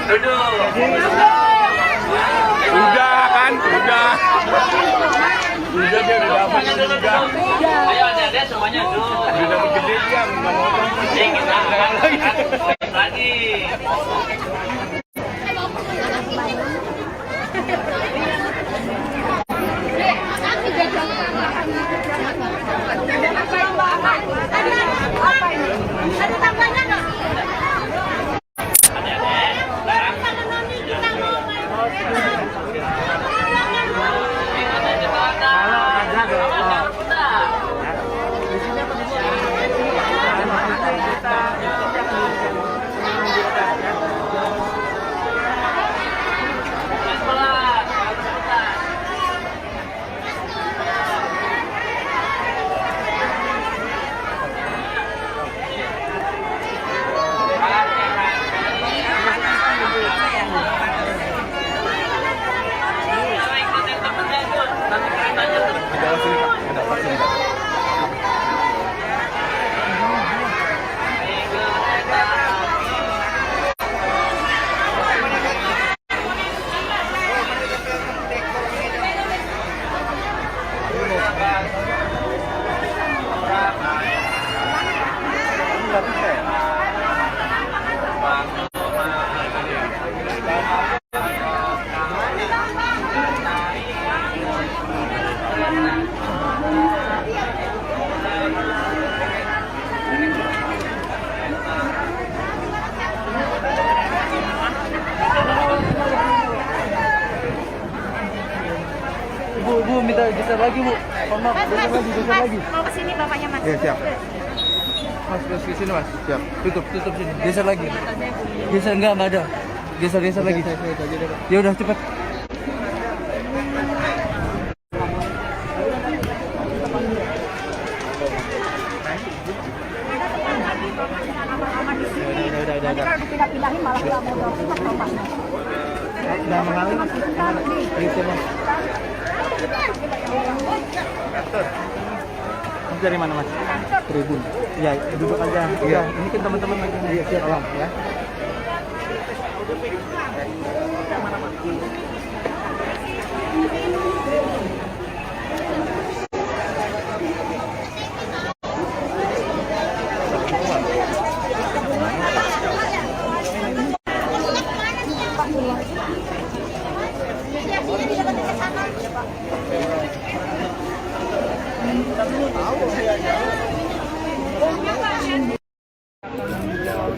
Udah kan, udah dia udah dapat juga. Ayo ada semuanya dulu. Udah dapat gede dia, nggak mau Lagi. Ada tambahnya nggak? Bu, minta geser lagi, Bu. Maaf, geser lagi. Mau ke sini bapaknya, Mas. Ya, siap. Mas, terus ke sini, Mas. Siap. Tutup sini. Geser lagi. Geser enggak ada. Geser lagi. Ya udah cepat. Nanti kalau dipindah-pindahin malah nggak mau dong, Mas. Udah mengalir, Mas. Gitu, Mas. Mas dari mana, Mas? Tribun. Iya, duduk aja. Iya, ini kan teman-teman lagi. Iya, siap, Bang, ya.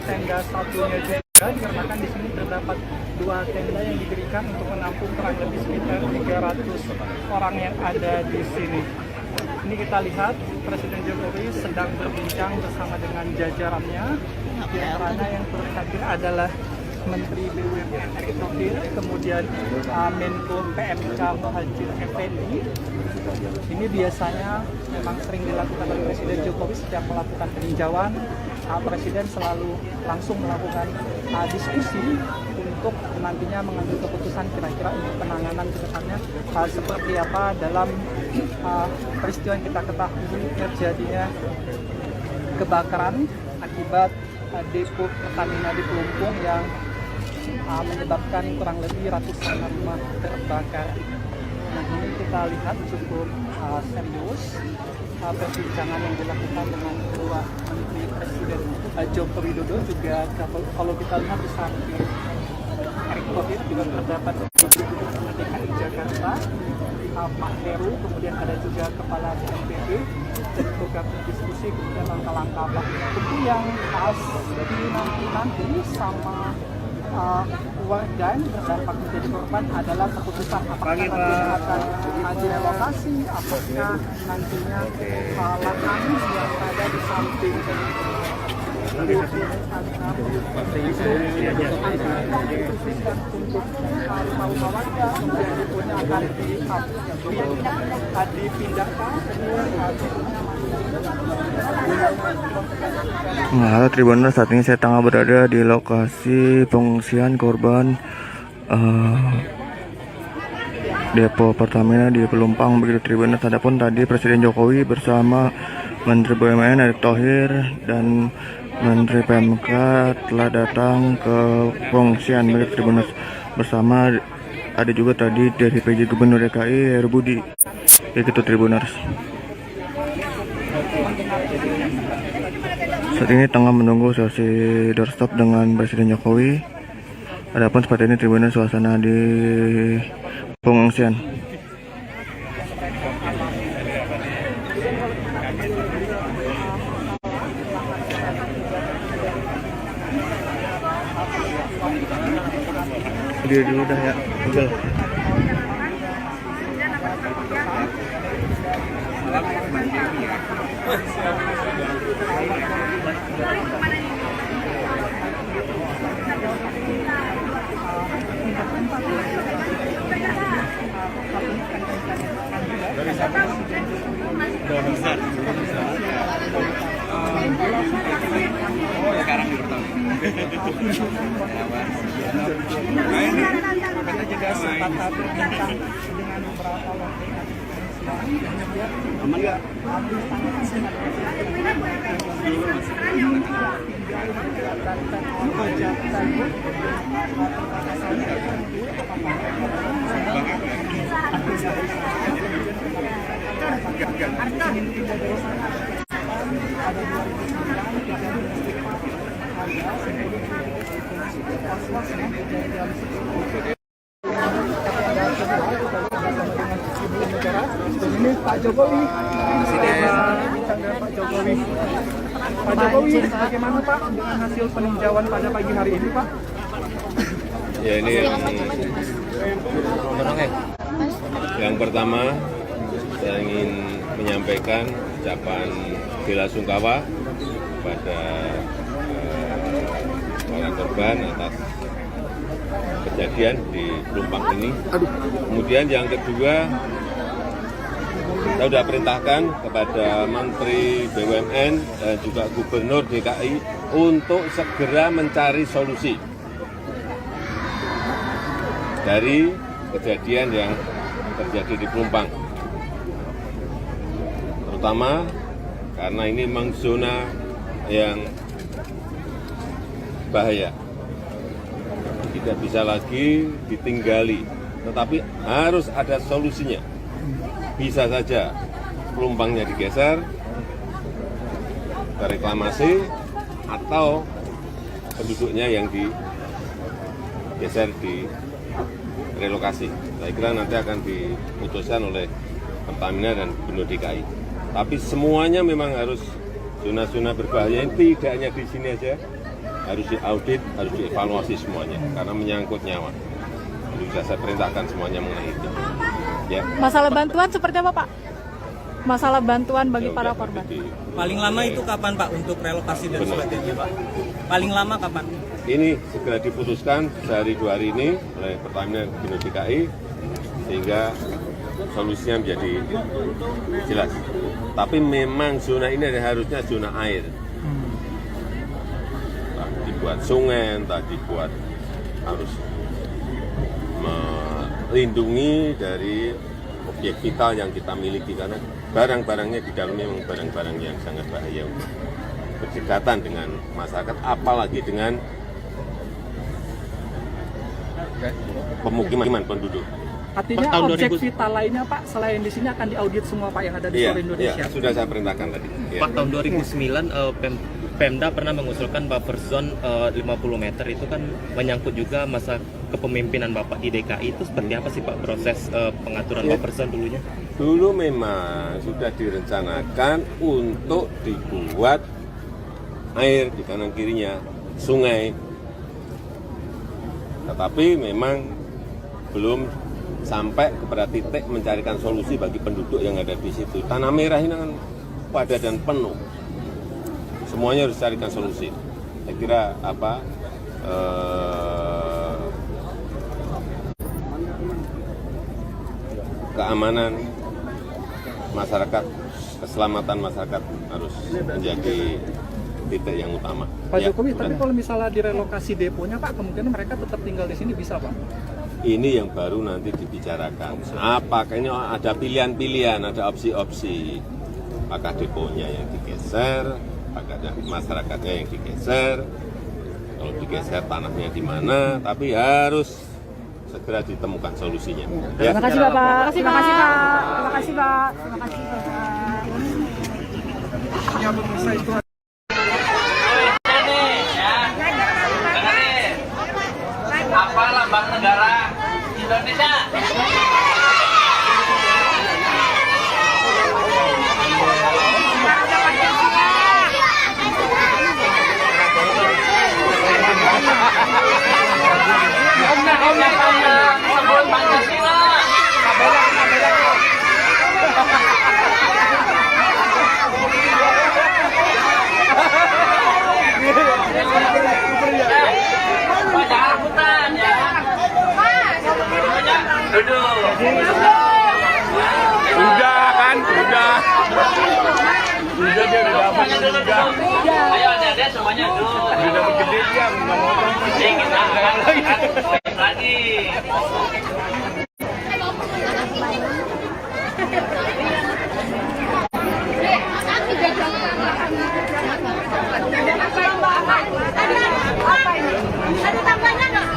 Tenda satunya juga dikarenakan di sini terdapat 2 tenda yang didirikan untuk menampung kurang lebih sekitar 300 orang yang ada di sini. Ini kita lihat Presiden Jokowi sedang berbincang bersama dengan jajarannya. Di antaranya yang turut hadir adalah Menteri BUMN Erick Thohir, kemudian Menko PMK Muhadjir Effendi. Ini biasanya memang sering dilakukan oleh Presiden Jokowi setiap melakukan peninjauan. Presiden selalu langsung melakukan diskusi untuk nantinya mengambil keputusan kira-kira untuk penanganan ke depannya seperti apa dalam peristiwa yang kita ketahui terjadinya kebakaran akibat depo Pertamina di Pelumpung yang menyebabkan kurang lebih ratusan rumah terbakar. Nah, ini kita lihat cukup serius perbincangan yang dilakukan dengan kedua Menteri Presiden Joko Widodo. Juga kalau kita lihat di samping Erick Thohir juga terdapat DKI Jakarta, Pak Heru, kemudian ada juga Kepala BNPB untuk diskusi kemudian langkah-langkah apa tentu yang nanti sama dan berdampak menjadi korban adalah keputusan apakah nantinya akan direlokasi, apakah nantinya lahan yang berada di samping untuk rumah warga kemudian punya akan dipindahkan Halo Tribuners, saat ini saya tengah berada di lokasi pengungsian korban depo Pertamina di Pelumpang begitu Tribuners. Adapun tadi Presiden Jokowi bersama Menteri BUMN Erick Thohir dan Menteri PMK telah datang ke pengungsian milik Tribuners bersama ada juga tadi dari PJ Gubernur DKI Heru Budi. Ya gitu Tribuners. Saat ini tengah menunggu sesi doorstop dengan Presiden Jokowi. Adapun seperti ini Tribuners suasana di pengungsian. Dia dulu dah ya, udah. Kita juga sempat berbincang dengan beberapa ini Pak Jokowi, Pak Jokowi, bagaimana Pak dengan hasil peninjauan pada pagi hari ini Pak? Ya ini yang pertama saya ingin menyampaikan ucapan bela sungkawa kepada para korban atas kejadian di Pelumpang ini. Kemudian yang kedua, saya sudah perintahkan kepada Menteri BUMN dan juga Gubernur DKI untuk segera mencari solusi dari kejadian yang terjadi di Pelumpang. Terutama karena ini memang zona yang bahaya. Tidak bisa lagi ditinggali, tetapi harus ada solusinya. Bisa saja Pelumpangnya digeser ke reklamasi atau penduduknya yang digeser di relokasi. Saya kira nanti akan diputuskan oleh Pertamina dan Gubernur DKI. Tapi semuanya memang harus zona-zona berbahaya ini tidak hanya di sini aja, harus diaudit, harus dievaluasi semuanya karena menyangkut nyawa. Jadi sudah saya perintahkan semuanya mengenai itu. Ya. Masalah bantuan seperti apa Pak? Masalah bantuan bagi para korban. Paling lama itu kapan Pak untuk relokasi dan sebagainya Pak? Paling lama kapan? Ini segera diputuskan sehari 2 hari ini oleh Pertamina dan Gubernur DKI sehingga solusinya menjadi jelas. Tapi memang zona ini harusnya zona air. Dibuat sungai, entah dibuat harus melindungi dari objek vital yang kita miliki karena barang-barangnya di dalamnya memang barang-barang yang sangat bahaya untuk berdekatan dengan masyarakat, apalagi dengan pemukiman penduduk. Artinya objek vital lainnya Pak selain di sini akan diaudit semua Pak yang ada di seluruh Indonesia. Iya, sudah saya perintahkan tadi. Ya. Pak, tahun 2009 Pemda pernah mengusulkan buffer zone 50 meter itu kan menyangkut juga masa kepemimpinan Bapak di DKI. Itu seperti apa sih Pak proses pengaturan buffer zone dulunya? Dulu memang sudah direncanakan untuk dibuat air di kanan kirinya sungai, tetapi memang belum sampai kepada titik mencarikan solusi bagi penduduk yang ada di situ. Tanah Merah ini kan padat dan penuh. Semuanya harus carikan solusi. Saya kira keamanan masyarakat, keselamatan masyarakat harus menjadi titik yang utama. Pak Jokowi, tapi kalau misalnya direlokasi deponya Pak, kemungkinan mereka tetap tinggal di sini bisa Pak? Ini yang baru nanti dibicarakan. Apakah ini ada pilihan-pilihan, ada opsi-opsi. Apakah deponya yang digeser masyarakatnya yang digeser. Kalau digeser tanahnya di mana, tapi harus segera ditemukan solusinya. Ya. Terima kasih Bapak. Terima kasih Pak. Terima kasih Pak. Terima kasih Bapak. Ya pemirsa itu Apa lambang negara Indonesia? Sebut Pancasila. Jangan rebutan ya. Duduk. Udah kan, udah. Udah dia udah dapat udah. Ayo adik-adik semuanya duduk. Udah dapat gede dia ngomong. Kita akan lagi. Ada tambahnya nggak?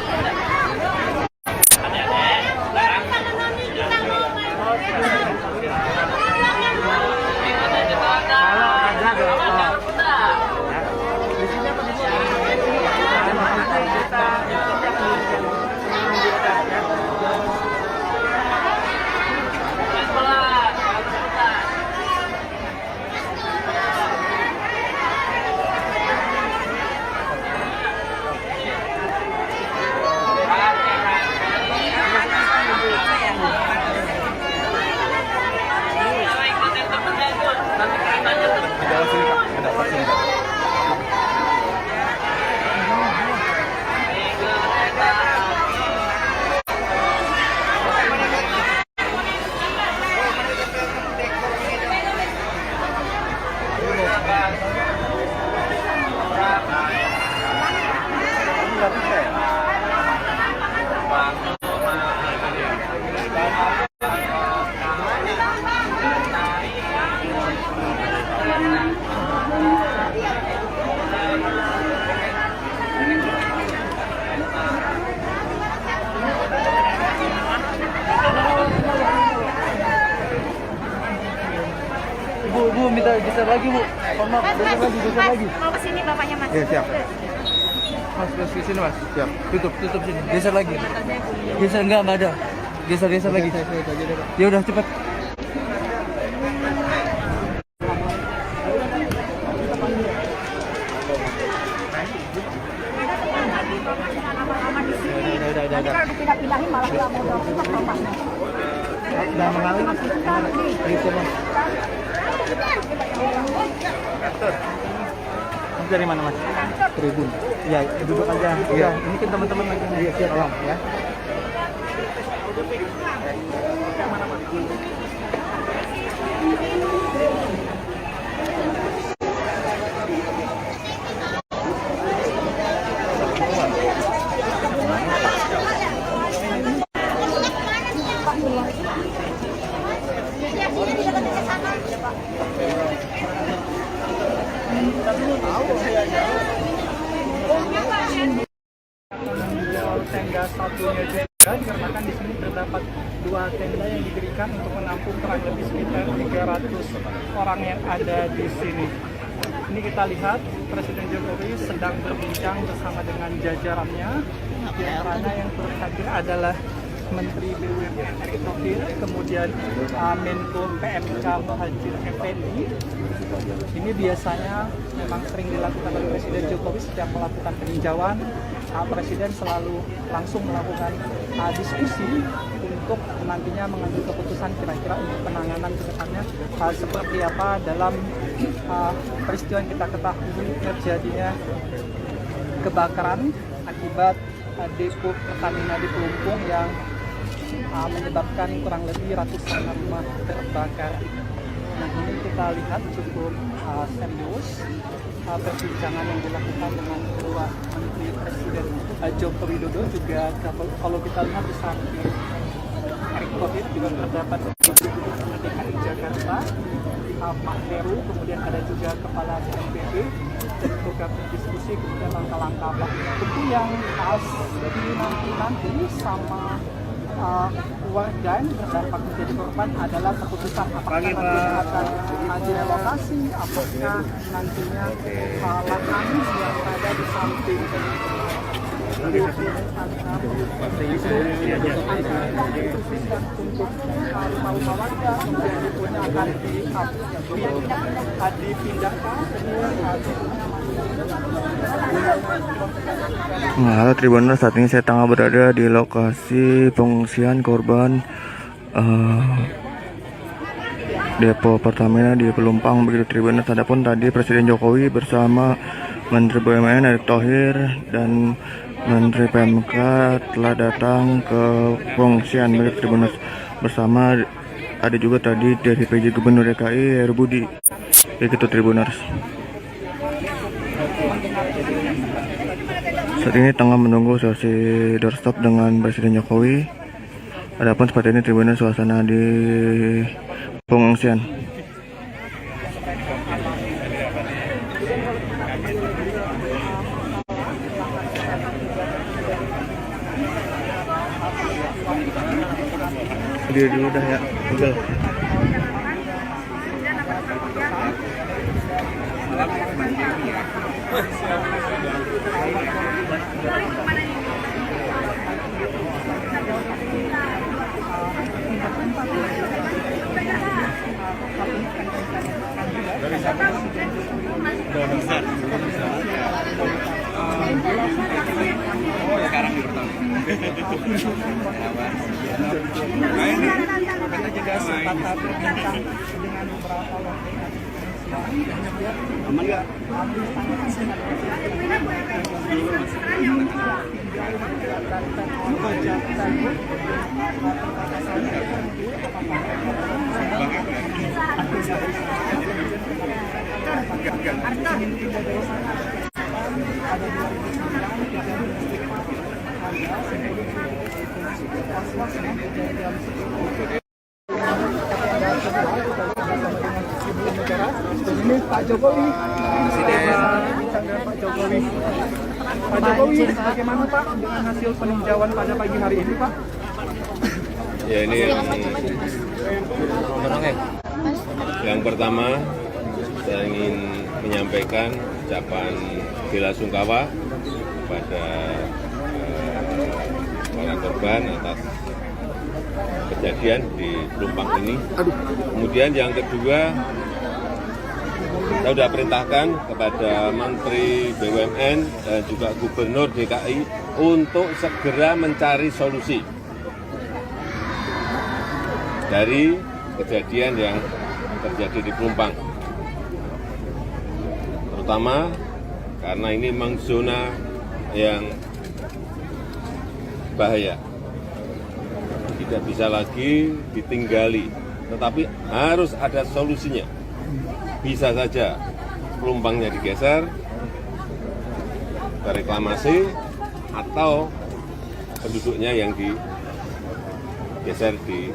Bu, minta geser lagi Bu. Maaf, geser lagi. Mau ke sini bapaknya Mas. Ya, siap. Mas, ke sini Mas. Siap. Tutup sini. Geser lagi. Geser enggak ada. Geser lagi. Ya udah cepat. Nanti kalau dipindah-pindahin malah nggak mau dapat bapaknya. Udah mengalir. Gitu Mas. Mas dari mana Mas? Tribun. Ya, duduk aja. Iya, ini kan teman-teman lagi. Iya, siap. Tolong ya. tenda satunya juga dikarenakan di sini terdapat 2 tenda yang didirikan untuk menampung kurang lebih sekitar 300 orang yang ada di sini. Ini kita lihat Presiden Jokowi sedang berbincang bersama dengan jajarannya. Di antaranya yang turut hadir adalah Menteri BUMN Erick Thohir, kemudian Menko PMK Muhadjir Effendi. Ini biasanya memang sering dilakukan oleh Presiden Jokowi setiap melakukan peninjauan. Presiden selalu langsung melakukan diskusi untuk nantinya mengambil keputusan kira-kira untuk penanganan ke depannya seperti apa dalam peristiwa yang kita ketahui terjadinya kebakaran akibat depo Pertamina di Pelumpung yang menyebabkan kurang lebih ratusan rumah terbakar. Nah, ini kita lihat cukup serius perbincangan yang dilakukan dengan kedua Menteri Presiden Joko Widodo, juga kalau kita lihat di samping Erick Thohir juga terdapat DKI Jakarta, Pak Heru, kemudian ada juga Kepala BNPB, dan juga berdiskusi kemudian langkah-langkah apa. Tentu yang khas nanti sama dan berdampak menjadi korban adalah keputusan apakah nantinya akan direlokasi, apakah nantinya lahan yang ada di samping untuk rumah-rumah warga kemudian itu akan dipindahkan. Nah, halo Tribuners, saat ini saya tengah berada di lokasi pengungsian korban depo Pertamina di Pelumpang begitu Tribuners. Adapun tadi Presiden Jokowi bersama Menteri BUMN Erick Thohir dan Menteri PMK telah datang ke pengungsian begitu Tribuners, bersama ada juga tadi dari PJ Gubernur DKI Heru Budi begitu Tribuners. Saat ini tengah menunggu sesi doorstop dengan Presiden Jokowi. Adapun seperti ini Tribuners suasana di pengungsian. Dia dulu dah ya, udah. Ini Pak Jokowi, Pak Jokowi, bagaimana Pak dengan hasil peninjauan pada pagi hari ini Pak? Ya ini yang pertama saya ingin menyampaikan ucapan bela sungkawa kepada para korban atas kejadian di Pelumpang ini. Kemudian yang kedua, saya sudah perintahkan kepada Menteri BUMN dan juga Gubernur DKI untuk segera mencari solusi dari kejadian yang terjadi di Pelumpang. Terutama karena ini memang zona yang bahaya. Tidak bisa lagi ditinggali, tetapi harus ada solusinya. Bisa saja Pelumpangnya digeser ke reklamasi atau penduduknya yang digeser di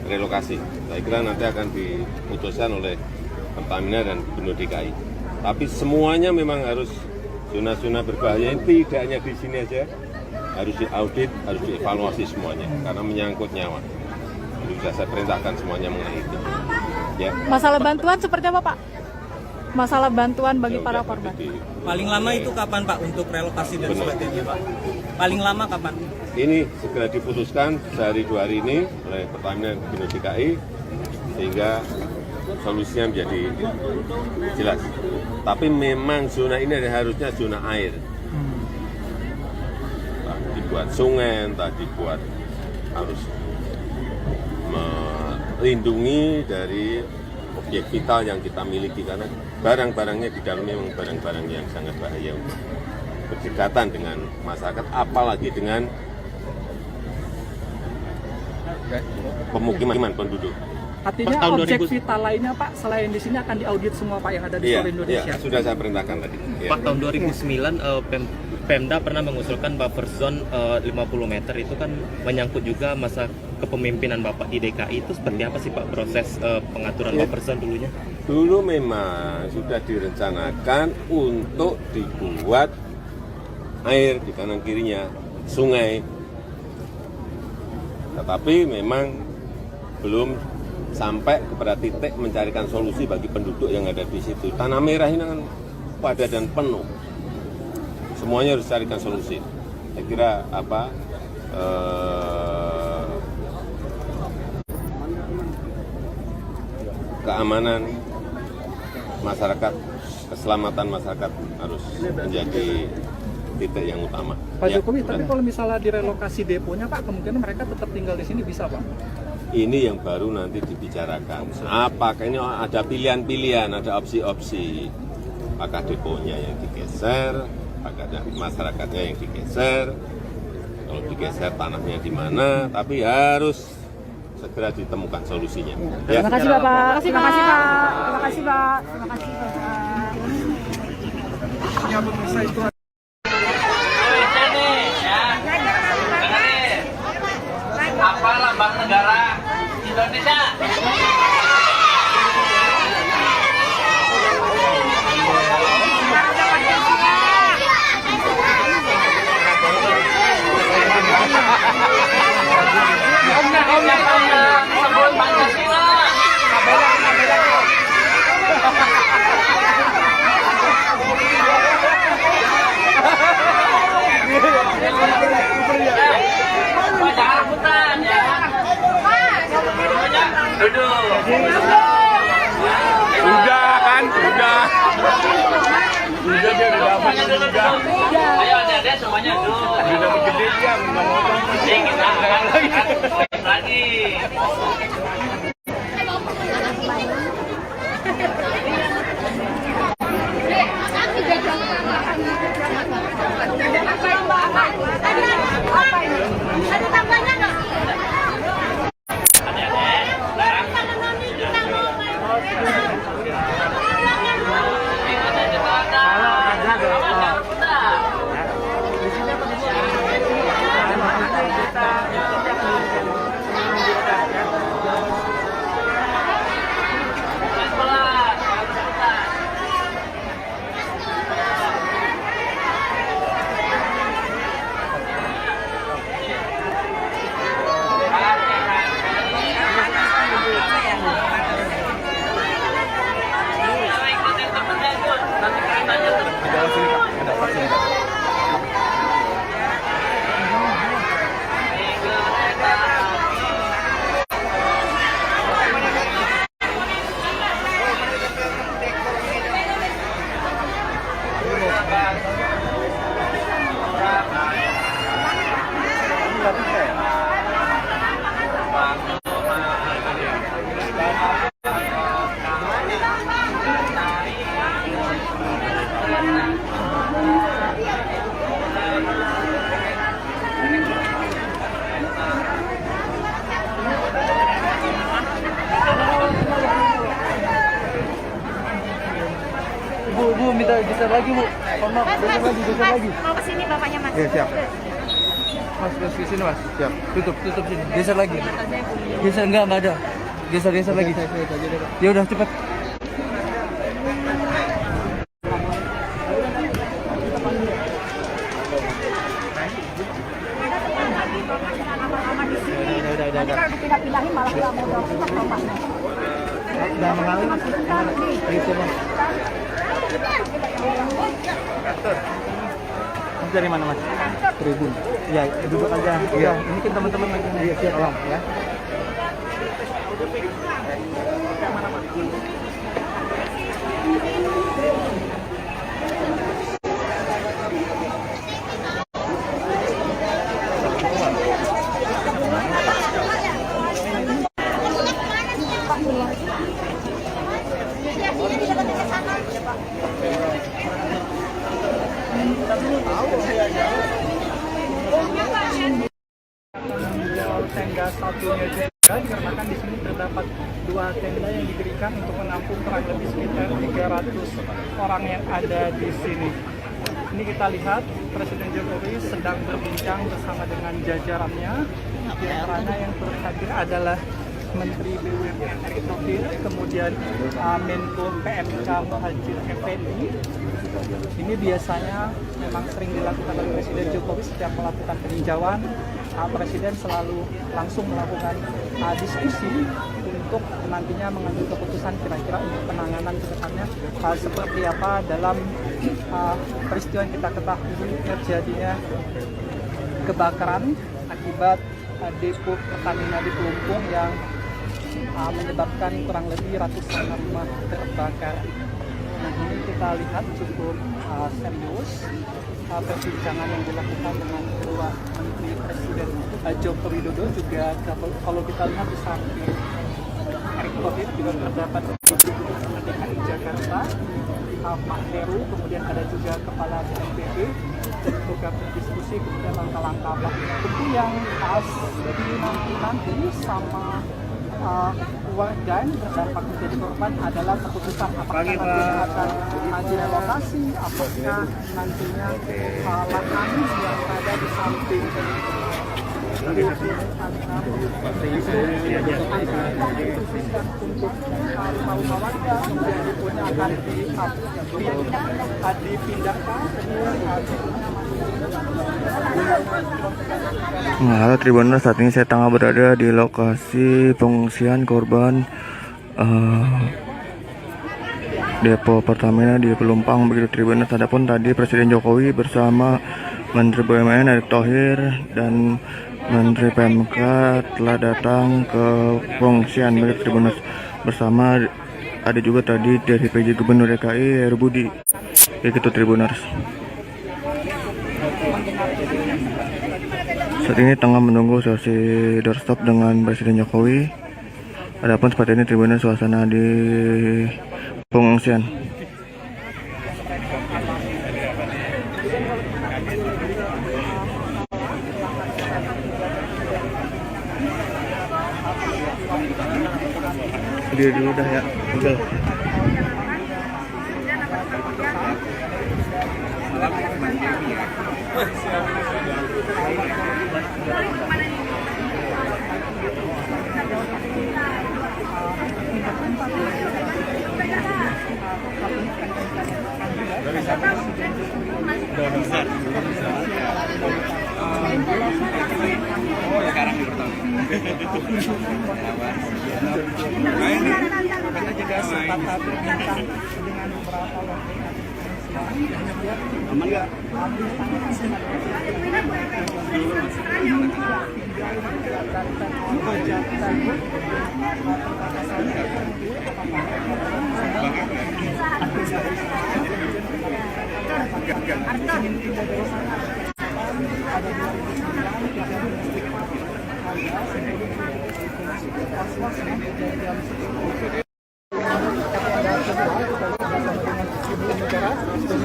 relokasi. Saya kira nanti akan diputuskan oleh Pertamina dan Gubernur DKI. Tapi semuanya memang harus zona-zona berbahaya ini tidak hanya di sini aja, harus diaudit, harus dievaluasi semuanya karena menyangkut nyawa. Jadi sudah saya perintahkan semuanya mengenai itu. Ya. Masalah bantuan seperti apa Pak? Masalah bantuan bagi para korban. Paling lama itu kapan Pak untuk relokasi dan sebagainya Pak? Paling lama kapan? Ini segera diputuskan sehari 2 hari ini oleh Pertamina dan Gubernur DKI sehingga solusinya menjadi jelas. Tapi memang zona ini harusnya zona air. Dibuat sungai, entah dibuat harus melindungi dari objek vital yang kita miliki karena barang-barangnya di dalamnya memang barang-barang yang sangat bahaya untuk berdekatan dengan masyarakat, apalagi dengan pemukiman penduduk. Artinya objek vital lainnya Pak selain di sini akan diaudit semua Pak yang ada di seluruh Indonesia. Iya, sudah saya perintahkan tadi. Ya. Pak, tahun 2009 Pemda pernah mengusulkan buffer zone 50 meter itu kan menyangkut juga masa kepemimpinan Bapak di DKI itu seperti apa sih Pak proses pengaturan buffer zone dulunya? Dulu memang sudah direncanakan untuk dibuat air di kanan kirinya sungai, tetapi memang belum sampai kepada titik mencarikan solusi bagi penduduk yang ada di situ. Tanah Merah ini kan padat dan penuh, semuanya harus carikan solusi. Saya kira keamanan masyarakat, keselamatan masyarakat harus menjadi titik yang utama. Pak Jokowi, tapi kalau misalnya direlokasi deponya Pak, kemungkinan mereka tetap tinggal di sini bisa Pak? Ini yang baru nanti dibicarakan. Apakah ini ada pilihan-pilihan, ada opsi-opsi. Apakah deponya yang digeser, apakah masyarakatnya yang digeser. Kalau digeser tanahnya di mana, tapi harus segera ditemukan solusinya. Ya. Terima kasih Bapak. Terima kasih Pak. Terima kasih Pak. Terima kasih Pak. Ya pemirsa itu. Apa lambang negara Indonesia? Sebut Pancasila. Pak, jangan rebutan ya. Duduk. Udah kan, udah. Udah dia udah dapat udah. Ayo adik-adik semuanya duduk. Udah gede dia ngomong. Kita lagi. Ada tambahnya nggak? Bu, minta geser lagi Bu. Maaf, geser lagi. Mau ke sini bapaknya Mas. Ya, siap. Mas, ke sini Mas. Siap. Tutup sini. Geser lagi. Geser enggak ada. Geser lagi. Ya udah cepat. Nanti kalau dipindah-pindahin malah nggak mau dong. Pak. Udah mengalir Mas. Gitu Mas. Mas dari mana Mas? Tribun. Ya, duduk aja. Iya, ini kan teman-teman lagi. Iya, siap Bang, ya. Tenda satunya juga dikarenakan di sini terdapat 2 tenda yang didirikan untuk menampung kurang lebih sekitar 300 orang yang ada di sini. Ini kita lihat Presiden Jokowi sedang berbincang bersama dengan jajarannya. Di antaranya yang turut hadir adalah Menteri BUMN Erick Thohir, kemudian Menko PMK Muhadjir Effendi. Ini biasanya memang sering dilakukan oleh Presiden Jokowi setiap melakukan peninjauan. Presiden selalu langsung melakukan diskusi untuk nantinya mengambil keputusan kira-kira untuk penanganan ke depannya seperti apa dalam peristiwa yang kita ketahui terjadinya kebakaran akibat depo Pertamina di Pelumpung yang menyebabkan kurang lebih ratusan rumah terbakar. Nah, ini kita lihat cukup serius perbincangan yang dilakukan dengan kedua Menteri Presiden Joko Widodo. Juga kalau kita lihat di samping Erick Thohir juga terdapat Gubernur DKI Jakarta Pak Heru, kemudian ada juga Kepala BNPB untuk berdiskusi kemudian langkah-langkah apa tentu yang nanti sama dan berdampak menjadi korban adalah keputusan apakah nantinya akan direlokasi, apakah nantinya lahan yang berada di samping untuk rumah-rumah warga kemudian deponya akan dipindahkan. Halo Tribuners, saat ini saya tengah berada di lokasi pengungsian korban depo Pertamina di Pelumpang begitu Tribuners. Adapun tadi Presiden Jokowi bersama Menteri BUMN Erick Thohir dan Menteri PMK telah datang ke pengungsian begitu Tribuners. Bersama ada juga tadi dari PJ Gubernur DKI Heru Budi begitu Tribuners. Saat ini tengah menunggu sesi doorstop dengan Presiden Jokowi. Adapun seperti ini Tribuners suasana di pengungsian. Dia dulu dah ya, udah. Kita juga sempat berbincang dengan beberapa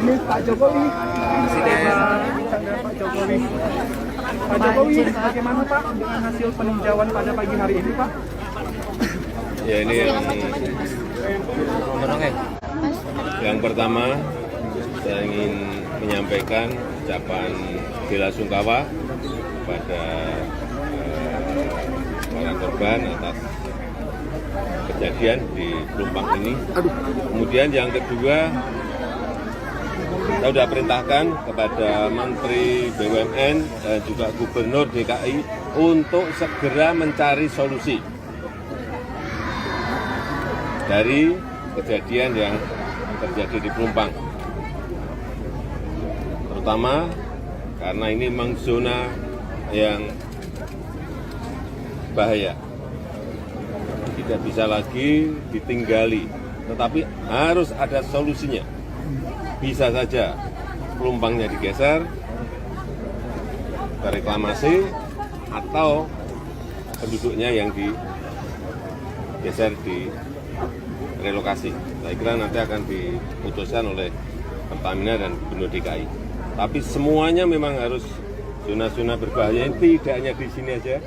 ini Pak Jokowi, Pak Jokowi, bagaimana Pak dengan hasil peninjauan pada pagi hari ini Pak? Ya ini yang pertama saya ingin menyampaikan ucapan bela sungkawa kepada para korban atas kejadian di Pelumpang ini. Kemudian yang kedua, saya sudah perintahkan kepada Menteri BUMN dan juga Gubernur DKI untuk segera mencari solusi dari kejadian yang terjadi di Pelumpang. Terutama karena ini memang zona yang bahaya. Tidak bisa lagi ditinggali, tetapi harus ada solusinya. Bisa saja Pelumpangnya digeser ke reklamasi atau penduduknya yang digeser di relokasi. Saya kira nanti akan diputuskan oleh Pertamina dan Gubernur DKI. Tapi semuanya memang harus zona-zona berbahaya ini tidak hanya di sini aja,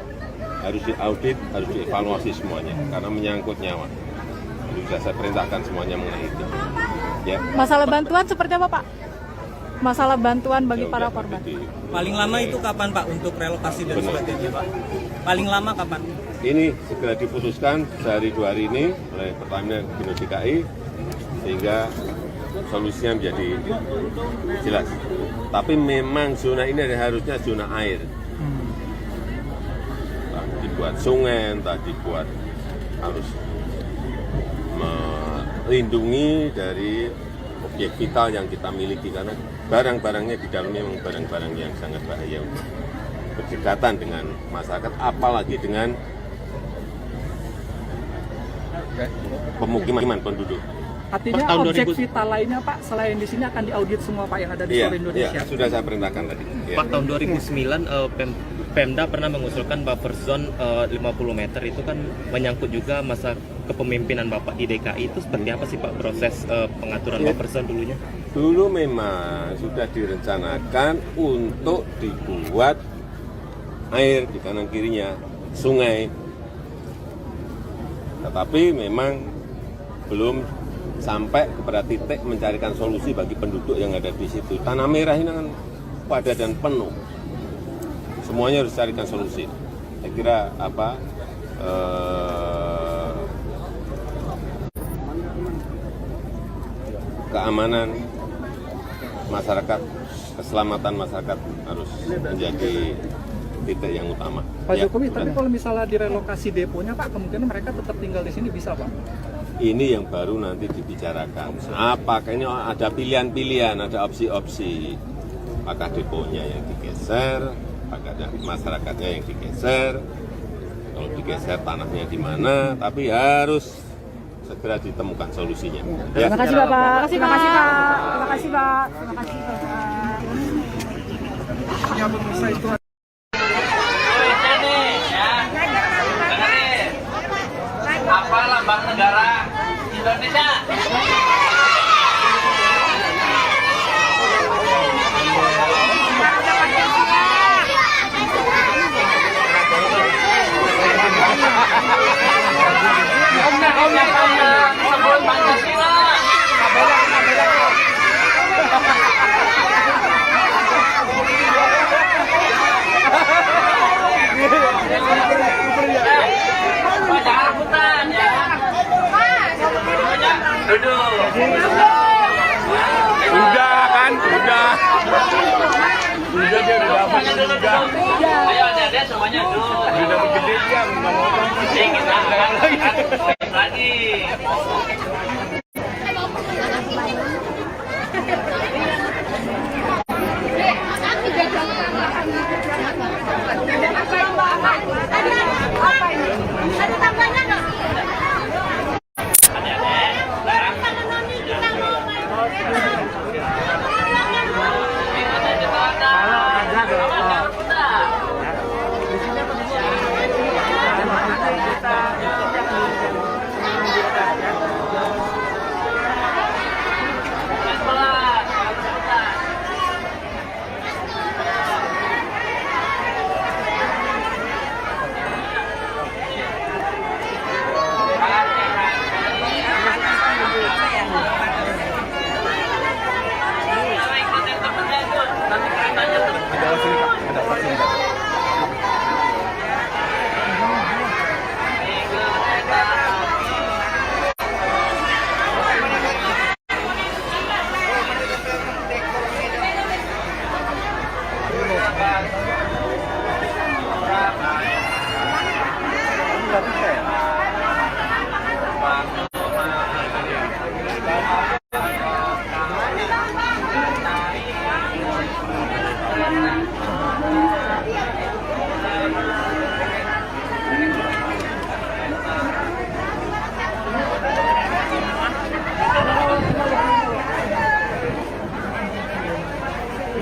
harus diaudit, harus dievaluasi semuanya karena menyangkut nyawa. Sudah saya perintahkan semuanya mengenai itu. Ya. Masalah bantuan seperti apa Pak? masalah bantuan bagi Ya para udah, korban. Paling lama itu kapan Pak untuk relokasi dan Benar. sebagainya Pak? Paling lama kapan? Ini segera diputuskan sehari 2 hari ini oleh Pertamina Gubernur DKI sehingga solusinya menjadi jelas. Tapi memang zona ini harusnya zona air. Entah dibuat sungai, entah dibuat harus melindungi dari objek vital yang kita miliki karena barang-barangnya di dalamnya memang barang-barang yang sangat bahaya untuk berdekatan dengan masyarakat, apalagi dengan pemukiman penduduk. Artinya Tahun objek 2000 vital lainnya Pak, selain di sini akan diaudit semua Pak yang ada di Iya, seluruh Indonesia. iya, sudah saya perintahkan tadi. Iya. Pak, tahun 2009 Pemda pernah mengusulkan buffer zone 50 meter itu kan menyangkut juga masa kepemimpinan Bapak di DKI. Itu seperti apa sih Pak proses pengaturan Ya. buffer zone dulunya? Dulu memang sudah direncanakan untuk dibuat air di kanan kirinya sungai, tetapi memang belum sampai kepada titik mencarikan solusi bagi penduduk yang ada di situ. Tanah merah ini kan padat dan penuh, semuanya harus carikan solusi. Saya kira keamanan masyarakat, keselamatan masyarakat harus menjadi titik yang utama. Pak Ya, Jokowi, tapi sudah. kalau misalnya direlokasi deponya Pak, kemungkinan mereka tetap tinggal di sini bisa Pak? Ini yang baru nanti dibicarakan. Apakah ini ada pilihan-pilihan, ada opsi-opsi? Apakah deponya yang digeser, apakah ada masyarakatnya yang digeser? Kalau digeser tanahnya di mana? Tapi harus segera ditemukan solusinya. Ya. Terima kasih Bapak. Terima kasih Pak. Terima kasih Pak. Terima kasih Bapak. Ya pemirsa itu Duitnya nih, ya. Dengerin. Apa lambang negara Indonesia? Sebut Pancasila. Pak, jangan rebutan ya. Duduk. Udah kan, udah. Udah dia udah dapat juga. Ayo adik-adik semuanya duduk. Udah gede dia ngomong. Kita lagi. Ada tambahnya nggak?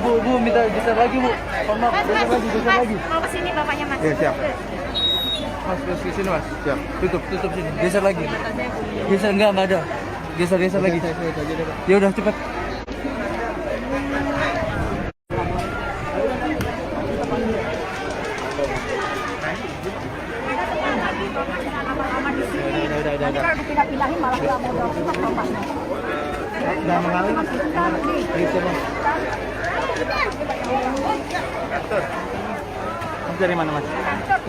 Bu, minta geser lagi Bu. Mohon maaf, geser lagi. Mau ke sini bapaknya Mas. Ya, siap. Mas, terus ke sini Mas. Siap. Tutup sini. Geser lagi. Geser enggak ada. Geser lagi. Ya udah cepat. Nanti kalau dipindah-pindahin malah nggak mau dapat Bapak. Udah mengalir. Mas dari mana mas?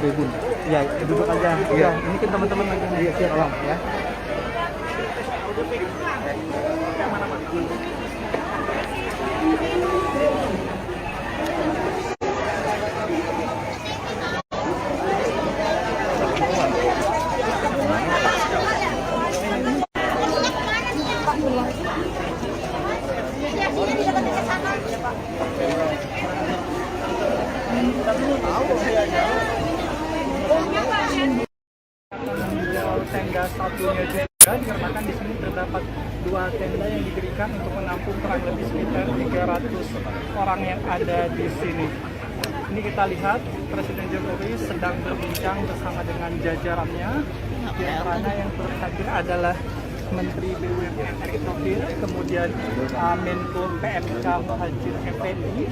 Tribun. Ya duduk aja. Iya. Ini kan teman-teman lagi. Iya siap tolong ya. Tenda satunya juga dikarenakan di sini terdapat 2 tenda yang didirikan untuk menampung kurang lebih sekitar 300 orang yang ada di sini. Ini kita lihat Presiden Jokowi sedang berbincang bersama dengan jajarannya. Di antaranya yang terhadir adalah Menteri BUMN Erick Thohir, kemudian Menko PMK Muhadjir Effendi.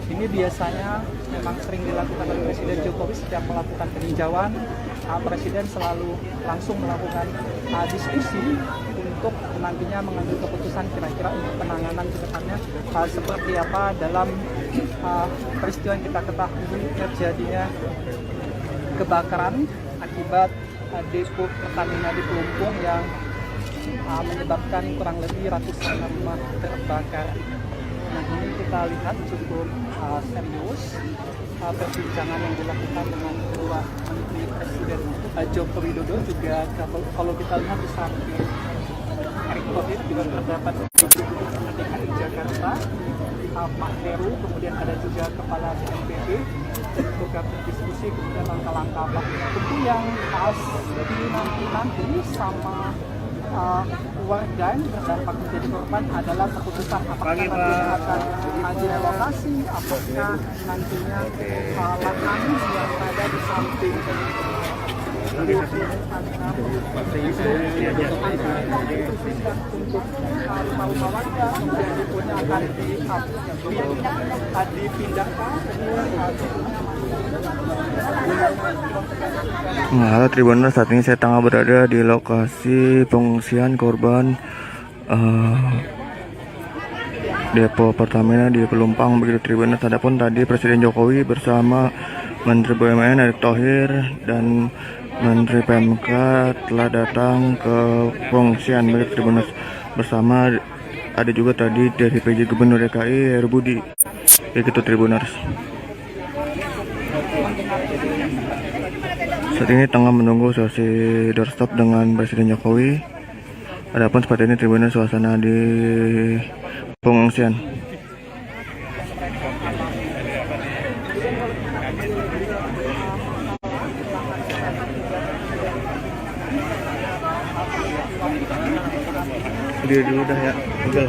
Ini biasanya memang sering dilakukan oleh Presiden Jokowi setiap melakukan peninjauan. Presiden selalu langsung melakukan diskusi untuk nantinya mengambil keputusan kira-kira untuk penanganan ke depannya seperti apa dalam peristiwa yang kita ketahui terjadinya kebakaran akibat depo Pertamina di Pelumpung yang menyebabkan kurang lebih ratusan rumah terbakar. Nah ini kita lihat cukup serius perbincangan yang dilakukan dengan kedua Menteri Presiden Joko Widodo. Juga kalau kita lihat di samping Erick Thohir juga terdapat DKI Jakarta, Pak Heru, kemudian ada juga Kepala BNPB untuk berdiskusi kemudian langkah-langkah apa tentu yang harus dinanti sama warga yang terdampak menjadi korban adalah keputusan apakah nantinya akan direlokasi, apakah nantinya lahan yang ada di samping untuk rumah-rumah warga kemudian deponya akan dipindahkan. Halo Tribuners, saat ini saya tengah berada di lokasi pengungsian korban depo Pertamina di Pelumpang begitu Tribuners. Adapun tadi Presiden Jokowi bersama Menteri BUMN Erick Thohir dan Menteri PMK telah datang ke pengungsian begitu Tribuners. Bersama ada juga tadi dari PJ Gubernur DKI Heru Budi begitu Tribuners. Saat ini tengah menunggu sesi doorstop dengan Presiden Jokowi. Adapun seperti ini Tribuners suasana di pengungsian. Dia dulu dah ya, udah.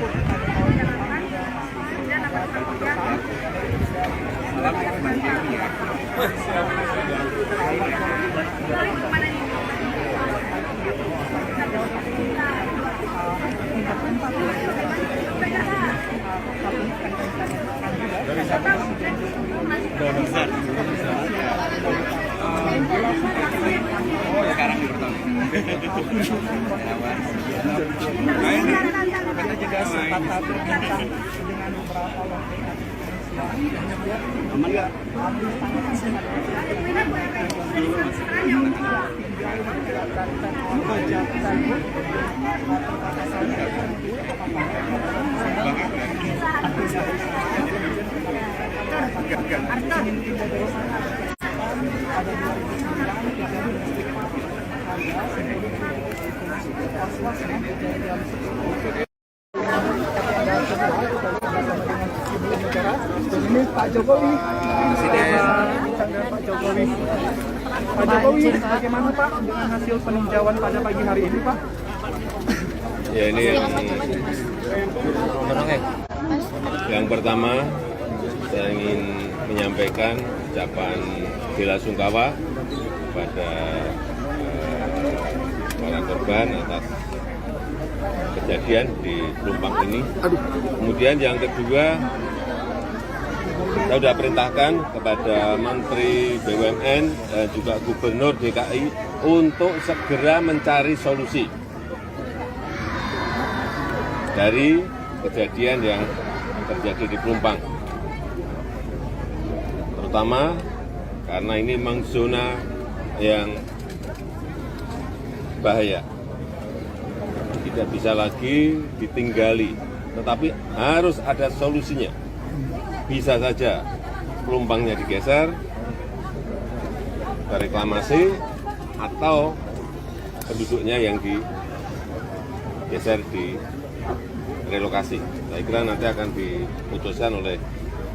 Kita juga sempat berbincang dengan beberapa ini Pak Jokowi, Pak Jokowi, bagaimana Pak dengan hasil peninjauan pada pagi hari ini Pak? Ya ini yang pertama saya ingin menyampaikan ucapan bela sungkawa kepada para korban atas kejadian di Pelumpang ini. Kemudian yang kedua, saya sudah perintahkan kepada Menteri BUMN dan juga Gubernur DKI untuk segera mencari solusi dari kejadian yang terjadi di Pelumpang. utama karena ini memang zona yang bahaya. Tidak bisa lagi ditinggali, tetapi harus ada solusinya. Bisa saja pelumpangnya digeser ke reklamasi atau penduduknya yang digeser di relokasi. Saya kira nanti akan diputuskan oleh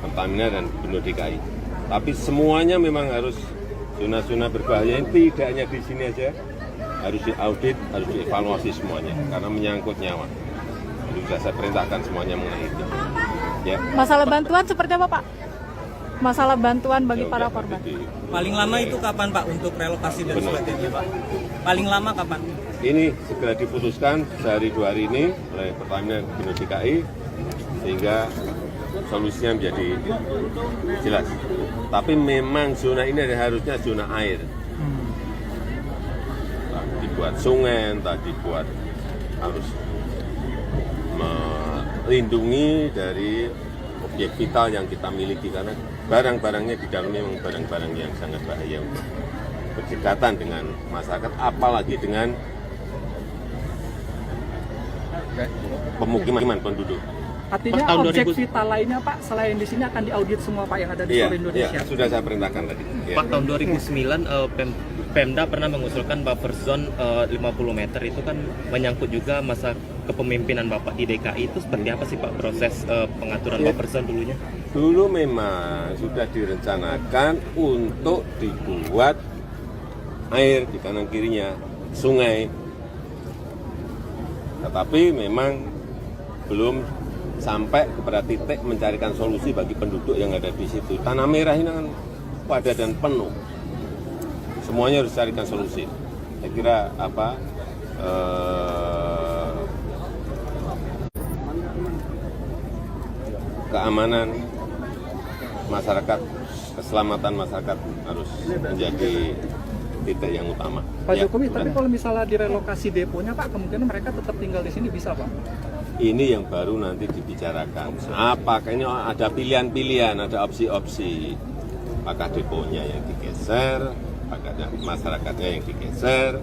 Pertamina dan Gubernur DKI. Tapi semuanya memang harus zona-zona berbahaya ini tidak hanya di sini aja, harus diaudit, harus dievaluasi semuanya karena menyangkut nyawa. Jadi sudah saya perintahkan semuanya mengenai itu. Ya. Masalah bantuan seperti apa Pak? Masalah bantuan bagi Ya, para udah, korban. Paling lama itu kapan Pak untuk relokasi dan Benar. sebagainya Pak? Paling lama kapan? Ini segera diputuskan sehari 2 hari ini oleh Pertamina dan Gubernur DKI sehingga solusinya menjadi jelas. Tapi memang zona ini harusnya zona air. Dibuat sungai, entah dibuat harus melindungi dari objek vital yang kita miliki karena barang-barangnya di dalamnya memang barang-barang yang sangat bahaya untuk berdekatan dengan masyarakat, apalagi dengan pemukiman penduduk. Artinya Tahun objek 2000 vital lainnya Pak selain di sini akan diaudit semua Pak yang ada di Iya, seluruh Indonesia. iya, sudah saya perintahkan tadi. Iya. Pak, tahun 2009 Pemda pernah mengusulkan buffer zone 50 meter itu kan menyangkut juga masa kepemimpinan Bapak di DKI. Itu seperti apa sih Pak proses pengaturan Ya. buffer zone dulunya? Dulu memang sudah direncanakan untuk dibuat air di kanan kirinya sungai, tetapi memang belum sampai kepada titik mencarikan solusi bagi penduduk yang ada di situ. Tanah merah ini kan padat dan penuh, semuanya harus carikan solusi. Saya kira keamanan masyarakat, keselamatan masyarakat harus menjadi titik yang utama. Pak Ya, Jokowi, tapi sudah. kalau misalnya direlokasi deponya Pak, kemungkinan mereka tetap tinggal di sini bisa Pak? Ini yang baru nanti dibicarakan. Apakah ini ada pilihan-pilihan, ada opsi-opsi? Apakah deponya yang digeser, apakah ada masyarakatnya yang digeser?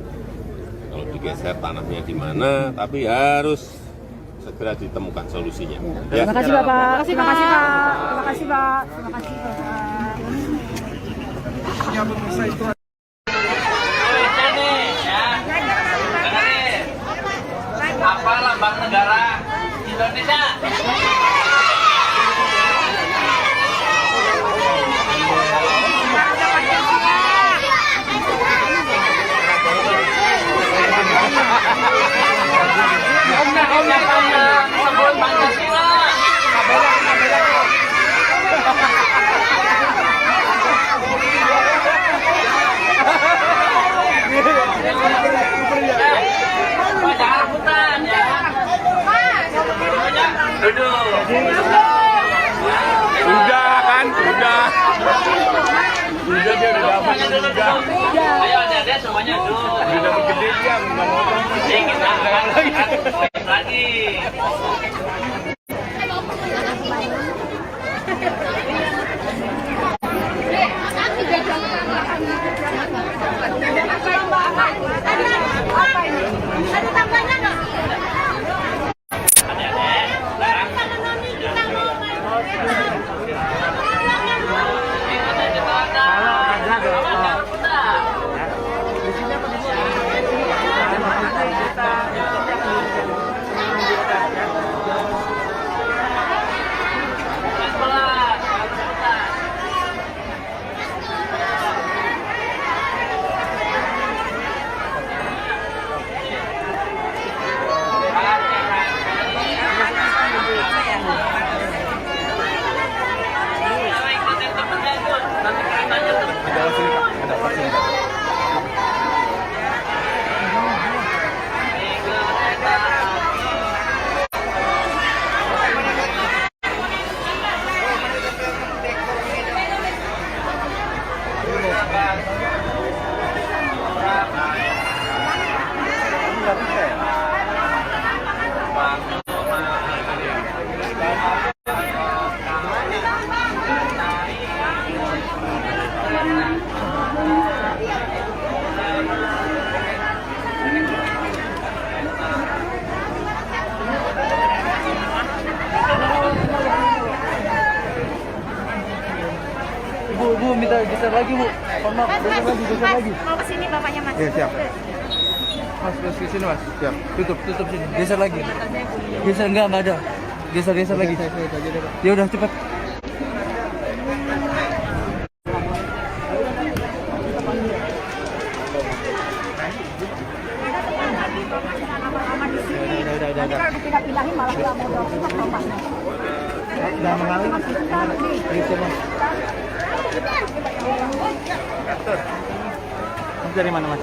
Kalau digeser tanahnya di mana? Tapi harus segera ditemukan solusinya. Ya. Terima kasih Bapak. Terima kasih Pak. Terima kasih Pak. Terima kasih Bapak. Ya pemirsa itu Apa lambang negara Indonesia? Sebut Pancasila. Jangan rebutan ya. Duduk. Udah kan, udah. Udah dia udah dapat juga. Ayo adik-adik semuanya duduk. Udah dapat gede dia, nggak mau Jadi kita akan lagi. Ada tambahnya nggak? Geser lagi Bu. Mohon maaf, geser lagi. Mau ke sini bapaknya Mas. Iya, siap. Mas, ke sini Mas. Siap. Tutup sini. Geser lagi. Geser enggak ada. Geser lagi. Ya udah cepat. Nanti kalau dipindah-pindahin malah nggak mau dorong ke bapaknya. Udah mengalir Mas. Dari mana Mas?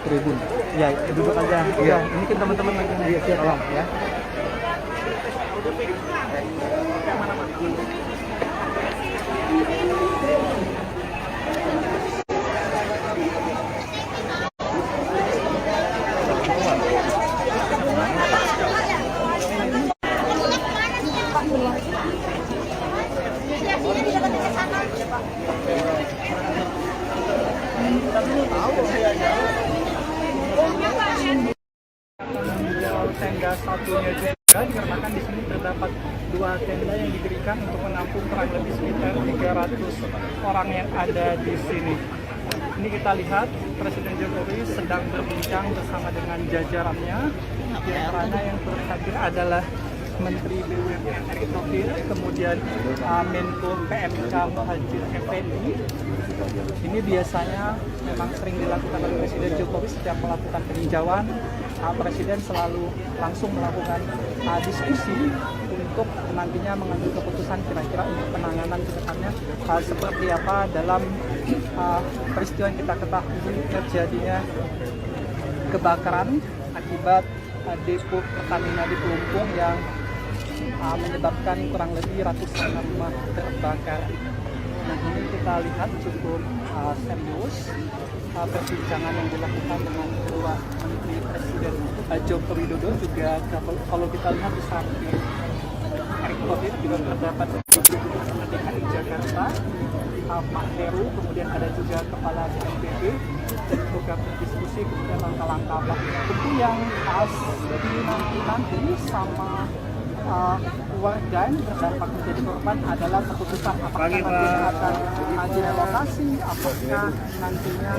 Tribun. Ya, duduk aja. Iya, ini kan teman-teman lagi. Iya, siap. Tolong ya. Tenda satunya juga dikarenakan di sini terdapat 2 tenda yang didirikan untuk menampung kurang lebih sekitar 300 orang yang ada di sini. Ini kita lihat Presiden Jokowi sedang berbincang bersama dengan jajarannya. Di antaranya yang terhadir adalah Menteri BUMN Erick Thohir, kemudian Menko PMK Muhadjir Effendi. Ini biasanya memang sering dilakukan oleh Presiden Jokowi setiap melakukan peninjauan. Presiden selalu langsung melakukan diskusi untuk nantinya mengambil keputusan kira-kira untuk penanganan ke depannya seperti apa dalam peristiwa yang kita ketahui terjadinya kebakaran akibat depo Pertamina di Pelumpung yang menyebabkan kurang lebih ratusan rumah terbakar. Nah, ini kita lihat cukup serius perbincangan yang dilakukan dengan kedua Menteri Presiden Joko Widodo. Juga kalau kita lihat di samping Erick Thohir juga terdapat Gubernur DKI Jakarta Pak Heru, kemudian ada juga Kepala BNPB untuk berdiskusi kemudian langkah-langkah apa tentu yang nanti sama warga yang terdampak menjadi korban adalah keputusan apakah nantinya akan direlokasi, apakah nantinya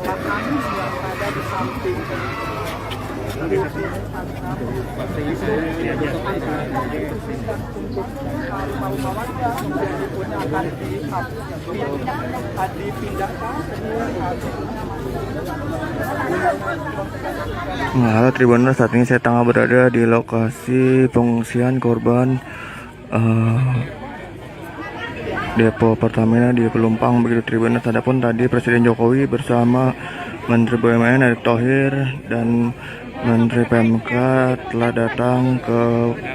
lahan yang ada di samping untuk rumah-rumah warga kemudian akan dipindahkan. Nah, halo Tribuners, saat ini saya tengah berada di lokasi pengungsian korban depo Pertamina di Pelumpang begitu Tribuners. Adapun tadi Presiden Jokowi bersama Menteri BUMN Erick Thohir dan Menteri PMK telah datang ke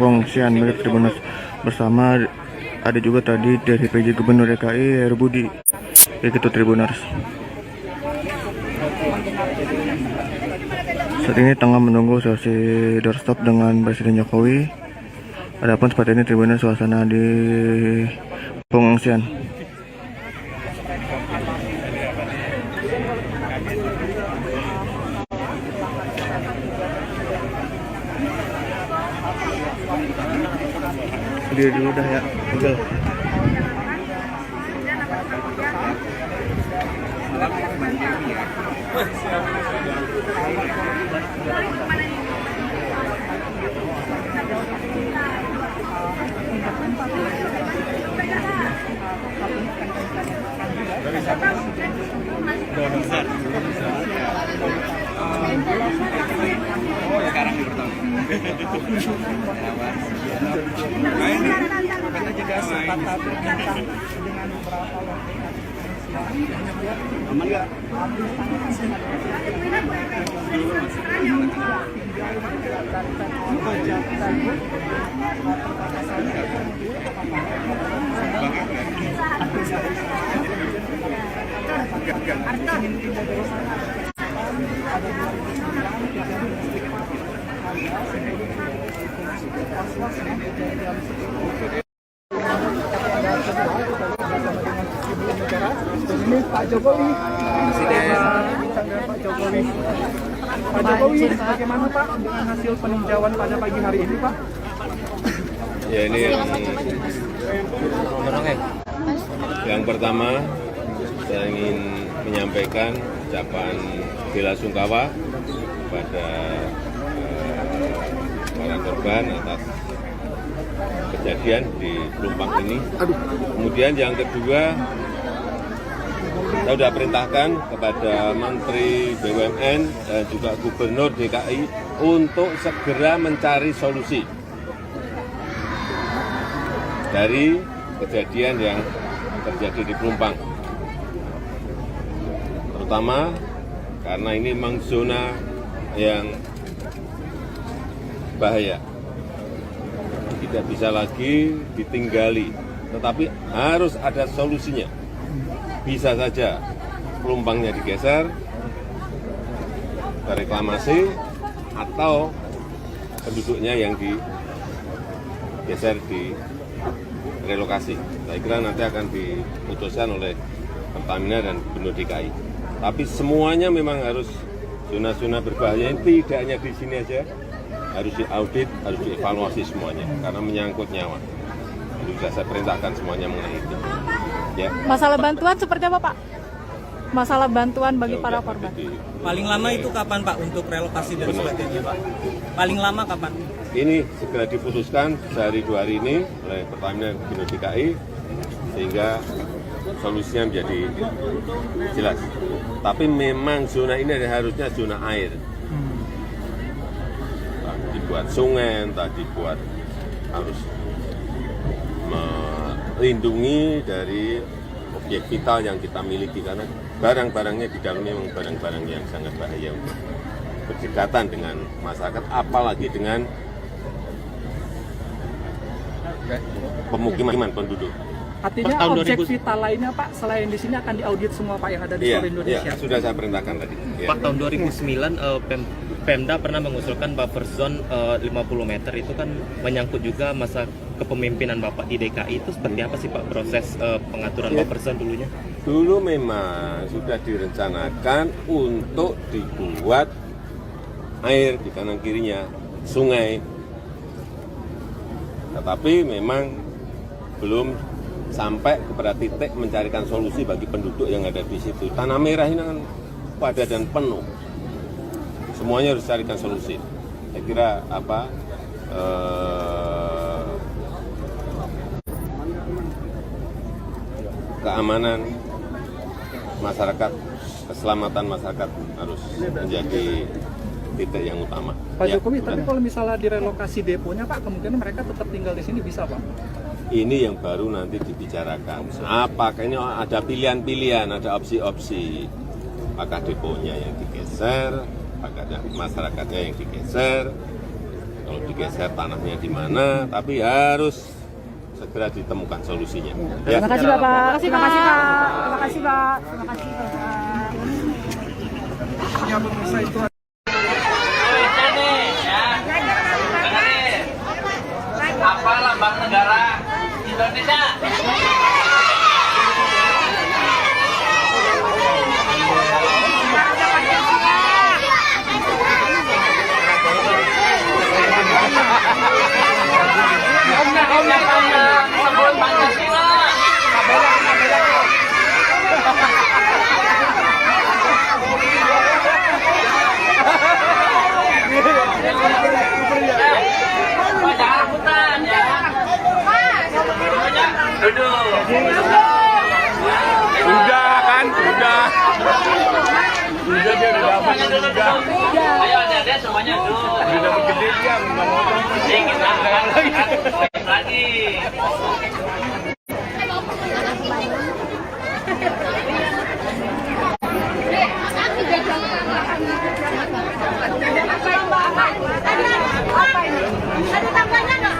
pengungsian begitu Tribuners. Bersama ada juga tadi dari PJ Gubernur DKI Heru Budi begitu Tribuners. Saat ini tengah menunggu sesi doorstop dengan Presiden Jokowi. Adapun seperti ini Tribuners suasana di pengungsian. Dia dulu dah ya, udah. Sekarang di pertama. Kita juga sempat berbincang dengan beberapa warga aman nggak? Ini Pak Jokowi, Pak Jokowi, bagaimana Pak dengan hasil peninjauan pada pagi hari ini Pak? Ya ini yang pertama saya ingin menyampaikan ucapan bela sungkawa kepada para korban atas kejadian di Pelumpang ini. Kemudian yang kedua, saya sudah perintahkan kepada Menteri BUMN dan juga Gubernur DKI untuk segera mencari solusi dari kejadian yang terjadi di Pelumpang. Terutama karena ini memang zona yang bahaya. Tidak bisa lagi ditinggali, tetapi harus ada solusinya. Bisa saja Pelumpangnya digeser, reklamasi, atau penduduknya yang digeser di relokasi. Saya kira nanti akan diputuskan oleh Pertamina dan Gubernur DKI. Tapi semuanya memang harus zona-zona berbahaya ini tidak hanya di sini aja, harus diaudit, harus dievaluasi semuanya karena menyangkut nyawa. Jadi sudah saya perintahkan semuanya mengenai itu. Ya. Masalah bantuan seperti apa, Pak? Masalah bantuan bagi para korban. Paling lama itu kapan Pak untuk relokasi dan sebagainya Pak? Paling lama kapan? Ini segera diputuskan sehari 2 hari ini oleh Pertamina dan Gubernur DKI sehingga solusinya menjadi jelas. Tapi memang zona ini harusnya zona air. Dibuat sungai, tadi buat harus melindungi dari objek vital yang kita miliki karena barang-barangnya di dalamnya memang barang-barang yang sangat bahaya untuk berdekatan dengan masyarakat, apalagi dengan pemukiman penduduk. Artinya objek vital lainnya Pak, selain di sini akan diaudit semua Pak yang ada di seluruh Indonesia? Iya, sudah saya perintahkan tadi. Ya. Pak, tahun 2009 Pemda pernah mengusulkan buffer zone 50 meter itu kan menyangkut juga masa kepemimpinan Bapak di DKI. Itu seperti apa sih Pak proses pengaturan buffer zone dulunya? Dulu memang sudah direncanakan untuk dibuat air di kanan kirinya, sungai. Tetapi memang belum sampai kepada titik mencarikan solusi bagi penduduk yang ada di situ. Tanah Merah ini kan padat dan penuh. Semuanya harus carikan solusi. Saya kira keamanan masyarakat, keselamatan masyarakat harus menjadi titik yang utama. Pak Jokowi, tapi kalau misalnya direlokasi deponya Pak, kemungkinan mereka tetap tinggal di sini bisa Pak? Ini yang baru nanti dibicarakan. Apakah ini ada pilihan-pilihan, ada opsi-opsi. Apakah deponya yang digeser, apakah masyarakatnya yang digeser. Kalau digeser tanahnya di mana, tapi harus segera ditemukan solusinya. Ya. Terima kasih Bapak. Terima kasih Pak. Terima kasih Pak. Terima kasih Bapak. Ya, pemirsa itu apa lambang negara Indonesia? Sebelum Pancasila. Jangan rebutan ya. Duduk. Udah kan, udah. Udah dia udah dapat udah. Ayo adik-adik semuanya duduk. Udah dapat gede dia nggak mau. Kita lagi. Ada tambahnya nggak?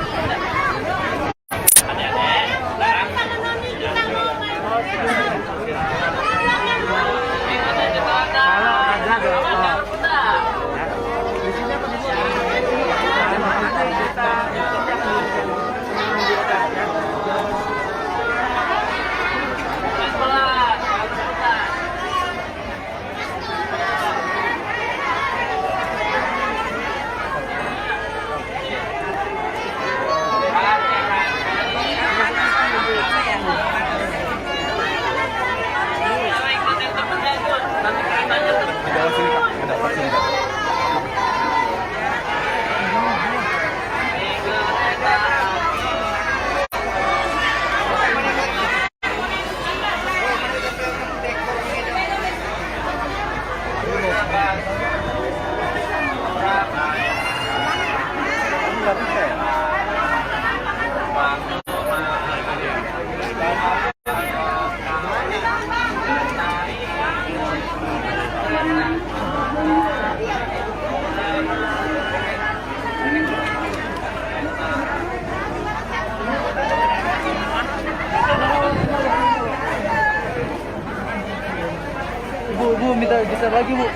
Bu, minta geser lagi, Bu.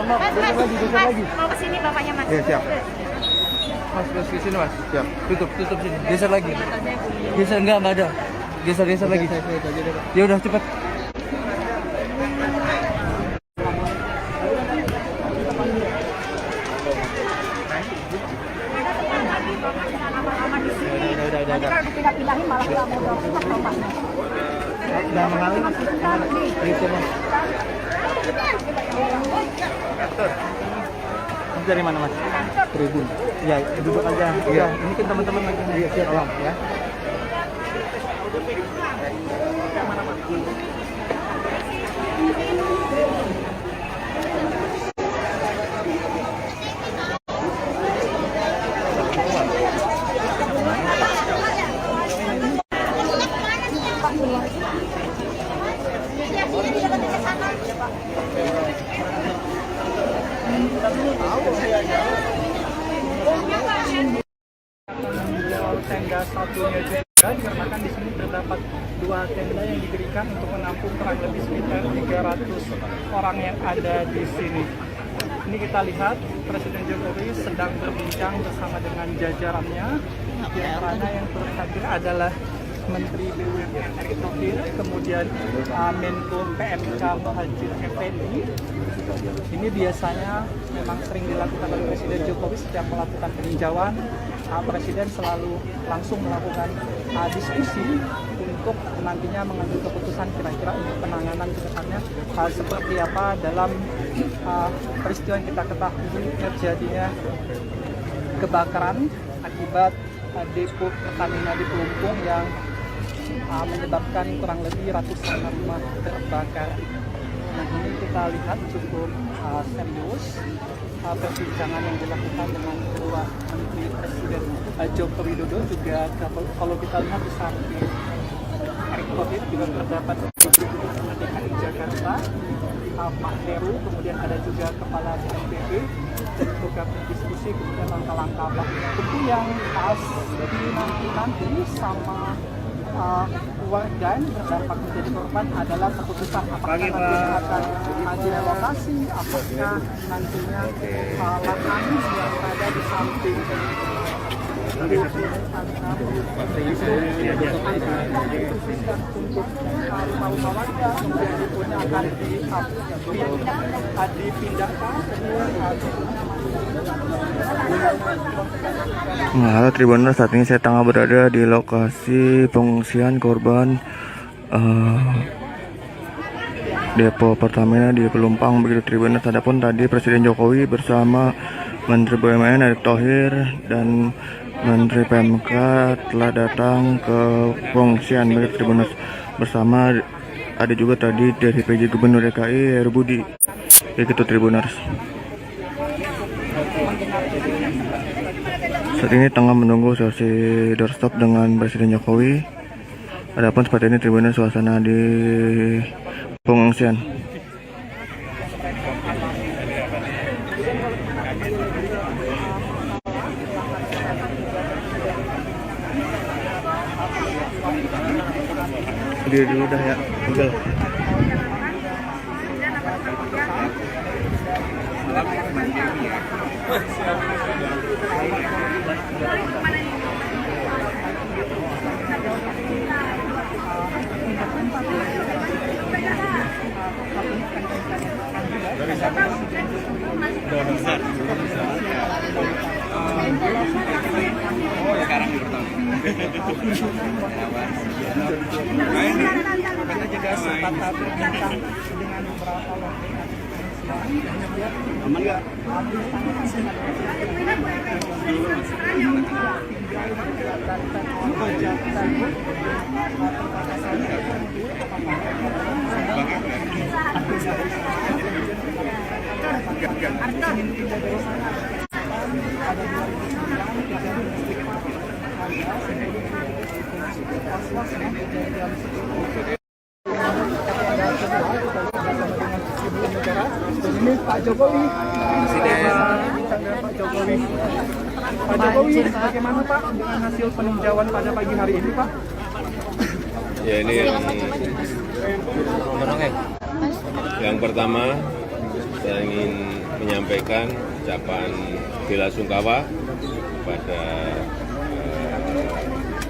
Maaf, geser lagi. Mau ke sini bapaknya Mas. Iya, siap. Mas, ke sini, Mas. Siap. Tutup sini. Geser lagi. Geser enggak ada. Geser lagi. Ya udah cepat. Nanti kalau dipindah-pindahin malah nggak mau daftar bapaknya. Udah mengalir. Gitu, Mas. Mas dari mana, Mas? Tribun. Ya, duduk aja. Iya, ini kan teman-teman lagi. Iya, siap, Bang, ya. Tenda satunya juga dikarenakan di sini terdapat 2 tenda yang didirikan untuk menampung kurang lebih sekitar 300 orang yang ada di sini. Ini kita lihat Presiden Jokowi sedang berbincang bersama dengan jajarannya. Di antaranya yang turut hadir adalah Menteri BUMN Erick Thohir, kemudian Menko PMK Muhadjir Effendi. Ini biasanya memang sering dilakukan oleh Presiden Jokowi setiap melakukan peninjauan. Presiden selalu langsung melakukan diskusi untuk nantinya mengambil keputusan kira-kira untuk penanganan ke depannya seperti apa dalam peristiwa yang kita ketahui terjadinya kebakaran akibat depo Pertamina di Pelumpung yang menyebabkan kurang lebih ratusan rumah terbakar. Nah, ini kita lihat cukup serius perbincangan yang dilakukan dengan kedua Menteri Presiden Joko Widodo. Juga kalau kita lihat di samping Erick Thohir juga terdapat Gubernur DKI Jakarta Pak Heru, kemudian ada juga Kepala BNPB dan juga diskusi kemudian langkah-langkah apa tentu yang nanti sama dan berdampak menjadi korban adalah keputusan apakah nantinya akan direlokasi, apakah nantinya lahan yang berada di samping untuk rumah-rumah warga kemudian deponya akan dipindahkan Halo Tribuners, saat ini saya tengah berada di lokasi pengungsian korban depo Pertamina di Pelumpang begitu Tribuners. Adapun tadi Presiden Jokowi bersama Menteri BUMN Erick Thohir dan Menteri PMK telah datang ke pengungsian begitu Tribuners. Bersama ada juga tadi dari PJ Gubernur DKI Heru Budi begitu Tribuners. Saat ini tengah menunggu sesi doorstop dengan Presiden Jokowi. Adapun seperti ini Tribuners suasana di pengungsian. Dia dulu dah ya, udah. juga sempat berbincang dengan beberapa warga aman nggak? Ini Pak Jokowi, Pak Jokowi, bagaimana Pak dengan hasil peninjauan pada pagi hari ini Pak? Ya ini yang Yang pertama, saya ingin menyampaikan ucapan bela sungkawa kepada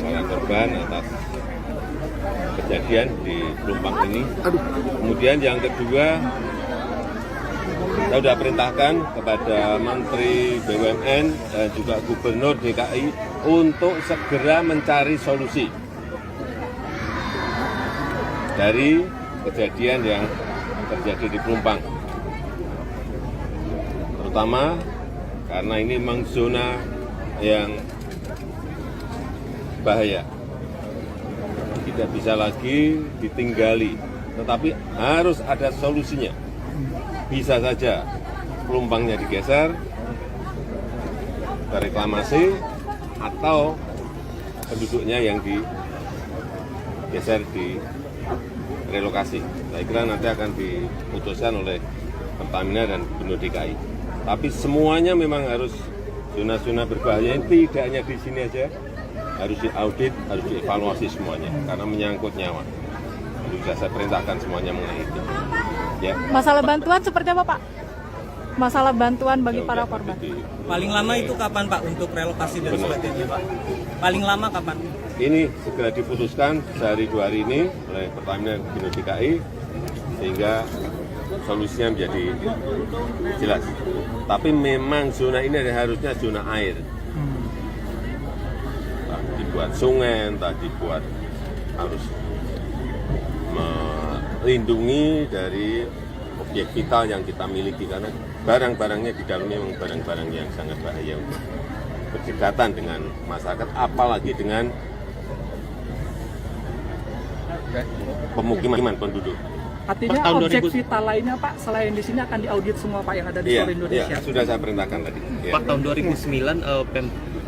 para korban atas kejadian di Pelumpang ini. Kemudian yang kedua, saya sudah perintahkan kepada Menteri BUMN dan juga Gubernur DKI untuk segera mencari solusi dari kejadian yang terjadi di Pelumpang. Terutama karena ini memang zona yang bahaya. Tidak bisa lagi ditinggali, tetapi harus ada solusinya. Bisa saja Pelumpangnya digeser ke reklamasi atau penduduknya yang digeser di relokasi. Saya kira nanti akan diputuskan oleh Pertamina dan Gubernur DKI. Tapi semuanya memang harus zona-zona berbahaya ini tidak hanya di sini aja, harus diaudit, harus dievaluasi semuanya karena menyangkut nyawa. Sudah saya perintahkan semuanya mengenai itu. Ya. Masalah bantuan seperti apa, Pak? Masalah bantuan bagi para korban. Paling lama itu kapan Pak untuk relokasi dan sebagainya Pak? Paling lama kapan? Ini segera diputuskan sehari 2 hari ini oleh Pertamina dan Gubernur DKI sehingga solusinya menjadi jelas. Tapi memang zona ini harusnya zona air. Entah dibuat sungai, entah dibuat harus melindungi dari objek vital yang kita miliki karena barang-barangnya di dalamnya memang barang-barang yang sangat bahaya untuk berdekatan dengan masyarakat, apalagi dengan pemukiman penduduk. Artinya objek vital lainnya Pak, selain di sini akan diaudit semua Pak yang ada di seluruh Indonesia? Iya, sudah saya perintahkan tadi. Ya. Pak, tahun 2009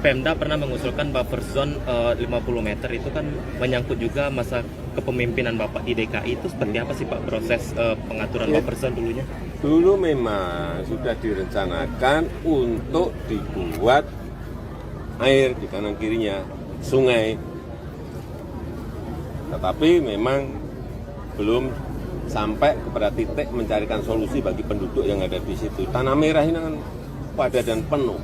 Pemda pernah mengusulkan buffer zone 50 meter itu kan menyangkut juga masa kepemimpinan Bapak di DKI. Itu seperti apa sih Pak proses pengaturan buffer zone dulunya? Dulu memang sudah direncanakan untuk dibuat air di kanan kirinya sungai, tetapi memang belum sampai kepada titik mencarikan solusi bagi penduduk yang ada di situ. Tanah merah ini kan padat dan penuh.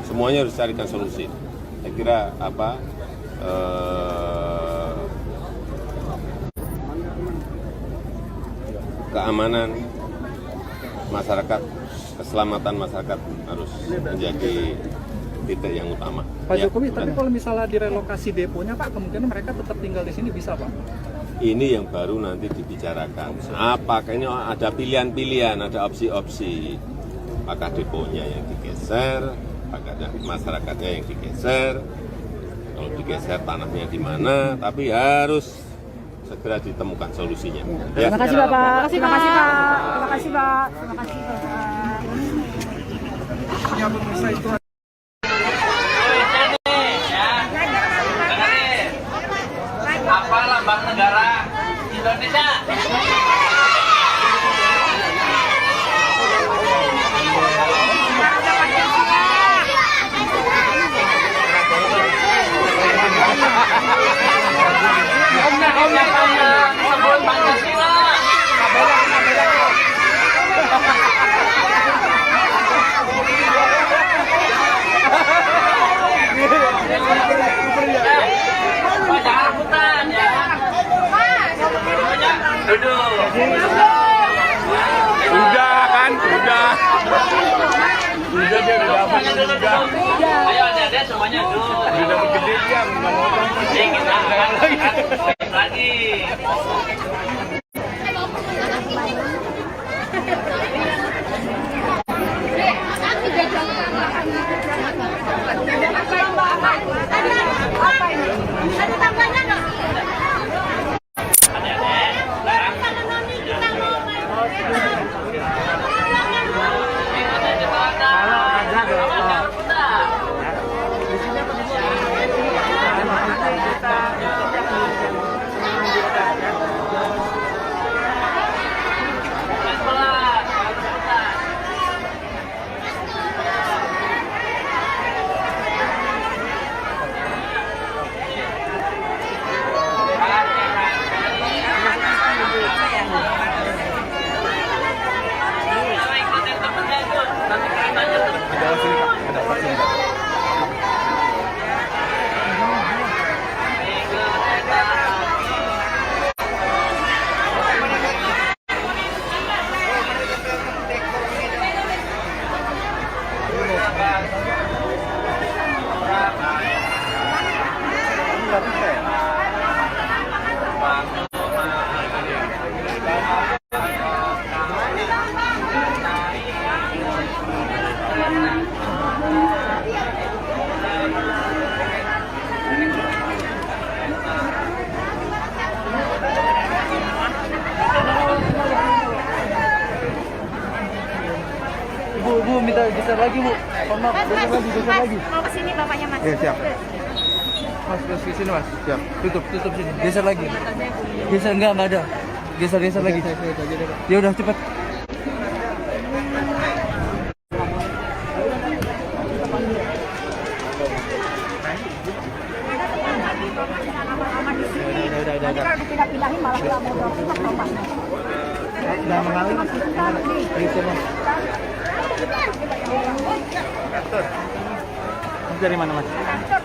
Semuanya harus carikan solusi. Saya kira keamanan masyarakat, keselamatan masyarakat harus menjadi titik yang utama. Pak Jokowi, tapi kalau misalnya direlokasi deponya Pak, kemungkinan mereka tetap tinggal di sini bisa Pak? Ini yang baru nanti dibicarakan. Apakah ini ada pilihan-pilihan, ada opsi-opsi. Apakah deponya yang digeser, apakah masyarakatnya yang digeser, kalau digeser tanahnya di mana, tapi harus segera ditemukan solusinya. Ya. Terima kasih Bapak. Terima kasih Pak. Terima kasih Pak. Terima kasih Bapak. Ya pemirsa itu. Apa lambang negara Indonesia? Sebut Pancasila. Jangan rebutan ya. Duduk. Udah kan, udah. Udah dia udah dapat juga. Ayo adik-adik semuanya duduk. Udah dapat gede dia, nggak mau Kita lagi. Ada tambahnya nggak? minta geser lagi Bu. Maaf, geser lagi. Mau ke sini bapaknya Mas. Iya siap. Mas ke sini Mas. Siap. Tutup sini. Geser lagi. Geser enggak ada. Geser lagi. Ya udah cepat. Nanti kalau dipindah-pindahin malah nggak mau dorong ke Bapak. Udah mengalir Mas. Geser Mas. Mas dari mana Mas?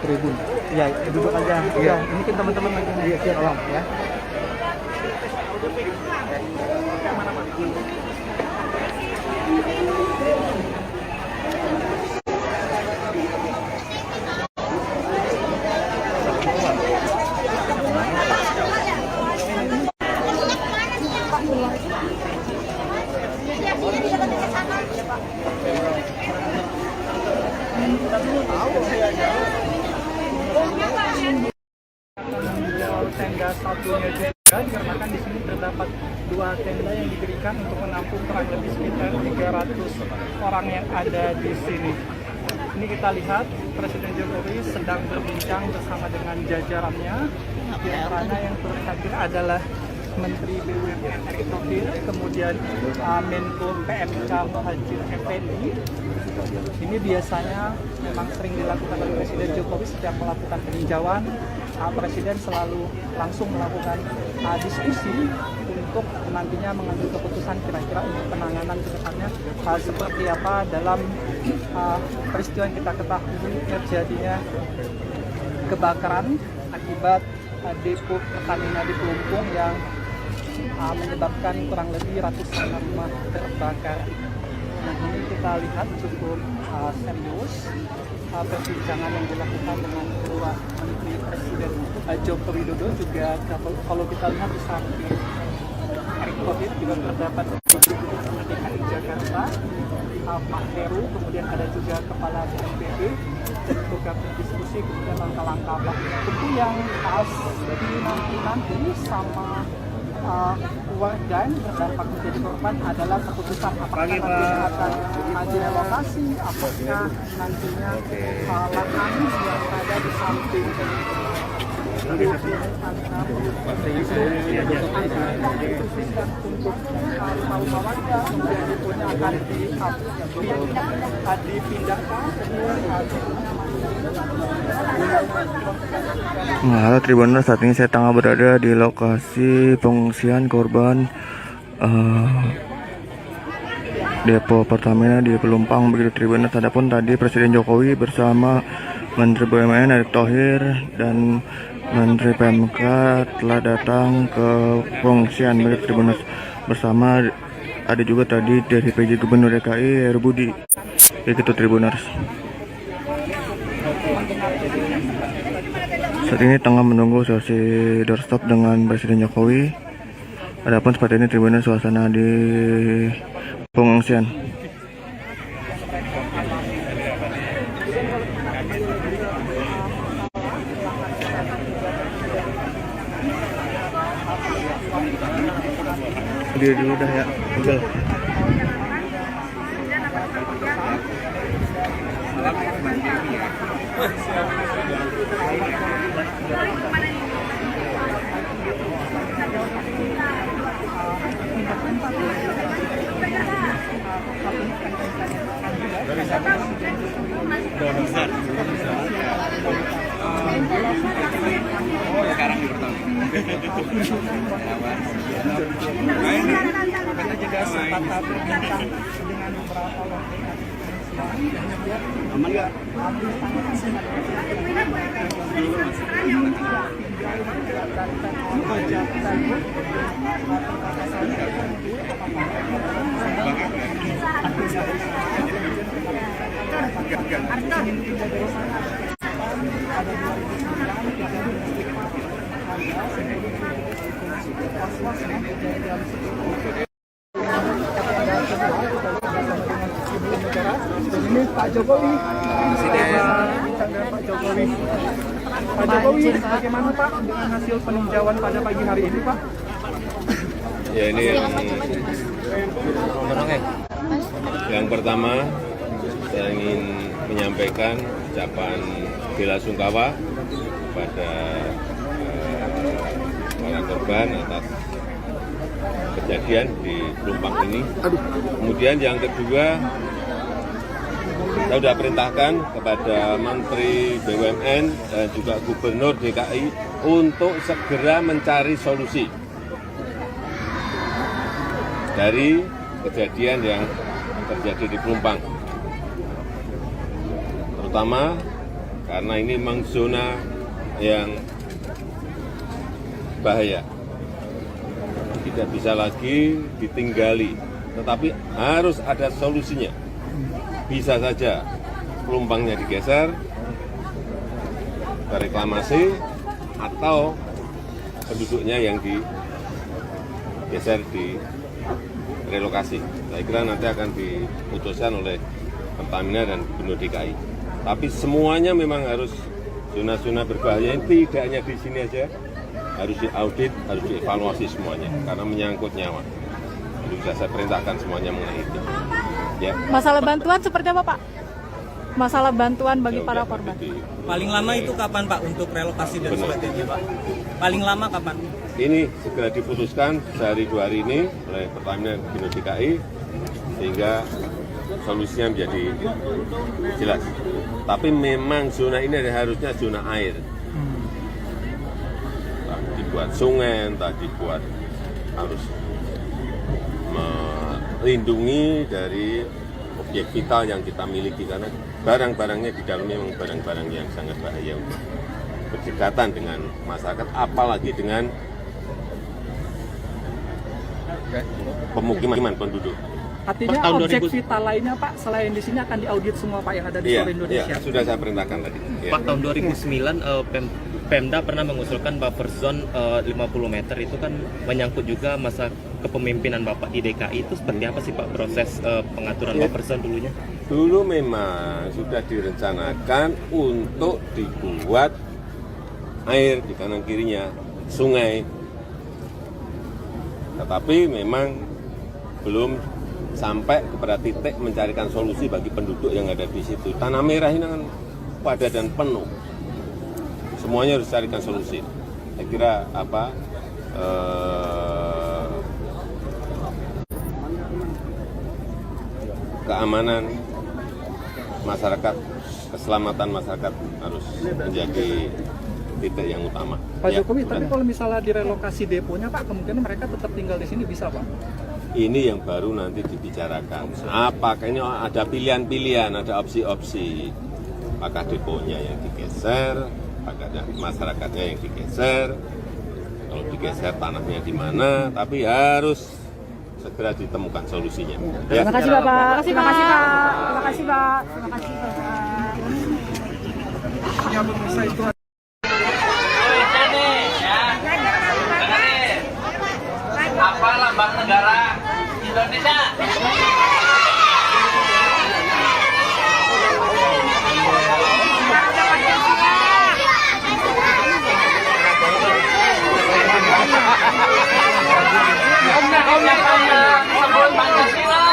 Tribun. Iya, duduk aja. Iya, ini kan teman-teman lagi. Iya, siap Bang ya. Tenda satunya juga dikarenakan di sini terdapat 2 tenda yang didirikan untuk menampung kurang lebih sekitar 300 orang yang ada di sini. Ini kita lihat Presiden Jokowi sedang berbincang bersama dengan jajarannya. Di antaranya yang turut hadir adalah Menteri BUMN Erick Thohir, kemudian Menko PMK Muhadjir Effendi. Ini biasanya memang sering dilakukan oleh Presiden Jokowi setiap melakukan peninjauan. Presiden selalu langsung melakukan diskusi untuk nantinya mengambil keputusan kira-kira untuk penanganan ke depannya seperti apa dalam peristiwa yang kita ketahui terjadinya kebakaran akibat depo Pertamina di Pelumpung yang menyebabkan kurang lebih ratusan rumah terbakar. Nah, ini kita lihat cukup serius perbincangan yang dilakukan dengan kedua Menteri Presiden Joko Widodo. Juga kalau kita lihat di samping Erick Thohir juga terdapat Gubernur DKI Jakarta Pak Heru, kemudian ada juga Kepala BNPB untuk berdiskusi kemudian langkah-langkah apa tentu yang nanti sama dan berdampak menjadi korban adalah keputusan apakah nantinya akan direlokasi, apakah nantinya lahan yang berada di samping untuk rumah warga kemudian deponya akan dipindahkan. Halo Tribuners, saat ini saya tengah berada di lokasi pengungsian korban depo Pertamina di Pelumpang begitu Tribuners. Adapun tadi Presiden Jokowi bersama Menteri BUMN Erick Thohir dan Menteri PMK telah datang ke pengungsian begitu Tribuners. Bersama ada juga tadi dari PJ Gubernur DKI Heru Budi begitu Tribuners. Saat ini tengah menunggu sesi doorstop dengan Presiden Jokowi. Adapun seperti ini Tribuners suasana di pengungsian. Dia dulu dah ya, udah. Kita juga sempat berbincang dengan beberapa ini Pak Jokowi, Pak Jokowi, bagaimana Pak dengan hasil peninjauan pada pagi hari ini Pak? Ya ini yang pertama saya ingin menyampaikan ucapan bela sungkawa kepada para korban atas kejadian di Pelumpang ini. Kemudian yang kedua, saya sudah perintahkan kepada Menteri BUMN dan juga Gubernur DKI untuk segera mencari solusi dari kejadian yang terjadi di Pelumpang. Terutama karena ini memang zona yang bahaya. Tidak bisa lagi ditinggali, tetapi harus ada solusinya. Bisa saja Pelumpangnya digeser ke reklamasi atau penduduknya yang digeser di relokasi. Saya kira nanti akan diputuskan oleh Pertamina dan Gubernur DKI. Tapi semuanya memang harus zona-zona berbahaya ini tidak hanya di sini aja, harus diaudit, harus dievaluasi semuanya karena menyangkut nyawa. Jadi sudah saya perintahkan semuanya mengenai itu. Ya. Masalah bantuan seperti apa, Pak? Masalah bantuan bagi para korban. Paling lama itu kapan, Pak, untuk relokasi dan sebagainya, Pak? Paling lama kapan? Ini segera diputuskan sehari 2 hari ini oleh Pertamina dan Gubernur DKI sehingga solusinya menjadi jelas. Tapi memang zona ini harusnya zona air. Tadi buat sungai, tadi buat harus melindungi dari objek vital yang kita miliki karena barang-barangnya di dalamnya memang barang-barang yang sangat bahaya untuk berdekatan dengan masyarakat, apalagi dengan pemukiman penduduk. Artinya objek vital lainnya, Pak, selain di sini akan diaudit semua, Pak, yang ada di seluruh Indonesia. Iya, sudah saya perintahkan tadi. Pak, tahun 2009 Pemda pernah mengusulkan buffer zone 50 meter itu kan menyangkut juga masa kepemimpinan Bapak di DKI. Itu seperti apa sih, Pak, proses pengaturan buffer zone dulunya? Dulu memang sudah direncanakan untuk dibuat air di kanan kirinya sungai, tetapi memang belum sampai kepada titik mencarikan solusi bagi penduduk yang ada di situ. Tanah Merah ini kan padat dan penuh, semuanya harus carikan solusi. Saya kira keamanan masyarakat, keselamatan masyarakat harus menjadi titik yang utama. Pak Jokowi, tapi kalau misalnya direlokasi deponya, Pak, kemungkinan mereka tetap tinggal di sini bisa, Pak? Ini yang baru nanti dibicarakan. Apakah ini ada pilihan-pilihan, ada opsi-opsi? Apakah deponya yang digeser, apakah masyarakatnya yang digeser? Kalau digeser tanahnya di mana? Tapi harus segera ditemukan solusinya. Ya. Terima kasih, Bapak. Terima kasih, Pak. Terima kasih, Pak. Terima kasih, Bapak. Ya, pemirsa, itu apa lambang negara Indonesia? Sebut Pancasila.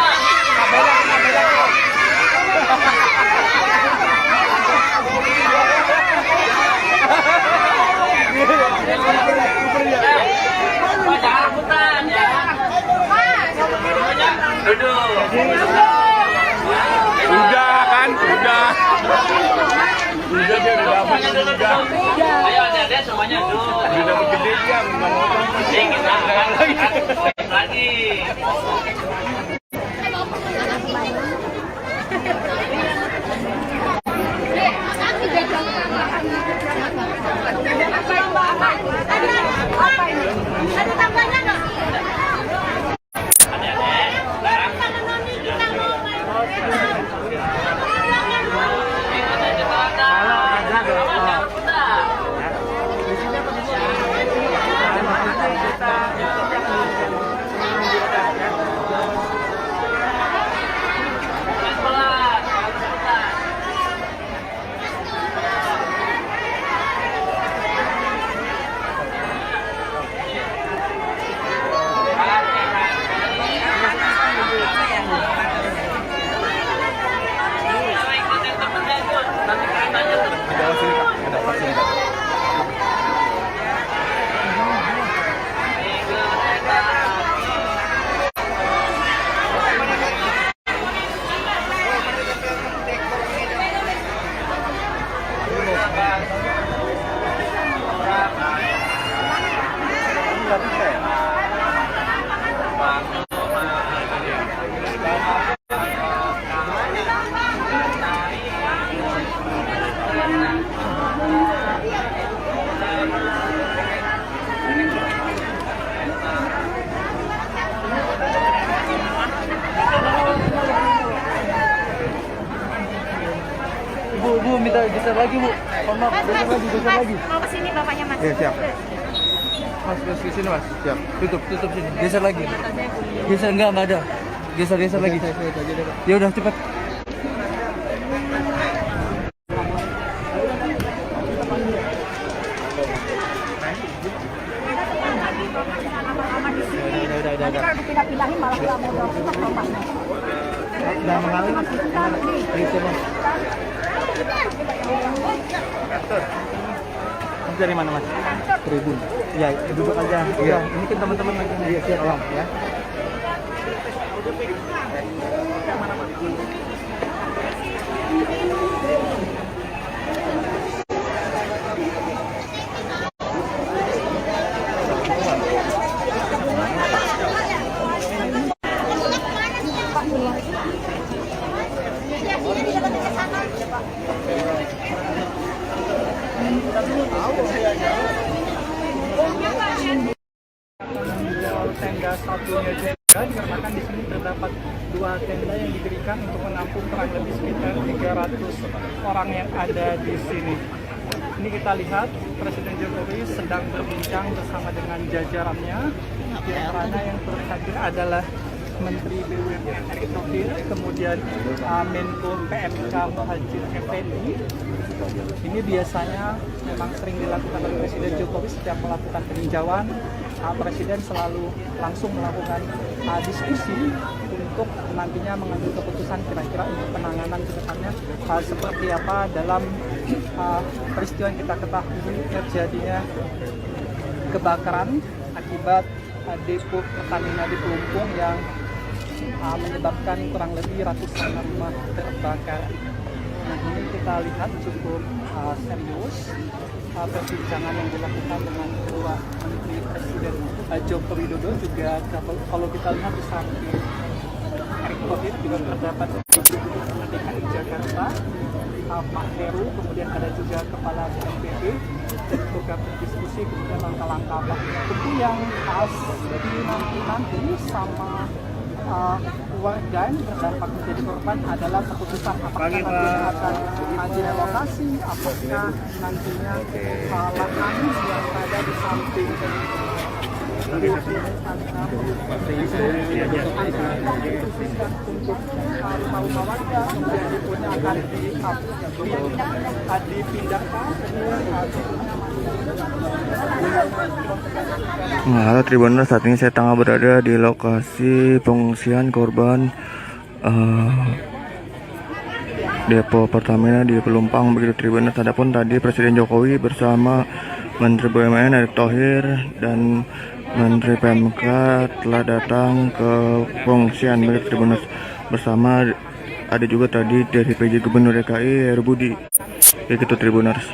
Jangan rebutan ya. Duduk. Udah kan, udah. Udah dia udah dapat udah. Ayo adik-adik semuanya duduk. Udah dapat gede dia, nggak mau nonton. Kita akan lagi. Ada tambahnya nggak? minta geser lagi Bu. Mohon maaf, geser lagi. Mau kesini bapaknya mas. Iya siap. Mas ke sini mas. Siap. Tutup sini. Geser lagi. Geser enggak ada. Geser lagi. Ya udah cepat. Nanti kalau dipindah-pindahin malah nggak mau dorong bapaknya. Udah mengalir mas. Itu mas. Mas dari mana mas? Tribun. Ya duduk aja. Iya. Ini kan teman-teman lagi. Iya siap tolong ya. Tenda satunya juga dikarenakan di sini terdapat 2 tenda yang didirikan untuk menampung kurang lebih sekitar 300 orang yang ada di sini. Ini kita lihat Presiden Jokowi sedang berbincang bersama dengan jajarannya. Di antaranya yang turut hadir adalah Menteri BUMN Erick Thohir, kemudian Menko PMK Muhadjir Effendi. Ini biasanya memang sering dilakukan oleh Presiden Jokowi setiap melakukan peninjauan. Presiden selalu langsung melakukan diskusi untuk nantinya mengambil keputusan kira-kira untuk penanganan ke depannya seperti apa dalam peristiwa yang kita ketahui terjadinya kebakaran akibat depo Pertamina di Pelumpung yang menyebabkan kurang lebih ratusan rumah terbakar. Nah, ini kita lihat cukup serius perbincangan yang dilakukan dengan kedua Menteri Presiden Joko Widodo. Juga kalau kita lihat di samping Erick Thohir juga terdapat Gubernur DKI Jakarta Pak Heru, kemudian ada juga Kepala BNPB dan juga berdiskusi kemudian langkah-langkah tentu yang nanti sama warga yang terdampak menjadi korban adalah keputusan apakah nantinya akan direlokasi, apakah nantinya lahan yang ada di samping untuk rumah warga kemudian deponya akan dipindahkan. Nah, halo Tribuners, saat ini saya tengah berada di lokasi pengungsian korban depo Pertamina di Pelumpang begitu Tribuners. Adapun tadi Presiden Jokowi bersama Menteri BUMN Erick Thohir dan Menteri PMK telah datang ke pengungsian begitu Tribuners. Bersama ada juga tadi dari PJ Gubernur DKI Heru Budi begitu Tribuners.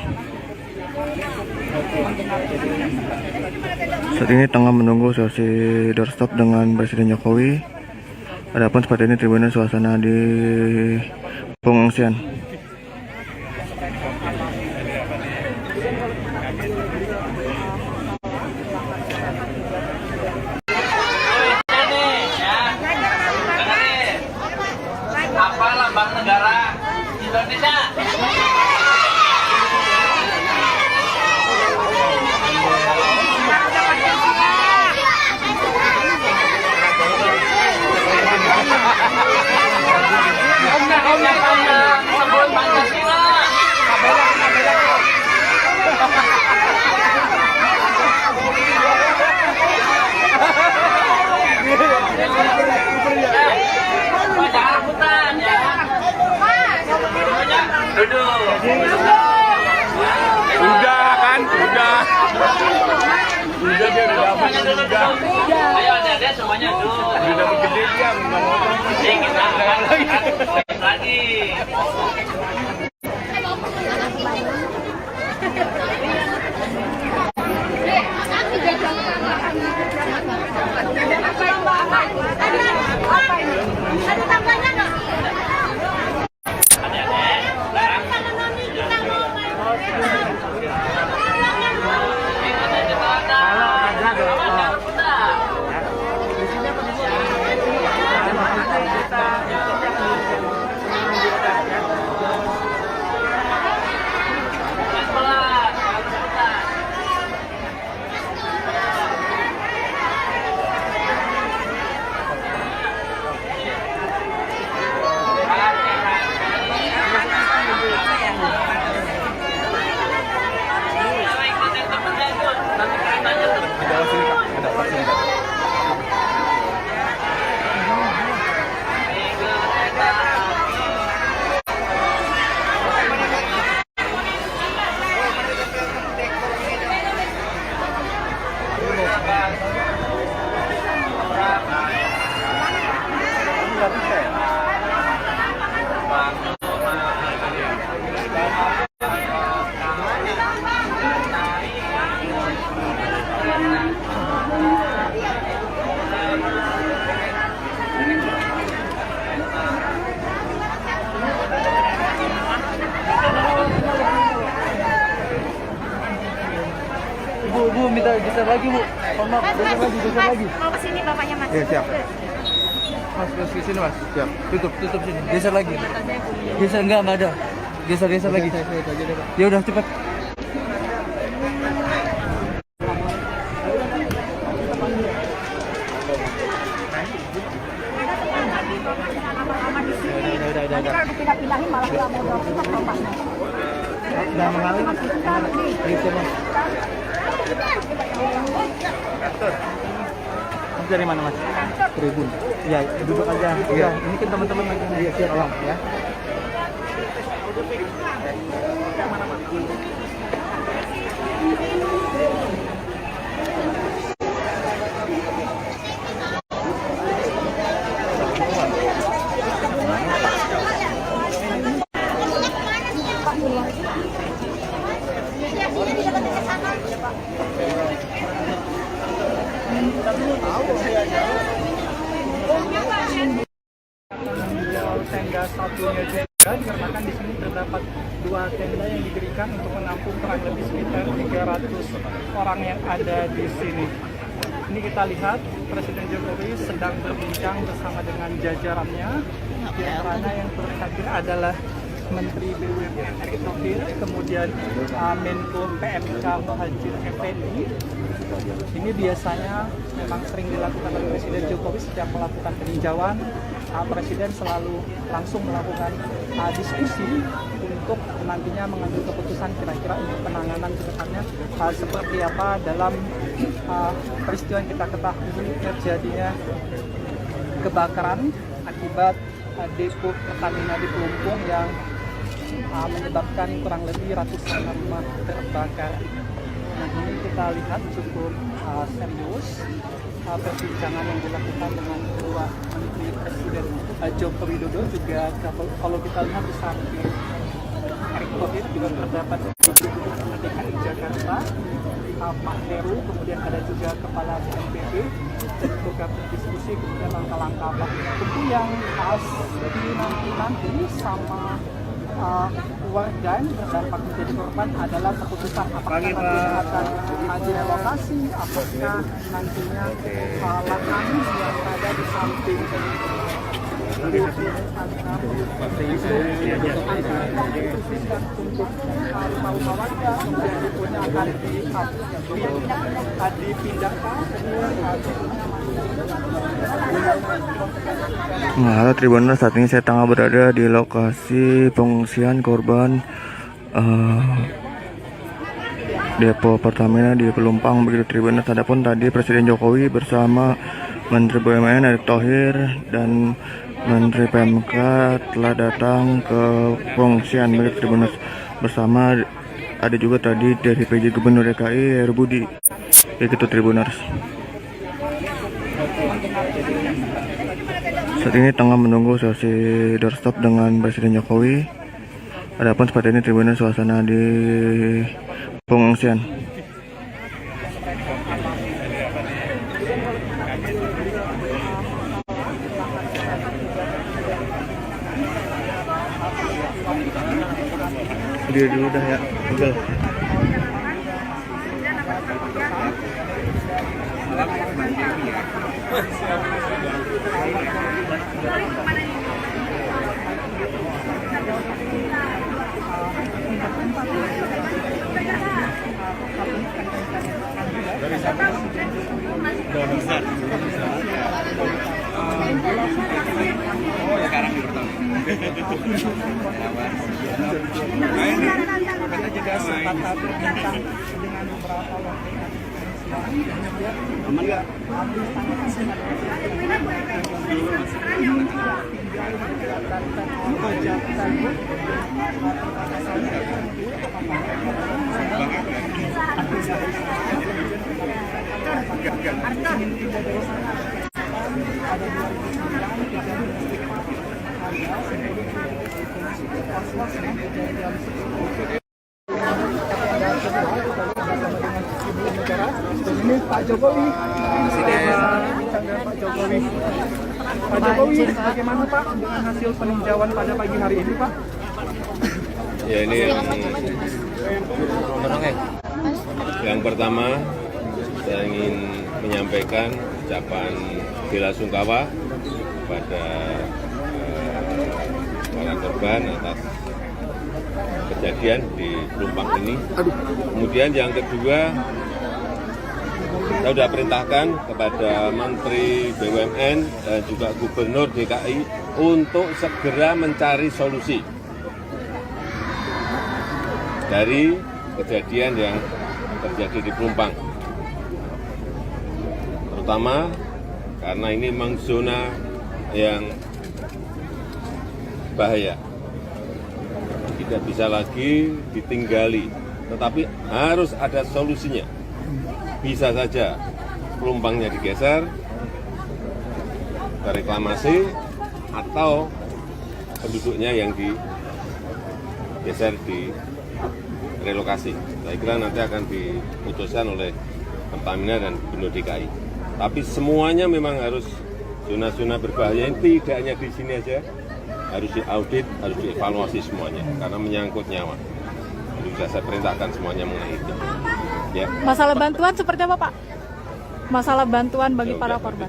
Saat ini tengah menunggu sesi doorstop dengan Presiden Jokowi. Adapun seperti ini Tribuners suasana di pengungsian. Apa lambang negara Indonesia? Sebut Pancasila. Baca rebutan ya. Duduk. Udah kan, udah. Udah dia udah dapat udah. Ayo adik-adik semuanya duduk. Udah dapat gede dia nggak mau. Kita akan lagi. Ada tambahnya nggak? Geser lagi Bu. Mohon maaf, geser lagi. Mau ke sini bapaknya Mas. Iya, siap. Mas, terus ke sini Mas. Siap. Tutup sini. Geser lagi. Geser enggak ada. Geser lagi. Ya udah cepat. Nanti kalau dipindah-pindahin malah nggak mau dorong cepat bapaknya. Udah mengalir. Itu Mas. Mas dari mana Mas? Tribun. Ya, duduk aja. Iya, ini kan teman-teman lagi siap tolong ya. Tenda satunya juga dikarenakan di sini terdapat 2 tenda yang didirikan untuk menampung kurang lebih sekitar 300 orang yang ada di sini. Ini kita lihat Presiden Jokowi sedang berbincang bersama dengan jajarannya. Di antaranya yang terhadir adalah Menteri BUMN Erick Thohir, kemudian Menko PMK Muhadjir Effendi. Ini biasanya memang sering dilakukan oleh Presiden Jokowi setiap melakukan peninjauan. Presiden selalu langsung melakukan diskusi untuk nantinya mengambil keputusan kira-kira untuk penanganan ke depannya seperti apa dalam peristiwa yang kita ketahui terjadinya kebakaran akibat depo Pertamina di Pelumpung yang menyebabkan kurang lebih ratusan rumah terbakar. Nah, ini kita lihat cukup serius perbincangan yang dilakukan dengan kedua Menteri Presiden Joko Widodo. Juga kalau kita lihat di samping Erick Thohir juga terdapat DKI Jakarta, Pak Heru, kemudian ada juga Kepala BNPB untuk berdiskusi kemudian langkah-langkah apa tentu yang nanti sama warga yang terdampak menjadi korban adalah keputusan apakah nantinya akan direlokasi, apakah nantinya lahan yang ada di samping untuk rumah-rumah warga kemudian deponya akan dipindahkan. Nah, halo Tribuners, saat ini saya tengah berada di lokasi pengungsian korban depo Pertamina di Pelumpang begitu Tribuners. Adapun tadi Presiden Jokowi bersama Menteri BUMN Erick Thohir dan Menteri PMK telah datang ke pengungsian begitu Tribuners. Bersama ada juga tadi dari PJ Gubernur DKI Heru Budi begitu Tribuners. Saat ini tengah menunggu sesi doorstop dengan Presiden Jokowi. Adapun seperti ini Tribuners suasana di pengungsian. Dia dulu dah ya, udah. Kita juga sempat berbincang dengan beberapa ini Pak Jokowi, Pak Jokowi, bagaimana Pak dengan hasil peninjauan pada pagi hari ini Pak? Ya ini yang pertama saya ingin menyampaikan ucapan bela sungkawa kepada para korban atas kejadian di Pelumpang ini. Kemudian yang kedua, saya sudah perintahkan kepada Menteri BUMN dan juga Gubernur DKI untuk segera mencari solusi dari kejadian yang terjadi di Pelumpang. Terutama karena ini memang zona yang bahaya. Tidak bisa lagi ditinggali, tetapi harus ada solusinya. Bisa saja Pelumpangnya digeser ke reklamasi atau penduduknya yang digeser di relokasi. Saya kira nanti akan diputuskan oleh Pertamina dan Gubernur DKI. Tapi semuanya memang harus zona-zona berbahaya ini tidak hanya di sini aja, harus diaudit, harus dievaluasi semuanya karena menyangkut nyawa. Jadi sudah saya perintahkan semuanya mengenai itu. Ya. Masalah bantuan seperti apa, Pak? Masalah bantuan bagi para korban.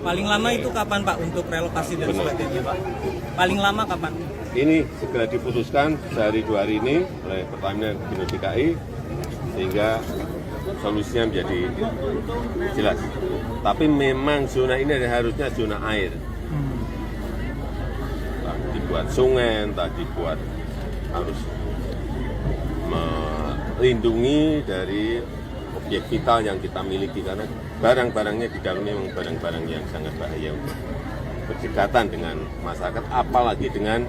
Paling lama itu kapan Pak untuk relokasi dan sebagainya Pak? Paling lama kapan? Ini segera diputuskan sehari 2 hari ini oleh Pertamina dan Gubernur DKI sehingga solusinya menjadi jelas. Tapi memang zona ini harusnya zona air. Entah dibuat sungai, entah dibuat harus melindungi dari objek vital yang kita miliki karena barang-barangnya di dalamnya memang barang-barang yang sangat bahaya untuk berdekatan dengan masyarakat, apalagi dengan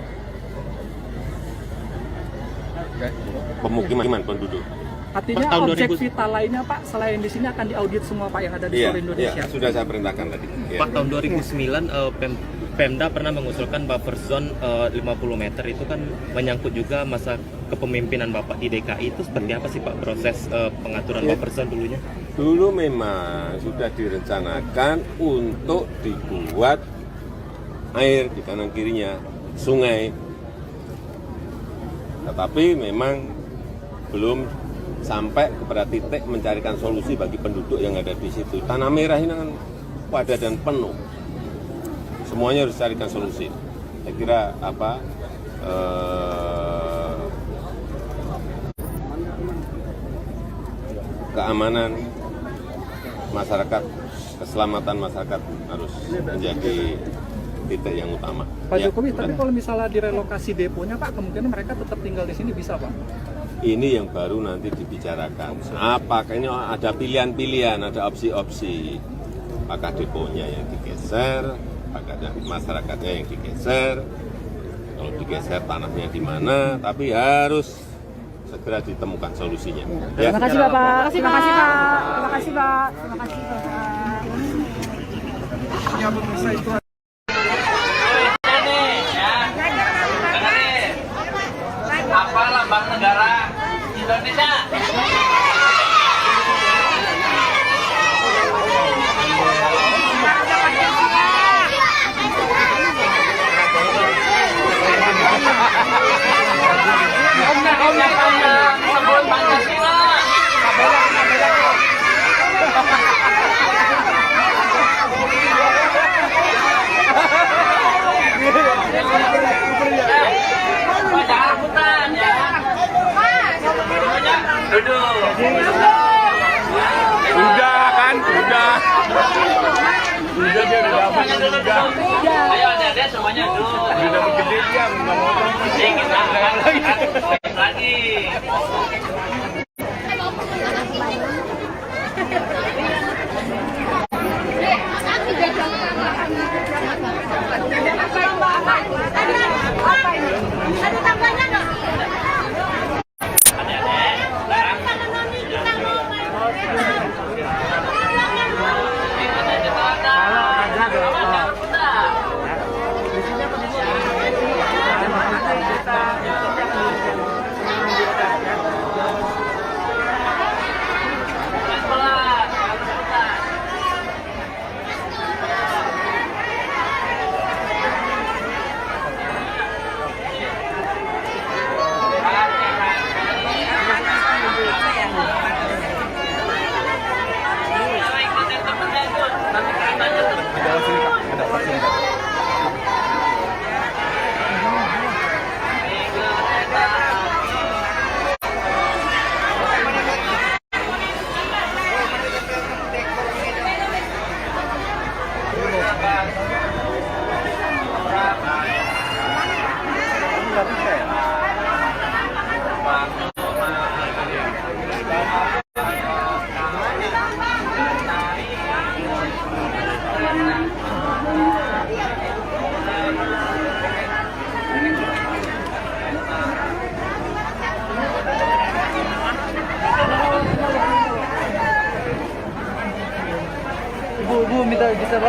pemukiman penduduk. Artinya objek vital lainnya Pak, selain di sini akan diaudit semua Pak yang ada di seluruh Indonesia? Iya, sudah saya perintahkan tadi. Ya. Pak, tahun 2009 Pemda pernah mengusulkan buffer zone 50 meter itu kan menyangkut juga masa kepemimpinan Bapak di DKI. Itu seperti apa sih Pak proses pengaturan buffer zone dulunya? Dulu memang sudah direncanakan untuk dibuat air di kanan kirinya sungai, tetapi memang belum sampai kepada titik mencarikan solusi bagi penduduk yang ada di situ. Tanah Merah ini kan padat dan penuh. Semuanya harus carikan solusi. Saya kira keamanan masyarakat, keselamatan masyarakat harus menjadi titik yang utama. Pak Jokowi, tapi kalau misalnya direlokasi deponya Pak, kemungkinan mereka tetap tinggal di sini bisa Pak? Ini yang baru nanti dibicarakan. Apakah ini ada pilihan-pilihan, ada opsi-opsi. Apakah deponya yang digeser, apakah ada masyarakatnya yang digeser. Kalau digeser tanahnya di mana, tapi harus segera ditemukan solusinya. Ya. Terima kasih Bapak. Terima kasih Pak. Terima kasih Pak. Terima kasih Bapak. Ya pemirsa itu. Apa lambang negara Indonesia? Sebelum Pancasila. Jangan rebutan ya. Duduk. Udah kan, udah. Udah dia udah dapat udah. Ayo adik-adik semuanya duduk. Udah dapat gede dia, nggak mau Kita lagi. Ada tambahnya nggak?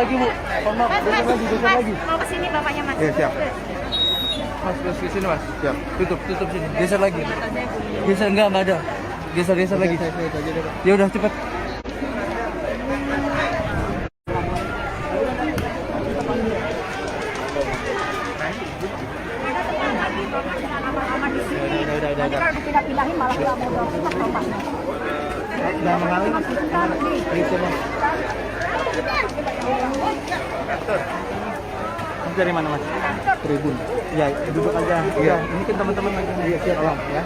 lagi Bu. Mohon maaf, geser lagi. Mau ke sini bapaknya Mas. Iya, siap. Mas, terus ke sini Mas. Siap. Tutup sini. Geser lagi. Geser enggak ada. Geser lagi. Ya udah cepet. Nanti kalau dipindah-pindahin malah nggak mau dorong bapaknya. Udah mengalir Mas. Gitu Mas. Mas dari mana Mas? Tribun. Ya, duduk aja. Iya, ini kan teman-teman lagi siap tolong ya.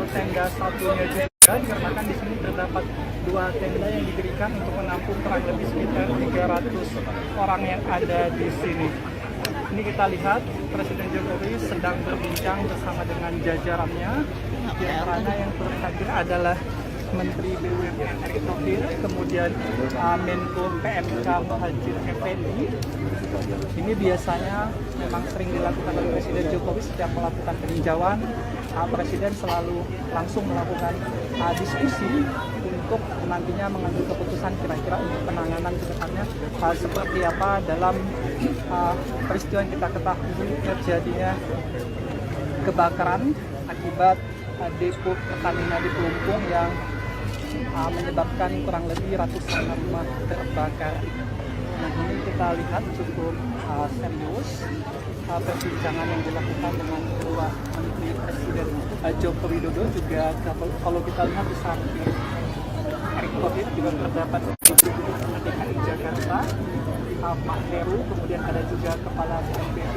Tenda satunya juga dikarenakan di sini terdapat 2 tenda yang didirikan untuk menampung kurang lebih sekitar 300 orang yang ada di sini. Ini kita lihat Presiden Jokowi sedang berbincang bersama dengan jajarannya. Di antaranya yang turut hadir adalah Menteri BUMN Erick Thohir, kemudian Menko PMK Muhadjir Effendi. Ini biasanya memang sering dilakukan oleh Presiden Jokowi setiap melakukan peninjauan. Presiden selalu langsung melakukan diskusi untuk nantinya mengambil keputusan kira-kira untuk penanganan ke depannya seperti apa dalam peristiwa yang kita ketahui terjadinya kebakaran akibat depo Pertamina di Pelumpung yang menyebabkan kurang lebih ratusan rumah terbakar. Nah, ini kita lihat cukup serius perbincangan yang dilakukan dengan kedua Menteri Presiden Joko Widodo. Juga kalau kita lihat di samping Erick Thohir juga terdapat DKI Jakarta, Pak Heru, kemudian ada juga Kepala BNPB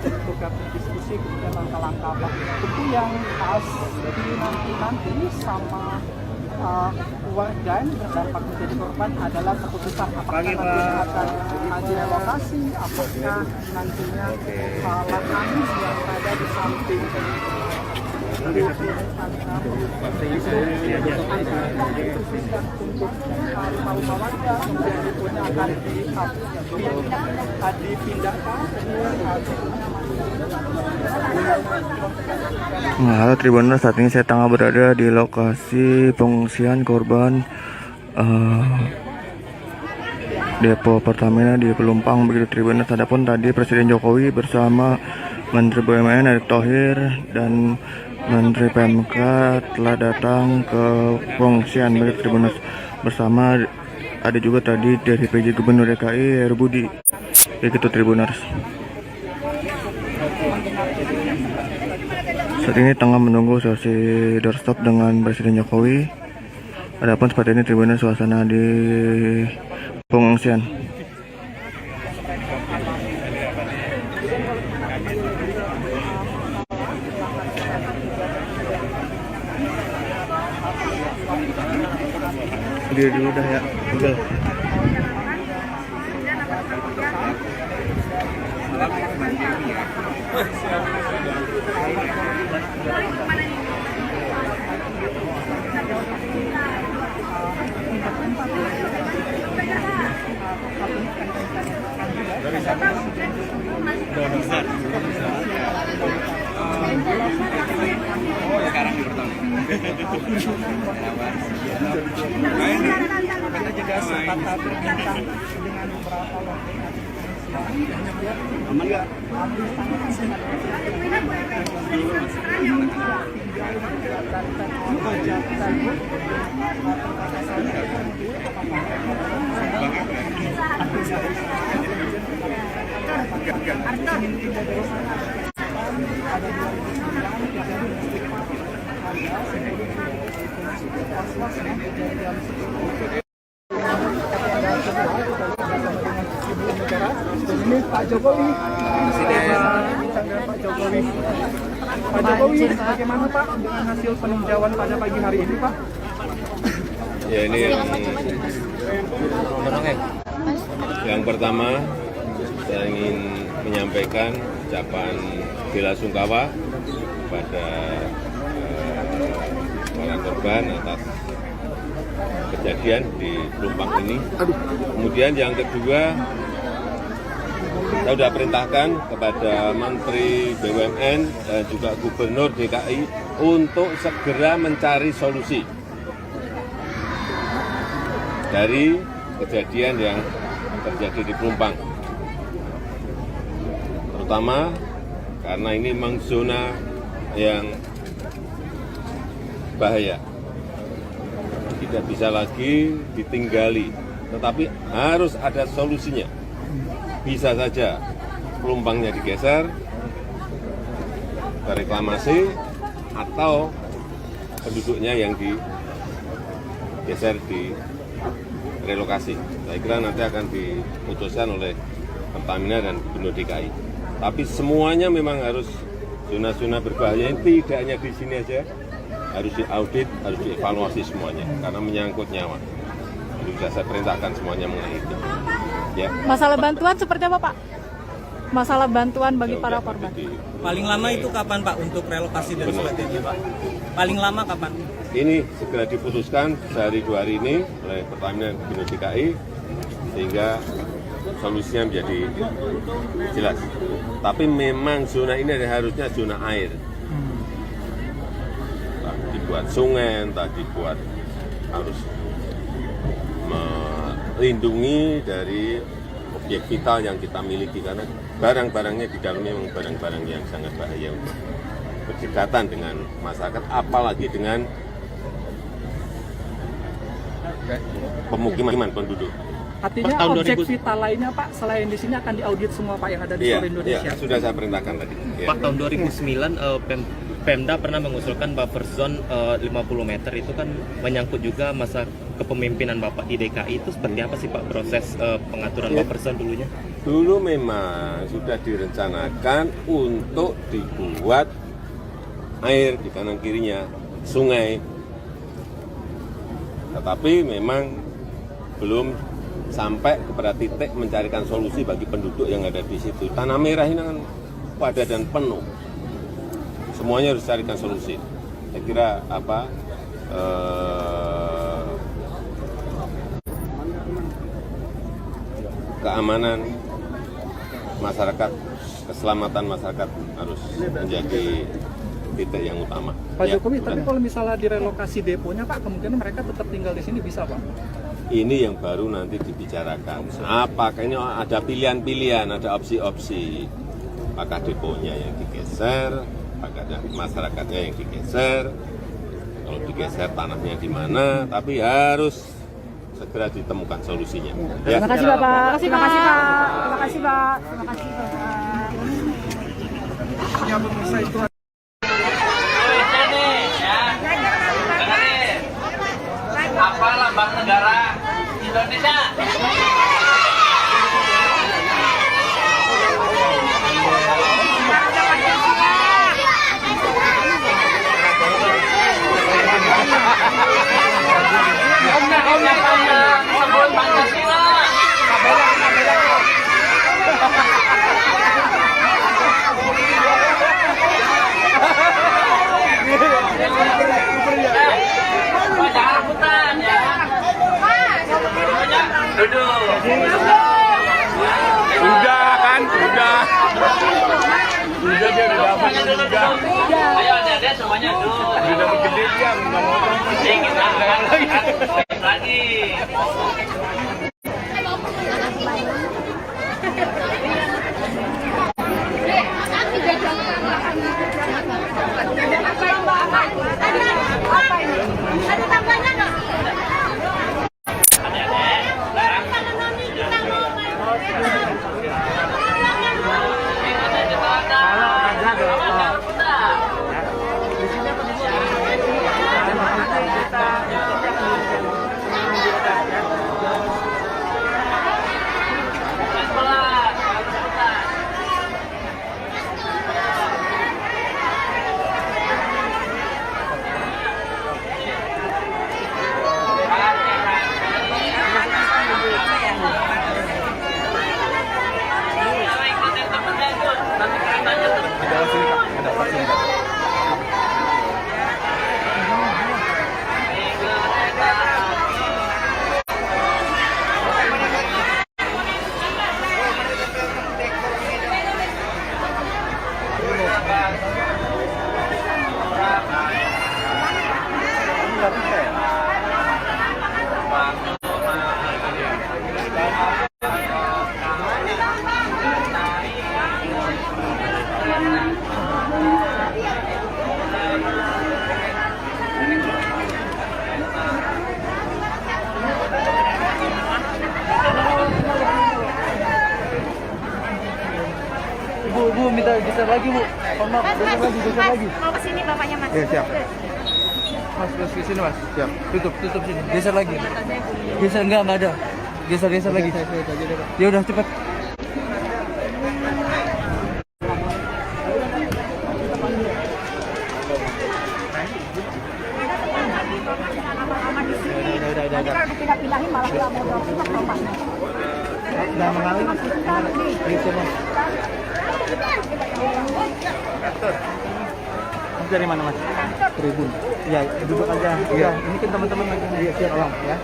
untuk diskusi kemudian langkah-langkah apa tentu yang nanti sama warga yang terdampak menjadi korban adalah keputusan apakah nantinya akan direlokasi, apakah nantinya lahan yang ada di samping untuk rumah-rumah warga kemudian deponya akan dipindahkan. Nah, halo Tribuners, saat ini saya tengah berada di lokasi pengungsian korban depo Pertamina di Pelumpang begitu Tribuners. Adapun tadi Presiden Jokowi bersama Menteri BUMN Erick Thohir dan Menteri PMK telah datang ke pengungsian begitu Tribuners. Bersama ada juga tadi dari PJ Gubernur DKI Heru Budi begitu Tribuners. Saat ini tengah menunggu sesi doorstop dengan Presiden Jokowi. Adapun seperti ini Tribuners suasana di pengungsian. Dia dulu dah ya, udah. Kita juga sempat berbincang dengan beberapa warga ini Pak Jokowi, Pak Jokowi, bagaimana Pak dengan hasil peninjauan pada pagi hari ini Pak? Ya ini yang pertama saya ingin menyampaikan ucapan bela sungkawa kepada para korban atas kejadian di Pelumpang ini. Kemudian yang kedua, saya sudah perintahkan kepada Menteri BUMN dan juga Gubernur DKI untuk segera mencari solusi dari kejadian yang terjadi di Pelumpang. Terutama karena ini memang zona yang bahaya. Tidak bisa lagi ditinggali, tetapi harus ada solusinya. Bisa saja Pelumpangnya digeser ke reklamasi atau penduduknya yang digeser di relokasi. Saya kira nanti akan diputuskan oleh Pertamina dan Gubernur DKI. Tapi semuanya memang harus zona-zona berbahaya ini tidak hanya di sini aja, harus diaudit, harus dievaluasi semuanya karena menyangkut nyawa. Jadi sudah saya perintahkan semuanya mengenai itu. Ya. Masalah bantuan seperti apa, Pak? Masalah bantuan bagi para korban. Paling lama itu kapan Pak untuk relokasi dan sebagainya Pak? Paling lama kapan? Ini segera diputuskan sehari 2 hari ini oleh Pertamina dan Gubernur DKI sehingga solusinya menjadi jelas. Tapi memang zona ini harusnya zona air. Dibuat sungai, entah dibuat harus melindungi dari objek vital yang kita miliki karena barang-barangnya di dalamnya memang barang-barang yang sangat bahaya untuk berdekatan dengan masyarakat, apalagi dengan pemukiman penduduk. Artinya objek vital lainnya Pak, selain di sini akan diaudit semua Pak yang ada di seluruh Indonesia? Iya, sudah saya perintahkan tadi. Ya. Pak, tahun 2009 Pemda pernah mengusulkan buffer zone 50 meter itu kan menyangkut juga masa kepemimpinan Bapak di DKI. Itu seperti apa sih Pak proses pengaturan buffer zone dulunya? Dulu memang sudah direncanakan untuk dibuat air di kanan kirinya sungai, tetapi memang belum sampai kepada titik mencarikan solusi bagi penduduk yang ada di situ. Tanah merah ini kan padat dan penuh. Semuanya harus carikan solusi. Saya kira keamanan masyarakat, keselamatan masyarakat harus menjadi titik yang utama. Pak Jokowi, tapi kalau misalnya direlokasi deponya Pak, kemungkinan mereka tetap tinggal di sini bisa Pak? Ini yang baru nanti dibicarakan. Apakah ini ada pilihan-pilihan, ada opsi-opsi. Apakah deponya yang digeser, apakah masyarakatnya yang digeser, kalau digeser tanahnya di mana, tapi harus segera ditemukan solusinya. Ya. Terima kasih Bapak. Terima kasih Pak. Terima kasih Pak. Terima kasih Bapak. Ya pemirsa itu. Apa lambang negara Indonesia? Sebut Pancasila. Jangan rebutan ya. Duduk. Udah kan, udah. Udah dia udah dapat udah. Ayo adik-adik semuanya duduk. Udah dapat gede dia nggak mau. Kita lagi. Ada tambahnya nggak? Geser lagi Bu. Mohon maaf, geser lagi. Mau ke sini bapaknya Mas. Ya, siap. Mas, terus ke sini Mas. Siap. Tutup sini. Geser lagi. Geser enggak ada. Geser lagi. Ya udah cepat. Nanti kalau dipindah-pindahin malah nggak mau dorong kita bapaknya. Udah mengalir. Gitu Mas. Mas dari mana Mas? Tribun. Ya, duduk aja. Iya, ini kan teman-teman lagi siap tolong ya.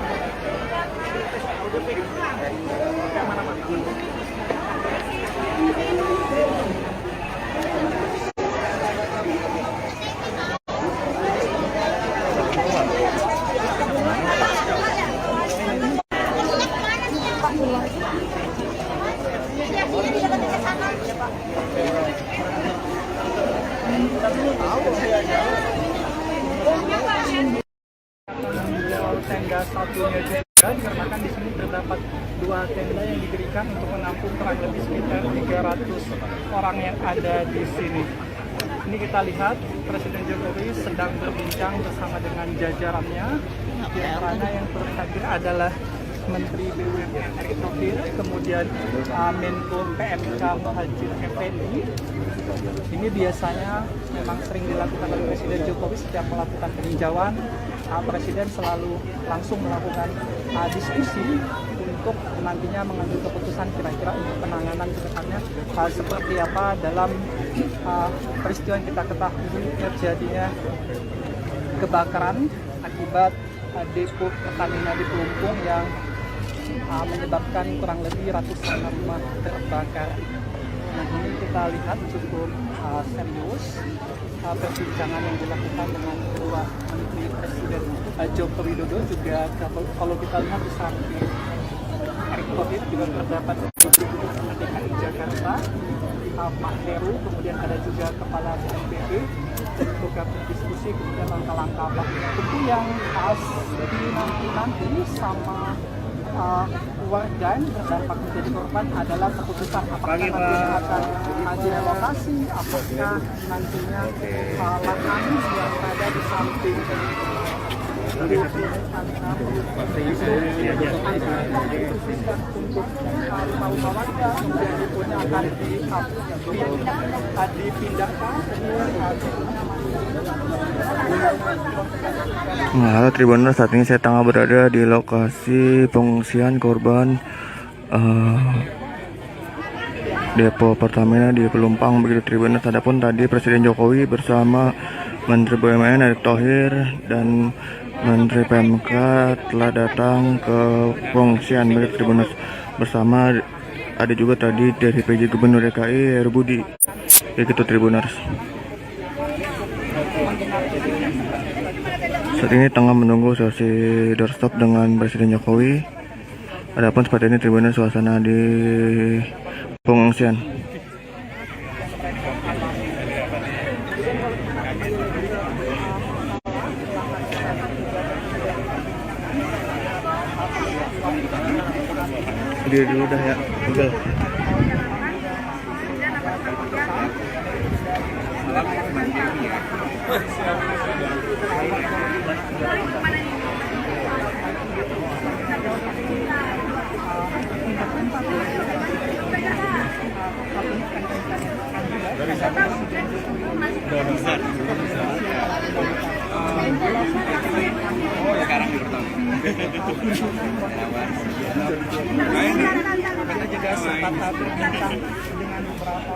Tenda satunya juga dikarenakan di sini terdapat 2 tenda yang didirikan untuk menampung kurang lebih sekitar 300 orang yang ada di sini. Ini kita lihat Presiden Jokowi sedang berbincang bersama dengan jajarannya. Di antaranya yang terhadir adalah Menteri BUMN Erick Thohir, kemudian Menko PMK Muhadjir Effendi. Ini biasanya memang sering dilakukan oleh Presiden Jokowi setiap melakukan peninjauan. Presiden selalu langsung melakukan diskusi untuk nantinya mengambil keputusan kira-kira untuk penanganan ke depannya seperti apa dalam peristiwa yang kita ketahui terjadinya kebakaran akibat depo Pertamina di Pelumpung yang menyebabkan kurang lebih ratusan rumah terbakar. Nah, ini kita lihat cukup serius perbincangan yang dilakukan dengan kedua Menteri Presiden Joko Widodo. Juga kalau kita lihat di samping Erick Thohir juga terdapat Gubernur DKI Jakarta Pak Heru, kemudian ada juga Kepala BNPB untuk berdiskusi kemudian langkah-langkah apa tentu yang harus dinanti sama dan berdampak menjadi korban adalah keputusan apakah nantinya akan direlokasi, apakah nantinya lahan yang ada di samping untuk rumah-rumah warga kemudian deponya akan dipindahkan. Nah, halo Tribuners, saat ini saya tengah berada di lokasi pengungsian korban depo Pertamina di Pelumpang begitu Tribuners. Adapun tadi Presiden Jokowi bersama Menteri BUMN Erick Thohir dan Menteri PMK telah datang ke pengungsian begitu Tribuners. Bersama ada juga tadi dari PJ Gubernur DKI Heru Budi begitu Tribuners. Saat ini tengah menunggu sesi doorstop dengan Presiden Jokowi. Adapun seperti ini Tribuners suasana di pengungsian. Dia dulu dah ya, udah. Kita juga sempat berbincang dengan beberapa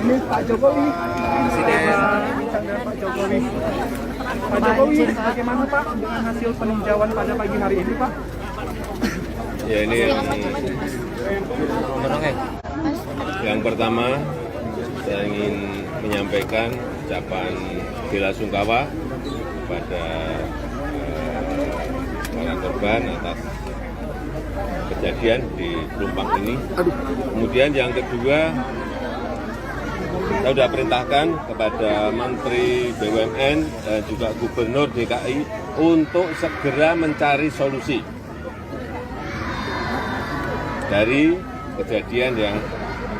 ini Pak Jokowi, Pak Jokowi, bagaimana Pak dengan hasil peninjauan pada pagi hari ini Pak? Ya ini yang pertama saya ingin menyampaikan ucapan bela sungkawa kepada para korban atas kejadian di Pelumpang ini. Kemudian yang kedua, saya sudah perintahkan kepada Menteri BUMN dan juga Gubernur DKI untuk segera mencari solusi dari kejadian yang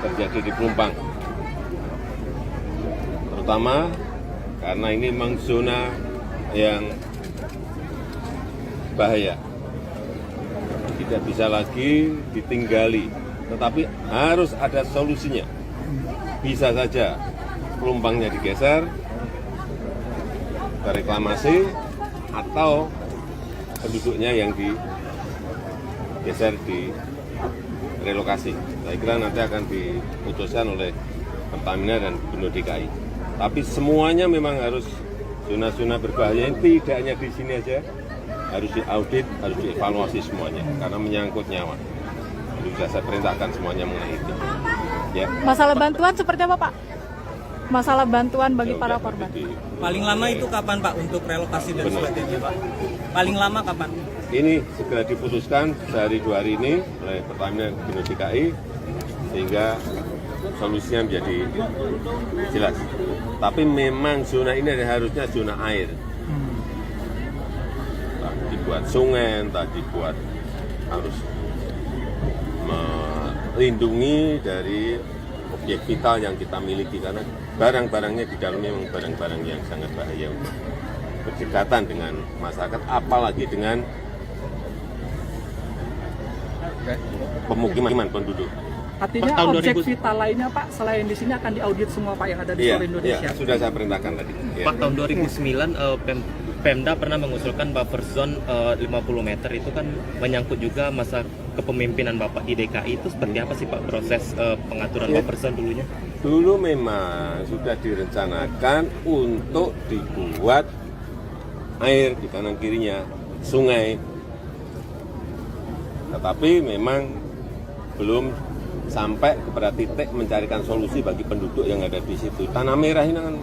terjadi di Pelumpang. Terutama karena ini memang zona yang bahaya. Tidak bisa lagi ditinggali, tetapi harus ada solusinya. Bisa saja Pelumpangnya digeser ke reklamasi atau penduduknya yang digeser di relokasi. Saya kira nanti akan diputuskan oleh Pertamina dan Gubernur DKI. Tapi semuanya memang harus zona-zona berbahaya ini tidak hanya di sini aja, harus diaudit, harus dievaluasi semuanya karena menyangkut nyawa. Jadi sudah saya perintahkan semuanya mengenai itu. Ya. Masalah bantuan seperti apa, Pak? Masalah bantuan bagi para korban. Paling lama itu kapan Pak untuk relokasi dan sebagainya Pak? Paling lama kapan? Ini segera diputuskan sehari 2 hari ini oleh Pertamina dan Gubernur DKI sehingga solusinya menjadi jelas. Tapi memang zona ini harusnya zona air. Entah dibuat sungai, entah dibuat harus melindungi dari objek vital yang kita miliki karena barang-barangnya di dalamnya memang barang-barang yang sangat bahaya untuk berdekatan dengan masyarakat, apalagi dengan pemukiman penduduk. Artinya objek vital lainnya Pak, selain di sini akan diaudit semua Pak yang ada di seluruh Indonesia? Iya, sudah saya perintahkan tadi. Ya. Pak, tahun 2009 Pemda pernah mengusulkan buffer zone 50 meter itu kan menyangkut juga masa kepemimpinan Bapak di DKI. Itu seperti apa sih Pak proses pengaturan buffer zone dulunya? Dulu memang sudah direncanakan untuk dibuat air di kanan kirinya sungai, tetapi memang belum sampai kepada titik mencarikan solusi bagi penduduk yang ada di situ. Tanah merah ini kan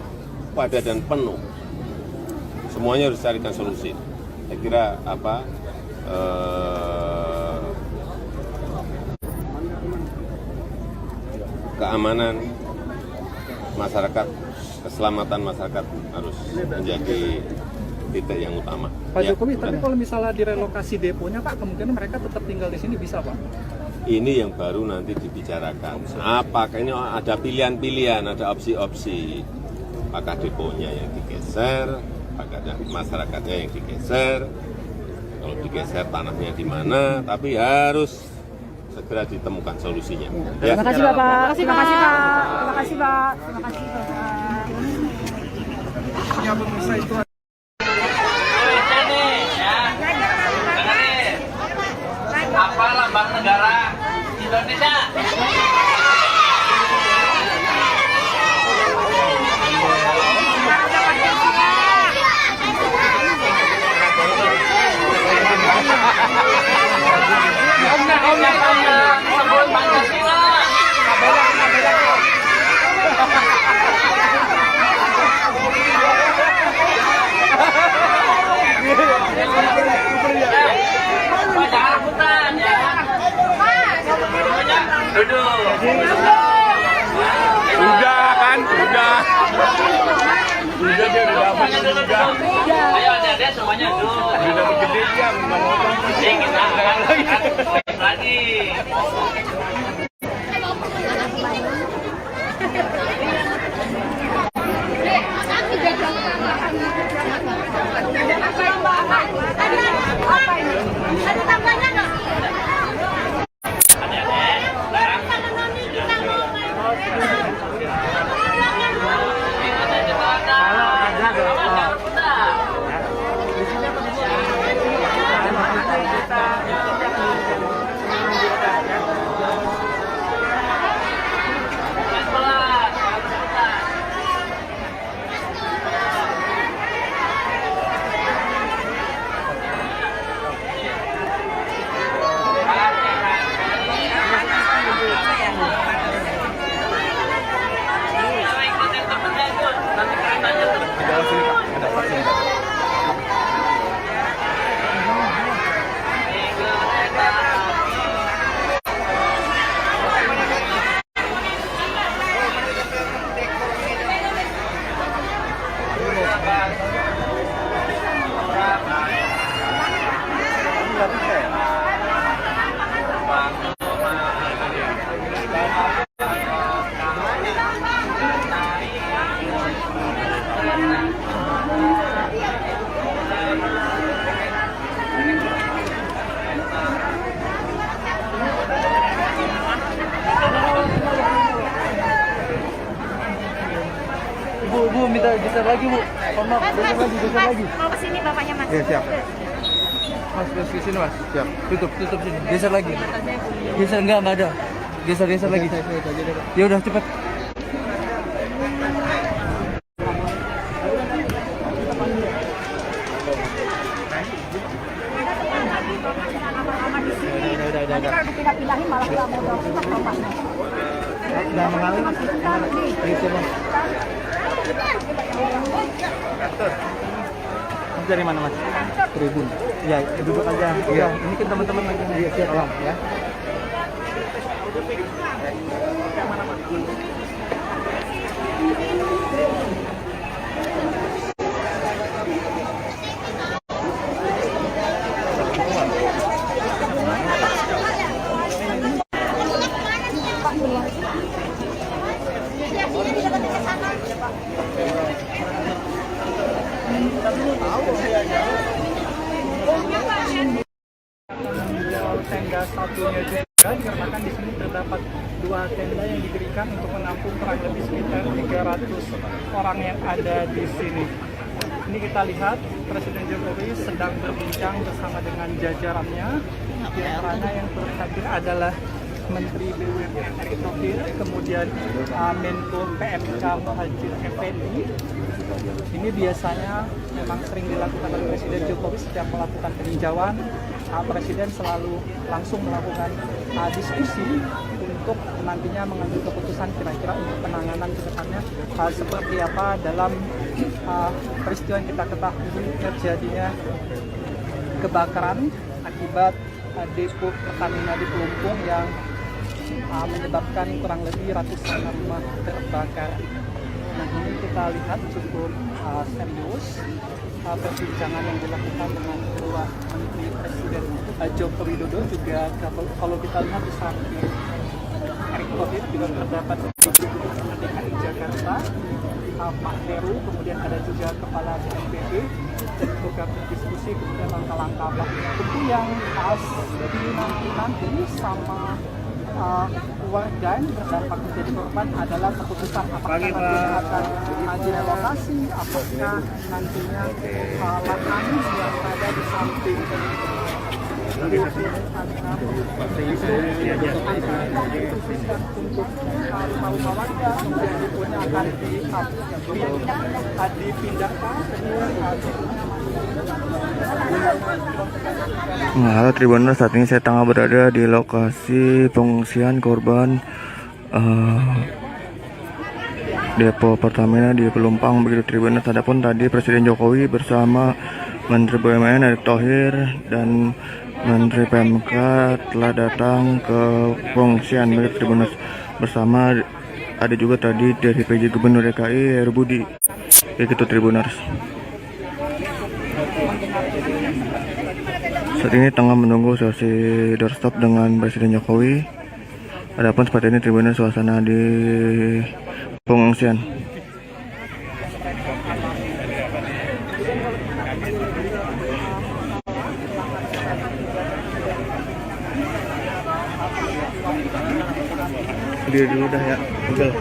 padat dan penuh. Semuanya harus carikan solusi. Saya kira keamanan masyarakat, keselamatan masyarakat harus menjadi titik yang utama. Pak Jokowi, tapi kalau misalnya direlokasi deponya Pak, kemungkinan mereka tetap tinggal di sini bisa Pak? Ini yang baru nanti dibicarakan. Apakah ini ada pilihan-pilihan, ada opsi-opsi. Apakah deponya yang digeser, apakah ada masyarakatnya yang digeser. Kalau digeser tanahnya di mana, tapi harus segera ditemukan solusinya. Ya. Terima kasih Bapak. Terima kasih Pak. Terima kasih Pak. Terima kasih Bapak. Ya pemirsa itu. Apa lambang negara Indonesia? Sebut Pancasila. Jangan rebutan ya. Duduk. Udah kan, udah. Udah dia udah dapat juga. Ayo adik-adik semuanya duduk. Udah gede dia mau ngomong. Kita lagi. Ada tambahnya nggak? Bu, minta geser lagi, Bu. Maaf, geser lagi. Mau ke sini bapaknya Mas. Iya, siap. Mas, ke sini, Mas. Siap. Tutup sini. Geser lagi. Geser enggak ada. Geser lagi. Ya udah cepat. Nanti kalau dipindah-pindahin malah nggak mau daftar bapaknya. Udah mengalir. Mas dari mana, Mas? Tribun. Ya, duduk aja. Iya, ini kan teman-teman lagi. Iya, siap, Bang, ya. Tenda satunya juga dikarenakan di sini terdapat 2 tenda yang diberikan untuk menampung kurang lebih sekitar 300 orang yang ada di sini. Ini kita lihat Presiden Jokowi sedang berbincang bersama dengan jajarannya. Di antaranya yang turut hadir adalah Menteri BUMN Erick Thohir, kemudian Menko PMK Muhadjir Effendi. Ini biasanya memang sering dilakukan oleh Presiden Jokowi setiap melakukan peninjauan. Presiden selalu langsung melakukan diskusi untuk nantinya mengambil keputusan kira-kira untuk penanganan ke depannya seperti apa dalam peristiwa yang kita ketahui terjadinya kebakaran akibat depo Pertamina di Pelumpung yang menyebabkan kurang lebih ratusan rumah terbakar. Nah, ini kita lihat cukup serius perbincangan yang dilakukan dengan kedua Menteri Presiden Joko Widodo. Juga kalau kita lihat di samping Erick Thohir juga terdapat Gubernur DKI Jakarta Pak Heru, kemudian ada juga Kepala BNPB dan juga berdiskusi kemudian langkah-langkah apa tentu yang harus dinanti sama warga yang berdampak menjadi korban adalah keputusan apakah nantinya akan direlokasi, apakah nantinya lahan yang ada di samping untuk rumah-rumah warga kemudian akan dipindahkan Halo Tribuners, saat ini saya tengah berada di lokasi pengungsian korban depo Pertamina di Pelumpang begitu Tribuners. Adapun tadi Presiden Jokowi bersama Menteri BUMN Erick Thohir dan Menteri PMK telah datang ke pengungsian begitu Tribuners. Bersama ada juga tadi dari PJ Gubernur DKI Heru Budi begitu Tribuners. Saat ini tengah menunggu sesi doorstop dengan Presiden Jokowi. Adapun seperti ini Tribuners suasana di pengungsian. Dia dulu dah ya, udah.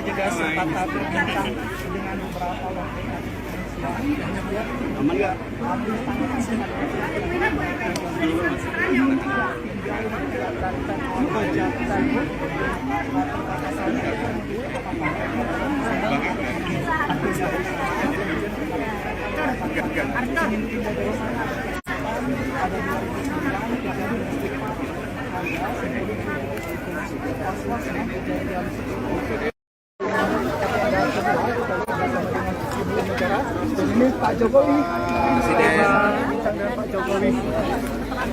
juga sempat berbincang dengan beberapa warga aman nggak? Ini Pak Jokowi, Pak Jokowi.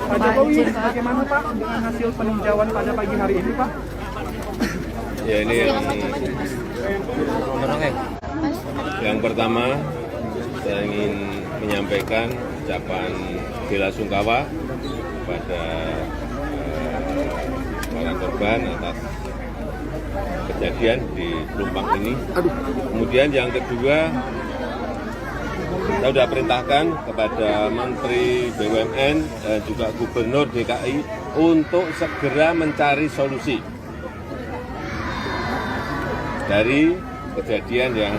Pak Jokowi, bagaimana Pak dengan hasil peninjauan pada pagi hari ini Pak? Ya ini yang Yang pertama, saya ingin menyampaikan ucapan bela sungkawa kepada para korban atas kejadian di Pelumpang ini. Kemudian yang kedua, saya sudah perintahkan kepada Menteri BUMN dan juga Gubernur DKI untuk segera mencari solusi dari kejadian yang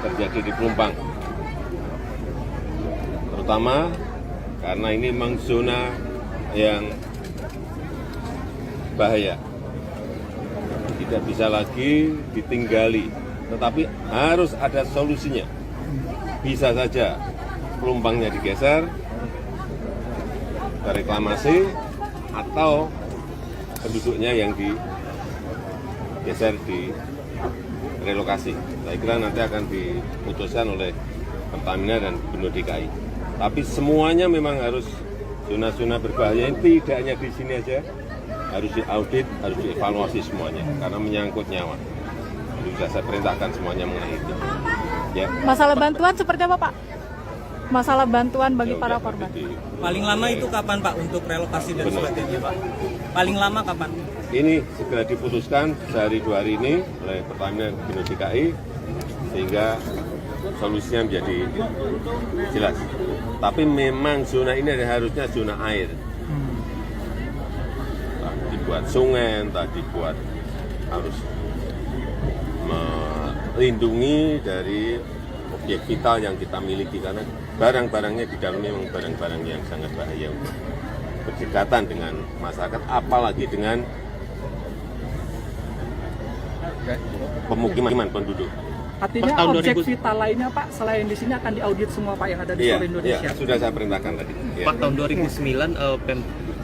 terjadi di Pelumpang. Terutama karena ini memang zona yang bahaya. Tidak bisa lagi ditinggali, tetapi harus ada solusinya. Bisa saja Pelumpangnya digeser ke reklamasi atau penduduknya yang digeser di relokasi. Saya kira nanti akan diputuskan oleh Pertamina dan Gubernur DKI. Tapi semuanya memang harus zona-zona berbahaya ini tidak hanya di sini aja, harus diaudit, harus dievaluasi semuanya karena menyangkut nyawa. Sudah saya perintahkan semuanya mengenai itu. Ya. Masalah bantuan seperti apa, Pak? Masalah bantuan bagi para korban. Paling lama itu kapan, Pak, untuk relokasi dan sebagainya, Pak? Paling lama kapan? Ini segera diputuskan sehari 2 hari ini oleh Pertamina dan Gubernur DKI sehingga solusinya menjadi jelas. Tapi memang zona ini harusnya zona air. Dibuat sungai, tadi buat harus melindungi dari objek vital yang kita miliki karena barang-barangnya di dalamnya memang barang-barang yang sangat bahaya untuk berdekatan dengan masyarakat, apalagi dengan pemukiman penduduk. Artinya objek vital lainnya Pak, selain di sini akan diaudit semua Pak yang ada di seluruh Indonesia? Iya, sudah saya perintahkan tadi. Ya. Pak, tahun 2009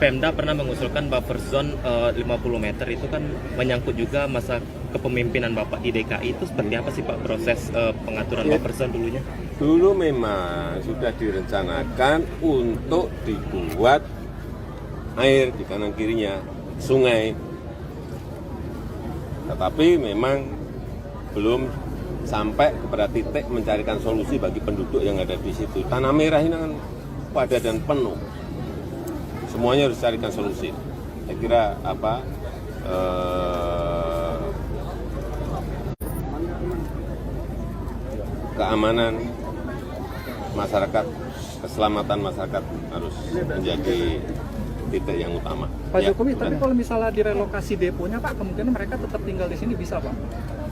Pemda pernah mengusulkan buffer zone 50 meter itu kan menyangkut juga masa kepemimpinan Bapak di DKI. Itu seperti apa sih Pak proses pengaturan buffer zone dulunya? Dulu memang sudah direncanakan untuk dibuat air di kanan kirinya sungai, tetapi memang belum sampai kepada titik mencarikan solusi bagi penduduk yang ada di situ. Tanah merah ini kan padat dan penuh. Semuanya harus carikan solusi. Saya kira keamanan masyarakat, keselamatan masyarakat harus menjadi titik yang utama. Pak Jokowi, tapi kalau misalnya direlokasi deponya Pak, kemungkinan mereka tetap tinggal di sini bisa Pak?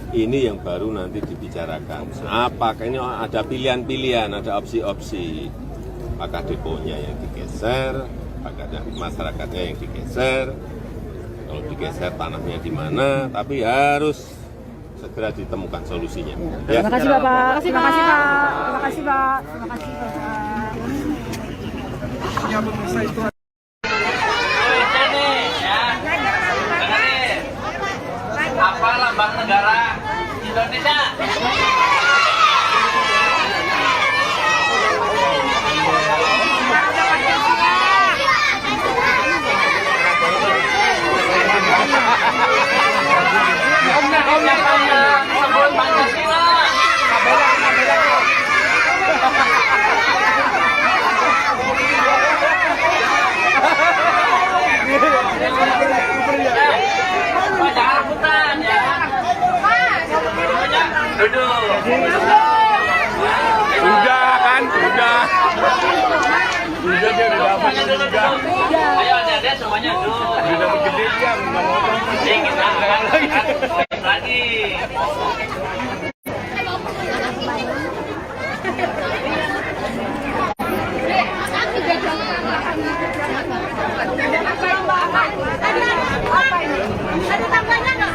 Ini yang baru nanti dibicarakan. Apakah ini ada pilihan-pilihan, ada opsi-opsi. Apakah deponya yang digeser, apakah masyarakatnya yang digeser, kalau digeser tanahnya di mana, tapi harus segera ditemukan solusinya. Ya. Terima kasih Bapak. Terima kasih Pak. Terima kasih Pak. Terima kasih Bapak. Ya pemirsa itu. Apa lambang negara Indonesia? Sebut Pancasila. Jangan rebutan ya. Duduk. Udah kan, udah. Udah dia udah dapat juga. Ayo adik-adik semuanya duduk. Udah dapat gede dia, nggak mau Jadi kita akan lagi. Ada tambahnya nggak?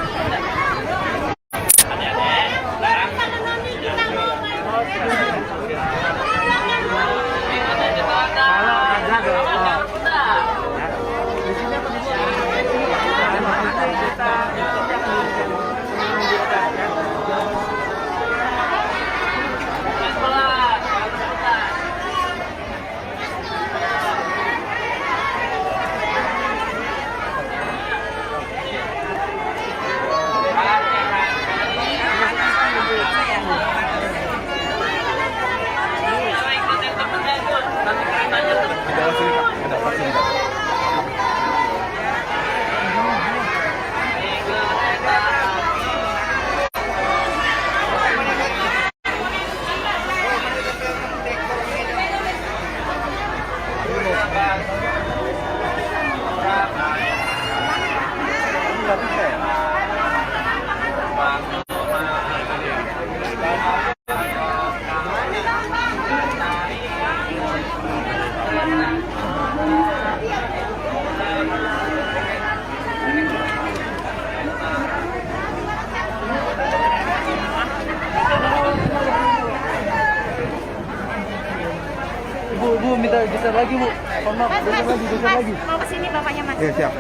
Bu, minta geser lagi, Bu. Mohon maaf, geser lagi. Mau ke sini bapaknya Mas. Iya, siap.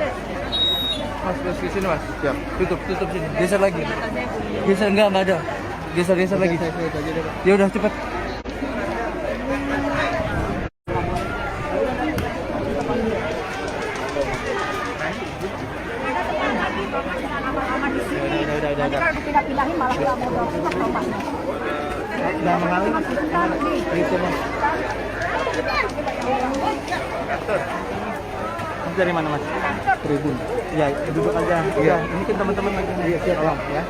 Mas, ke sini, Mas. Siap. Tutup sini. Geser lagi. Geser enggak ada. Geser lagi. Ya udah cepat. Nanti kalau dipindah-pindahin malah nggak mau dorong ke bapaknya. Udah mengalir, Mas. Itu, Mas. Mas dari mana, Mas? Tribun. Ya, duduk aja. Iya, ini kan teman-teman lagi. Iya, siap, Bang, ya.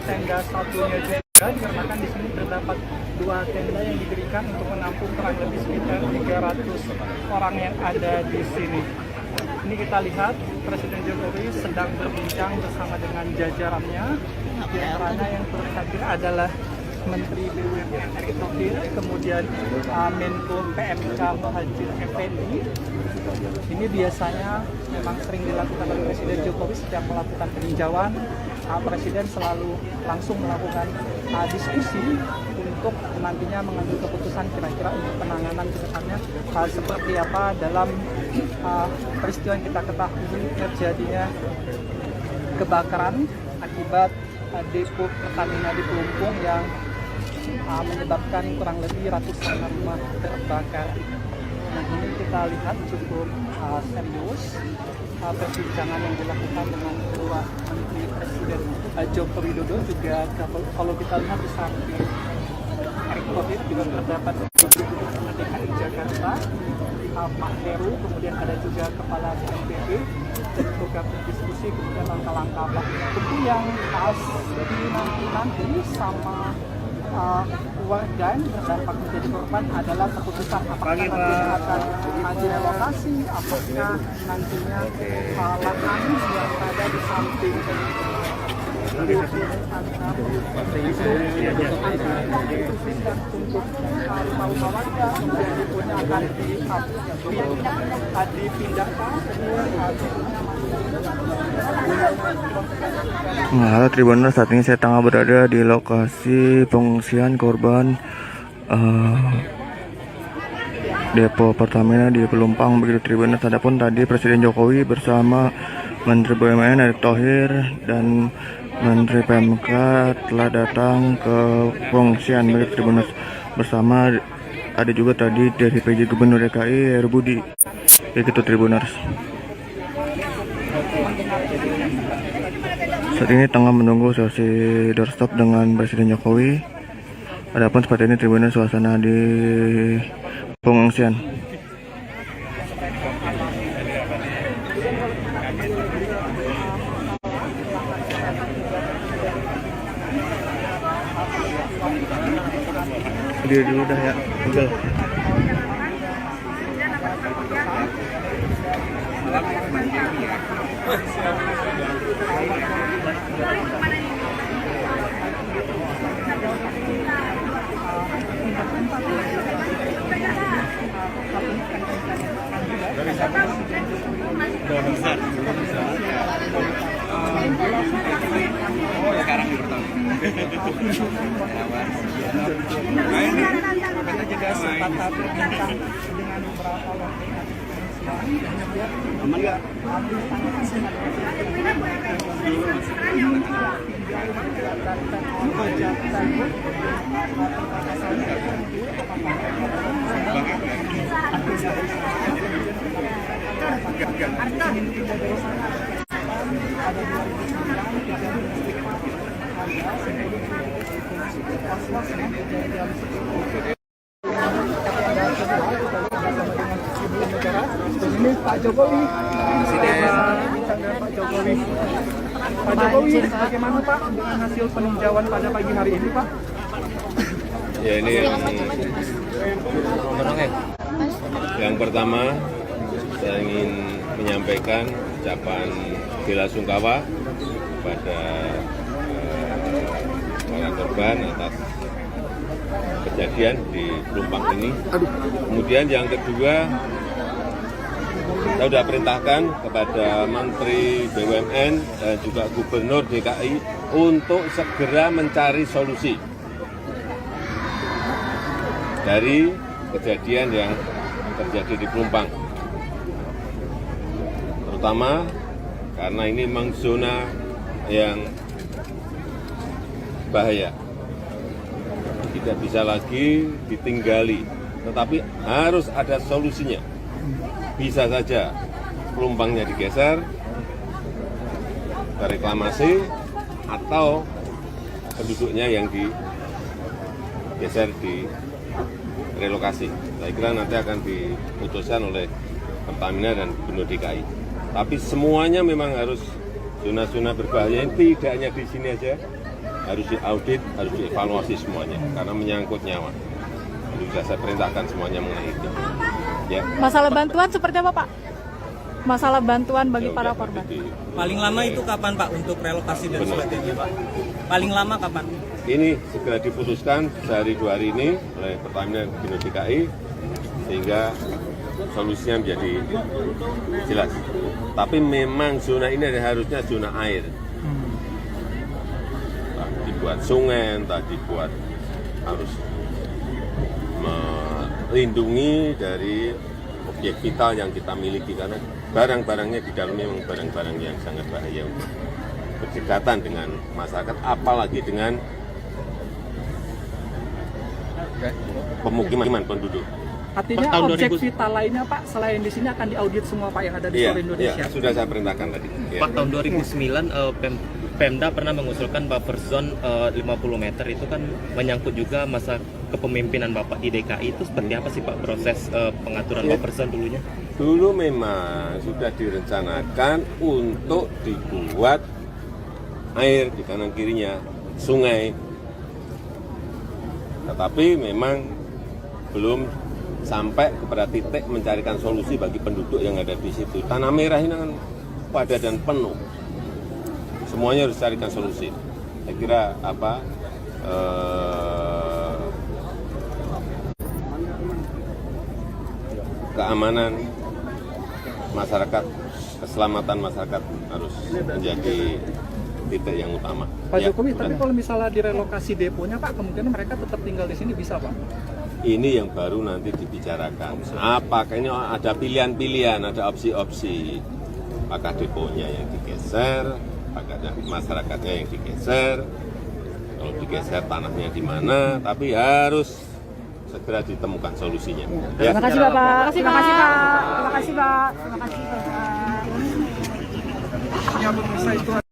Tenda satunya juga dikarenakan di sini terdapat 2 tenda yang didirikan untuk menampung kurang lebih sekitar 300 orang yang ada di sini. Ini kita lihat Presiden Jokowi sedang berbincang bersama dengan jajarannya. Di antaranya yang terhadir adalah Menteri BUMN Erick Thohir, kemudian Menko PMK Muhadjir Effendi. Ini biasanya memang sering dilakukan oleh Presiden Jokowi setiap melakukan peninjauan. Presiden selalu langsung melakukan diskusi untuk nantinya mengambil keputusan kira-kira untuk penanganan ke depannya seperti apa dalam peristiwa yang kita ketahui terjadinya kebakaran akibat depo Pertamina di Pelumpung yang menyebabkan kurang lebih ratusan rumah terbakar. Nah, ini kita lihat cukup serius perbincangan yang dilakukan dengan kedua Menteri Presiden Joko Widodo. Juga kalau kita lihat di samping Erick Thohir juga terdapat Gubernur DKI Jakarta Pak Heru, kemudian ada juga Kepala BNPB dan juga berdiskusi kemudian langkah-langkah apa tentu yang nanti sama keluarga yang terdampak menjadi korban adalah keputusan apakah nantinya akan direlokasi, apakah nantinya lahan yang ada di samping untuk rumah warga kemudian akan dipindahkan. Nah, halo Tribuners, saat ini saya tengah berada di lokasi pengungsian korban depo Pertamina di Pelumpang begitu Tribuners. Adapun tadi Presiden Jokowi bersama Menteri BUMN Erick Thohir dan Menteri PMK telah datang ke pengungsian begitu Tribuners. Bersama ada juga tadi dari PJ Gubernur DKI Heru Budi begitu Tribuners. Saat ini tengah menunggu sesi doorstop dengan Presiden Jokowi. Adapun seperti ini Tribuners suasana di pengungsian. Dia dulu dah ya, udah. Sekarang di pertama. Kita juga sempat berbincang dengan beberapa warga aman nggak? Ini Pak Jokowi, Pak Jokowi. Pak Jokowi, bagaimana Pak dengan hasil peninjauan pada pagi hari ini Pak? Ya ini yang pertama saya ingin menyampaikan ucapan bela sungkawa kepada para korban atas kejadian di Pelumpang ini. Kemudian yang kedua, saya sudah perintahkan kepada Menteri BUMN dan juga Gubernur DKI untuk segera mencari solusi dari kejadian yang terjadi di Pelumpang. Terutama karena ini memang zona yang bahaya. Tidak bisa lagi ditinggali, tetapi harus ada solusinya. Bisa saja Pelumpangnya digeser ke reklamasi atau penduduknya yang digeser di relokasi. Saya kira nanti akan diputuskan oleh Pertamina dan Gubernur DKI. Tapi semuanya memang harus zona-zona berbahaya ini tidak hanya di sini aja, harus diaudit, harus dievaluasi semuanya karena menyangkut nyawa. Jadi sudah saya perintahkan semuanya mengenai itu. Ya. Masalah bantuan seperti apa, Pak? Masalah bantuan bagi para korban. Paling lama itu kapan, Pak, untuk relokasi dan sebagainya, Pak? Paling lama kapan? Ini segera diputuskan sehari 2 hari ini oleh Pertamina dan Gubernur DKI sehingga solusinya menjadi jelas. Tapi memang zona ini harusnya zona air. Entah dibuat sungai, entah dibuat harus melindungi dari objek vital yang kita miliki karena barang-barangnya di dalamnya memang barang-barang yang sangat bahaya untuk berdekatan dengan masyarakat, apalagi dengan pemukiman penduduk. Artinya objek vital lainnya Pak, selain di sini akan diaudit semua Pak yang ada di seluruh Indonesia? Iya, sudah saya perintahkan tadi. Ya. Pak, tahun 2009 Pemda pernah mengusulkan buffer zone 50 meter itu kan menyangkut juga masa kepemimpinan Bapak di DKI. Itu seperti apa sih Pak proses pengaturan buffer zone dulunya? Dulu memang sudah direncanakan untuk dibuat air di kanan kirinya sungai, tetapi memang belum sampai kepada titik mencarikan solusi bagi penduduk yang ada di situ. Tanah Merah ini kan padat dan penuh. Semuanya harus carikan solusi. Saya kira keamanan masyarakat, keselamatan masyarakat harus menjadi titik yang utama. Pak Jokowi, tapi kalau misalnya direlokasi deponya Pak, kemungkinan mereka tetap tinggal di sini bisa Pak? Ini yang baru nanti dibicarakan. Apakah ini ada pilihan-pilihan, ada opsi-opsi. Apakah deponya yang digeser, apakah masyarakatnya yang digeser, kalau digeser tanahnya di mana, tapi harus segera ditemukan solusinya. Ya. Terima kasih Bapak. Terima kasih Pak. Terima kasih Pak. Terima kasih Bapak. Ya pemirsa itu.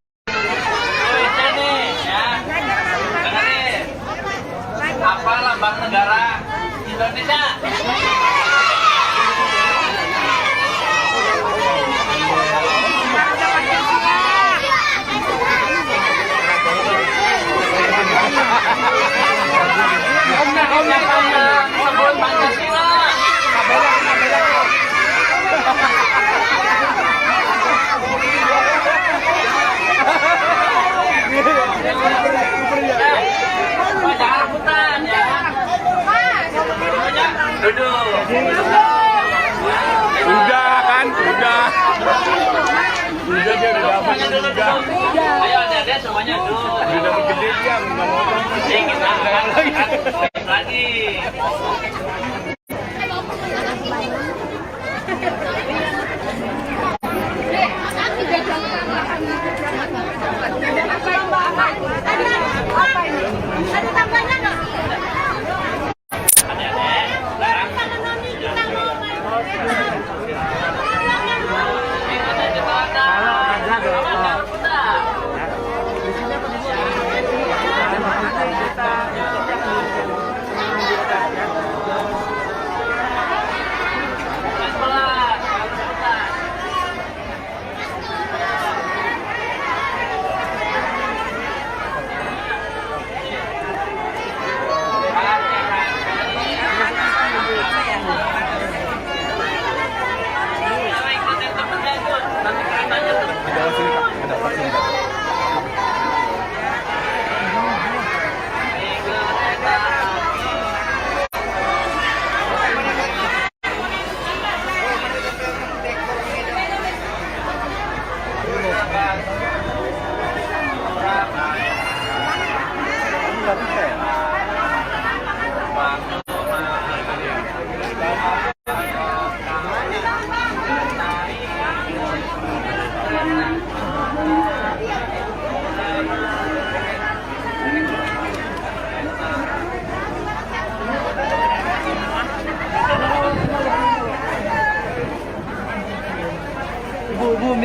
Apa lambang negara Indonesia? Sebelum Pancasila. Pak, jangan rebutan ya. Duduk. Udah kan, udah. Udah dia udah dapat juga. Ayo adik-adik semuanya duduk. Udah dapat gede dia, nggak mau Kita lagi. Ada tambahnya nggak?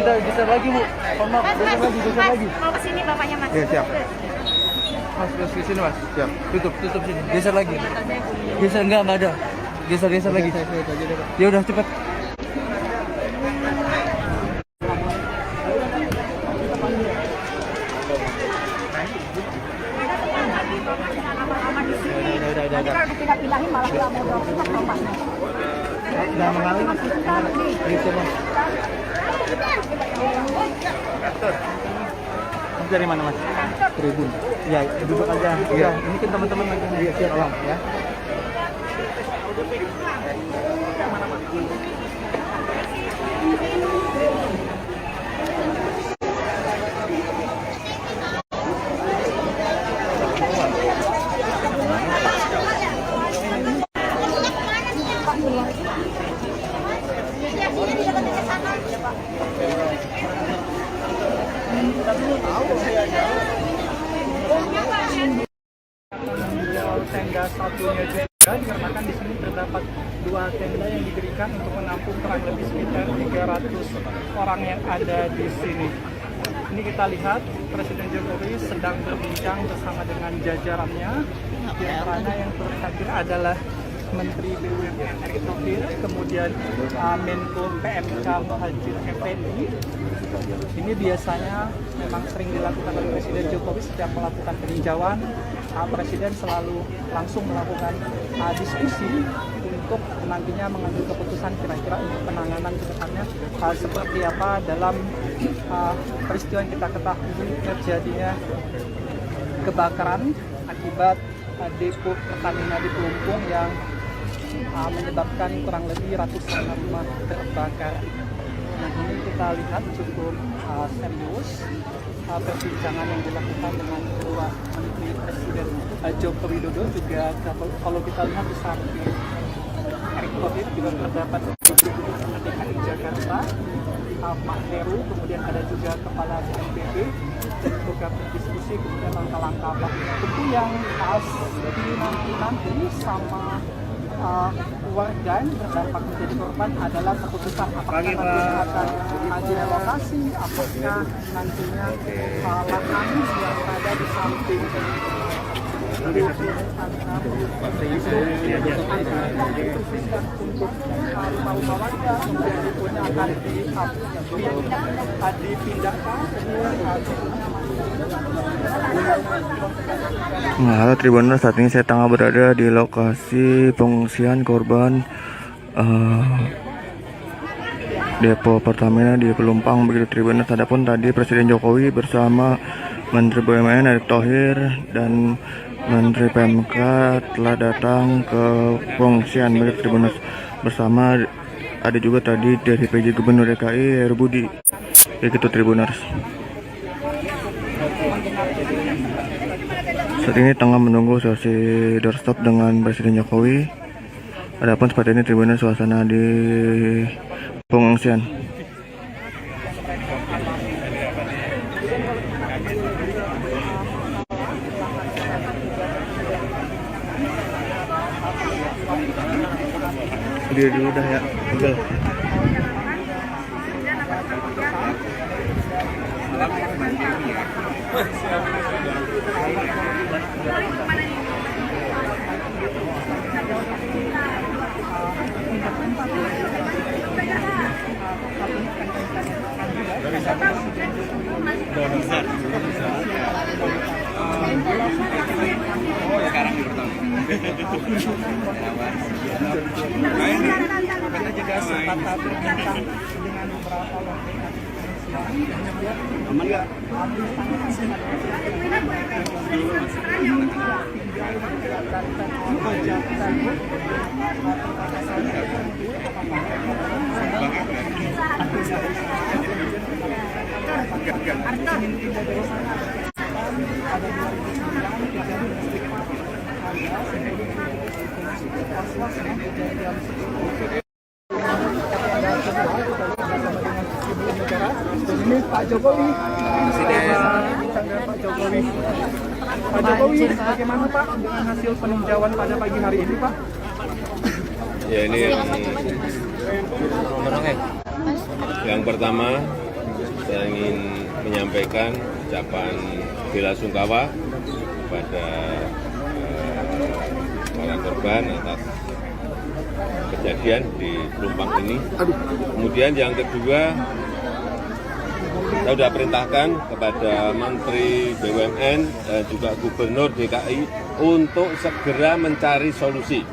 Tidak, geser lagi Bu. Maaf, geser lagi. Mau ke sini bapaknya Mas. Iya, siap. Mas, ke sini Mas. Siap. Tutup sini. Geser lagi. Geser enggak ada. Geser lagi. Ya udah cepet. Nanti kalau dipindah-pindahin malah nggak mau dorong kita bapaknya. Udah mengalir. Gitu Mas. Mas dari mana Mas? Tribun. Ya, duduk aja. Iya, ini kan teman-teman lagi siap tolong ya. Tenda satunya juga dikarenakan di sini terdapat 2 tenda yang didirikan untuk menampung kurang lebih sekitar 300 orang yang ada di sini. Ini kita lihat Presiden Jokowi sedang berbincang bersama dengan jajarannya. Di antaranya yang terhadir adalah Menteri BUMN Erick Thohir, kemudian Menko PMK Muhadjir Effendi. Ini biasanya memang sering dilakukan oleh Presiden Jokowi setiap melakukan peninjauan. Presiden selalu langsung melakukan diskusi untuk nantinya mengambil keputusan kira-kira untuk penanganan ke depannya seperti apa dalam peristiwa yang kita ketahui terjadinya kebakaran akibat depo Pertamina di Pelumpung yang menyebabkan kurang lebih ratusan rumah terbakar. Nah, ini kita lihat cukup serius perbincangan yang dilakukan dengan kedua Menteri Presiden Joko Widodo. Juga kalau kita lihat di samping Erick Thohir juga terdapat DKI Jakarta, Pak Heru, kemudian ada juga Kepala BNPB untuk berdiskusi kemudian langkah-langkah apa tentu yang nanti sama warga yang terdampak menjadi korban adalah keputusan apakah nantinya akan direlokasi, apakah nantinya lahan yang ada di samping untuk rumah-rumah warga kemudian punya akan dipindahkan. Nah, halo Tribuners, saat ini saya tengah berada di lokasi pengungsian korban depo Pertamina di Pelumpang begitu Tribuners. Adapun tadi Presiden Jokowi bersama Menteri BUMN Erick Thohir dan Menteri PMK telah datang ke pengungsian begitu Tribuners. Bersama ada juga tadi dari PJ Gubernur DKI Heru Budi begitu Tribuners. Saat ini tengah menunggu sesi doorstop dengan Presiden Jokowi. Adapun seperti ini Tribuners suasana di pengungsian. Dia dulu dah ya. Betul. Ini Pak Jokowi, Pak Jokowi, bagaimana Pak dengan hasil peninjauan pada pagi hari ini Pak? Ya ini yang pertama saya ingin menyampaikan ucapan bela sungkawa kepada para korban atas kejadian di Pelumpang ini. Kemudian yang kedua, saya sudah perintahkan kepada Menteri BUMN dan juga Gubernur DKI untuk segera mencari solusi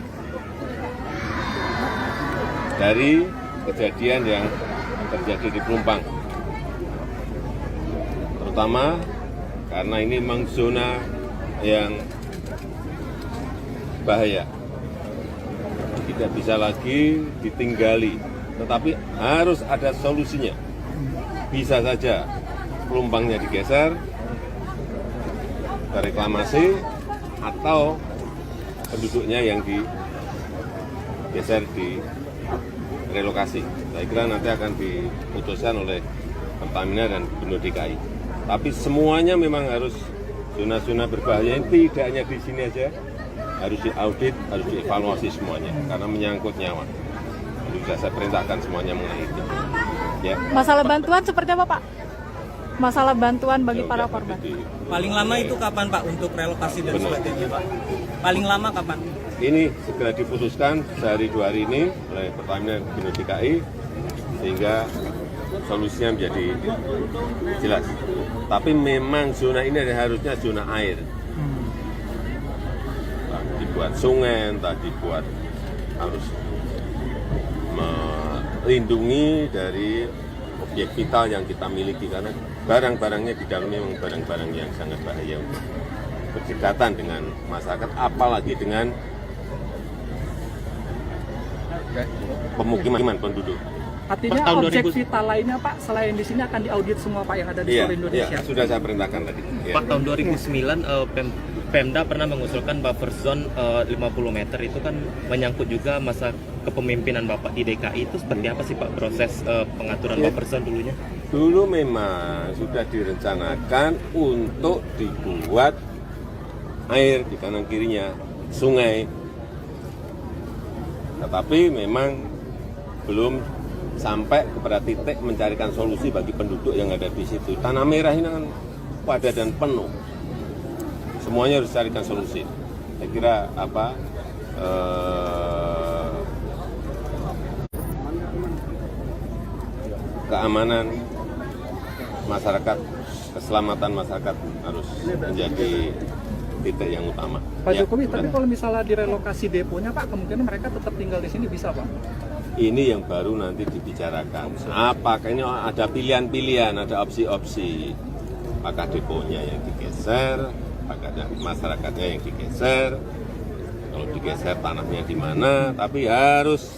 dari kejadian yang terjadi di Pelumpang. Terutama karena ini memang zona yang bahaya. Tidak bisa lagi ditinggali, tetapi harus ada solusinya. Bisa saja Pelumpangnya digeser ke reklamasi atau penduduknya yang digeser di relokasi. Saya kira nanti akan diputuskan oleh Pertamina dan Gubernur DKI. Tapi semuanya memang harus zona-zona berbahaya ini tidak hanya di sini aja, harus diaudit, harus dievaluasi semuanya karena menyangkut nyawa. Sudah saya perintahkan semuanya mengenai itu. Ya. Masalah bantuan seperti apa, Pak? Masalah bantuan bagi para korban. Paling lama itu kapan, Pak, untuk relokasi dan sebagainya, Pak? Paling lama kapan? Ini segera diputuskan sehari 2 hari ini oleh Pertamina dan Gubernur DKI sehingga solusinya menjadi jelas. Tapi memang zona ini harusnya zona air. Entah dibuat sungai, entah dibuat harus melindungi dari objek vital yang kita miliki karena barang-barangnya di dalamnya memang barang-barang yang sangat bahaya untuk berdekatan dengan masyarakat, apalagi dengan pemukiman penduduk. Artinya objek vital lainnya, Pak, selain di sini akan diaudit semua, Pak, yang ada di seluruh Indonesia. Iya, sudah saya perintahkan tadi. Ya. Pak, tahun 2009 Pemda pernah mengusulkan buffer zone 50 meter itu kan menyangkut juga masa kepemimpinan Bapak di DKI. Itu seperti apa sih, Pak, proses pengaturan buffer zone dulunya? Dulu memang sudah direncanakan untuk dibuat air di kanan kirinya sungai, tetapi memang belum sampai kepada titik mencarikan solusi bagi penduduk yang ada di situ. Tanah Merah ini kan padat dan penuh. Semuanya harus carikan solusi. Saya kira keamanan masyarakat, keselamatan masyarakat harus menjadi titik yang utama. Pak Jokowi, tapi kalau misalnya direlokasi deponya, Pak, kemungkinan mereka tetap tinggal di sini bisa, Pak? Ini yang baru nanti dibicarakan. Apakah ini ada pilihan-pilihan, ada opsi-opsi. Apakah deponya yang digeser, apakah ada masyarakatnya yang digeser. Kalau digeser tanahnya di mana, tapi harus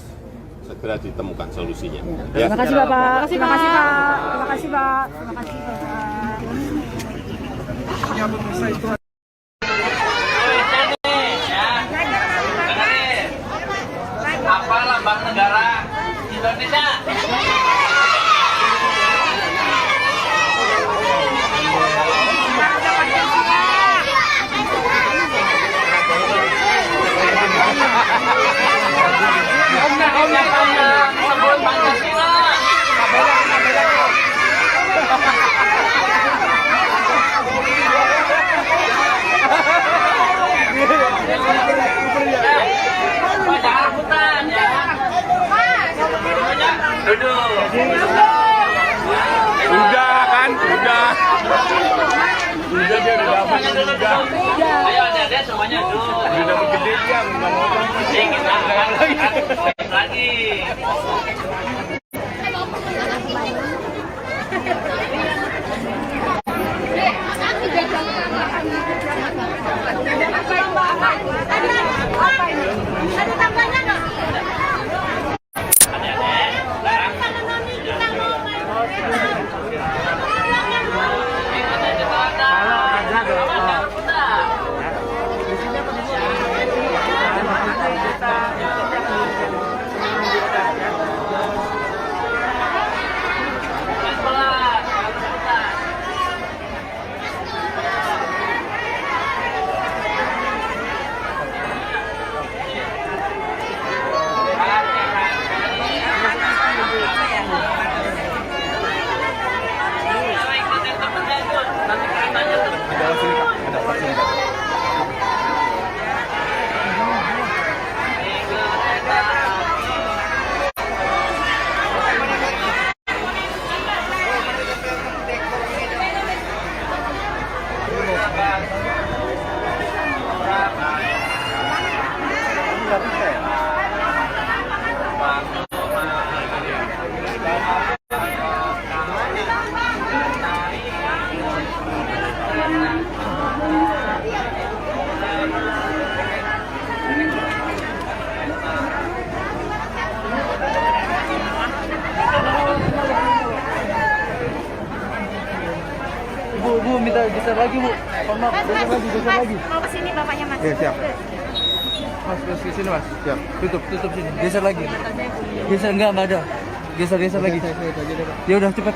segera ditemukan solusinya. Ya. Terima kasih, Bapak. Terima kasih, Pak. Terima kasih, Pak. Terima kasih, Pak. Ya, pemirsa, itu Apa lambang negara Indonesia? Sebelum Pancasila. Pak, jangan rebutan ya. Duduk. Udah kan, udah. Udah dia udah dapat juga. Ayo adik-adik semuanya duduk. Udah dapat gede dia, nggak mau Kita lagi. Ada tambahnya nggak? Kita udah geser lagi Bu. Mohon maaf, geser lagi. Mau ke sini bapaknya Mas. Iya, siap. Mas, terus ke sini Mas. Siap. Tutup sini. Geser lagi. Geser enggak ada. Geser lagi. Ya udah cepet.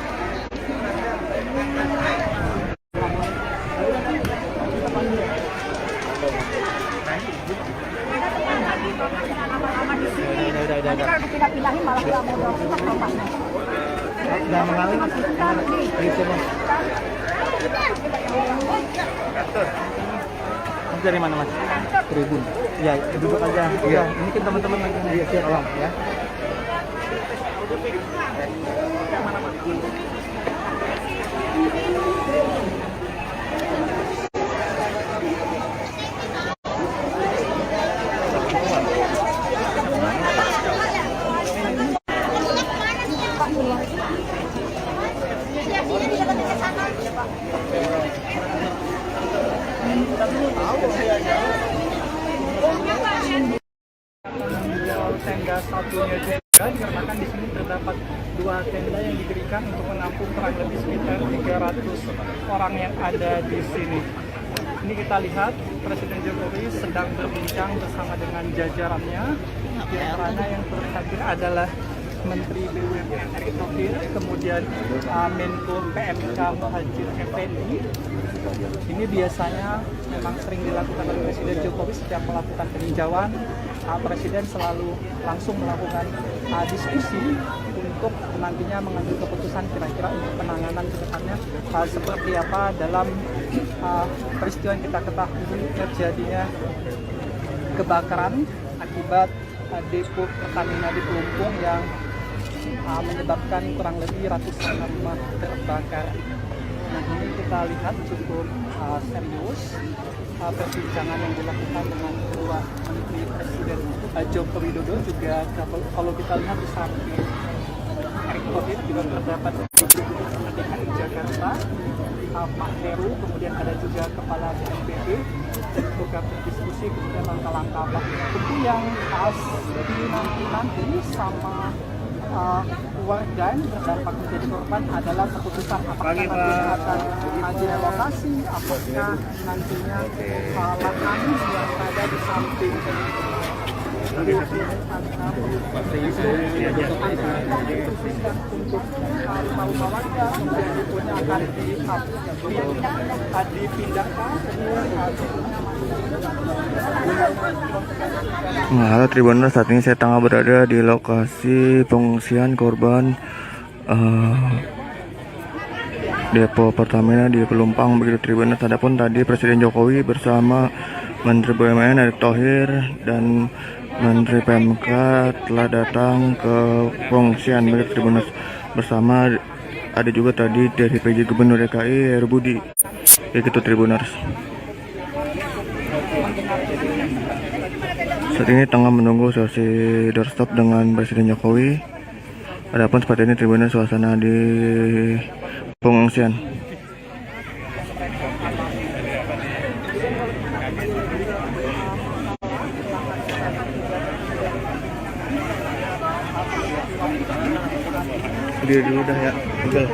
Nanti kalau dipindah-pindahin malah nggak mau dorong bapaknya. Udah mengalir. Gitu Mas. Mas dari mana Mas? Tribun. Ya, duduk aja. Iya, ini kan teman-teman lagi siap tolong ya. Tenda satunya juga dikarenakan di sini terdapat 2 tenda yang didirikan untuk menampung kurang lebih sekitar 300 orang yang ada di sini. Ini kita lihat Presiden Jokowi sedang berbincang bersama dengan jajarannya. Di antaranya yang terhadir adalah Menteri BUMN Erick Thohir, kemudian Menko PMK Muhadjir Effendi. Ini biasanya memang sering dilakukan oleh Presiden Jokowi setiap melakukan peninjauan. Presiden selalu langsung melakukan diskusi untuk nantinya mengambil keputusan kira-kira untuk penanganan ke depannya seperti apa dalam peristiwa yang kita ketahui terjadinya kebakaran akibat depo Pertamina di Pelumpung yang menyebabkan kurang lebih ratusan rumah terbakar. Nah, ini kita lihat cukup serius perbincangan yang dilakukan dengan kedua Menteri Presiden Joko Widodo. Juga kalau kita lihat di samping Erick Thohir juga terdapat DKI Jakarta, Pak Heru, kemudian ada juga Kepala BNPB dan juga berdiskusi kemudian langkah-langkah apa tentu yang nanti sama warga yang terdampak menjadi korban adalah keputusan apakah nantinya akan direlokasi, apakah nantinya lahan yang ada di samping untuk rumah-rumah warga kemudian deponya akan dipindahkan. Halo Tribuners, saat ini saya tengah berada di lokasi pengungsian korban depo Pertamina di Pelumpang begitu Tribuners. Adapun tadi Presiden Jokowi bersama Menteri BUMN Erick Thohir dan Menteri PMK telah datang ke pengungsian begitu Tribuners. Bersama ada juga tadi dari PJ Gubernur DKI Heru Budi begitu Tribuners. Saat ini tengah menunggu sesi doorstop dengan Presiden Jokowi. Adapun seperti ini Tribuners suasana di pengungsian. Dia dulu dah ya, Google.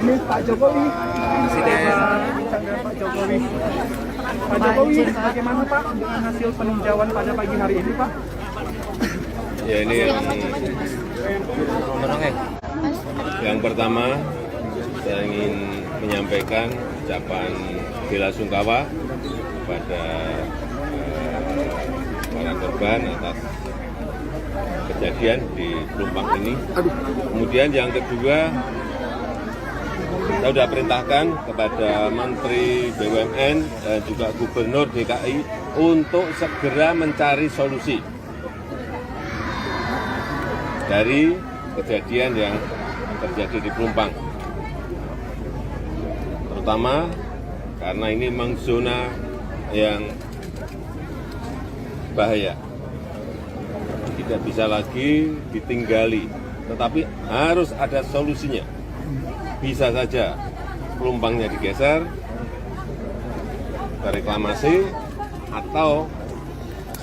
Ini Pak Jokowi, Pak Jokowi, bagaimana Pak dengan hasil peninjauan pada pagi hari ini Pak? Ya ini yang pertama saya ingin menyampaikan ucapan bela sungkawa kepada para korban atas kejadian di Pelumpang ini. Kemudian yang kedua, saya sudah perintahkan kepada Menteri BUMN dan juga Gubernur DKI untuk segera mencari solusi dari kejadian yang terjadi di Pelumpang. Terutama karena ini memang zona yang bahaya. Tidak bisa lagi ditinggali, tetapi harus ada solusinya. Bisa saja Pelumpangnya digeser ke reklamasi atau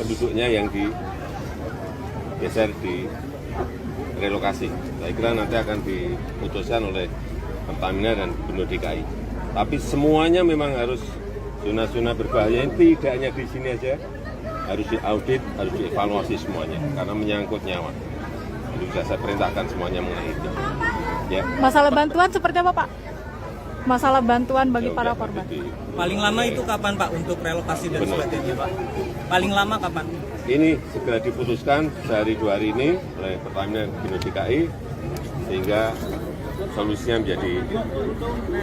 penduduknya yang digeser di relokasi. Saya kira nanti akan diputuskan oleh Pertamina dan Gubernur DKI. Tapi semuanya memang harus zona-zona berbahaya ini tidak hanya di sini aja, harus diaudit, harus dievaluasi semuanya karena menyangkut nyawa. Jadi sudah saya perintahkan semuanya mengenai itu. Ya. Masalah bantuan seperti apa, Pak? Masalah bantuan bagi para korban. Paling lama itu kapan, Pak, untuk relokasi dan sebagainya, Pak? Paling lama kapan? Ini segera diputuskan sehari 2 hari ini oleh Pertamina dan Gubernur DKI sehingga solusinya menjadi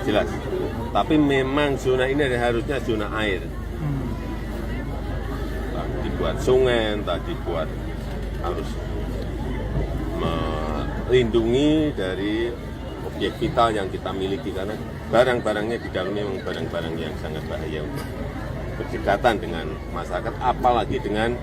jelas. Tapi memang zona ini harusnya zona air. Buat sungai, tadi buat harus melindungi dari objek vital yang kita miliki karena barang-barangnya di dalamnya memang barang-barang yang sangat bahaya untuk berdekatan dengan masyarakat, apalagi dengan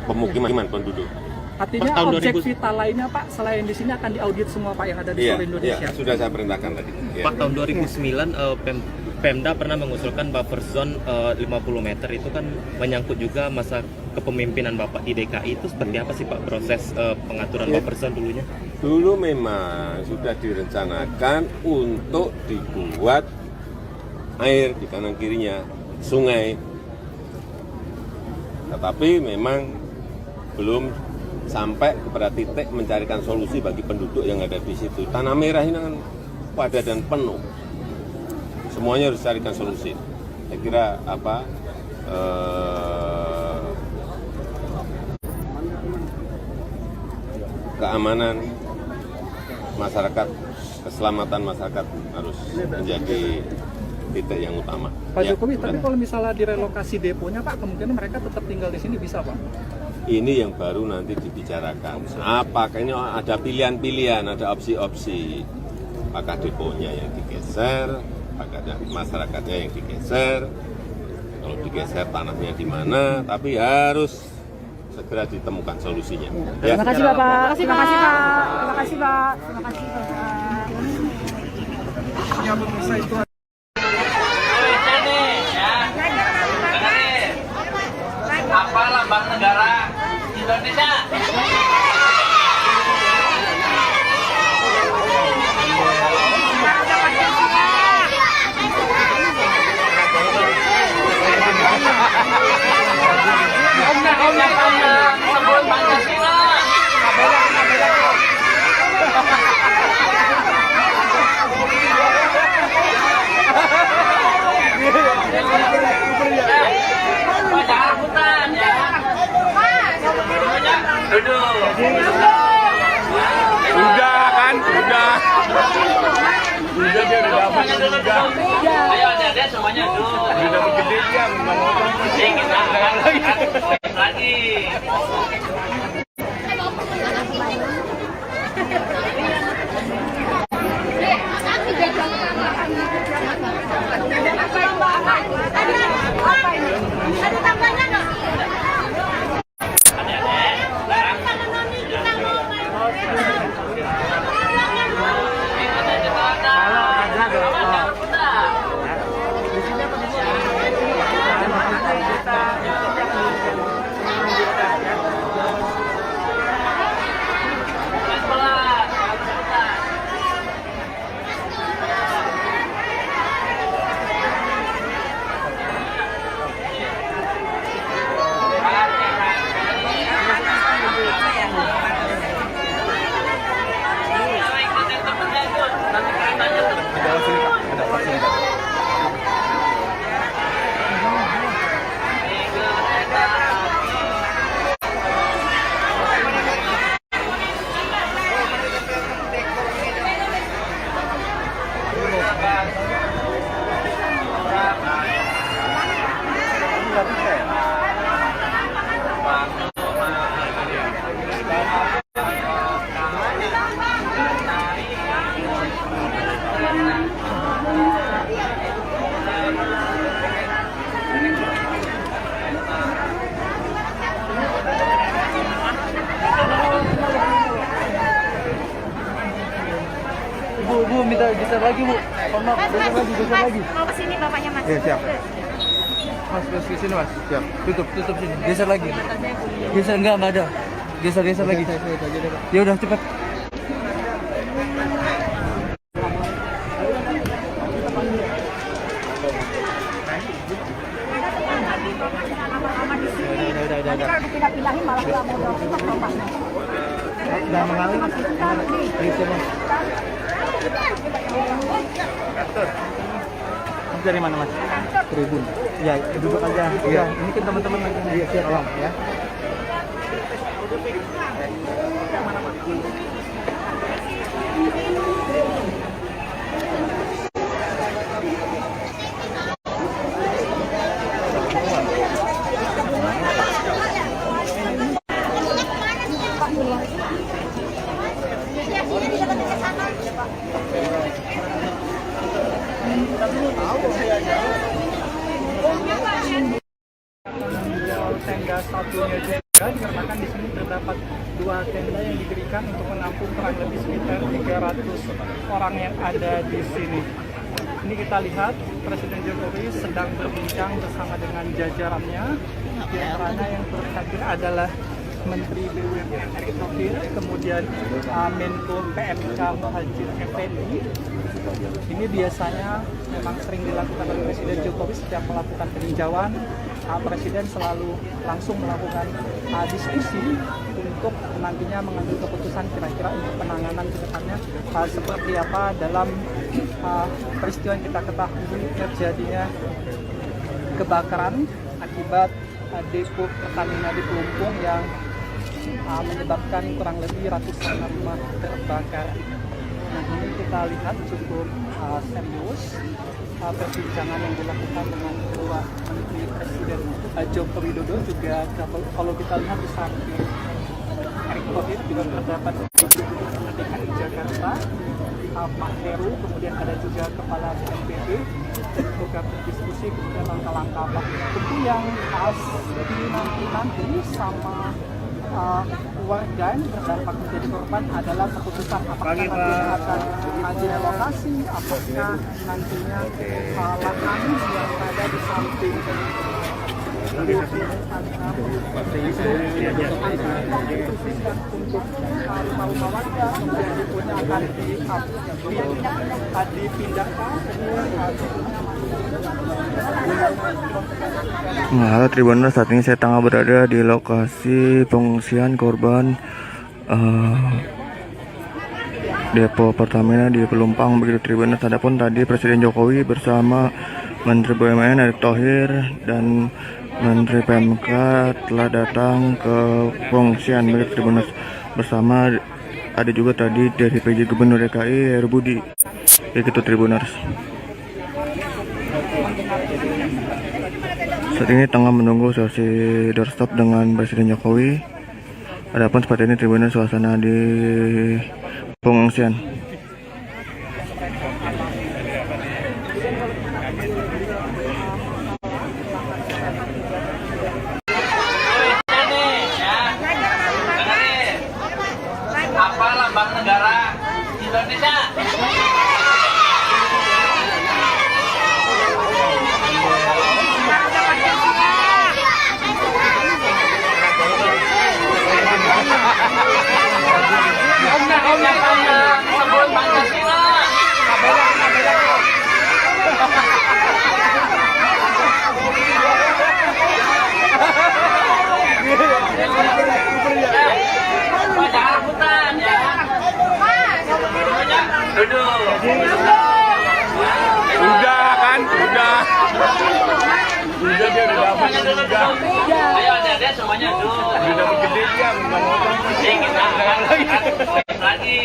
pemukiman penduduk. Artinya objek vital lainnya Pak selain di sini akan diaudit semua Pak yang ada di seluruh Indonesia. Iya, sudah saya perintahkan tadi. Ya. Pak, tahun 2009 Pemda pernah mengusulkan buffer zone 50 meter itu kan menyangkut juga masa kepemimpinan Bapak di DKI. Itu seperti apa sih Pak proses pengaturan buffer zone dulunya? Dulu memang sudah direncanakan untuk dibuat air di kanan kirinya sungai, tetapi memang belum sampai kepada titik mencarikan solusi bagi penduduk yang ada di situ. Tanah merah ini kan padat dan penuh. Semuanya harus carikan solusi. Saya kira keamanan masyarakat, keselamatan masyarakat harus menjadi titik yang utama. Pak Jokowi, tapi kalau misalnya direlokasi deponya Pak, kemungkinan mereka tetap tinggal di sini bisa Pak? Ini yang baru nanti dibicarakan. Apakah ini ada pilihan-pilihan, ada opsi-opsi. Apakah deponya yang digeser, apakah masyarakatnya yang digeser, kalau digeser tanahnya di mana, tapi harus segera ditemukan solusinya. Ya. Terima kasih Bapak. Terima kasih Pak. Terima kasih Pak. Terima kasih Bapak. Ya pemirsa itu. Apa lambang negara Indonesia? Sebut Pancasila. Jangan rebutan ya. Duduk. Udah kan, udah. Udah dia udah dapat juga. Ayo adik-adik semuanya duduk. Udah dapat gede dia, memang ngomong. Jadi kita akan lagi. Ada tambahnya nggak? udah geser lagi Bu. Maaf, geser lagi. Mau ke sini bapaknya Mas. Iya, siap. Mas, terus ke sini Mas. Siap. Tutup sini. Geser lagi. Geser enggak ada. Geser lagi. Ya udah cepat. Nanti kalau dipindah-pindahin malah nggak mau dorong bapaknya. Udah mengalir. Dari mana Mas? Tribun. Ya, duduk aja. Iya, ini kan teman-teman lagi. Iya, siap Bang, ya. Tenda satunya juga dikarenakan di sini terdapat 2 tenda yang didirikan untuk menampung kurang lebih sekitar 300 orang yang ada di sini. Ini kita lihat Presiden Jokowi sedang berbincang bersama dengan jajarannya. Di antaranya yang terhadir adalah Menteri BUMN Erick Thohir, kemudian Menko PMK Muhadjir Effendi. Ini biasanya memang sering dilakukan oleh Presiden Jokowi setiap melakukan peninjauan. Presiden selalu langsung melakukan diskusi untuk nantinya mengambil keputusan kira-kira untuk penanganan ke depannya seperti apa dalam peristiwa yang kita ketahui terjadinya kebakaran akibat depo Pertamina di Pelumpung yang menyebabkan kurang lebih ratusan rumah terbakar. Nah, ini kita lihat cukup serius perbincangan yang dilakukan dengan kedua menteri Presiden Joko Widodo. Juga kalau kita lihat di samping Erick Thohir juga terdapat Gubernur DKI Jakarta Pak Heru, kemudian ada juga Kepala BNPB juga berdiskusi kemudian langkah-langkah apa tentu yang nanti sama warga yang terdampak menjadi korban adalah keputusan apakah nantinya akan direlokasi, apakah nantinya lahan yang ada di samping untuk rumah-rumah warga kemudian akan dipindahkan. Nah, halo Tribuners, saat ini saya tengah berada di lokasi pengungsian korban depo Pertamina di Pelumpang begitu Tribuners. Adapun tadi Presiden Jokowi bersama Menteri BUMN Erick Thohir dan Menteri PMK telah datang ke pengungsian begitu Tribuners. Bersama ada juga tadi dari PJ Gubernur DKI Heru Budi begitu Tribuners. Saat ini tengah menunggu sesi doorstop dengan Presiden Jokowi. Adapun seperti ini Tribuners suasana di pengungsian. Apa lambang negara Indonesia? Sebut Pancasila. Jangan rebutan ya. Duduk. Udah kan, udah. Udah dia udah dapat udah. Ayo adik-adik semuanya duduk. Udah dapat gede dia, nggak mau Kita lagi.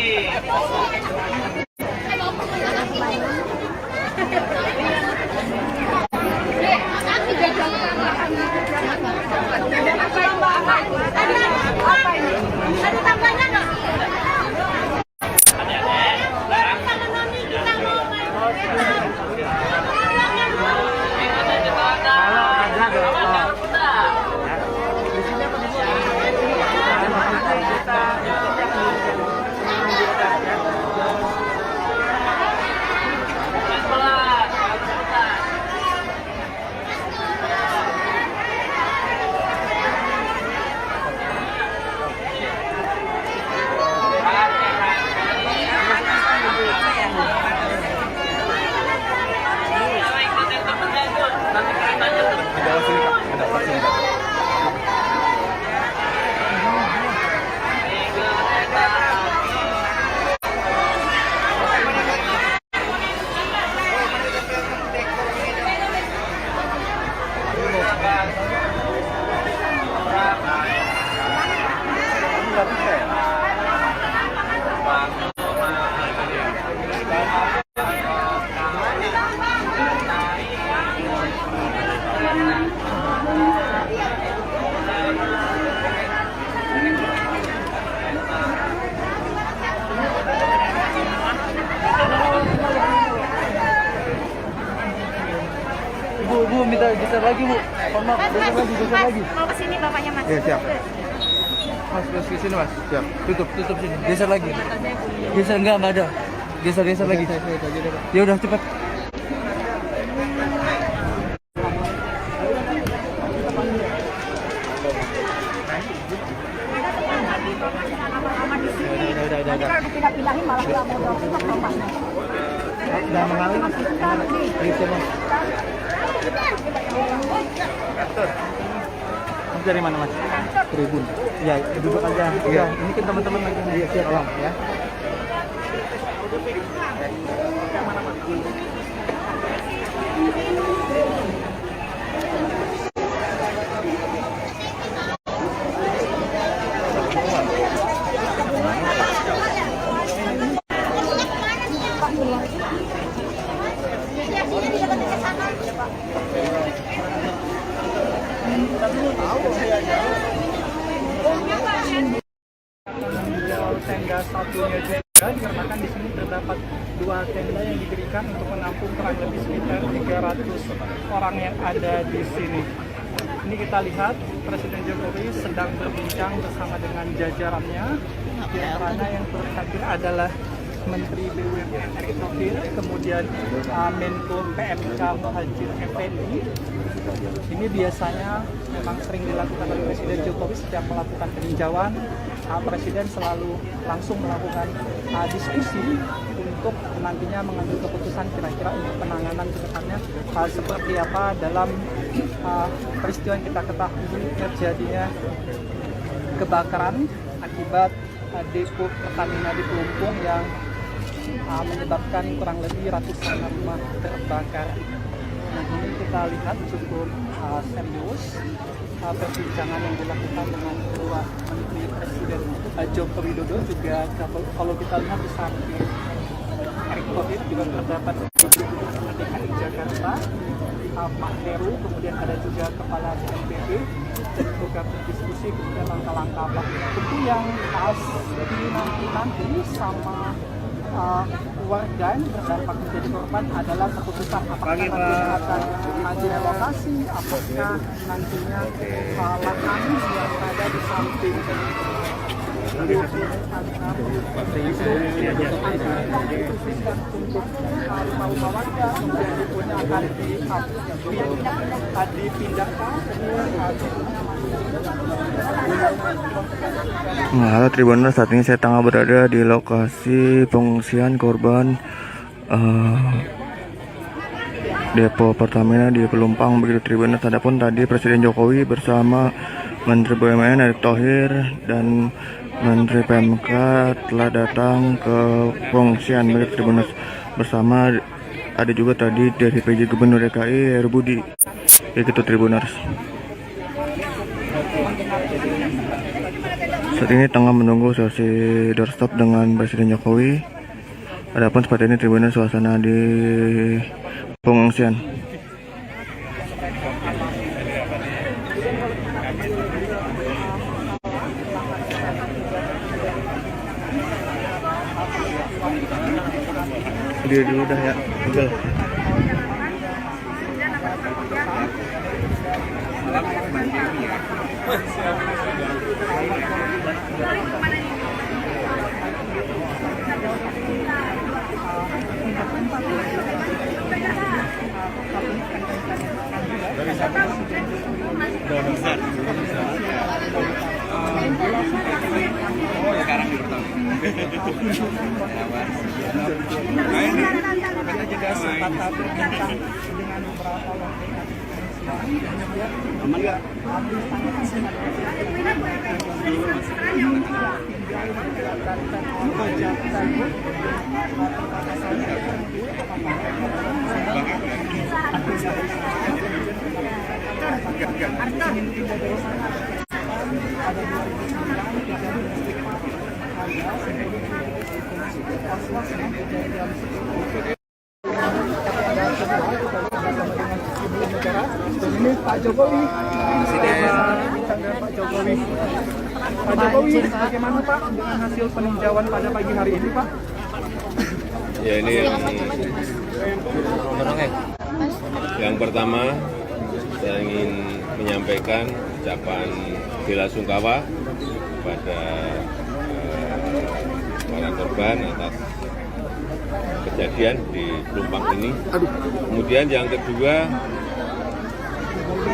Ada tambahnya nggak? lagi Bu. Mohon maaf, geser lagi. Mau ke sini bapaknya Mas. Iya, siap. Mas, ke sini Mas. Siap. Tutup sini. Geser lagi. Geser enggak ada. Geser lagi. Ya udah cepat. Nanti kalau dipindah-pindahin malah nggak mau dorong susah Bapak. Udah mengalir. Gitu Mas. Mas dari mana Mas? Tribun. Ya, duduk aja. Iya, ini kan teman-teman lagi. Iya, siap. Tolong ya. Tenda satunya juga dikarenakan di sini terdapat 2 tenda yang diberikan untuk menampung kurang lebih sekitar 300 orang yang ada di sini. Ini kita lihat Presiden Jokowi sedang berbincang bersama dengan jajarannya. Di antaranya yang terhadir adalah Menteri BUMN Erick Thohir, kemudian Menko PMK Muhadjir Effendi. Ini biasanya memang sering dilakukan oleh Presiden Jokowi setiap melakukan peninjauan. Presiden selalu langsung melakukan diskusi untuk nantinya mengambil keputusan kira-kira untuk penanganan ke depannya seperti apa dalam peristiwa yang kita ketahui terjadinya kebakaran akibat depo Pertamina di Pelumpung yang menyebabkan kurang lebih ratusan rumah terbakar. Nah, ini kita lihat cukup serius perbincangan yang dilakukan dengan kedua Menteri Presiden Joko Widodo. Juga kalau kita lihat di samping Erick Thohir juga terdapat DKI Jakarta, Pak Heru, kemudian ada juga Kepala BNPB dan juga berdiskusi kemudian langkah-langkah apa tentu yang nanti sama warga yang terdampak menjadi korban adalah keputusan apakah nantinya akan direlokasi, apakah nantinya lahan yang ada di samping untuk rumah-rumah warga kemudian deponya akan dipindahkan. Nah, halo Tribuners, saat ini saya tengah berada di lokasi pengungsian korban depo Pertamina di Pelumpang begitu Tribuners. Adapun tadi Presiden Jokowi bersama Menteri BUMN Erick Thohir dan Menteri PMK telah datang ke pengungsian begitu Tribuners. Bersama ada juga tadi dari PJ Gubernur DKI Heru Budi begitu Tribuners. Saat ini tengah menunggu sesi doorstop dengan Presiden Jokowi. Adapun seperti ini Tribuners suasana di pengungsian. Dia dulu dah ya. Betul. Ini Pak Jokowi, Pak Jokowi. Pak Jokowi, bagaimana Pak dengan hasil peninjauan pada pagi hari ini Pak? Ya ini yang pertama saya ingin menyampaikan ucapan bela sungkawa kepada para korban atas kejadian di Pelumpang ini. Kemudian yang kedua,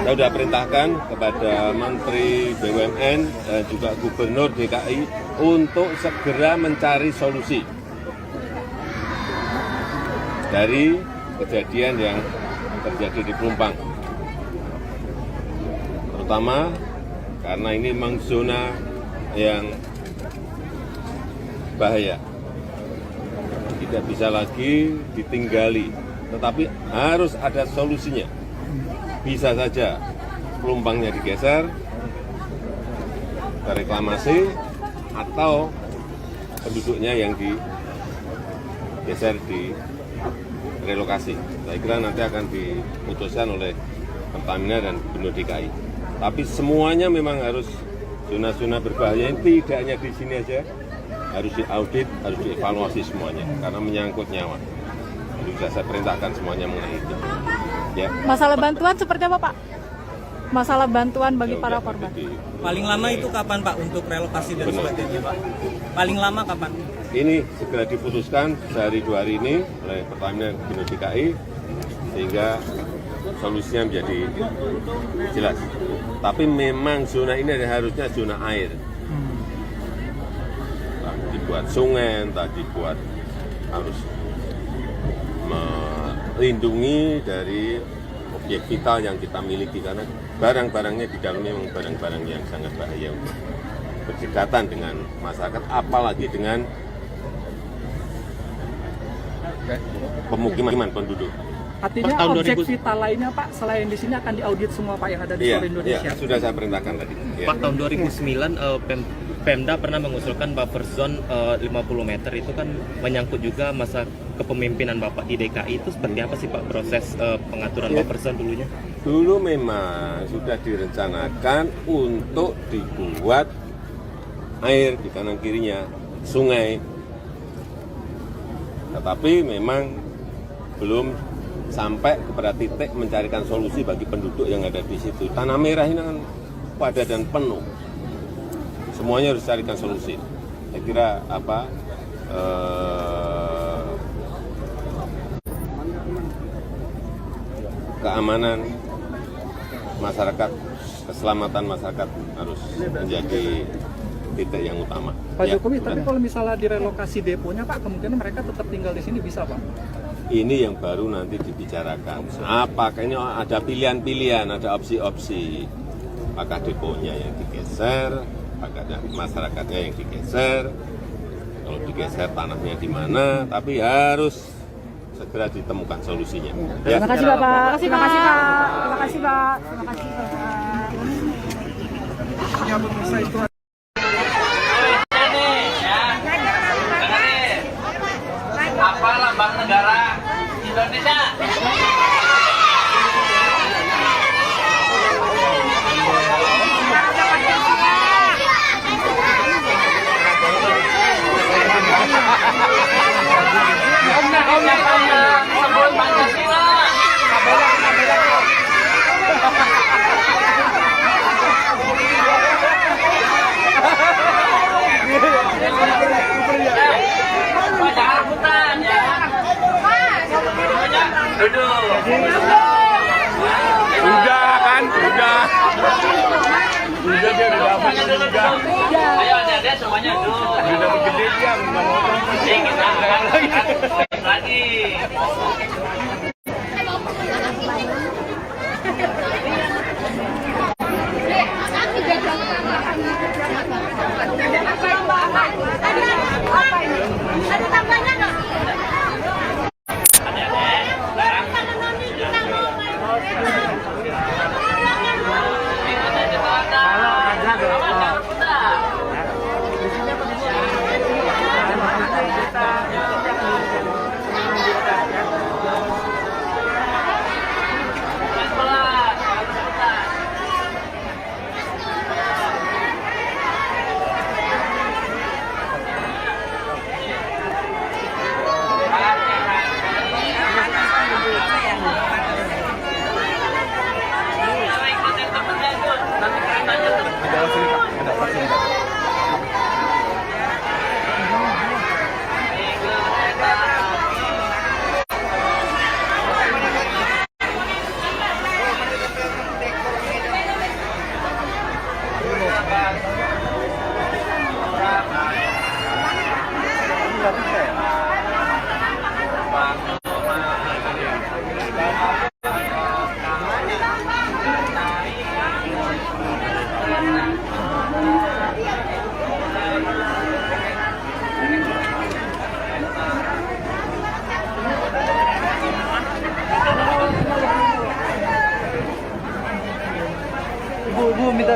saya sudah perintahkan kepada Menteri BUMN dan juga Gubernur DKI untuk segera mencari solusi dari kejadian yang terjadi di Pelumpang. Terutama karena ini memang zona yang bahaya. Tidak bisa lagi ditinggali, tetapi harus ada solusinya. Bisa saja Pelumpangnya digeser ke reklamasi atau penduduknya yang digeser di relokasi. Saya kira nanti akan diputuskan oleh Pertamina dan Gubernur DKI. Tapi semuanya memang harus zona-zona berbahaya ini tidak hanya di sini aja, harus diaudit, harus dievaluasi semuanya karena menyangkut nyawa. Jadi sudah saya perintahkan semuanya mengenai itu. Ya. Masalah bantuan seperti apa, Pak? Masalah bantuan bagi para korban. Paling lama itu kapan, Pak, untuk relokasi dan sebagainya, Pak? Paling lama kapan? Ini segera diputuskan sehari 2 hari ini oleh Pertamina dan Gubernur DKI sehingga solusinya menjadi jelas. Tapi memang zona ini harusnya zona air. Dibuat sungai, tadi buat harus melindungi dari objek vital yang kita miliki karena barang-barangnya di dalamnya memang barang-barang yang sangat bahaya untuk berdekatan dengan masyarakat, apalagi dengan pemukiman penduduk. Artinya objek vital lainnya, Pak, selain di sini akan diaudit semua, Pak, yang ada di seluruh Indonesia. Iya, sudah saya perintahkan tadi. Ya. Pak, tahun 2009 Pemda pernah mengusulkan buffer zone 50 meter itu kan menyangkut juga masa kepemimpinan Bapak di DKI. Itu seperti apa sih, Pak, proses pengaturan buffer zone dulunya? Dulu memang sudah direncanakan untuk dibuat air di kanan kirinya sungai, tetapi memang belum sampai kepada titik mencarikan solusi bagi penduduk yang ada di situ. Tanah merah ini kan padat dan penuh. Semuanya harus carikan solusi. Saya kira keamanan masyarakat, keselamatan masyarakat harus menjadi titik yang utama. Pak Jokowi, tapi kalau misalnya direlokasi deponya, Pak, kemungkinan mereka tetap tinggal di sini bisa, Pak? Ini yang baru nanti dibicarakan. Apakah ini ada pilihan-pilihan, ada opsi-opsi. Apakah deponya yang digeser, apakah masyarakatnya yang digeser, kalau digeser tanahnya di mana, tapi harus segera ditemukan solusinya. Ya. Terima kasih, Bapak. Terima kasih, Pak. Terima kasih, Pak. Terima kasih, Pak. Ya, pemirsa, itu Apa lambang negara Indonesia? Sebut Pancasila. Jangan rebutan ya. Duduk. Udah kan, udah. Udah dia udah dapat juga. Ayo adik-adik semuanya duduk. Udah dapat gede dia, nggak mau. Jadi kita lagi. Ada tambahnya nggak?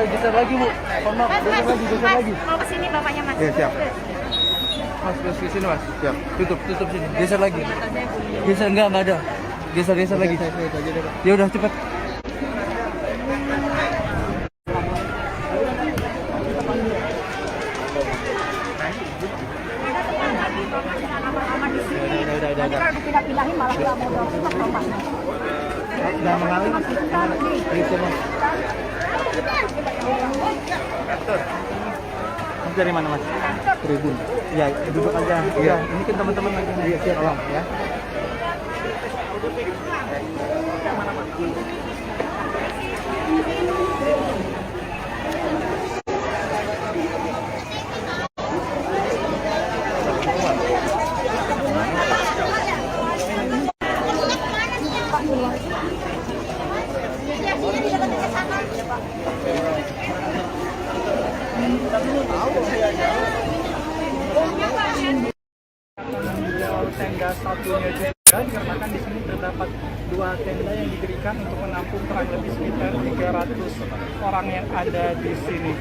geser lagi Bu. Mohon maaf, geser lagi. Mau ke sini bapaknya Mas. Iya, siap. Mas, ke sini Mas. Siap. Tutup sini. Geser lagi. Geser enggak ada. Geser lagi. Ya udah cepet. Nanti kalau dipindah-pindahin malah nggak mau dorong bapaknya. Udah mengalir. Gitu Mas. Mas dari mana Mas? Tribun. Ya, duduk aja. Iya, ini kan teman-teman lagi. Iya, siap. Tolong ya. Tenda satunya juga dikarenakan di sini terdapat 2 tenda yang didirikan untuk menampung kurang lebih sekitar 300 orang yang ada di sini.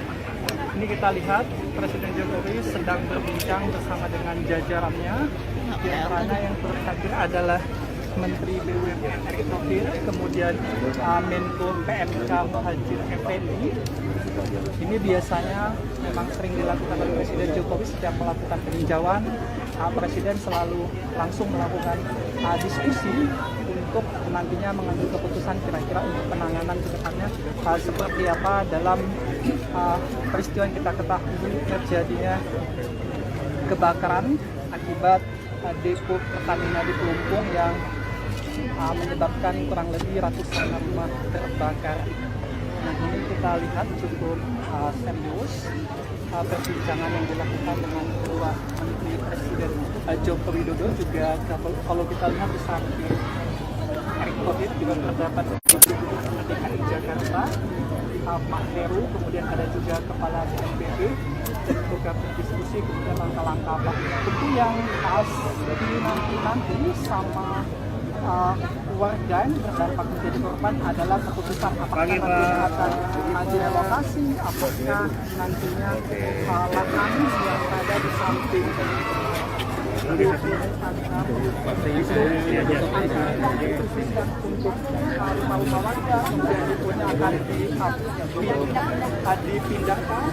Ini kita lihat Presiden Jokowi sedang berbincang bersama dengan jajarannya. Di antaranya yang terhadir adalah Menteri BUMN Erick Thohir, kemudian Menko PMK Muhadjir Effendi. Ini biasanya memang sering dilakukan oleh Presiden Jokowi setiap melakukan peninjauan. Presiden selalu langsung melakukan diskusi untuk nantinya mengambil keputusan kira-kira untuk penanganan ke depannya seperti apa dalam peristiwa yang kita ketahui terjadinya kebakaran akibat depo Pertamina di Pelumpung yang menyebabkan kurang lebih ratusan rumah terbakar. Nah, ini kita lihat cukup serius perbincangan yang dilakukan dengan kedua Menteri Presiden Joko Widodo. Juga kalau kita lihat di samping Erick Thohir juga terdapat DKI Jakarta, Pak Heru, kemudian ada juga Kepala BNPB dan juga berdiskusi kemudian langkah-langkah apa tentu yang harus dinanti sama warga yang terdampak menjadi korban adalah keputusan apakah nantinya akan direlokasi, apakah nantinya lahan yang ada di samping untuk rumah-rumah warga kemudian deponya akan dipindahkan.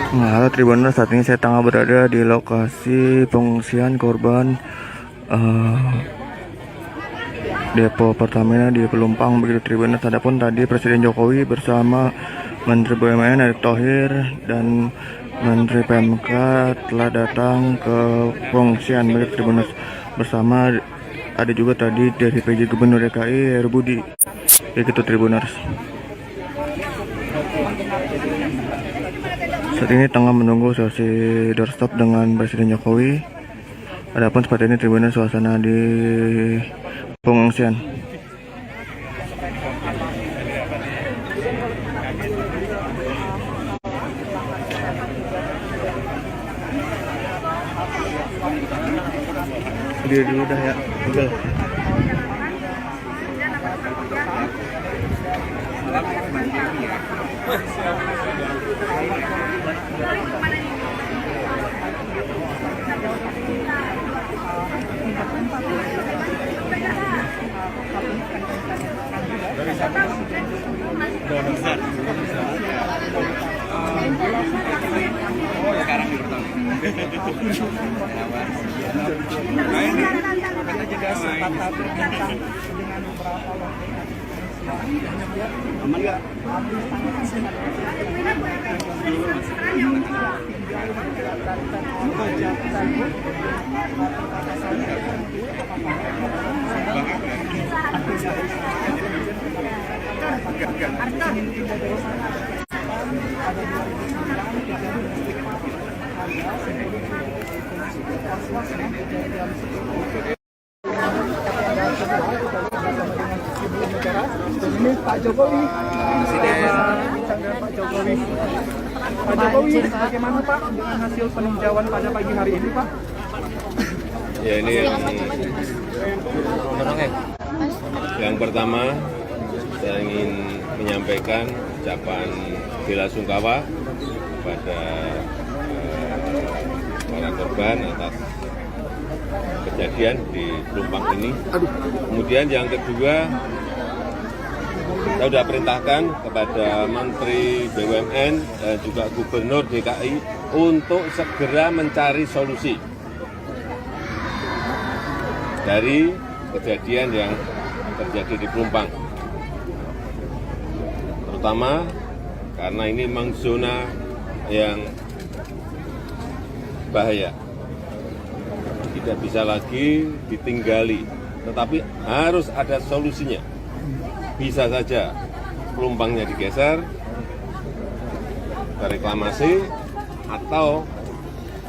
Nah, halo Tribuners, saat ini saya tengah berada di lokasi pengungsian korban depo Pertamina di Pelumpang begitu Tribuners. Adapun tadi Presiden Jokowi bersama Menteri BUMN Erick Thohir dan Menteri PMK telah datang ke pengungsian begitu Tribuners. Bersama ada juga tadi dari PJ Gubernur DKI Heru Budi begitu Tribuners. Saat ini tengah menunggu sesi doorstop dengan Presiden Jokowi. Adapun seperti ini Tribuners suasana di pengungsian. Dia dulu dah ya, Google. Ini Pak Jokowi, Pak Jokowi. Pak Jokowi, bagaimana Pak dengan hasil peninjauan pada pagi hari ini Pak? Ya ini yang pertama saya ingin menyampaikan ucapan bela sungkawa kepada para korban atas kejadian di Pelumpang ini. Kemudian yang kedua, saya sudah perintahkan kepada Menteri BUMN dan juga Gubernur DKI untuk segera mencari solusi dari kejadian yang terjadi di Pelumpang. Terutama karena ini memang zona yang bahaya. Tidak bisa lagi ditinggali, tetapi harus ada solusinya. Bisa saja Pelumpangnya digeser ke reklamasi atau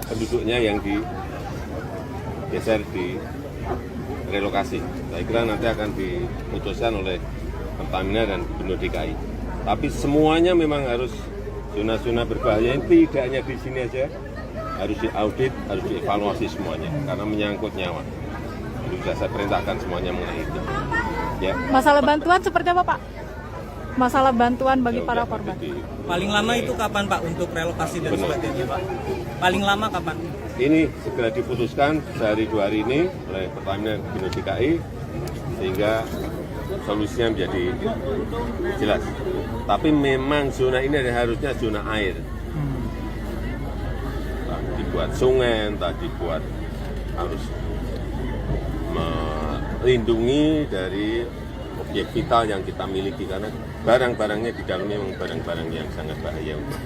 penduduknya yang digeser di relokasi. Saya kira nanti akan diputuskan oleh Pertamina dan Gubernur DKI. Tapi semuanya memang harus zona-zona berbahaya ini tidak hanya di sini aja, harus diaudit, harus dievaluasi semuanya karena menyangkut nyawa. Jadi sudah saya perintahkan semuanya mengenai itu. Ya. Masalah bantuan seperti apa, Pak? Masalah bantuan bagi para korban. Paling lama itu kapan, Pak, untuk relokasi dan sebagainya, Pak? Paling lama kapan? Ini segera diputuskan sehari 2 hari ini oleh Pertamina dan Gubernur DKI sehingga solusinya menjadi jelas. Tapi memang zona ini harusnya zona air. Entah dibuat sungai, entah dibuat harus melindungi dari objek vital yang kita miliki karena barang-barangnya di dalamnya memang barang-barang yang sangat bahaya untuk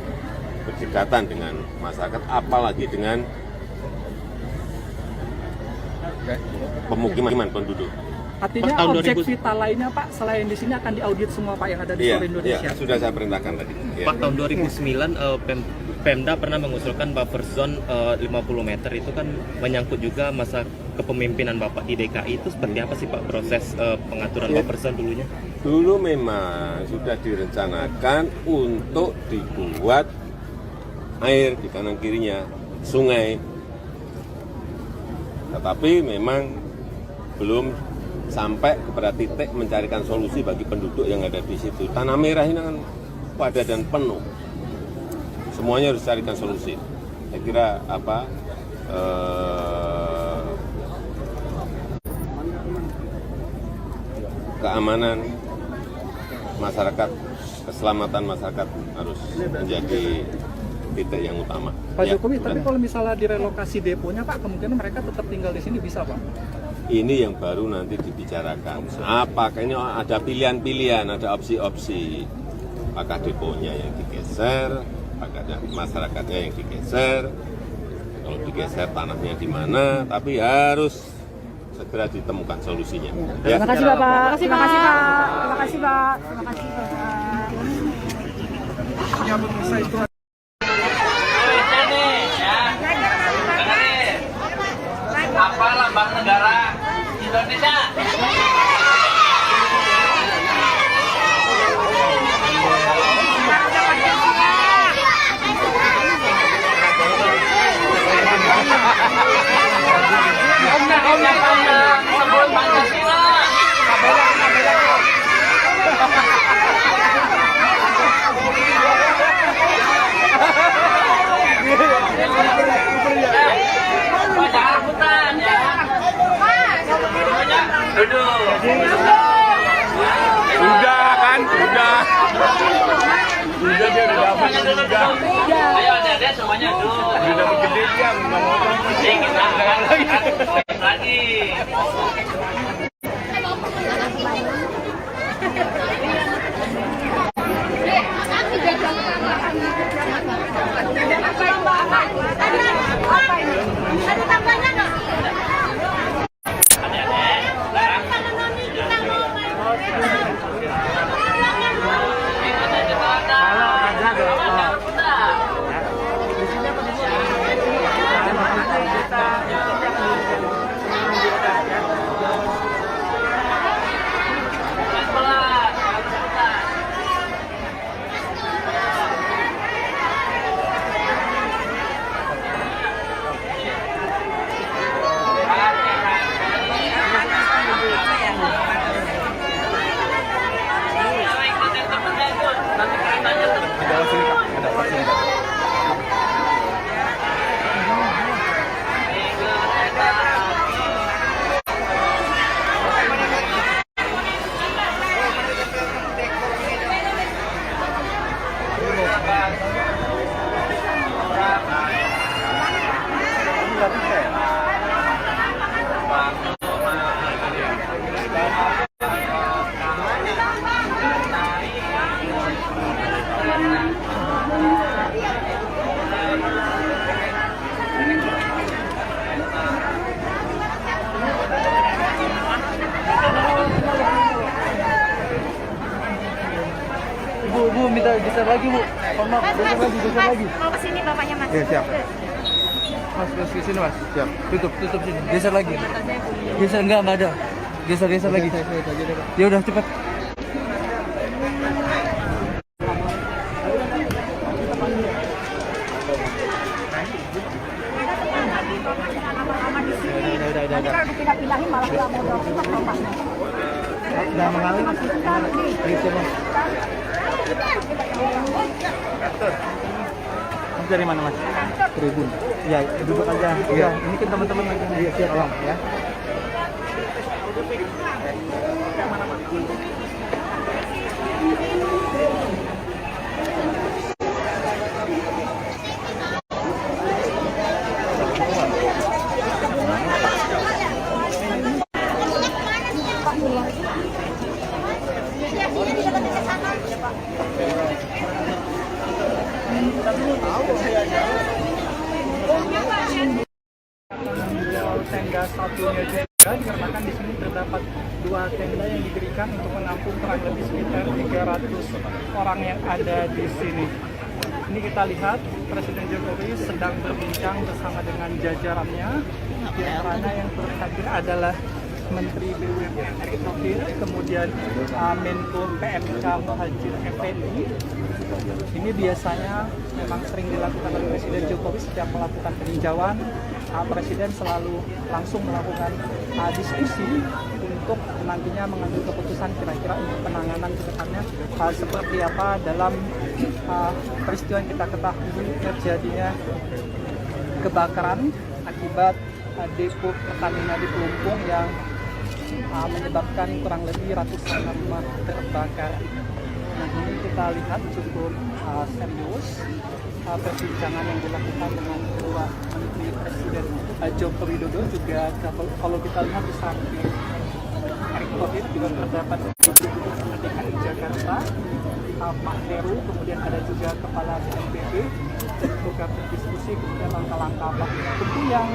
berdekatan dengan masyarakat, apalagi dengan pemukiman penduduk. Artinya objek vital lainnya, Pak, selain di sini akan diaudit semua, Pak, yang ada di seluruh Indonesia. Iya, sudah saya perintahkan tadi. Ya. Pak, tahun 2009 Pemda pernah mengusulkan buffer zone 50 meter itu kan menyangkut juga masa kepemimpinan Bapak di DKI. Itu seperti apa sih, Pak, proses pengaturan buffer zone dulunya? Dulu memang sudah direncanakan untuk dibuat air di kanan kirinya sungai, tetapi memang belum sampai kepada titik mencarikan solusi bagi penduduk yang ada di situ. Tanah Merah ini kan padat dan penuh. Semuanya harus carikan solusi. Saya kira keamanan masyarakat, keselamatan masyarakat harus menjadi titik yang utama. Pak Jokowi, tapi kalau misalnya direlokasi deponya, Pak, kemungkinan mereka tetap tinggal di sini bisa, Pak? Ini yang baru nanti dibicarakan. Apakah ini ada pilihan-pilihan, ada opsi-opsi. Apakah deponya yang digeser, apakah ada masyarakatnya yang digeser. Kalau digeser tanahnya di mana, tapi harus segera ditemukan solusinya. Ya. Terima kasih, Bapak. Terima kasih, Pak. Terima kasih, Pak. Terima kasih, Bapak. Apa lambang negara Indonesia? Sebelum Pancasila. Jangan rebutan ya. Duduk. Udah kan, udah. Udah dia udah dapat udah. Ayo adik-adik semuanya duduk. Udah dapat gede dia, nggak mau Kita lagi. Ada tambahnya nggak? minta geser lagi Bu. Mohon maaf, geser lagi. Mau ke sini bapaknya Mas. Iya, siap. Mas, ke sini Mas. Siap. Tutup sini. Geser lagi. Geser enggak ada. Geser lagi. Ya udah cepat. Nanti kalau dipindah-pindahin malah nggak mau dorong juga Bapak. Udah mengalir. Gitu Mas. Mas dari mana Mas? Tribun. Ya, duduk aja. Iya, ini kan teman-teman lagi. Iya, siap. Tolong ya. Tenda satunya juga dikarenakan di sini terdapat 2 tenda yang diberikan untuk menampung kurang lebih sekitar 300 orang yang ada di sini. Ini kita lihat Presiden Jokowi sedang berbincang bersama dengan jajarannya. Di antaranya yang terhadir adalah Menteri BUMN Erick Thohir, kemudian Menko PMK Muhadjir Effendi. Ini biasanya memang sering dilakukan oleh Presiden Jokowi setiap melakukan peninjauan. Presiden selalu langsung melakukan diskusi untuk nantinya mengambil keputusan kira-kira untuk penanganan ke depannya seperti apa dalam peristiwa yang kita ketahui terjadinya kebakaran akibat depo Pertamina di Pelumpung yang menyebabkan kurang lebih ratusan rumah terbakar. Nah, ini kita lihat cukup serius perbincangan yang dilakukan dengan kedua menteri Presiden Joko Widodo. Juga kalau kita lihat di samping Erick Thohir juga terdapat DKI Jakarta, Pak Heru, kemudian ada juga Kepala BNPB untuk berdiskusi kemudian langkah-langkah apa tentu yang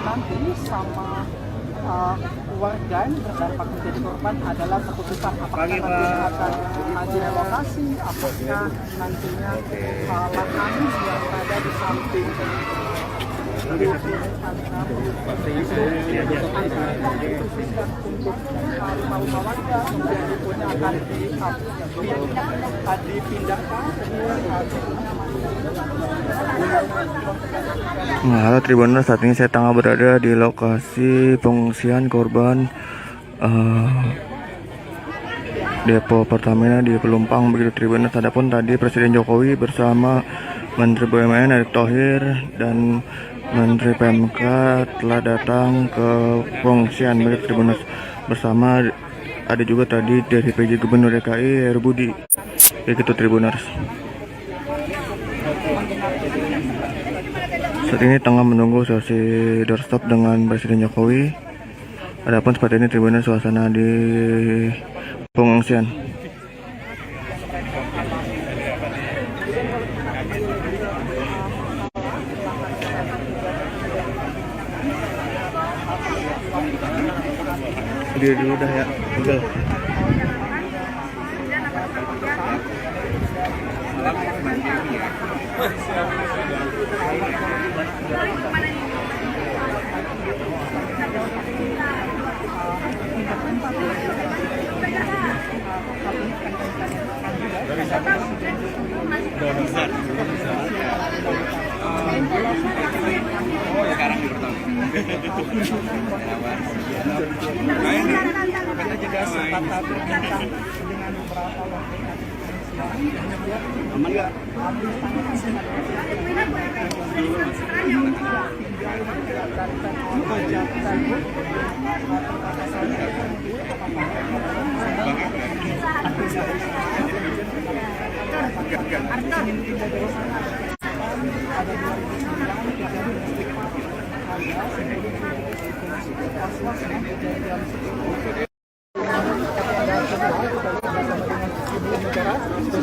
nanti sama warga yang terdampak menjadi korban adalah keputusan apakah nantinya akan direlokasi, apakah nantinya lahan yang ada di samping untuk rumah-rumah warga kemudian deponya akan dipindahkan. Nah, halo Tribuners, saat ini saya tengah berada di lokasi pengungsian korban depo Pertamina di Pelumpang begitu Tribuners. Adapun tadi Presiden Jokowi bersama Menteri BUMN Erick Thohir dan Menteri PMK telah datang ke pengungsian begitu Tribuners. Bersama ada juga tadi dari PJ Gubernur DKI Heru Budi begitu Tribuners. Saat ini tengah menunggu sesi doorstop dengan Presiden Jokowi. Adapun seperti ini Tribuners suasana di pengungsian. Dia dulu dah ya, udah.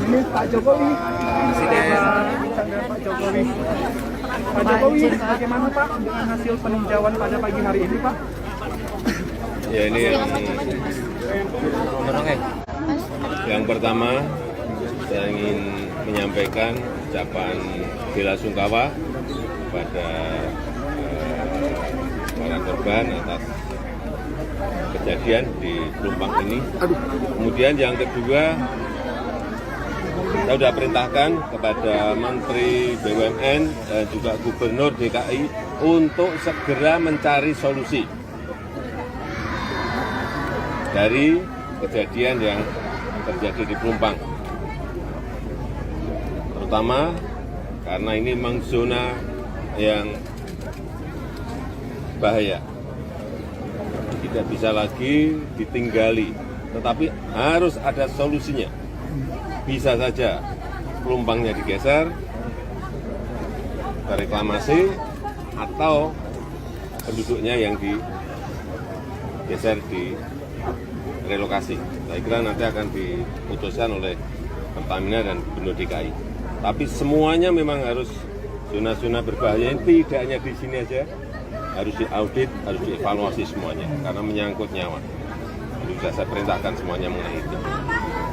Ini Pak Jokowi, Pak Jokowi. Pak Jokowi, bagaimana Pak dengan hasil peninjauan pada pagi hari ini Pak? Ya ini yang pertama saya ingin menyampaikan ucapan bela sungkawa kepada para korban atas kejadian di Pelumpang ini. Kemudian yang kedua, saya sudah perintahkan kepada Menteri BUMN dan juga Gubernur DKI untuk segera mencari solusi dari kejadian yang terjadi di Pelumpang. Terutama karena ini memang zona yang bahaya. Tidak bisa lagi ditinggali, tetapi harus ada solusinya. Bisa saja Pelumpangnya digeser, reklamasi, atau penduduknya yang digeser di relokasi. Saya kira nanti akan diputuskan oleh Pertamina dan Gubernur DKI. Tapi semuanya memang harus zona-zona berbahaya ini tidak hanya di sini aja, harus diaudit, harus dievaluasi semuanya karena menyangkut nyawa. Jadi sudah saya perintahkan semuanya mengenai itu.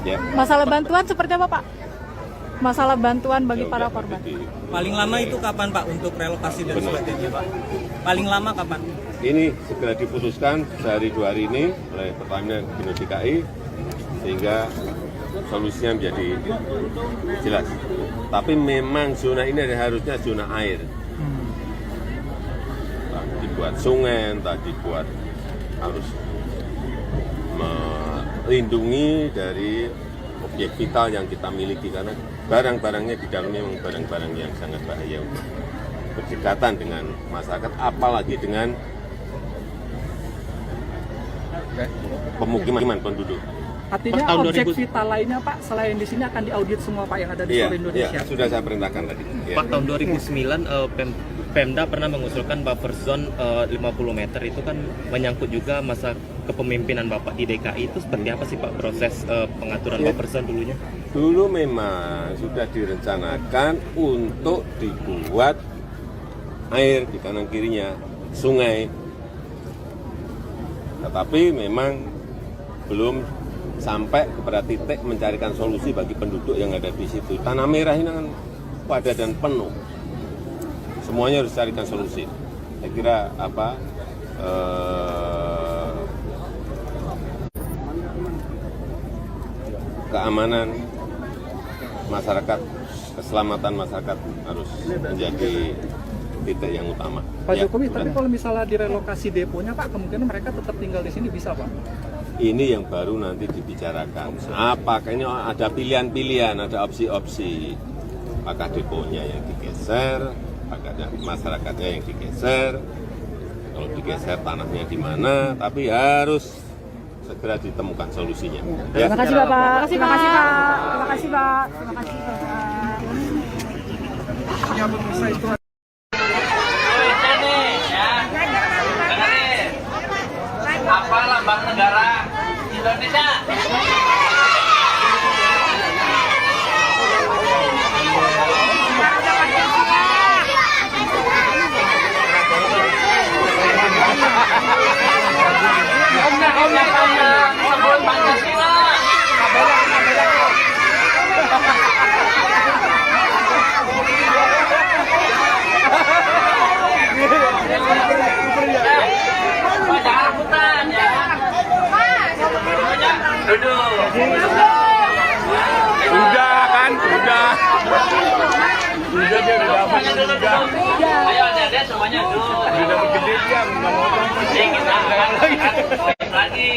Ya. Masalah bantuan seperti apa, Pak? Masalah bantuan bagi para korban. Paling lama itu kapan Pak untuk relokasi dan sebagainya Pak? Paling lama kapan? Ini segera diputuskan sehari 2 hari ini oleh Pertamina dan Gubernur DKI sehingga solusinya menjadi jelas. Tapi memang zona ini harusnya zona air. Entah dibuat sungai, entah dibuat harus melindungi dari objek vital yang kita miliki karena barang-barangnya di dalamnya memang barang-barang yang sangat bahaya untuk berdekatan dengan masyarakat, apalagi dengan pemukiman penduduk. Artinya objek vital lainnya Pak, selain di sini akan diaudit semua Pak yang ada di seluruh Indonesia? Iya, sudah saya perintahkan tadi. Ya. Pak, tahun 2009 Pemda pernah mengusulkan buffer zone 50 meter itu kan menyangkut juga masa kepemimpinan Bapak di DKI. Itu seperti apa sih Pak proses pengaturan buffer zone dulunya? Dulu memang sudah direncanakan untuk dibuat air di kanan kirinya sungai, tetapi memang belum sampai kepada titik mencarikan solusi bagi penduduk yang ada di situ. Tanah merah ini kan padat dan penuh. Semuanya harus carikan solusi. Saya kira keamanan masyarakat, keselamatan masyarakat harus menjadi titik yang utama. Pak Jokowi, tapi kalau misalnya direlokasi deponya Pak, kemungkinan mereka tetap tinggal di sini bisa Pak? Ini yang baru nanti dibicarakan. Apakah ini ada pilihan-pilihan, ada opsi-opsi. Apakah deponya yang digeser, apakah masyarakatnya yang digeser, kalau digeser tanahnya di mana, tapi harus segera ditemukan solusinya. Ya. Terima kasih Bapak. Terima kasih Pak. Terima kasih Pak. Terima kasih Pak. Ya pemirsa itu. Apa lambang negara Indonesia? Sebelum Pancasila. Jangan rebutan ya. Duduk. Udah kan, udah. Udah dia udah dapat udah. Ayo adik-adik semuanya duduk. Udah dapat gede dia, nggak mau. Ini kita lagi.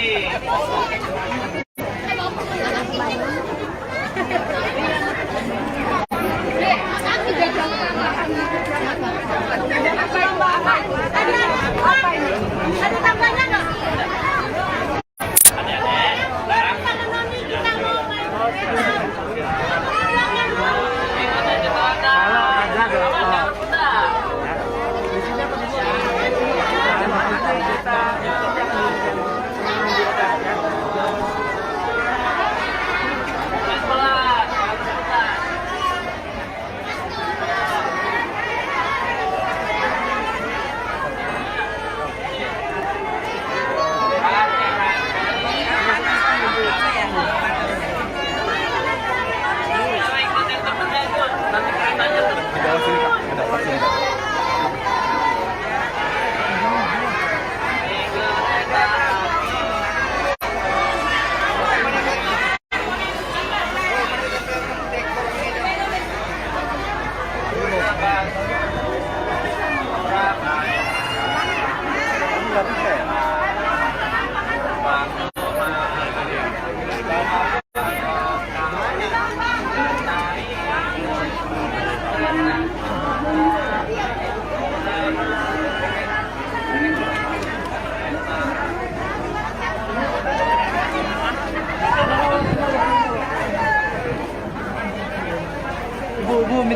Ada tambahnya nggak?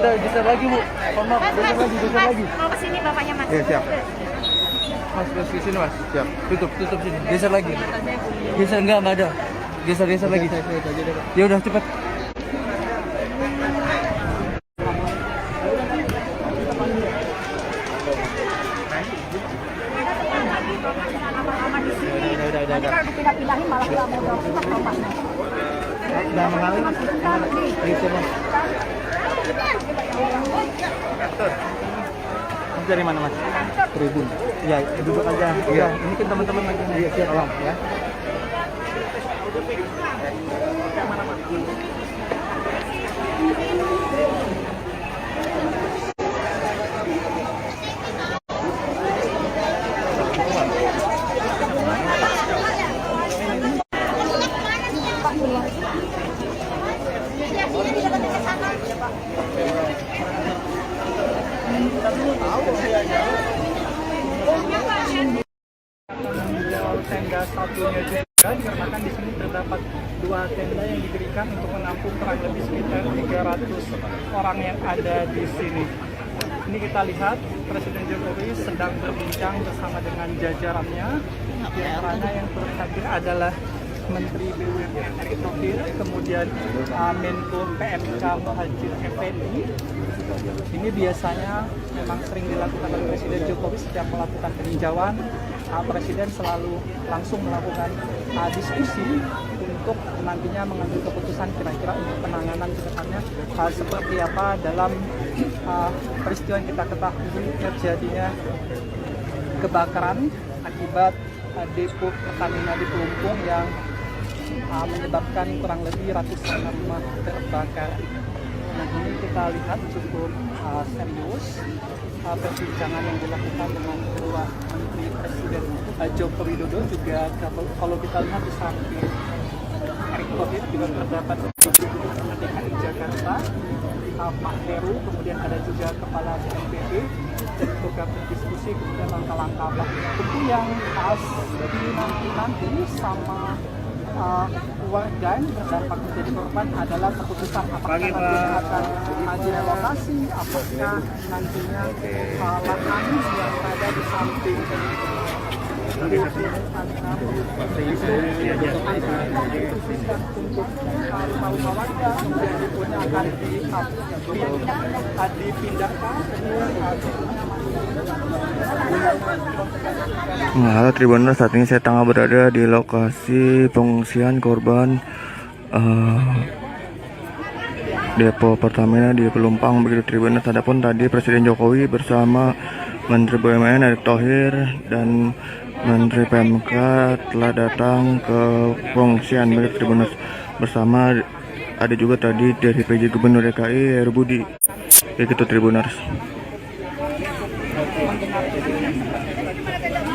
geser lagi Bu. Maaf, geser lagi. Mau ke sini bapaknya Mas. Iya, siap. Mas, ke sini Mas. Siap. Tutup sini. Geser lagi. Geser enggak ada. Geser lagi. Ya udah cepat. Nanti kalau dipindah-pindahin malah nggak mau dorong bapaknya. Udah mengalir. Itu Mas. Mas dari mana Mas? Tribun. Ya, duduk aja. Iya, ini kan teman-teman lagi. Iya, siap tolong ya. Tenda satunya juga dikarenakan di sini terdapat 2 tenda yang didirikan untuk menampung kurang lebih sekitar 300 orang yang ada di sini. Ini kita lihat Presiden Jokowi sedang berbincang bersama dengan jajarannya. Di antaranya yang turut hadir adalah Menteri BUMN Erick Thohir, kemudian Menko PMK Muhadjir Effendi. Ini biasanya memang sering dilakukan oleh Presiden Jokowi setiap melakukan peninjauan. Presiden selalu langsung melakukan diskusi untuk nantinya mengambil keputusan kira-kira untuk penanganan ke depannya seperti apa dalam peristiwa yang kita ketahui terjadinya kebakaran akibat depo Pertamina di Pelumpung yang menyebabkan kurang lebih ratusan rumah terbakar. Nah, ini kita lihat cukup serius perbincangan yang dilakukan dengan kedua Menteri Presiden Joko Widodo. Juga kalau kita lihat di samping Erick Thohir juga terdapat Gubernur DKI Jakarta Pak Heru, kemudian ada juga Kepala BNPB dan juga berdiskusi kemudian langkah-langkah tentu yang nanti sama dan berdampak menjadi korban adalah keputusan apakah nantinya akan direlokasi, apakah nantinya lahan yang berada di samping untuk rumah warga kemudian deponya akan dipindahkan. Halo Tribuners, saat ini saya tengah berada di lokasi pengungsian korban depo Pertamina di Pelumpang begitu Tribuners. Adapun tadi Presiden Jokowi bersama Menteri BUMN Erick Thohir dan Menteri PMK telah datang ke pengungsian begitu Tribuners. Bersama ada juga tadi dari PJ Gubernur DKI Heru Budi begitu Tribuners.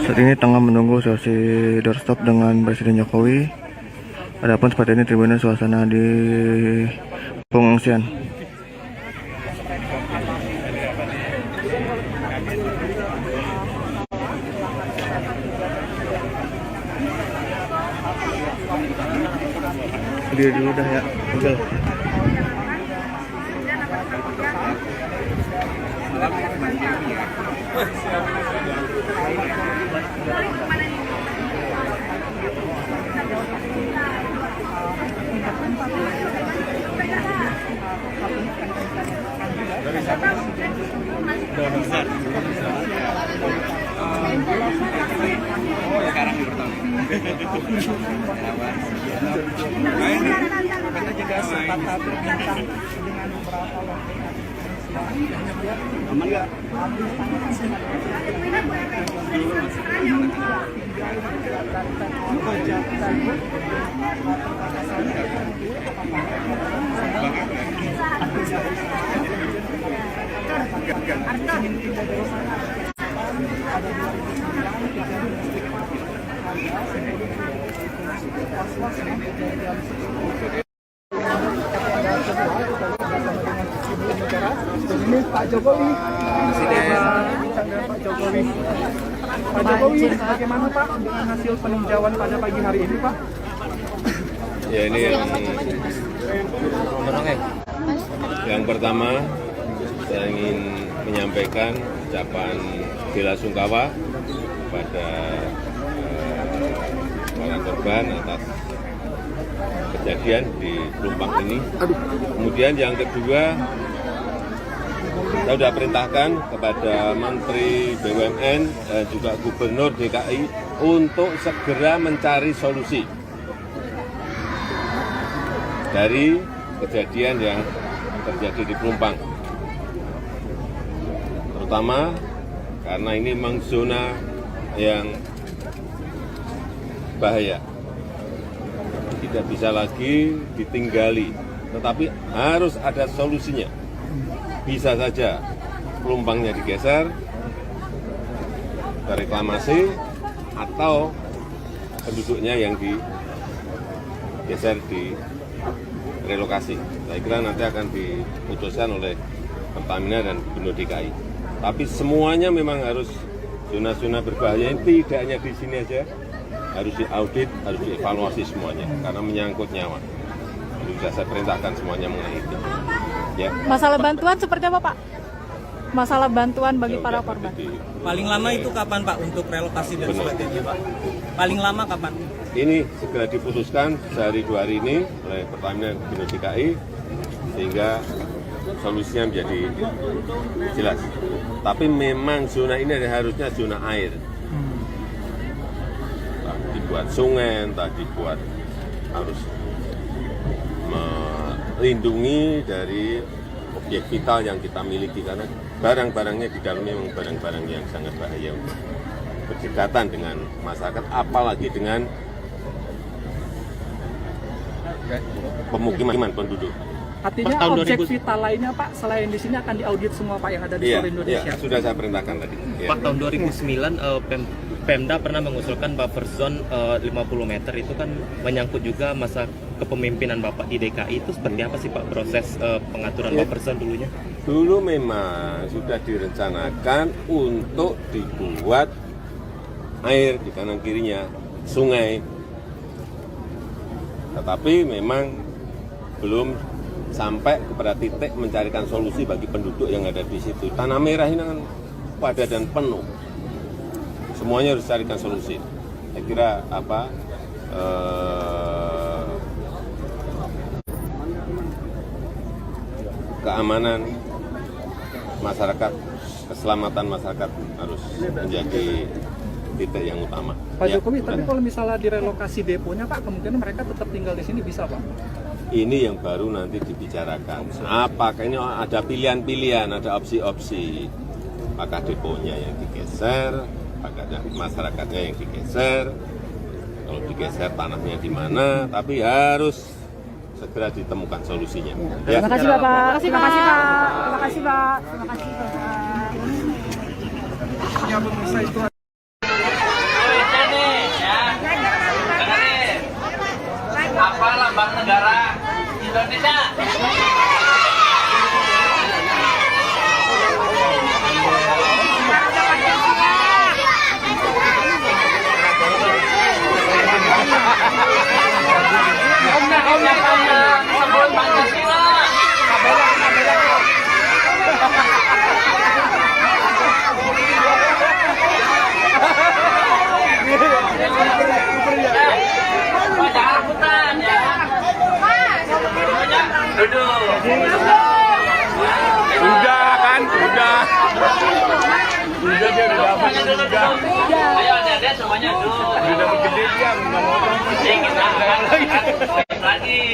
Saat ini tengah menunggu sesi doorstop dengan Presiden Jokowi. Adapun seperti ini Tribuners suasana di pengungsian. Dia dulu dah ya, betul. Juga sempat berbincang dengan beberapa wakil aman nggak? Ini Pak Jokowi, Pak Jokowi, bagaimana Pak dengan hasil peninjauan pada pagi hari ini Pak? Ya ini yang pertama saya ingin menyampaikan ucapan bela sungkawa kepada para korban atas kejadian di Pelumpang ini. Kemudian yang kedua, saya sudah perintahkan kepada Menteri BUMN dan juga Gubernur DKI untuk segera mencari solusi dari kejadian yang terjadi di Pelumpang. Terutama karena ini memang zona yang bahaya. Tidak bisa lagi ditinggali, tetapi harus ada solusinya. Bisa saja Pelumpangnya digeser ke reklamasi atau penduduknya yang digeser di relokasi. Saya kira nanti akan diputuskan oleh Pertamina dan Gubernur DKI. Tapi semuanya memang harus zona-zona berbahaya ini tidak hanya di sini aja, harus diaudit, harus dievaluasi semuanya karena menyangkut nyawa. Sudah saya perintahkan semuanya mengenai itu. Ya. Masalah bantuan seperti apa, Pak? Masalah bantuan bagi para korban. Paling lama itu kapan, Pak, untuk relokasi dan sebagainya, Pak? Paling lama kapan? Ini segera diputuskan sehari 2 hari ini oleh Pertamina dan Gubernur DKI sehingga solusinya menjadi jelas. Tapi memang zona ini harusnya zona air. Entah dibuat sungai, entah dibuat harus melindungi dari objek vital yang kita miliki karena barang-barangnya di dalamnya memang barang-barang yang sangat bahaya untuk berdekatan dengan masyarakat, apalagi dengan pemukiman penduduk. Artinya objek vital lainnya Pak selain di sini akan diaudit semua Pak yang ada di seluruh Indonesia. Iya, sudah saya perintahkan tadi. Ya. Pak, tahun 2009 Pemda pernah mengusulkan buffer zone 50 meter itu kan menyangkut juga masa kepemimpinan Bapak di DKI. Itu seperti apa sih Pak proses pengaturan buffer zone dulunya? Dulu memang sudah direncanakan untuk dibuat air di kanan kirinya sungai, tetapi memang belum sampai kepada titik mencarikan solusi bagi penduduk yang ada di situ. Tanah merah ini kan padat dan penuh. Semuanya harus carikan solusi. Saya kira keamanan masyarakat, keselamatan masyarakat harus menjadi titik yang utama. Pak Jokowi, tapi kalau misalnya direlokasi deponya Pak, kemungkinan mereka tetap tinggal di sini bisa Pak? Ini yang baru nanti dibicarakan. Apakah ini ada pilihan-pilihan, ada opsi-opsi. Apakah deponya yang digeser, apakah masyarakatnya yang digeser, kalau digeser tanahnya di mana, tapi harus segera ditemukan solusinya. Ya. Terima kasih Bapak. Terima kasih Pak. Terima kasih Pak. Terima kasih Pak. Ya pemirsa itu. Apa lambang negara Indonesia? Sebut Pancasila. Jangan rebutan ya. Duduk. Udah kan, udah. Udah dia udah dapat juga. Ayo adik-adik semuanya duduk. Udah dapat gede dia, nggak mau kita lagi.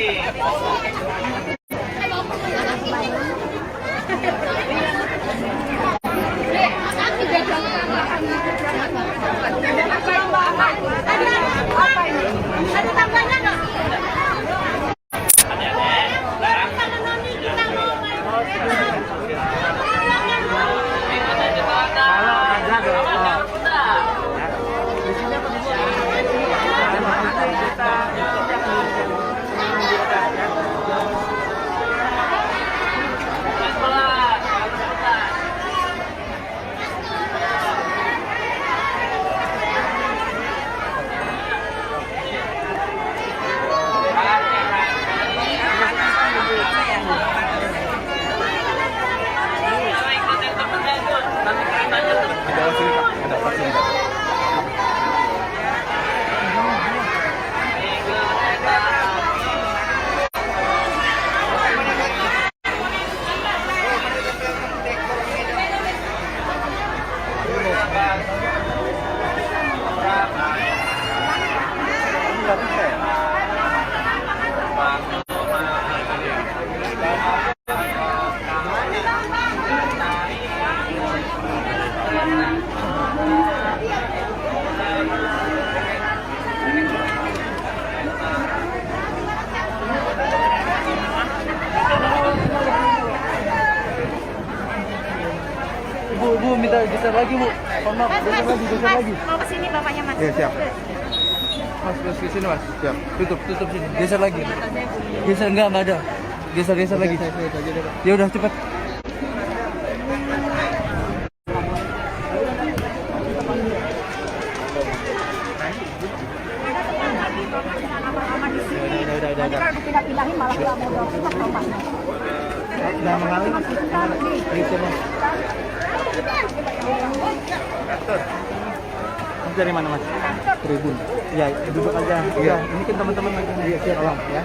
Ada tambahnya nggak? geser lagi Bu. Mohon maaf, geser lagi. Mau ke sini bapaknya Mas. Iya, siap. Mas, terus ke sini Mas. Siap. Tutup sini. Geser lagi. Geser enggak ada. Geser lagi. Ya udah cepat. Nanti kalau dipindah-pindahin malah nggak mau dorong cepat bapaknya. Udah mengalir. Gitu Mas. Mas dari mana Mas? Tribun. Ya, duduk aja. Iya, ini kan teman-teman lagi di siap tolong ya.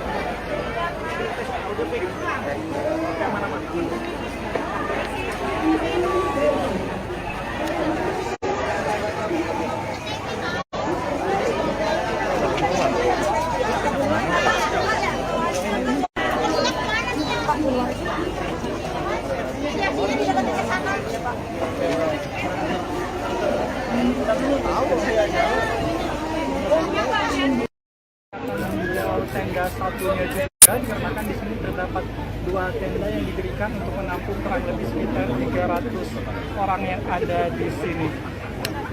Tenda satunya juga dikarenakan di sini terdapat 2 tenda yang didirikan untuk menampung kurang lebih sekitar 300 orang yang ada di sini.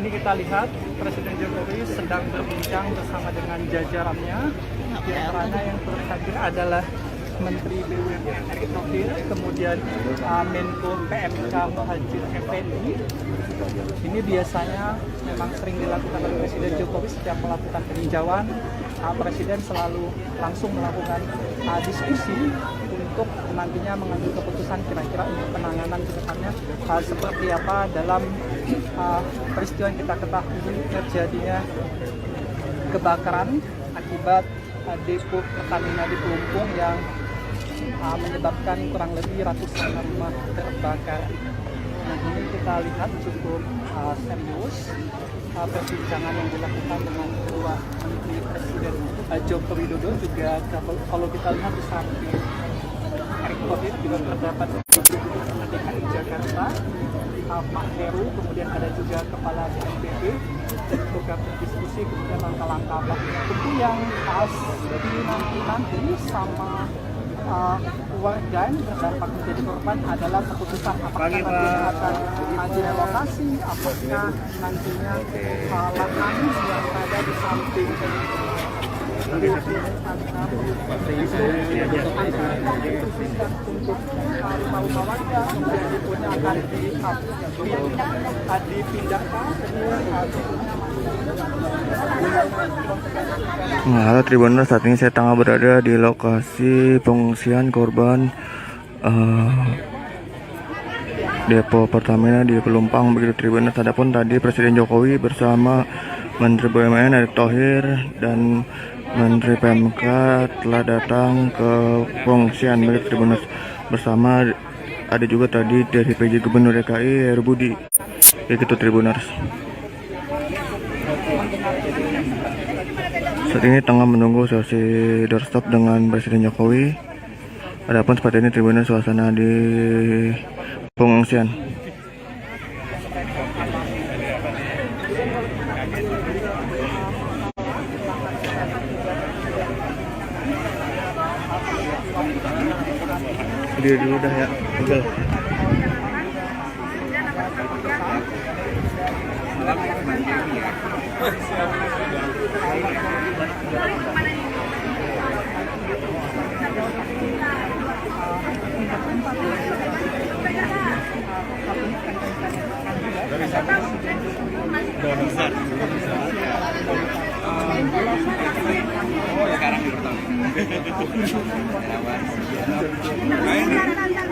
Ini kita lihat Presiden Jokowi sedang berbincang bersama dengan jajarannya. Di antaranya yang terhadir adalah Menteri BUMN Erick Thohir, kemudian Menko PMK Muhadjir Effendi. Ini biasanya memang sering dilakukan oleh Presiden Jokowi setiap melakukan peninjauan. Presiden selalu langsung melakukan diskusi untuk nantinya mengambil keputusan kira-kira untuk penanganan ke depannya seperti apa dalam peristiwa yang kita ketahui terjadinya kebakaran akibat depo Pertamina di Pelumpung yang menyebabkan kurang lebih ratusan rumah terbakar. Nah, ini kita lihat cukup serius perbincangan yang dilakukan dengan kedua Menteri Presiden Joko Widodo. Juga kalau kita lihat di samping Erick Thohir juga terdapat Gubernur DKI Jakarta Pak Heru, kemudian ada juga Kepala BNPB untuk berdiskusi kemudian langkah-langkah apa tentu yang nanti sama warga yang terdampak menjadi korban adalah keputusan apakah nantinya akan direlokasi, apakah nantinya lahan yang ada di samping untuk rumah-rumah warga kemudian deponya akan dipindahkan Nah, halo Tribuners, saat ini saya tengah berada di lokasi pengungsian korban depo Pertamina di Pelumpang begitu Tribuners. Adapun tadi Presiden Jokowi bersama Menteri BUMN Erick Thohir dan Menteri PMK telah datang ke pengungsian begitu Tribuners. Bersama ada juga tadi dari PJ Gubernur DKI Heru Budi begitu Tribuners. Saat ini tengah menunggu sesi doorstop dengan Presiden Jokowi. Adapun seperti ini Tribuners suasana di pengungsian. Dia dulu dah ya, Google.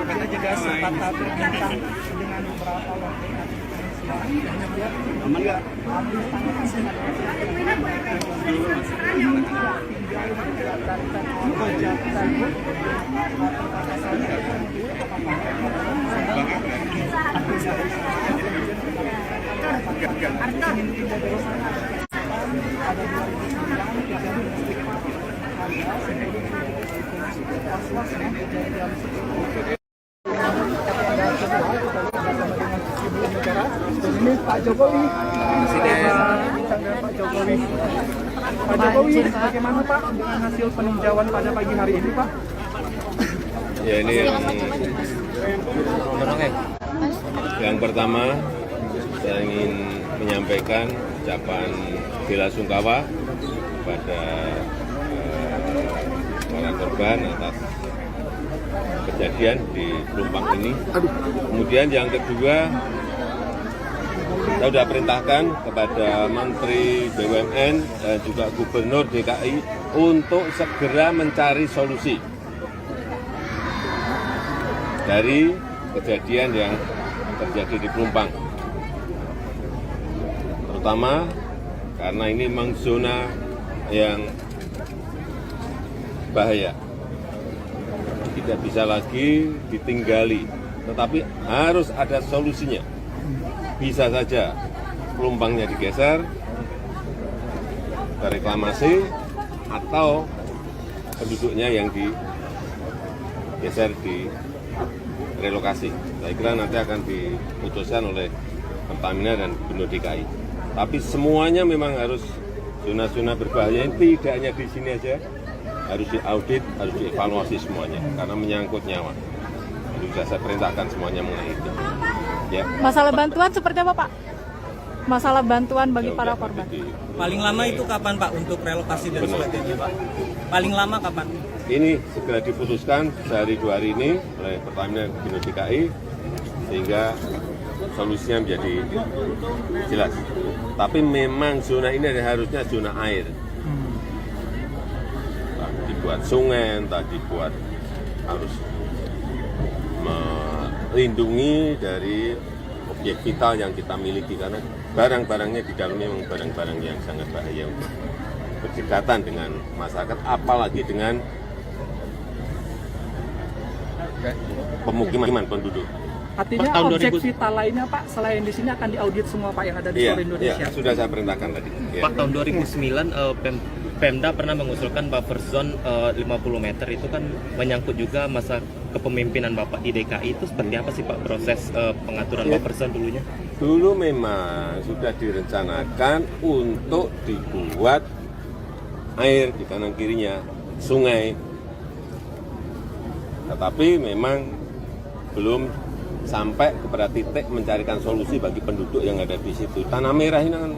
Kita juga sempat berbincang dengan beberapa ini Pak Jokowi, Pak Jokowi, bagaimana Pak dengan hasil peninjauan pada pagi hari ini Pak? Ya ini yang pertama saya ingin menyampaikan ucapan bela sungkawa kepada para korban atas kejadian di Pelumpang ini. Kemudian yang kedua, saya sudah perintahkan kepada Menteri BUMN dan juga Gubernur DKI untuk segera mencari solusi dari kejadian yang terjadi di Pelumpang. Terutama karena ini memang zona yang bahaya. Tidak bisa lagi ditinggali, tetapi harus ada solusinya. Bisa saja Pelumpangnya digeser ke reklamasi atau penduduknya yang digeser di relokasi. Saya kira nanti akan diputuskan oleh Pertamina dan Gubernur DKI. Tapi semuanya memang harus zona-zona berbahaya ini tidak hanya di sini aja, harus diaudit, harus dievaluasi semuanya karena menyangkut nyawa. Jadi sudah saya perintahkan semuanya mengenai itu. Ya. Masalah bantuan seperti apa, Pak? Masalah bantuan bagi para korban. Paling lama itu kapan Pak untuk relokasi dan sebagainya Pak? Paling lama kapan? Ini segera diputuskan sehari 2 hari ini oleh Pertamina dan Gubernur DKI sehingga solusinya menjadi jelas. Tapi memang zona ini harusnya zona air. Dibuat sungai, entah dibuat harus melindungi dari objek vital yang kita miliki karena barang-barangnya di dalamnya memang barang-barang yang sangat bahaya untuk berdekatan dengan masyarakat, apalagi dengan pemukiman penduduk. Artinya objek vital lainnya Pak, selain di sini akan diaudit semua Pak yang ada di seluruh Indonesia? Iya, sudah saya perintahkan tadi. Ya. Pak, tahun 2009 Pemda pernah mengusulkan buffer zone 50 meter itu kan menyangkut juga masa kepemimpinan Bapak di DKI. Itu seperti apa sih Pak proses pengaturan buffer zone dulunya? Dulu memang sudah direncanakan untuk dibuat air di kanan kirinya sungai, tetapi memang belum sampai kepada titik mencarikan solusi bagi penduduk yang ada di situ. Tanah merah ini kan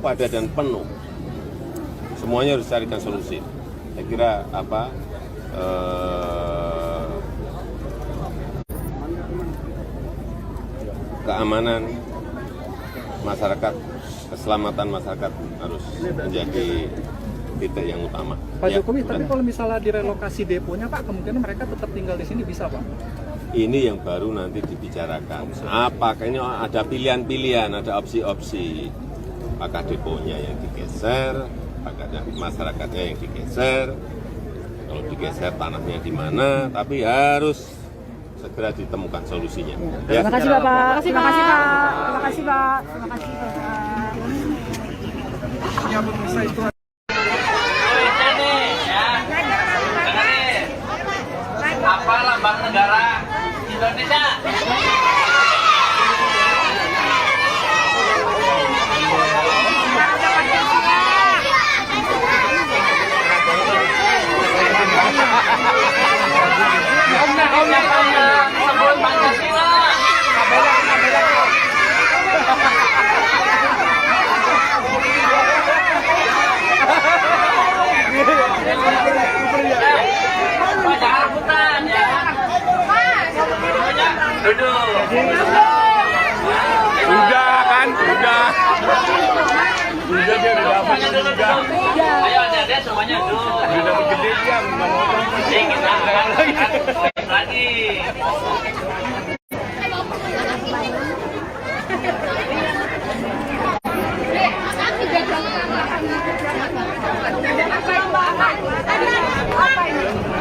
padat dan penuh. Semuanya harus carikan solusi. Saya kira keamanan masyarakat, keselamatan masyarakat harus menjadi titik yang utama. Pak Jokowi, tapi kalau misalnya direlokasi deponya Pak, kemungkinan mereka tetap tinggal di sini bisa Pak? Ini yang baru nanti dibicarakan. Apakah ini ada pilihan-pilihan, ada opsi-opsi. Apakah deponya yang digeser, apakah masyarakatnya yang digeser, kalau digeser tanahnya di mana, tapi harus segera ditemukan solusinya. Ya. Terima kasih Bapak. Terima kasih Pak. Terima kasih Pak. Terima kasih Bapak. Ya pemirsa itu. Apa lambang negara Indonesia? Sebelum Pancasila. Pak, jangan rebutan ya. Duduk. Udah kan, udah. Udah dia udah dapat juga. Ayo adik-adik semuanya duduk. Udah dapat gede dia, nggak mau. Jadi kita akan lagi.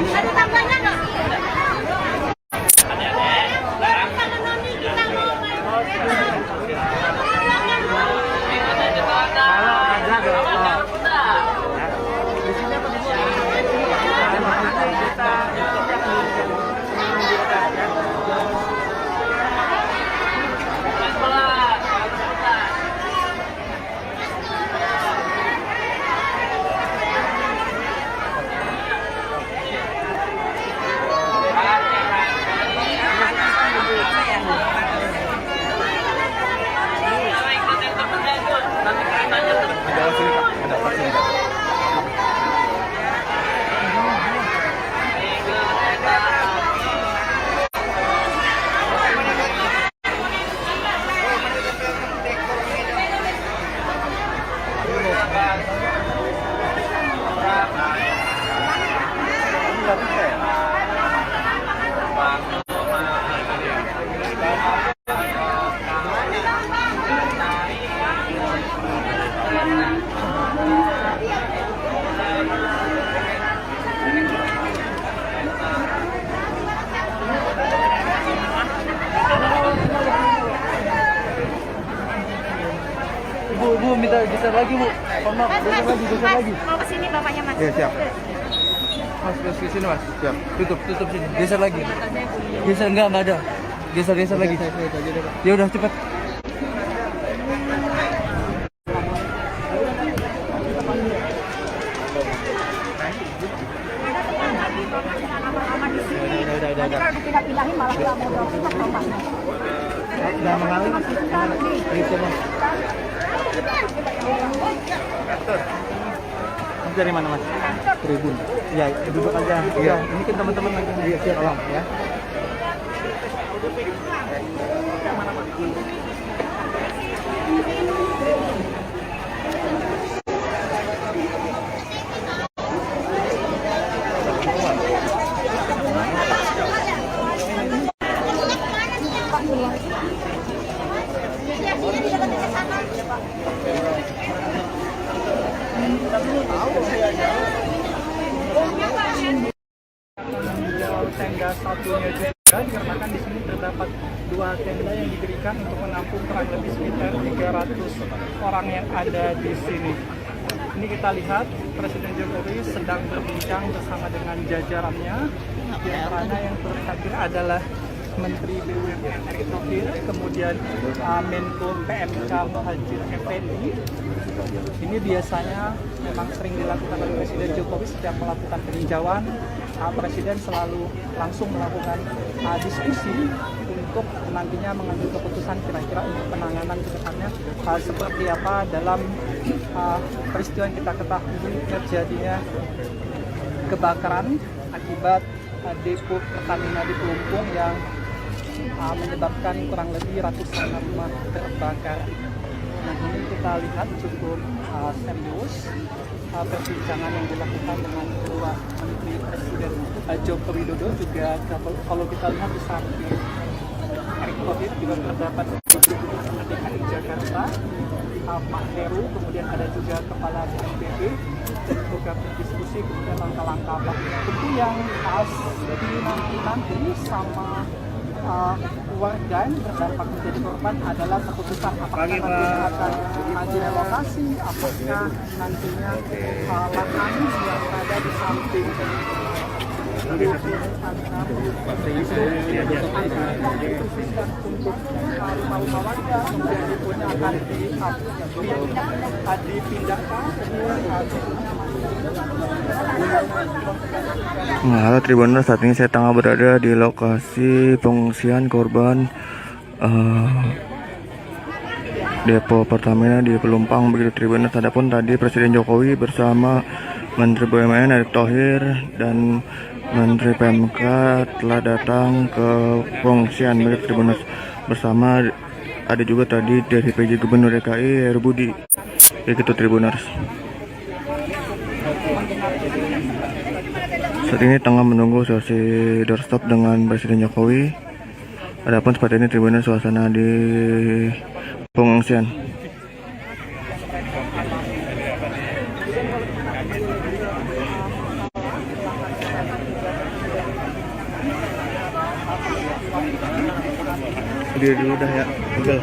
Ada tambahnya nggak? Ada Geser lagi Bu. Maaf, geser lagi. Mau ke sini bapaknya Mas. Iya, siap. Mas, ke sini Mas. Siap. Tutup sini. Geser lagi. Geser enggak ada. Geser lagi. Ya udah cepat. Nanti kalau dipindah-pindahin malah nggak mau dorong bapaknya. Udah mengalir. Itu Mas. Mas dari mana Mas? Tribun. Ya, duduk aja. Iya, ini kan teman-teman lagi. Iya, siap. Tolong ya. Tenda satunya juga dikarenakan di sini terdapat 2 tenda yang didirikan untuk menampung kurang lebih sekitar 300 orang yang ada di sini. Ini kita lihat Presiden Jokowi sedang berbincang bersama dengan jajarannya. Di antaranya yang terhadir adalah Menteri BUMN Erick Thohir, kemudian Menko PMK Muhadjir Effendi. Ini biasanya memang sering dilakukan oleh Presiden Jokowi setiap melakukan peninjauan. Presiden selalu langsung melakukan diskusi untuk nantinya mengambil keputusan kira-kira untuk penanganan ke depannya seperti apa dalam peristiwa yang kita ketahui terjadinya kebakaran akibat depo Pertamina di Pelumpung yang menyebabkan kurang lebih ratusan rumah terbakar. Nah, ini kita lihat cukup serius perbincangan yang dilakukan dengan kedua Menteri Presiden Joko Widodo. Juga kalau kita lihat di samping Erick Thohir juga terdapat DKI Jakarta, Pak Heru, kemudian ada juga Kepala BNPB dan juga berdiskusi kemudian langkah-langkah apa tentu yang nanti sama warga yang terdampak menjadi korban adalah keputusan apakah nantinya akan direlokasi, apakah nantinya lahan yang ada di samping untuk rumah-rumah warga kemudian deponya akan dipindahkan. Nah, halo Tribuners, saat ini saya tengah berada di lokasi pengungsian korban depo Pertamina di Pelumpang begitu Tribuners. Adapun tadi Presiden Jokowi bersama Menteri BUMN Erick Thohir dan Menteri PMK telah datang ke pengungsian begitu Tribuners. Bersama ada juga tadi dari PJ Gubernur DKI Heru Budi begitu Tribuners. Saat ini tengah menunggu sesi doorstop dengan Presiden Jokowi. Adapun seperti ini Tribuners suasana di pengungsian. Dia dulu dah ya, betul.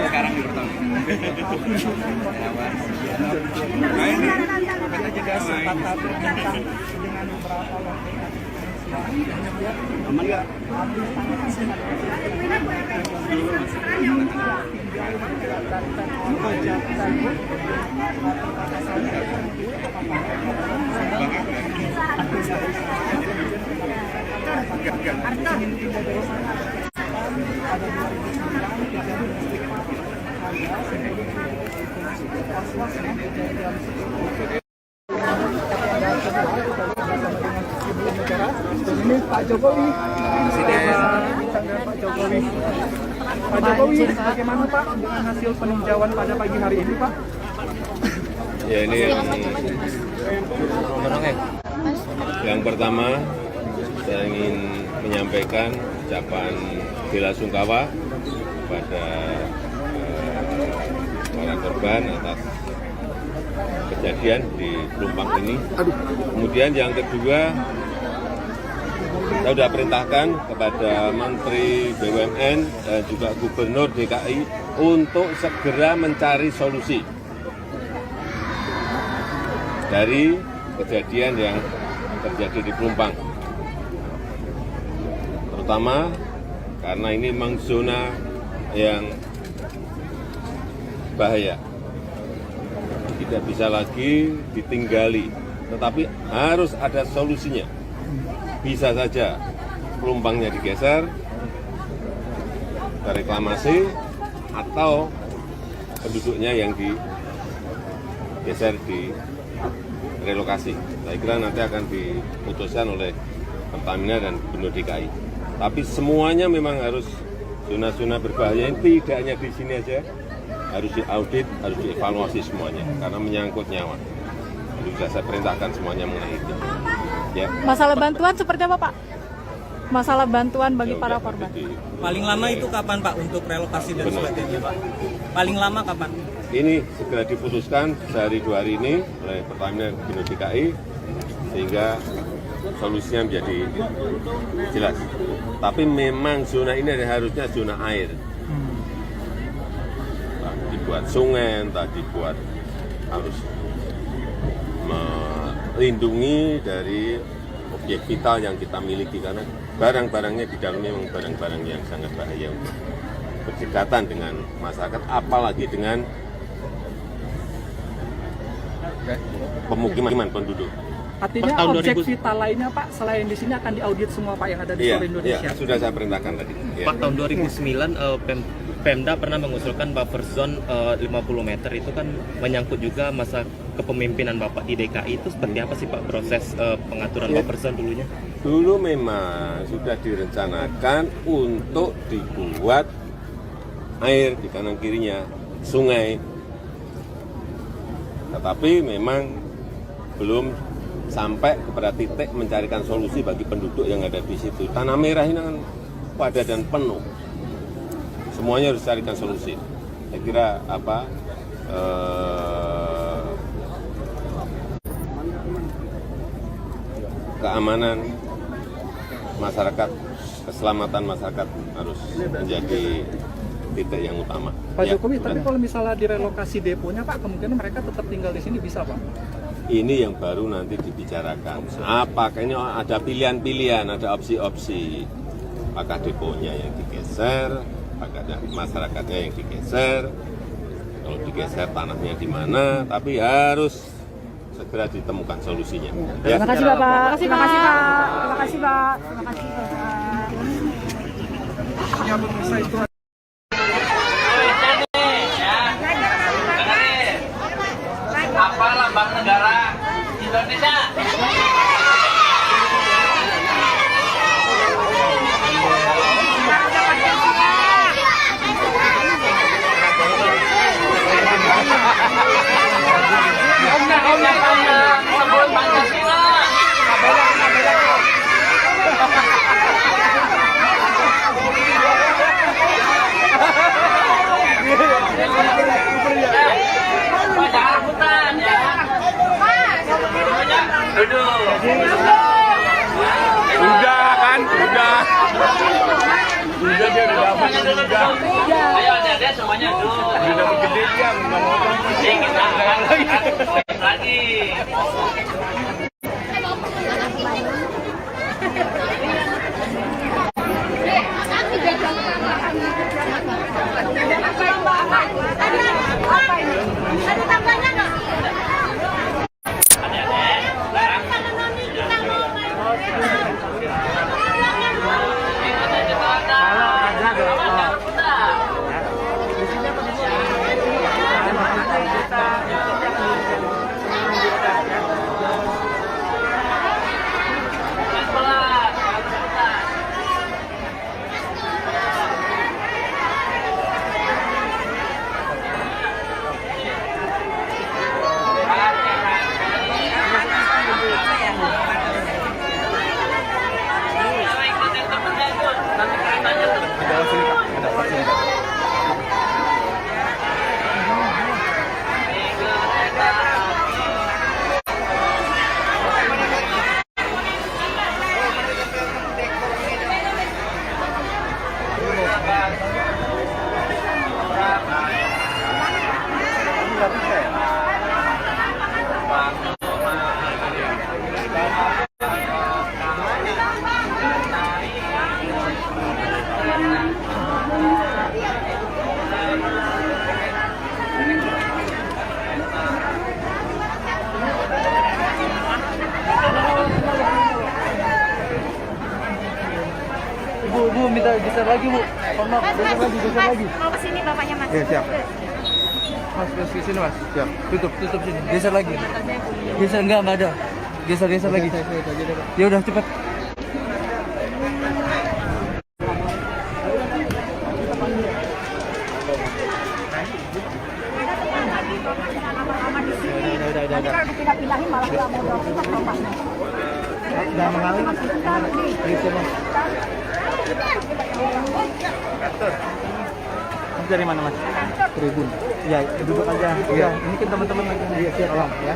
Sekarang di pertama. Aman nggak? Ini Pak Jokowi, Pak Jokowi. Pak Jokowi, bagaimana Pak dengan hasil peninjauan pada pagi hari ini Pak? Ya ini yang pertama saya ingin menyampaikan ucapan bela sungkawa kepada para korban atas kejadian di Pelumpang ini. Kemudian yang kedua, saya sudah perintahkan kepada Menteri BUMN dan juga Gubernur DKI untuk segera mencari solusi dari kejadian yang terjadi di Pelumpang. Terutama karena ini memang zona yang bahaya. Tidak bisa lagi ditinggali, tetapi harus ada solusinya. Bisa saja Pelumpangnya digeser ke reklamasi atau penduduknya yang digeser di relokasi. Saya kira nanti akan diputuskan oleh Pertamina dan Gubernur DKI. Tapi semuanya memang harus zona-zona berbahaya ini tidak hanya di sini aja, harus diaudit, harus dievaluasi semuanya karena menyangkut nyawa. Jadi sudah saya perintahkan semuanya mengenai itu. Ya. Masalah bantuan seperti apa, Pak? Masalah bantuan bagi para korban. Paling lama itu kapan, Pak, untuk relokasi dan sebagainya, Pak? Paling lama kapan? Ini segera diputuskan sehari 2 hari ini oleh Pertamina dan Gubernur DKI sehingga solusinya menjadi jelas. Tapi memang zona ini harusnya zona air. Entah dibuat sungai, entah dibuat harus melindungi dari objek vital yang kita miliki karena barang-barangnya di dalamnya memang barang-barang yang sangat bahaya untuk berdekatan dengan masyarakat, apalagi dengan pemukiman penduduk. Artinya objek vital lainnya Pak, selain di sini akan diaudit semua Pak yang ada di seluruh Indonesia? Iya, sudah saya perintahkan tadi. Ya. Pak, tahun 2009 Pemda pernah mengusulkan buffer zone 50 meter itu kan menyangkut juga masa kepemimpinan Bapak di DKI. Itu seperti apa sih Pak proses pengaturan buffer zone dulunya? Dulu memang sudah direncanakan untuk dibuat air di kanan kirinya sungai, tetapi memang belum sampai kepada titik mencarikan solusi bagi penduduk yang ada di situ. Tanah merah ini kan padat dan penuh. Semuanya harus carikan solusi. Saya kira keamanan masyarakat, keselamatan masyarakat harus menjadi titik yang utama. Pak Jokowi, tapi kalau misalnya direlokasi deponya Pak, kemungkinan mereka tetap tinggal di sini bisa Pak? Ini yang baru nanti dibicarakan. Apakah ini ada pilihan-pilihan, ada opsi-opsi. Apakah deponya yang digeser, apakah ada masyarakatnya yang digeser. Kalau digeser tanahnya di mana, tapi harus segera ditemukan solusinya. Ya. Terima kasih Bapak. Terima kasih Pak. Terima kasih Pak. Terima kasih Bapak. Ya, pemirsa itu. Apa lambang negara Indonesia? Sebelum Pancasila. Pak, jangan rebutan ya. Duduk. Udah kan, udah. Udah dia udah dapat udah. Ayo adik-adik semuanya duduk. Udah dapat gede dia, nggak mau Kita akan lagi. Ada tambahnya nggak? geser lagi Bu. Mohon maaf, geser lagi. Mau ke sini bapaknya Mas. Iya, siap. Mas, ke sini Mas. Siap. Tutup sini. Geser lagi. Geser enggak ada. Geser lagi. Ya udah cepat. Nanti kalau dipindah-pindahin malah nggak mau dorong kita Bapak. Jangan mengalir. Gitu Mas. Mas dari mana Mas? Tribun. Ya, duduk aja. Iya, ini kan teman-teman lagi. Iya, siap. Tolong ya.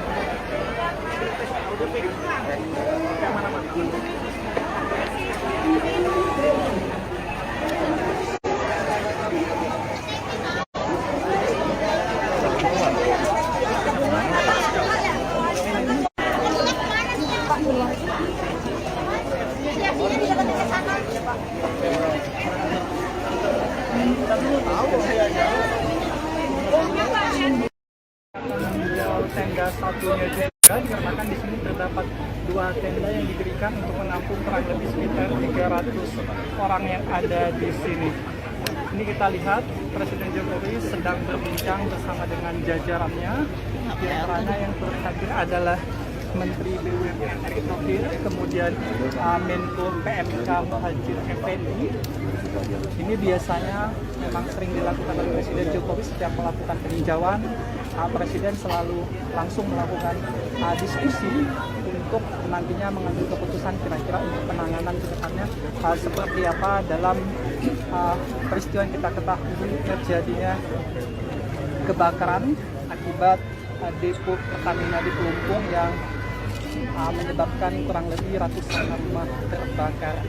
Tenda satunya juga dikarenakan di sini terdapat 2 tenda yang diberikan untuk menampung kurang lebih sekitar 300 orang yang ada di sini. Ini kita lihat Presiden Jokowi sedang berbincang bersama dengan jajarannya. Di antaranya yang terhadir adalah Menteri BUMN Erick Thohir, kemudian Menko PMK Muhadjir Effendi. Ini biasanya memang sering dilakukan oleh Presiden Jokowi setiap melakukan peninjauan. Presiden selalu langsung melakukan diskusi untuk nantinya mengambil keputusan kira-kira untuk penanganan ke depannya seperti apa dalam peristiwa yang kita ketahui terjadinya kebakaran akibat depo Pertamina di Pelumpung yang menyebabkan kurang lebih ratusan rumah terbakar.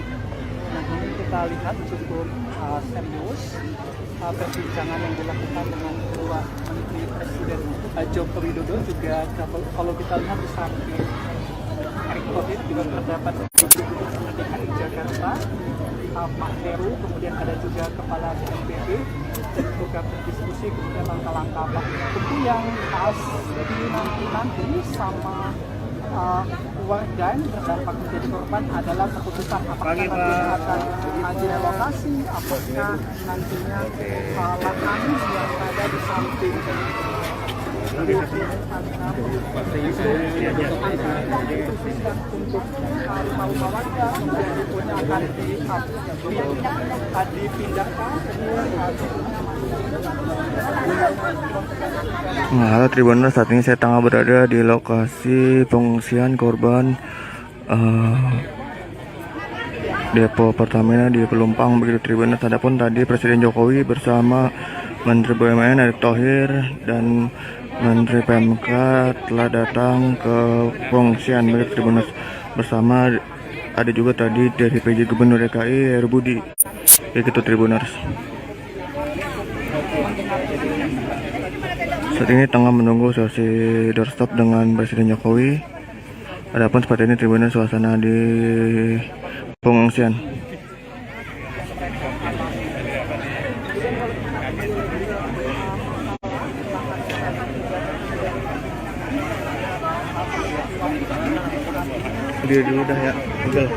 Nah, ini kita lihat cukup serius perbincangan yang dilakukan dengan kedua Menteri Presiden Joko Widodo. Juga kalau kita lihat di samping Erick Thohir juga terdapat DKI Jakarta, Pak Heru, kemudian ada juga Kepala BNPB dan juga berdiskusi kemudian langkah-langkah apa tentu yang harus dinanti sama warga yang terdampak menjadi korban adalah keputusan apakah nantinya akan direlokasi, apakah nantinya lahan yang ada di samping untuk rumah-rumah warga kemudian akan dipindahkan. Nah, halo Tribuners, saat ini saya tengah berada di lokasi pengungsian korban depo Pertamina di Pelumpang begitu Tribuners. Adapun tadi Presiden Jokowi bersama Menteri BUMN Erick Thohir dan Menteri PMK telah datang ke pengungsian begitu Tribuners. Bersama ada juga tadi dari PJ Gubernur DKI Heru Budi begitu Tribuners. Saat ini tengah menunggu sesi doorstop dengan Presiden Jokowi. Adapun seperti ini Tribuners suasana di pengungsian. Dia dulu dah ya, betul.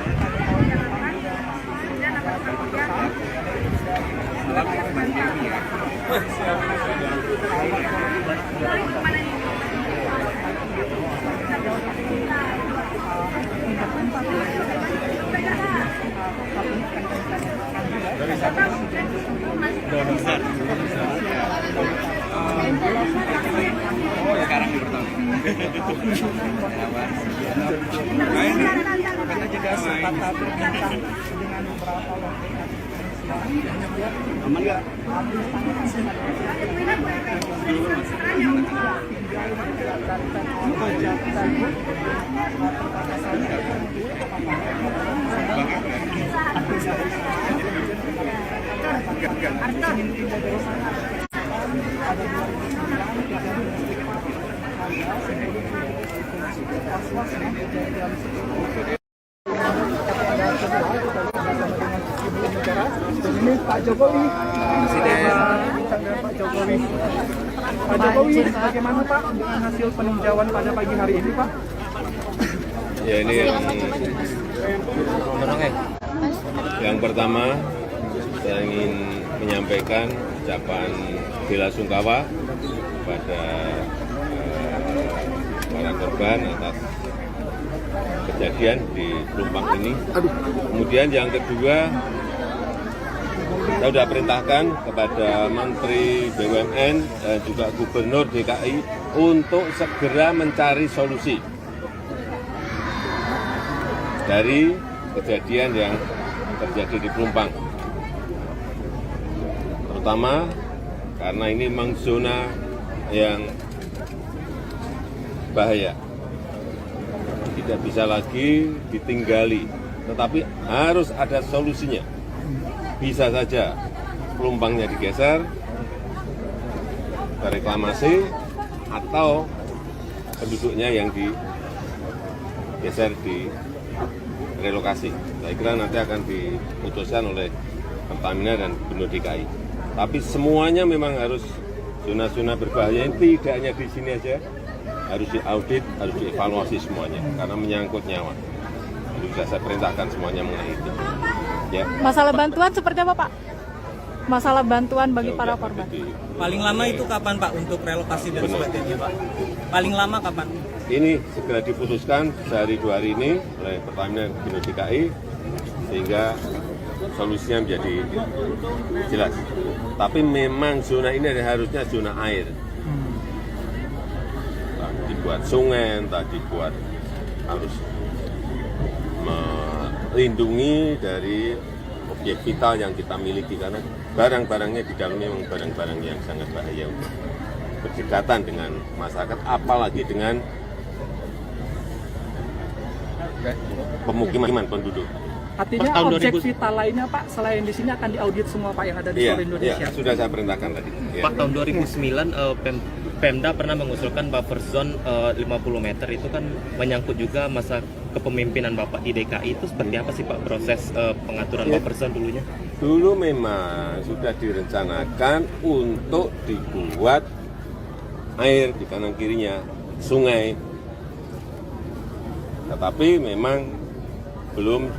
Ini Pak Jokowi, Pak Jokowi. Pak Jokowi, bagaimana Pak dengan hasil peninjauan pada pagi hari ini Pak? Ya ini yang pertama saya ingin menyampaikan ucapan bela sungkawa kepada para korban atas kejadian di Pelumpang ini. Kemudian yang kedua, saya sudah perintahkan kepada Menteri BUMN dan juga Gubernur DKI untuk segera mencari solusi dari kejadian yang terjadi di Pelumpang. Terutama karena ini memang zona yang bahaya. Tidak bisa lagi ditinggali, tetapi harus ada solusinya. Bisa saja Pelumpangnya digeser, reklamasi, atau penduduknya yang digeser di relokasi. Saya kira nanti akan diputuskan oleh Pertamina dan Gubernur DKI. Tapi semuanya memang harus zona-zona berbahaya ini tidak hanya di sini aja, harus diaudit, harus dievaluasi semuanya karena menyangkut nyawa. Jadi sudah saya perintahkan semuanya mengenai itu. Ya. Masalah bantuan seperti apa, Pak? Masalah bantuan bagi para korban. Paling lama itu kapan, Pak, untuk relokasi dan sebagainya, Pak? Paling lama kapan? Ini segera diputuskan sehari 2 hari ini oleh Pertamina dan Gubernur DKI sehingga solusinya menjadi jelas. Tapi memang zona ini harusnya zona air. Tadi buat sungai, tadi buat harus melindungi dari objek vital yang kita miliki karena barang-barangnya di dalamnya memang barang-barang yang sangat bahaya untuk berdekatan dengan masyarakat, apalagi dengan pemukiman penduduk. Artinya objek vital lainnya, Pak, selain di sini akan diaudit semua, Pak, yang ada di seluruh Indonesia. Iya, sudah saya perintahkan tadi. Ya. Pak, tahun 2009 Pemda pernah mengusulkan buffer zone 50 meter itu kan menyangkut juga masa kepemimpinan Bapak di DKI. Itu seperti apa sih, Pak, proses pengaturan buffer zone dulunya? Dulu memang sudah direncanakan untuk dibuat air di kanan kirinya sungai, tetapi memang belum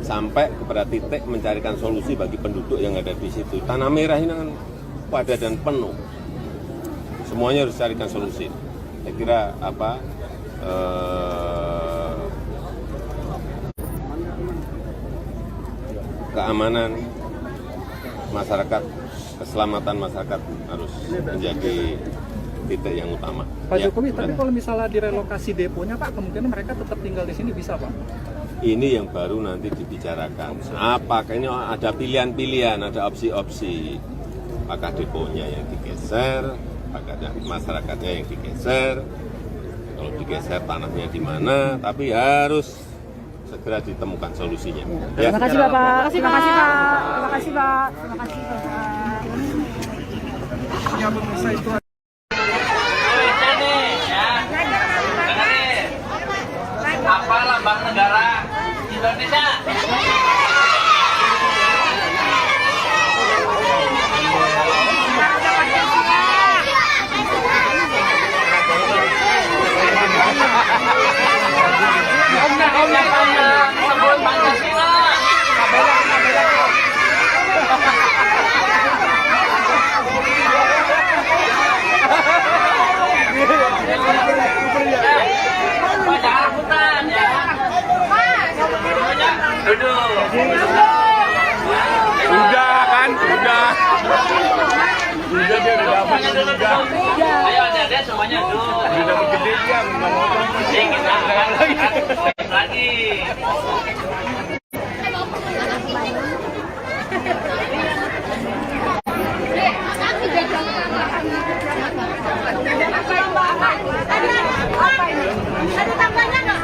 sampai kepada titik mencarikan solusi bagi penduduk yang ada di situ. Tanah merah ini kan padat dan penuh. Semuanya harus carikan solusi. Saya kira keamanan masyarakat, keselamatan masyarakat harus menjadi titik yang utama. Pak Jokowi, tapi kalau misalnya direlokasi deponya, Pak, kemungkinan mereka tetap tinggal di sini bisa, Pak? Ini yang baru nanti dibicarakan. Apakah ini ada pilihan-pilihan, ada opsi-opsi. Apakah deponya yang digeser, apakah masyarakatnya yang digeser, kalau digeser tanahnya di mana, tapi harus segera ditemukan solusinya. Ya. Terima kasih, Bapak. Terima kasih, Pak. Terima kasih, Pak. Terima kasih, Pak. Ya, pemirsa, itu Apa lambang negara Indonesia? Sebut Pancasila. Duduk. Udah kan, udah. Udah dia udah dapat juga. Ayo adik-adik semuanya duduk. Udah dapat gede dia, nggak mau Jadi kita akan lagi. Ada tambahnya nggak?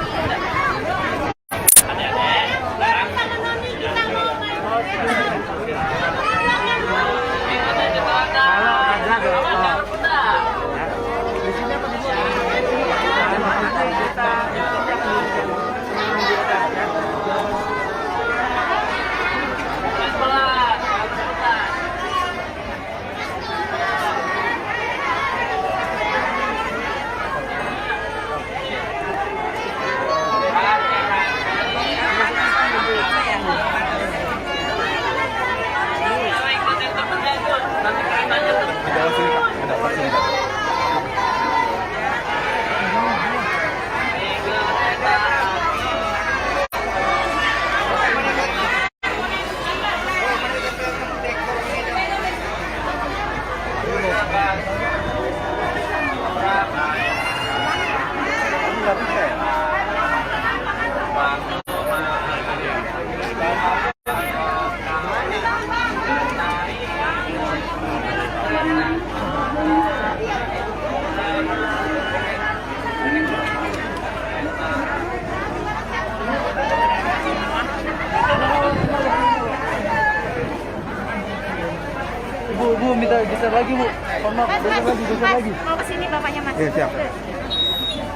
Mas, geser lagi. Mau ke sini bapaknya Mas. Iya, siap.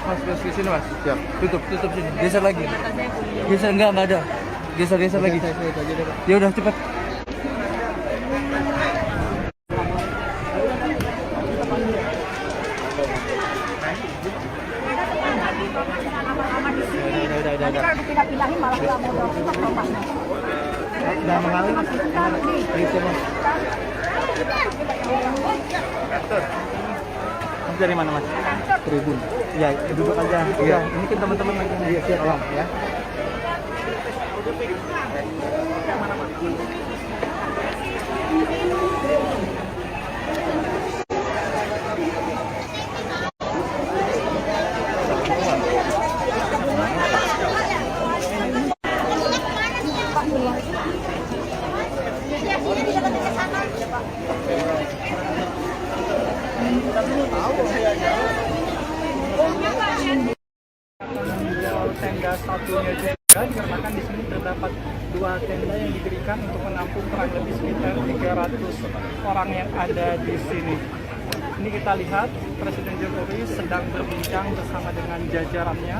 Mas, ke sini Mas. Siap. Tutup sini. Geser lagi. Geser enggak ada. Geser lagi. Ya udah cepat. Nanti kalau dipindah-pindahin malah nggak mau dorong ke bapaknya. Udah mengalir Mas. Itu Mas. Mas dari mana Mas? Tribun. Ya, duduk aja. Iya, ini kan teman-teman lagi. Iya, siap Bang, ya. Tenda satunya juga dikarenakan di sini terdapat 2 tenda yang didirikan untuk menampung kurang lebih sekitar 300 orang yang ada di sini. Ini kita lihat Presiden Jokowi sedang berbincang bersama dengan jajarannya.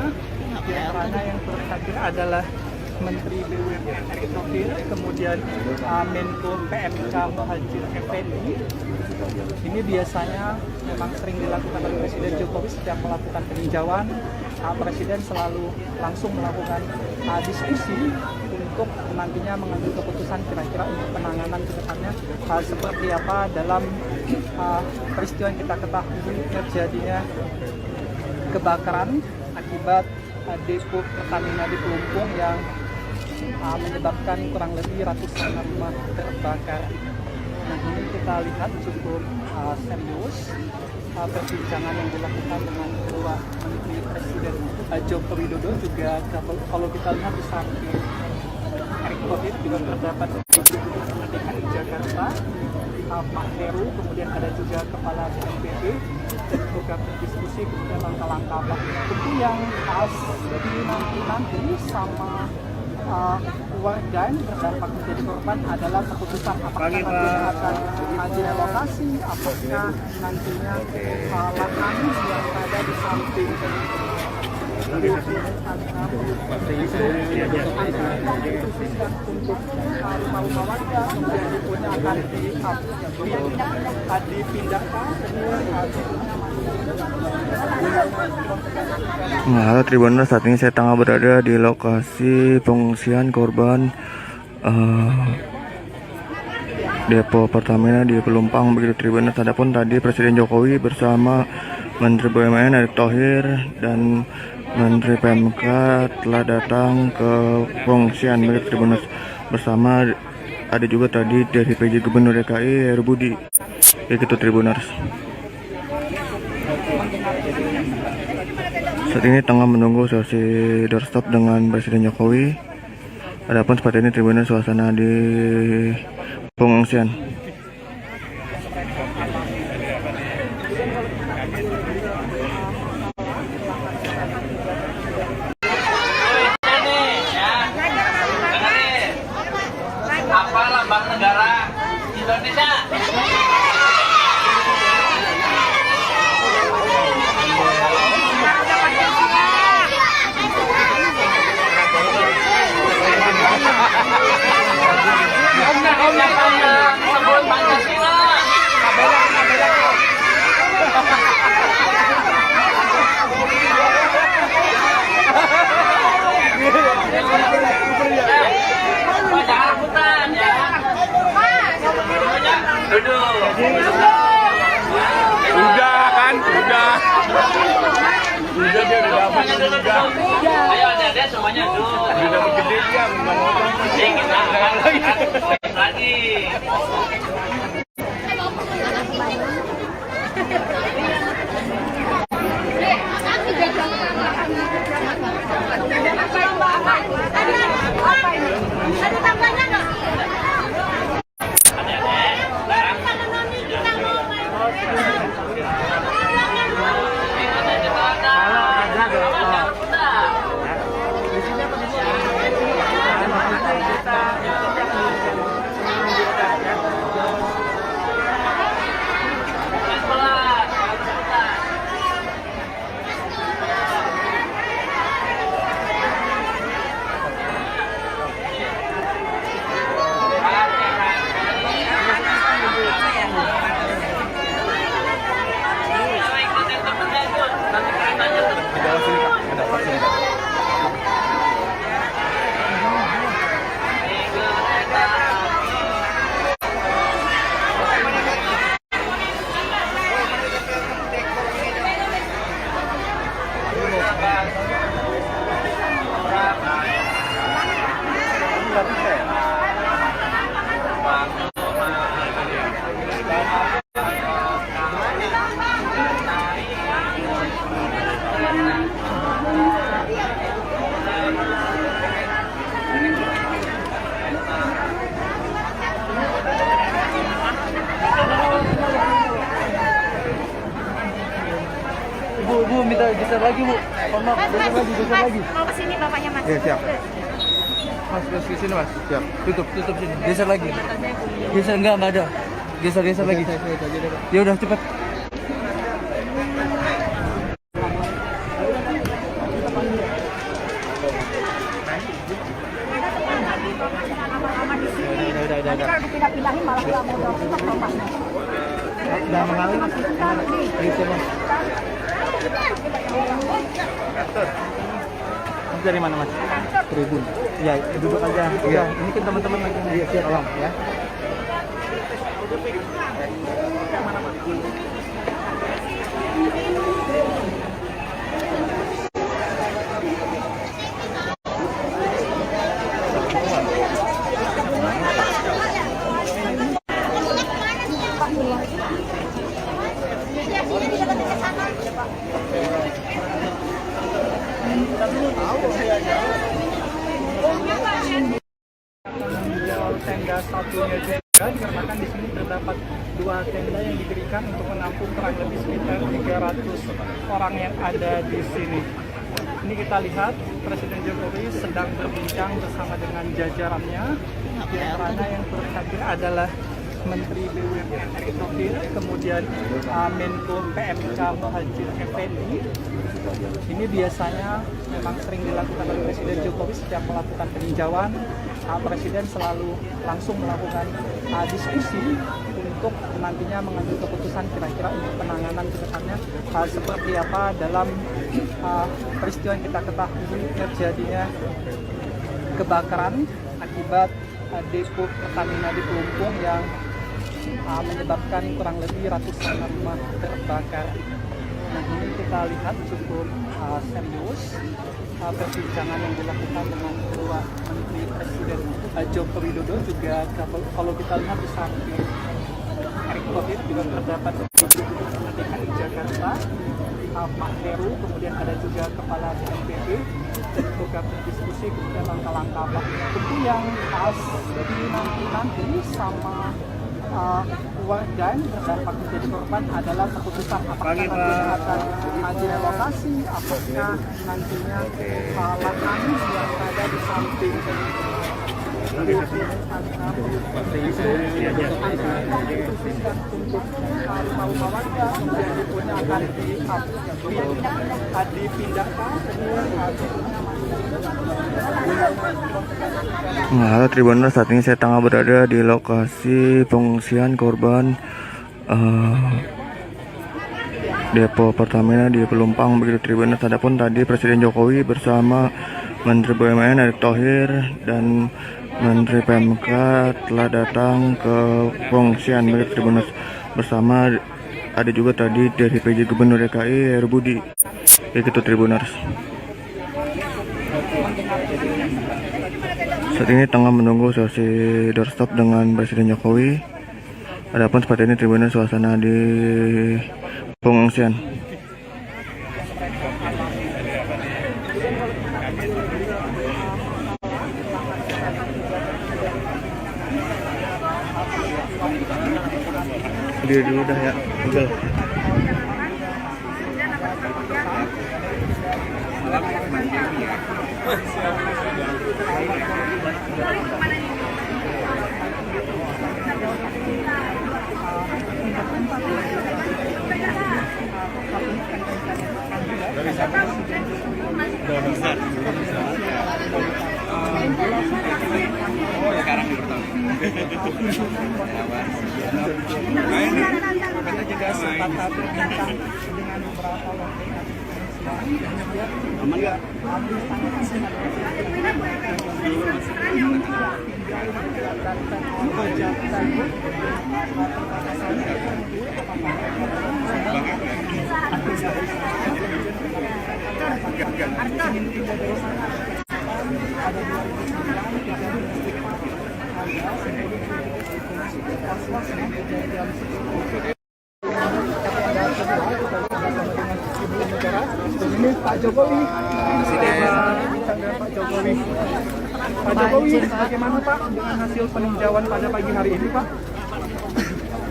Di antaranya yang terhadir adalah Menteri BUMN Erick Thohir, kemudian Menko PMK Muhadjir Effendi. Ini biasanya memang sering dilakukan oleh Presiden Jokowi setiap melakukan peninjauan. Presiden selalu langsung melakukan diskusi untuk nantinya mengambil keputusan kira-kira untuk penanganan ke depannya seperti apa dalam peristiwa yang kita ketahui terjadinya kebakaran akibat depo Pertamina di Pelumpung yang menyebabkan kurang lebih ratusan rumah terbakar. Nah, ini kita lihat cukup serius perbincangan yang dilakukan dengan kedua menteri Presiden Joko Widodo. Juga kalau kita lihat di samping Erick Thohir juga terdapat DKI Jakarta, Pak Heru, kemudian ada juga Kepala BNPB dan juga berdiskusi kemudian langkah-langkah apa tentu yang nanti sama warga yang terdampak menjadi korban adalah keputusan apakah nantinya akan direlokasi, apakah nantinya lahan yang ada di samping untuk rumah-rumah warga kemudian akan dipindahkan. Nah, halo Tribuners, saat ini saya tengah berada di lokasi pengungsian korban depo Pertamina di Pelumpang begitu Tribuners. Adapun tadi Presiden Jokowi bersama Menteri BUMN Erick Thohir dan Menteri PMK telah datang ke pengungsian begitu Tribuners. Bersama ada juga tadi dari PJ Gubernur DKI Heru Budi begitu Tribuners. Saat ini tengah menunggu sesi doorstop dengan Presiden Jokowi. Adapun seperti ini Tribuners suasana di pengungsian. Apa lambang negara Indonesia? Sebut Pancasila. Jangan rebutan ya. Duduk. Udah kan, udah. Udah dia udah dapat udah. Ayo adik-adik semuanya duduk. Udah dapat gede dia, nggak mau nonton. Kita lagi. Ada tambahnya nggak? Bu, minta geser lagi, Bu. Maaf, geser lagi. Mau ke sini bapaknya Mas. Ya, siap. Mas, ke sini, Mas. Siap. Tutup sini. Geser lagi. Geser enggak ada. Geser lagi. Ya udah cepat. Nanti kalau dipindah-pindahin malah nggak mau dorong ke bapaknya. Udah mengalir. Gitu, Mas. Mas dari mana, Mas? Tribun. Ya, duduk aja. Iya, ini kan teman-teman lagi. Iya, siap. Tolong ya. Tenda satunya juga dikarenakan di sini terdapat 2 tenda yang didirikan untuk menampung kurang lebih sekitar 300 orang yang ada di sini. Ini kita lihat Presiden Jokowi sedang berbincang bersama dengan jajarannya. Di antaranya yang turut hadir adalah Menteri BUMN Erick Thohir, kemudian Menko PMK Muhadjir Effendi. Ini biasanya memang sering dilakukan oleh Presiden Jokowi setiap melakukan peninjauan. Presiden selalu langsung melakukan diskusi untuk nantinya mengambil keputusan kira-kira untuk penanganan ke depannya seperti apa dalam peristiwa yang kita ketahui terjadinya kebakaran akibat depo Pertamina di Pelumpung yang menyebabkan kurang lebih ratusan rumah terbakar. Nah, ini kita lihat cukup serius perbincangan yang dilakukan dengan kedua Menteri Presiden Joko Widodo. Juga kalau kita lihat di samping Erick Thohir juga terdapat DKI Jakarta, Pak Heru, kemudian ada juga Kepala BNPB dan juga berdiskusi kemudian langkah-langkah apa tentu yang nanti sama dan berdampak menjadi korban adalah keputusan apakah nantinya akan direlokasi, apakah nantinya lahan yang ada di samping untuk rumah warga kemudian deponya akan dipindahkan. Nah, halo Tribuners, saat ini saya tengah berada di lokasi pengungsian korban depo Pertamina di Pelumpang begitu Tribuners. Adapun tadi Presiden Jokowi bersama Menteri BUMN Erick Thohir dan Menteri PMK telah datang ke pengungsian begitu Tribuners. Bersama ada juga tadi dari PJ Gubernur DKI Heru Budi begitu Tribuners. Saat ini tengah menunggu sesi doorstop dengan Presiden Jokowi. Adapun seperti ini Tribuners suasana di pengungsian. Dia dulu dah ya, betul. Ini Pak Jokowi, Pak Jokowi. Pak Jokowi, bagaimana Pak dengan hasil peninjauan pada pagi hari ini Pak?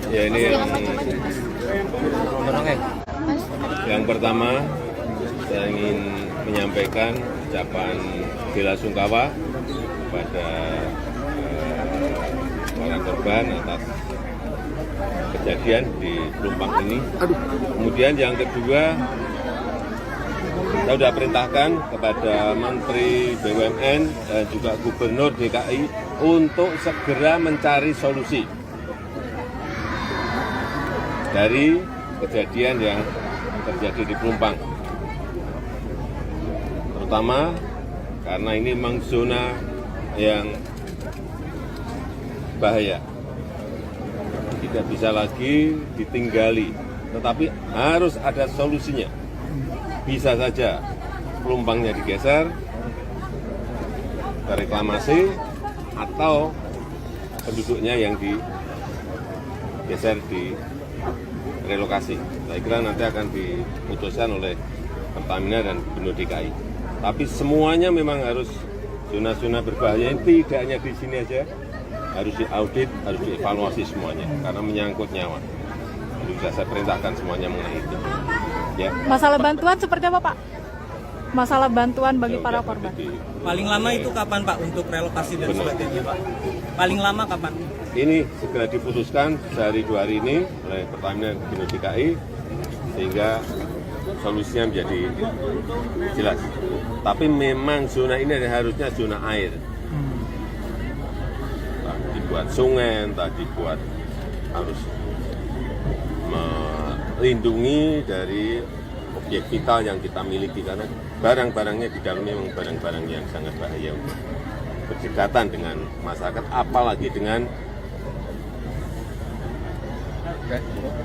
Ya ini yang Yang pertama, saya ingin menyampaikan ucapan bela sungkawa kepada para korban atas kejadian di Pelumpang ini. Kemudian yang kedua, saya sudah perintahkan kepada Menteri BUMN dan juga Gubernur DKI untuk segera mencari solusi dari kejadian yang terjadi di Pelumpang. Terutama karena ini memang zona yang bahaya. Tidak bisa lagi ditinggali, tetapi harus ada solusinya. Bisa saja Pelumpangnya digeser ke reklamasi atau penduduknya yang digeser di relokasi. Saya kira nanti akan diputuskan oleh Pertamina dan Gubernur DKI. Tapi semuanya memang harus zona-zona berbahaya ini tidak hanya di sini aja, harus diaudit, harus dievaluasi semuanya karena menyangkut nyawa. Jadi sudah saya perintahkan semuanya mengenai itu. Ya. Masalah bantuan seperti apa, Pak? Masalah bantuan bagi para korban. Paling lama itu kapan, Pak, untuk relokasi dan sebagainya, Pak? Paling lama kapan? Ini segera diputuskan sehari 2 hari ini oleh Pertamina dan Gubernur DKI sehingga solusinya menjadi jelas. Tapi memang zona ini harusnya zona air. Entah dibuat sungai, entah dibuat harus melindungi dari objek vital yang kita miliki karena barang-barangnya di dalamnya memang barang-barang yang sangat bahaya untuk berdekatan dengan masyarakat, apalagi dengan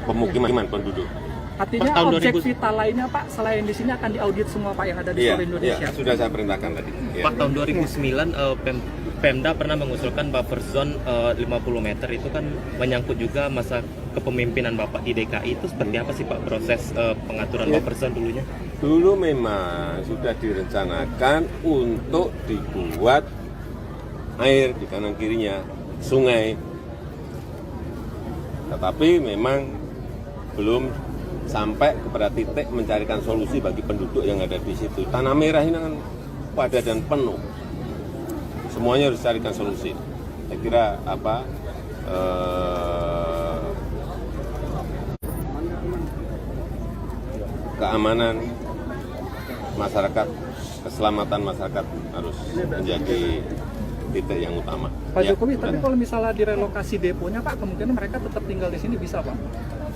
pemukiman penduduk. Artinya objek vital lainnya Pak, selain di sini akan diaudit semua Pak yang ada di seluruh Indonesia? Iya, sudah saya perintahkan tadi. Ya. Pak, tahun 2009 Pemda pernah mengusulkan buffer zone 50 meter itu kan menyangkut juga masa kepemimpinan Bapak di DKI. Itu seperti apa sih Pak proses pengaturan buffer zone dulunya? Dulu memang sudah direncanakan untuk dibuat air di kanan kirinya sungai, tetapi memang belum sampai kepada titik mencarikan solusi bagi penduduk yang ada di situ. Tanah merah ini kan padat dan penuh. Semuanya harus carikan solusi. Saya kira keamanan masyarakat, keselamatan masyarakat harus menjadi titik yang utama. Pak Jokowi, tapi kalau misalnya direlokasi deponya Pak, kemungkinan mereka tetap tinggal di sini bisa Pak?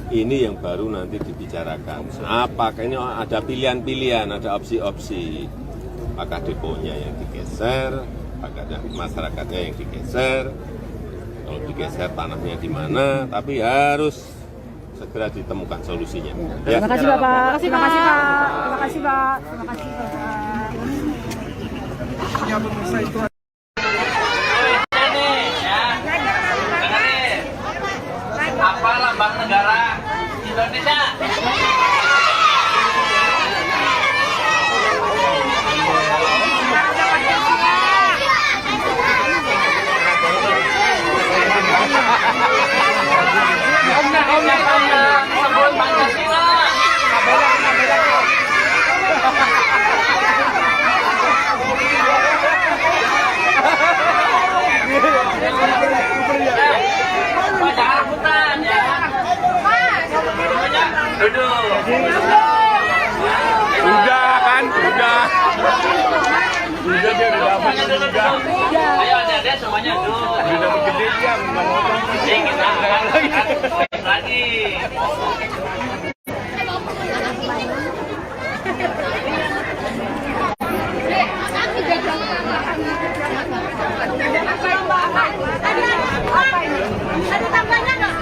Ini yang baru nanti dibicarakan. Apakah ini ada pilihan-pilihan, ada opsi-opsi. Apakah deponya yang digeser, apakah ada masyarakatnya yang digeser, kalau digeser tanahnya di mana, tapi harus segera ditemukan solusinya. Ya. Terima kasih Bapak. Terima kasih Pak. Terima kasih Pak. Terima kasih Bapak. Ya pemirsa itu. Apa lambang negara Indonesia? Sebut Pancasila. Jangan rebutan ya. Duduk. Udah kan, udah. Udah dia udah dapat juga. Ayo adik-adik semuanya duduk. Udah dapat gede dia, nggak mau Jadi kita akan lagi. Ada tambahnya nggak?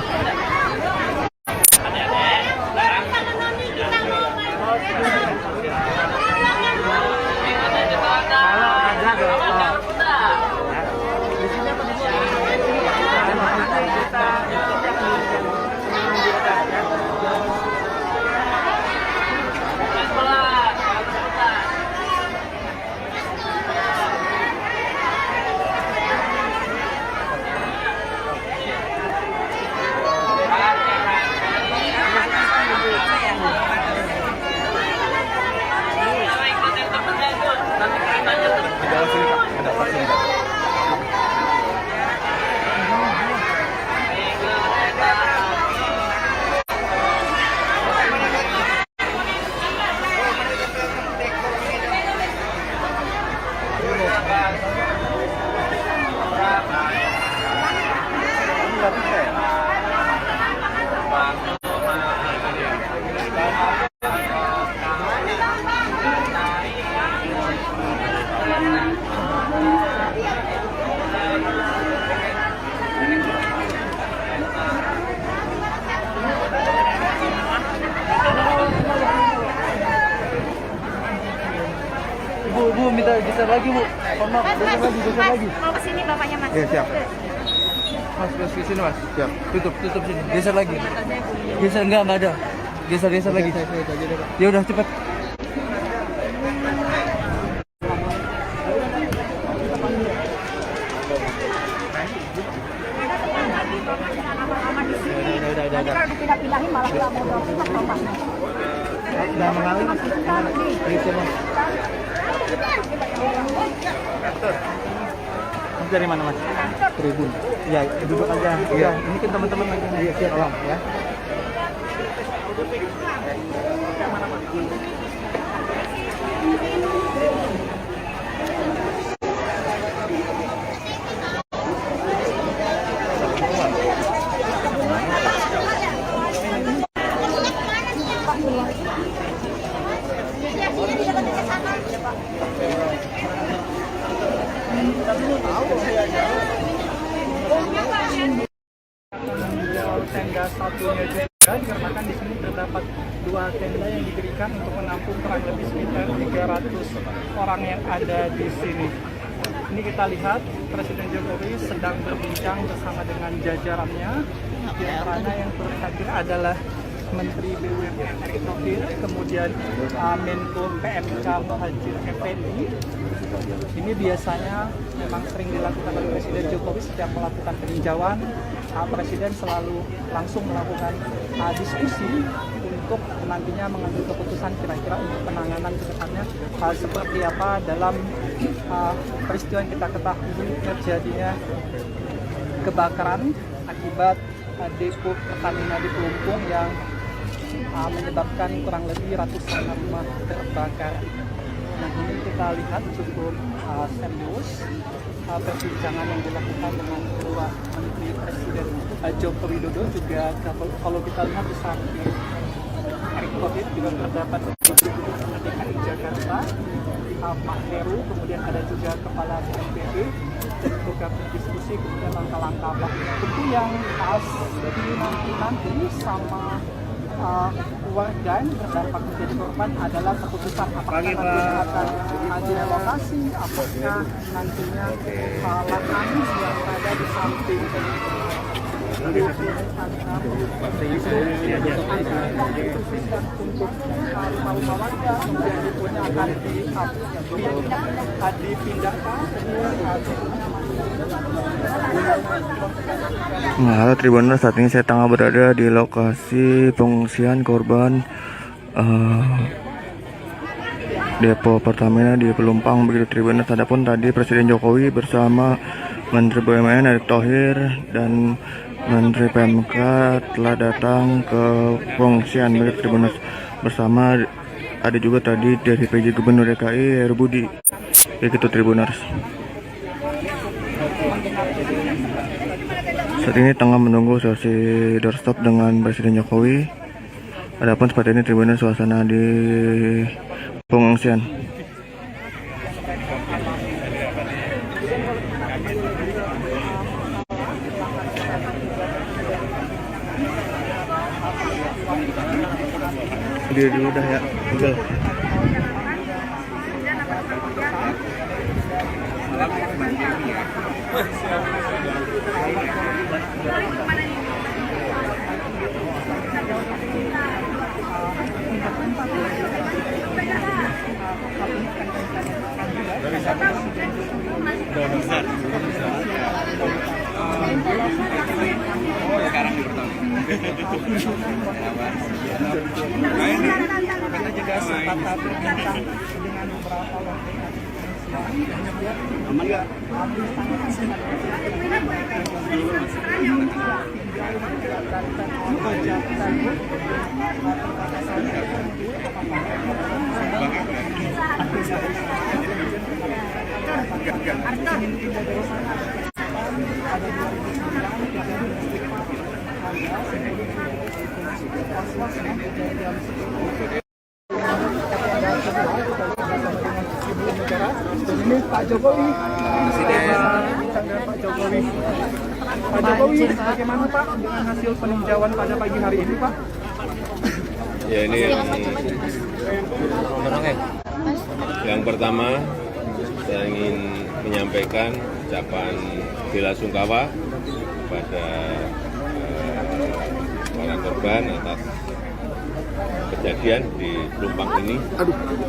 minta geser lagi Bu. Maaf, geser lagi. Mau kesini bapaknya mas. Iya siap. Mas, ke sini mas. Siap. Tutup sini. Geser lagi. Geser enggak ada. Geser lagi. Ya udah cepat. Nanti kalau dipindah-pindahin malah nggak mau dorong bapaknya. Udah mengalir. Itu mas. Mas dari mana mas? Tribun. Ya duduk aja. Iya. Ini kan teman-teman lagi. Iya siap. Tolong ya. Tenda satunya juga dikarenakan di sini terdapat 2 tenda yang didirikan untuk menampung kurang lebih sekitar 300 orang yang ada di sini. Ini kita lihat Presiden Jokowi sedang berbincang bersama dengan jajarannya. Di antaranya yang turut hadir adalah Menteri BUMN Erick Thohir, kemudian Menko PMK Muhadjir Effendi. Ini biasanya memang sering dilakukan oleh Presiden Jokowi setiap melakukan peninjauan. Presiden selalu langsung melakukan diskusi untuk nantinya mengambil keputusan kira-kira untuk penanganan ke depannya seperti apa dalam peristiwa yang kita ketahui terjadinya kebakaran akibat depo Pertamina di Pelumpung yang menyebabkan kurang lebih ratusan rumah terbakar. Nah ini kita lihat cukup serius perbincangan yang dilakukan dengan kedua Menteri Presiden Joko Widodo. Juga kalau kita lihat di samping Erick Thohir juga terdapat DKI Jakarta, Pak Heru, kemudian ada juga Kepala BNPB dan juga berdiskusi kemudian langkah-langkah apa tentu yang nanti sama warga yang terdampak menjadi korban adalah keputusan apakah nantinya akan direlokasi, apakah nantinya lahan yang ada di samping untuk rumah warga kemudian akan dipindahkan. Nah, halo Tribuners, saat ini saya tengah berada di lokasi pengungsian korban depo Pertamina di Pelumpang begitu Tribuners. Adapun tadi Presiden Jokowi bersama Menteri BUMN Erick Thohir dan Menteri PMK telah datang ke pengungsian begitu Tribuners. Bersama ada juga tadi dari PJ Gubernur DKI Heru Budi begitu Tribuners. Saat ini tengah menunggu sesi doorstop dengan Presiden Jokowi. Adapun seperti ini Tribuners suasana di pengungsian. Dia dulu dah ya, Google. Sekarang di pertama. Kita juga sempat berbincang dengan beberapa wakil aman nggak? Ini Pak Jokowi, Pak Jokowi. Pak Jokowi, bagaimana Pak dengan hasil peninjauan pada pagi hari ini Pak? Ya ini yang pertama saya ingin menyampaikan ucapan bela sungkawa kepada para korban atas kejadian di Pelumpang ini.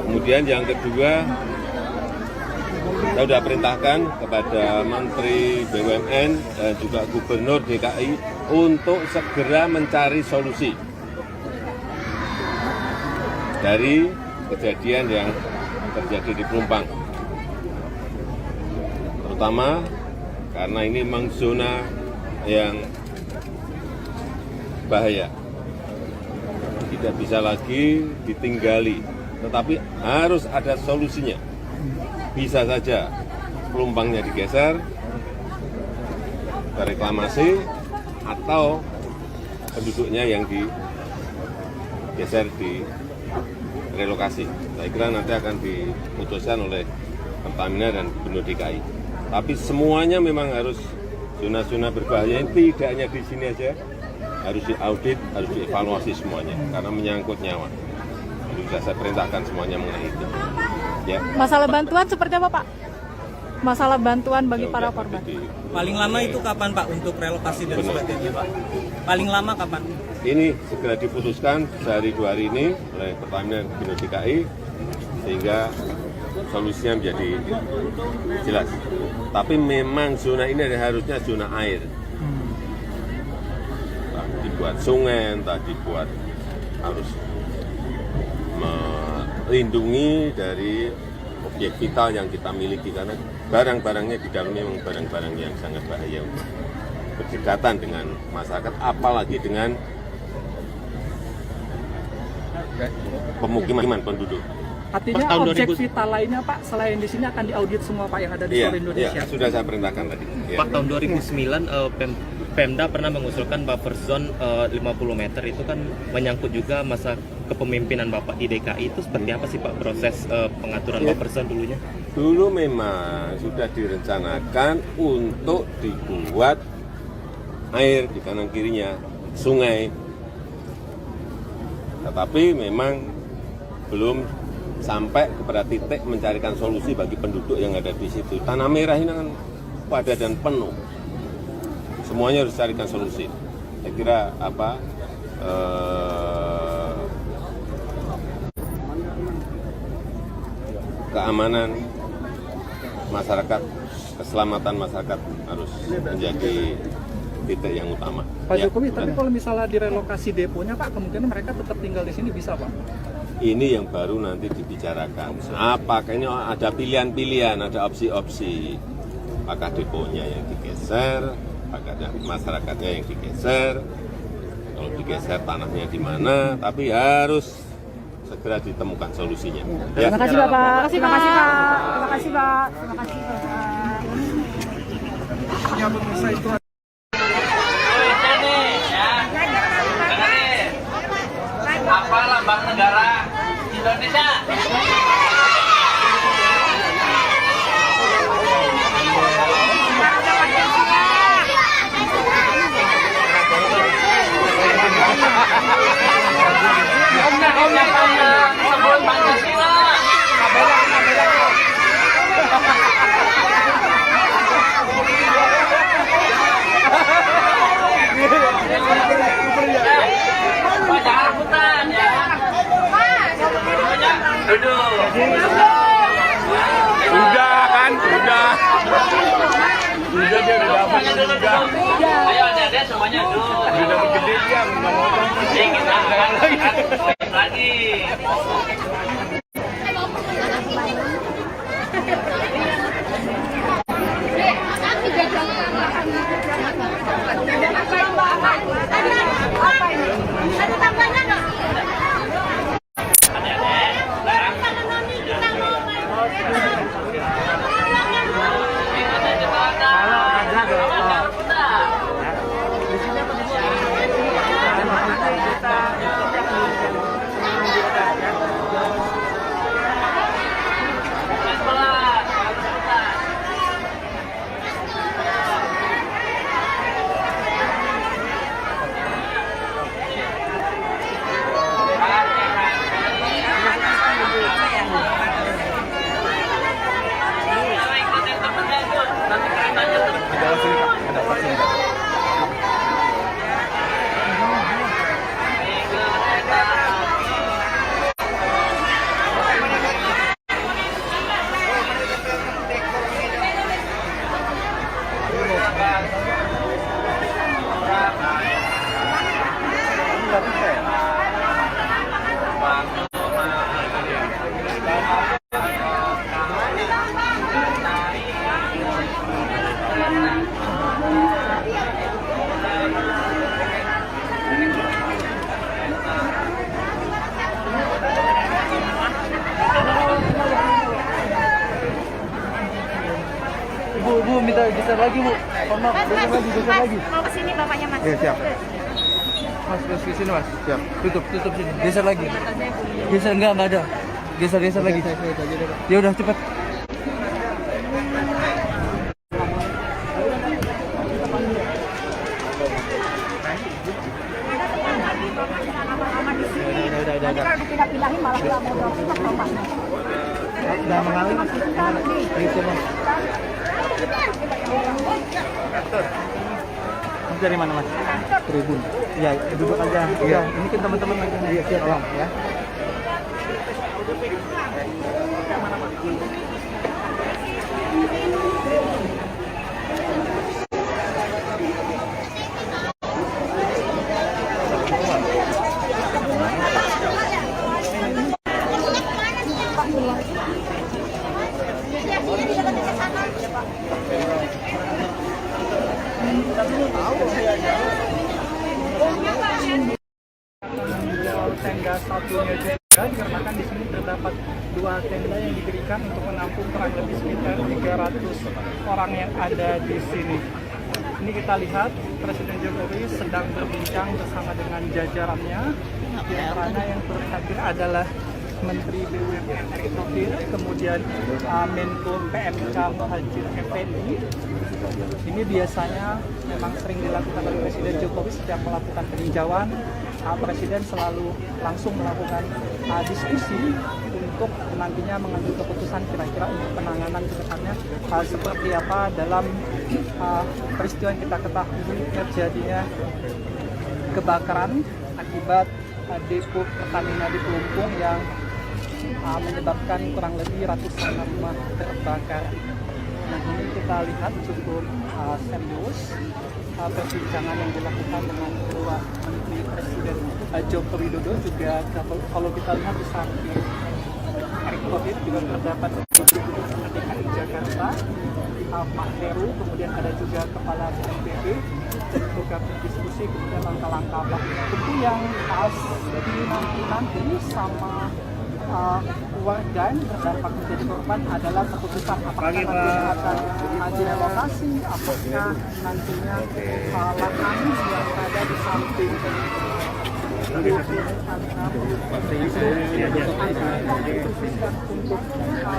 Kemudian yang kedua, saya sudah perintahkan kepada Menteri BUMN dan juga Gubernur DKI untuk segera mencari solusi dari kejadian yang terjadi di Pelumpang. Terutama karena ini memang zona yang bahaya. Tidak bisa lagi ditinggali, tetapi harus ada solusinya. Bisa saja Pelumpangnya digeser ke reklamasi atau penduduknya yang digeser di relokasi. Saya kira nanti akan diputuskan oleh Pertamina dan Gubernur DKI. Tapi semuanya memang harus zona-zona berbahaya ini tidak hanya di sini aja, harus diaudit, harus dievaluasi semuanya karena menyangkut nyawa. Jadi sudah saya perintahkan semuanya mengenai itu. Ya. Masalah bantuan seperti apa, Pak? Masalah bantuan bagi para korban. Paling lama itu kapan, Pak, untuk relokasi dan sebagainya, Pak? Paling lama kapan? Ini segera diputuskan sehari 2 hari ini oleh Pertamina dan Gubernur DKI sehingga solusinya menjadi jelas. Tapi memang zona ini harusnya zona air. Entah dibuat sungai, entah dibuat harus melindungi dari objek vital yang kita miliki karena barang-barangnya di dalamnya memang barang-barang yang sangat bahaya berdekatan dengan masyarakat, apalagi dengan pemukiman penduduk. Artinya objek vital lainnya, Pak, selain di sini akan diaudit semua, Pak, yang ada di seluruh Indonesia. Iya, sudah saya perintahkan tadi. Ya. Pak, tahun 2009 Pemda pernah mengusulkan buffer zone 50 meter itu kan menyangkut juga masa kepemimpinan Bapak di DKI. Itu seperti apa sih, Pak, proses pengaturan buffer zone dulunya? Dulu memang sudah direncanakan untuk dibuat air di kanan kirinya sungai, tetapi memang belum sampai kepada titik mencarikan solusi bagi penduduk yang ada di situ. Tanah merah ini kan padat dan penuh. Semuanya harus carikan solusi. Saya kira keamanan masyarakat, keselamatan masyarakat harus menjadi titik yang utama. Pak Jokowi, tapi kalau misalnya direlokasi deponya, Pak, kemungkinan mereka tetap tinggal di sini bisa, Pak? Ini yang baru nanti dibicarakan. Apakah ini ada pilihan-pilihan, ada opsi-opsi. Apakah deponya yang digeser, apakah ada masyarakatnya yang digeser, kalau digeser tanahnya di mana, tapi harus segera ditemukan solusinya. Ya. Terima kasih, Bapak. Terima kasih, Pak. Terima kasih, Pak. Terima kasih, Bapak. Ya, pemirsa, itu Apa lambang negara Indonesia? Sebelum Pancasila. Pak, jangan rebutan ya. Duduk. Udah kan, udah. Udah dia udah dapat juga. Ayo adik-adik semuanya duduk. Udah dapat gede dia, nggak mau. Jadi kita akan lagi. Ada tambahnya nggak? minta geser lagi Bu. Maaf, geser lagi. Mau ke sini bapaknya Mas. Iya, siap. Mas, terus ke sini Mas. Siap. Tutup sini. Geser lagi. Geser enggak ada. Geser lagi. Ya udah cepat. Nanti kalau dipindah-pindahin malah nggak mau dorong susah bapaknya. Udah mengalir. Itu Mas. Mas dari mana Mas? Tribun. Iya, duduk aja. Iya, ini kan teman-teman lagi. Iya, siap. Tolong ya. Tenda satunya juga dikarenakan di sini terdapat 2 tenda yang diberikan untuk menampung kurang lebih sekitar 300 orang yang ada di sini. Ini kita lihat Presiden Jokowi sedang berbincang bersama dengan jajarannya. Di antaranya yang terhadir adalah Menteri BUMN Erick Thohir, kemudian Menko PMK Muhadjir Effendi. Ini biasanya memang sering dilakukan oleh Presiden Jokowi setiap melakukan peninjauan. Presiden selalu langsung melakukan diskusi untuk nantinya mengambil keputusan kira-kira untuk penanganan ke depannya seperti apa dalam peristiwa yang kita ketahui terjadinya kebakaran akibat depo Pertamina di Pelumpung yang menyebabkan kurang lebih ratusan rumah terbakar. Nah, ini kita lihat cukup serius perbincangan yang dilakukan dengan kedua Menteri Presiden Joko Widodo. Juga kalau kita lihat di samping Erick Thohir juga terdapat DKI Jakarta, Pak Heru, kemudian ada juga Kepala BNPB dan juga berdiskusi kemudian langkah-langkah apa tentu yang nanti sama warga yang terdampak menjadi korban adalah keputusan apakah nantinya akan direlokasi, apakah nantinya lahan yang ada di samping untuk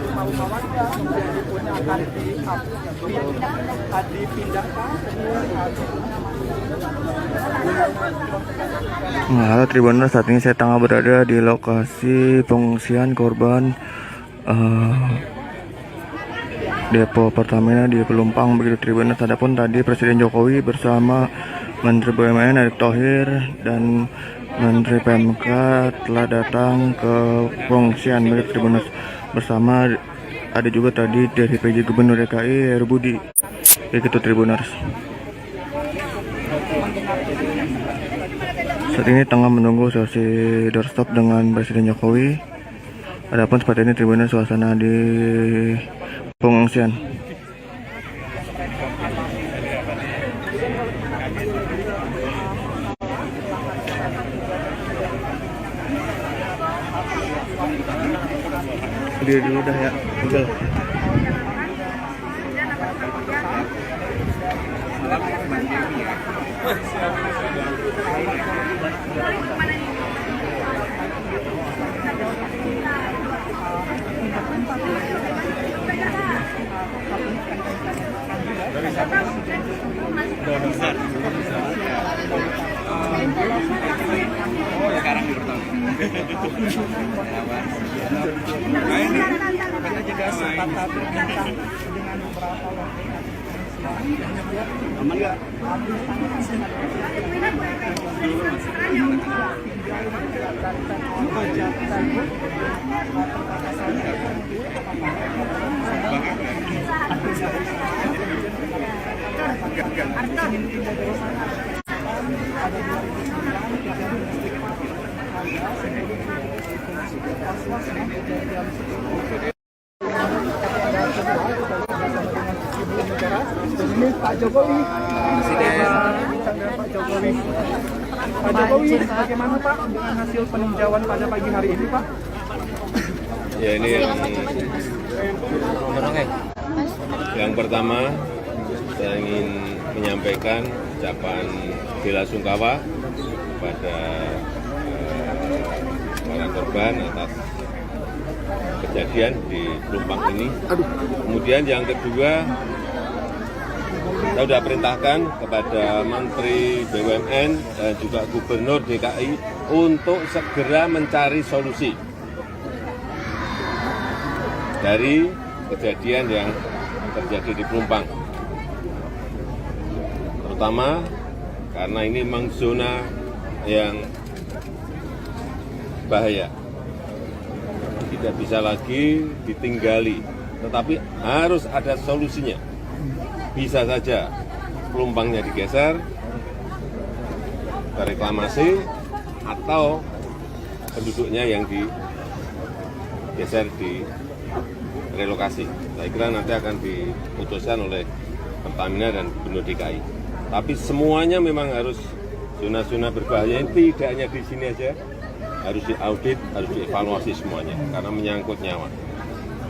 rumah-rumah warga kemudian akan dipindahkan. Halo Tribuners, saat ini saya tengah berada di lokasi pengungsian korban depo Pertamina di Pelumpang begitu Tribuners. Adapun tadi Presiden Jokowi bersama Menteri BUMN Erick Thohir dan Menteri PMK telah datang ke pengungsian begitu Tribuners. Bersama ada juga tadi dari PJ Gubernur DKI Heru Budi begitu Tribuners. Saat ini tengah menunggu sesi doorstop dengan Presiden Jokowi. Adapun seperti ini Tribuners suasana di pengungsian. Dia dulu dah ya, betul. Pak Jokowi, Pak Jokowi, bagaimana Pak dengan hasil peninjauan pada pagi hari ini Pak? Ya ini yang pertama saya ingin menyampaikan ucapan bela sungkawa kepada para korban atas kejadian di Pelumpang ini. Kemudian yang kedua, saya sudah perintahkan kepada Menteri BUMN dan juga Gubernur DKI untuk segera mencari solusi dari kejadian yang terjadi di Pelumpang. Terutama karena ini memang zona yang bahaya. Tidak bisa lagi ditinggali, tetapi harus ada solusinya. Bisa saja Pelumpangnya digeser ke reklamasi atau penduduknya yang digeser di relokasi. Saya kira nanti akan diputuskan oleh Pertamina dan Gubernur DKI. Tapi semuanya memang harus zona-zona berbahaya ini tidak hanya di sini aja, harus diaudit, harus dievaluasi semuanya karena menyangkut nyawa.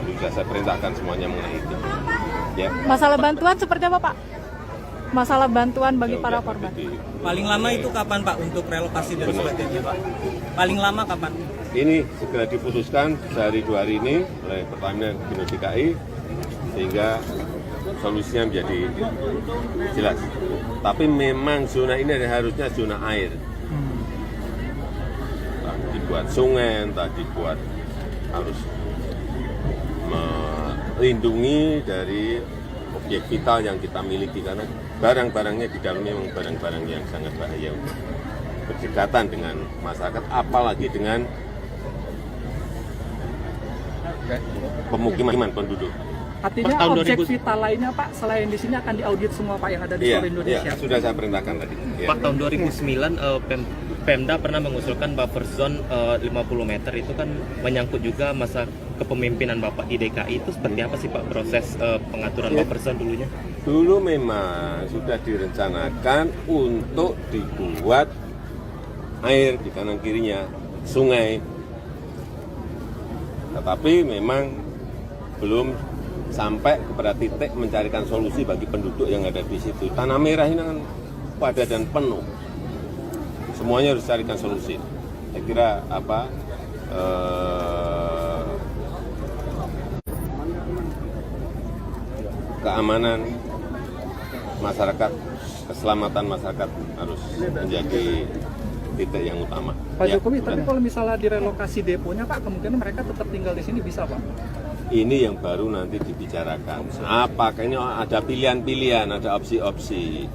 Jadi sudah saya perintahkan semuanya mengenai itu. Ya. Masalah bantuan seperti apa, Pak? Masalah bantuan bagi para korban. Paling lama itu kapan, Pak, untuk relokasi dan sebagainya, Pak? Paling lama kapan? Ini segera diputuskan sehari 2 hari ini oleh Pertamina dan Gubernur DKI sehingga solusinya menjadi jelas. Tapi memang zona ini harusnya zona air. Entah dibuat sungai, entah dibuat harus melindungi dari objek vital yang kita miliki karena barang-barangnya di dalamnya memang barang-barang yang sangat bahaya untuk berdekatan dengan masyarakat, apalagi dengan pemukiman penduduk. Artinya objek vital lainnya Pak selain di sini akan diaudit semua Pak yang ada di seluruh Indonesia. Iya, sudah saya perintahkan tadi. Ya. Pak, tahun 2009 Pemda pernah mengusulkan buffer zone 50 meter itu kan menyangkut juga masa kepemimpinan Bapak di DKI. Itu seperti apa sih Pak proses pengaturan buffer zone dulunya? Dulu memang sudah direncanakan untuk dibuat air di kanan kirinya sungai, tetapi memang belum sampai kepada titik mencarikan solusi bagi penduduk yang ada di situ. Tanah merah ini kan padat dan penuh. Semuanya harus carikan solusi. Saya kira keamanan masyarakat, keselamatan masyarakat harus menjadi titik yang utama. Pak Jokowi, tapi kalau misalnya direlokasi deponya Pak, kemungkinan mereka tetap tinggal di sini bisa Pak? Ini yang baru nanti dibicarakan. Apakah ini ada pilihan-pilihan, ada opsi-opsi.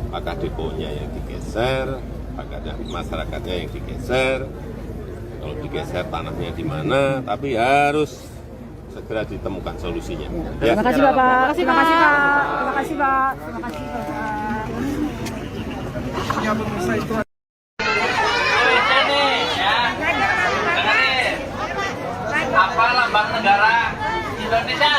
Apakah deponya yang digeser, apakah ada masyarakatnya yang digeser. Kalau digeser tanahnya di mana, tapi harus segera ditemukan solusinya. Ya. Terima kasih Bapak. Terima kasih Pak. Terima kasih Pak. Terima kasih Bapak. Ya, pemirsa itu. Apa lambang negara Indonesia?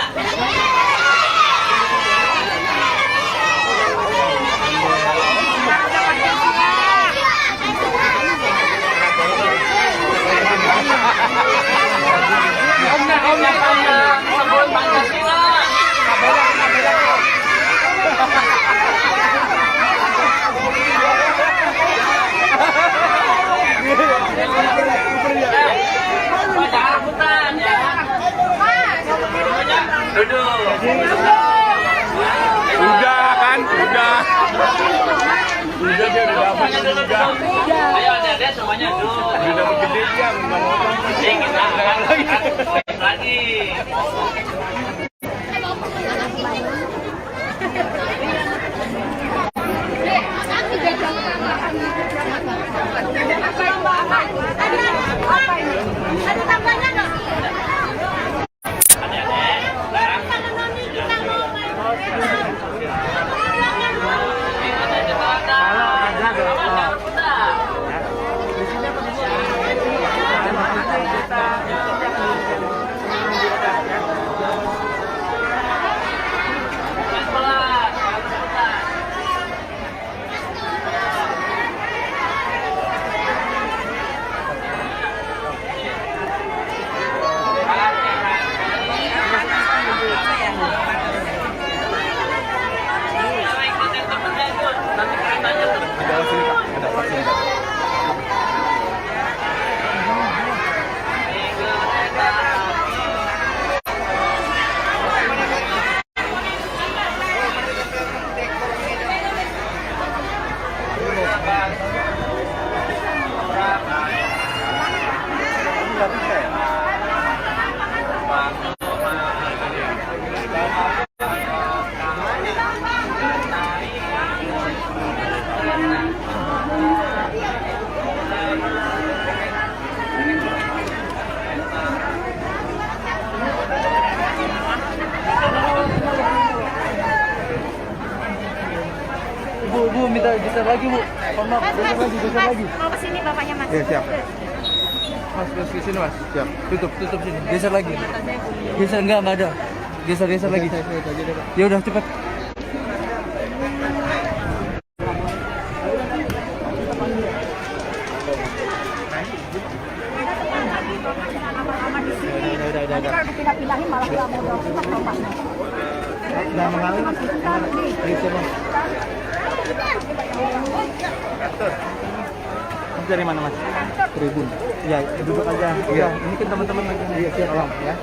Sebut Pancasila. Jangan rebutan ya. Duduk. Udah kan, udah. Udah dia udah dapat juga. Ayo adik-adik semuanya duduk. Udah dapat gede dia, memang orang. Kita lagi. Ada tambahnya nggak? Geser lagi Bu. Mohon maaf, geser lagi. Mau ke sini bapaknya Mas. Iya, siap. Mas, terus ke sini Mas. Siap. Tutup sini. Geser lagi. Geser enggak ada. Geser lagi. Ya udah cepat. Nanti kalau dipindah-pindahin malah nggak mau dorong bapaknya. Udah mengalir. Dari mana Mas? Tribun. Ya, duduk aja. Iya, ini kan teman-teman lagi. Iya, siap. Tolong ya.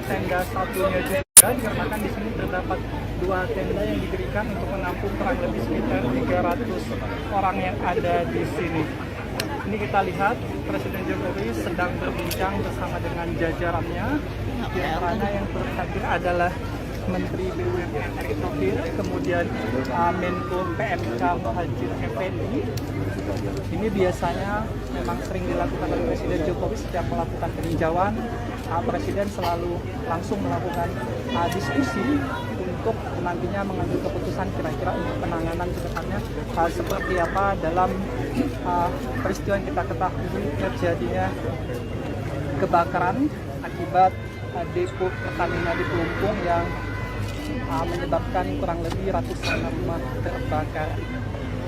Tenda satunya juga dikarenakan di sini terdapat 2 tenda yang didirikan untuk menampung kurang lebih sekitar 300 orang yang ada di sini. Ini kita lihat Presiden Jokowi sedang berbincang bersama dengan jajarannya. Di antaranya yang terhadir adalah Menteri BUMN Erick Thohir, kemudian Menko PMK Muhadjir Effendi. Ini biasanya memang sering dilakukan oleh Presiden Jokowi setiap melakukan peninjauan. Presiden selalu langsung melakukan diskusi untuk nantinya mengambil keputusan kira-kira untuk penanganan ke depannya seperti apa dalam peristiwa yang kita ketahui terjadinya kebakaran akibat depo Pertamina di Pelumpung yang menyebabkan kurang lebih ratusan rumah terbakar.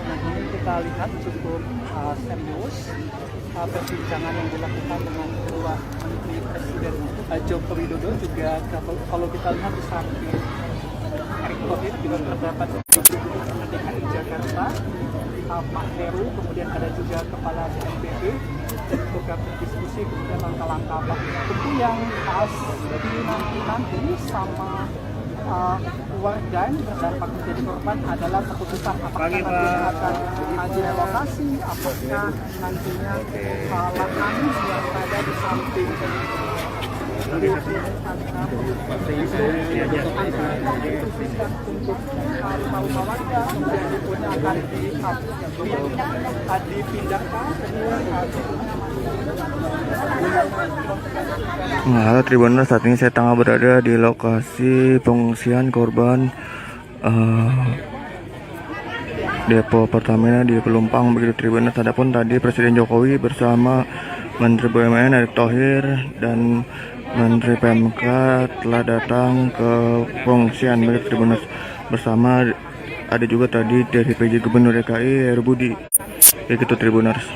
Nah, ini kita lihat cukup serius perbincangan yang dilakukan dengan kedua menteri Presiden Joko Widodo. Juga kalau kita lihat di samping Erick Thohir juga terdapat Gubernur DKI Jakarta Pak Heru, kemudian ada juga Kepala BNPB dan juga berdiskusi kemudian langkah-langkah apa tentu yang nanti sama warga yang terdampak menjadi korban adalah keputusan apakah nantinya akan direlokasi, apakah nantinya lahan yang ada di samping untuk rumah warga kemudian akan dipindahkan. Halo Tribuners, saat ini saya tengah berada di lokasi pengungsian korban depo Pertamina di Pelumpang begitu Tribuners. Adapun tadi Presiden Jokowi bersama Menteri BUMN Erick Thohir dan Menteri PMK telah datang ke pengungsian begitu Tribuners. Bersama ada juga tadi dari PJ Gubernur DKI Heru Budi begitu Tribuners.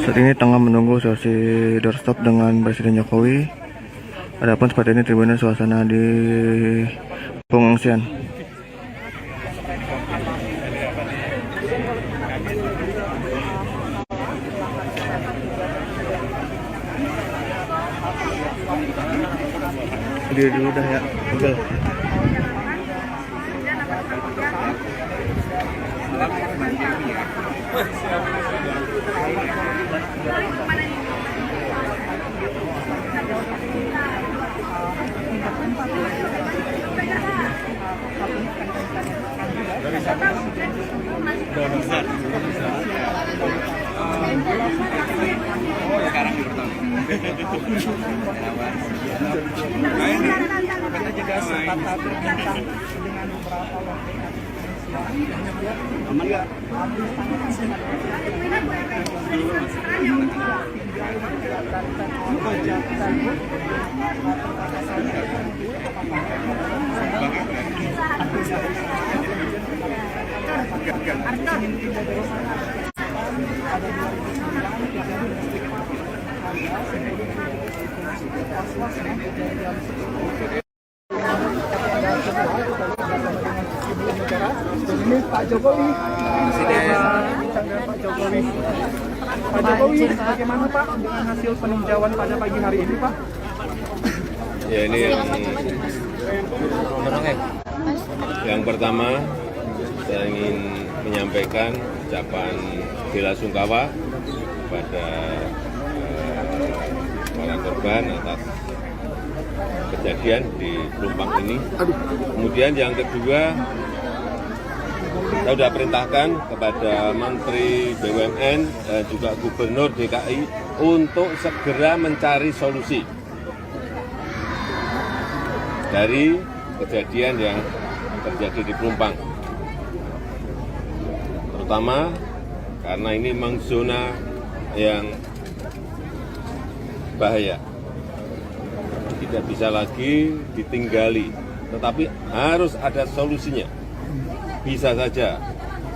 Saat ini tengah menunggu sesi doorstop dengan Presiden Jokowi. Adapun seperti ini Tribuners suasana di pengungsian. Dia dulu dah ya, betul. Kita juga sempat berbincang dengan beberapa wakil aman nggak? Ini Pak Jokowi, Pak Jokowi, bagaimana Pak dengan hasil peninjauan pada pagi hari ini Pak? Ya ini yang pertama saya ingin menyampaikan ucapan bela sungkawa kepada para korban atas kejadian di Pelumpang ini. Kemudian yang kedua, saya sudah perintahkan kepada Menteri BUMN dan juga Gubernur DKI untuk segera mencari solusi dari kejadian yang terjadi di Pelumpang. Terutama karena ini memang zona yang bahaya. Tidak bisa lagi ditinggali, tetapi harus ada solusinya. Bisa saja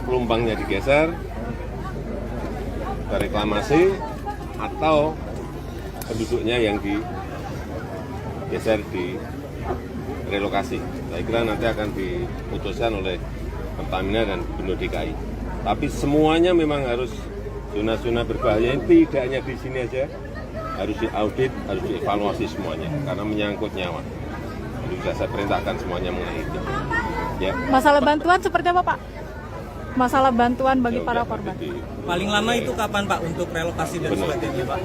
Pelumpangnya digeser ke reklamasi atau penduduknya yang digeser di relokasi. Saya kira nanti akan diputuskan oleh Pertamina dan Gubernur DKI. Tapi semuanya memang harus zona-zona berbahaya ini tidak hanya di sini aja, harus diaudit, harus dievaluasi semuanya karena menyangkut nyawa. Jadi sudah saya perintahkan semuanya mengenai itu. Ya. Masalah bantuan seperti apa, Pak? Masalah bantuan bagi para korban. Paling lama itu kapan, Pak, untuk relokasi dan sebagainya, Pak?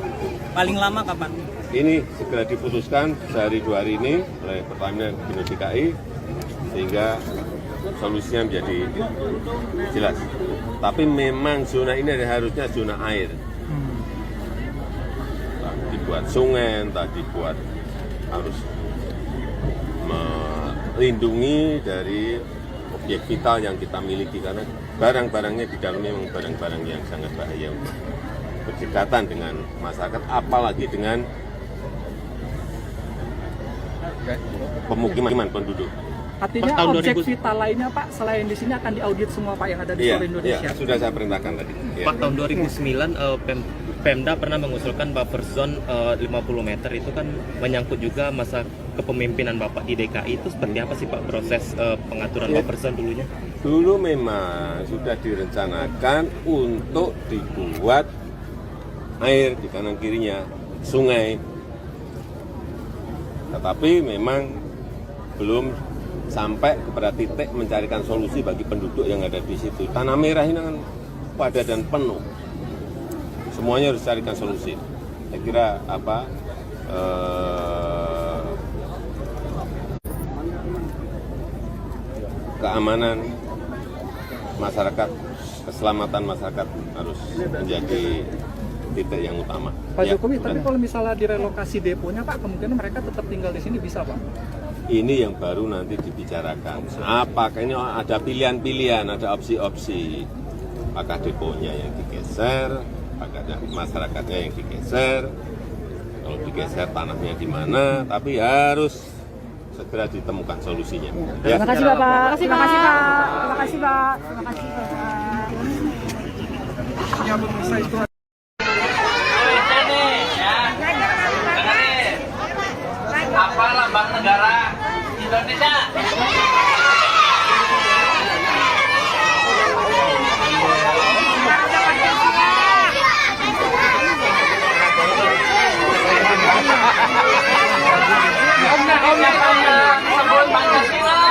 Paling lama kapan? Ini segera diputuskan sehari 2 hari ini oleh Pertamina dan Gubernur DKI sehingga solusinya menjadi jelas. Tapi memang zona ini harusnya zona air. Entah dibuat sungai, entah dibuat harus melindungi dari objek vital yang kita miliki karena barang-barangnya di dalamnya memang barang-barang yang sangat bahaya untuk berdekatan dengan masyarakat, apalagi dengan pemukiman penduduk. Artinya objek vital lainnya Pak selain di sini akan diaudit semua Pak yang ada di seluruh Indonesia. Iya, sudah saya perintahkan tadi. Ya. Pak, tahun 2009 Pemda pernah mengusulkan buffer zone 50 meter itu kan menyangkut juga masa kepemimpinan Bapak di DKI. Itu seperti apa sih Pak proses pengaturan buffer zone dulunya? Dulu memang sudah direncanakan untuk dibuat air di kanan kirinya sungai, tetapi memang belum sampai kepada titik mencarikan solusi bagi penduduk yang ada di situ. Tanah merah ini kan padat dan penuh. Semuanya harus carikan solusi. Saya kira keamanan masyarakat, keselamatan masyarakat harus menjadi titik yang utama. Pak Jokowi, tapi kalau misalnya direlokasi deponya Pak, kemungkinan mereka tetap tinggal di sini bisa Pak? Ini yang baru nanti dibicarakan. Apakah ini ada pilihan-pilihan, ada opsi-opsi. Apakah deponya yang digeser, apakah masyarakatnya yang digeser. Kalau digeser tanahnya di mana, tapi harus segera ditemukan solusinya. Ya. Terima kasih Bapak. Terima kasih Pak. Terima kasih Pak. Terima kasih Bapak. Ya, pemirsa itu. Apa lambang negara Indonesia? Sebut Pancasila.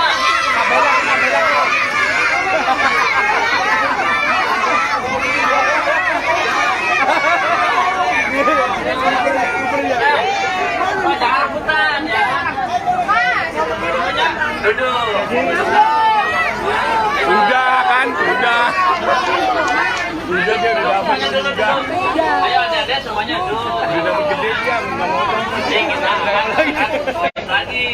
Jangan rebutan ya. Duduk. Udah kan, udah. Udah dia udah dapat udah. Ayo adik-adik semuanya duduk. Udah dapat gede dia nggak mau. Kita lagi.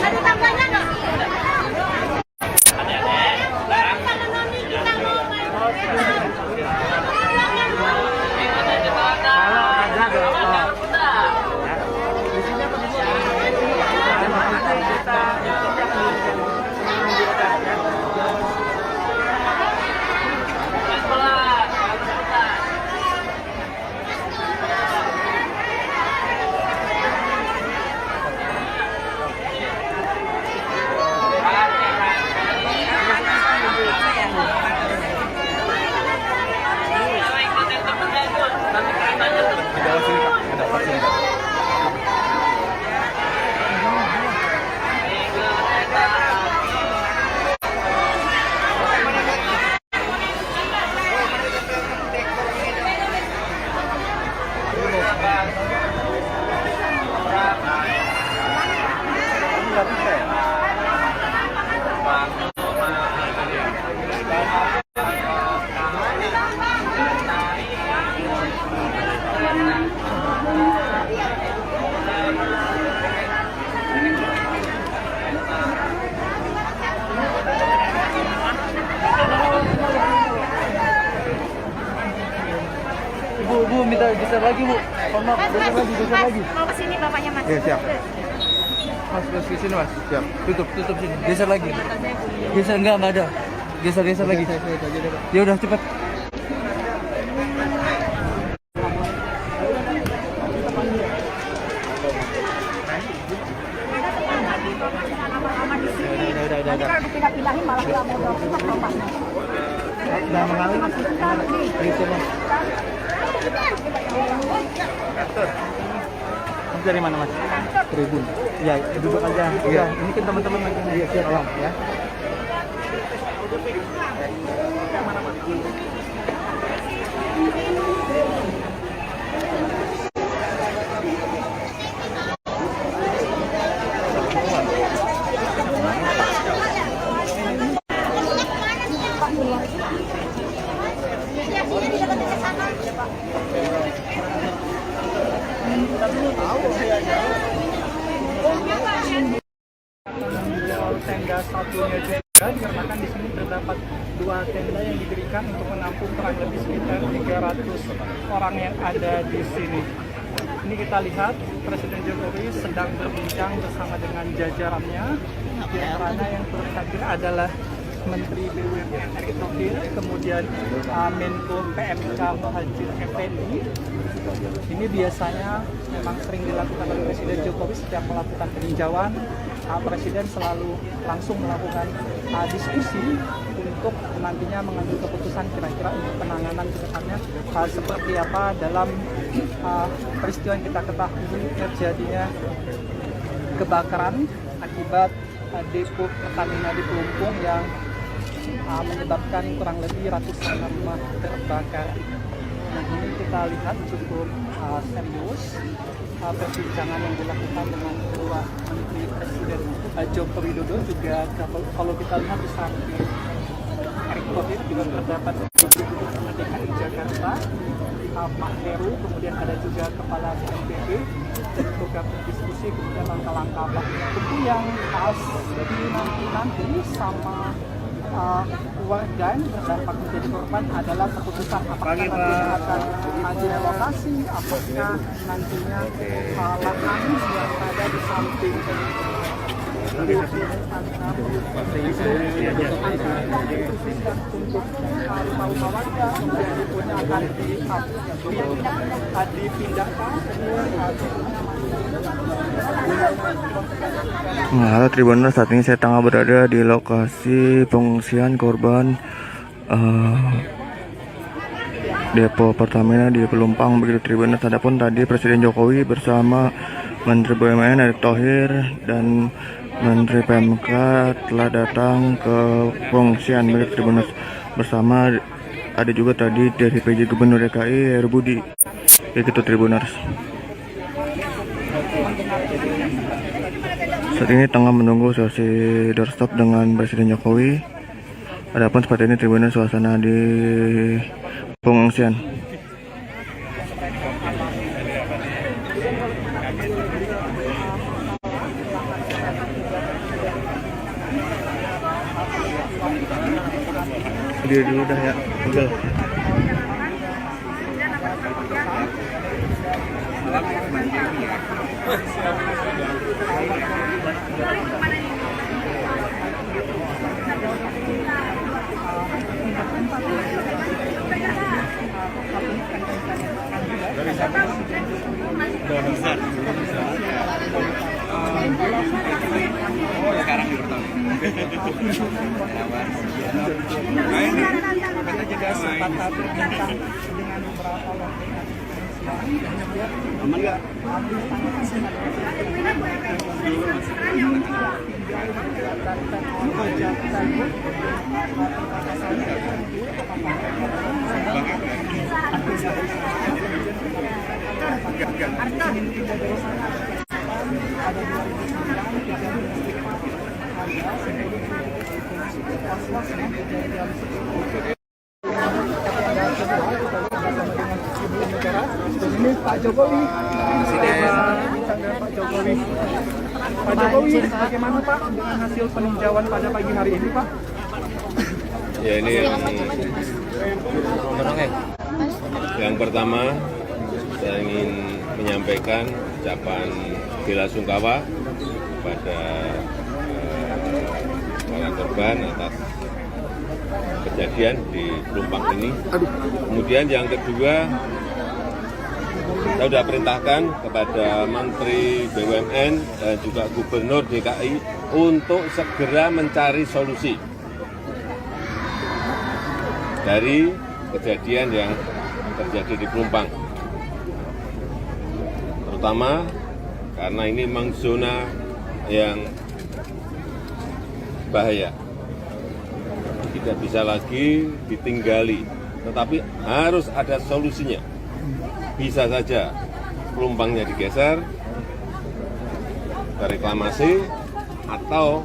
Ada tambahnya nggak? Kita nggak bisa ya? Bu, minta geser lagi, Bu. Maaf, geser lagi. Mau ke sini bapaknya Mas. Ya, siap. Mas, ke sini, Mas. Siap. Tutup sini. Geser lagi. Geser enggak ada. Geser lagi. Ya udah cepat. Nanti kalau dipindah-pindahin malah nggak mau dorong Bapak. Udah mengalir, Mas. Gitu, Mas. Mas dari mana, Mas? Tribun. Ya, duduk aja. Iya, ini kan teman-teman lagi. Iya, siap, tolong ya. Tenda satunya juga dikarenakan di sini terdapat 2 tenda yang didirikan untuk menampung kurang lebih sekitar 300 orang yang ada di sini. Ini kita lihat Presiden Jokowi sedang berbincang bersama dengan jajarannya. Di antaranya yang turut hadir adalah Menteri BUMN Erick Thohir, kemudian Menko PMK Muhadjir Effendi. Ini biasanya memang sering dilakukan oleh Presiden Jokowi setiap melakukan peninjauan. Presiden selalu langsung melakukan diskusi untuk nantinya mengambil keputusan kira-kira untuk penanganan ke depannya seperti apa dalam peristiwa yang kita ketahui terjadinya kebakaran akibat depo Pertamina di Pelumpung yang menyebabkan kurang lebih ratusan rumah terbakar. Nah, ini kita lihat cukup serius perbincangan yang dilakukan dengan kedua Menteri Presiden Joko Widodo. Juga kalau kita lihat di samping Erick Thohir juga terdapat Gubernur DKI Jakarta Pak Heru, kemudian ada juga Kepala BNPB dan juga berdiskusi kemudian langkah-langkah apa tentu yang harus dinanti sama dan berdampak menjadi korban adalah keputusan apakah nantinya akan direlokasi, apakah nantinya lahan yang ada di samping untuk rumah-rumah warga kemudian punya akan dipindahkan. Nah, halo Tribuners, saat ini saya tengah berada di lokasi pengungsian korban depo Pertamina di Pelumpang begitu Tribuners. Adapun tadi Presiden Jokowi bersama Menteri BUMN Erick Thohir dan Menteri PMK telah datang ke pengungsian begitu Tribuners. Bersama ada juga tadi dari PJ Gubernur DKI Heru Budi begitu Tribuners. Saat ini tengah menunggu sesi doorstop dengan Presiden Jokowi. Adapun seperti ini Tribuners suasana di pengungsian. Dia dulu dah ya, udah. Sekarang di pertama. Kita juga sempat berbincang dengan beberapa warga aman nggak? Ada Ini Pak Jokowi. Pak Jokowi, bagaimana Pak dengan hasil peninjauan pada pagi hari ini Pak? Ya ini yang pertama saya ingin menyampaikan ucapan bela sungkawa kepada para korban atas kejadian di Pelumpang ini. Kemudian yang kedua, saya sudah perintahkan kepada Menteri BUMN dan juga Gubernur DKI untuk segera mencari solusi dari kejadian yang terjadi di Pelumpang. Terutama karena ini memang zona yang bahaya. Tidak bisa lagi ditinggali, tetapi harus ada solusinya. Bisa saja Pelumpangnya digeser ke reklamasi atau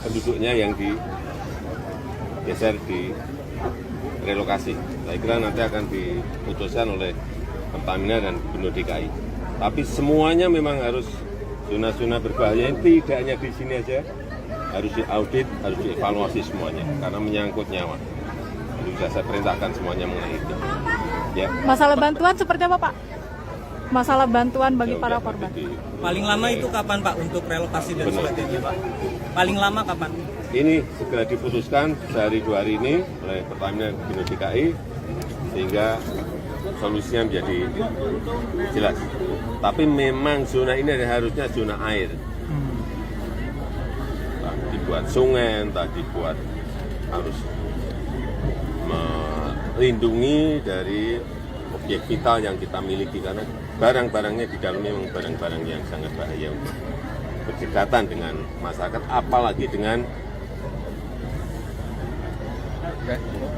penduduknya yang digeser di relokasi. Saya kira nanti akan diputuskan oleh Pertamina dan Gubernur DKI. Tapi semuanya memang harus zona-zona berbahaya ini tidak hanya di sini aja, harus diaudit, harus dievaluasi semuanya karena menyangkut nyawa. Sudah saya perintahkan semuanya mengenai itu. Ya. Masalah bantuan seperti apa Pak? Masalah bantuan bagi para korban. Paling lama itu kapan Pak untuk relokasi dan sebagainya Pak? Paling lama kapan? Ini segera diputuskan sehari 2 hari ini oleh Pertamina dan Gubernur DKI sehingga solusinya menjadi jelas. Tapi memang zona ini harusnya zona air. Entah dibuat sungai, entah dibuat harus melindungi dari objek vital yang kita miliki karena barang-barangnya di dalamnya memang barang-barang yang sangat bahaya untuk berdekatan dengan masyarakat, apalagi dengan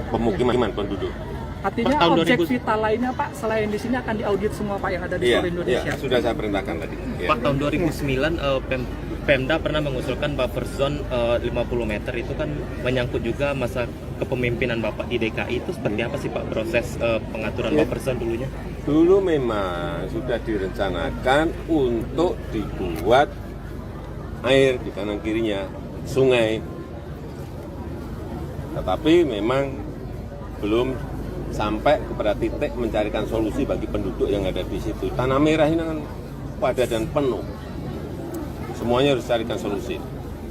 pemukiman penduduk. Artinya objek vital lainnya Pak selain di sini akan diaudit semua Pak yang ada di seluruh Indonesia. Iya, sudah saya perintahkan tadi. Ya. Pak, tahun 2009 Pemda pernah mengusulkan buffer zone 50 meter itu kan menyangkut juga masa kepemimpinan Bapak di DKI. Itu seperti apa sih Pak proses pengaturan buffer zone dulunya? Dulu memang sudah direncanakan untuk dibuat air di kanan kirinya sungai, tetapi memang belum sampai kepada titik mencarikan solusi bagi penduduk yang ada di situ. Tanah merah ini kan padat dan penuh. Semuanya harus carikan solusi.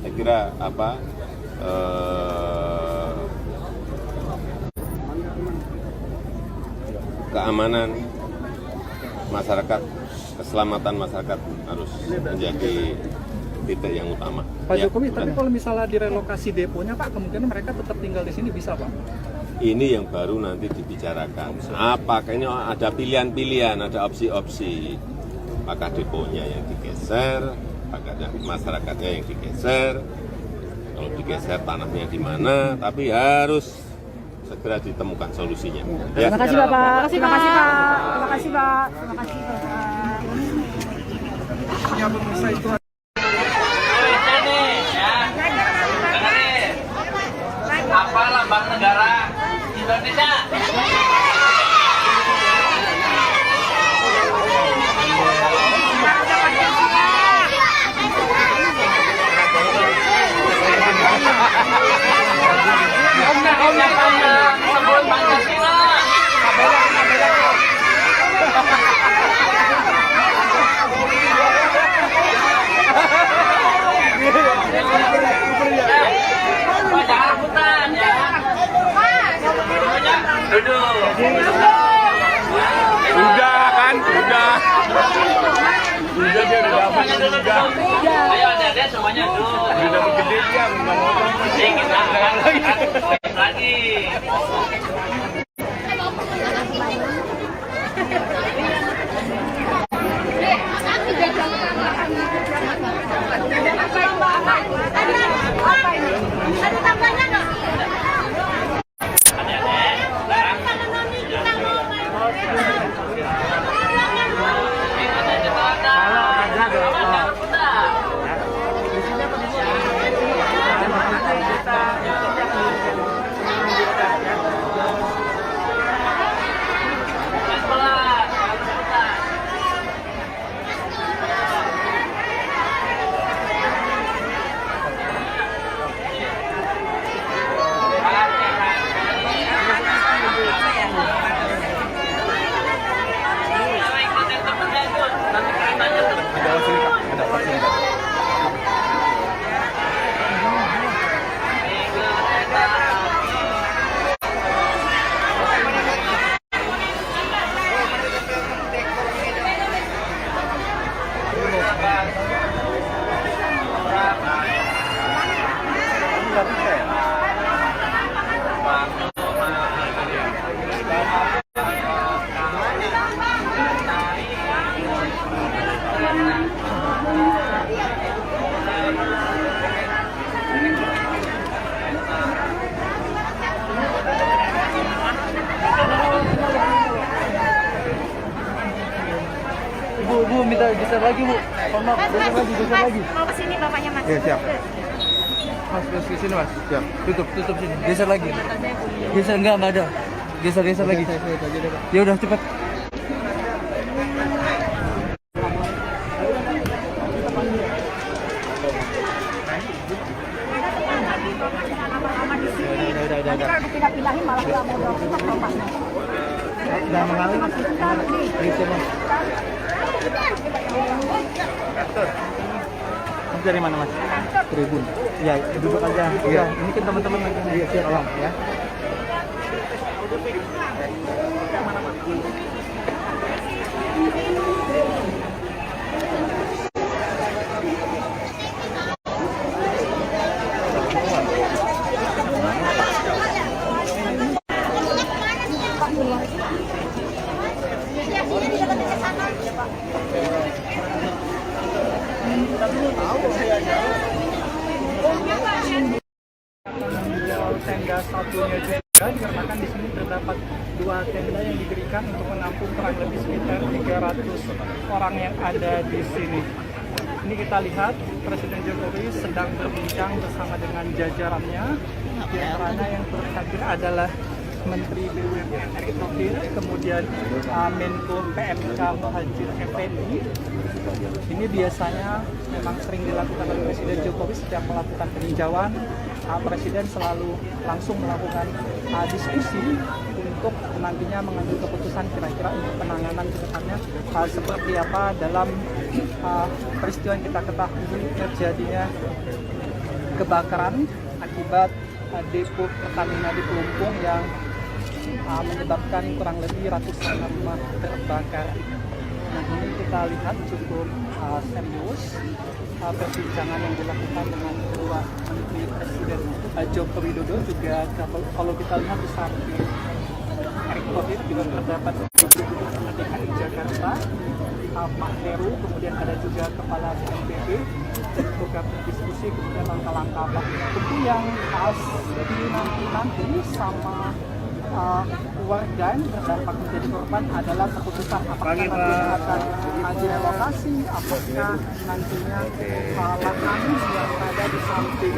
Saya kira keamanan masyarakat, keselamatan masyarakat harus menjadi titik yang utama. Pak Jokowi, tapi kalau misalnya direlokasi deponya Pak, kemungkinan mereka tetap tinggal di sini bisa Pak? Ini yang baru nanti dibicarakan. Apakah ini ada pilihan-pilihan, ada opsi-opsi. Apakah deponya yang digeser, apakah masyarakatnya yang digeser, kalau digeser tanahnya di mana, tapi harus segera ditemukan solusinya. Ya. Terima kasih Bapak. Terima kasih Pak. Terima kasih Pak. Terima kasih Bapak. Ya pemirsa itu. Apa lambang negara Indonesia? Sebelum Pancasila. Jangan rebutan ya. Duduk. Udah kan, udah. Udah dia udah dapat juga. Ayo adik-adik semuanya duduk. Udah dapat gede dia, nggak mau. Jadi kita lagi. Ada tambahnya nggak? Kita lagi Bu. Mohon maaf, geser lagi. Mau ke sini bapaknya Mas. Iya, siap. Mas, ke sini Mas. Siap. Tutup sini. Geser lagi. Geser enggak ada. Geser lagi. Ya udah cepat. Nanti kalau dipindah-pindahin malah nggak mau dorong bapaknya. Udah mengalir. Gitu Mas. Mas dari mana Mas? Tribun. Ya, duduk aja. Iya, ini kan teman-teman lagi. Iya, siap. Tolong ya. Tenda satunya juga dikarenakan di sini terdapat 2 tenda yang didirikan untuk menampung kurang lebih sekitar 300 orang yang ada di sini. Ini kita lihat Presiden Jokowi sedang berbincang bersama dengan jajarannya. Di antaranya yang terhadir adalah Menteri BUMN Erick Thohir, kemudian Menko PMK Muhadjir Effendi. Ini biasanya memang sering dilakukan oleh Presiden Jokowi setiap melakukan peninjauan. Presiden selalu langsung melakukan diskusi untuk nantinya mengambil keputusan kira-kira untuk penanganan ke depannya seperti apa dalam peristiwa yang kita ketahui terjadinya kebakaran akibat depo Pertamina di Pelumpung yang menyebabkan kurang lebih ratusan rumah terbakar. Nah, ini kita lihat cukup serius perbincangan yang dilakukan dengan kedua Menteri Presiden Joko Widodo. Juga kalau kita lihat di samping Erick Thohir juga terdapat Gubernur DKI Jakarta Pak Heru, kemudian ada juga Kepala BNPB dan juga berdiskusi kemudian langkah-langkah apa tentu yang nanti sama warga yang terdampak menjadi korban adalah keputusan apakah nanti akan direlokasi, apakah nantinya lahan yang ada di samping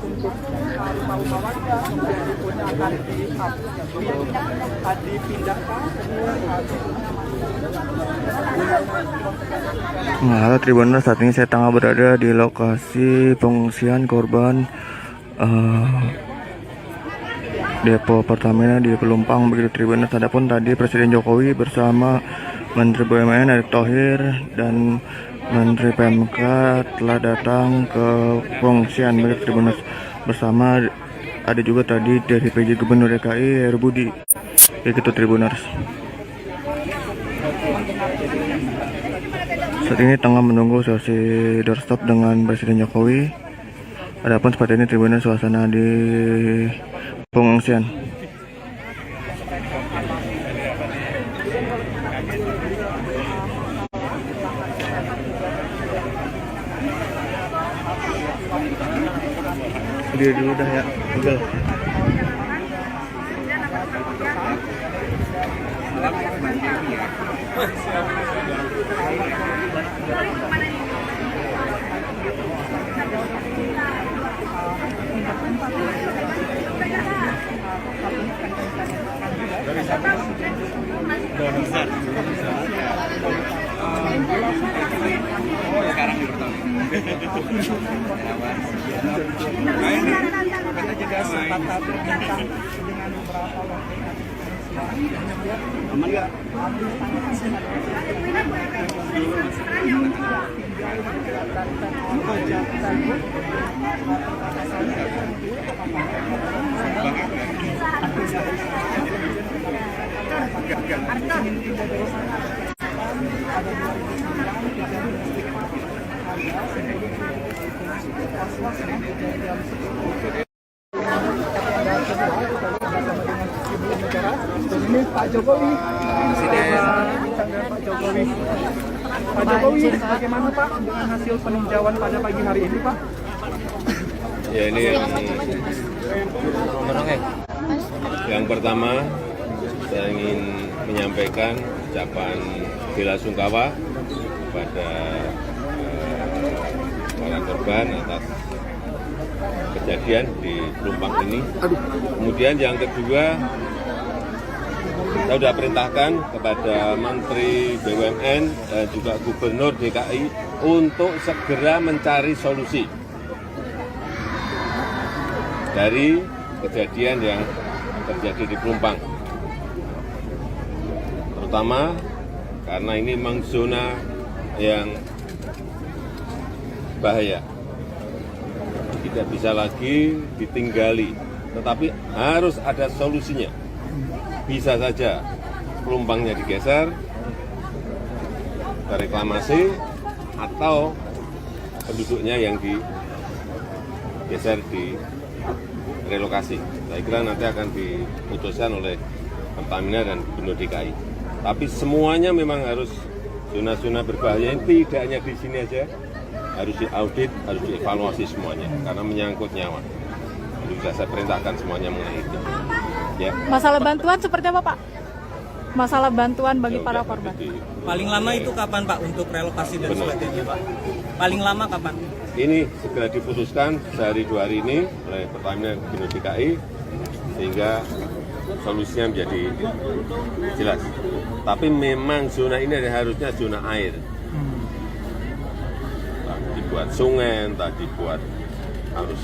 untuk rumah-rumah warga kemudian akan dipindahkan. Nah, halo Tribuners, saat ini saya tengah berada di lokasi pengungsian korban depo Pertamina di Pelumpang begitu Tribuners. Adapun tadi Presiden Jokowi bersama Menteri BUMN Erick Thohir dan Menteri PMK telah datang ke pengungsian begitu Tribuners. Bersama ada juga tadi dari PJ Gubernur DKI Heru Budi begitu Tribuners. Saat ini tengah menunggu sesi doorstop dengan Presiden Jokowi. Adapun seperti ini Tribuners suasana di pengungsian. Dia dulu dah ya, Google. Ini Pak Jokowi, Pak Jokowi. Pak Jokowi, bagaimana Pak dengan hasil peninjauan pada pagi hari ini Pak? Ya ini yang pertama saya ingin menyampaikan ucapan bela sungkawa kepada para korban atas kejadian di Pelumpang ini. Kemudian yang kedua, saya sudah perintahkan kepada Menteri BUMN dan juga Gubernur DKI untuk segera mencari solusi dari kejadian yang terjadi di Pelumpang. Terutama karena ini memang zona yang bahaya. Tidak bisa lagi ditinggali, tetapi harus ada solusinya. Bisa saja Pelumpangnya digeser ke reklamasi atau penduduknya yang digeser di relokasi. Saya kira nanti akan diputuskan oleh Pertamina dan Gubernur DKI. Tapi semuanya memang harus zona-zona berbahaya ini tidak hanya di sini aja, harus diaudit, harus dievaluasi semuanya karena menyangkut nyawa. Jadi sudah saya perintahkan semuanya mengenai itu. Ya. Masalah bantuan seperti apa, Pak? Masalah bantuan bagi para korban. Paling lama itu kapan, Pak, untuk relokasi dan sebagainya, Pak? Paling lama kapan? Ini segera diputuskan sehari 2 hari ini oleh Pertamina dan Gubernur DKI sehingga solusinya menjadi jelas. Tapi memang zona ini harusnya zona air. Entah dibuat sungai, entah dibuat harus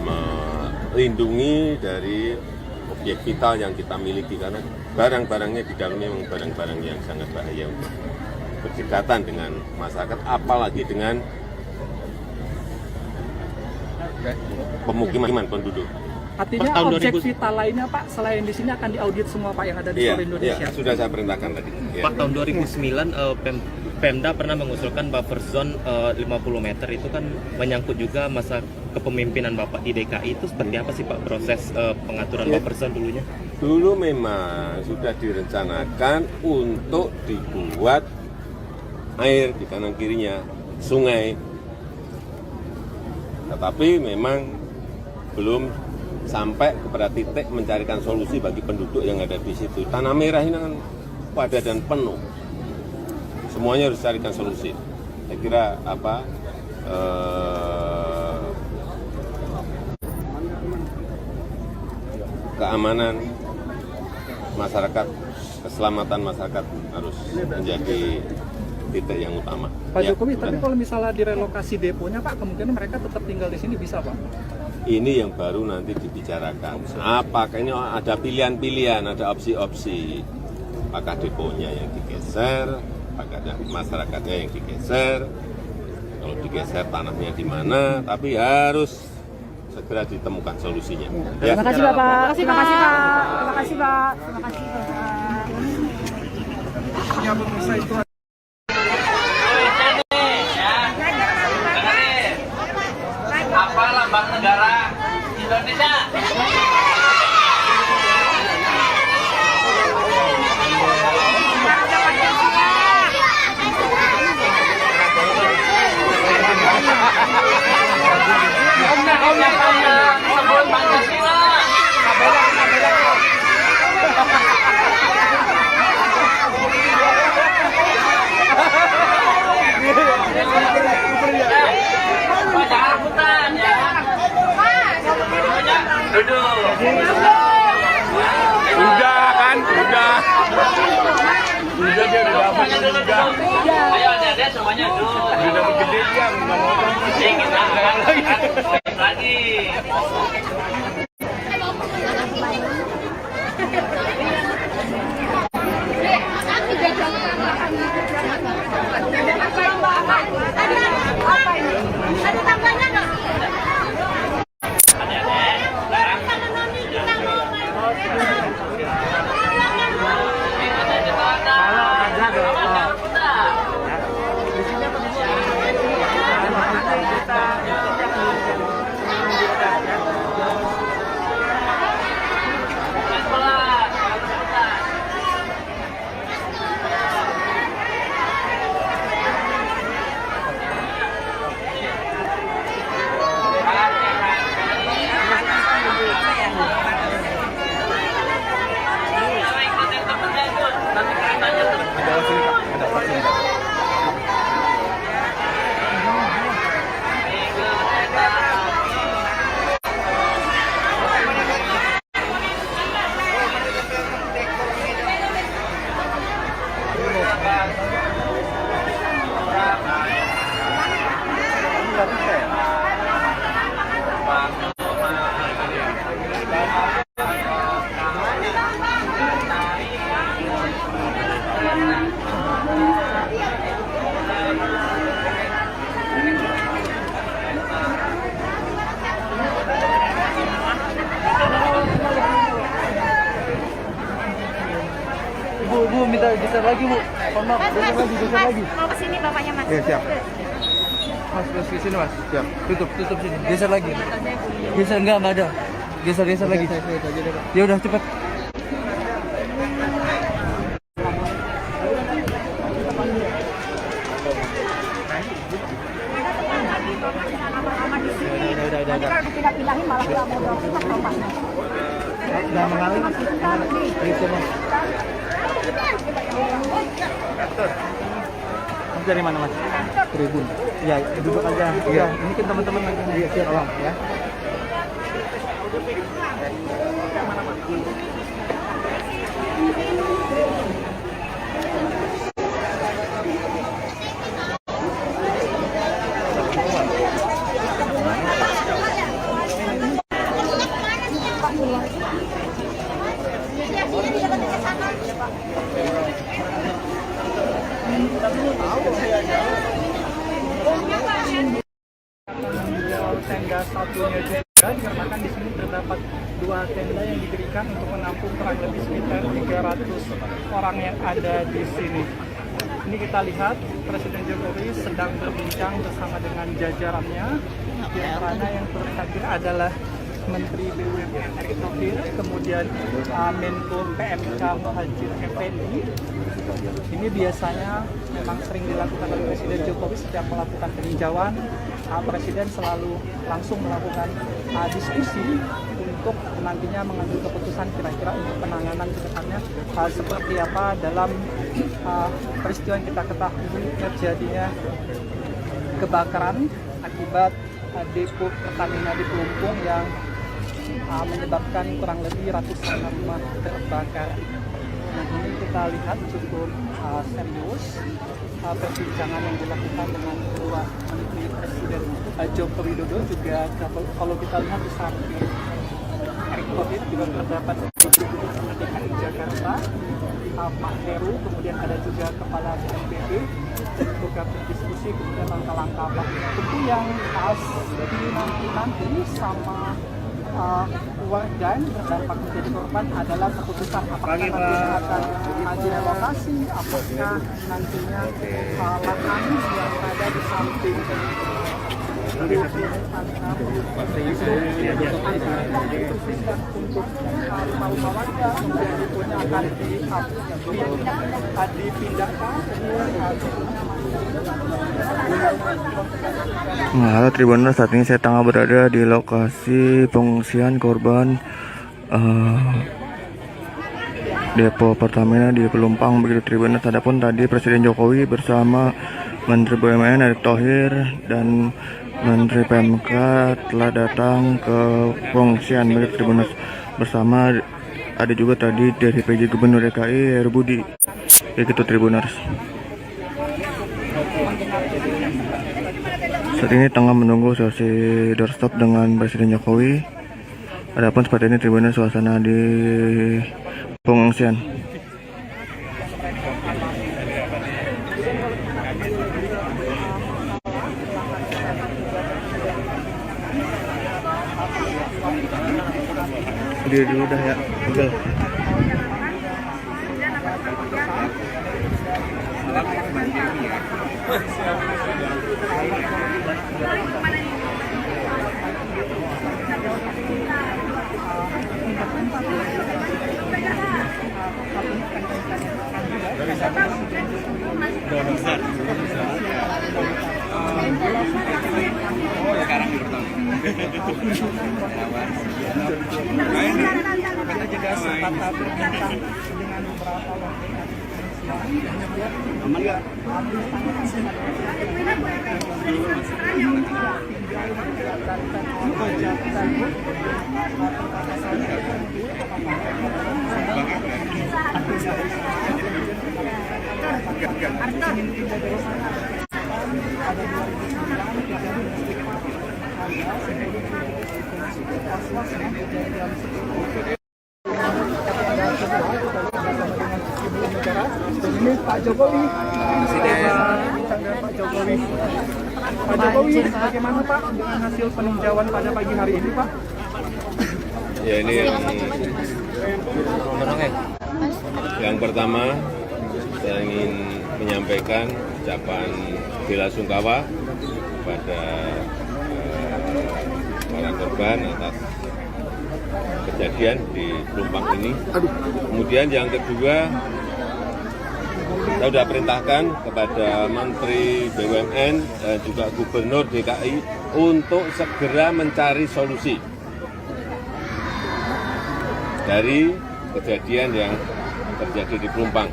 melindungi dari objek vital yang kita miliki karena barang-barangnya di dalamnya memang barang-barang yang sangat bahaya untuk berdekatan dengan masyarakat, apalagi dengan pemukiman penduduk. Artinya objek vital lainnya Pak, selain di sini akan diaudit semua Pak yang ada di seluruh Indonesia. Iya, sudah saya perintahkan tadi. Ya. Pak, tahun 2009 Pemda pernah mengusulkan buffer zone 50 meter itu kan menyangkut juga masa kepemimpinan Bapak di DKI. Itu seperti apa sih Pak proses pengaturan buffer zone dulunya? Dulu memang sudah direncanakan untuk dibuat air di kanan kirinya sungai, tetapi memang belum sampai kepada titik mencarikan solusi bagi penduduk yang ada di situ. Tanah merah ini kan padat dan penuh. Semuanya harus carikan solusi. Saya kira keamanan masyarakat, keselamatan masyarakat harus menjadi titik yang utama. Pak Jokowi, tapi kalau misalnya direlokasi deponya Pak, kemungkinan mereka tetap tinggal di sini bisa Pak? Ini yang baru nanti dibicarakan. Apakah ini ada pilihan-pilihan, ada opsi-opsi. Apakah deponya yang digeser, apakah ada masyarakatnya yang digeser. Kalau digeser tanahnya di mana, tapi harus segera ditemukan solusinya. Ya. Terima kasih Bapak. Terima kasih Pak. Terima kasih Pak. Terima kasih Bapak. Ya, pemirsa itu. Apa lambang negara Indonesia? Sebut Pancasila. Jangan rebutan ya. Duduk. Udah kan, udah. Udah dia udah dapat juga. Ayo adik-adik semuanya duduk. Udah dapat gede dia, nggak mau Kita lagi. Ada tambahnya nggak? Mau kesini bapaknya mas. Iya, siap. Mas, terus ke sini mas. Siap. Tutup sini. Geser lagi. Geser enggak ada. Geser lagi. Ya udah cepet. Nanti kalau dipindah-pindahin malah nggak mau dorong kita bapaknya. Udah mengalir. Itu mas. Mas dari mana mas? Tribun. Ya, duduk aja. Iya, ini kan teman-teman lagi. Iya, siap. Tolong ya. Tenda satunya juga dikarenakan di sini terdapat 2 tenda yang didirikan untuk menampung kurang lebih sekitar 300 orang yang ada di sini. Ini kita lihat Presiden Jokowi sedang berbincang bersama dengan jajarannya. Di antaranya yang terhadir adalah Menteri BUMN Erick Thohir, kemudian Menko PMK Muhadjir Effendi. Ini biasanya memang sering dilakukan oleh Presiden Jokowi setiap melakukan peninjauan. Presiden selalu langsung melakukan diskusi untuk nantinya mengambil keputusan kira-kira untuk penanganan ke depannya seperti apa dalam peristiwa yang kita ketahui terjadinya kebakaran akibat depo Pertamina di Pelumpung yang menyebabkan kurang lebih ratusan rumah terbakar. Nah, ini kita lihat cukup serius perbincangan yang dilakukan dengan kedua menteri Presiden Joko Widodo. Juga kalau kita lihat di samping Erick Thohir juga terdapat DKI Jakarta, Pak Heru, kemudian ada juga Kepala BNPB untuk berdiskusi kemudian langkah-langkah apa tentu yang nanti sama warga yang terdampak menjadi korban adalah keputusan apakah nantinya akan direlokasi, apakah nantinya lahan yang ada di samping untuk rumah-rumah warga kemudian deponya akan dipindahkan. Nah, halo Tribuners, saat ini saya tengah berada di lokasi pengungsian korban depo Pertamina di Pelumpang begitu Tribuners. Adapun tadi Presiden Jokowi bersama Menteri BUMN Erick Thohir dan Menteri PMK telah datang ke pengungsian begitu Tribuners. Bersama ada juga tadi dari PJ Gubernur DKI Heru Budi begitu Tribuners. Saat ini tengah menunggu sesi doorstop dengan Presiden Jokowi. Adapun seperti ini Tribuners suasana di pengungsian. Dia dulu dah ya. Betul. Ini Pak Jokowi, Pak Jokowi. Pak Jokowi, bagaimana Pak dengan hasil peninjauan pada pagi hari ini Pak? Ya ini yang pertama saya ingin menyampaikan ucapan bela sungkawa kepada para korban atas kejadian di Pelumpang ini. Kemudian yang kedua, saya sudah perintahkan kepada Menteri BUMN dan juga Gubernur DKI untuk segera mencari solusi dari kejadian yang terjadi di Pelumpang.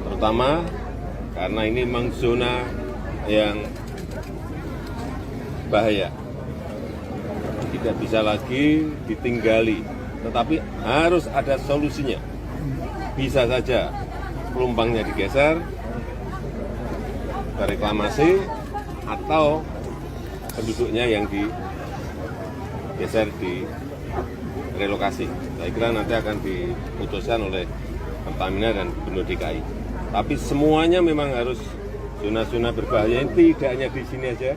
Terutama karena ini memang zona yang bahaya. Tidak bisa lagi ditinggali, tetapi harus ada solusinya. Bisa saja Pelumpangnya digeser ke reklamasi atau penduduknya yang digeser di relokasi. Saya kira nanti akan diputuskan oleh Pertamina dan Gubernur DKI. Tapi semuanya memang harus zona-zona berbahaya ini tidak hanya di sini aja,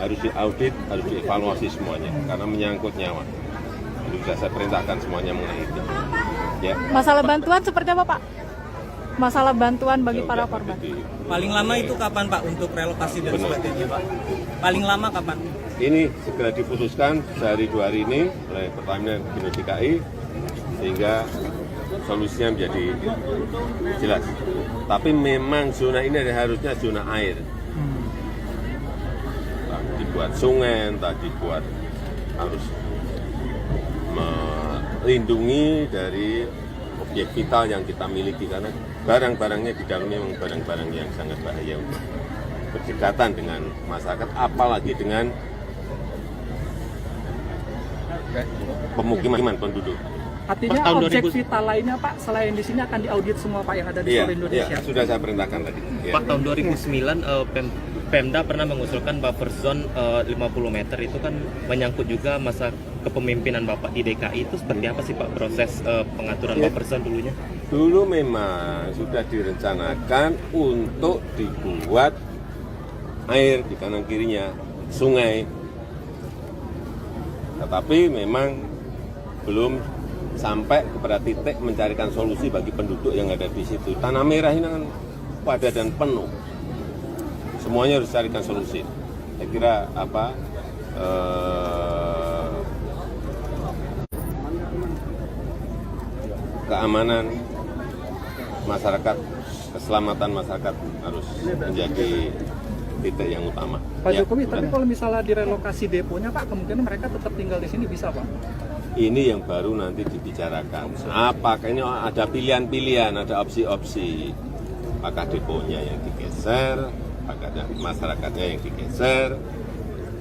harus diaudit, harus dievaluasi semuanya karena menyangkut nyawa. Jadi sudah saya perintahkan semuanya mengenai itu. Ya. Masalah bantuan seperti apa, Pak? Masalah bantuan bagi para korban. Paling lama itu kapan Pak untuk relokasi dan sebagainya Pak? Paling lama kapan? Ini segera diputuskan sehari 2 hari ini oleh Pertamina dan Gubernur DKI sehingga solusinya menjadi jelas. Tapi memang zona ini harusnya zona air. Entah dibuat sungai, entah dibuat harus melindungi dari objek vital yang kita miliki karena barang-barangnya di dalamnya memang barang-barang yang sangat bahaya untuk berdekatan dengan masyarakat, apalagi dengan pemukiman penduduk. Artinya objek vital lainnya Pak, selain di sini akan diaudit semua Pak yang ada di seluruh Indonesia? Iya, sudah saya perintahkan tadi. Ya. Pak, tahun 2009 Pemda pernah mengusulkan buffer zone 50 meter itu kan menyangkut juga masa kepemimpinan Bapak di DKI. Itu seperti apa sih Pak proses pengaturan buffer zone dulunya? Dulu memang sudah direncanakan untuk dibuat air di kanan kirinya sungai, tetapi memang belum sampai kepada titik mencarikan solusi bagi penduduk yang ada di situ. Tanah Merah ini kan padat dan penuh. Semuanya harus carikan solusi. Saya kira keamanan masyarakat, keselamatan masyarakat harus menjadi titik yang utama. Pak Jokowi, tapi kalau misalnya direlokasi deponya Pak, kemungkinan mereka tetap tinggal di sini bisa Pak? Ini yang baru nanti dibicarakan. Apakah ini ada pilihan-pilihan, ada opsi-opsi. Apakah deponya yang digeser, apakah masyarakatnya yang digeser.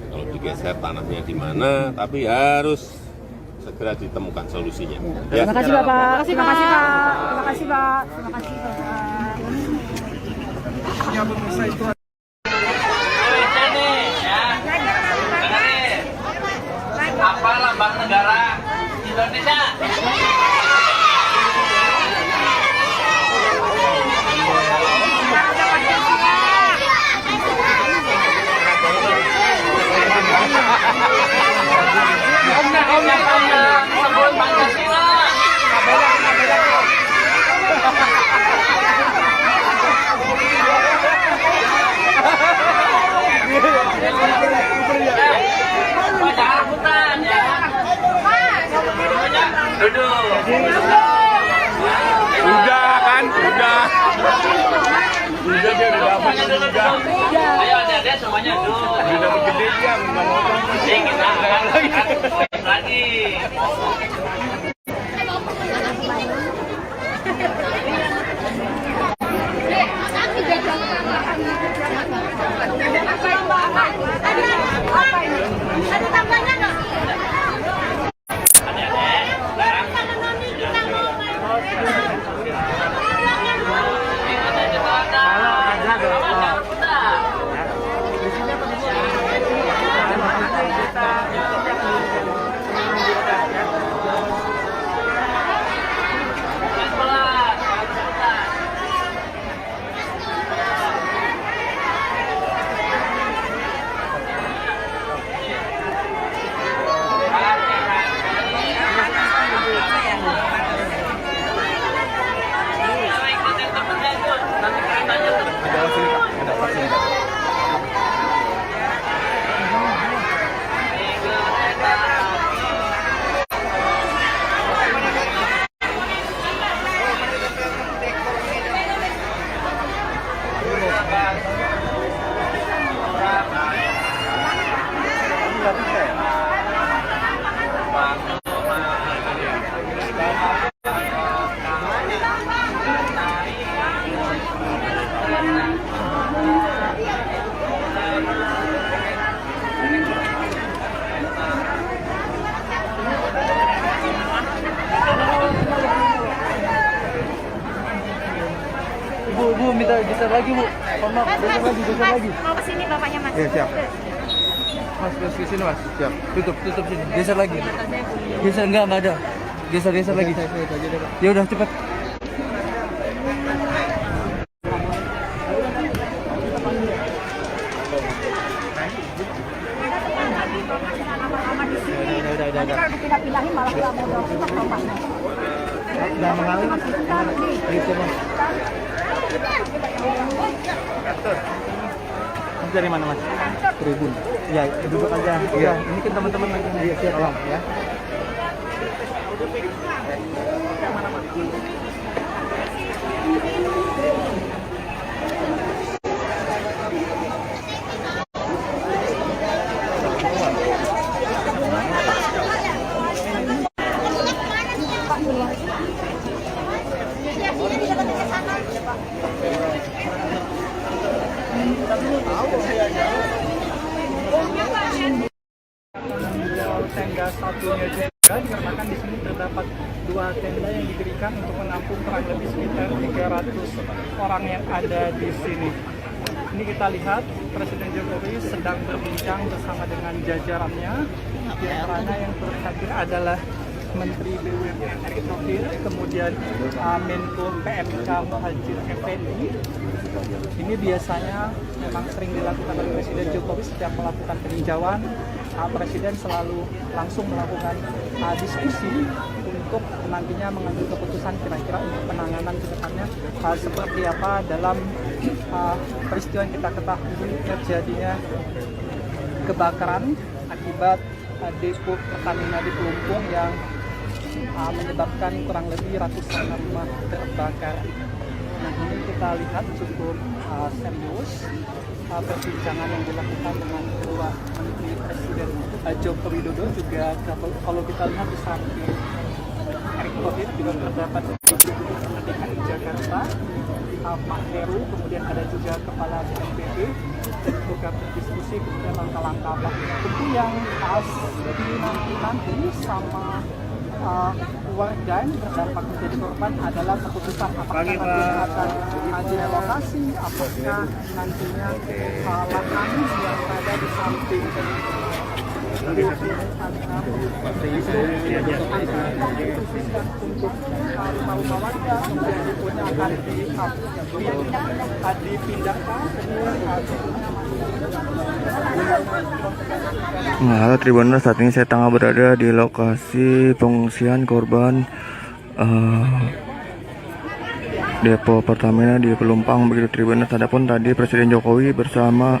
Kalau digeser tanahnya di mana, tapi harus segera ditemukan solusinya. Ya. Terima kasih Bapak. Terima kasih Pak. Terima kasih Pak. Terima kasih Pak. Ya pemirsa itu. Apa lambang negara Indonesia? Sebut Pancasila. Duduk. Udah kan, udah. Udah dia udah dapat juga. Ayo adik-adik semuanya duduk. Udah dapat gede dia, nggak mau Jadi kita akan lagi. Ada tambahnya nggak? Geser lagi Bu. Mohon maaf, geser lagi. Mau ke sini bapaknya Mas. Iya, siap. Mas, terus ke sini Mas. Siap. Tutup sini. Geser lagi. Geser enggak ada. Geser lagi. Ya udah cepat. Nanti kalau dipindah-pindahin malah nggak mau dorong ke bapaknya. Udah mengalir Mas. Itu Mas. Mas dari mana Mas? Tribun. Ya, duduk aja. Iya, ini kan teman-teman lagi. Iya, siap. Tolong ya. Tenda satunya juga dikarenakan di sini terdapat 2 tenda yang didirikan untuk menampung kurang lebih sekitar 300 orang yang ada di sini. Ini kita lihat Presiden Jokowi sedang berbincang bersama dengan jajarannya. Di antaranya yang terhadir adalah Menteri BUMN Erick Thohir, kemudian Menko PMK Muhadjir Effendi. Ini biasanya memang sering dilakukan oleh Presiden Jokowi setiap melakukan peninjauan. Presiden selalu langsung melakukan diskusi untuk nantinya mengambil keputusan kira-kira untuk penanganan ke depannya seperti apa dalam peristiwa yang kita ketahui terjadinya kebakaran akibat depo Pertamina di Pelumpung yang menyebabkan kurang lebih ratusan rumah terbakar. Nah, ini kita lihat cukup serius perbincangan yang dilakukan dengan kedua menteri Presiden Joko Widodo. Juga kalau kita lihat di samping Erick Thohir juga terdapat DKI Jakarta, Pak Heru, kemudian ada juga Kepala BNPB juga berdiskusi kemudian langkah-langkah apa tentu yang nanti sama warga yang terdampak menjadi korban adalah keputusan apakah nantinya akan direlokasi, apakah nantinya lahan yang ada di samping untuk rumah-rumah warga kemudian akan dipindahkan. Nah, halo Tribuners, saat ini saya tengah berada di lokasi pengungsian korban depo Pertamina di Pelumpang begitu Tribuners. Adapun tadi Presiden Jokowi bersama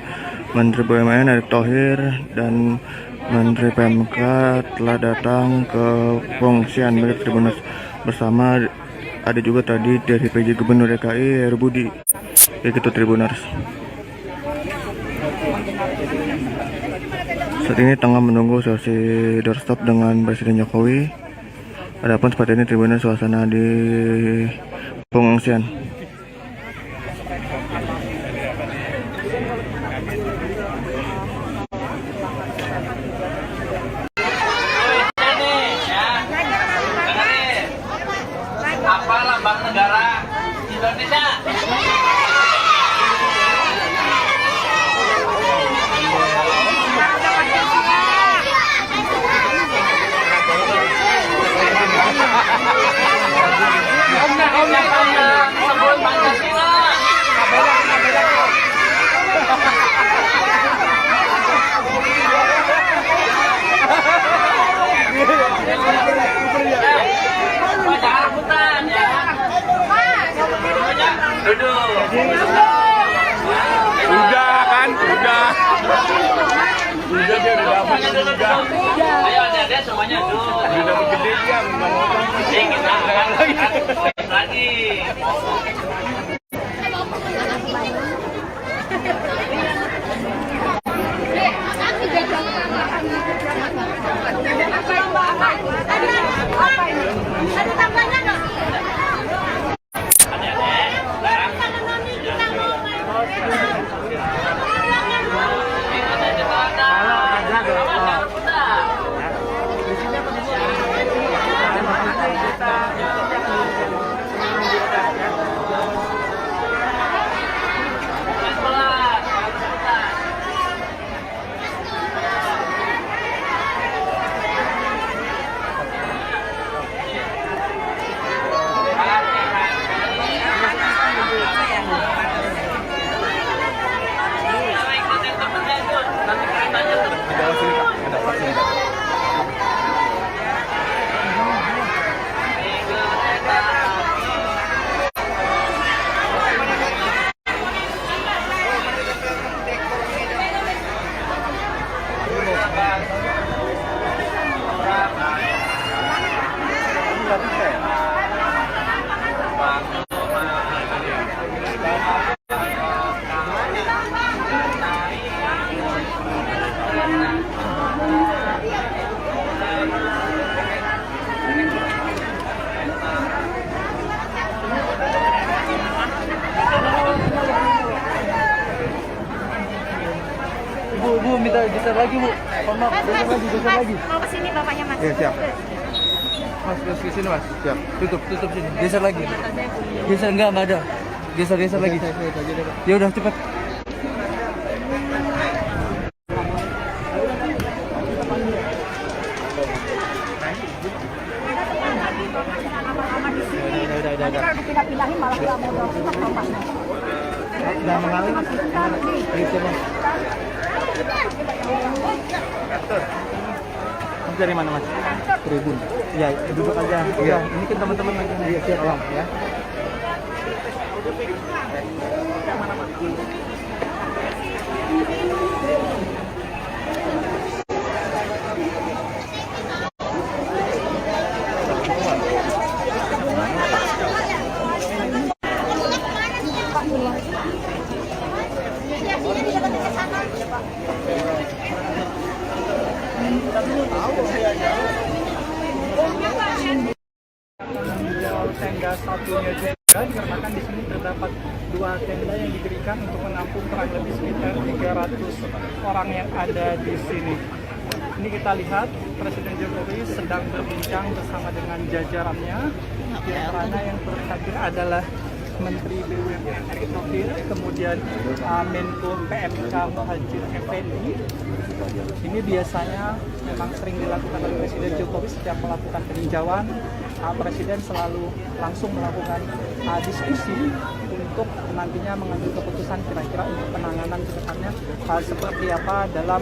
Menteri BUMN Erick Thohir dan Menteri PMK telah datang ke pengungsian begitu Tribuners. Bersama ada juga tadi dari PJ Gubernur DKI Heru Budi begitu Tribuners. Saat ini tengah menunggu sesi doorstop dengan Presiden Jokowi. Adapun seperti ini Tribuners suasana di pengungsian. Apa lambang negara Indonesia? Sebut Pancasila. Jangan rebutan ya. Duduk. Udah kan, udah. Udah dia udah dapat juga. Ayo adik-adik semuanya duduk. Udah dapat gede dia, nggak mau. Kita lagi. Ada tambahnya nggak? kita geser lagi Bu. Maaf, geser lagi. Mau ke sini bapaknya Mas. Iya, siap. Mas, terus ke sini Mas. Siap. Tutup sini. Geser lagi. Geser enggak ada. Geser lagi. Ya udah cepat. Nanti kalau dipindah-pindahin malah nggak mau dorong bapaknya. Udah mengalir. Gitu Mas. Mas dari mana Mas? Tribun. Ya, duduk aja. Iya, ini kan teman-teman lagi. Iya, siap. Tolong ya. Tenda satunya juga dikarenakan di sini terdapat 2 tenda yang didirikan untuk menampung kurang lebih sekitar 300 orang yang ada di sini. Ini kita lihat Presiden Jokowi sedang berbincang bersama dengan jajarannya. Di antaranya yang terhadir adalah Menteri BUMN Erick Thohir, kemudian Menko PMK Muhadjir Effendi. Ini biasanya memang sering dilakukan oleh Presiden Jokowi setiap melakukan peninjauan. Presiden selalu langsung melakukan diskusi untuk nantinya mengambil keputusan kira-kira untuk penanganan ke depannya seperti apa dalam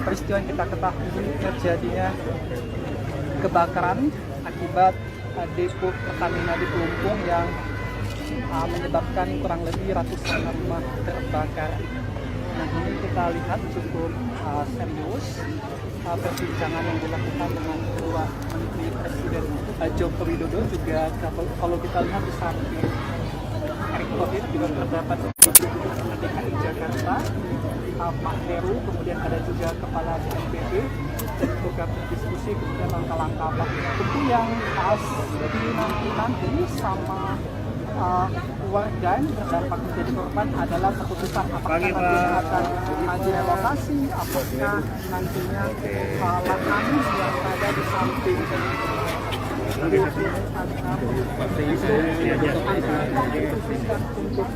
peristiwa yang kita ketahui terjadinya kebakaran akibat depo Pertamina di Pelumpung yang menyebabkan kurang lebih ratusan rumah terbakar. Nah, ini kita lihat cukup serius perbincangan yang dilakukan dengan kedua Menteri Presiden Joko Widodo. Juga kalau kita lihat di samping Erick Thohir juga terdapat DKI Jakarta, Pak Heru, kemudian ada juga Kepala BNPB dan juga berdiskusi kemudian langkah-langkah apa tentu yang nanti sama warga yang terdampak menjadi korban adalah keputusan apakah nantinya akan direlokasi, apakah nantinya lahan yang ada di samping untuk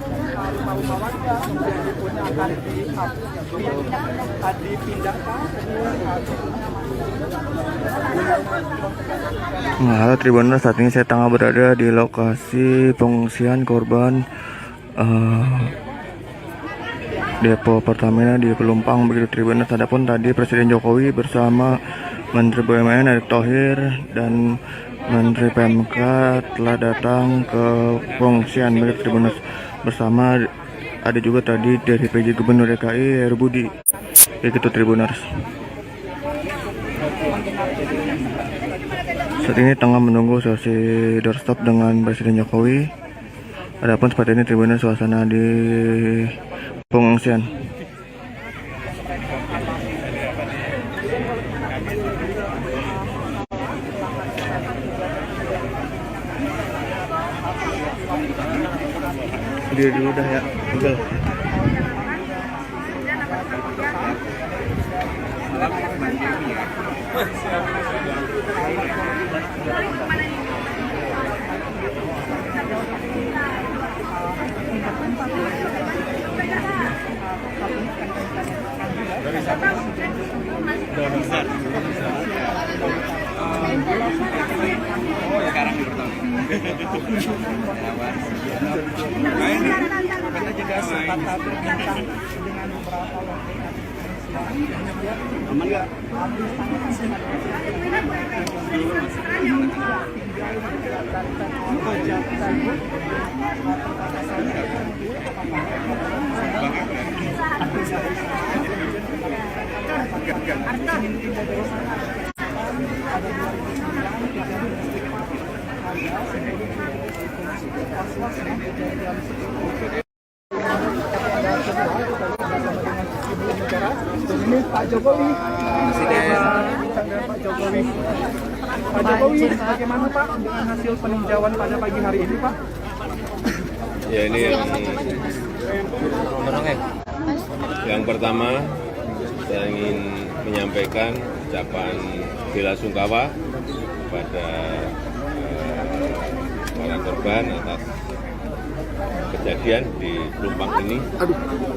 rumah warga kemudian deponya akan dipindahkan. Nah, halo Tribuners, saat ini saya tengah berada di lokasi pengungsian korban depo Pertamina di Pelumpang begitu Tribuners. Adapun tadi Presiden Jokowi bersama Menteri BUMN Erick Thohir dan Menteri PMK telah datang ke pengungsian begitu Tribuners. Bersama ada juga tadi dari PJ Gubernur DKI Heru Budi begitu Tribuners. Saat ini tengah menunggu sesi doorstop dengan Presiden Jokowi. Adapun seperti ini Tribuners suasana di pengungsian. Dia dulu dah ya, Google. Ini Pak Jokowi, Pak Jokowi, bagaimana Pak dengan hasil peninjauan pada pagi hari ini Pak? Ya ini yang pertama saya ingin menyampaikan ucapan bela sungkawa kepada para korban atas kejadian di Pelumpang ini.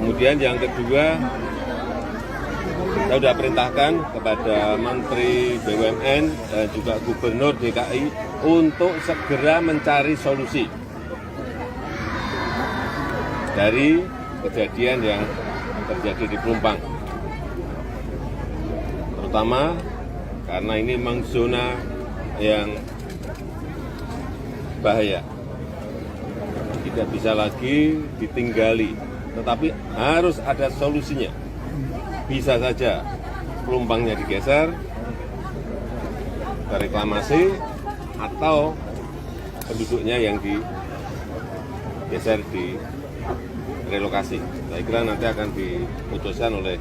Kemudian yang kedua, saya sudah perintahkan kepada Menteri BUMN dan juga Gubernur DKI untuk segera mencari solusi dari kejadian yang terjadi di Pelumpang. Terutama karena ini memang zona yang bahaya. Tidak bisa lagi ditinggali, tetapi harus ada solusinya. Bisa saja Pelumpangnya digeser ke reklamasi atau penduduknya yang digeser di relokasi. Saya kira nanti akan diputuskan oleh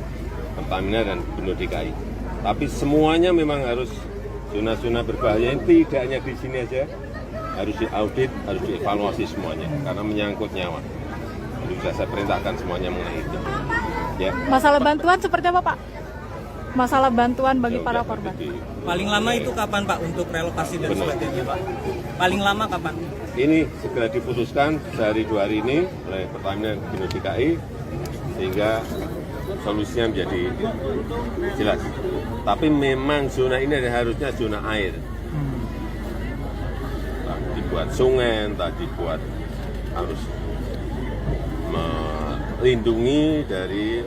Pertamina dan Gubernur DKI. Tapi semuanya memang harus zona-zona berbahaya ini tidak hanya di sini aja, harus diaudit, harus dievaluasi semuanya karena menyangkut nyawa. Jadi sudah saya perintahkan semuanya mengenai itu. Ya. Masalah bantuan seperti apa, Pak? Masalah bantuan bagi para korban. Paling lama itu kapan, Pak, untuk relokasi dan sebagainya, Pak? Paling lama kapan? Ini segera diputuskan sehari 2 hari ini oleh Pertamina dan Gubernur DKI sehingga solusinya menjadi jelas. Tapi memang zona ini harusnya zona air. Entah dibuat sungai, entah dibuat harus melindungi dari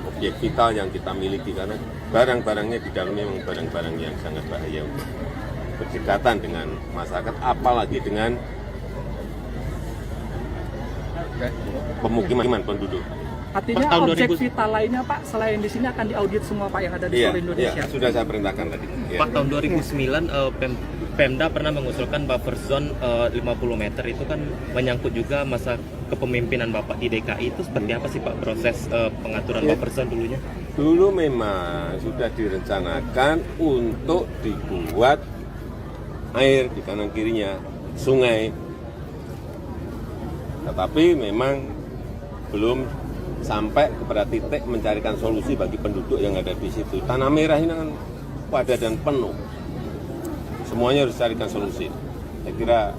objek vital yang kita miliki karena barang-barangnya di dalamnya memang barang-barang yang sangat bahaya untuk berdekatan dengan masyarakat, apalagi dengan pemukiman penduduk. Artinya objek vital lainnya, Pak, selain di sini akan diaudit semua, Pak, yang ada di seluruh Indonesia. Iya, sudah saya perintahkan tadi. Ya. Pak, tahun 2009 Pemda pernah mengusulkan buffer zone 50 meter itu kan menyangkut juga masa kepemimpinan Bapak di DKI. Itu seperti apa sih, Pak, proses pengaturan buffer zone dulunya? Dulu memang sudah direncanakan untuk dibuat air di kanan kirinya sungai, tetapi memang belum sampai kepada titik mencarikan solusi bagi penduduk yang ada di situ. Tanah merah ini kan padat dan penuh. Semuanya harus carikan solusi. Saya kira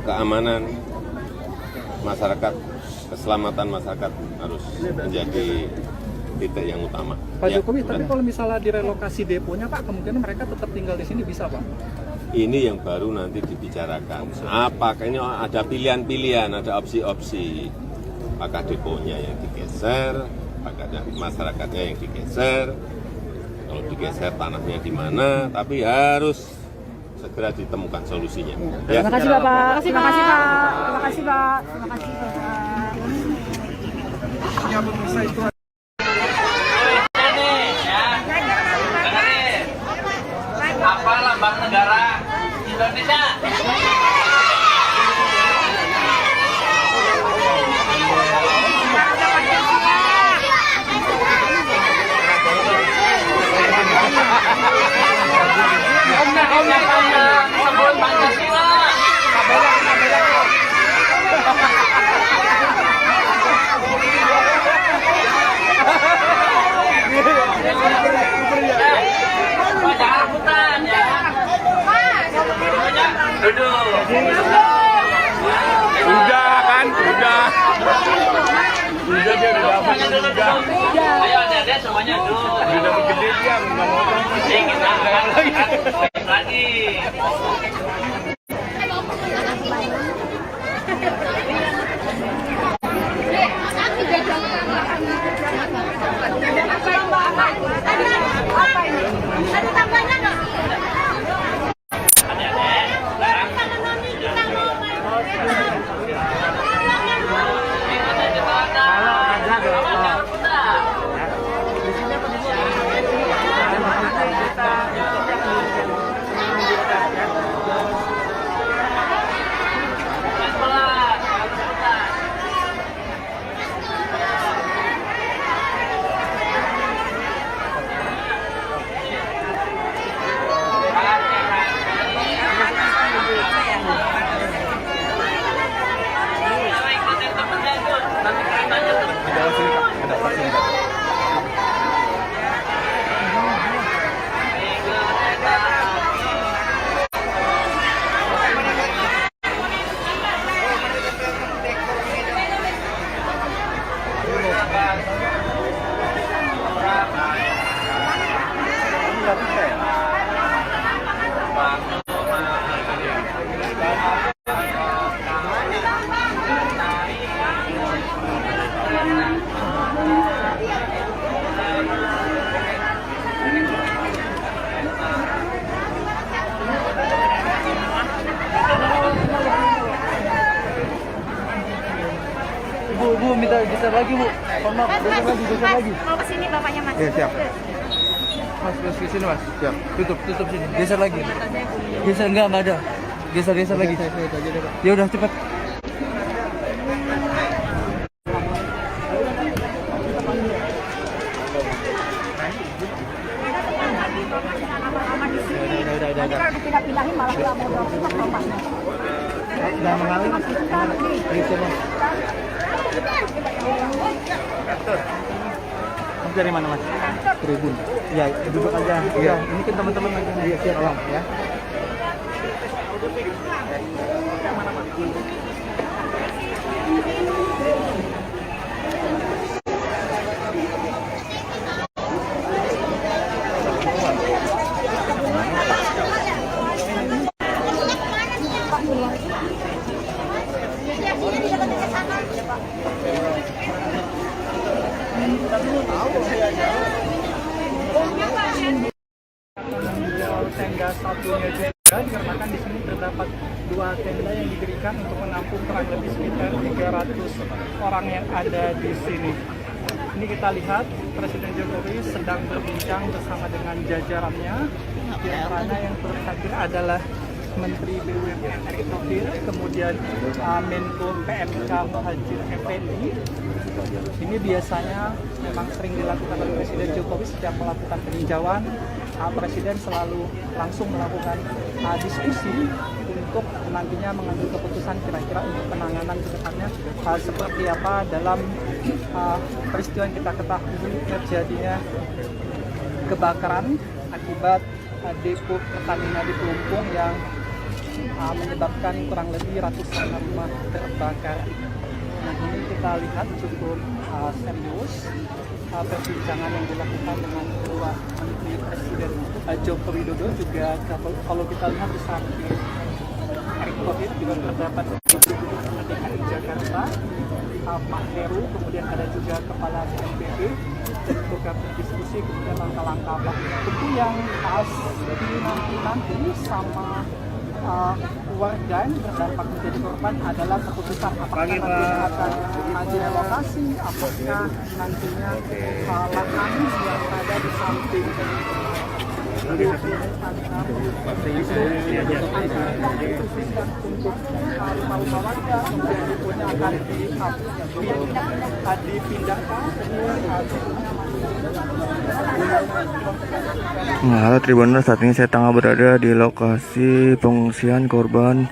keamanan masyarakat, keselamatan masyarakat harus menjadi titik yang utama. Pak Jokowi, tapi kalau misalnya direlokasi deponya, Pak, kemungkinan mereka tetap tinggal di sini bisa, Pak? Ini yang baru nanti dibicarakan. Apakah ini ada pilihan-pilihan, ada opsi-opsi. Apakah deponya yang digeser, apakah ada masyarakatnya yang digeser. Kalau digeser tanahnya di mana, tapi harus segera ditemukan solusinya. Ya. Terima kasih, Bapak. Terima kasih, Pak. Terima kasih, Pak. Terima kasih, Bapak. Ya, pemirsa, itu apa lambang negara Indonesia? Sebut Pancasila. Jangan rebutan ya. Duduk. Udah kan, udah. Udah dia udah dapat udah. Ayo adik-adik semuanya duduk. Udah dapat gede dia nggak mau. Jadi kita akan lagi. Ada tambahnya nggak? ada minta geser lagi Bu. Mohon maaf, geser lagi. Mau ke sini bapaknya Mas. Iya, siap. Mas, ke sini Mas. Siap. Tutup sini. Geser lagi. Geser enggak ada. Geser lagi. Ya udah cepat. Nanti kalau dipindah-pindahin malah nggak mau dorong bapaknya. Udah mengalir. Itu Mas. Kamu dari mana Mas? Tribun. Ya, duduk aja. Iya, ini kan teman-teman lagi. Iya, siap. Tolong ya. Tenda satunya juga dikarenakan di sini terdapat 2 tenda yang didirikan untuk menampung kurang lebih sekitar 300 orang yang ada di sini. Ini kita lihat Presiden Jokowi sedang berbincang bersama dengan jajarannya. Di antaranya yang terhadir adalah Menteri BUMN Erick Thohir, kemudian Menko PMK Muhadjir Effendi. Ini biasanya memang sering dilakukan oleh Presiden Jokowi setiap melakukan peninjauan. Presiden selalu langsung melakukan diskusi untuk nantinya mengambil keputusan kira-kira untuk penanganan ke depannya seperti apa dalam peristiwa yang kita ketahui terjadinya kebakaran akibat depo Pertamina di Pelumpung yang menyebabkan kurang lebih ratusan rumah terbakar. Nah, ini kita lihat cukup serius perbincangan yang dilakukan dengan kedua Menteri Presiden Joko Widodo. Juga kalau kita lihat di samping Erick Thohir juga terdapat Gubernur DKI Jakarta Pak Heru, kemudian ada juga Kepala BNPB dan juga berdiskusi kemudian langkah-langkah apa tentu yang nanti sama warga yang berdampak menjadi korban adalah keputusan apakah nantinya akan direlokasi, apakah nantinya lahan yang ada di samping untuk rumah warga kemudian akan dipindahkan. Nah, halo Tribuners, saat ini saya tengah berada di lokasi pengungsian korban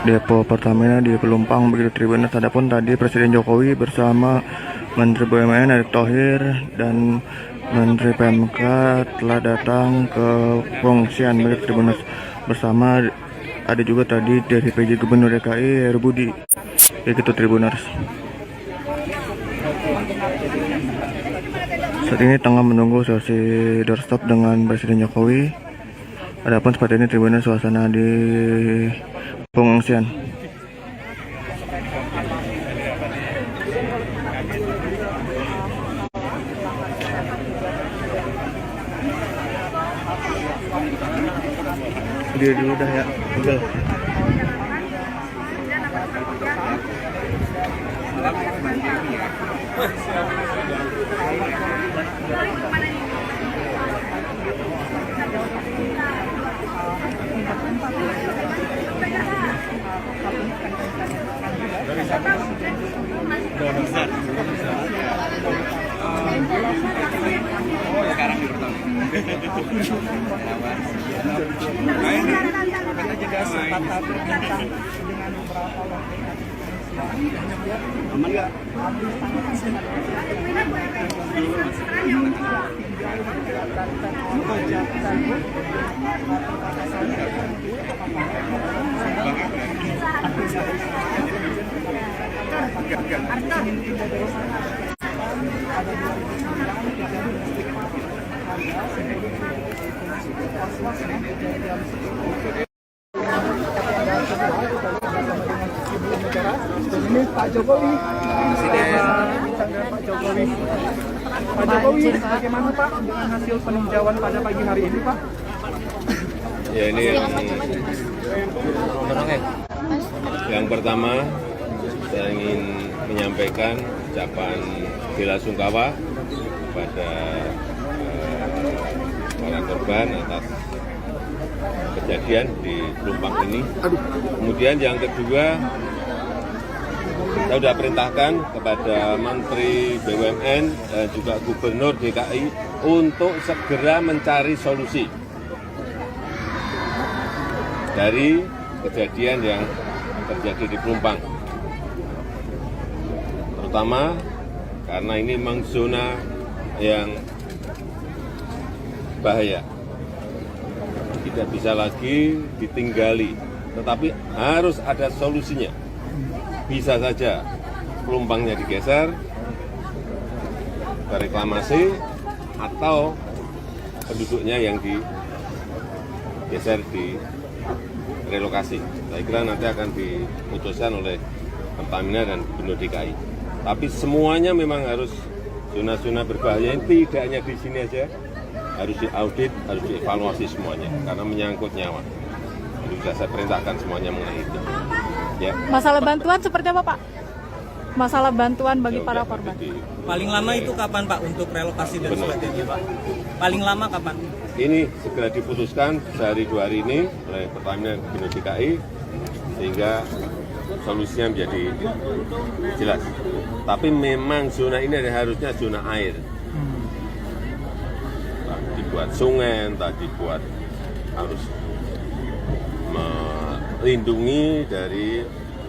depo Pertamina di Pelumpang begitu Tribuners. Adapun tadi Presiden Jokowi bersama Menteri BUMN Erick Thohir dan Menteri PMK telah datang ke pengungsian begitu Tribuners. Bersama ada juga tadi dari PJ Gubernur DKI Heru Budi begitu Tribuners. Saat ini tengah menunggu sesi doorstop dengan Presiden Jokowi. Adapun seperti ini Tribuners suasana di pengungsian. Dia dulu dah ya, Google. Kita juga sempat berbincang dengan beberapa warga ini Pak Jokowi. Pak Jokowi, bagaimana Pak dengan hasil peninjauan pada pagi hari ini Pak? Ya ini yang pertama saya ingin menyampaikan ucapan bela sungkawa kepada para korban atas kejadian di Pelumpang ini. Kemudian yang kedua, saya sudah perintahkan kepada Menteri BUMN dan juga Gubernur DKI untuk segera mencari solusi dari kejadian yang terjadi di Pelumpang. Terutama karena ini memang zona yang bahaya. Tidak bisa lagi ditinggali, tetapi harus ada solusinya. Bisa saja Pelumpangnya digeser ke reklamasi atau penduduknya yang digeser di relokasi. Saya kira nanti akan diputuskan oleh Pertamina dan Gubernur DKI. Tapi semuanya memang harus zona-zona berbahaya ini tidak hanya di sini aja, harus diaudit, harus dievaluasi semuanya karena menyangkut nyawa. Jadi sudah saya perintahkan semuanya mengenai itu. Ya. Masalah bantuan seperti apa, Pak? Masalah bantuan bagi para korban. Paling lama itu kapan, Pak, untuk relokasi dan sebagainya, Pak? Paling lama kapan? Ini segera diputuskan sehari 2 hari ini oleh Pertamina dan Gubernur DKI sehingga solusinya menjadi jelas. Tapi memang zona ini harusnya zona air. Dibuat sungai, tadi buat harus melindungi dari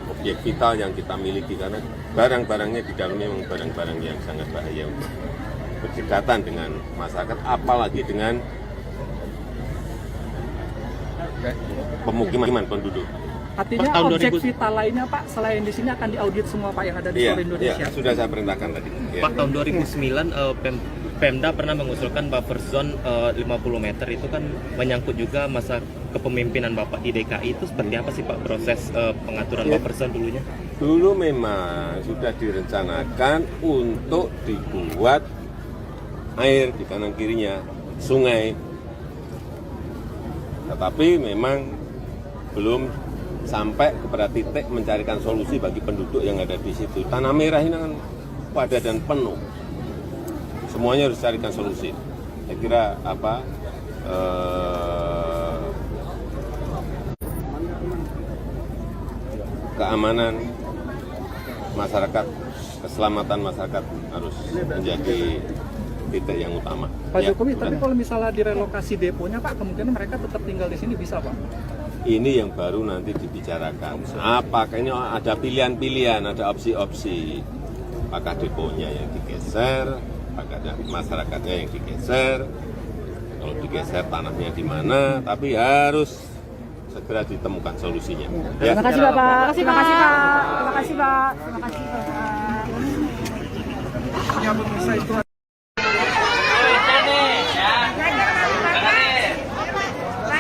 objek vital yang kita miliki karena barang-barangnya di dalamnya memang barang-barang yang sangat bahaya untuk berdekatan dengan masyarakat, apalagi dengan pemukiman penduduk. Artinya objek vital lainnya, Pak, selain di sini akan diaudit semua, Pak, yang ada di seluruh Indonesia. Iya, sudah saya perintahkan tadi. Pak, tahun 2009 Pemda pernah mengusulkan buffer zone 50 meter itu kan menyangkut juga masa kepemimpinan Bapak di DKI. Itu seperti apa sih, Pak, proses pengaturan buffer zone dulunya? Dulu memang sudah direncanakan untuk dibuat air di kanan kirinya sungai, tetapi memang belum sampai kepada titik mencarikan solusi bagi penduduk yang ada di situ. Tanah Merah ini kan padat dan penuh. Semuanya harus carikan solusi. Saya kira keamanan masyarakat, keselamatan masyarakat harus menjadi titik yang utama. Pak Jokowi, tapi kalau misalnya direlokasi deponya, Pak, kemungkinan mereka tetap tinggal di sini bisa, Pak? Ini yang baru nanti dibicarakan. Apakah ini ada pilihan-pilihan, ada opsi-opsi. Apakah deponya yang digeser, apakah ada masyarakatnya yang digeser, kalau digeser tanahnya di mana, tapi harus segera ditemukan solusinya. Ya. Terima kasih, Bapak. Terima kasih, Pak. Terima kasih, Pak. Terima kasih, Pak. Ya, pemirsa, itu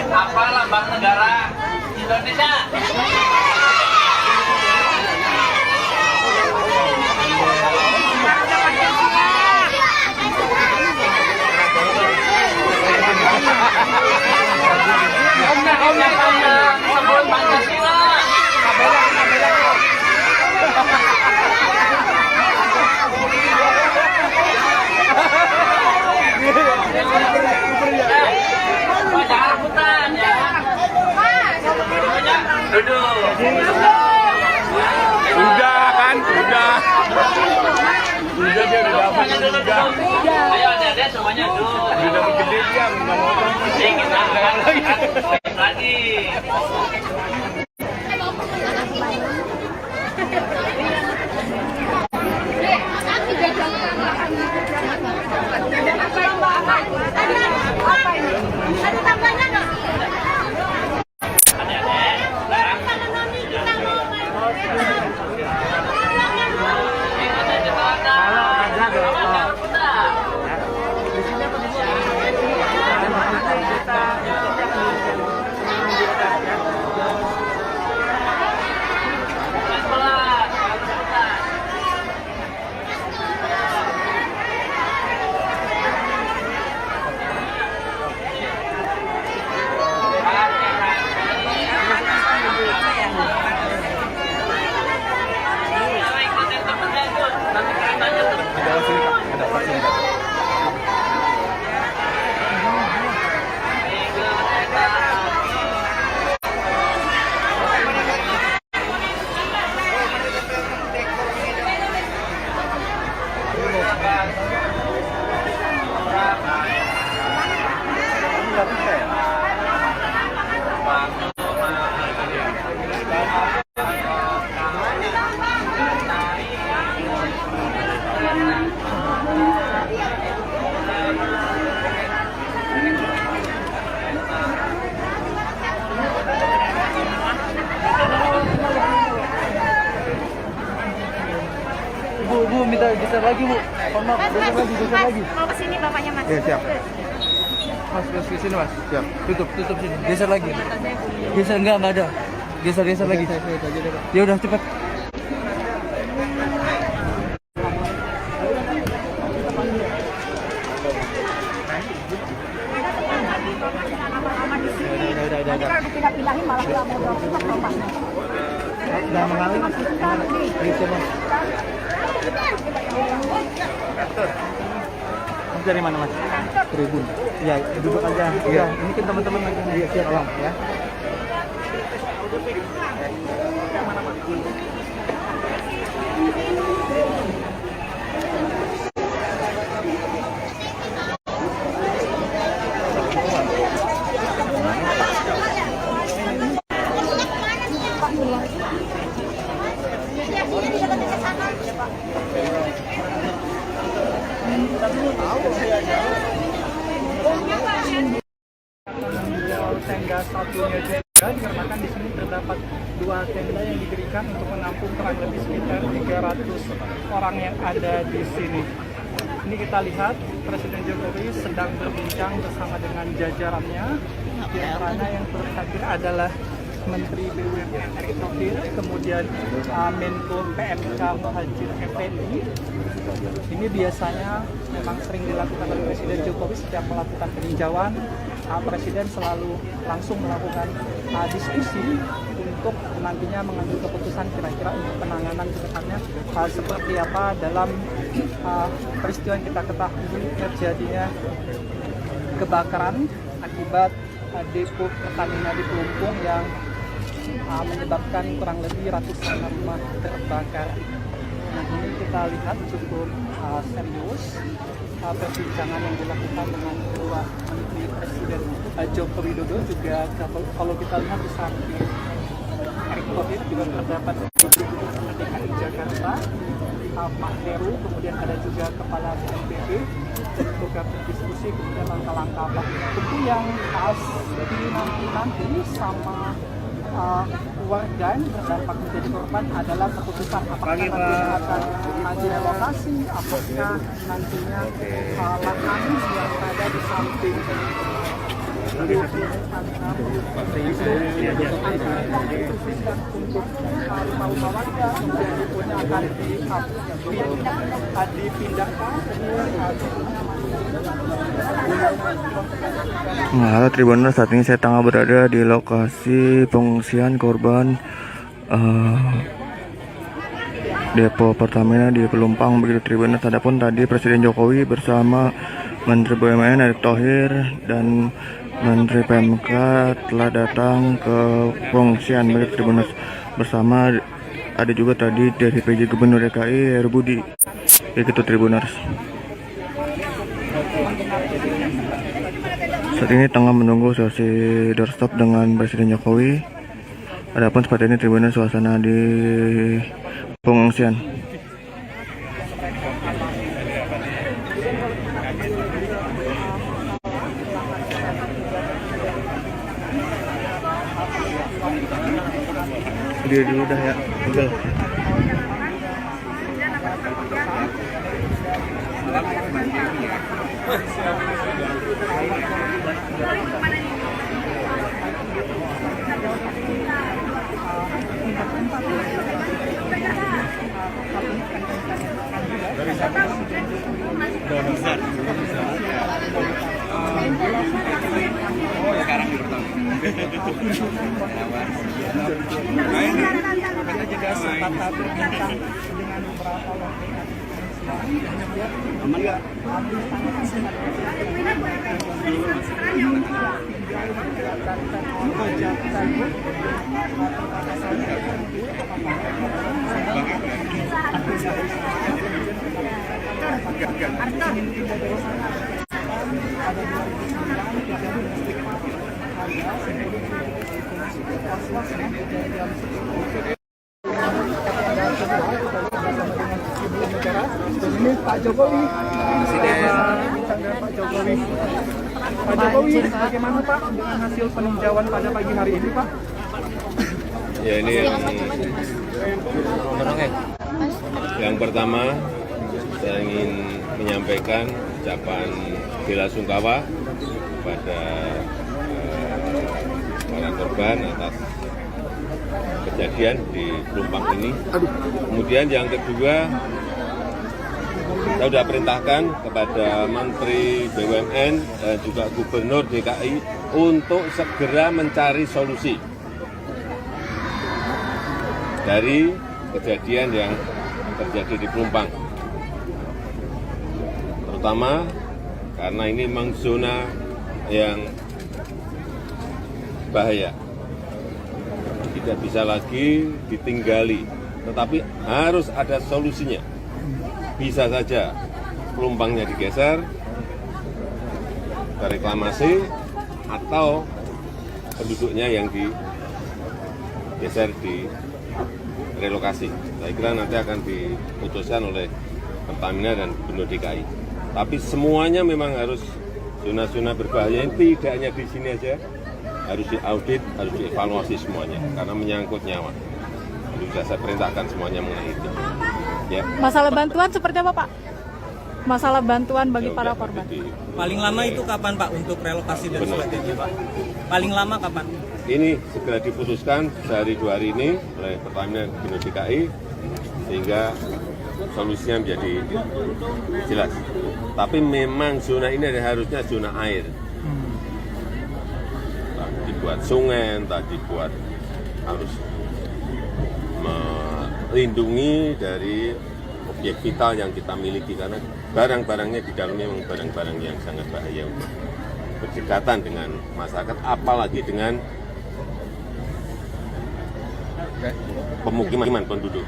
apa lambang negara Indonesia? Sebelum Pancasila. Jangan rebutan ya. Duduk. Udah kan, udah. Udah dia udah dapat juga. Ayo adik-adik semuanya duduk. Udah dapat gede dia, nggak mau Kita lagi. Ada tambahnya nggak? Kita Geser lagi Bu. Mohon maaf, geser lagi. Mau ke sini bapaknya Mas. Iya, siap. Mas, ke sini Mas. Siap. Tutup sini. Geser lagi. Geser enggak ada. Geser lagi. Ya udah cepat. Nanti kalau dipindah-pindahin malah nggak mau dorong Bapak. Udah mengalir. Gitu Mas. Mas dari mana Mas? Tribun. Ya, duduk aja. Iya, ini kan teman-teman lagi. Iya, siap. Tolong ya. Tenda satunya juga dikarenakan di sini terdapat 2 tenda yang didirikan untuk menampung kurang lebih sekitar 300 orang yang ada di sini. Ini kita lihat Presiden Jokowi sedang berbincang bersama dengan jajarannya. Di antaranya yang terhadir adalah Menteri BUMN Erick Thohir, kemudian Menko PMK Muhadjir Effendi. Ini biasanya memang sering dilakukan oleh Presiden Jokowi setiap melakukan peninjauan. Presiden selalu langsung melakukan diskusi untuk nantinya mengambil keputusan kira-kira untuk penanganan ke depannya seperti apa dalam peristiwa yang kita ketahui terjadinya kebakaran akibat depo Pertamina di Pelumpung yang menyebabkan kurang lebih ratusan rumah terbakar. Nah, ini kita lihat cukup serius perbincangan yang dilakukan dengan kedua menteri Presiden Joko Widodo. Juga kalau kita lihat di samping Erick Thohir juga terdapat Gubernur DKI Jakarta Pak Heru, kemudian ada juga Kepala BNPB untuk berdiskusi kemudian langkah-langkah apa tentu yang harus dinanti sama warga yang terdampak menjadi korban adalah keputusan apakah nantinya akan direlokasi, apakah nantinya lahan yang ada di samping untuk rumah warga kemudian akan dipindahkan. Nah, halo Tribuners, saat ini saya tengah berada di lokasi pengungsian korban depo Pertamina di Pelumpang begitu Tribuners. Adapun tadi Presiden Jokowi bersama Menteri BUMN Erick Thohir dan Menteri PMK telah datang ke pengungsian begitu Tribuners. Bersama ada juga tadi dari PJ Gubernur DKI Heru Budi begitu Tribuners. Saat ini tengah menunggu sesi doorstop dengan Presiden Jokowi. Adapun seperti ini Tribuners suasana di pengungsian. Dia dulu dah ya, betul. Juga sempat berbincang dengan beberapa wakil aman nggak? Ini Pak Jokowi, Pak Jokowi, bagaimana Pak dengan hasil peninjauan pada pagi hari ini Pak? Ya ini yang pertama saya ingin menyampaikan ucapan bela sungkawa kepada para korban atas kejadian di Pelumpang ini. Kemudian yang kedua, saya sudah perintahkan kepada Menteri BUMN dan juga Gubernur DKI untuk segera mencari solusi dari kejadian yang terjadi di Pelumpang. Terutama karena ini memang zona yang bahaya. Tidak bisa lagi ditinggali, tetapi harus ada solusinya. Bisa saja Pelumpangnya digeser ke reklamasi atau penduduknya yang digeser di relokasi. Saya kira nanti akan diputuskan oleh Pertamina dan Gubernur DKI. Tapi semuanya memang harus zona-zona berbahaya ini tidak hanya di sini aja, harus diaudit, harus dievaluasi semuanya karena menyangkut nyawa. Jadi sudah saya perintahkan semuanya mengenai itu. Ya. Masalah bantuan seperti apa, Pak? Masalah bantuan bagi para korban. Paling lama itu kapan, Pak, untuk relokasi dan sebagainya, Pak? Paling lama kapan? Ini segera diputuskan sehari 2 hari ini oleh Pertamina dan Gubernur DKI sehingga solusinya menjadi jelas. Tapi memang zona ini harusnya zona air. Entah dibuat sungai, entah dibuat harus melindungi dari objek vital yang kita miliki karena barang-barangnya di dalamnya memang barang-barang yang sangat bahaya untuk berdekatan dengan masyarakat, apalagi dengan pemukiman penduduk.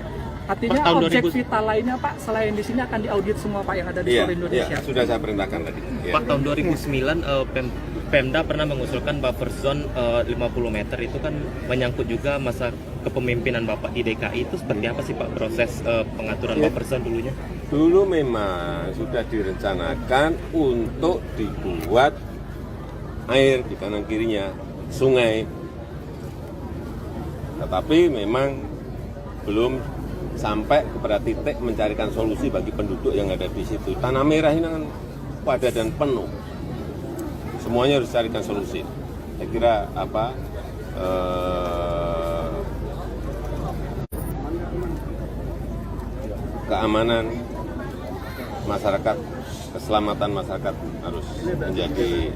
Artinya objek vital lainnya, Pak, selain di sini akan diaudit semua, Pak, yang ada di seluruh Indonesia. Iya, sudah saya perintahkan tadi. Ya. Pak, tahun 2009 Pemda pernah mengusulkan buffer zone 50 meter itu kan menyangkut juga masa kepemimpinan Bapak di DKI. Itu seperti apa sih, Pak, proses pengaturan buffer zone dulunya? Dulu memang sudah direncanakan untuk dibuat air di kanan kirinya sungai, tetapi memang belum sampai kepada titik mencarikan solusi bagi penduduk yang ada di situ. Tanah merah ini kan padat dan penuh. Semuanya harus carikan solusi. Saya kira keamanan masyarakat, keselamatan masyarakat harus menjadi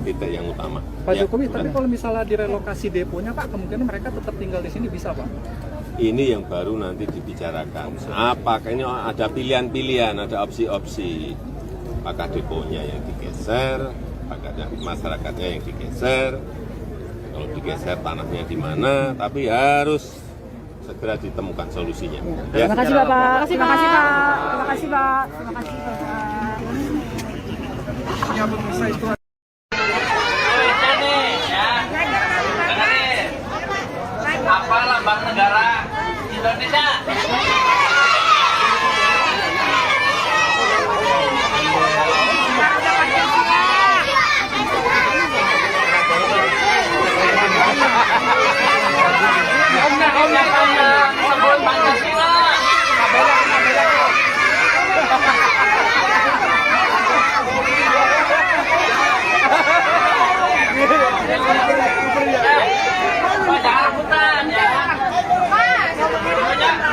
titik yang utama. Pak Jokowi, tapi kalau misalnya direlokasi deponya, Pak, kemungkinan mereka tetap tinggal di sini bisa, Pak? Ini yang baru nanti dibicarakan. Apakah ini ada pilihan-pilihan, ada opsi-opsi. Apakah deponya yang digeser, apakah masyarakatnya yang digeser, kalau digeser tanahnya di mana, tapi harus segera ditemukan solusinya. Ya. Terima kasih, Bapak. Terima kasih, Pak. Terima kasih, Pak. Terima kasih, Bapak. Ya, pemirsa, itu apa lambang negara Indonesia? Sebut Pancasila. Jangan rebutan ya.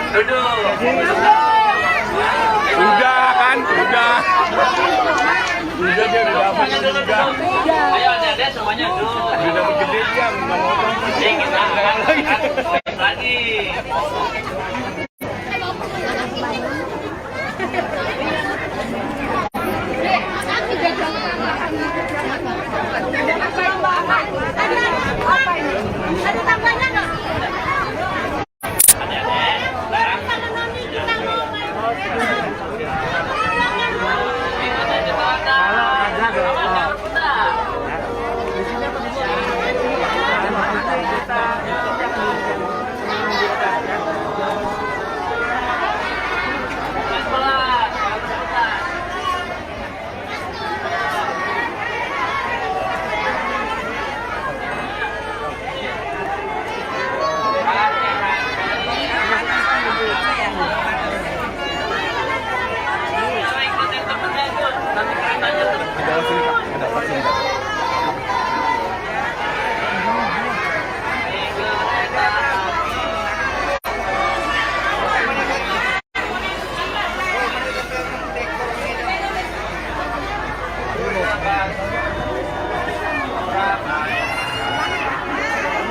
Duduk. Udah kan, udah. Udah dia udah dapat juga. Ayo adik-adik semuanya duduk. Udah dapat gede dia, nggak mau. Jadi kita akan lagi. Ada tambahnya nggak? Kalau ada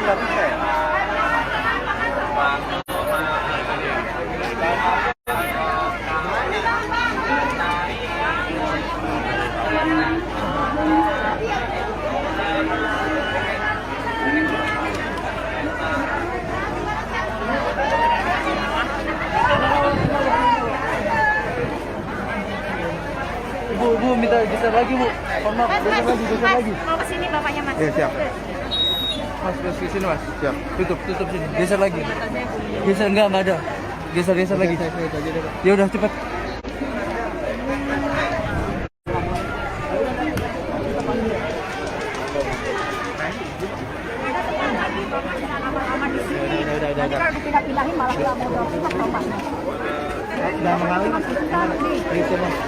Bu, minta geser lagi, Bu. Maaf, geser lagi. Mau kesini bapaknya mas. Ya, siap. Mas, ke sini, Mas. Siap. Tutup sini. Geser lagi. Geser enggak ada. Geser lagi. Ya udah cepat. Nanti kalau dipindah-pindahin malah nggak mau dorong bapaknya. Udah mengalir. Itu, Mas.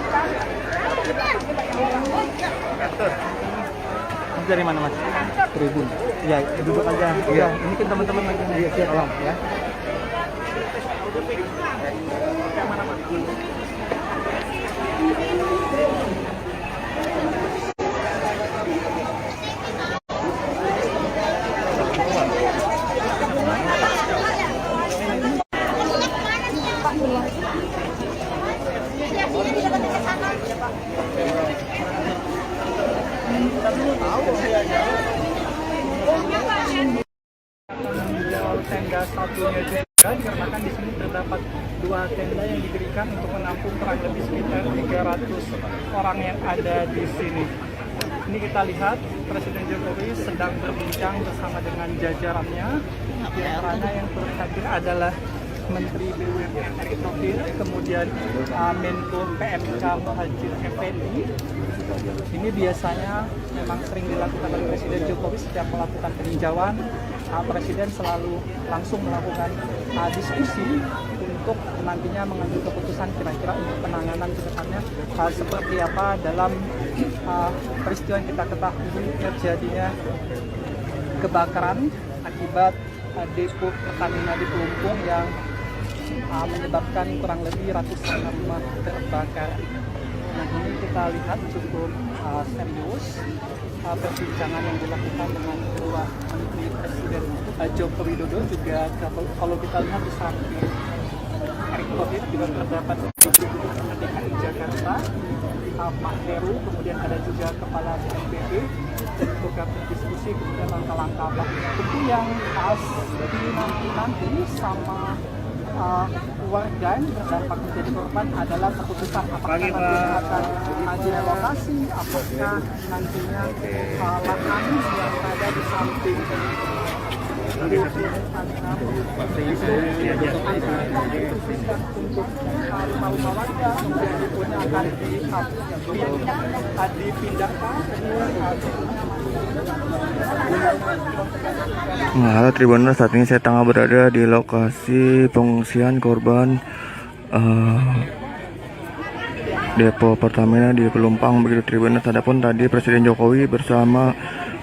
Mas dari mana, Mas? Tribun. Ya, duduk aja. Iya, ini kan teman-teman lagi. Iya, siap. Tolong ya. Tenda satunya juga dikarenakan di sini terdapat 2 tenda yang didirikan untuk menampung kurang lebih sekitar 300 orang yang ada di sini. Ini kita lihat Presiden Jokowi sedang berbincang bersama dengan jajarannya. Di antaranya yang turut hadir adalah Menteri BUMN Erick Thohir, kemudian Menko PMK Muhadjir Effendi. Ini biasanya memang sering dilakukan oleh Presiden Jokowi setiap melakukan peninjauan. Presiden selalu langsung melakukan diskusi untuk nantinya mengambil keputusan kira-kira untuk penanganan ke depannya seperti apa dalam peristiwa yang kita ketahui terjadinya kebakaran akibat depo Pertamina di Pelumpung yang menyebabkan kurang lebih ratusan rumah terbakar. Nah, ini kita lihat cukup serius perbincangan yang dilakukan dengan kedua menteri Presiden Joko Widodo. Juga kalau kita lihat di samping Erick Thohir juga terdapat Gubernur DKI Jakarta Pak Heru, kemudian ada juga Kepala BNPB untuk berdiskusi kemudian langkah-langkah apa tentu yang nanti sama warga yang terdampak menjadi korban adalah keputusan apakah nantinya akan direlokasi, apakah nantinya lahan yang ada di samping untuk rumah warga kemudian akan dipindahkan. Nah, halo Tribuners, saat ini saya tengah berada di lokasi pengungsian korban depo Pertamina di Pelumpang begitu Tribuners. Adapun tadi Presiden Jokowi bersama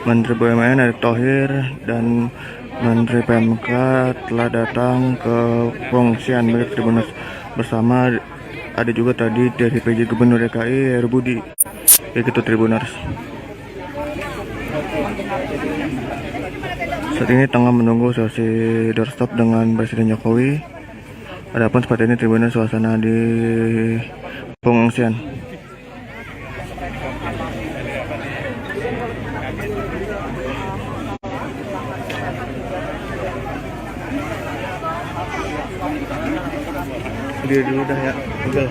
Menteri BUMN Erick Thohir dan Menteri PMK telah datang ke pengungsian begitu Tribuners. Bersama ada juga tadi dari PJ Gubernur DKI Heru Budi begitu Tribuners. Saat ini tengah menunggu sesi doorstop dengan Presiden Jokowi. Adapun seperti ini Tribuners suasana di pengungsian. Dia dulu dah ya, Google.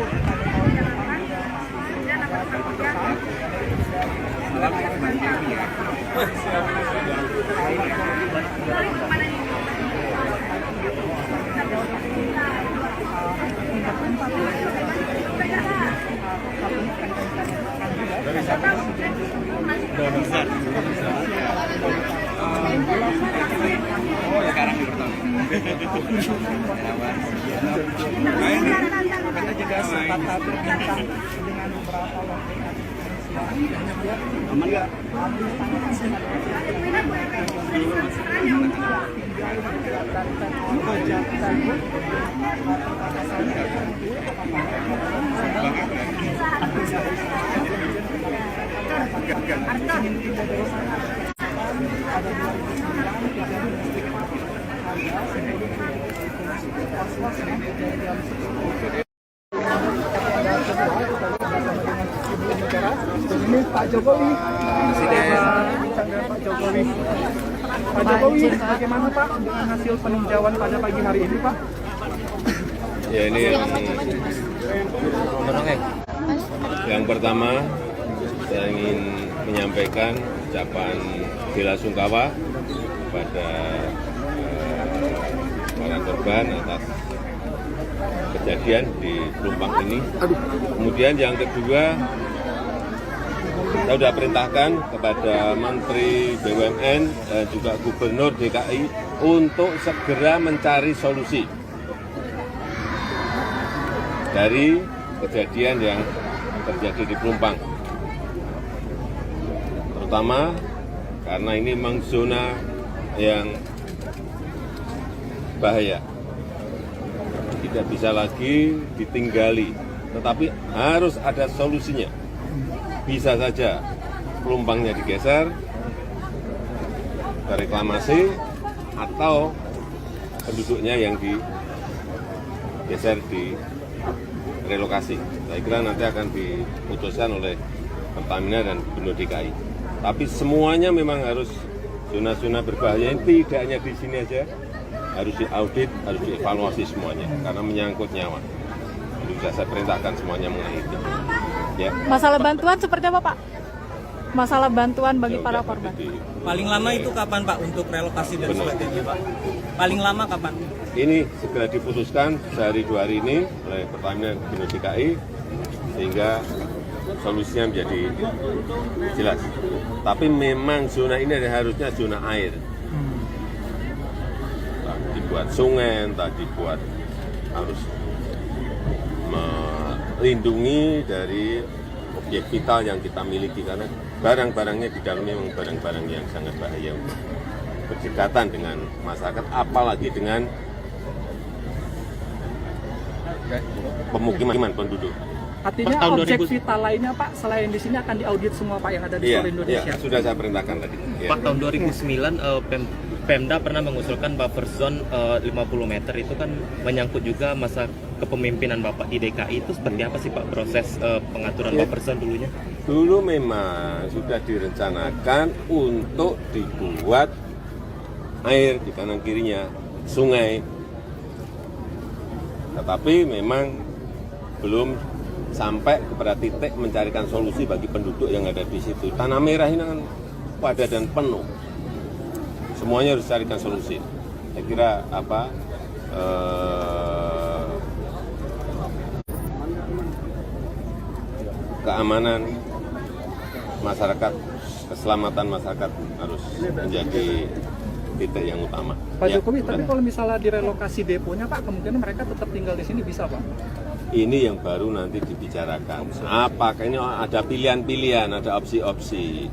Kita juga sempat berbincang dengan beberapa wakil aman nggak? Ada Pak Jokowi. Bincang dengan Pak Jokowi. Pak Jokowi, bagaimana Pak dengan hasil peninjauan pada pagi hari ini Pak? Ya ini yang pertama saya ingin menyampaikan ucapan bela sungkawa kepada para korban atas kejadian di Pelumpang ini. Kemudian yang kedua, saya sudah perintahkan kepada Menteri BUMN dan juga Gubernur DKI untuk segera mencari solusi dari kejadian yang terjadi di Pelumpang. Terutama karena ini memang zona yang bahaya. Tidak bisa lagi ditinggali, tetapi harus ada solusinya. Bisa saja Pelumpangnya digeser ke reklamasi atau penduduknya yang digeser di relokasi. Saya kira nanti akan diputuskan oleh Pertamina dan Gubernur DKI. Tapi semuanya memang harus zona-zona berbahaya ini tidak hanya di sini aja, harus diaudit, harus dievaluasi semuanya karena menyangkut nyawa. Jadi sudah saya perintahkan semuanya mengenai itu. Ya. Masalah bantuan seperti apa Pak? Masalah bantuan bagi para korban. Paling lama itu kapan Pak untuk relokasi dan sebagainya Pak? Paling lama kapan? Ini segera diputuskan sehari 2 hari ini oleh Pertamina dan Gubernur DKI sehingga solusinya menjadi jelas. Tapi memang zona ini harusnya zona air. Tak dibuat sungai, tak dibuat harus melindungi dari objek vital yang kita miliki karena barang-barangnya di dalamnya memang barang-barang yang sangat bahaya untuk berdekatan dengan masyarakat, apalagi dengan pemukiman penduduk. Artinya objek vital lainnya Pak selain di sini akan diaudit semua Pak yang ada di seluruh Indonesia. Iya, sudah saya perintahkan tadi. Ya. Pak, tahun 2009 Pemda pernah mengusulkan buffer zone 50 meter itu kan menyangkut juga masa kepemimpinan Bapak di DKI. Itu seperti apa sih Pak proses pengaturan buffer zone dulunya? Dulu memang sudah direncanakan untuk dibuat air di kanan kirinya sungai, tetapi memang belum sampai kepada titik mencarikan solusi bagi penduduk yang ada di situ. Tanah merah ini kan padat dan penuh. Semuanya harus carikan solusi. Saya kira keamanan masyarakat, keselamatan masyarakat harus menjadi titik yang utama. Pak Jokowi, tapi kalau misalnya direlokasi deponya Pak, kemungkinan mereka tetap tinggal di sini bisa Pak? Ini yang baru nanti dibicarakan. Apakah ini ada pilihan-pilihan, ada opsi-opsi.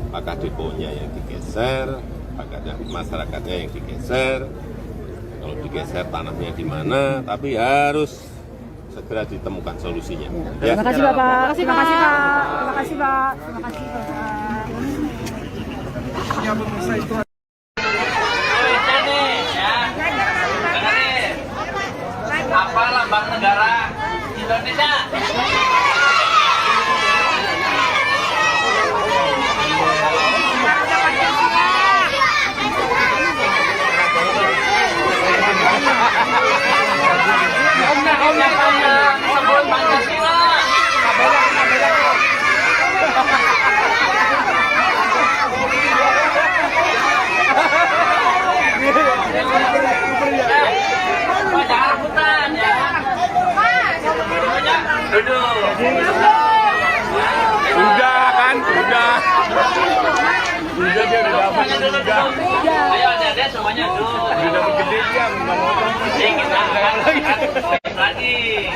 Apakah deponya yang digeser, apakah masyarakatnya yang digeser. Kalau digeser tanahnya di mana, tapi harus segera ditemukan solusinya. Ya. Terima kasih Bapak. Terima kasih Pak. Terima kasih Pak. Terima kasih Pak. Ya pemirsa itu. Apa lambang negara Indonesia? Sebut Pancasila. Jangan rebutan ya. Duduk. Udah kan, udah. Udah dia udah dapat juga. Ayo adik-adik semuanya duduk. Udah dapat gede dia, nggak mau. Kita akan lagi.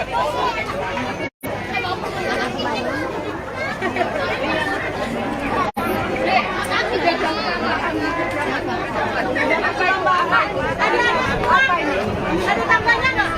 Ada tambahnya nggak?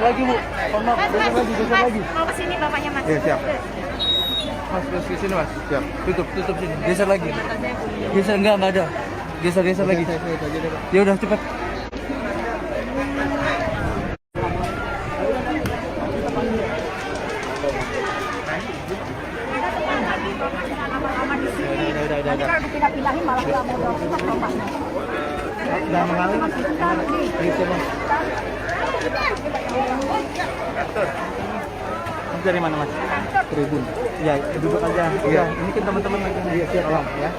lagi Bu. Mohon maaf, geser lagi. Mau ke sini bapaknya Mas. Iya, siap. Mas, terus ke sini Mas. Siap. Tutup sini. Geser lagi. Geser enggak ada. Geser lagi. Ya udah cepat. Nanti kalau dipindah-pindahin malah nggak mau dorong susah bapaknya. Udah mengalir. Gitu Mas. Mas dari mana Mas? Tribun. Ya, duduk aja. Iya, ini kan teman-teman lagi. Iya, siap Bang ya.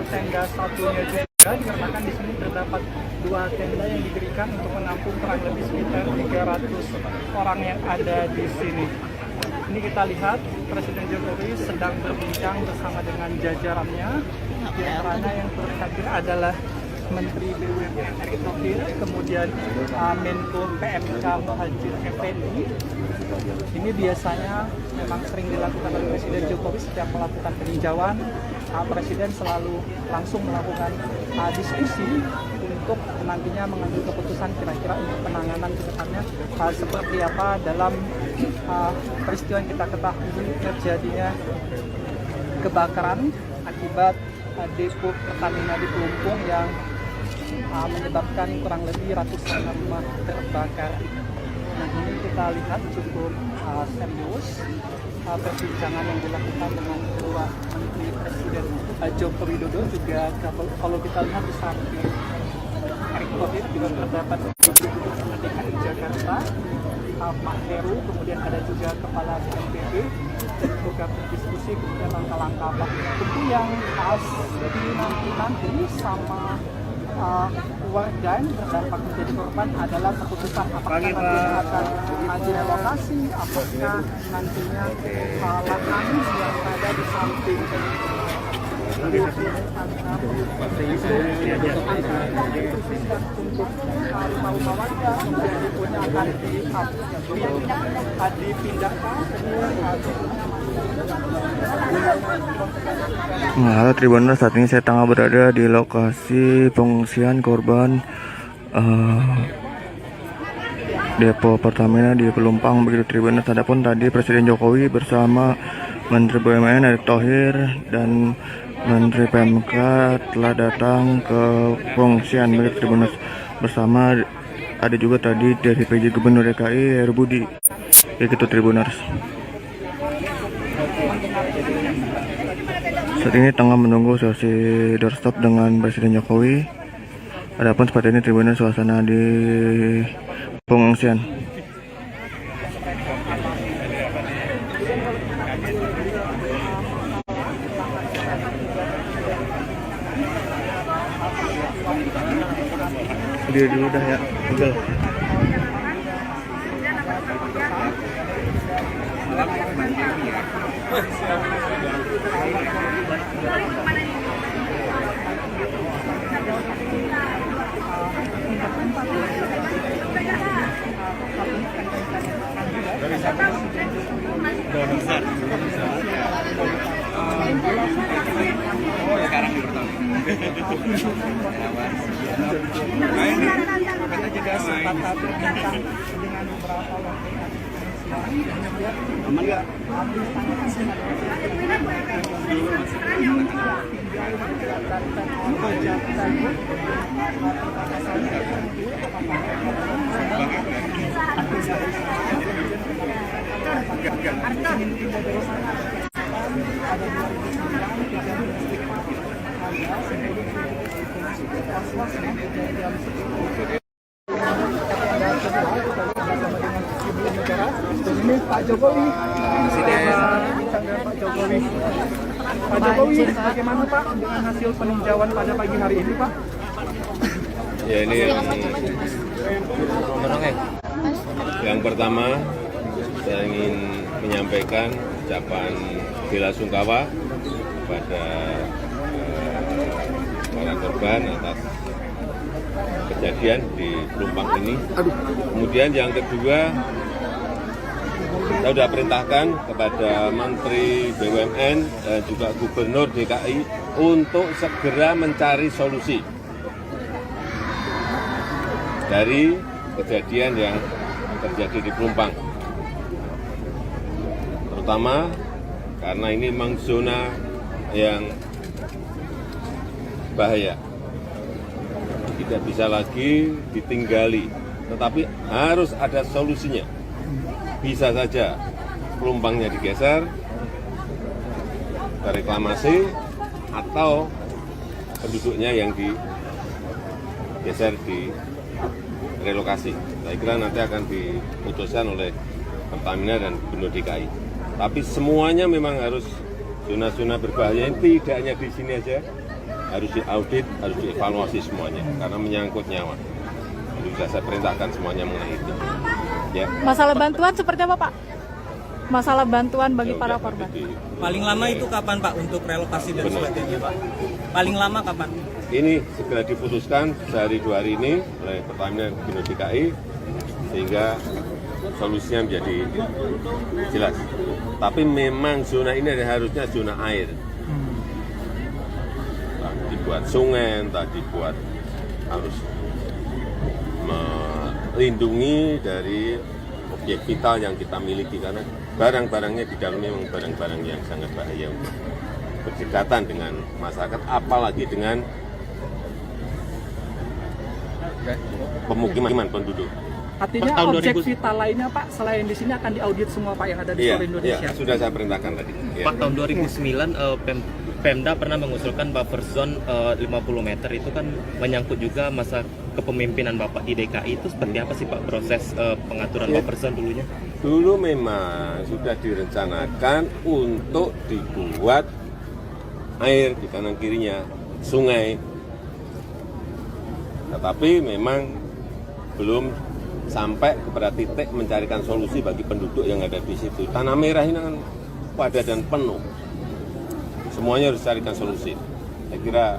Tenda satunya juga dikarenakan di sini terdapat 2 tenda yang diberikan untuk menampung kurang lebih sekitar 300 orang yang ada di sini. Ini kita lihat Presiden Jokowi sedang berbincang bersama dengan jajarannya. Di antaranya yang terhadir adalah Menteri BUMN Erick Thohir, kemudian Menko PMK Muhadjir Effendi. Ini biasanya memang sering dilakukan oleh Presiden Jokowi setiap melakukan peninjauan. Presiden selalu langsung melakukan diskusi untuk nantinya mengambil keputusan kira-kira untuk penanganan ke depannya seperti apa dalam peristiwa yang kita ketahui terjadinya kebakaran akibat depo Pertamina di Pelumpung yang menyebabkan kurang lebih ratusan rumah terbakar. Nah, ini kita lihat cukup serius perbincangan yang dilakukan dengan kedua Menteri Presiden Joko Widodo. Juga kalau kita lihat di samping Erick Thohir juga terdapat DKI Jakarta, Pak Heru, kemudian ada juga Kepala BNPB dan juga berdiskusi kemudian langkah-langkah apa tentu yang harus dinanti sama warga yang terdampak menjadi korban adalah keputusan apakah nantinya akan direlokasi, apakah nantinya lahan yang ada di samping untuk rumah-rumah warga kemudian punya akan dipindahkan. Halo Tribuners, saat ini saya tengah berada di lokasi pengungsian korban depo Pertamina di Pelumpang begitu Tribuners. Adapun tadi Presiden Jokowi bersama Menteri BUMN Erick Thohir dan Menteri PMK telah datang ke pengungsian begitu Tribuners. Bersama ada juga tadi dari PJ Gubernur DKI Heru Budi begitu Tribuners. Saat ini tengah menunggu sesi doorstop dengan Presiden Jokowi. Adapun seperti ini Tribuners suasana di pengungsian. Dia dulu dah ya, udah. Juga sempat berbincang dengan beberapa warga ini Pak Jokowi, Pak Jokowi, bagaimana Pak dengan hasil peninjauan pada pagi hari ini Pak? Ya ini yang pertama saya ingin menyampaikan ucapan bela sungkawa kepada para korban atas kejadian di Pelumpang ini. Kemudian yang kedua, saya sudah perintahkan kepada Menteri BUMN dan juga Gubernur DKI untuk segera mencari solusi dari kejadian yang terjadi di Pelumpang. Terutama karena ini memang zona yang bahaya. Tidak bisa lagi ditinggali, tetapi harus ada solusinya. Bisa saja Pelumpangnya digeser ke reklamasi atau penduduknya yang digeser di relokasi. Saya kira nanti akan diputuskan oleh Pertamina dan Gubernur DKI. Tapi semuanya memang harus zona-zona berbahaya ini tidak hanya di sini aja, harus diaudit, harus dievaluasi semuanya karena menyangkut nyawa. Jadi sudah saya perintahkan semuanya mengenai itu. Ya. Masalah bantuan seperti apa, Pak? Masalah bantuan bagi para korban. Paling lama itu kapan, Pak, untuk relokasi dan sebagainya, Pak? Paling lama kapan? Ini segera diputuskan sehari 2 hari ini oleh Pertamina dan Gubernur DKI sehingga solusinya menjadi jelas. Tapi memang zona ini harusnya zona air. Dibuat sungai, tadi buat harus melindungi dari objek vital yang kita miliki karena barang-barangnya di dalamnya memang barang-barang yang sangat bahaya untuk berdekatan dengan masyarakat, apalagi dengan pemukiman penduduk. Artinya objek vital lainnya Pak, selain di sini akan diaudit semua Pak yang ada di seluruh Indonesia? Iya, sudah saya perintahkan tadi. Ya. Pak, tahun 2009 Pemda pernah mengusulkan buffer zone 50 meter itu kan menyangkut juga masa kepemimpinan Bapak di DKI. Itu seperti apa sih Pak proses pengaturan buffer zone dulunya? Dulu memang sudah direncanakan untuk dibuat air di kanan kirinya sungai, tetapi memang belum sampai kepada titik mencarikan solusi bagi penduduk yang ada di situ. Tanah merah ini kan padat dan penuh. Semuanya harus carikan solusi. Saya kira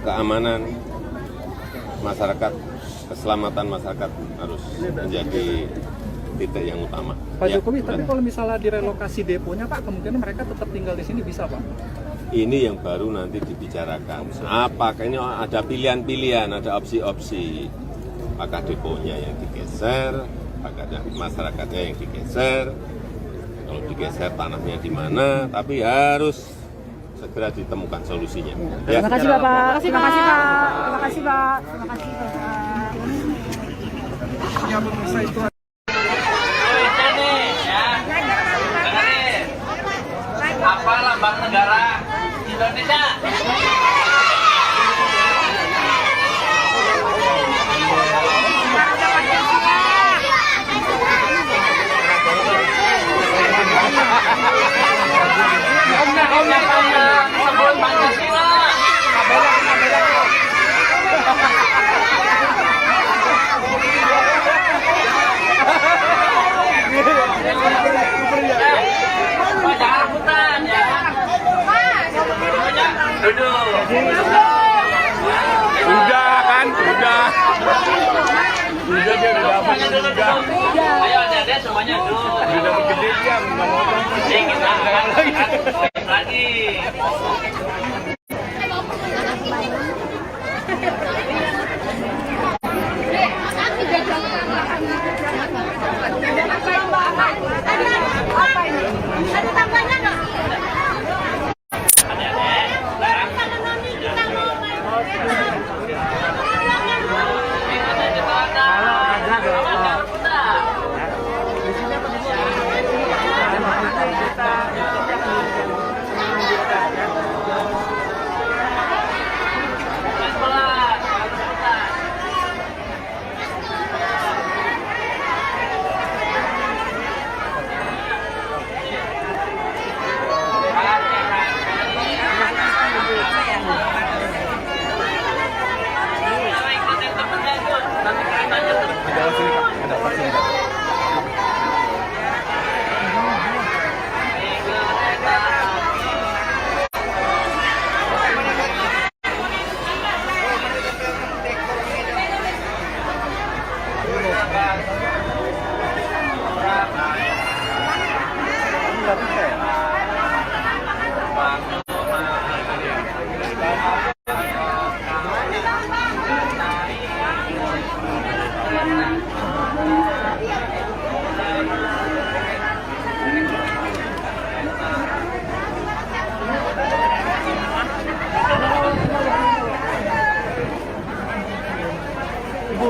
keamanan masyarakat, keselamatan masyarakat harus menjadi titik yang utama. Pak Jokowi, tapi kalau misalnya direlokasi deponya Pak, kemungkinan mereka tetap tinggal di sini bisa Pak? Ini yang baru nanti dibicarakan. Apakah ini ada pilihan-pilihan, ada opsi-opsi. Apakah deponya yang digeser, apakah masyarakatnya yang digeser, kalau digeser tanahnya di mana, tapi harus segera ditemukan solusinya. Ya. Terima kasih Bapak. Terima kasih Pak. Terima kasih Pak. Terima kasih Pak. Ya pemirsa itu. Apa lambang negara Indonesia? Sebut Pancasila. Jangan rebutan ya. Duduk. Udah kan, udah. Udah dia udah dapat udah. Ayo adik-adik semuanya duduk. Udah dapat gede dia, nggak mau Jadi kita akan lagi. Ada tambahnya nggak?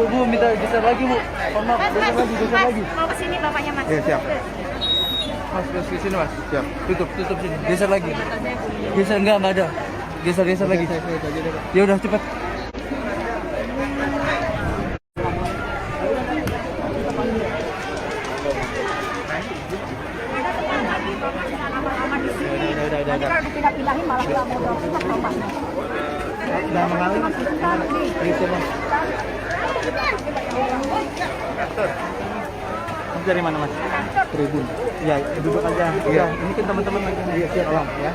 Bu, minta geser lagi, Bu. Maaf, geser lagi. Mau ke sini bapaknya Mas. Ya, siap. Mas, ke sini, Mas. Siap. Tutup sini. Geser lagi. Geser enggak ada. Geser lagi. Ya udah cepat. Nanti kalau dipindah-pindahin malah nggak mau dorong bapaknya. Udah mengalir. Itu, Mas. Dari mana, Mas? Tribun. Ya, duduk aja. Iya, ini kan teman-teman lagi. Iya, siap. Tolong ya.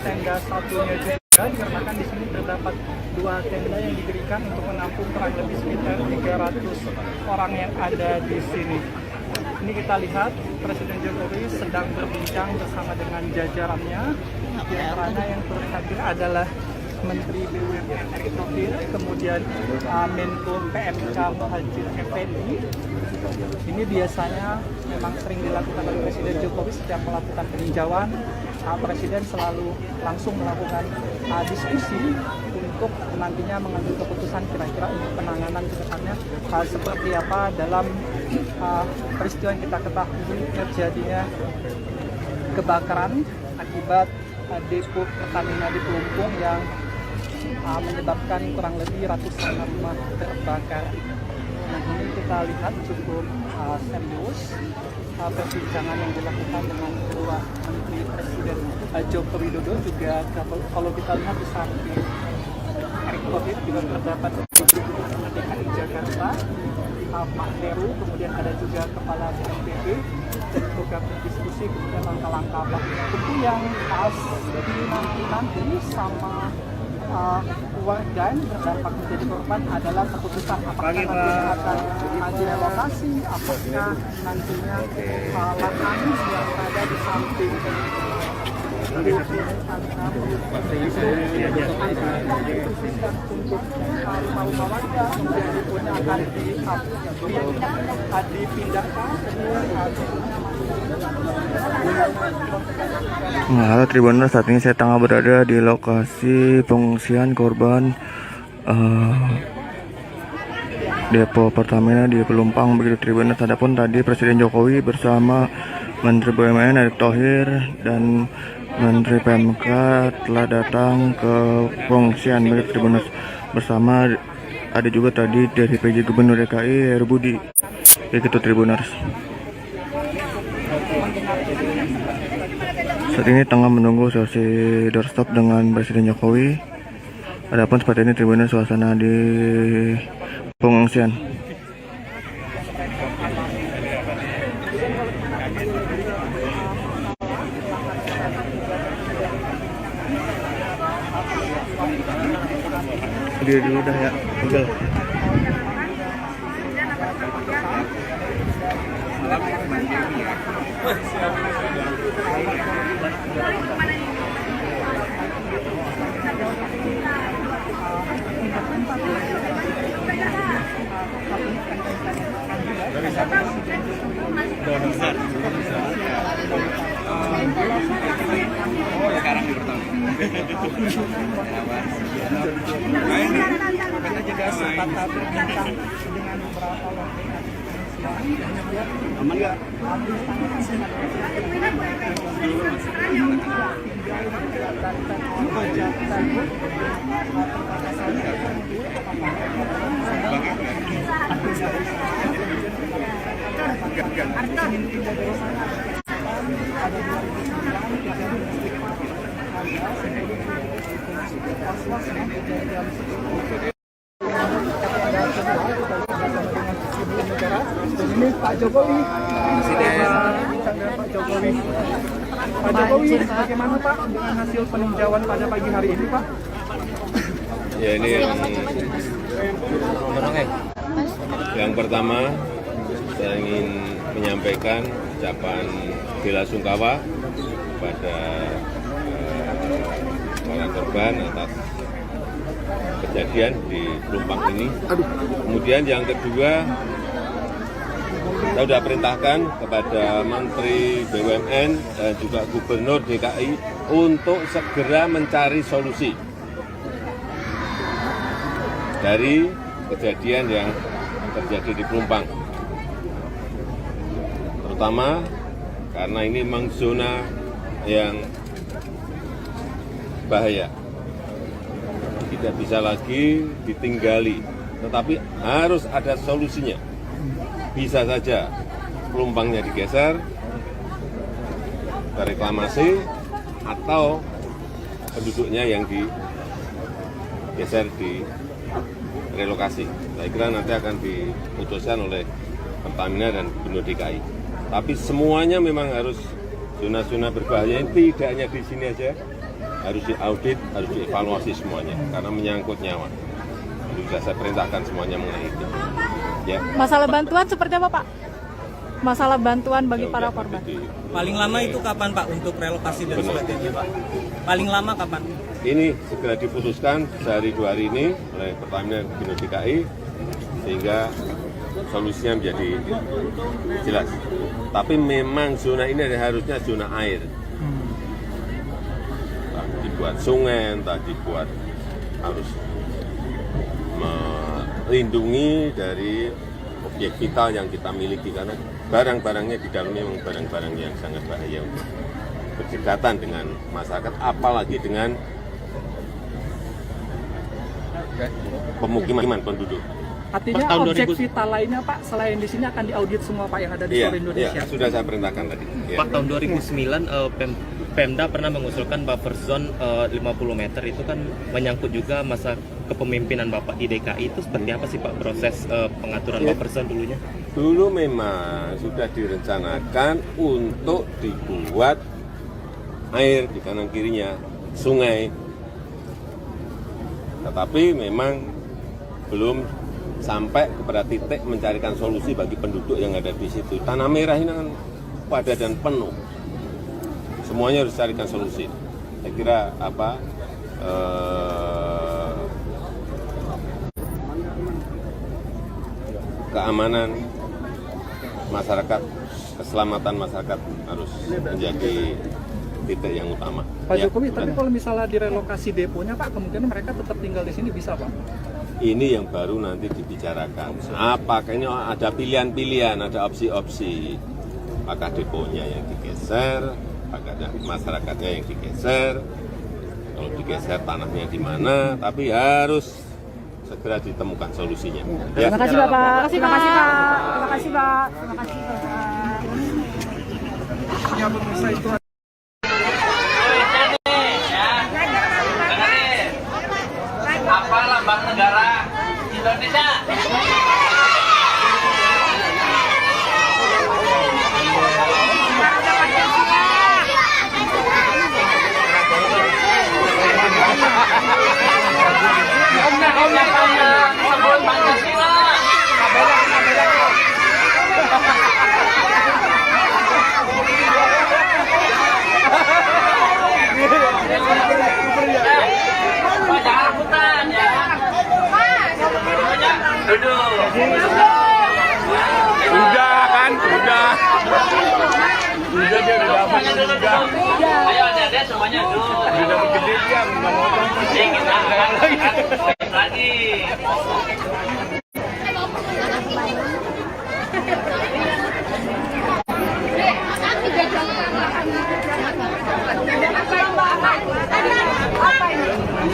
Tenda satunya juga dikarenakan di sini terdapat 2 tenda yang didirikan untuk menampung kurang lebih sekitar 300 orang yang ada di sini. Ini kita lihat Presiden Jokowi sedang berbincang bersama dengan jajarannya. Di antaranya yang turut hadir adalah Menteri BUMN Erick Thohir, kemudian Menko PMK Muhadjir Effendi. Ini biasanya memang sering dilakukan oleh Presiden Jokowi setiap melakukan peninjauan. Presiden selalu langsung melakukan diskusi untuk nantinya mengambil keputusan kira-kira untuk penanganan ke depannya seperti apa dalam peristiwa yang kita ketahui terjadinya kebakaran akibat depo Pertamina di Pelumpung yang menyebabkan kurang lebih ratusan rumah terbakar. Nah, ini kita lihat cukup serius perbincangan yang dilakukan dengan kedua Menteri Presiden Joko Widodo. Juga kalau kita lihat di samping Erick Thohir juga terdapat Gubernur DKI Jakarta Pak Heru, kemudian ada juga Kepala BNPB dan program diskusi kemudian langkah-langkah tentu yang nanti sama dan berdampak menjadi korban adalah keputusan apakah nantinya akan direlokasi, apakah nantinya lahan yang ada di samping untuk rumah warga kemudian akan dipindahkan. Nah, halo Tribuners, saat ini saya tengah berada di lokasi pengungsian korban depo Pertamina di Pelumpang begitu Tribuners. Adapun tadi Presiden Jokowi bersama Menteri BUMN Erick Thohir dan Menteri PMK telah datang ke pengungsian begitu Tribuners. Bersama ada juga tadi dari PJ Gubernur DKI Heru Budi begitu Tribuners. Saat ini tengah menunggu sesi doorstop dengan Presiden Jokowi. Adapun seperti ini Tribuners suasana di pengungsian. Dia dulu dah ya, pegel. Sekarang di pertama. Kita juga sempat berbincang dengan beberapa wakil Aman nggak? Ini Pak Jokowi, Pak Jokowi. Pak Jokowi, bagaimana Pak dengan hasil peninjauan pada pagi hari ini Pak? Ya ini yang pertama saya ingin menyampaikan ucapan bela sungkawa kepada para korban atas kejadian di Pelumpang ini. Kemudian yang kedua, saya sudah perintahkan kepada Menteri BUMN dan juga Gubernur DKI untuk segera mencari solusi dari kejadian yang terjadi di Pelumpang. Terutama karena ini memang zona yang bahaya. Tidak bisa lagi ditinggali, tetapi harus ada solusinya. Bisa saja Pelumpangnya digeser ke reklamasi atau penduduknya yang digeser di relokasi. Saya kira nanti akan diputuskan oleh Pertamina dan Gubernur DKI. Tapi semuanya memang harus zona-zona berbahaya ini tidak hanya di sini aja, harus diaudit, harus dievaluasi semuanya karena menyangkut nyawa. Jadi sudah saya perintahkan semuanya mengenai itu. Ya. Masalah bantuan seperti apa Pak? Masalah bantuan bagi para korban. Paling lama itu kapan Pak untuk relokasi dan sebagainya Pak? Paling lama kapan? Ini segera diputuskan sehari 2 hari ini oleh Pertamina dan Gubernur DKI sehingga solusinya menjadi jelas. Tapi memang zona ini harusnya zona air. Entah dibuat sungai, entah dibuat harus melindungi dari objek vital yang kita miliki karena barang-barangnya di dalamnya memang barang-barang yang sangat bahaya untuk berdekatan dengan masyarakat, apalagi dengan pemukiman penduduk. Artinya objek vital lainnya Pak selain di sini akan diaudit semua Pak yang ada di seluruh Indonesia. Iya, sudah saya perintahkan tadi. Ya. Pak, tahun 2009 Pemda pernah mengusulkan buffer zone 50 meter itu kan menyangkut juga masa kepemimpinan Bapak di DKI. Itu seperti apa sih Pak proses pengaturan buffer zone dulunya? Dulu memang sudah direncanakan untuk dibuat air di kanan kirinya sungai, tetapi memang belum sampai kepada titik mencarikan solusi bagi penduduk yang ada di situ. Tanah merah ini kan padat dan penuh. Semuanya harus carikan solusi. Saya kira keamanan masyarakat, keselamatan masyarakat harus menjadi titik yang utama. Pak Jokowi, tapi kalau misalnya direlokasi deponya Pak, kemungkinan mereka tetap tinggal di sini bisa Pak? Ini yang baru nanti dibicarakan. Apakah ini ada pilihan-pilihan, ada opsi-opsi. Apakah deponya yang digeser, apakah ada masyarakatnya yang digeser, kalau digeser tanahnya di mana, tapi harus segera ditemukan solusinya. Ya. Terima kasih Bapak. Terima kasih Pak. Terima kasih Pak. Terima kasih Pak. Ya, pemirsa itu Apa lambang negara Indonesia? Sebut Pancasila. Pak, jangan rebutan ya. Duduk. Udah kan, udah. Udah dia udah dapat juga. Ayo adik-adik semuanya duduk. Udah dapat gede dia, nggak mau Ini kita lagi.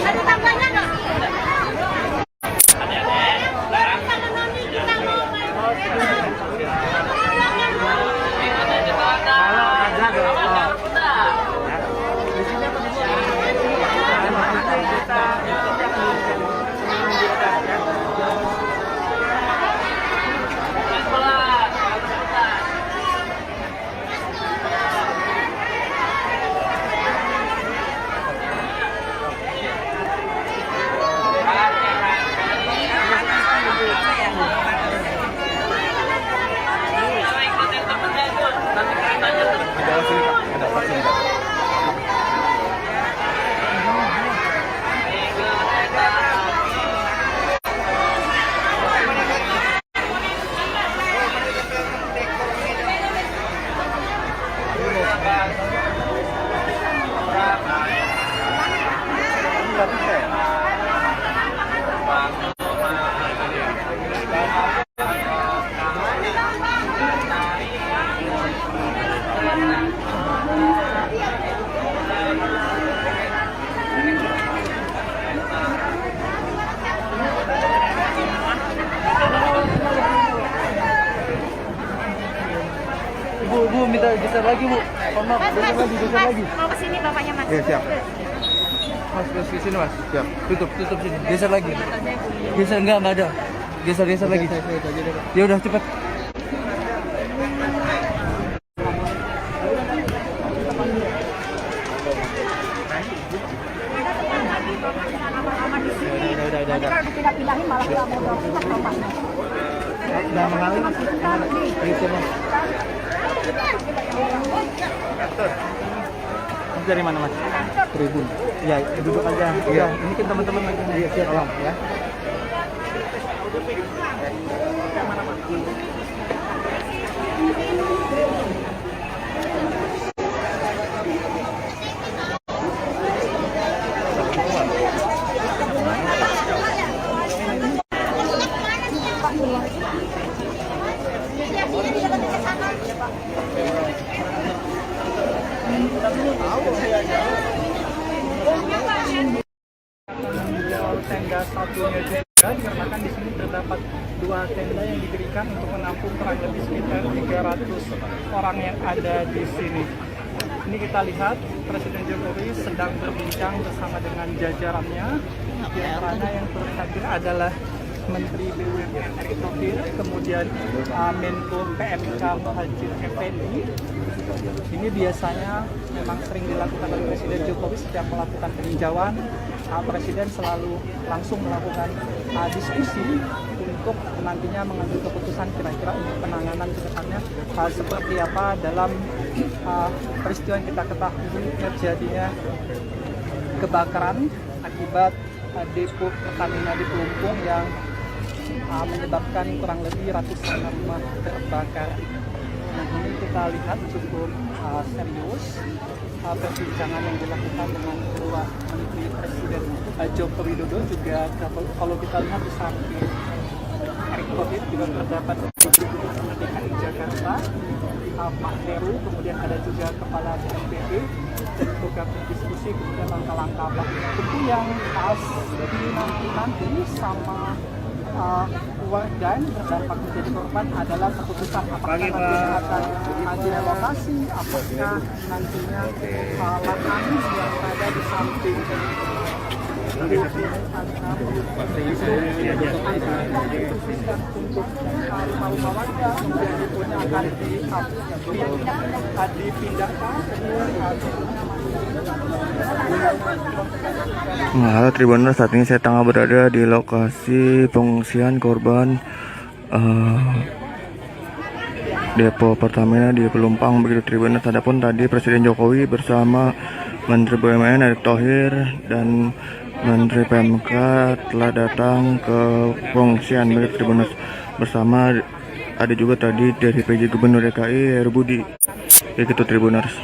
Ada tambahnya nggak? Adik-adik, sekarang Bu minta geser lagi Bu. Maaf, geser lagi. Mau ke sini bapaknya Mas. Iya siap. Mas ke sini Mas. Siap. Tutup sini. Geser lagi. Geser enggak ada. Geser lagi. Ya udah cepat. Nanti kalau dipindah-pindahin malah nggak mau dorong kita bapaknya. Udah mengalir. Gitu Mas. Mas dari mana Mas? Tribun. Ya, duduk aja. Iya, ini kan teman-teman lagi. Iya, siap, tolong ya. Tenda satunya juga dikarenakan di sini terdapat 2 tenda yang didirikan untuk menampung kurang lebih sekitar 300 orang yang ada di sini. Ini kita lihat Presiden Jokowi sedang berbincang bersama dengan jajarannya. Di antaranya yang turut hadir adalah Menteri BUMN Erick Thohir, kemudian Menko PMK Muhadjir Effendi. Ini biasanya memang sering dilakukan oleh Presiden Jokowi setiap melakukan peninjauan. Presiden selalu langsung melakukan diskusi untuk nantinya mengambil keputusan kira-kira untuk penanganan ke depannya seperti apa dalam peristiwa yang kita ketahui terjadinya kebakaran akibat depo Pertamina di Pelumpung yang menyebabkan kurang lebih ratusan rumah terbakar. Nah, ini kita lihat cukup serius perbincangan yang dilakukan dengan kedua Menteri Presiden Joko Widodo. Juga kalau kita lihat di samping Erick Thohir juga terdapat Gubernur DKI Jakarta Pak Heru, kemudian ada juga Kepala BNPB dan juga berdiskusi kemudian langkah-langkah apa tentu yang nanti sama dan berdampak menjadi korban adalah keputusan apakah nantinya akan direlokasi, apakah nantinya lahan yang ada di samping untuk rumah-rumah warga kemudian deponya akan dipindahkan Halo Tribuners, saat ini saya tengah berada di lokasi pengungsian korban depo Pertamina di Pelumpang begitu Tribuners. Adapun tadi Presiden Jokowi bersama Menteri BUMN Erick Thohir dan Menteri PMK telah datang ke pengungsian begitu Tribuners. Bersama ada juga tadi dari PJ Gubernur DKI Heru Budi begitu Tribuners.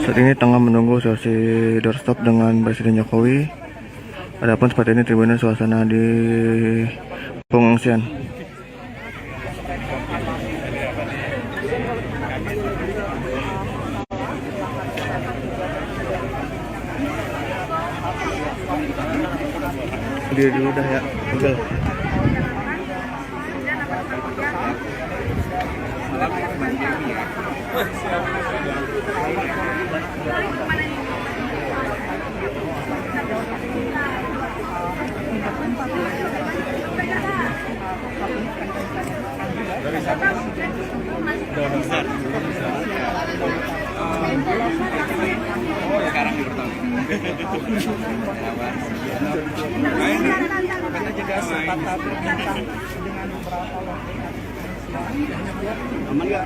Saat ini tengah menunggu sesi doorstop dengan Presiden Jokowi. Adapun seperti ini Tribuners suasana di pengungsian. Dia dulu dah ya, betul. Sekarang di pertama. juga sempat berbincang dengan beberapa wakil aman nggak?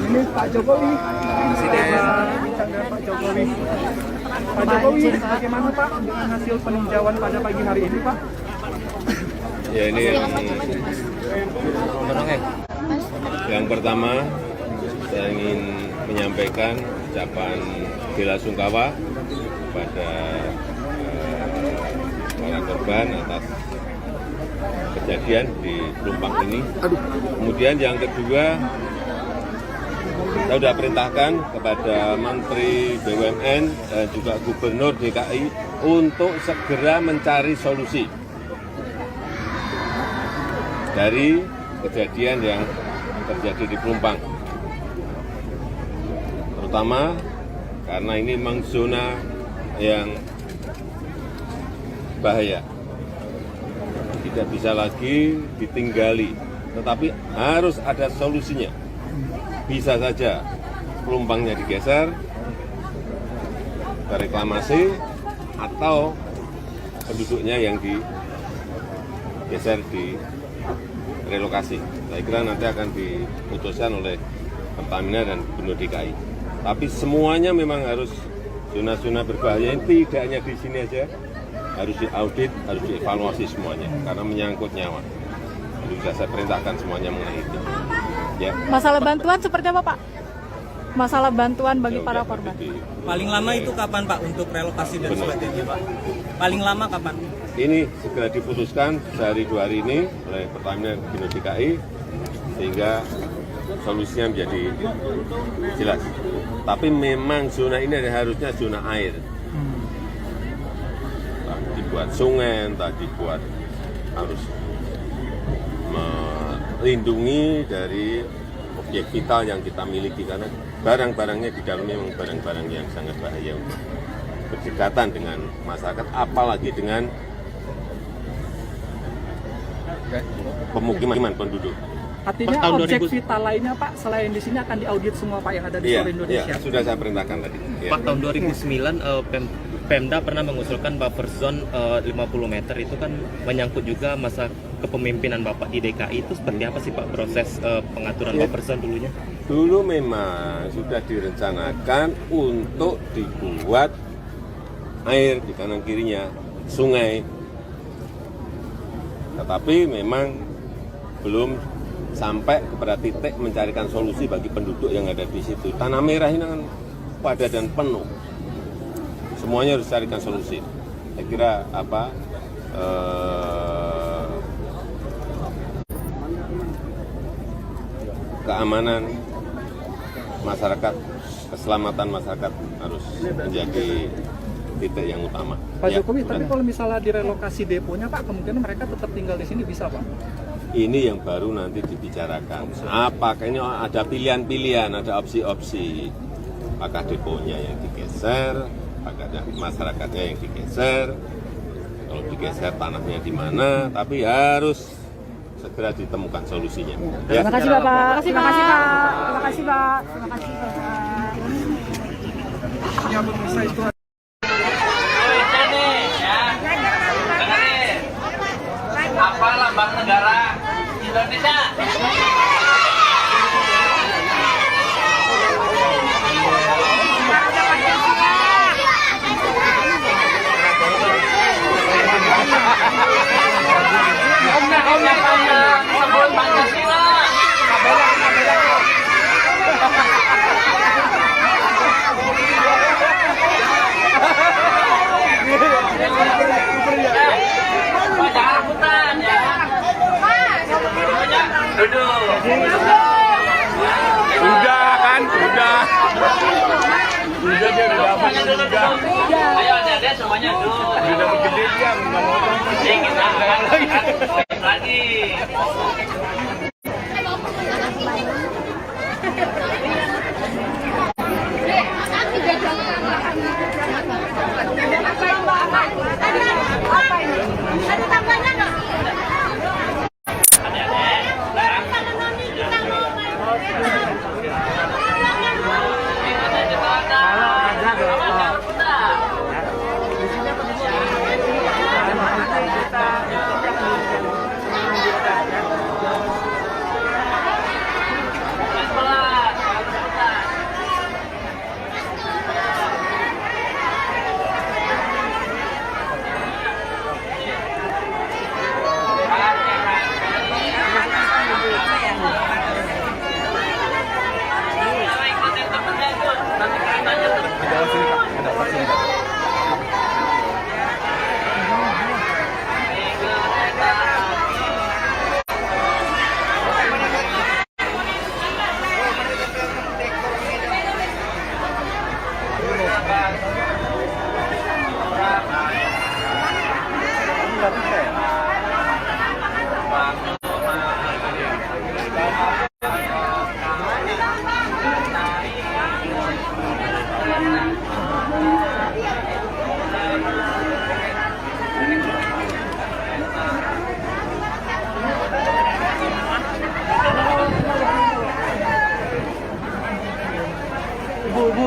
Ini Pak Jokowi, Pak Jokowi. Pak Jokowi, bagaimana Pak dengan hasil peninjauan pada pagi hari ini Pak? Ya ini yang Yang pertama, saya ingin menyampaikan ucapan bela sungkawa kepada para korban atas kejadian di Pelumpang ini. Kemudian yang kedua, saya sudah perintahkan kepada Menteri BUMN dan juga Gubernur DKI untuk segera mencari solusi dari kejadian yang terjadi di Pelumpang. Terutama karena ini memang zona yang bahaya. Tidak bisa lagi ditinggali, tetapi harus ada solusinya. Bisa saja Pelumpangnya digeser ke reklamasi atau penduduknya yang digeser di relokasi. Saya kira nanti akan diputuskan oleh Pertamina dan Gubernur DKI. Tapi semuanya memang harus zona-zona berbahaya ini tidak hanya di sini aja, harus diaudit, harus dievaluasi semuanya karena menyangkut nyawa. Jadi sudah saya perintahkan semuanya mengenai itu. Ya. Masalah bantuan seperti apa, Pak? Masalah bantuan bagi para korban. Paling lama itu kapan Pak untuk relokasi dan sebagainya Pak? Paling lama kapan? Ini segera diputuskan sehari 2 hari ini oleh Pertamina dan Gubernur DKI sehingga solusinya menjadi jelas. Tapi memang zona ini harusnya zona air. Entah dibuat sungai, entah dibuat harus melindungi dari objek vital yang kita miliki karena barang-barangnya di dalamnya memang barang-barang yang sangat bahaya untuk berdekatan dengan masyarakat, apalagi dengan pemukiman penduduk. Artinya objek vital lainnya Pak selain di sini akan diaudit semua Pak yang ada di seluruh Indonesia. Iya, sudah saya perintahkan tadi. Ya. Pak, tahun 2009 Pemda pernah mengusulkan buffer zone 50 meter itu kan menyangkut juga masa kepemimpinan Bapak di DKI. Itu seperti apa sih Pak proses pengaturan buffer zone dulunya? Dulu memang sudah direncanakan untuk dibuat air di kanan kirinya sungai, tetapi memang belum sampai kepada titik mencarikan solusi bagi penduduk yang ada di situ. Tanah merah ini kan padat dan penuh. Semuanya harus carikan solusi. Saya kira keamanan masyarakat, keselamatan masyarakat harus menjadi titik yang utama. Pak Jokowi, tapi kalau misalnya direlokasi deponya Pak, kemungkinan mereka tetap tinggal di sini bisa Pak? Ini yang baru nanti dibicarakan. Apakah ini ada pilihan-pilihan, ada opsi-opsi. Apakah deponya yang digeser, apakah masyarakatnya yang digeser, kalau digeser tanahnya di mana, tapi harus segera ditemukan solusinya. Ya. Terima kasih Bapak. Terima kasih Pak. Terima kasih Pak. Terima kasih Bapak. Ya pemirsa itu. Apa lambang negara Indonesia? Sebut Pancasila. Baca Al-Quran ya. Duduk. Udah kan, udah. Udah dia udah dapat juga. Ayo adik-adik semuanya duduk. Udah dapat gede dia, nggak mau Jadi kita akan lagi. Ada tambahnya nggak?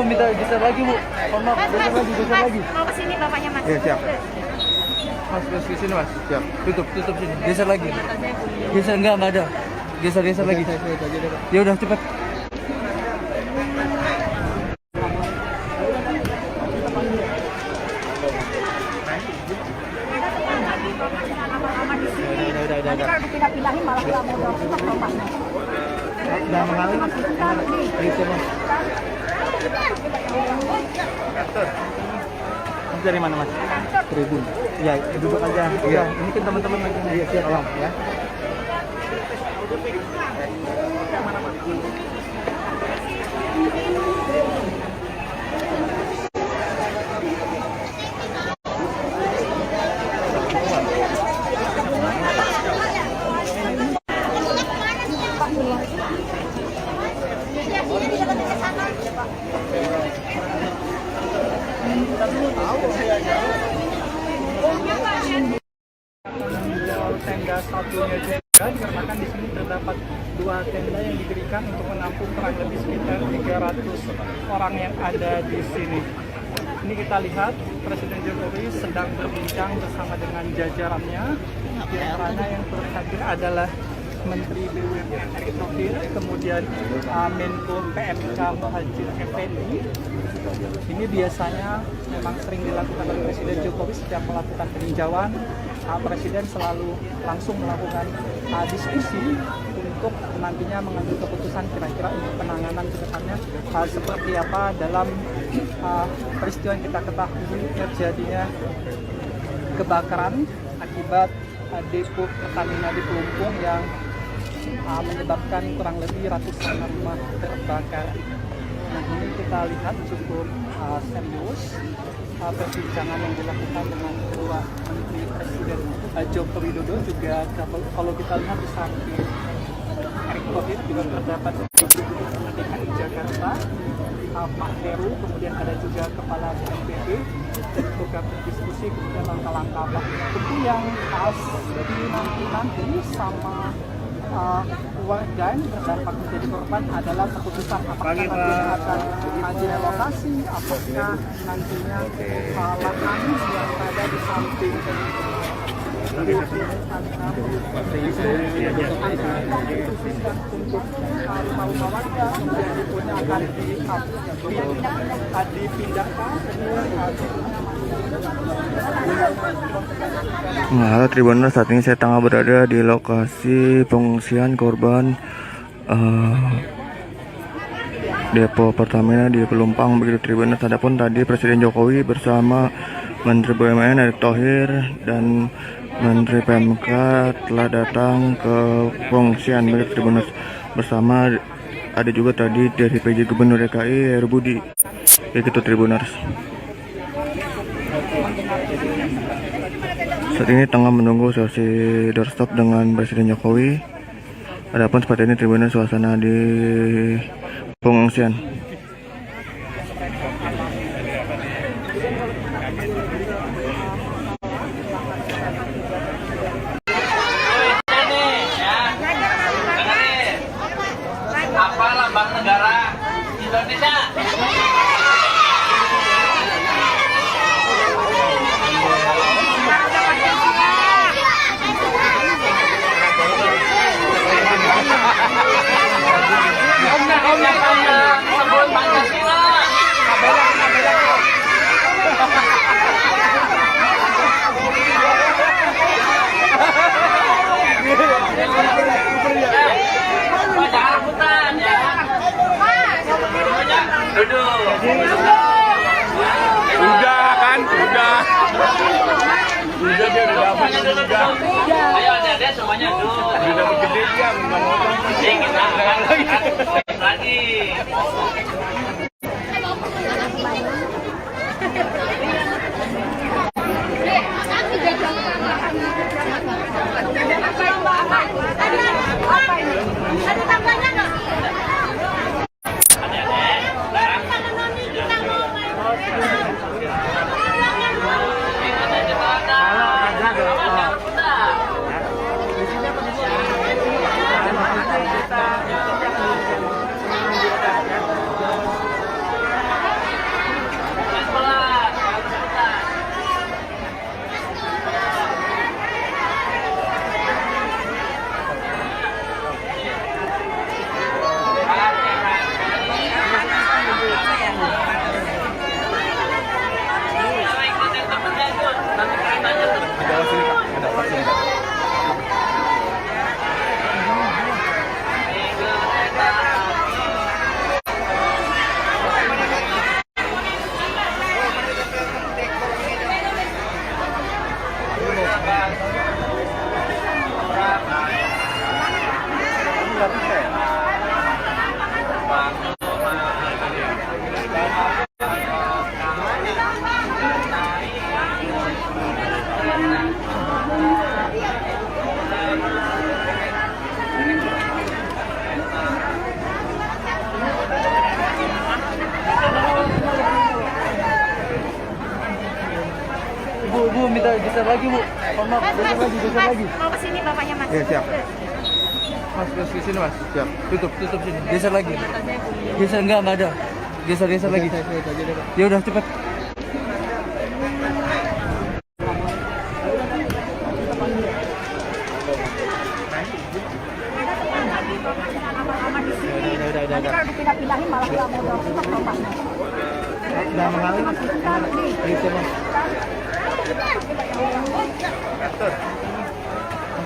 Bu, minta geser lagi Bu. Oh, maaf, geser lagi. Mau ke sini bapaknya Mas. Iya, siap. Mas, ke sini Mas. Siap. Tutup sini. Geser lagi. Geser enggak ada. Geser lagi. Ya udah cepat. Nanti kalau dipindah-pindahin malah nggak mau dorong ke bapaknya. Udah mengalir Mas. Itu Mas. Mas dari mana Mas? Tribun. Ya, duduk aja. Iya, ini kan teman-teman lagi. Iya, siap Bang ya. Tenda satunya juga dikarenakan di sini terdapat 2 tenda yang didirikan untuk menampung kurang lebih sekitar 300 orang yang ada di sini. Ini kita lihat Presiden Jokowi sedang berbincang bersama dengan jajarannya. Di antaranya yang terhadir adalah Menteri BUMN Erick Thohir, kemudian Menko PMK Muhadjir Effendi. Ini biasanya memang sering dilakukan oleh Presiden Jokowi setiap melakukan peninjauan. Presiden selalu langsung melakukan diskusi untuk nantinya mengambil keputusan kira-kira untuk penanganan ke depannya seperti apa dalam peristiwa yang kita ketahui terjadinya kebakaran akibat depo Pertamina di Pelumpung yang menyebabkan kurang lebih ratusan rumah terbakar. Nah, ini kita lihat cukup serius perbincangan yang dilakukan dengan kedua Menteri Presiden Joko Widodo. Juga kalau kita lihat di samping Erick Thohir juga terdapat DKI Jakarta, Pak Heru, kemudian ada juga Kepala BNPB dan juga berdiskusi kemudian langkah-langkah apa tentu yang nanti sama warga yang terdampak menjadi korban adalah keputusan apakah nantinya akan direlokasi, apakah nantinya lahan yang ada di samping untuk rumah-rumah warga kemudian akan dipindahkan. Nah, halo Tribuners, saat ini saya tengah berada di lokasi pengungsian korban depo Pertamina di Pelumpang begitu Tribuners. Adapun tadi Presiden Jokowi bersama Menteri BUMN Erick Thohir dan Menteri PMK telah datang ke pengungsian begitu Tribuners. Bersama ada juga tadi dari PJ Gubernur DKI Heru Budi begitu Tribuners. Saat ini tengah menunggu sesi doorstop dengan Presiden Jokowi. Adapun seperti ini Tribuners suasana di pengungsian. Apa lambang negara Indonesia? Sebut Pancasila. Jangan rebutan ya. Duduk. Udah kan, udah. Udah dia udah dapat juga. Ayo adik-adik semuanya duduk. Udah dapat gede dia, nggak mau Kita lagi. Ada tambahnya nggak? kita geser lagi Bu. Maaf, geser lagi. Mau ke sini bapaknya Mas. Iya, siap. Mas, ke sini Mas. Siap. Tutup sini. Geser lagi. Geser enggak ada. Geser lagi. Ya udah cepat. Nanti kalau dipindah-pindahin malah nggak mau dorong bapaknya. Udah mengalir. Gitu Mas.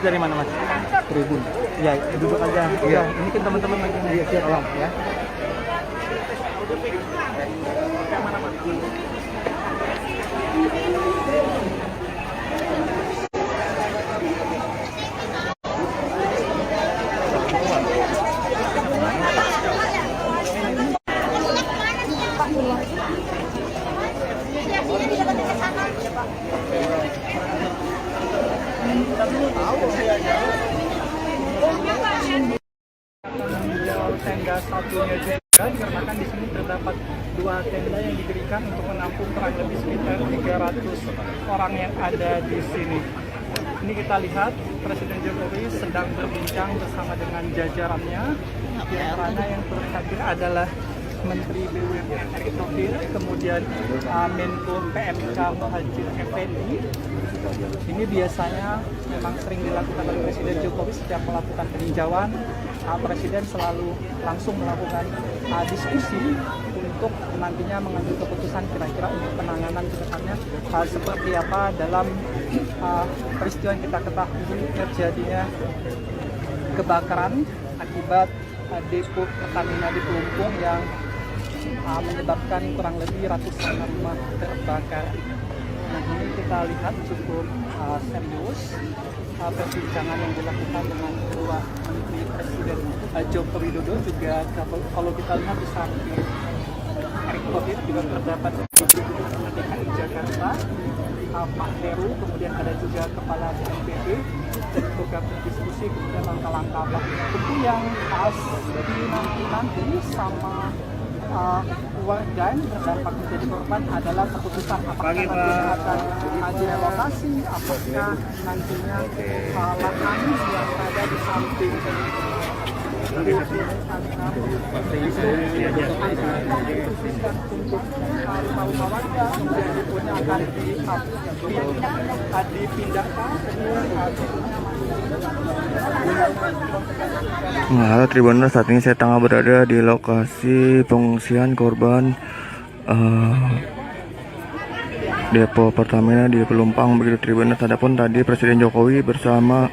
Dari mana Mas? Tribun. Ya, duduk aja. Iya, ini kan teman-teman lagi. Iya, siap. Tolong ya. Tenda satunya juga dikarenakan di sini terdapat 2 tenda yang didirikan untuk menampung kurang lebih sekitar 300 orang yang ada di sini. Ini kita lihat Presiden Jokowi sedang berbincang bersama dengan jajarannya. Di antaranya yang turut hadir adalah Menteri BUMN Erick Thohir, kemudian Menko PMK Muhadjir Effendi. Ini biasanya memang sering dilakukan oleh Presiden Jokowi setiap melakukan peninjauan. Presiden selalu langsung melakukan diskusi untuk nantinya mengambil keputusan kira-kira untuk penanganan ke depannya seperti apa dalam peristiwa yang kita ketahui terjadinya kebakaran akibat depo Pertamina di Pelumpung yang menyebabkan kurang lebih ratusan rumah terbakar. Nah, ini kita lihat cukup serius perbincangan yang dilakukan dengan kedua Menteri Presiden Joko Widodo. Juga kalau kita lihat di samping Erick Thohir juga terdapat Gubernur DKI Jakarta Pak Heru, kemudian ada juga Kepala BNPB dan juga berdiskusi kemudian langkah-langkah tentu yang nanti sama dan berdampak menjadi korban adalah keputusan apakah nantinya akan direlokasi, apakah nantinya lahan yang ada di samping untuk rumah warga kemudian akan dipindahkan Nah, halo Tribuners, saat ini saya tengah berada di lokasi pengungsian korban depo Pertamina di Pelumpang begitu Tribuners. Adapun tadi Presiden Jokowi bersama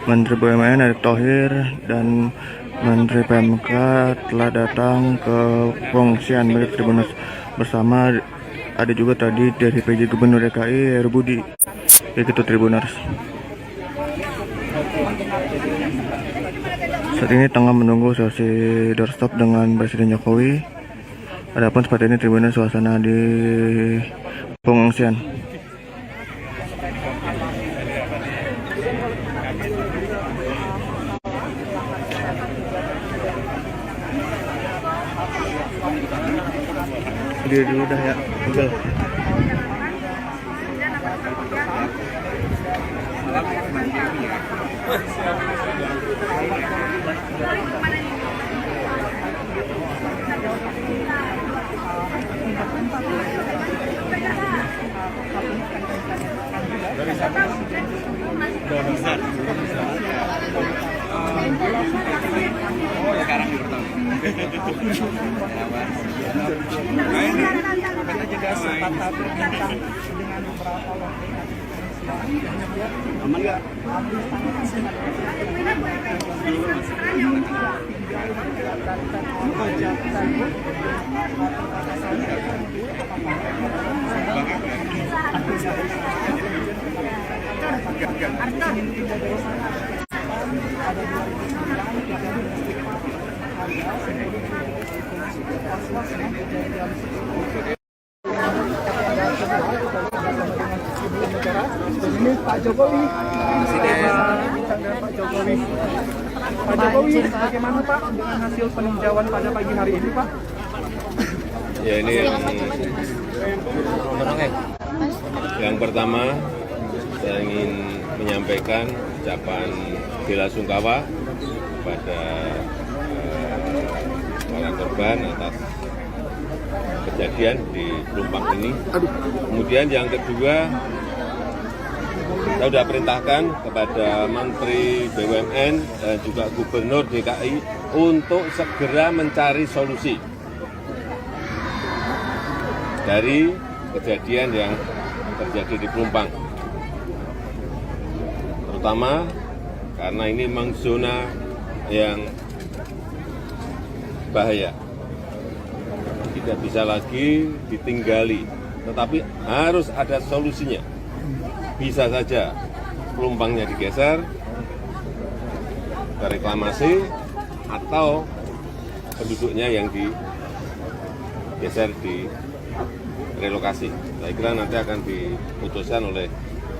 Menteri BUMN Erick Thohir dan Menteri PMK telah datang ke pengungsian begitu Tribuners. Bersama ada juga tadi dari PJ Gubernur DKI Heru Budi begitu Tribuners. Saat ini tengah menunggu sesi doorstop dengan Presiden Jokowi. Adapun seperti ini Tribuners suasana di pengungsian. Dia dulu dah ya, Google. Ini Pak Jokowi, Pak Jokowi. Pak Jokowi, bagaimana Pak dengan hasil peninjauan pada pagi hari ini Pak? Ya ini yang pertama saya ingin menyampaikan ucapan bela sungkawa kepada para korban atas kejadian di Pelumpang ini. Kemudian yang kedua, saya sudah perintahkan kepada Menteri BUMN dan juga Gubernur DKI untuk segera mencari solusi dari kejadian yang terjadi di Pelumpang. Terutama karena ini memang zona yang bahaya. Tidak bisa lagi ditinggali, tetapi harus ada solusinya. Bisa saja Pelumpangnya digeser ke reklamasi atau penduduknya yang digeser di relokasi. Saya kira nanti akan diputuskan oleh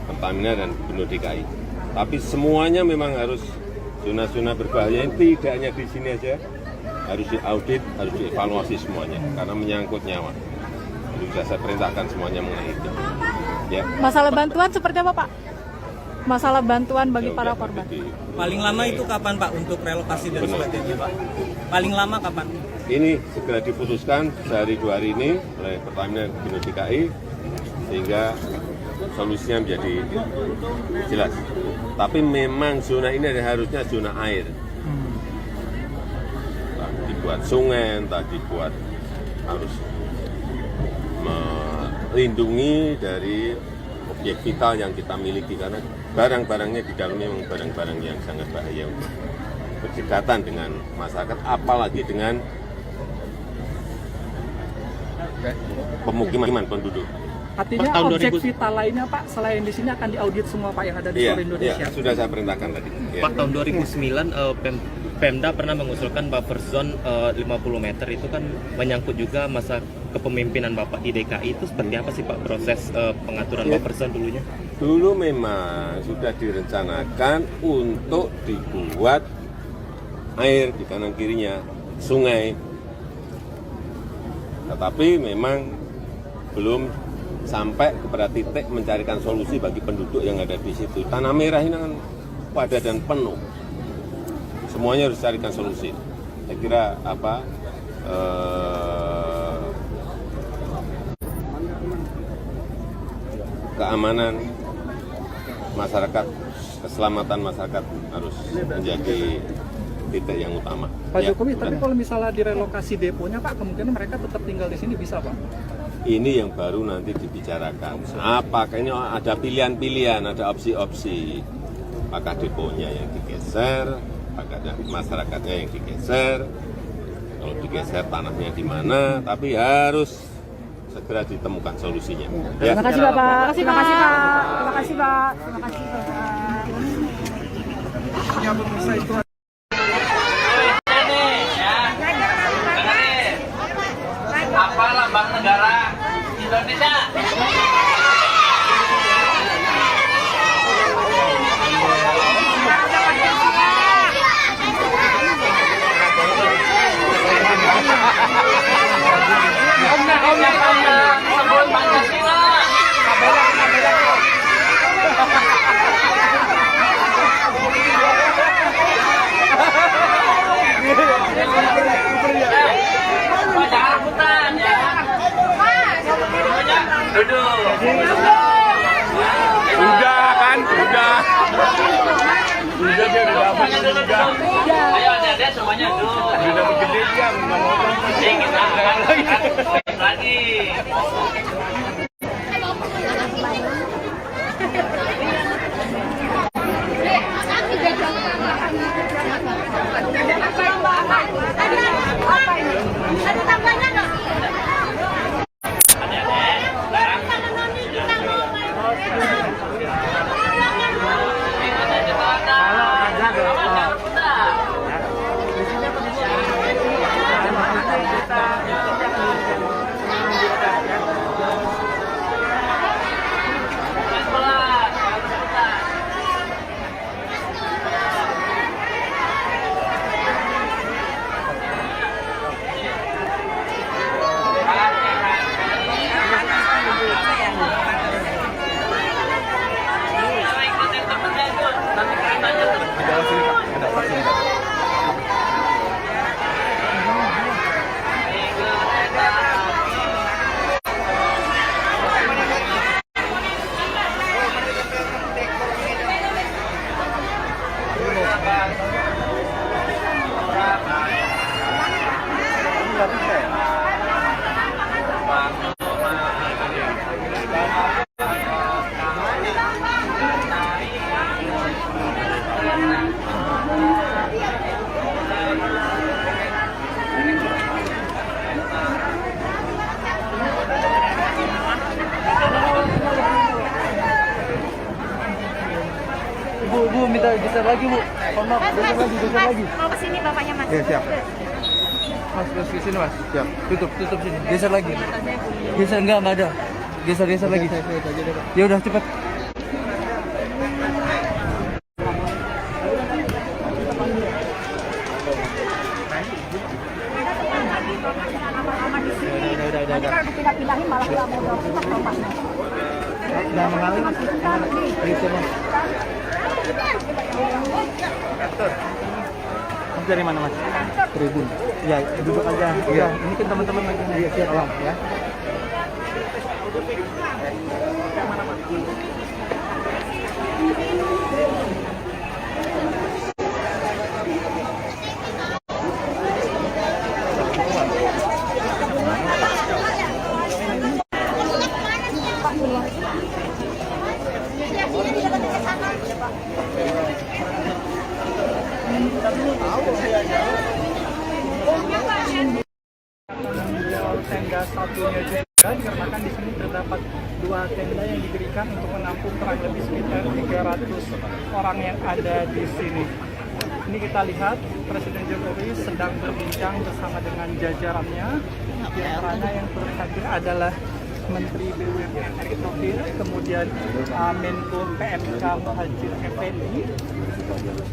Pertamina dan Gubernur DKI. Tapi semuanya memang harus zona-zona berbahaya ini tidak hanya di sini aja, harus diaudit, harus dievaluasi semuanya karena menyangkut nyawa. Jadi sudah saya perintahkan semuanya mengenai itu. Ya. Masalah bantuan seperti apa, Pak? Masalah bantuan bagi para korban. Paling lama itu kapan, Pak, untuk relokasi dan sebagainya, Pak? Paling lama kapan? Ini segera diputuskan sehari 2 hari ini oleh Pertamina dan Gubernur DKI sehingga solusinya menjadi jelas. Tapi memang zona ini harusnya zona air. Tak dibuat sungai, tak dibuat harus melindungi dari objek vital yang kita miliki karena barang-barangnya di dalamnya memang barang-barang yang sangat bahaya untuk berdekatan dengan masyarakat, apalagi dengan pemukiman penduduk. Artinya objek vital lainnya Pak, selain di sini akan diaudit semua Pak yang ada di seluruh Indonesia? Iya, sudah saya perintahkan tadi. Pak, tahun 2009 Pemda pernah mengusulkan buffer zone 50 meter itu kan menyangkut juga masa kepemimpinan Bapak di DKI. Itu seperti apa sih Pak proses pengaturan buffer zone dulunya? Dulu memang sudah direncanakan untuk dibuat air di kanan kirinya, sungai. Tetapi memang belum sampai kepada titik mencarikan solusi bagi penduduk yang ada di situ. Tanah merah ini kan padat dan penuh. Semuanya harus carikan solusi. Saya kira keamanan masyarakat, keselamatan masyarakat harus menjadi titik yang utama. Pak Jokowi, tapi kalau misalnya direlokasi deponya Pak, kemungkinan mereka tetap tinggal di sini bisa Pak? Ini yang baru nanti dibicarakan. Apakah ini ada pilihan-pilihan, ada opsi-opsi. Apakah deponya yang digeser, apakah ada masyarakatnya yang digeser. Kalau digeser tanahnya di mana, tapi harus segera ditemukan solusinya. Ya. Terima kasih Bapak. Terima kasih Pak. Terima kasih Pak. Terima kasih Bapak. Ya, pemirsa itu. Apa lambang negara Indonesia? Sebut Pancasila. Jangan rebutan ya. Duduk. Udah kan, udah. Udah dia udah dapat udah. Ayo adik-adik semuanya duduk. Udah dapat gede dia, nggak mau Kita akan lagi. Ada tambahnya nggak? Bu, minta geser lagi, Bu. Maaf, geser lagi. Mau kesini bapaknya mas. Iya, siap. Mas, ke sini, Mas. Siap. Tutup sini. Geser lagi. Geser enggak ada. Geser lagi. Ya udah cepat. Nanti kalau dipindah-pindahin malah nggak mau dorong bapaknya. Jangan mengalir, Mas. Itu, Mas. Mas dari mana, Mas? Tribun. Ya, duduk aja. Iya, ini kan teman-teman lagi. Iya, siap, Bang, ya. Tenda satunya juga dikarenakan di sini terdapat 2 tenda yang didirikan untuk menampung kurang lebih sekitar 300 orang yang ada di sini. Ini kita lihat Presiden Jokowi sedang berbincang bersama dengan jajarannya. Di antaranya yang turut hadir adalah Menteri BUMN Erick Thohir, kemudian Menko PMK Muhadjir Effendi.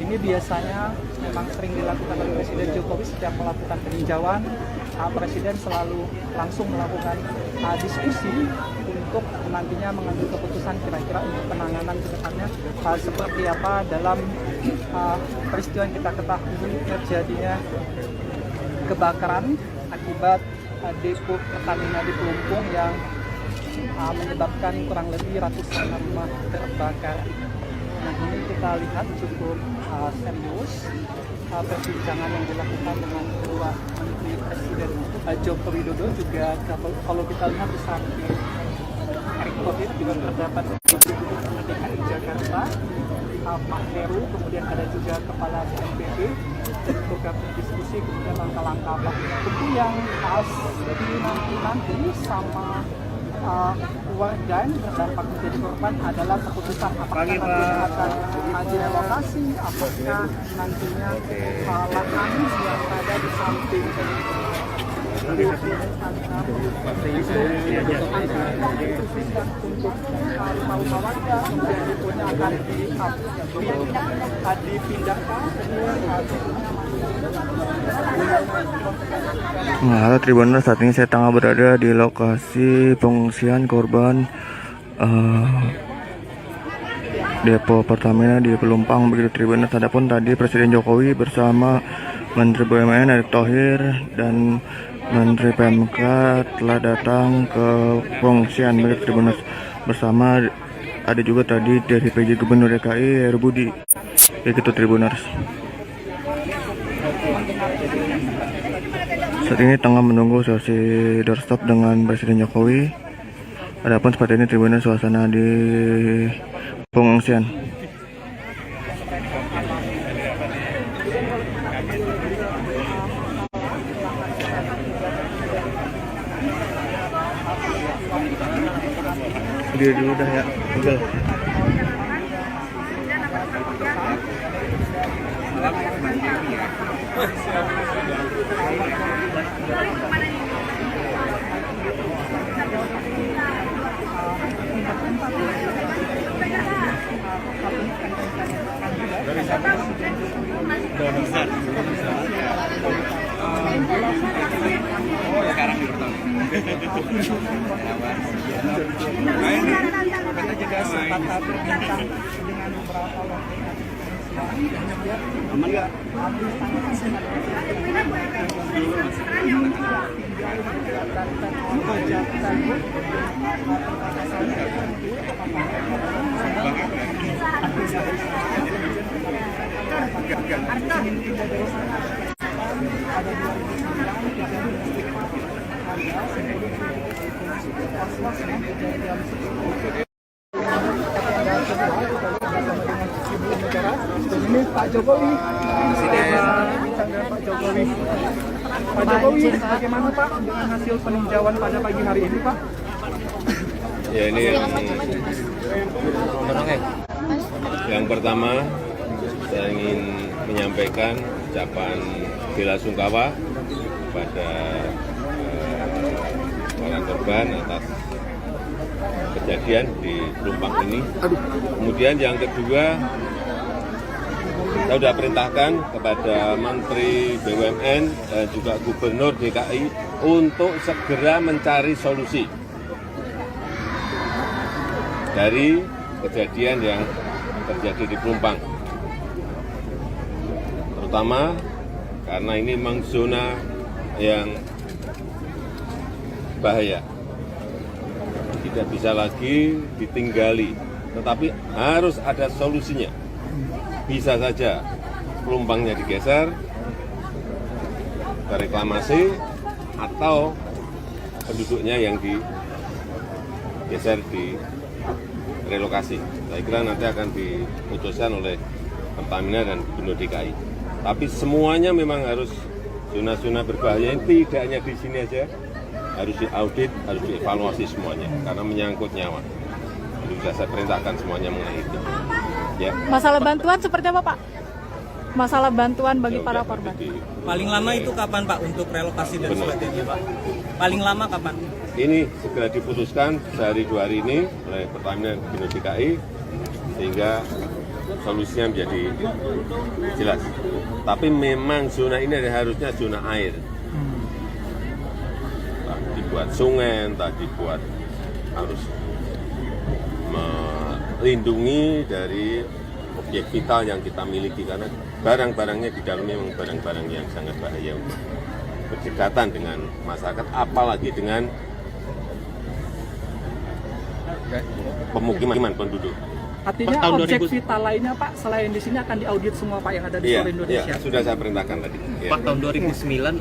Ini biasanya memang sering dilakukan oleh Presiden Jokowi setiap melakukan peninjauan. Presiden selalu langsung melakukan diskusi untuk nantinya mengambil keputusan kira-kira untuk penanganan ke depannya seperti apa dalam peristiwa yang kita ketahui terjadinya kebakaran akibat depo Pertamina di Pelumpung yang menyebabkan kurang lebih ratusan rumah terbakar. Nah, ini kita lihat cukup serius perbincangan yang dilakukan dengan kedua Menteri Presiden Joko Widodo. Juga kalau kita lihat di samping Erick Thohir juga terdapat Gubernur DKI Jakarta Pak Heru, kemudian ada juga Kepala BNPB dan juga berdiskusi kemudian langkah-langkah apa tentu yang nanti sama warga yang terdampak menjadi korban adalah keputusan apakah nantinya akan direlokasi, apakah nantinya lahan yang ada di samping untuk rumah warga kemudian deponya akan dipindahkan. Nah, halo Tribuners, saat ini saya tengah berada di lokasi pengungsian korban depo Pertamina di Pelumpang begitu Tribuners. Adapun tadi Presiden Jokowi bersama Menteri BUMN Erick Thohir dan Menteri PMK telah datang ke pengungsian begitu Tribuners. Bersama ada juga tadi dari PJ Gubernur DKI Heru Budi begitu Tribuners. Saat ini tengah menunggu sesi doorstop dengan Presiden Jokowi. Adapun seperti ini Tribuners suasana di pengungsian. Dia dulu dah ya. Udah. Sekarang di pertama. Kita juga sempat berbincang dengan beberapa warga aman nggak? Ada 2009 Ini Pak Jokowi. Pak Jokowi. Pak Jokowi, bagaimana Pak dengan hasil peninjauan pada pagi hari ini Pak? Ya ini yang pertama saya ingin menyampaikan ucapan bela sungkawa kepada para korban atas kejadian di Pelumpang ini. Kemudian yang kedua, saya sudah perintahkan kepada Menteri BUMN dan juga Gubernur DKI untuk segera mencari solusi dari kejadian yang terjadi di Pelumpang. Terutama karena ini memang zona yang bahaya. Tidak bisa lagi ditinggali, tetapi harus ada solusinya. Bisa saja Pelumpangnya digeser ke reklamasi atau penduduknya yang digeser di relokasi. Saya kira nanti akan diputuskan oleh Pertamina dan Gubernur DKI. Tapi semuanya memang harus zona-zona berbahaya ini tidak hanya di sini aja, harus diaudit, harus dievaluasi semuanya karena menyangkut nyawa. Jadi sudah saya perintahkan semuanya mengenai itu. Ya. Masalah bantuan seperti apa Pak? Masalah bantuan bagi para korban. Paling lama itu kapan Pak untuk relokasi dan sebagainya Pak? Paling lama kapan? Ini segera diputuskan sehari 2 hari ini oleh Pertamina dan Gubernur DKI sehingga solusinya menjadi jelas. Tapi memang zona ini harusnya zona air. Entah dibuat sungai, entah dibuat harus melindungi dari objek vital yang kita miliki karena barang-barangnya di dalamnya memang barang-barang yang sangat bahaya untuk berdekatan dengan masyarakat, apalagi dengan pemukiman penduduk. Artinya objek vital lainnya Pak selain di sini akan diaudit semua Pak yang ada di seluruh Indonesia. Iya, sudah saya perintahkan tadi. Ya. Pak, tahun 2009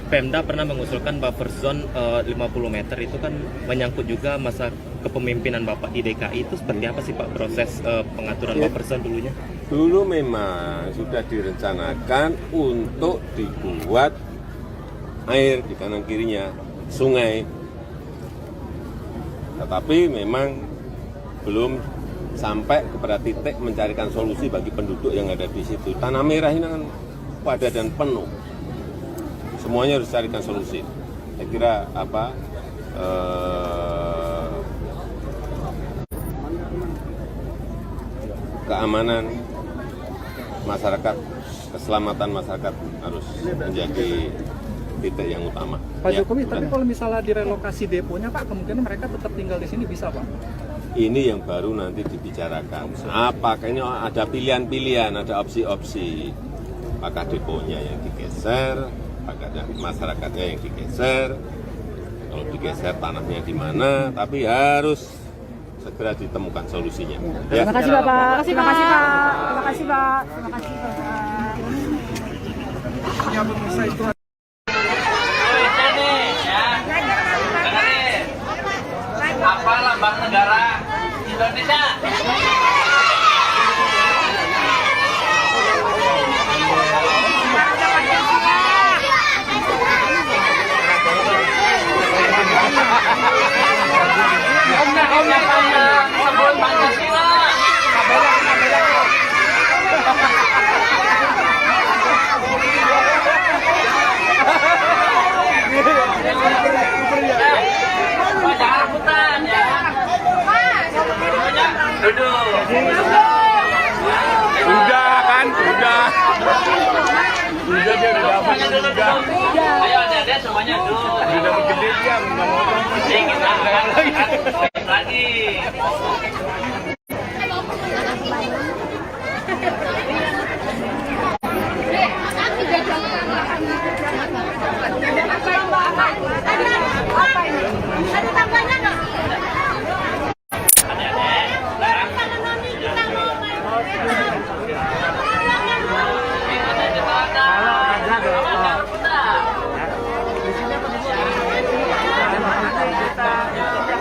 Pemda pernah mengusulkan buffer zone 50 meter itu kan menyangkut juga masa kepemimpinan Bapak di DKI. Itu seperti apa sih Pak proses pengaturan buffer zone dulunya? Dulu memang sudah direncanakan untuk dibuat air di kanan kirinya sungai, tetapi memang belum sampai kepada titik mencarikan solusi bagi penduduk yang ada di situ. Tanah merah ini kan padat dan penuh. Semuanya harus carikan solusi. Saya kira keamanan masyarakat, keselamatan masyarakat harus menjadi titik yang utama. Pak Jokowi, tapi kalau misalnya direlokasi deponya Pak, kemungkinan mereka tetap tinggal di sini bisa Pak? Ini yang baru nanti dibicarakan. Apakah ini ada pilihan-pilihan, ada opsi-opsi. Apakah deponya yang digeser, apakah masyarakatnya yang digeser. Kalau digeser tanahnya di mana, tapi harus segera ditemukan solusinya. Ya. Terima kasih Bapak. Terima kasih Pak. Terima kasih Pak. Terima kasih Pak. Ya, pemirsa itu apa lambang negara Indonesia? Sebelum Pancasila. Jangan rebutan ya. Duduk. Udah kan, udah. Udah dia udah dapat. Ayo adik-adik semuanya duduk. Udah dapat gede dia, nggak mau. Jadi kita akan lagi. Ada tambahnya nggak? kita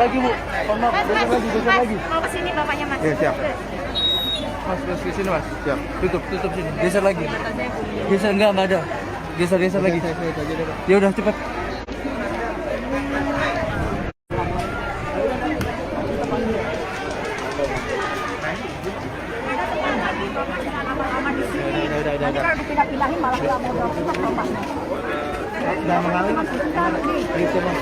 lagi Bu. Mohon maaf, geser lagi. Mau ke sini bapaknya Mas. Iya, siap. Mas, terus ke sini Mas. Siap. Tutup sini. Geser lagi. Geser enggak ada. Geser lagi. Ya udah cepat. Nanti kalau dipindah-pindahin malah nggak mau dorong Bapak. Udah mengalir. Itu Mas.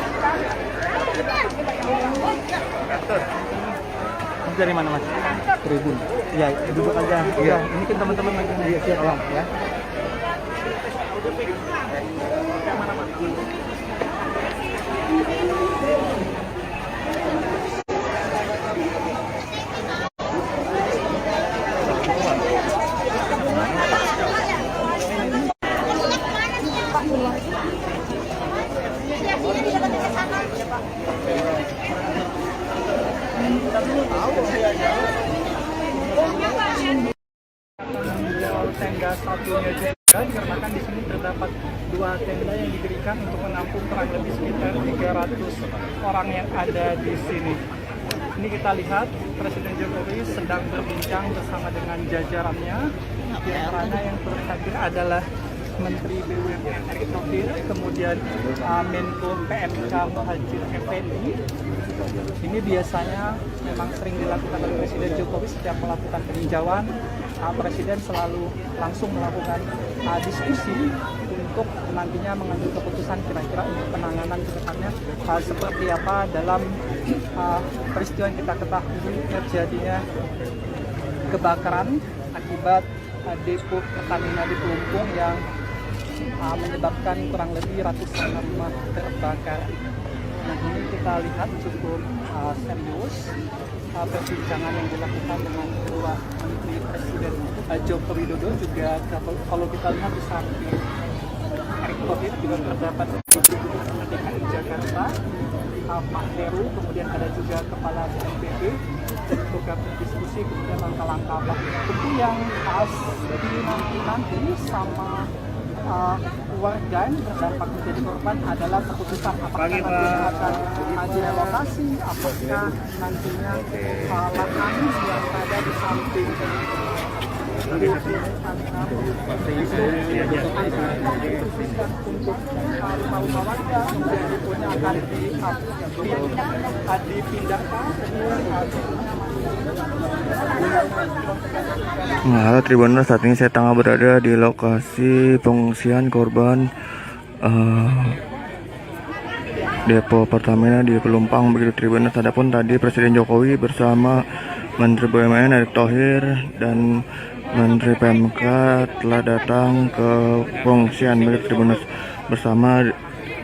Mas dari mana Mas? Tribun. Iya, duduk aja. Iya, ini kan teman-teman lagi. Iya, siap Bang ya. Tenda satunya juga dikarenakan di sini terdapat 2 tenda yang didirikan untuk menampung kurang lebih sekitar 300 orang yang ada di sini. Ini kita lihat Presiden Jokowi sedang berbincang bersama dengan jajarannya. Di antaranya yang turut hadir adalah Menteri BUMN Erick Thohir, kemudian Menko PMK Muhadjir Effendi. Ini biasanya memang sering dilakukan oleh Presiden Jokowi setiap melakukan peninjauan. Presiden selalu langsung melakukan diskusi untuk nantinya mengambil keputusan kira-kira untuk penanganan ke depannya seperti apa dalam peristiwa yang kita ketahui terjadinya kebakaran akibat depo Pertamina di Pelumpung yang menyebabkan kurang lebih ratusan rumah terbakar. Nah, ini kita lihat cukup serius perbincangan yang dilakukan dengan kedua Menteri Presiden Joko Widodo. Juga kalau kita lihat di samping Erick Thohir juga terdapat Gubernur DKI Jakarta Pak Heru, kemudian ada juga Kepala BNPB untuk berdiskusi kemudian langkah-langkah apa tentu yang harus dinanti sama warga yang terdampak menjadi korban adalah keputusan apakah nantinya akan direlokasi, apakah nantinya lahan yang ada di samping untuk rumah warga kemudian akan dipindahkan. Nah, Tribuners, saat ini saya tengah berada di lokasi pengungsian korban depo Pertamina di Pelumpang begitu Tribuners. Adapun tadi Presiden Jokowi bersama Menteri BUMN Erick Thohir dan Menteri PMK telah datang ke pengungsian begitu Tribuners. Bersama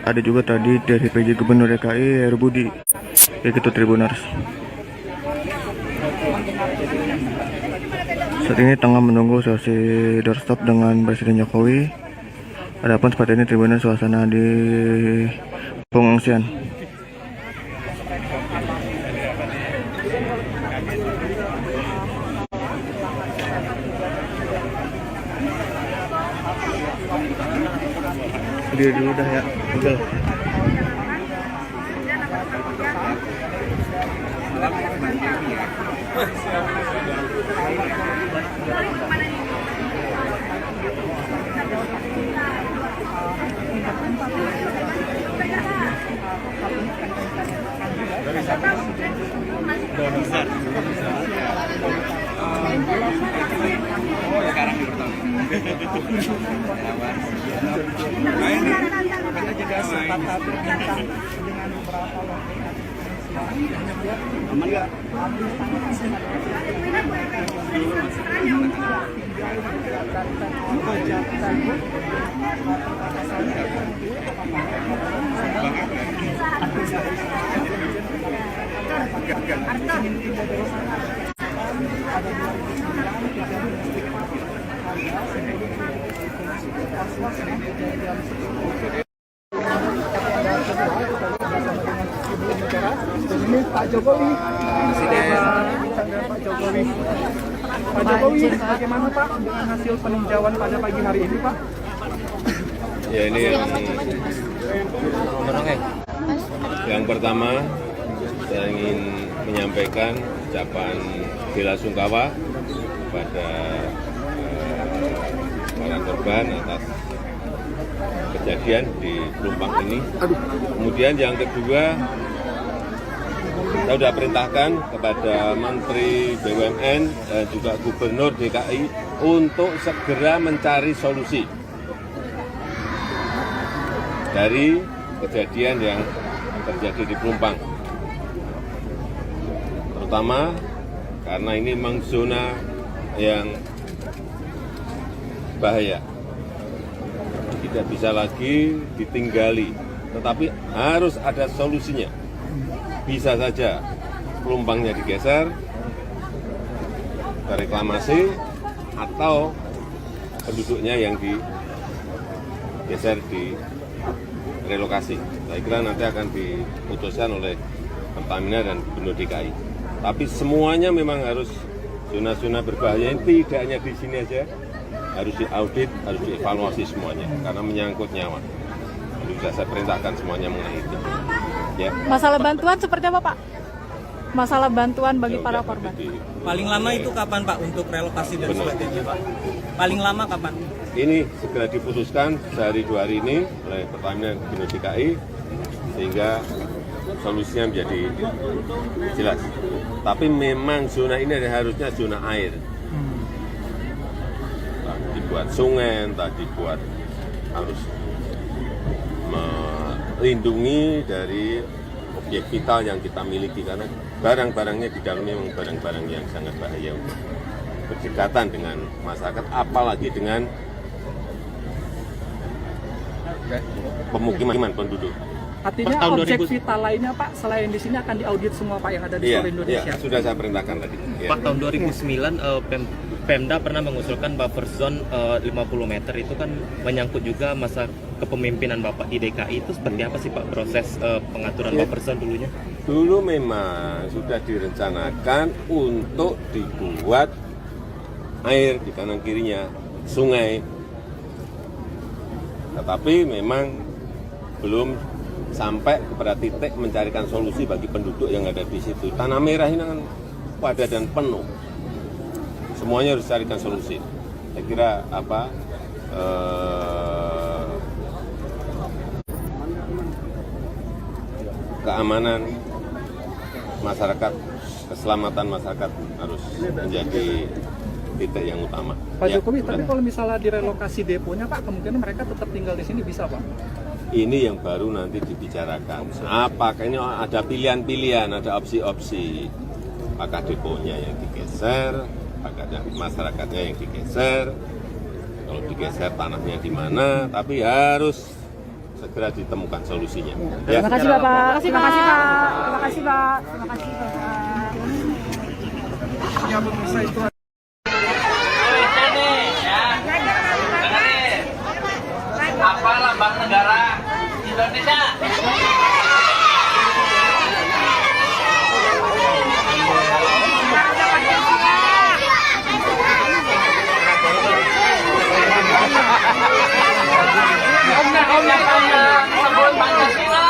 ada juga tadi dari PJ Gubernur DKI Heru Budi begitu Tribuners. Saat ini tengah menunggu sesi doorstop dengan Presiden Jokowi. Adapun seperti ini Tribuners suasana di pengungsian. Dia dulu dah ya, betul. Juga sempat berbincang dengan beberapa warga ini Pak Jokowi, Pak Jokowi, bagaimana Pak dengan hasil peninjauan pada pagi hari ini Pak? Ya, ini yang pertama saya ingin menyampaikan ucapan bela sungkawa kepada para korban atas kejadian di Pelumpang ini. Kemudian yang kedua, saya sudah perintahkan kepada Menteri BUMN dan juga Gubernur DKI untuk segera mencari solusi dari kejadian yang terjadi di Pelumpang. Terutama karena ini memang zona yang bahaya. Tidak bisa lagi ditinggali, tetapi harus ada solusinya. Bisa saja Pelumpangnya digeser ke reklamasi atau penduduknya yang digeser di relokasi. Saya kira nanti akan diputuskan oleh Pertamina dan Gubernur DKI. Tapi semuanya memang harus zona-zona berbahaya ini tidak hanya di sini aja, harus diaudit, harus dievaluasi semuanya karena menyangkut nyawa. Jadi sudah saya perintahkan semuanya mengenai itu. Ya. Masalah bantuan seperti apa, Pak? Masalah bantuan bagi para Udah, korban. Paling lama itu kapan Pak untuk relokasi dan sebagainya Pak? Paling lama kapan? Ini segera diputuskan sehari 2 hari ini oleh Pertamina dan Gubernur DKI sehingga solusinya menjadi jelas. Tapi memang zona ini harusnya zona air. Dibuat sungai, tadi buat harus melindungi dari objek vital yang kita miliki karena barang-barangnya di dalamnya memang barang-barang yang sangat bahaya untuk berdekatan dengan masyarakat, apalagi dengan pemukiman penduduk. Artinya objek vital lainnya Pak, selain di sini akan diaudit semua Pak yang ada di seluruh Indonesia? Iya, sudah saya perintahkan tadi. Ya. Pak, tahun 2009 Pemda pernah mengusulkan buffer zone 50 meter itu kan menyangkut juga masa kepemimpinan Bapak di DKI. Itu seperti apa sih Pak proses pengaturan buffer zone dulunya? Dulu memang sudah direncanakan untuk dibuat air di kanan kirinya sungai, tetapi memang belum sampai kepada titik mencarikan solusi bagi penduduk yang ada di situ. Tanah merah ini kan padat dan penuh. Semuanya harus carikan solusi. Saya kira keamanan masyarakat, keselamatan masyarakat harus menjadi titik yang utama. Pak Jokowi, tapi kalau misalnya direlokasi deponya Pak, kemungkinan mereka tetap tinggal di sini bisa Pak? Ini yang baru nanti dibicarakan. Apakah ini ada pilihan-pilihan, ada opsi-opsi. Apakah deponya yang digeser, apakah ada masyarakatnya yang digeser. Kalau digeser tanahnya di mana, tapi harus segera ditemukan solusinya. Ya. Terima kasih Bapak. Terima kasih Pak. Terima kasih Pak. Terima kasih Bapak. Ya pemirsa itu. Apa lambang negara Indonesia? Sambut Pancasila.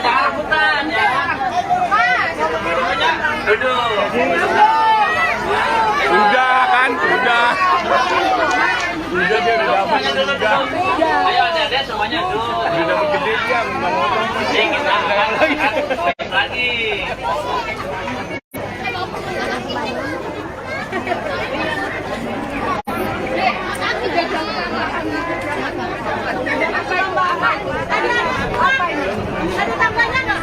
Jangan rebutan ya. Duduk. Udah kan, udah. Udah dia udah dapat. Ayo adik-adik semuanya duduk. Udah dapat gede dia, nggak mau Kita akan lagi. Ada tambahnya nggak?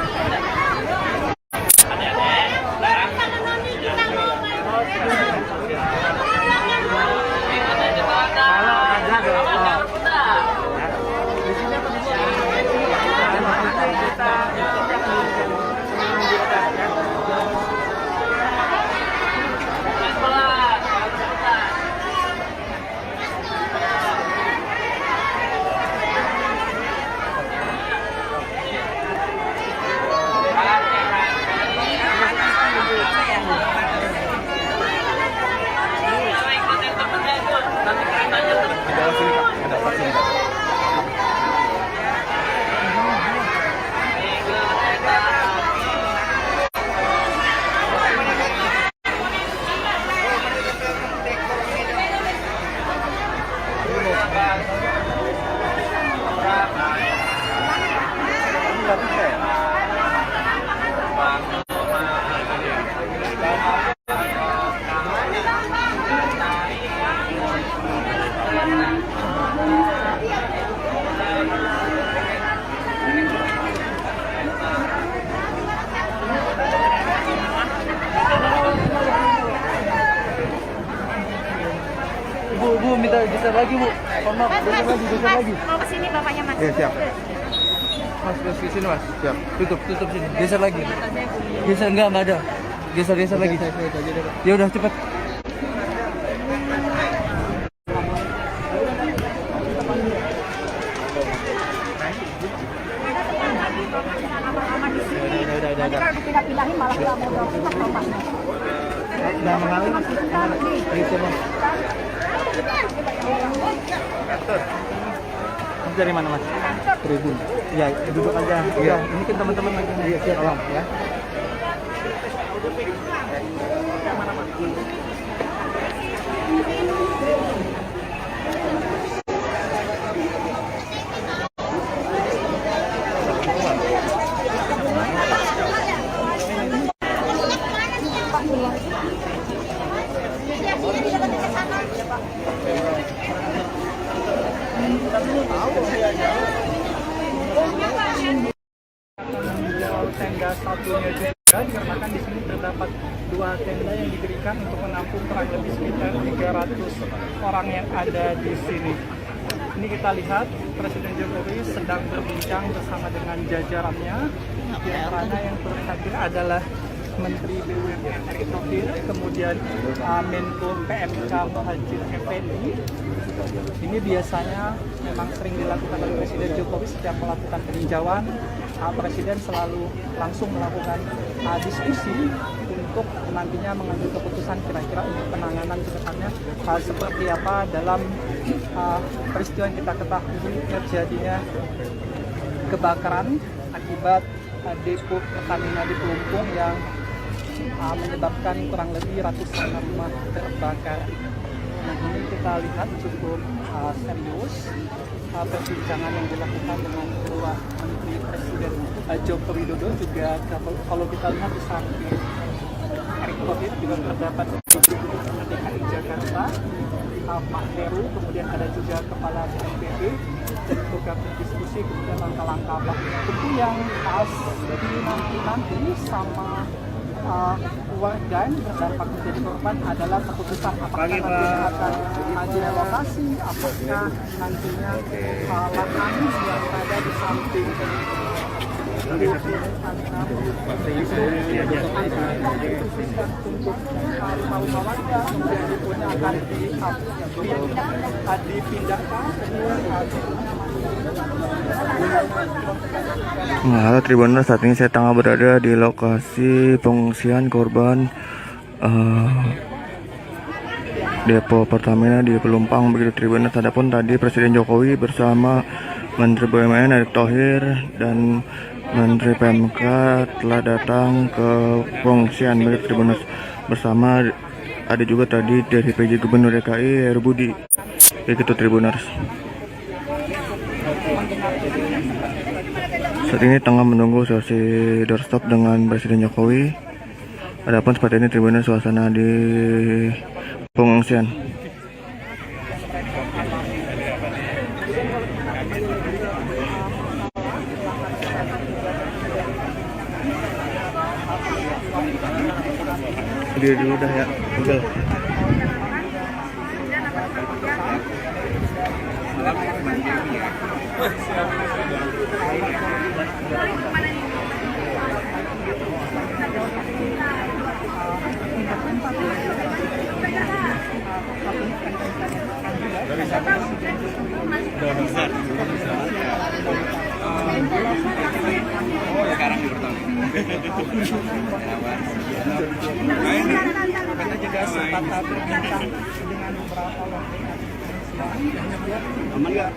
maaf. Geser lagi. Mau kesini bapaknya mas. Iya, siap. Mas, ke sini mas. Siap. Tutup sini. Geser lagi. Geser enggak ada. Geser lagi. Ya udah cepet. Nanti kalau dipindah-pindahin malah nggak mau pulang bapaknya. Udah mengalir mas. Mas dari mana mas? Tribun. Ya duduk aja. Iya. Ini kan teman-teman lagi. Iya siap. Tolong ya. Tenda satunya juga dikarenakan di sini terdapat 2 tenda yang didirikan untuk menampung kurang lebih sekitar 300 orang yang ada di sini. Ini kita lihat Presiden Jokowi sedang berbincang bersama dengan jajarannya. Di antaranya yang turut hadir adalah Menteri BUMN Erick Thohir, kemudian Menko PMK Muhadjir Effendi. Ini biasanya memang sering dilakukan oleh Presiden Jokowi setiap melakukan peninjauan. Presiden selalu langsung melakukan diskusi untuk nantinya mengambil keputusan kira-kira untuk penanganan ke depannya seperti apa dalam peristiwa yang kita ketahui terjadinya kebakaran akibat depo Pertamina di Pelumpung yang menyebabkan kurang lebih ratusan rumah terbakar. Nah, ini kita lihat cukup serius perbincangan yang dilakukan dengan kedua Menteri Presiden Joko Widodo. Juga kalau kita lihat di samping Erick Thohir juga terdapat Gubernur DKI Jakarta Pak Heru, kemudian ada juga Kepala BNPB dan bergabung diskusi kemudian langkah-langkah apa tentu yang nanti sama warga yang berdampak menjadi korban adalah keputusan apakah nantinya akan direlokasi, apakah nantinya lahan yang berada di samping untuk rumah warga kemudian akan dipindahkan. Nah, halo Tribuners, saat ini saya tengah berada di lokasi pengungsian korban depo Pertamina di Pelumpang begitu Tribuners. Adapun tadi Presiden Jokowi bersama Menteri BUMN Erick Thohir dan Menteri PMK telah datang ke pengungsian begitu Tribuners. Bersama ada juga tadi dari PJ Gubernur DKI Heru Budi begitu Tribuners. Saat ini tengah menunggu sesi doorstop dengan Presiden Jokowi. Adapun seperti ini Tribuners suasana di pengungsian. Dia dulu dah ya, Google. Sekarang di pertama. Kita juga sempat berbincang dengan beberapa wakil aman nggak?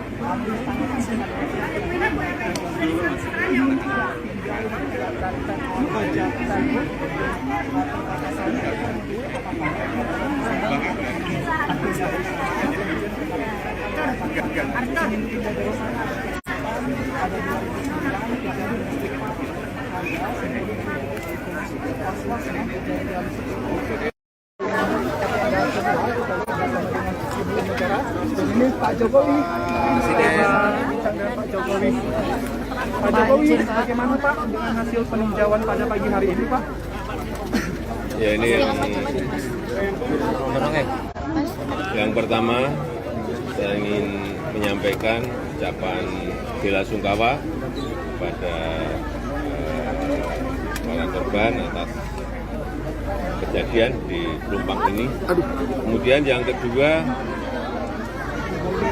Ini Pak Jokowi, Pak Jokowi. Pak Jokowi, bagaimana Pak dengan hasil peninjauan pada pagi hari ini Pak? Ya ini yang pertama saya ingin menyampaikan ucapan bela sungkawa kepada para korban atas kejadian di Pelumpang ini. Kemudian yang kedua,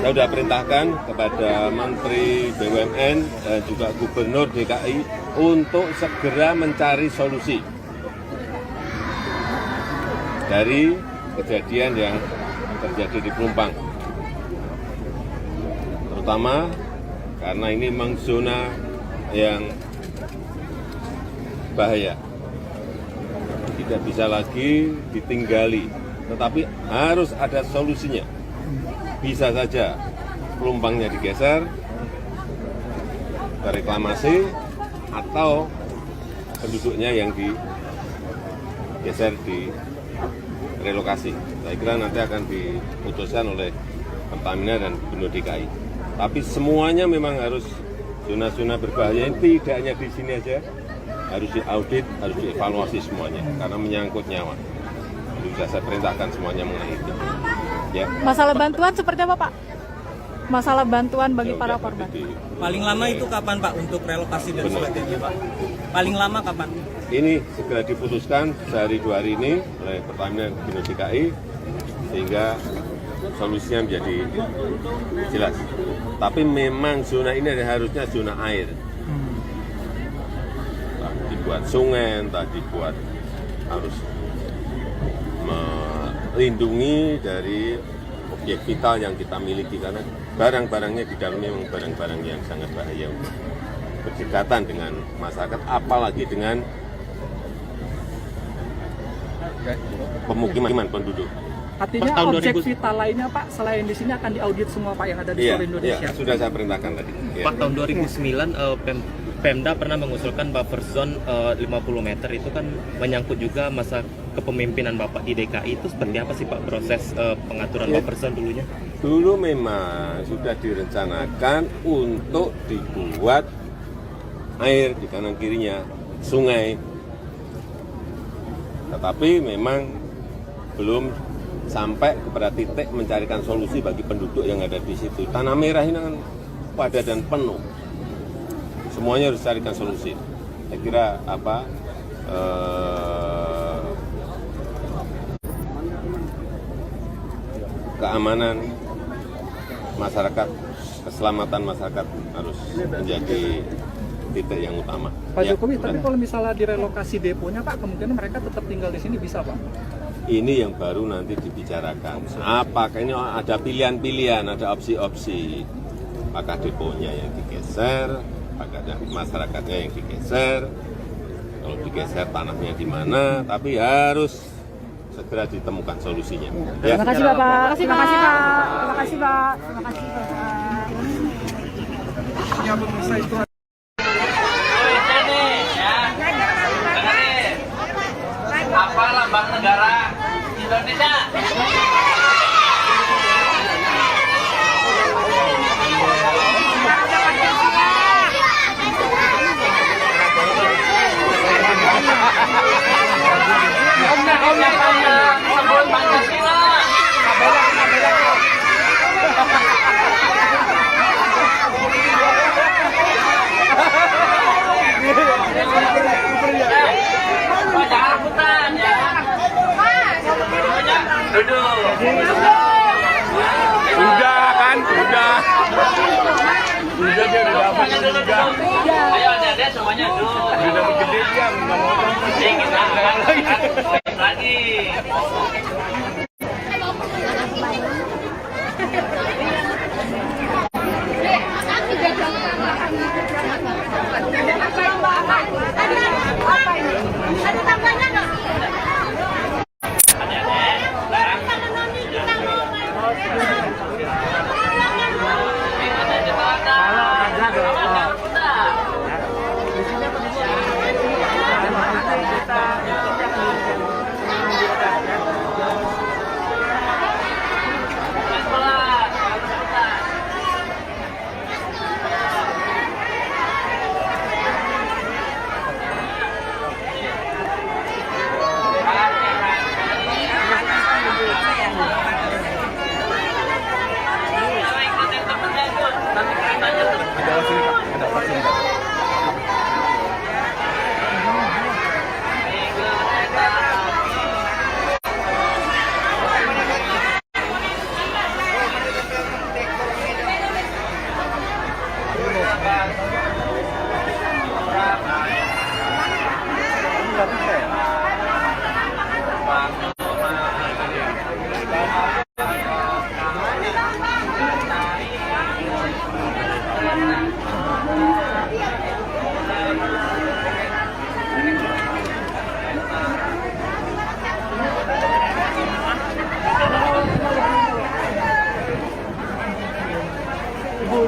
saya sudah perintahkan kepada Menteri BUMN dan juga Gubernur DKI untuk segera mencari solusi dari kejadian yang terjadi di Pelumpang. Terutama karena ini memang zona yang bahaya. Tidak bisa lagi ditinggali, tetapi harus ada solusinya. Bisa saja Pelumpangnya digeser ke reklamasi atau penduduknya yang digeser di relokasi. Saya kira nanti akan diputuskan oleh Pertamina dan Gubernur DKI. Tapi semuanya memang harus zona-zona berbahaya ini tidak hanya di sini aja, harus diaudit, harus dievaluasi semuanya karena menyangkut nyawa. Jadi sudah saya perintahkan semuanya mengenai itu. Ya. Masalah bantuan seperti apa, Pak? Masalah bantuan bagi para korban. Paling lama itu kapan, Pak, untuk relokasi dan sebagainya, Pak? Paling lama kapan? Ini segera diputuskan sehari 2 hari ini oleh Pertamina dan Gubernur DKI sehingga solusinya menjadi jelas. Tapi memang zona ini harusnya zona air. Tak dibuat sungai, tak dibuat harus melindungi dari objek vital yang kita miliki karena barang-barangnya di dalamnya memang barang-barang yang sangat bahaya untuk berdekatan dengan masyarakat, apalagi dengan pemukiman penduduk. Artinya objek vital lainnya Pak, selain di sini akan diaudit semua Pak yang ada di seluruh Indonesia. Iya, sudah saya perintahkan tadi. Pak, tahun 2009 Pemda pernah mengusulkan buffer zone 50 meter itu kan menyangkut juga masa kepemimpinan Bapak di DKI. Itu seperti apa sih Pak proses pengaturan buffer zone dulunya? Dulu memang sudah direncanakan untuk dibuat air di kanan kirinya sungai, tetapi memang belum sampai kepada titik mencarikan solusi bagi penduduk yang ada di situ. Tanah Merah ini kan padat dan penuh. Semuanya harus carikan solusi. Saya kira keamanan masyarakat, keselamatan masyarakat harus menjadi titik yang utama. Pak Jokowi, tapi kalau misalnya direlokasi deponya Pak, kemungkinan mereka tetap tinggal di sini bisa Pak? Ini yang baru nanti dibicarakan. Apakah ini ada pilihan-pilihan, ada opsi-opsi. Apakah deponya yang digeser, apakah ada masyarakatnya yang digeser. Kalau digeser tanahnya di mana, tapi harus segera ditemukan solusinya. Ya. Terima kasih Bapak. Terima kasih Pak. Terima kasih Pak. Terima kasih Bapak. Ya, pemirsa itu. Apa lambang negara Indonesia? Sebut Pancasila. Jangan rebutan ya. Duduk. Udah kan, udah. Udah dia udah dapat juga. Ayo adik-adik semuanya duduk. Udah dapat gede dia, nggak mau. Kita lagi. Ada tambahnya nggak?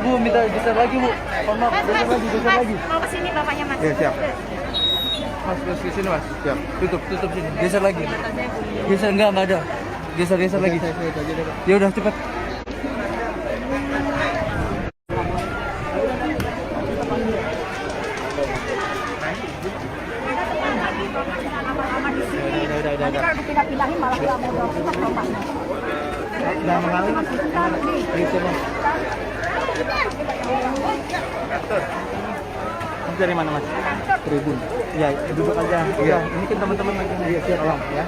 Bu, minta geser lagi, Bu. Maaf, geser lagi. Mau ke sini bapaknya Mas. Ya, siap. Mas, ke sini, Mas. Siap. Tutup sini. Geser lagi. Geser enggak ada. Geser lagi. Ya udah cepat. Nanti kalau dipindah-pindahin malah nggak mau dorong kita bapaknya. Udah mengalir. Itu, Mas. Mas dari mana, Mas? Tribun. Ya, duduk aja. Iya, ini kan teman-teman lagi siap, tolong ya.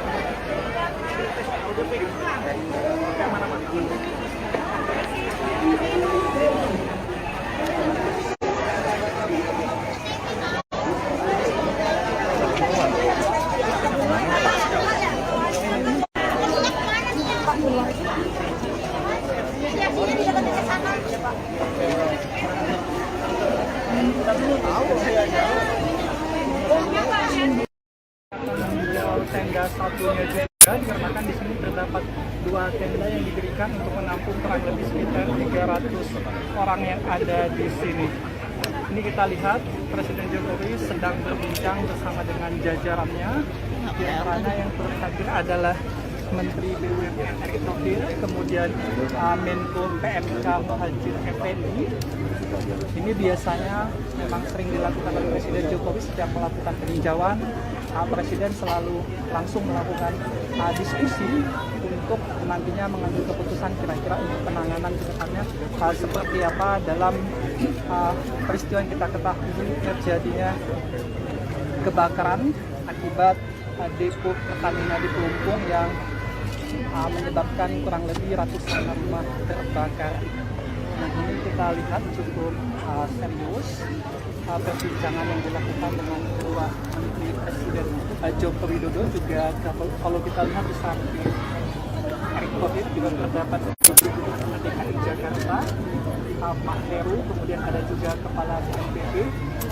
Tenda satunya juga dikarenakan di sini terdapat 2 tenda yang didirikan untuk menampung kurang lebih sekitar 300 orang yang ada di sini. Ini kita lihat Presiden Jokowi sedang berbincang bersama dengan jajarannya. Di antaranya yang turut hadir adalah Menteri BUMN Erick Thohir, kemudian Menko PMK Muhadjir Effendi. Ini biasanya memang sering dilakukan oleh Presiden Jokowi setiap melakukan peninjauan. Presiden selalu langsung melakukan diskusi untuk nantinya mengambil keputusan kira-kira untuk penanganan ke depannya seperti apa dalam peristiwa yang kita ketahui terjadinya kebakaran akibat depo Pertamina di Pelumpung yang menyebabkan kurang lebih ratusan rumah terbakar. Nah, ini kita lihat cukup serius perbincangan yang dilakukan dengan kedua menteri Presiden Joko Widodo. Juga kalau kita lihat di samping Erick Thohir juga terdapat Gubernur DKI Jakarta Pak Heru, kemudian ada juga Kepala BNPB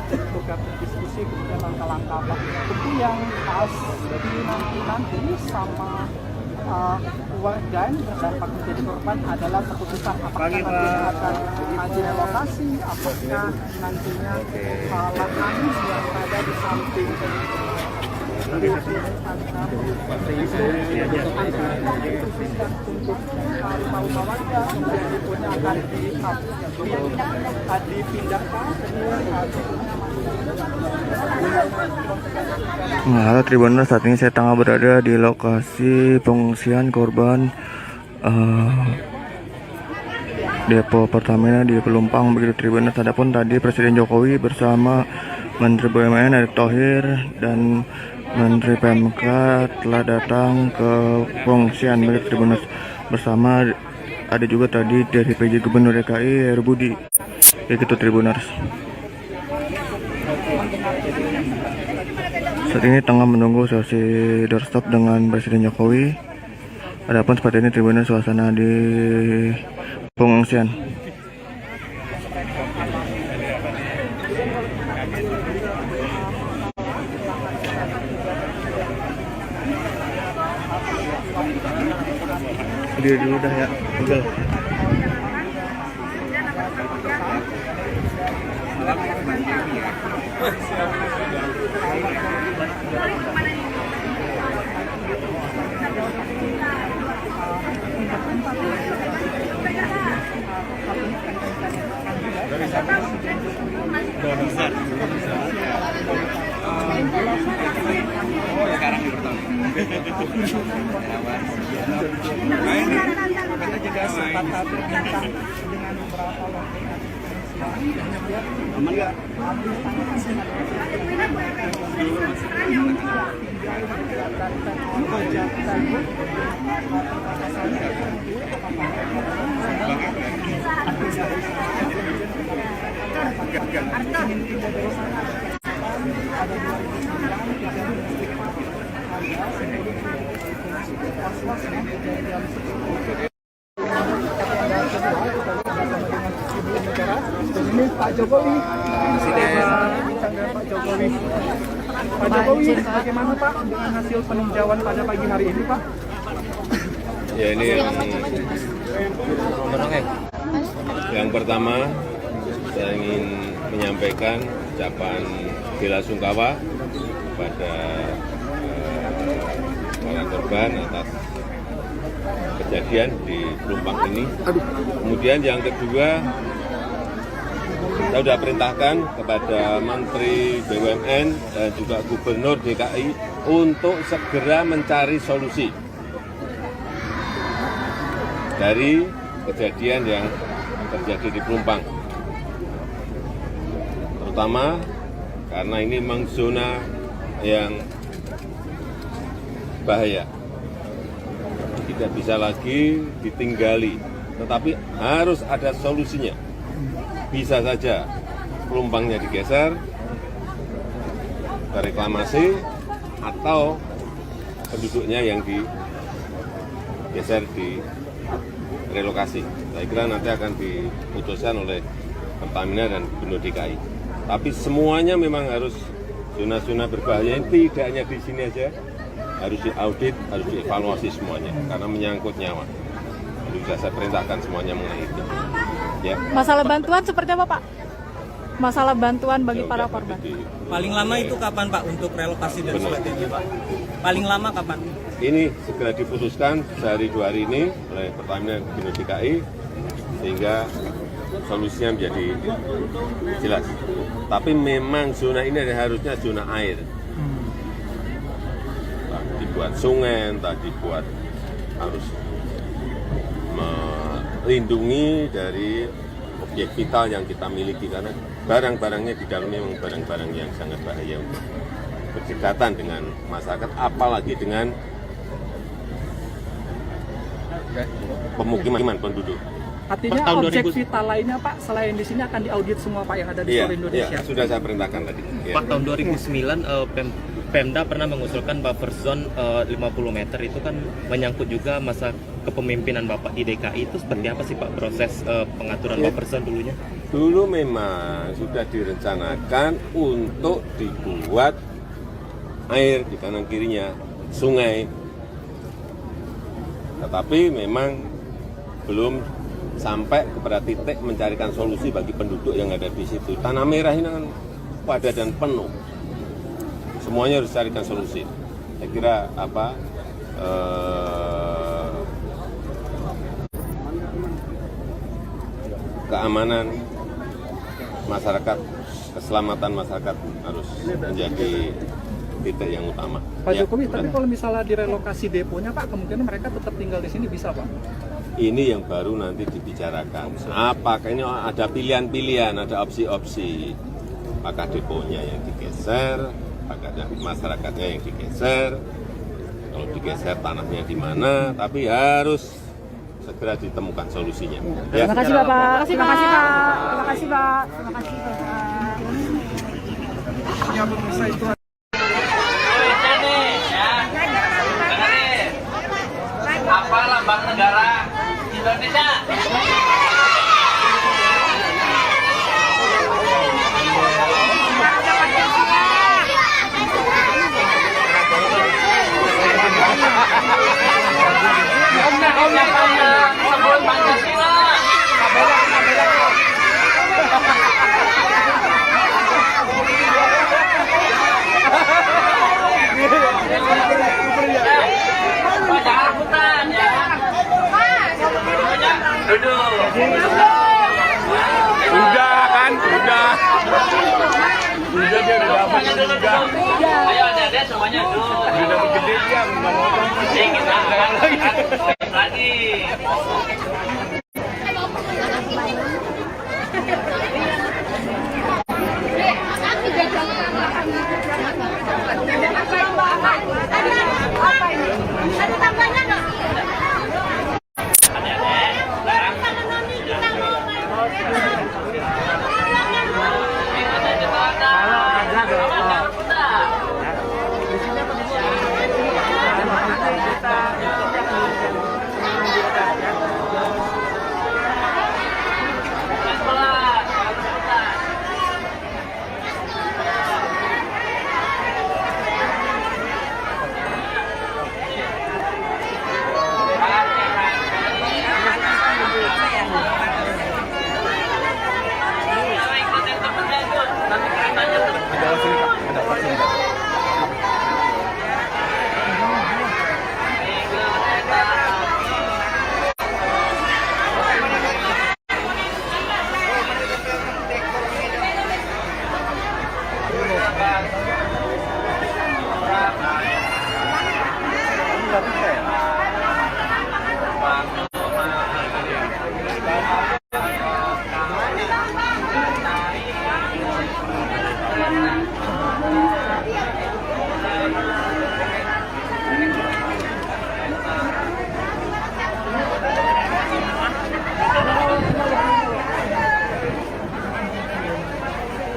dan juga berdiskusi kemudian langkah-langkah apa tentu yang nanti sama warga yang terdampak menjadi korban adalah keputusan apakah nantinya akan direlokasi, apakah nantinya lahan yang ada di samping untuk rumah warga kemudian akan dipindahkan Nah, halo Tribuners, saat ini saya tengah berada di lokasi pengungsian korban depo Pertamina di Pelumpang begitu Tribuners. Adapun tadi Presiden Jokowi bersama Menteri BUMN Erick Thohir dan Menteri PMK telah datang ke pengungsian begitu Tribuners. Bersama ada juga tadi dari PJ Gubernur DKI Heru Budi begitu Tribuners. Saat ini tengah menunggu sesi doorstop dengan Presiden Jokowi. Adapun seperti ini Tribuners suasana di pengungsian. Dia dulu dah ya, Google. inti dari sana ada 2009 kejadian listrik mati. Ada sebelum was-was ya kejadian seperti dan ini Pak Jokowi, Pak Jokowi. Pak Jokowi, bagaimana Pak dengan hasil peninjauan pada pagi hari ini Pak? Ya ini yang pertama saya ingin menyampaikan ucapan bela sungkawa kepada para korban atas kejadian di Pelumpang ini. Kemudian yang kedua, saya sudah perintahkan kepada Menteri BUMN dan juga Gubernur DKI untuk segera mencari solusi dari kejadian yang terjadi di Pelumpang. Terutama karena ini memang zona yang bahaya. Tidak bisa lagi ditinggali, tetapi harus ada solusinya. Bisa saja Pelumpangnya digeser ke reklamasi atau penduduknya yang digeser di relokasi. Saya kira nanti akan diputuskan oleh Pertamina dan Gubernur DKI. Tapi semuanya memang harus zona-zona berbahaya ini tidak hanya di sini aja, harus diaudit, harus dievaluasi semuanya karena menyangkut nyawa. Jadi sudah saya perintahkan semuanya mengenai itu. Ya. Masalah bantuan seperti apa Pak? Masalah bantuan bagi para korban. Paling lama itu kapan Pak untuk relokasi dan sebagainya Pak? Paling lama kapan? Ini segera diputuskan sehari 2 hari ini oleh Pertamina dan Gubernur DKI sehingga solusinya menjadi jelas. Tapi memang zona ini harusnya zona air. Entah dibuat sungai, entah dibuat harus melindungi dari objek vital yang kita miliki karena barang-barangnya di dalamnya memang barang-barang yang sangat bahaya untuk berdekatan dengan masyarakat, apalagi dengan pemukiman penduduk. Artinya objek vital lainnya Pak selain di sini akan diaudit semua Pak yang ada di seluruh Indonesia. Iya, sudah saya perintahkan tadi. Ya. Pak, tahun 2009 Pemda pernah mengusulkan buffer zone 50 meter itu kan menyangkut juga masa kepemimpinan Bapak di DKI. Itu seperti apa sih Pak proses pengaturan buffer zone dulunya? Dulu memang sudah direncanakan untuk dibuat air di kanan kirinya sungai, tetapi memang belum sampai kepada titik mencarikan solusi bagi penduduk yang ada di situ. Tanah merah ini kan padat dan penuh. Semuanya harus carikan solusi. Saya kira keamanan masyarakat, keselamatan masyarakat harus menjadi titik yang utama. Pak Jokowi, tapi kalau misalnya direlokasi deponya Pak, kemungkinan mereka tetap tinggal di sini bisa Pak? Ini yang baru nanti dibicarakan. Apakah ini ada pilihan-pilihan, ada opsi-opsi. Apakah deponya yang digeser, apakah masyarakatnya yang digeser, kalau digeser tanahnya di mana, tapi harus segera ditemukan solusinya. Ya. Terima kasih Bapak. Terima kasih Pak. Terima kasih Pak. Terima kasih Pak. Ya pemirsa itu. Apa lambang negara Indonesia? Sebelum Pancasila. Jangan rebutan ya. Duduk. Udah kan, udah. Udah dia udah dapat juga. Ayo adik-adik semuanya duduk. Udah dapat gede dia, nggak mau Kita lagi. Ada tambahnya nggak? Adik-adik,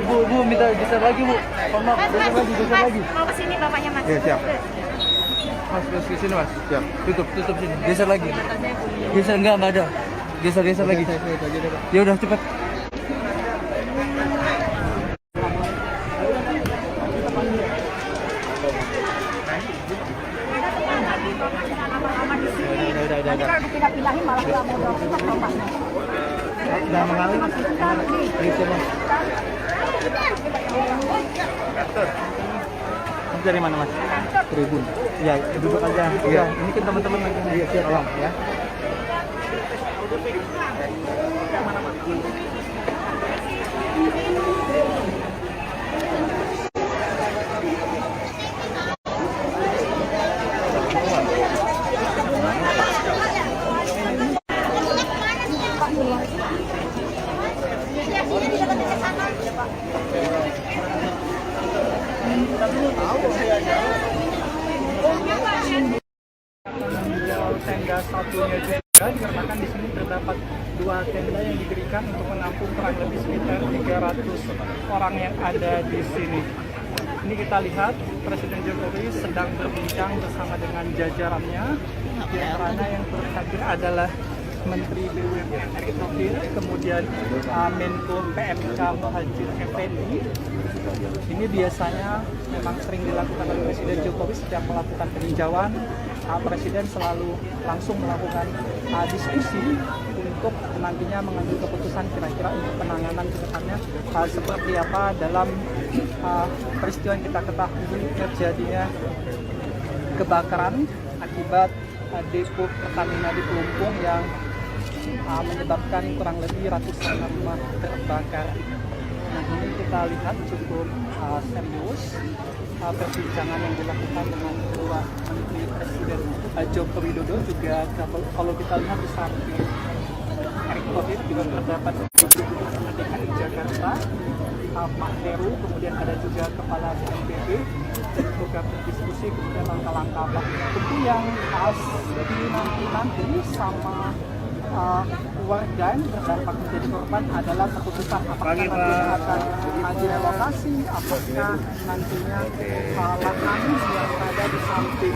Bu minta geser lagi Bu. Maaf, geser lagi. Mau kesini bapaknya mas. Iya siap. Mas ke sini mas. Siap. Tutup sini. Geser lagi. Geser enggak ada. Geser lagi. Ya udah cepat. Udah dipindah-pindahin malah nggak mau dorong bapaknya. Udah mengalir. Mas dari mana mas? Tribun. Ya duduk aja. Iya. Ini kan teman-teman lagi. Iya siap. Tolong ya. Tenda satunya juga dikarenakan di sini terdapat 2 tenda yang didirikan untuk menampung kurang lebih sekitar 300 orang yang ada di sini. Ini kita lihat Presiden Jokowi sedang berbincang bersama dengan jajarannya. Di antaranya yang terhadir adalah Menteri BUMN Erick Thohir, kemudian Menko PMK Muhadjir Effendi. Ini biasanya memang sering dilakukan oleh Presiden Jokowi setiap melakukan peninjauan. Presiden selalu langsung melakukan diskusi untuk nantinya mengambil keputusan kira-kira untuk penanganan ke depannya seperti apa dalam peristiwa yang kita ketahui terjadinya kebakaran akibat depo Pertamina di Pelumpung yang menyebabkan kurang lebih ratusan rumah terbakar. Nah, ini kita lihat cukup serius perbincangan yang dilakukan dengan kedua Menteri Presiden Joko Widodo. Juga kalau kita lihat di samping Erick Thohir juga terdapat Gubernur DKI Jakarta Pak Heru, kemudian ada juga Kepala BNPB dan juga berdiskusi kemudian langkah-langkah apa tentu yang nanti sama warga yang terdampak menjadi korban adalah keputusan apakah nantinya akan direlokasi, apakah nantinya lahan yang ada di samping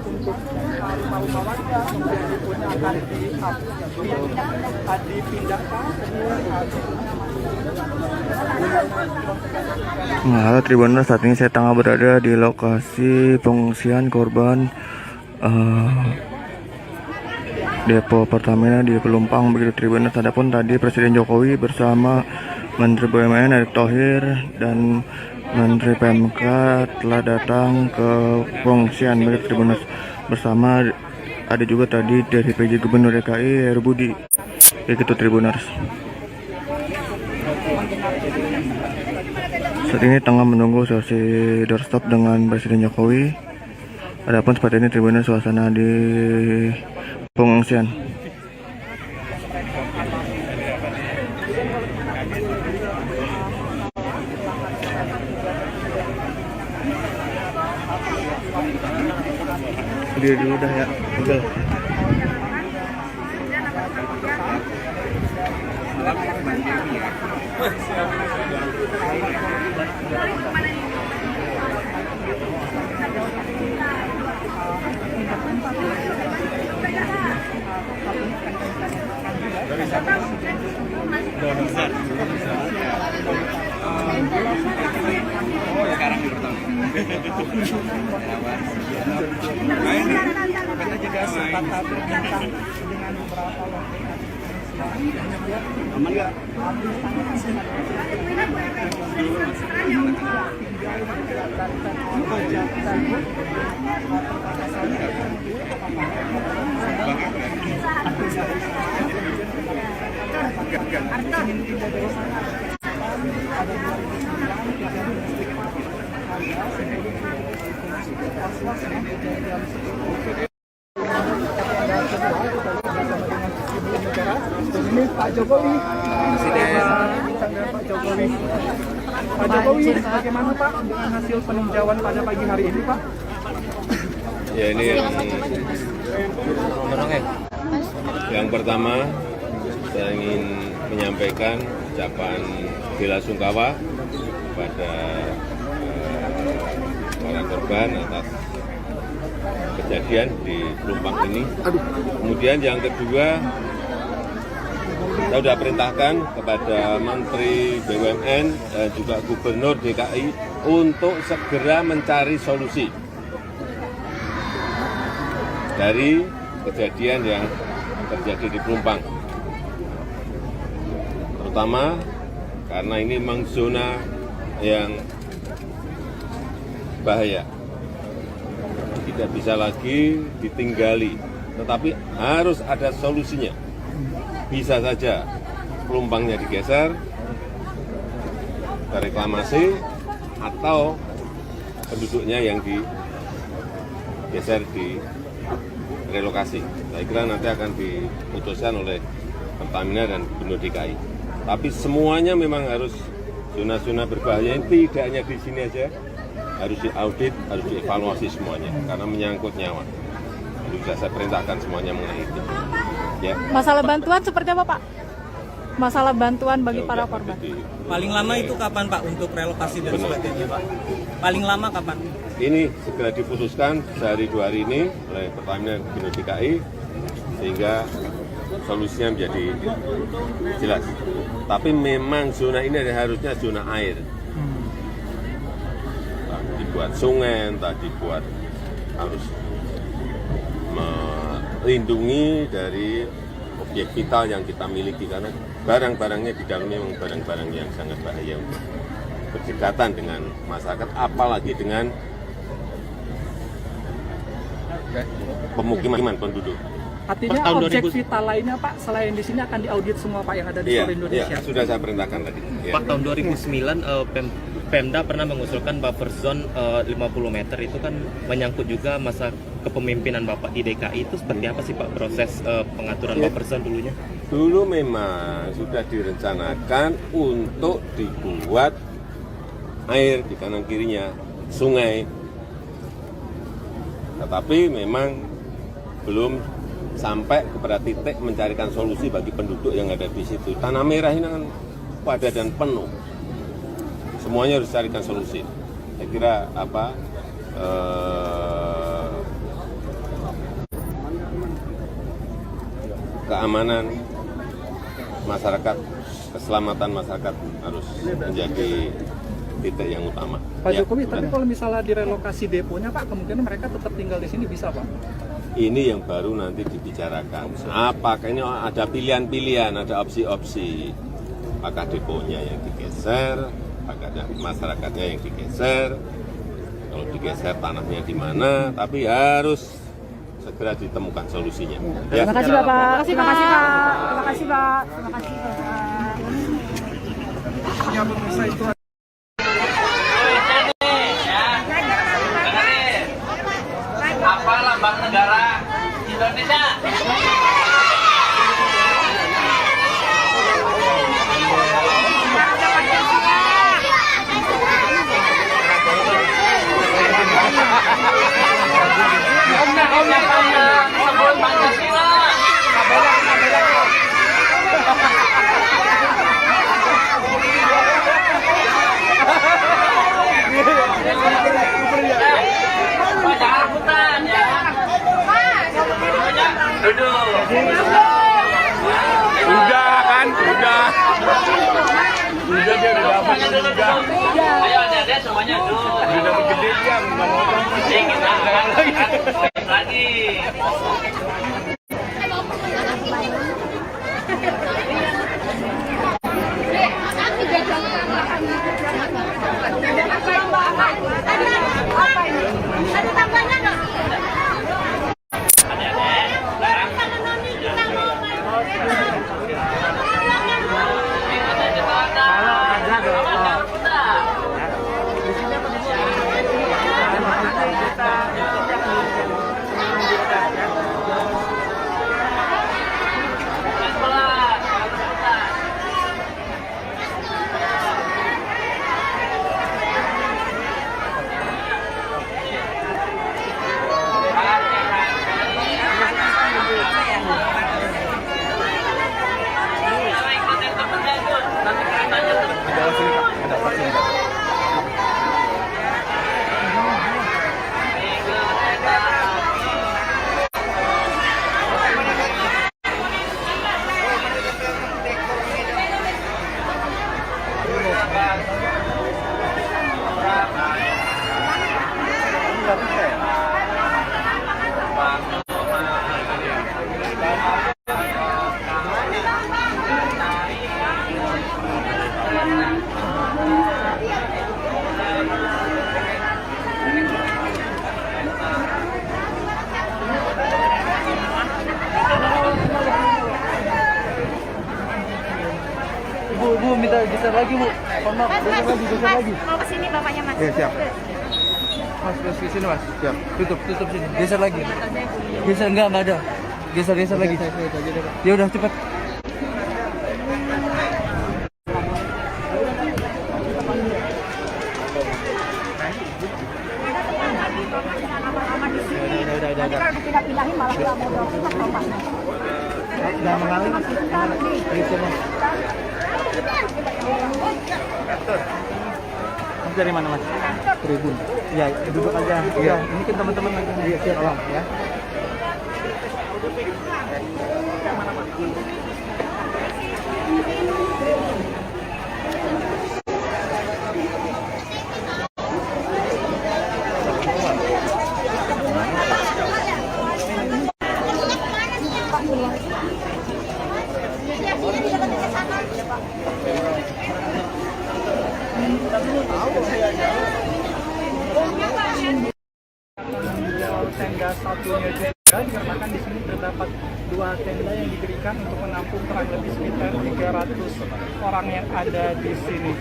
untuk rumah warga kemudian deponya akan dipindahkan. Nah, Tribuners, saat ini saya tengah berada di lokasi pengungsian korban depo Pertamina di Pelumpang begitu Tribuners. Adapun tadi Presiden Jokowi bersama Menteri BUMN Erick Thohir dan Menteri PMK telah datang ke pengungsian begitu Tribuners. Bersama ada juga tadi dari PJ Gubernur DKI Heru Budi begitu Tribuners. Saat ini tengah menunggu sesi doorstop dengan Presiden Jokowi. Adapun seperti ini Tribuners suasana di pengungsian. Dia dulu dah ya. Betul. Sekarang di pertama. Kita juga sempat berbincang dengan beberapa wakil ini Pak Jokowi, Pak Jokowi, bagaimana Pak dengan hasil peninjauan pada pagi hari ini Pak? Ya ini yang Yang pertama, saya ingin menyampaikan ucapan bela sungkawa kepada para korban atas kejadian di Pelumpang ini. Kemudian yang kedua, saya sudah perintahkan kepada Menteri BUMN dan juga Gubernur DKI untuk segera mencari solusi dari kejadian yang terjadi di Pelumpang. Terutama karena ini memang zona yang bahaya. Tidak bisa lagi ditinggali, tetapi harus ada solusinya. Bisa saja Pelumpangnya digeser ke reklamasi atau penduduknya yang digeser di relokasi. Saya kira nanti akan diputuskan oleh Pertamina dan Gubernur DKI. Tapi semuanya memang harus zona-zona berbahaya ini tidak hanya di sini aja, harus diaudit, harus dievaluasi semuanya karena menyangkut nyawa. Jadi sudah saya perintahkan semuanya mengenai itu. Ya. Masalah bantuan seperti apa, Pak? Masalah bantuan bagi para korban. Paling lama itu kapan, Pak, untuk relokasi dan sebagainya, Pak? Paling lama kapan? Ini segera diputuskan sehari 2 hari ini oleh Pertamina dan Gubernur DKI sehingga solusinya menjadi jelas. Tapi memang zona ini harusnya zona air. Entah dibuat sungai, entah dibuat harus melindungi dari objek vital yang kita miliki karena barang-barangnya di dalamnya memang barang-barang yang sangat bahaya untuk berdekatan dengan masyarakat, apalagi dengan pemukiman penduduk. Artinya objek vital lainnya Pak, selain di sini akan diaudit semua Pak yang ada di seluruh Indonesia? Iya, sudah saya perintahkan tadi. Pak, tahun 2009 Pemda pernah mengusulkan buffer zone 50 meter itu kan menyangkut juga masa kepemimpinan Bapak di DKI. Itu seperti apa sih Pak proses pengaturan buffer zone dulunya? Dulu memang sudah direncanakan untuk dibuat air di kanan kirinya, sungai. Tetapi memang belum sampai kepada titik mencarikan solusi bagi penduduk yang ada di situ. Tanah merah ini kan padat dan penuh. Semuanya harus carikan solusi. Saya kira keamanan masyarakat, keselamatan masyarakat harus menjadi titik yang utama. Pak Jokowi, tapi kalau misalnya direlokasi deponya Pak, kemungkinan mereka tetap tinggal di sini bisa Pak? Ini yang baru nanti dibicarakan. Apakah ini ada pilihan-pilihan, ada opsi-opsi. Apakah deponya yang digeser, apakah ada masyarakatnya yang digeser. Kalau digeser tanahnya di mana, tapi harus segera ditemukan solusinya. Ya. Terima kasih Bapak. Terima kasih Pak. Terima kasih Pak. Terima kasih Pak. Ya, pemirsa itu Apa lambang negara Indonesia? Sebelum Pancasila. Jangan rebutan ya. Duduk. Udah kan, udah. Udah dia udah dapat juga. Ayo adik-adik semuanya duduk. Udah dapat gede dia, nggak mau. Jadi kita akan lagi. Ada tambahnya nggak? Geser lagi Bu. Mohon maaf, geser lagi. Mau ke sini bapaknya Mas. Iya, siap. Mas, ke sini Mas. Siap. Tutup sini. Geser lagi. Geser enggak ada. Geser lagi. Ya udah cepat. Nanti kalau dipindah-pindahin malah nggak mau dorong bapaknya. Udah mengalir. Mas dari mana Mas? Tribun. Iya, duduk aja. Iya, ini kan teman-teman lagi. Iya, siap. Tolong ya. Tenda satunya juga dikarenakan di sini terdapat 2 tenda yang diberikan untuk menampung kurang lebih sekitar 300 orang yang ada di sini.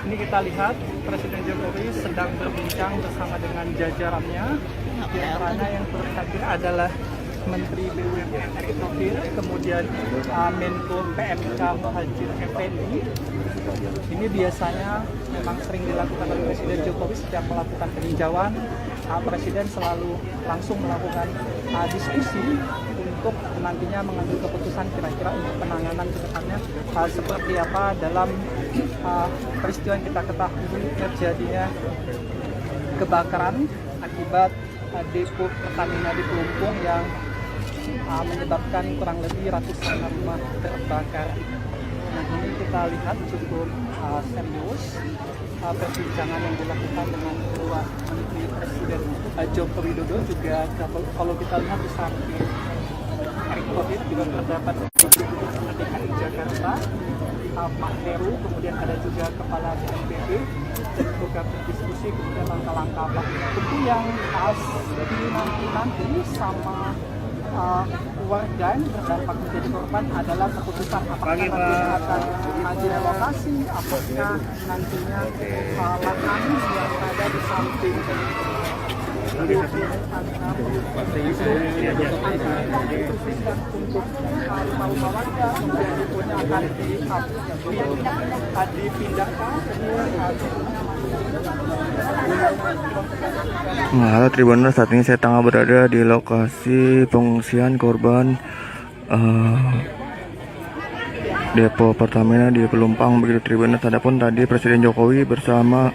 Ini kita lihat Presiden Jokowi sedang berbincang bersama dengan jajarannya. Di antaranya yang terhadir adalah Menteri BUMN Erick Thohir, kemudian Menko PMK Muhadjir Effendi. Ini biasanya memang sering dilakukan oleh Presiden Jokowi setiap melakukan peninjauan. Presiden selalu langsung melakukan diskusi untuk nantinya mengambil keputusan kira-kira untuk penanganan ke depannya seperti apa dalam peristiwa yang kita ketahui terjadinya kebakaran akibat depo Pertamina di Pelumpung yang menyebabkan kurang lebih ratusan rumah terbakar. Nah, ini kita lihat cukup serius perbincangan yang dilakukan dengan kedua Menteri Presiden Joko Widodo. Juga kalau kita lihat di samping Erick Thohir juga terdapat di Jakarta, Pak Heru, kemudian ada juga Kepala BNPB dan juga berdiskusi kemudian langkah-langkah apa tentu yang harus dinanti sama warga yang terdampak menjadi korban adalah keputusan apakah nantinya akan direlokasi, apakah nantinya lahan yang ada di samping untuk rumah warga kemudian deponya akan dipindahkan. Nah, halo Tribuners, saat ini saya tengah berada di lokasi pengungsian korban depo Pertamina di Pelumpang begitu Tribuners. Adapun tadi Presiden Jokowi bersama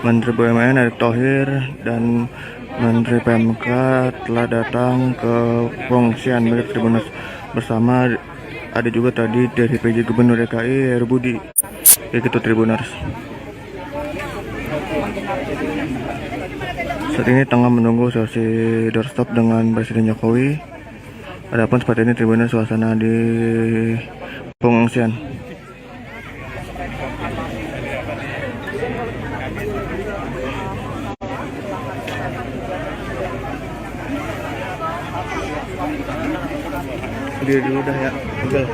Menteri BUMN Erick Thohir dan Menteri PMK telah datang ke pengungsian begitu Tribuners. Bersama ada juga tadi dari PJ Gubernur DKI Heru Budi begitu Tribuners. Saat ini tengah menunggu sesi doorstop dengan Presiden Jokowi. Adapun seperti ini Tribuners suasana di pengungsian. Dia dulu dah ya. Betul.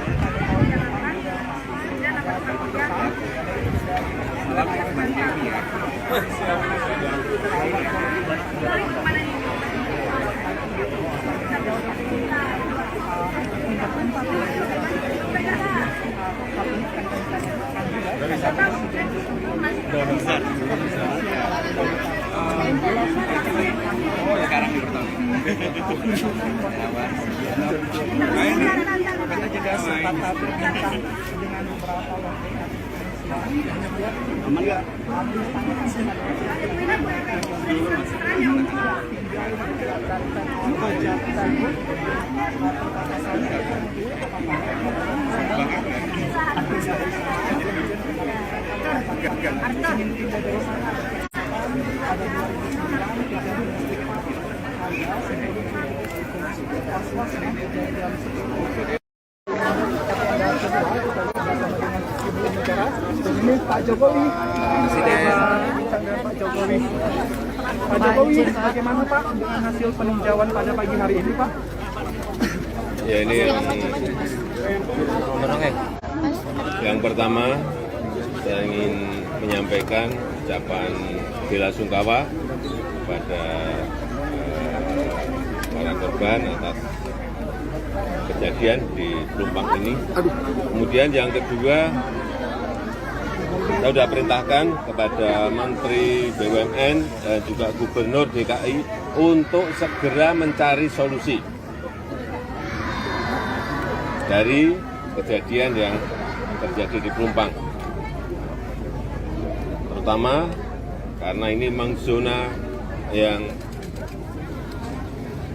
Sekarang di pertama. Kita juga sempat berbincang dengan beberapa warga aman nggak? Ini Pak Jokowi, Pak Jokowi. Pak Jokowi, bagaimana Pak dengan hasil peninjauan pada pagi hari ini Pak? Ya ini yang pertama saya ingin menyampaikan ucapan bela sungkawa kepada para korban atas kejadian di Pelumpang ini. Kemudian yang kedua, saya sudah perintahkan kepada Menteri BUMN dan juga Gubernur DKI untuk segera mencari solusi dari kejadian yang terjadi di Pelumpang. Terutama karena ini memang zona yang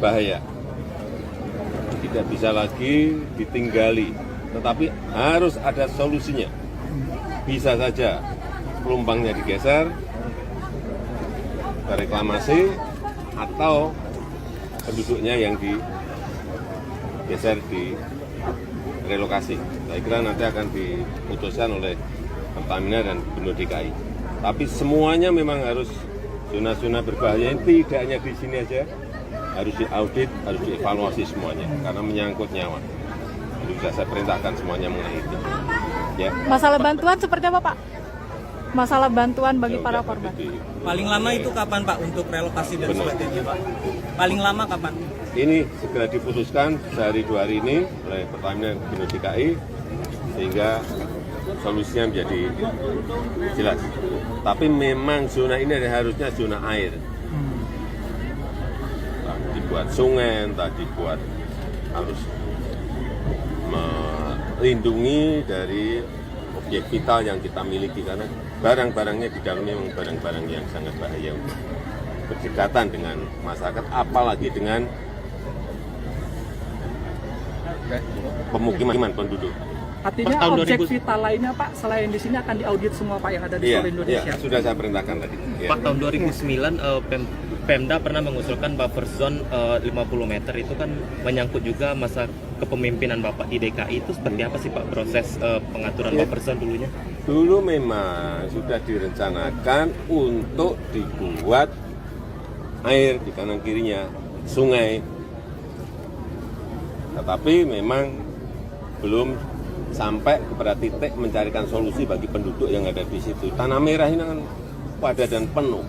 bahaya. Tidak bisa lagi ditinggali, tetapi harus ada solusinya. Bisa saja Pelumpangnya digeser ke reklamasi atau penduduknya yang digeser di relokasi. Saya kira nanti akan diputuskan oleh Pertamina dan Gubernur DKI. Tapi semuanya memang harus zona-zona berbahaya ini tidak hanya di sini aja, harus diaudit, harus dievaluasi semuanya karena menyangkut nyawa. Jadi sudah saya perintahkan semuanya mengenai itu. Ya. Masalah bantuan seperti apa, Pak? Masalah bantuan bagi para korban. Paling lama itu kapan, Pak, untuk relokasi dan sebagainya, Pak? Paling lama kapan? Ini segera diputuskan sehari 2 hari ini oleh Pertamina dan Gubernur DKI sehingga solusinya menjadi jelas. Tapi memang zona ini harusnya zona air. Dibuat sungai, tadi buat harus melindungi dari objek vital yang kita miliki karena barang-barangnya di dalamnya memang barang-barang yang sangat bahaya untuk berdekatan dengan masyarakat, apalagi dengan pemukiman penduduk. Artinya objek vital lainnya, Pak, selain di sini akan diaudit semua, Pak, yang ada di seluruh Indonesia. Iya, sudah saya perintahkan tadi. Ya. Pak, tahun 2009 Pemda pernah mengusulkan buffer zone 50 meter itu kan menyangkut juga masa kepemimpinan Bapak di DKI. Itu seperti apa sih, Pak, proses pengaturan buffer zone dulunya? Dulu memang sudah direncanakan untuk dibuat air di kanan kirinya sungai, tetapi memang belum sampai kepada titik mencarikan solusi bagi penduduk yang ada di situ. Tanah merah ini kan padat dan penuh.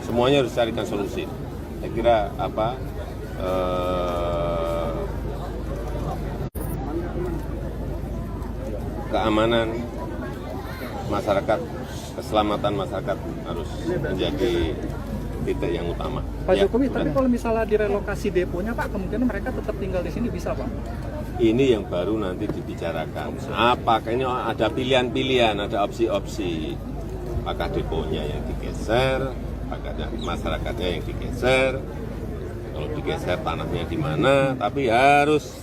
Semuanya harus carikan solusi. Saya kira keamanan masyarakat, keselamatan masyarakat harus menjadi titik yang utama. Pak Jokowi, tapi kalau misalnya direlokasi deponya, Pak, kemungkinan mereka tetap tinggal di sini bisa, Pak? Ini yang baru nanti dibicarakan. Apakah ini ada pilihan-pilihan, ada opsi-opsi. Apakah deponya yang digeser, apakah ada masyarakatnya yang digeser. Kalau digeser tanahnya di mana, tapi harus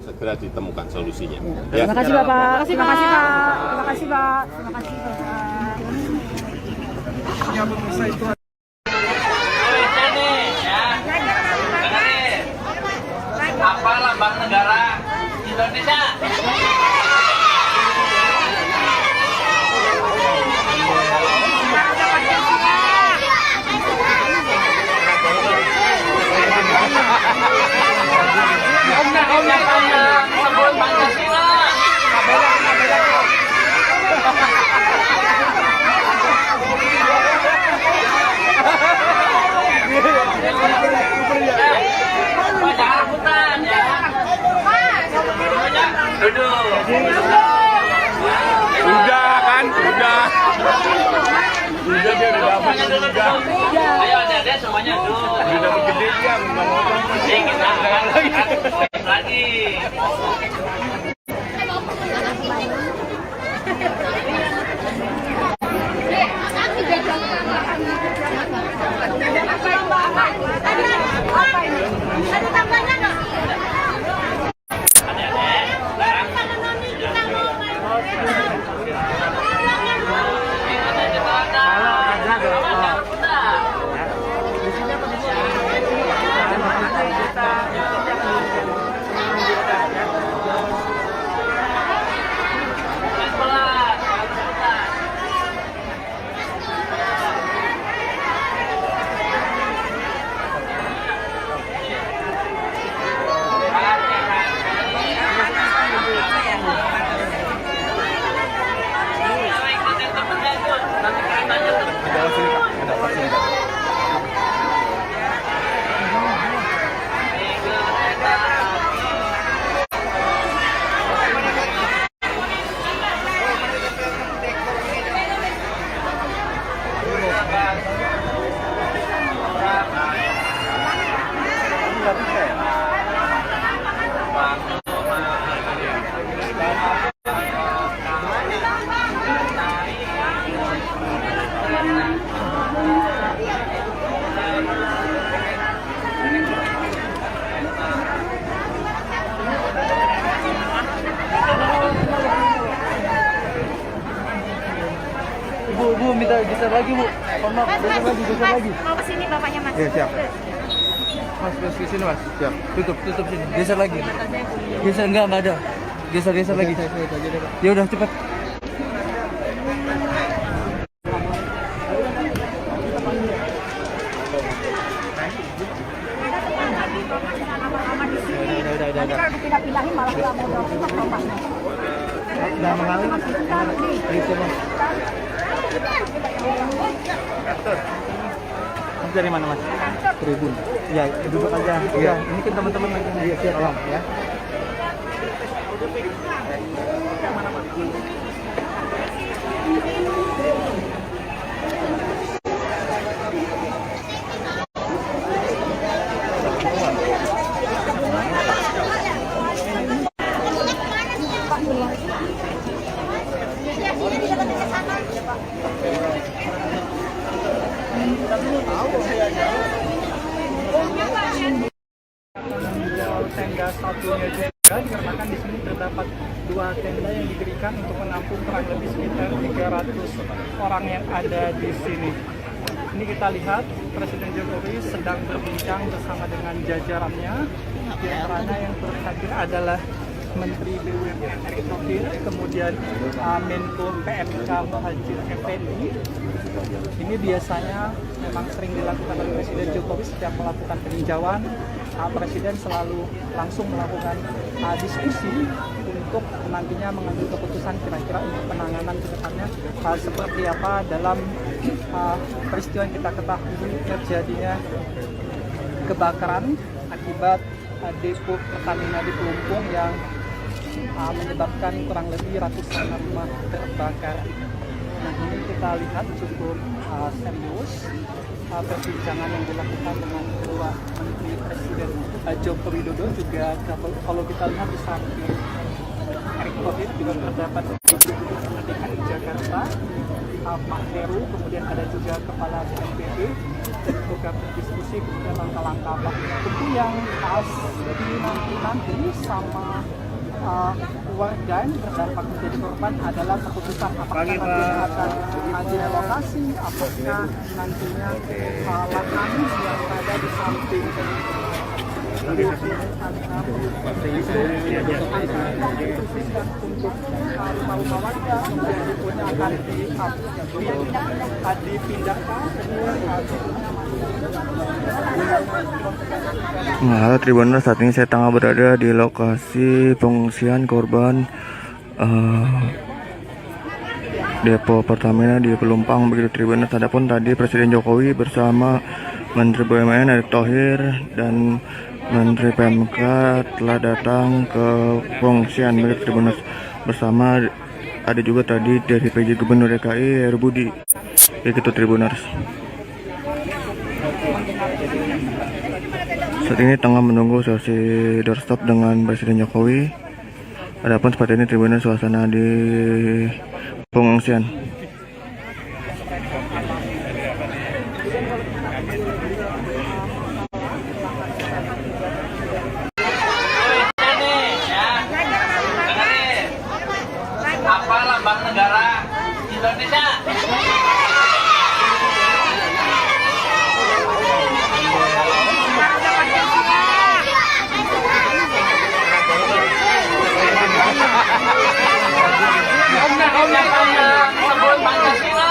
segera ditemukan solusinya. Ya. Terima kasih, Bapak. Terima kasih, Pak. Terima kasih, Pak. Terima kasih, Pak. Ya, pemirsa, itu apa lambang negara Indonesia? Sebut Pancasila. Jangan rebutan ya. Duduk. Udah kan, udah. Udah dia udah dapat juga. Ayo adik-adik semuanya duduk. Udah dapat gede dia, mau ngomong. Kita lagi. Ada tambahnya nggak? Ada udah geser lagi Bu. Mohon maaf, geser lagi. Mau ke sini bapaknya Mas. Iya, siap. Mas, terus ke sini Mas. Siap. Tutup sini. Geser lagi. Geser enggak ada. Geser lagi. Ya udah cepat. Nanti kalau dipindah-pindahin malah nggak mau dorong bapaknya. Udah mengalir Mas. Itu Mas. Mas dari mana Mas? Tribun. Ya, duduk aja. Iya, ini kan teman-teman lagi. Iya, siap. Tolong ya. Tenda satunya juga dikarenakan di sini terdapat 2 tenda yang didirikan untuk menampung kurang lebih sekitar 300 orang yang ada di sini. Ini kita lihat Presiden Jokowi sedang berbincang bersama dengan jajarannya. Di antaranya yang terhadir adalah Menteri BUMN Erick Thohir, kemudian Menko PMK Muhadjir Effendi. Ini biasanya memang sering dilakukan oleh Presiden Jokowi setiap melakukan peninjauan. Presiden selalu langsung melakukan diskusi untuk nantinya mengambil keputusan kira-kira untuk penanganan ke depannya seperti apa dalam peristiwa yang kita ketahui terjadinya kebakaran akibat depo Pertamina di Pelumpung yang menyebabkan kurang lebih ratusan rumah terbakar. Nah, ini kita lihat cukup serius perbincangan yang dilakukan dengan kedua Menteri Presiden Joko Widodo. Juga kalau kita lihat di samping Erick Thohir juga terdapat DKI Jakarta, Pak Heru, kemudian ada juga Kepala BNPB untuk berdiskusi kemudian langkah-langkah apa tentu yang nanti sama warga yang terdampak menjadi korban adalah keputusan apakah nantinya akan direlokasi, apakah nantinya lahan yang berada di samping untuk rumah-rumah warga kemudian akan dipindahkan. Halo Tribuners, saat ini saya tengah berada di lokasi pengungsian korban depo Pertamina di Pelumpang begitu Tribuners. Adapun tadi Presiden Jokowi bersama Menteri BUMN Erick Thohir dan Menteri PMK telah datang ke pengungsian begitu Tribuners. Bersama ada juga tadi dari PJ Gubernur DKI Heru Budi begitu Tribuners. Saat ini tengah menunggu sesi doorstop dengan Presiden Jokowi. Adapun seperti ini Tribuners suasana di pengungsian. Apa lambang negara Indonesia? Sebelum Pancasila.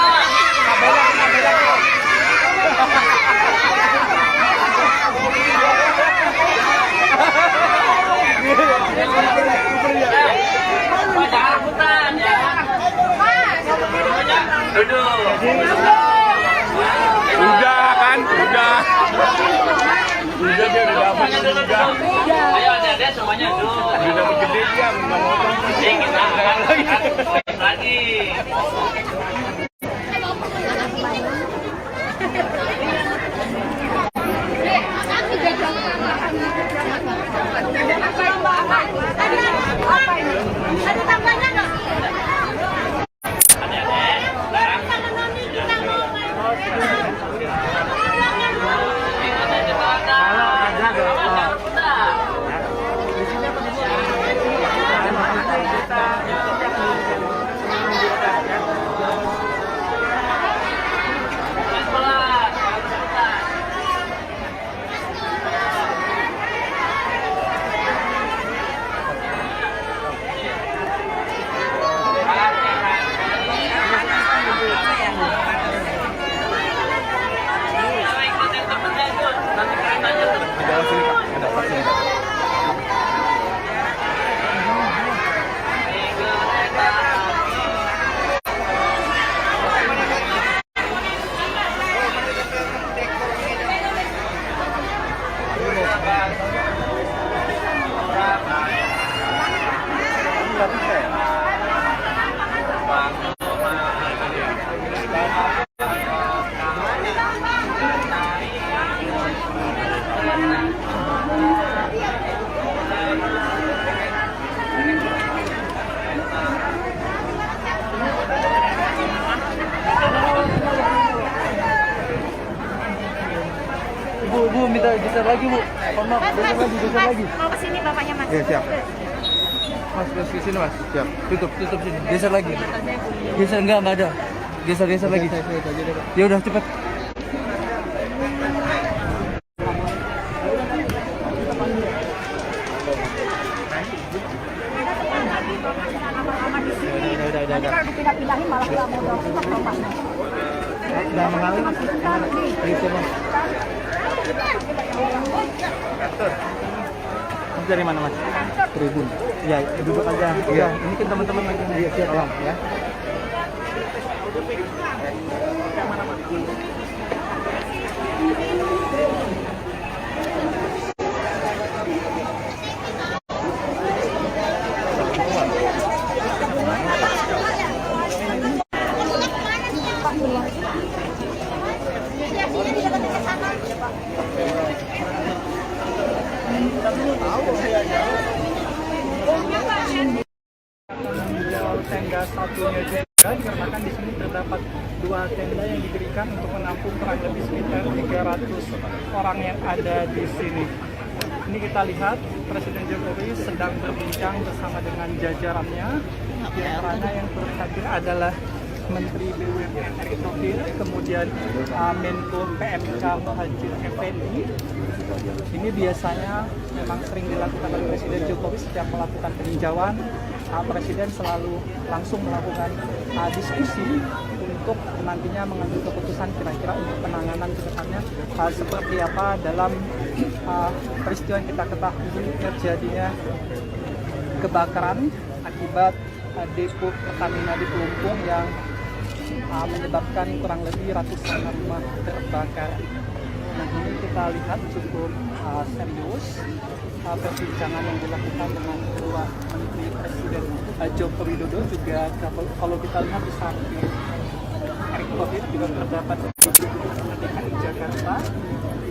Jangan rebutan ya. Duduk. Udah kan, udah. Udah dia udah dapat juga. Ayo adik-adik semuanya duduk. Udah dapat gede dia, nggak mau dong. Kita akan lagi. Geser lagi Bu. Mohon maaf, geser lagi. Mau kesini bapaknya mas. Iya siap. Mas ke sini Mas. Siap. Tutup sini. Geser lagi. Geser enggak ada. Geser lagi. Ya udah cepat. Nanti kalau dipindah-pindahin malah nggak mau dorong bapaknya. Udah mengalir. Ayo coba. Mas dari mana Mas? Tribun. Ya, duduk aja. Iya, ini kan teman-teman lagi. Iya, siap. Tolong ya. Tenda satunya juga dikarenakan di sini terdapat 2 tenda yang didirikan untuk menampung kurang lebih sekitar 300 orang yang ada di sini. Ini kita lihat Presiden Jokowi sedang berbincang bersama dengan jajarannya. Di antaranya yang turut hadir adalah Menteri BUMN Erick Thohir, kemudian Menko PMK Muhadjir Effendi. Ini biasanya memang sering dilakukan oleh Presiden Jokowi setiap melakukan peninjauan. Presiden selalu langsung melakukan diskusi untuk nantinya mengambil keputusan kira-kira untuk penanganan ke depannya seperti apa dalam peristiwa yang kita ketahui terjadinya kebakaran akibat depo Pertamina di Pelumpung yang menyebabkan kurang lebih ratusan rumah terbakar. Nah, ini kita lihat cukup serius perbincangan yang dilakukan dengan kedua Menteri Presiden Joko Widodo. Juga kalau kita lihat di samping Erick Thohir juga terdapat DKI Jakarta,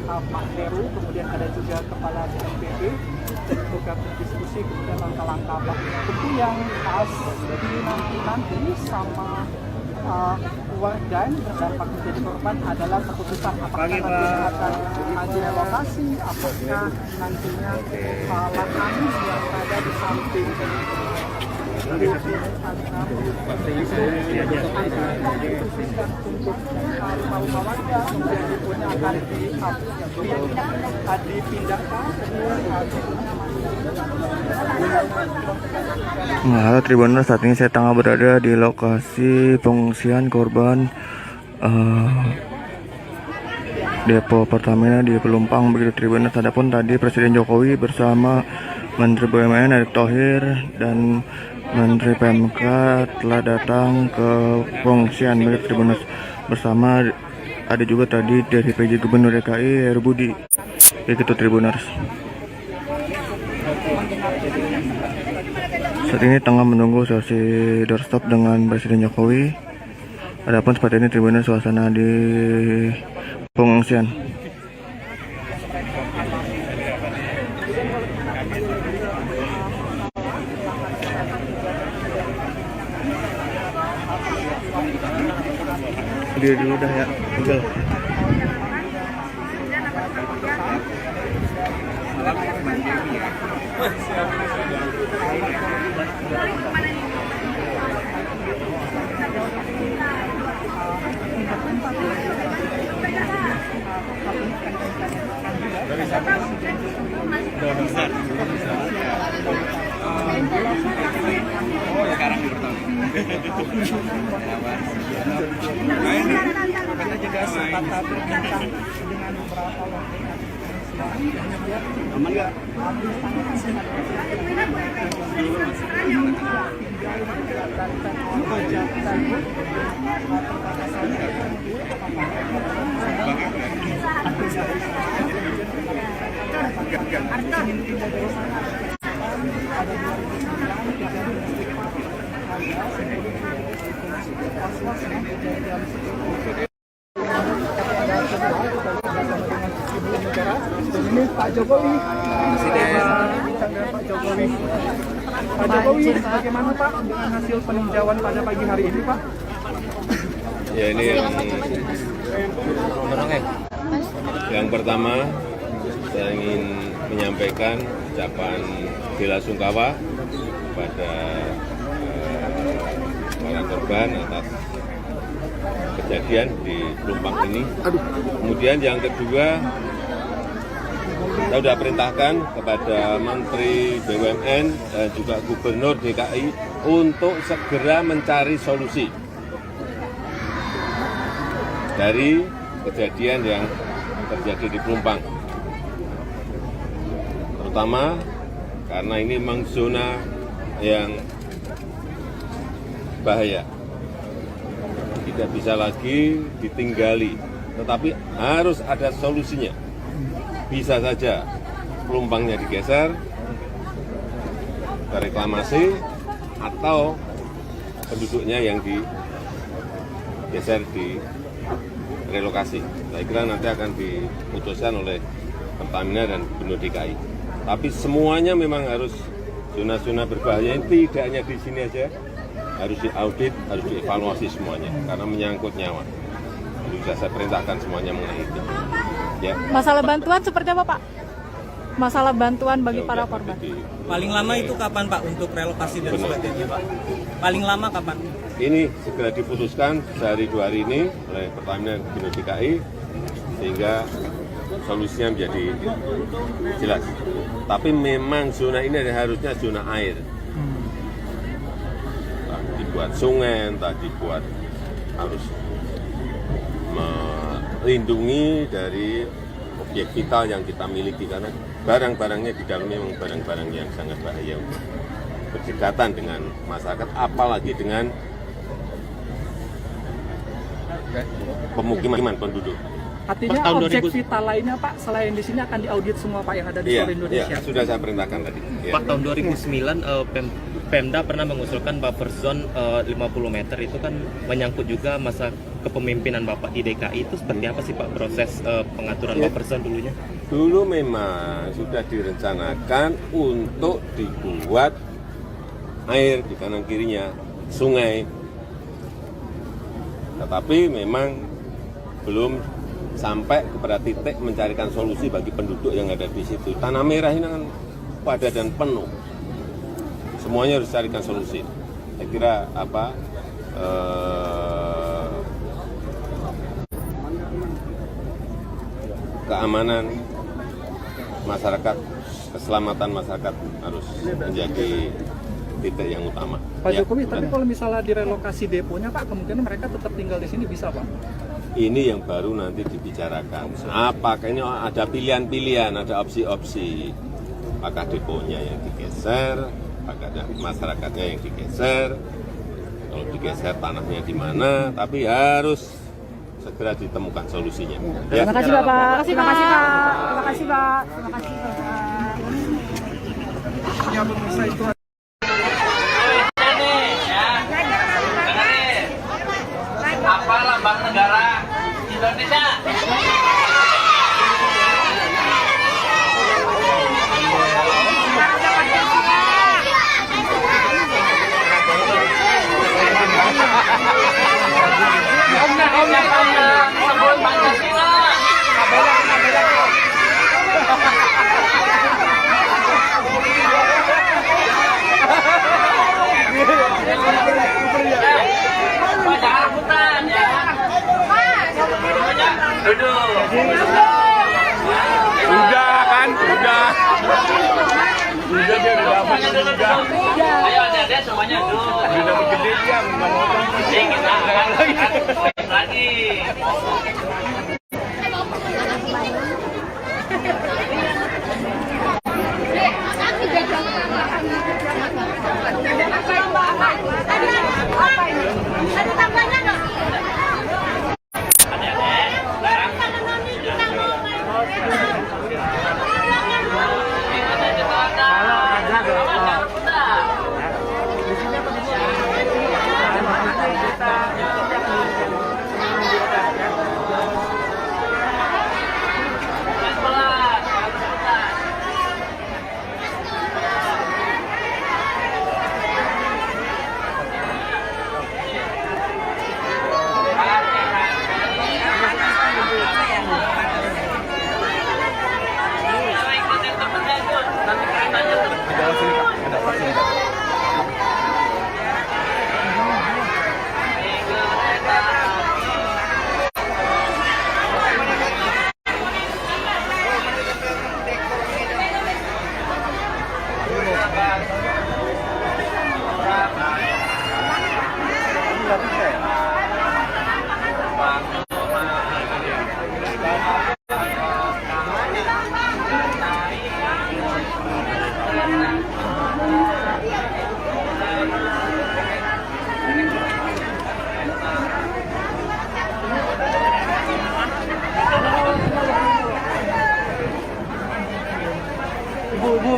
Pak Heru, kemudian ada juga Kepala BNPB dan juga berdiskusi kemudian langkah-langkah apa tentu yang nanti sama warga yang berdampak menjadi korban adalah keputusan apakah nantinya akan direlokasi, apakah nantinya lahan yang berada di samping untuk rumah warga kemudian deponya akan dipindahkan. Halo Tribuners, saat ini saya tengah berada di lokasi pengungsian korban depo Pertamina di Pelumpang begitu Tribuners. Adapun tadi Presiden Jokowi bersama Menteri BUMN Erick Thohir dan Menteri PMK telah datang ke pengungsian begitu Tribuners. Bersama ada juga tadi dari PJ Gubernur DKI Heru Budi begitu Tribuners. Saat ini tengah menunggu sesi doorstop dengan Presiden Jokowi. Adapun seperti ini Tribuners suasana di pengungsian. Dia dulu dah ya, Google. Sekarang di pertama. Kita juga sempat berbincang dengan beberapa wakil aman nggak? Ini Pak Jokowi, Pak Jokowi. Pak Jokowi, bagaimana Pak dengan hasil peninjauan pada pagi hari ini Pak? Ya ini yang pertama saya ingin menyampaikan ucapan bela sungkawa kepada para korban atas kejadian di Pelumpang ini. Kemudian yang kedua, saya sudah perintahkan kepada Menteri BUMN dan juga Gubernur DKI untuk segera mencari solusi dari kejadian yang terjadi di Pelumpang. Terutama karena ini memang zona yang bahaya. Tidak bisa lagi ditinggali, tetapi harus ada solusinya. Bisa saja Pelumpangnya digeser ke reklamasi atau penduduknya yang digeser di relokasi. Saya kira nanti akan diputuskan oleh Pertamina dan Gubernur DKI. Tapi semuanya memang harus zona-zona berbahaya ini tidak hanya di sini aja, harus diaudit, harus dievaluasi semuanya karena menyangkut nyawa. Jadi sudah saya perintahkan semuanya mengenai itu. Ya. Masalah bantuan seperti apa, Pak? Masalah bantuan bagi para korban. Paling lama itu kapan, Pak, untuk relokasi dan sebagainya, Pak? Paling lama kapan? Ini segera diputuskan sehari 2 hari ini oleh Pertamina dan Gubernur DKI sehingga solusinya menjadi jelas. Tapi memang zona ini harusnya zona air. Entah dibuat sungai, entah dibuat harus melindungi dari objek vital yang kita miliki karena barang-barangnya di dalamnya memang barang-barang yang sangat bahaya untuk berdekatan dengan masyarakat, apalagi dengan pemukiman penduduk. Artinya objek vital lainnya Pak, selain di sini akan diaudit semua Pak yang ada di seluruh Indonesia? Iya, sudah saya perintahkan tadi. Pak, tahun 2009 Pemda pernah mengusulkan buffer zone 50 meter itu kan menyangkut juga masa kepemimpinan Bapak di DKI. Itu seperti apa sih Pak proses pengaturan buffer zone dulunya? Dulu memang sudah direncanakan untuk dibuat air di kanan kirinya sungai, tetapi memang belum sampai kepada titik mencarikan solusi bagi penduduk yang ada di situ. Tanah Merah ini kan padat dan penuh. Semuanya harus carikan solusi. Saya kira keamanan masyarakat, keselamatan masyarakat harus menjadi titik yang utama. Pak Jokowi, tapi kalau misalnya direlokasi deponya Pak, kemungkinan mereka tetap tinggal di sini bisa Pak? Ini yang baru nanti dibicarakan. Apakah ini ada pilihan-pilihan, ada opsi-opsi. Apakah deponya yang digeser, apakah ada masyarakatnya yang digeser, kalau digeser tanahnya di mana, tapi harus segera ditemukan solusinya. Ya. Terima kasih Bapak. Terima kasih Pak. Terima kasih Pak. Terima kasih Bapak. Ya, pemirsa itu Apa lambang negara Indonesia? Sebut Pancasila. Jangan rebutan ya. Duduk. Udah kan, udah. Udah dia udah dapat juga. Ayo adik-adik semuanya duduk. Udah dapat gede dia, nggak mau Jadi kita akan lagi. Ada tambahnya nggak?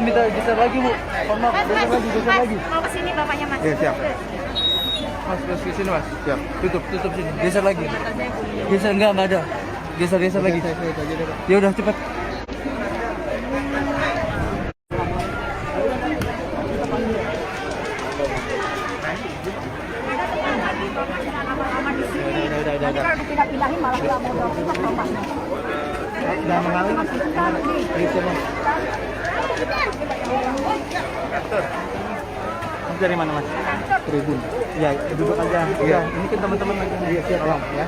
minta geser lagi Bu. Mohon maaf, geser lagi. Mau kesini bapaknya mas. Iya siap. Mas ke sini mas. Siap. Tutup sini. Geser lagi. Geser enggak ada. Geser lagi. Ya udah cepat. Nanti kalau dipindah-pindahin malah nggak mau dorong bapaknya. Udah mengalir mas. Dari mana mas? Tribun. Ya duduk aja. Iya. Ini kan teman-teman lagi. Iya siap ya.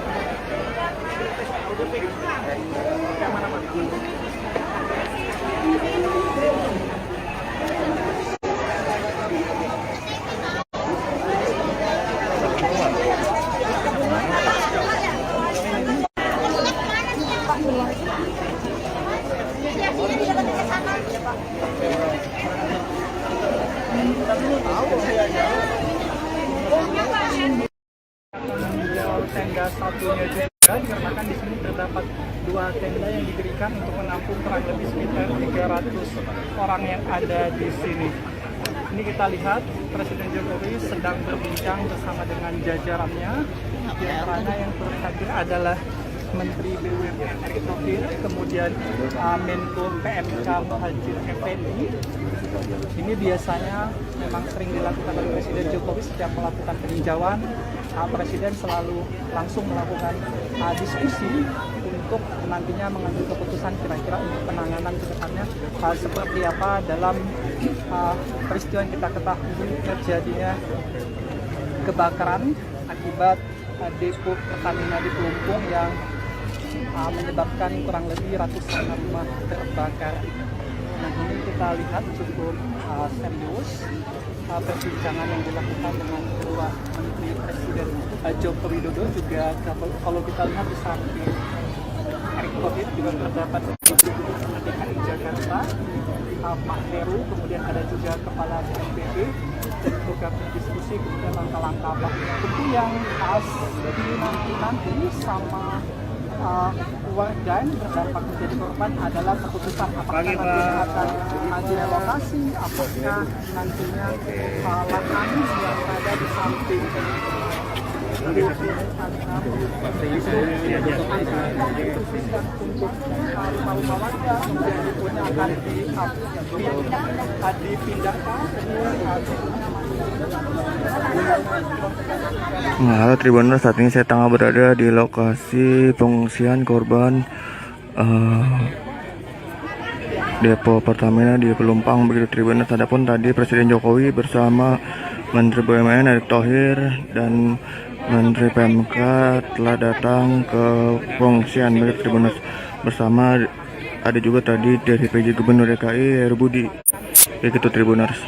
Tenda satunya juga dikarenakan di sini terdapat 2 tenda yang didirikan untuk menampung kurang lebih sekitar 300 orang yang ada di sini. Ini kita lihat Presiden Jokowi sedang berbincang bersama dengan jajarannya. Di antaranya yang turut hadir adalah Menteri BUMN Erick Thohir, kemudian Menko PMK Muhadjir Effendi. Ini biasanya memang sering dilakukan oleh Presiden Jokowi setiap melakukan peninjauan. Presiden selalu langsung melakukan diskusi untuk nantinya mengambil keputusan kira-kira untuk penanganan ke depannya seperti apa dalam peristiwa yang kita ketahui terjadinya kebakaran akibat depo Pertamina di Pelumpung yang menyebabkan kurang lebih ratusan rumah terbakar. Nah ini kita lihat cukup serius perbincangan yang dilakukan dengan kedua Menteri Presiden Joko Widodo. Juga kalau kita lihat di samping Erick Thohir juga terdapat Gubernur DKI Jakarta Pak Heru, kemudian ada juga Kepala BNPB dan juga berdiskusi kemudian langkah-langkah apa tentu yang nanti sama warga yang berdampak menjadi korban adalah keputusan apakah nantinya akan direlokasi, apakah nantinya lahan yang ada di samping untuk rumah warga kemudian deponya akan dipindahkan. Nah, halo Tribuners, saat ini saya tengah berada di lokasi pengungsian korban depo Pertamina di Pelumpang begitu Tribuners. Adapun tadi Presiden Jokowi bersama Menteri BUMN Erick Thohir dan Menteri PMK telah datang ke pengungsian begitu Tribuners. Bersama ada juga tadi dari PJ Gubernur DKI Heru Budi begitu Tribuners.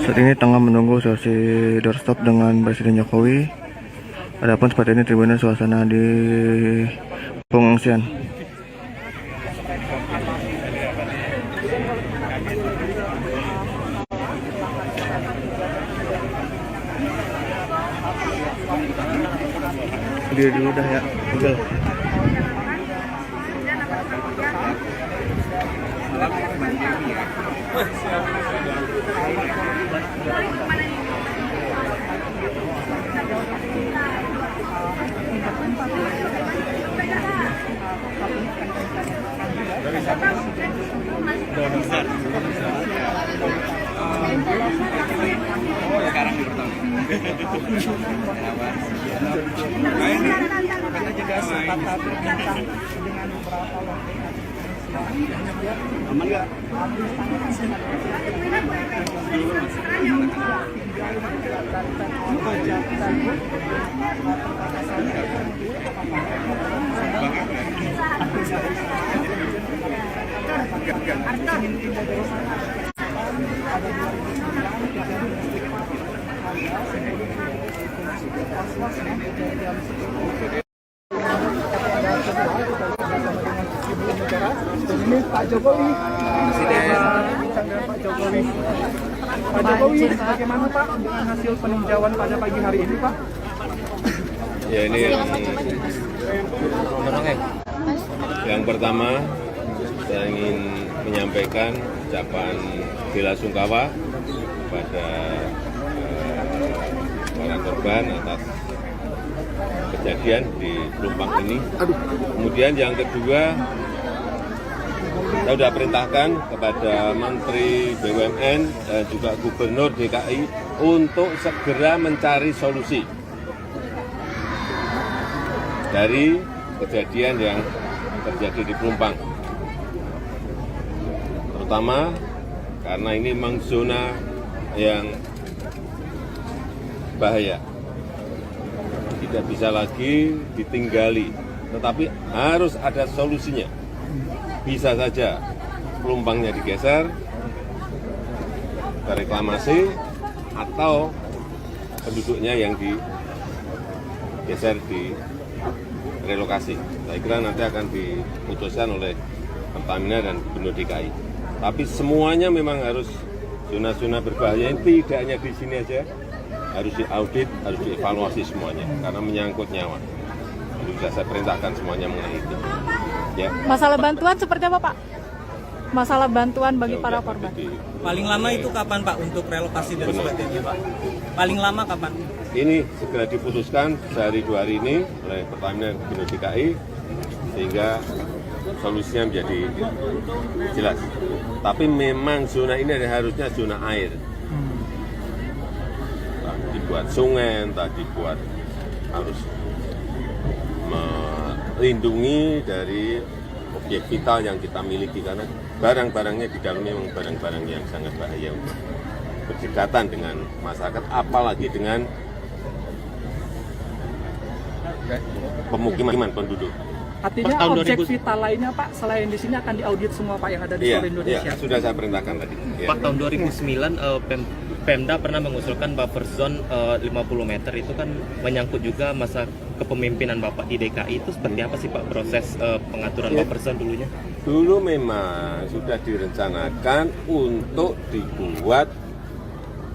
Saat ini tengah menunggu sesi doorstop dengan Presiden Jokowi. Adapun seperti ini Tribuners suasana di pengungsian. Dia dulu dah ya. Udah. Sekarang di pertama. Kita juga sempat berbincang dengan beberapa wakil aman nggak? Ini Pak Jokowi, Pak Jokowi. Pak Jokowi, bagaimana Pak dengan hasil peninjauan pada pagi hari ini Pak? Ya ini yang pertama saya ingin menyampaikan ucapan bela sungkawa kepada para korban atas kejadian di Pelumpang ini. Kemudian yang kedua, saya sudah perintahkan kepada Menteri BUMN dan juga Gubernur DKI untuk segera mencari solusi dari kejadian yang terjadi di Pelumpang. Terutama karena ini memang zona yang bahaya. Tidak bisa lagi ditinggali, tetapi harus ada solusinya. Bisa saja pelumpangnya digeser ke reklamasi atau penduduknya yang digeser di relokasi. Saya kira nanti akan diputuskan oleh Pertamina dan Gubernur DKI. Tapi semuanya memang harus zona-zona berbahaya ini tidak hanya di sini aja, harus diaudit, harus dievaluasi semuanya karena menyangkut nyawa. Jadi sudah saya perintahkan semuanya mengenai itu. Ya. Masalah bantuan seperti apa, Pak? Masalah bantuan bagi Ya, para udah, korban. Paling lama itu kapan Pak untuk relokasi dan sebagainya Pak? Paling lama kapan? Ini segera diputuskan sehari 2 hari ini oleh Pertamina dan Gubernur DKI sehingga solusinya menjadi jelas. Tapi memang zona ini harusnya zona air. Entah dibuat sungai, entah dibuat harus melindungi dari objek vital yang kita miliki karena barang-barangnya di dalamnya memang barang-barang yang sangat bahaya untuk berdekatan dengan masyarakat, apalagi dengan pemukiman penduduk. Artinya objek vital lainnya Pak, selain di sini akan diaudit semua Pak yang ada di seluruh Indonesia. Iya, sudah saya perintahkan tadi. Ya. Pak, tahun 2009 Pemda pernah mengusulkan buffer zone 50 meter itu kan menyangkut juga masa kepemimpinan Bapak di DKI. Itu seperti apa sih Pak proses pengaturan buffer zone dulunya? Dulu memang sudah direncanakan untuk dibuat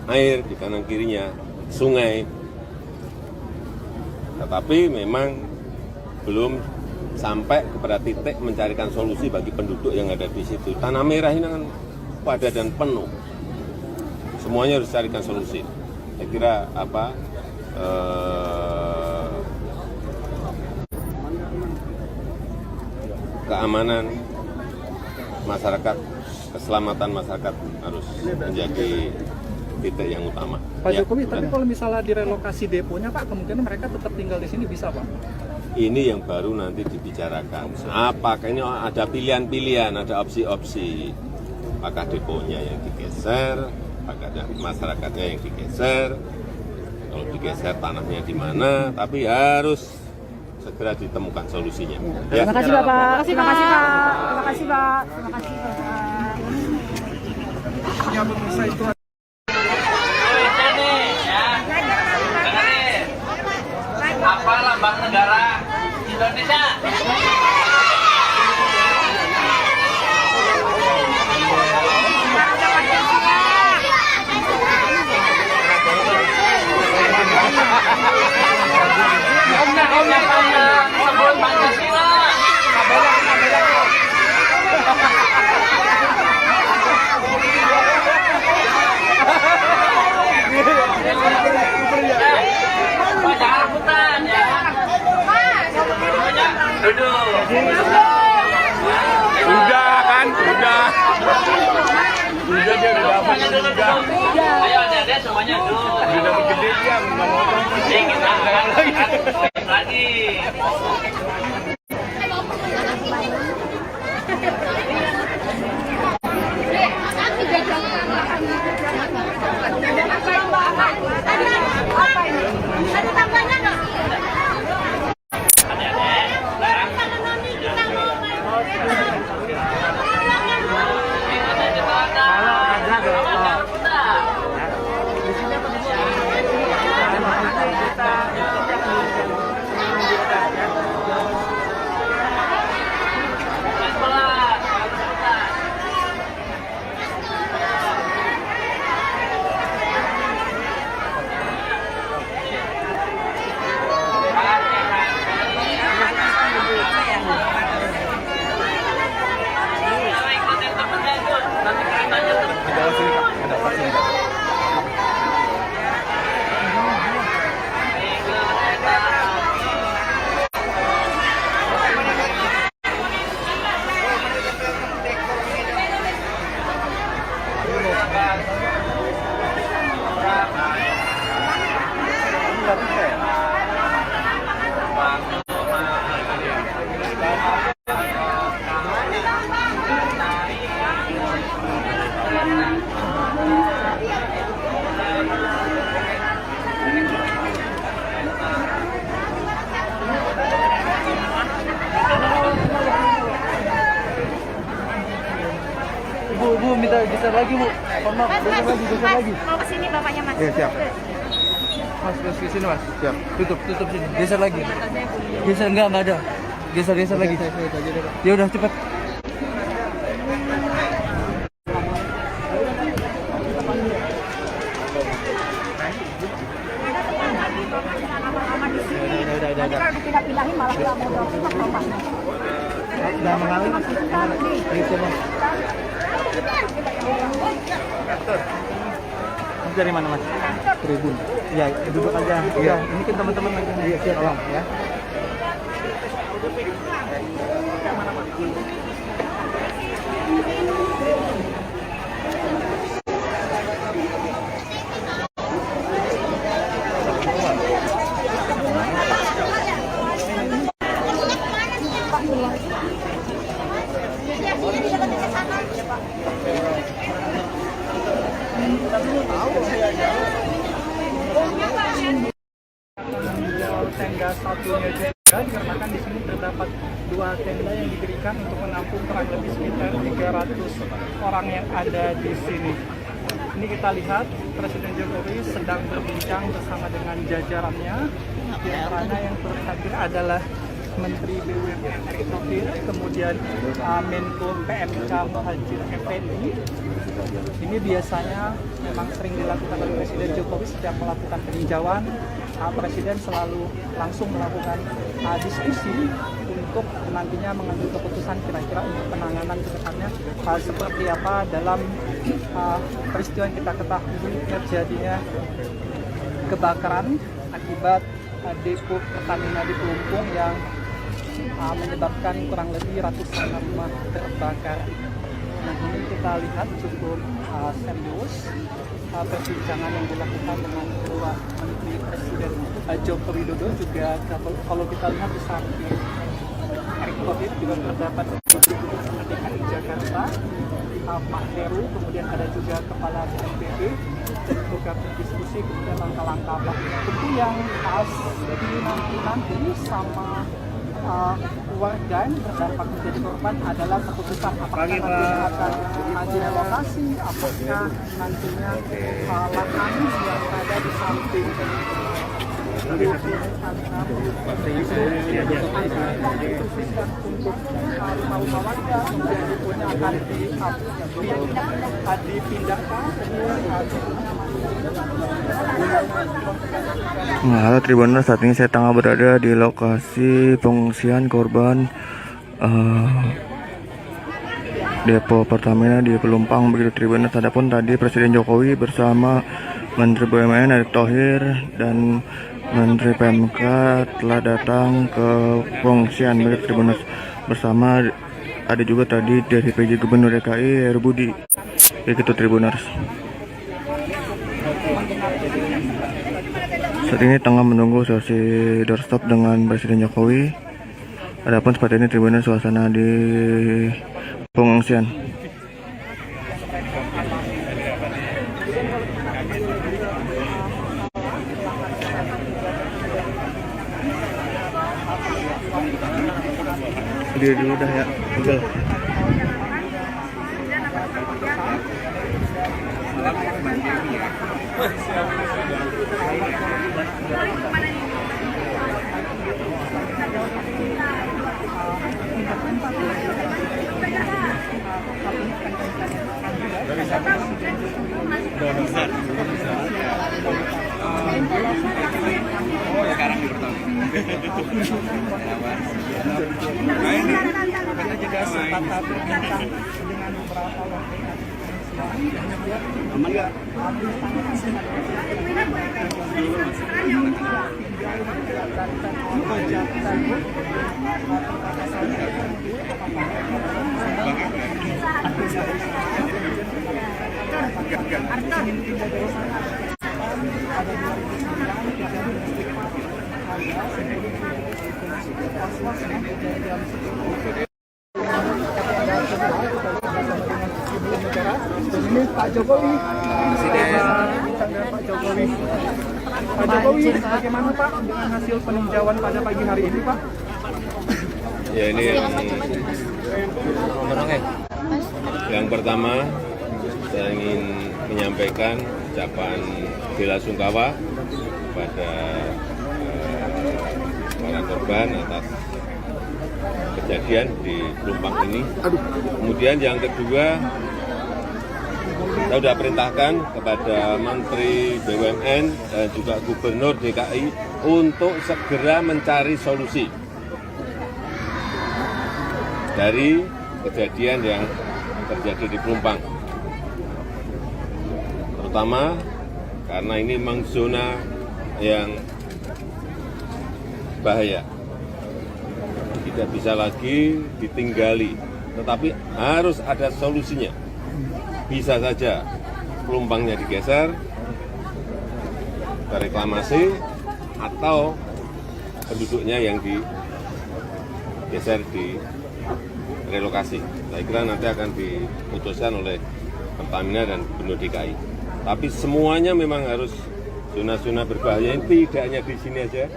air di kanan kirinya sungai, tetapi memang belum sampai kepada titik mencarikan solusi bagi penduduk yang ada di situ. Tanah Merah ini kan padat dan penuh. Semuanya harus carikan solusi. Saya kira keamanan masyarakat, keselamatan masyarakat harus menjadi titik yang utama. Pak Ya, Jokowi, sudah. tapi kalau misalnya direlokasi deponya Pak, kemungkinan mereka tetap tinggal di sini bisa Pak? Ini yang baru nanti dibicarakan. Apakah ini ada pilihan-pilihan, ada opsi-opsi. Apakah deponya yang digeser, apakah ada masyarakatnya yang digeser. Kalau digeser tanahnya di mana, tapi harus segera ditemukan solusinya. Ya. Terima kasih Bapak. Terima kasih Pak. Terima kasih Pak. Terima kasih Bapak. Ya, pemirsa itu Apa lambang negara Indonesia? Sebut Pancasila. Jangan rebutan ya. Duduk. Udah kan, udah. Udah dia udah dapat juga. Ayo adik-adik semuanya duduk. Udah dapat gede dia, nggak mau Jadi kita akan lagi. Ada tambahnya nggak? lagi Bu. Mohon maaf, geser lagi. Mau kesini bapaknya mas. Iya siap. Mas ke sini mas. Siap. Tutup sini. Geser lagi. Geser enggak ada. Geser lagi. Ya udah cepat. Nanti kalau dipindah-pindahin malah nggak mau jawab bapaknya. Udah mengalir mas. Ayo coba. Mas dari mana mas? Tribun. Ya duduk aja. Iya. Ini kan teman-teman lagi. Iya siap. Tolong ya. Tenda satunya juga dikarenakan di sini terdapat 2 tenda yang didirikan untuk menampung kurang lebih sekitar 300 orang yang ada di sini. Ini kita lihat Presiden Jokowi sedang berbincang bersama dengan jajarannya. Di antaranya yang turut hadir adalah Menteri BUMN Erick Thohir, kemudian Menko PMK Muhadjir Effendi. Ini biasanya memang sering dilakukan oleh Presiden Jokowi setiap melakukan peninjauan. Presiden selalu langsung melakukan diskusi untuk nantinya mengambil keputusan kira-kira untuk penanganan ke depannya seperti apa dalam peristiwa yang kita ketahui terjadinya kebakaran akibat depo Pertamina di Pelumpung yang menyebabkan kurang lebih ratusan rumah terbakar. Nah ini kita lihat cukup serius perbincangan yang dilakukan dengan kedua Menteri Presiden Joko Widodo. Juga kalau kita lihat di samping Erick Thohir juga terdapat Gubernur DKI Jakarta Pak Heru, kemudian ada juga Kepala BNPB dan juga berdiskusi kemudian langkah-langkah apa tentu yang nanti sama warga yang terdampak menjadi korban adalah keputusan apakah nantinya akan direlokasi, apakah nantinya lahan yang ada di samping untuk rumah warga kemudian akan dipindahkan. Nah, halo Tribuners, saat ini saya tengah berada di lokasi pengungsian korban depo Pertamina di Pelumpang begitu Tribuners. Adapun tadi Presiden Jokowi bersama Menteri BUMN Erick Thohir dan Menteri PMK telah datang ke pengungsian begitu Tribuners. Bersama ada juga tadi dari PJ Gubernur DKI Heru Budi begitu Tribuners. Saat ini tengah menunggu sesi doorstop dengan Presiden Jokowi. Adapun seperti ini Tribuners suasana di pengungsian. Dia dulu dah ya, udah. Sekarang di pertama. Nah ini kita juga sepakat dengan beberapa wakil aman nggak? Ini Pak Jokowi, Pak Jokowi. Pak Jokowi, bagaimana Pak dengan hasil peninjauan pada pagi hari ini Pak? Ya ini yang pertama saya ingin menyampaikan ucapan bela sungkawa kepada para korban atas kejadian di Pelumpang ini. Kemudian yang kedua, saya sudah perintahkan kepada Menteri BUMN dan juga Gubernur DKI untuk segera mencari solusi dari kejadian yang terjadi di Pelumpang. Terutama karena ini memang zona yang bahaya. Tidak bisa lagi ditinggali, tetapi harus ada solusinya. Bisa saja Pelumpangnya digeser ke reklamasi atau penduduknya yang digeser di relokasi. Saya kira nanti akan diputuskan oleh Pertamina dan Gubernur DKI. Tapi semuanya memang harus zona-zona berbahaya ini tidak hanya di sini aja,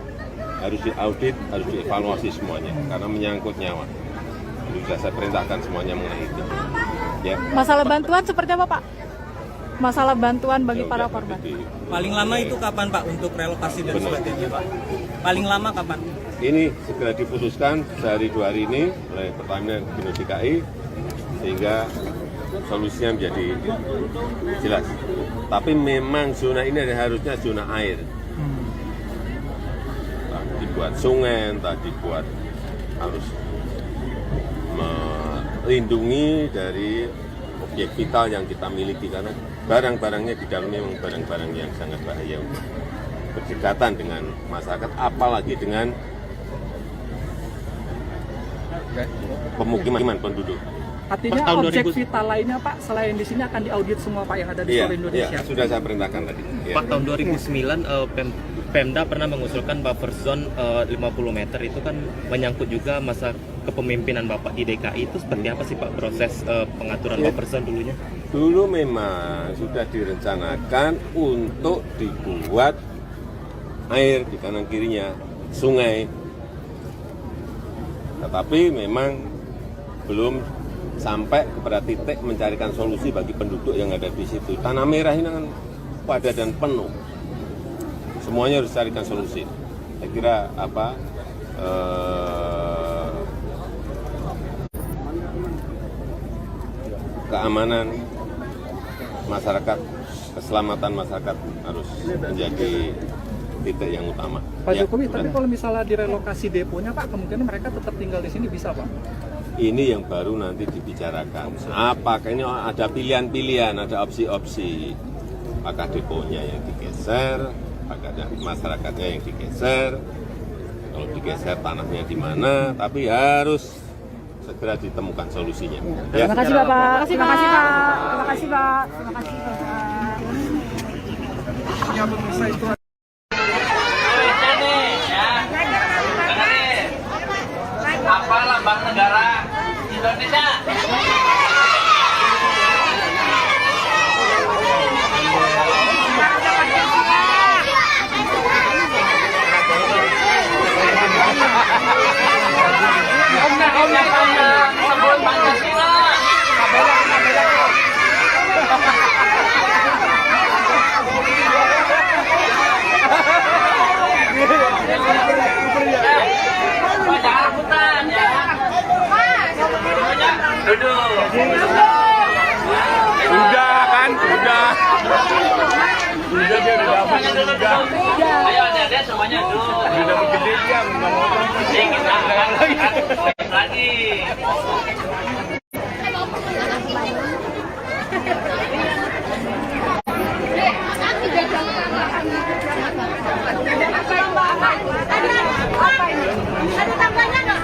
harus diaudit, harus dievaluasi semuanya karena menyangkut nyawa. Jadi sudah saya perintahkan semuanya mengenai itu. Ya. Masalah bantuan seperti apa, Pak? Masalah bantuan bagi para korban. Paling lama itu kapan Pak untuk relokasi dan sebagainya Pak? Paling lama kapan? Ini segera diputuskan sehari 2 hari ini oleh Pertamina dan Gubernur DKI sehingga solusinya menjadi jelas. Tapi memang zona ini harusnya zona air. Tadi buat sungai, tadi buat harus melindungi dari objek vital yang kita miliki karena barang-barangnya di dalamnya memang barang-barang yang sangat bahaya untuk berdekatan dengan masyarakat, apalagi dengan pemukiman penduduk. Artinya objek vital lainnya Pak, selain di sini akan diaudit semua Pak yang ada di seluruh Indonesia? Iya, sudah saya perintahkan tadi. Pak, tahun 2009 Pemda pernah mengusulkan buffer zone 50 meter itu kan menyangkut juga masa kepemimpinan Bapak di DKI. Itu seperti apa sih Pak proses pengaturan buffer zone dulunya? Dulu memang sudah direncanakan untuk dibuat air di kanan kirinya sungai, tetapi memang belum sampai kepada titik mencarikan solusi bagi penduduk yang ada di situ. Tanah merah ini kan padat dan penuh. Semuanya harus carikan solusi. Saya kira keamanan masyarakat, keselamatan masyarakat harus menjadi titik yang utama. Pak Jokowi, tapi kalau misalnya direlokasi deponya Pak, kemungkinan mereka tetap tinggal di sini bisa Pak? Ini yang baru nanti dibicarakan. Apakah ini ada pilihan-pilihan, ada opsi-opsi? Apakah deponya yang digeser? Apakah ada masyarakatnya yang digeser? Kalau digeser tanahnya di mana? Tapi harus segera ditemukan solusinya. Ya. Terima kasih Bapak. Terima kasih Pak. Terima kasih Pak. Terima kasih Bapak. Ya, pemirsa itu apa lambang negara Indonesia? Sebelum Pancasila. Jangan rebutan ya. Duduk. Udah kan, udah. Udah dia udah dapat udah. Ayo adik-adik semuanya duduk. Udah dapat gede dia nggak mau. Jadi kita akan lagi. Ada tambahnya nggak?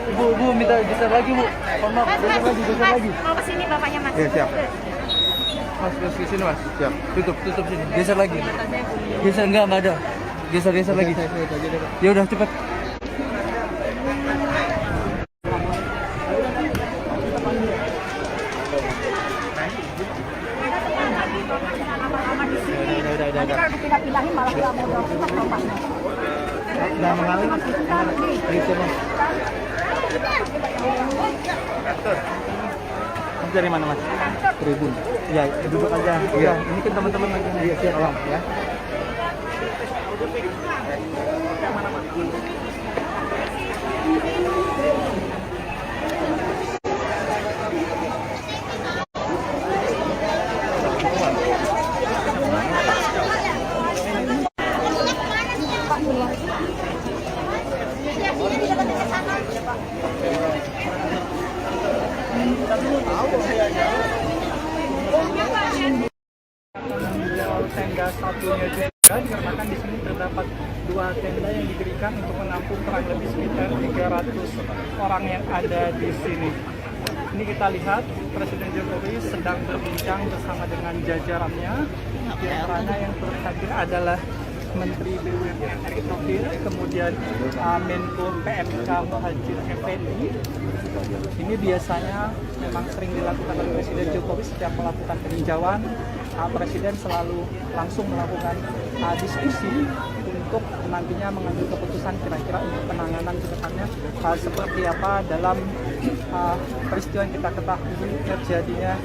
Bu minta geser lagi bu. Maaf, geser lagi. Mau kesini bapaknya mas. Iya siap. Mas ke sini mas. Siap. Tutup sini. Geser lagi. Geser enggak ada. Geser lagi. Ya udah cepet. Nanti kalau dipindah-pindahin malah nggak mau pindah bapaknya. Udah mengalir mas. Itu mas. Mas dari mana mas? Tribun. Ya duduk aja. Iya. Ini kan teman-teman lagi. Iya siap tolong ya. Tenda satunya juga dikarenakan di sini terdapat 2 tenda yang didirikan untuk menampung kurang lebih sekitar 300 orang yang ada di sini. Ini kita lihat Presiden Jokowi sedang berbincang bersama dengan jajarannya. Di antaranya yang turut hadir adalah Menteri BUMN Erick Thohir, kemudian Menko PMK Muhadjir Effendi. Ini biasanya memang sering dilakukan oleh Presiden Jokowi setiap melakukan peninjauan. Presiden selalu langsung melakukan diskusi untuk nantinya mengambil keputusan kira-kira untuk penanganan ke depannya seperti apa dalam peristiwa yang kita ketahui terjadinya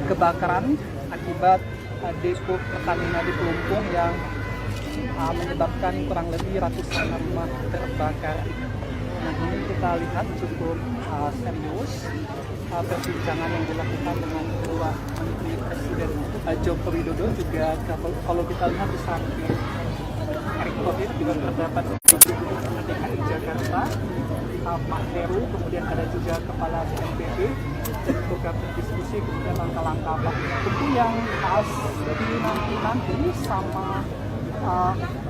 kebakaran akibat depo Pertamina di Pelumpung yang menyebabkan kurang lebih ratusan rumah terbakar. Nah, ini kita lihat cukup serius perbincangan yang dilakukan dengan kedua menteri Presiden Joko Widodo. Juga kalau kita lihat di samping Erick Thohir juga terdapat Gubernur DKI Jakarta Pak Heru, kemudian ada juga Kepala BNPB dan juga berdiskusi kemudian langkah-langkah apa tentu yang nanti sama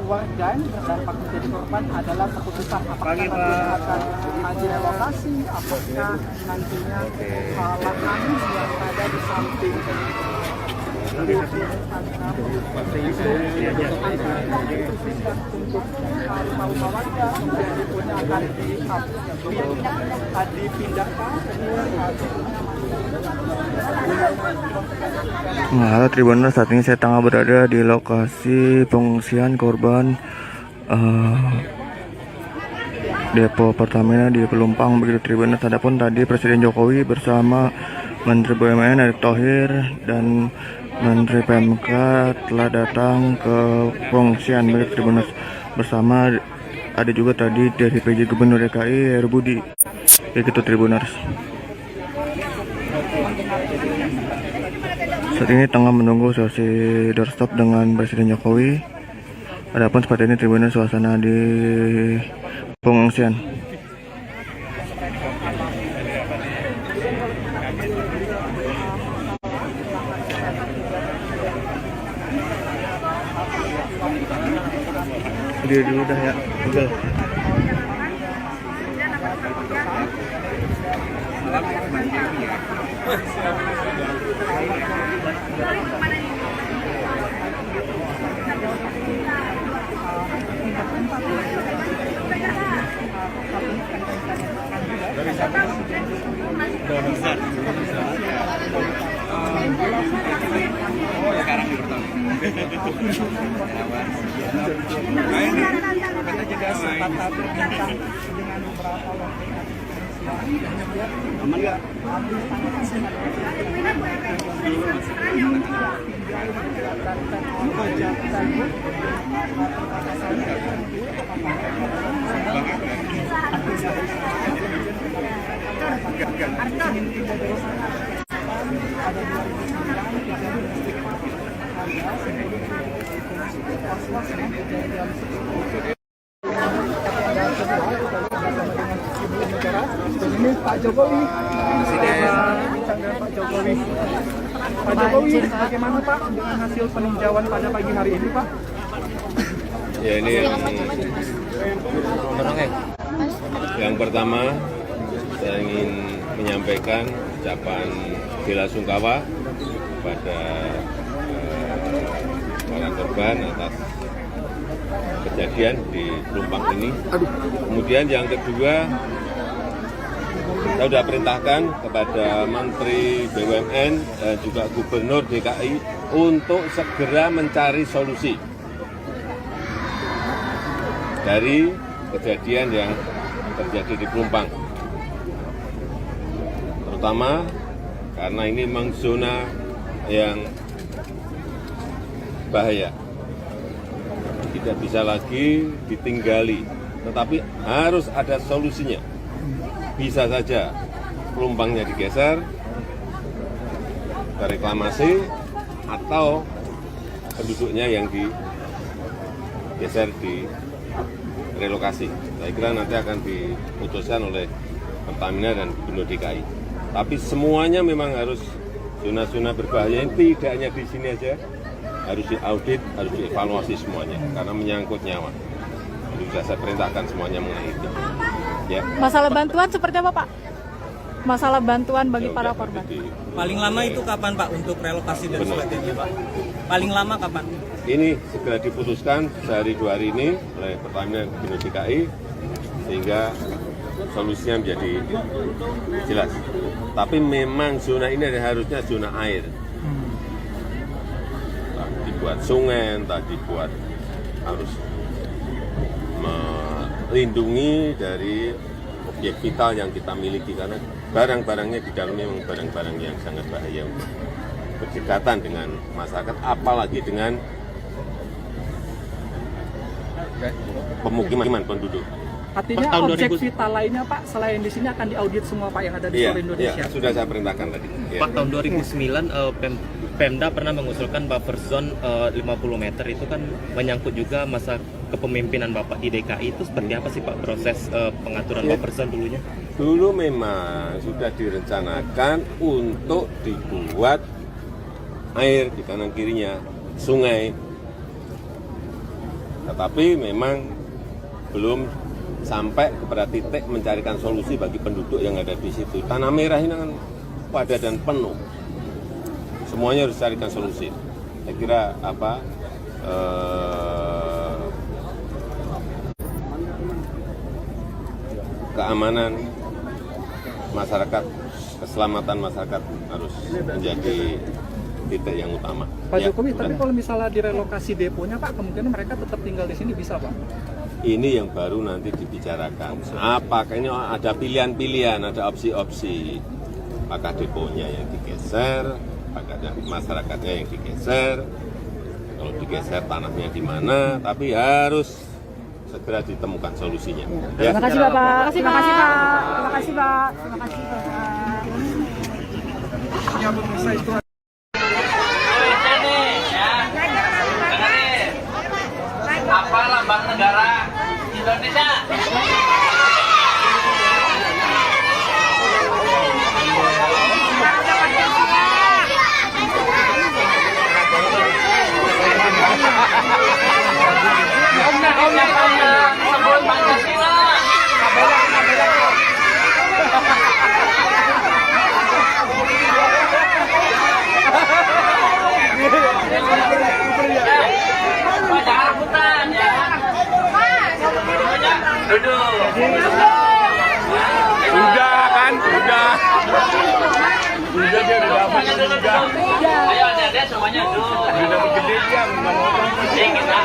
warga yang terdampak menjadi korban adalah keputusan apakah nantinya akan direlokasi, apakah nantinya lahan yang ada di samping untuk rumah warga kemudian deponya akan dipindahkan. Halo Tribuners, saat ini saya tengah berada di lokasi pengungsian korban depo Pertamina di Pelumpang begitu Tribuners. Adapun tadi Presiden Jokowi bersama Menteri BUMN Erick Thohir dan Menteri PMK telah datang ke pengungsian begitu Tribuners. Bersama ada juga tadi dari PJ Gubernur DKI Heru Budi begitu Tribuners. Saat ini tengah menunggu sesi doorstop dengan Presiden Jokowi. Adapun seperti ini Tribuners suasana di pengungsian. Dia dulu dah ya. Betul. Kita juga sempat berbincang dengan beberapa warga ini Pak Jokowi, Pak Jokowi, bagaimana Pak dengan hasil peninjauan pada pagi hari ini Pak? Ya ini yang Yang pertama, saya ingin menyampaikan ucapan bela sungkawa kepada para korban atas kejadian di Pelumpang ini. Kemudian yang kedua, saya sudah perintahkan kepada Menteri BUMN dan juga Gubernur DKI untuk segera mencari solusi dari kejadian yang terjadi di Pelumpang. Terutama karena ini memang zona yang bahaya. Tidak bisa lagi ditinggali, tetapi harus ada solusinya. Bisa saja Pelumpangnya digeser ke reklamasi atau penduduknya yang digeser di relokasi. Saya kira nanti akan diputuskan oleh Pertamina dan Gubernur DKI. Tapi semuanya memang harus zona-zona berbahaya ini tidak hanya di sini aja, harus diaudit, harus dievaluasi semuanya karena menyangkut nyawa. Jadi sudah saya perintahkan semuanya mengenai itu. Ya. Masalah bantuan seperti apa, Pak? Masalah bantuan bagi para korban. Paling lama itu kapan Pak untuk relokasi dan sebagainya Pak? Paling lama kapan? Ini segera diputuskan sehari 2 hari ini oleh Pertamina dan Gubernur DKI sehingga solusinya menjadi jelas. Tapi memang zona ini harusnya zona air. Entah dibuat sungai, entah dibuat harus melindungi dari objek vital yang kita miliki karena barang-barangnya di dalamnya memang barang-barang yang sangat bahaya untuk berdekatan dengan masyarakat, apalagi dengan pemukiman penduduk. Artinya objek vital lainnya Pak, selain di sini akan diaudit semua Pak yang ada di seluruh Indonesia. Iya, sudah saya perintahkan tadi. Pak, tahun 2009 Pemda pernah mengusulkan buffer zone 50 meter itu kan menyangkut juga masa kepemimpinan Bapak di DKI. Itu seperti apa sih Pak proses pengaturan buffer zone dulunya? Dulu memang sudah direncanakan untuk dibuat air di kanan kirinya sungai, tetapi memang belum sampai kepada titik mencarikan solusi bagi penduduk yang ada di situ. Tanah merah ini kan padat dan penuh. Semuanya harus carikan solusi. Saya kira keamanan masyarakat, keselamatan masyarakat harus menjadi titik yang utama. Pak Jokowi, tapi kalau misalnya direlokasi deponya Pak, kemungkinan mereka tetap tinggal di sini bisa Pak? Ini yang baru nanti dibicarakan. Apakah ini ada pilihan-pilihan, ada opsi-opsi. Apakah deponya yang digeser, apakah masyarakatnya yang digeser. Kalau digeser tanahnya di mana, tapi harus segera ditemukan solusinya. Ya. Terima kasih Bapak. Terima kasih Pak. Terima kasih Pak. Terima kasih Bapak. Ya, pemirsa itu Apa lambang negara Indonesia? Sebelum Pancasila. Pak, jangan rebutan ya. Duduk. Udah kan, udah. Udah dia udah dapat juga. Ayo adik-adik semuanya duduk. Udah dapat gede dia, nggak mau. Kita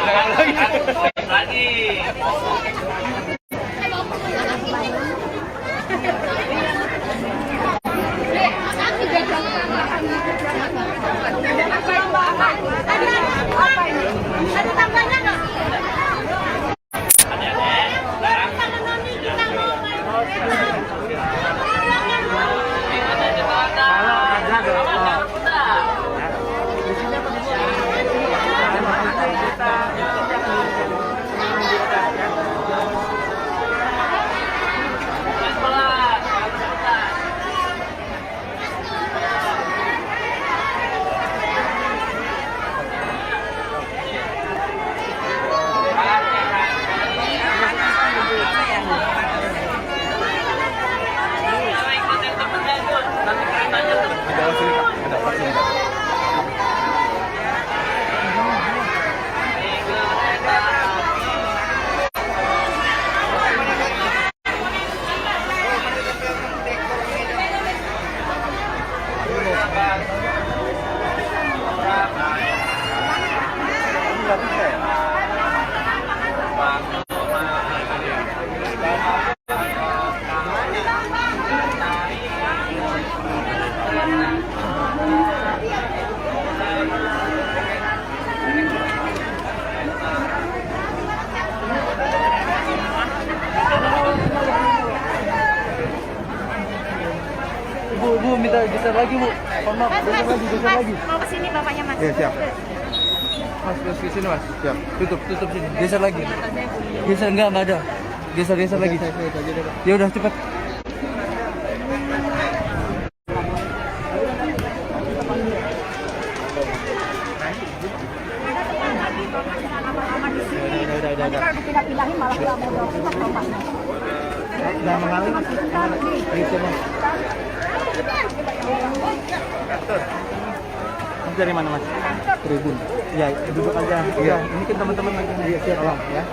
lagi. Ada tambahnya nggak? kita geser lagi Bu. Maaf, geser lagi. Mau ke sini bapaknya Mas. Iya, siap. Mas, terus ke sini Mas. Siap. Tutup sini. Geser lagi. Geser enggak ada. Geser lagi. Ya udah cepat. Nanti kalau dipindah-pindahin malah nggak mau pindah bapaknya. Udah mengalir. Gitu Mas. Mas dari mana Mas? Tribun. Ya, duduk aja. Iya, ini kan teman-teman lagi. Iya, siap. Tolong ya.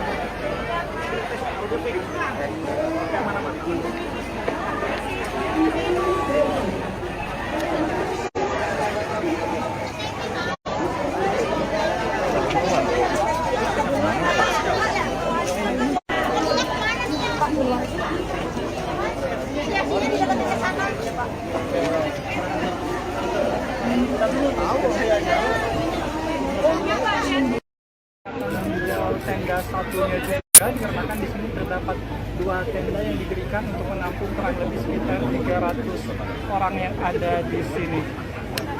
Tenda satunya juga dikarenakan di sini terdapat 2 tenda yang didirikan untuk menampung kurang lebih sekitar 300 orang yang ada di sini.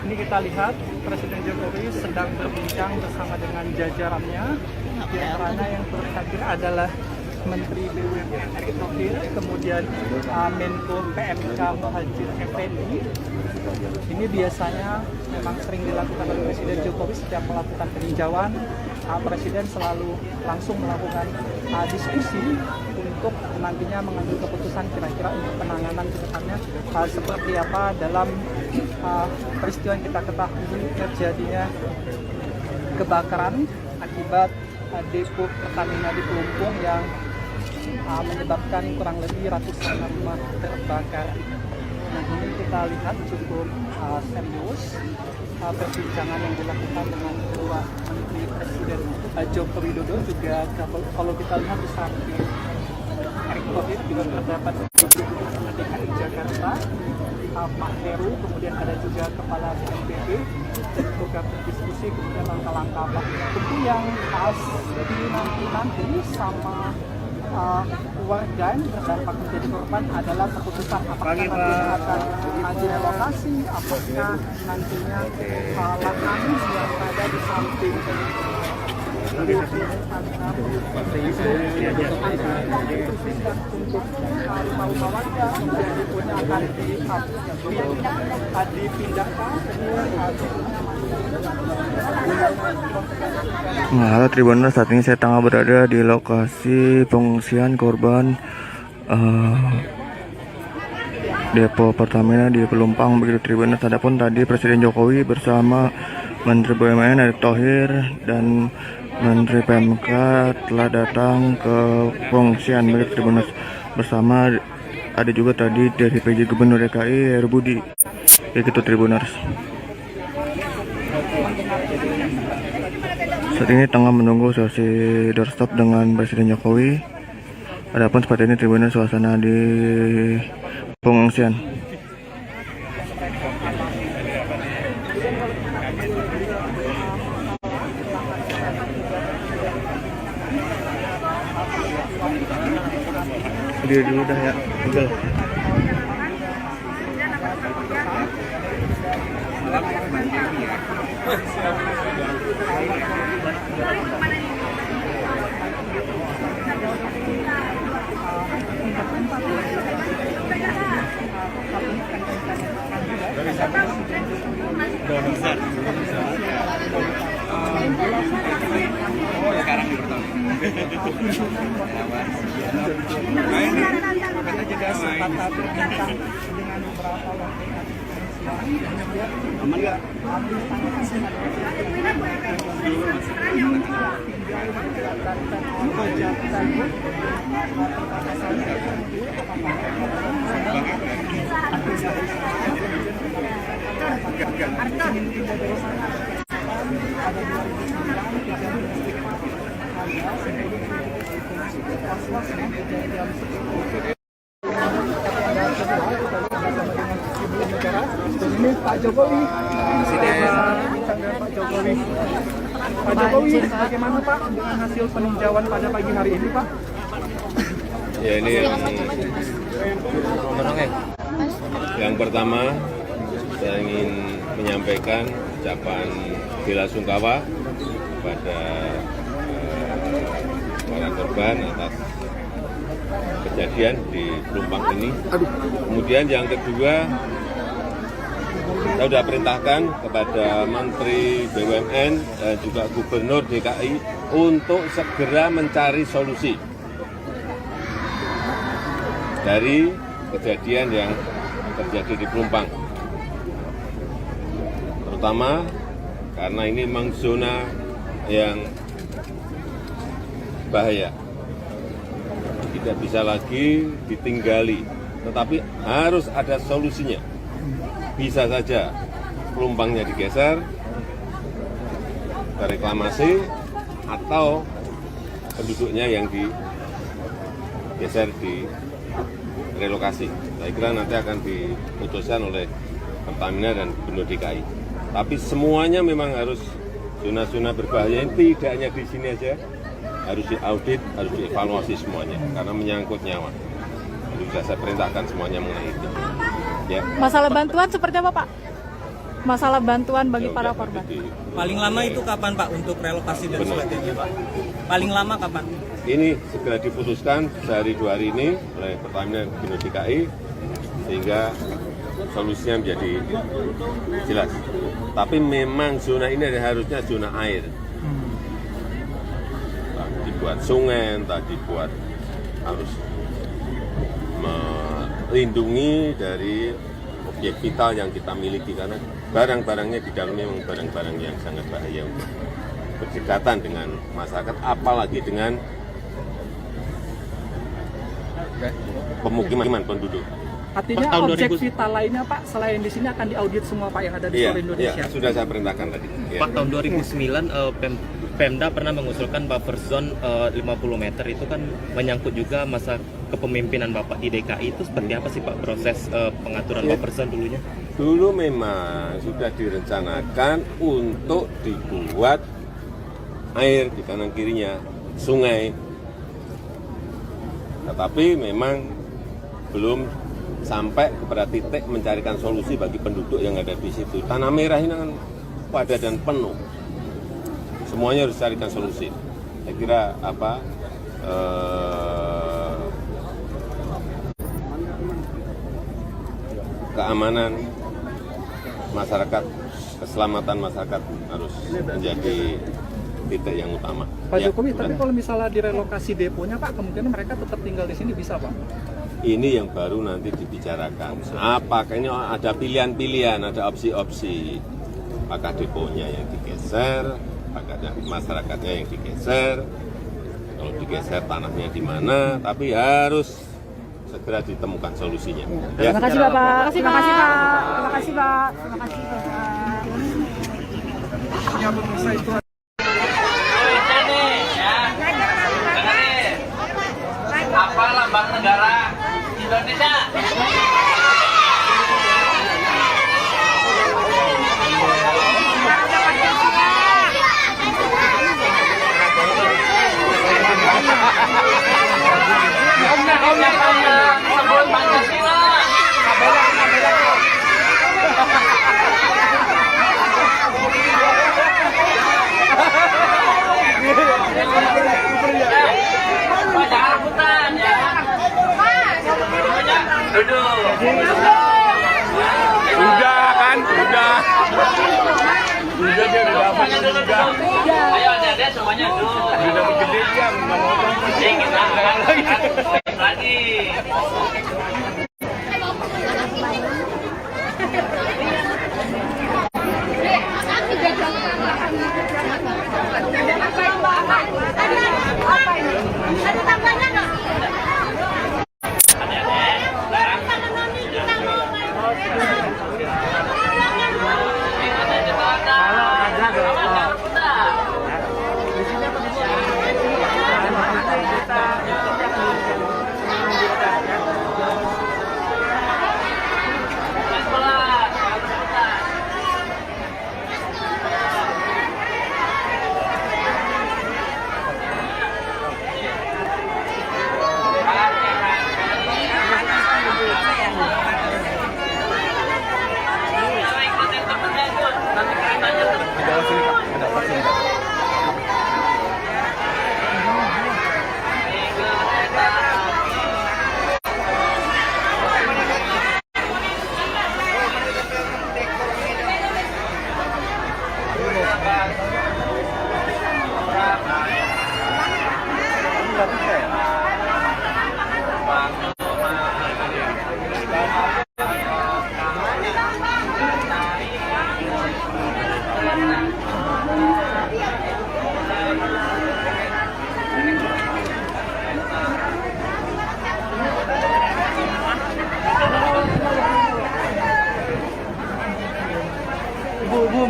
Ini kita lihat Presiden Jokowi sedang berbincang bersama dengan jajarannya. Di antaranya yang terhadir adalah Menteri BUMN Erick Thohir, kemudian Menko PMK Muhadjir Effendi. Ini biasanya memang sering dilakukan oleh Presiden Jokowi setiap melakukan peninjauan. Presiden selalu langsung melakukan diskusi untuk nantinya mengambil keputusan kira-kira untuk penanganan ke depannya seperti apa dalam peristiwa yang kita ketahui terjadinya kebakaran akibat depo Pertamina di Pelumpung yang menyebabkan kurang lebih ratusan rumah terbakar. Nah, ini kita lihat cukup serius perbincangan yang dilakukan dengan kedua Menteri Presiden Joko Widodo. Juga kalau kita lihat di samping Erick Thohir juga terdapat Gubernur DKI Jakarta Pak Heru, kemudian ada juga Kepala BNPB dan juga berdiskusi kemudian langkah-langkah apa tentu yang nanti sama warga yang terdampak menjadi korban adalah keputusan apakah nanti akan direlokasi, apakah nantinya lahan yang ada di samping untuk rumah warga menjadi punya akan dipindahkan. Nah, halo Tribuners, saat ini saya tengah berada di lokasi pengungsian korban depo Pertamina di Pelumpang begitu Tribuners. Adapun tadi Presiden Jokowi bersama Menteri BUMN Erick Thohir dan Menteri PMK telah datang ke pengungsian begitu Tribuners. Bersama ada juga tadi dari PJ Gubernur DKI Heru Budi begitu Tribuners. Saat ini tengah menunggu sesi doorstop dengan Presiden Jokowi. Adapun seperti ini Tribuners suasana di pengungsian. Dia dulu dah ya, betul. Ini Pak Jokowi, Pak Jokowi. Pak Jokowi, bagaimana Pak dengan hasil peninjauan pada pagi hari ini Pak? Ya ini yang pertama saya ingin menyampaikan ucapan bela sungkawa kepada para korban atas kejadian di Pelumpang ini. Kemudian yang kedua, saya sudah perintahkan kepada Menteri BUMN dan juga Gubernur DKI untuk segera mencari solusi dari kejadian yang terjadi di Pelumpang. Terutama karena ini memang zona yang bahaya. Tidak bisa lagi ditinggali, tetapi harus ada solusinya. Bisa saja Pelumpangnya digeser ke reklamasi atau penduduknya yang digeser di relokasi. Saya kira nanti akan diputuskan oleh Pertamina dan Gubernur DKI. Tapi semuanya memang harus zona-zona berbahaya ini tidak hanya di sini aja, harus diaudit, harus dievaluasi semuanya karena menyangkut nyawa. Jadi sudah saya perintahkan semuanya mengenai itu. Ya. Masalah bantuan seperti apa, Pak? Masalah bantuan bagi para korban. Paling lama itu kapan Pak untuk relokasi dan sebagainya Pak? Paling lama kapan? Ini segera diputuskan sehari 2 hari ini oleh Pertamina dan Gubernur DKI sehingga solusinya menjadi jelas. Tapi memang zona ini harusnya zona air. Entah dibuat sungai, entah dibuat harus melindungi dari objek vital yang kita miliki karena barang-barangnya di dalamnya memang barang-barang yang sangat bahaya untuk berdekatan dengan masyarakat, apalagi dengan pemukiman penduduk. Artinya objek vital lainnya Pak, selain di sini akan diaudit semua Pak yang ada di seluruh Indonesia? Iya, sudah saya perintahkan tadi. Ya. Pak, tahun 2009 Pemda pernah mengusulkan buffer zone 50 meter itu kan menyangkut juga masa kepemimpinan Bapak di DKI. Itu seperti apa sih Pak proses pengaturan buffer zone dulunya? Dulu memang sudah direncanakan untuk dibuat air di kanan kirinya, sungai. Tetapi memang belum sampai kepada titik mencarikan solusi bagi penduduk yang ada di situ. Tanah merah ini kan padat dan penuh. Semuanya harus carikan solusi. Saya kira keamanan masyarakat, keselamatan masyarakat harus menjadi titik yang utama. Pak Jokowi, tapi kalau misalnya direlokasi deponya Pak, kemungkinan mereka tetap tinggal di sini bisa Pak? Ini yang baru nanti dibicarakan. Apakah ini ada pilihan-pilihan, ada opsi-opsi. Apakah deponya yang digeser, apakah masyarakatnya yang digeser. Kalau digeser tanahnya di mana, tapi harus segera ditemukan solusinya. Ya. Terima kasih Bapak. Terima kasih Pak. Terima kasih Pak. Terima kasih Bapak. Ya, pemirsa itu. Apa lambang negara Indonesia? Sebut Pancasila. Jangan rebutan ya. Duduk. Udah kan, udah. Udah dia udah dapat juga. Ayo adik-adik semuanya duduk. Udah dapat gede dia, nggak mau ngomong. Kita akan lagi.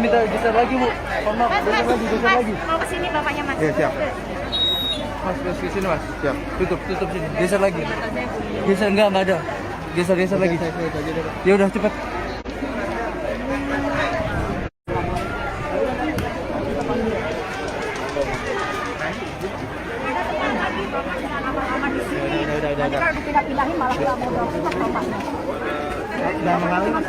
minta geser lagi Bu. Maaf, geser lagi. Mau kesini bapaknya mas. Iya siap. Mas ke sini mas. Siap. Tutup sini. Geser lagi. Geser enggak ada. Geser lagi. Ya udah cepat. Nanti kalau dipindah-pindahin malah nggak mau dorong bapaknya. Udah mengalir mas.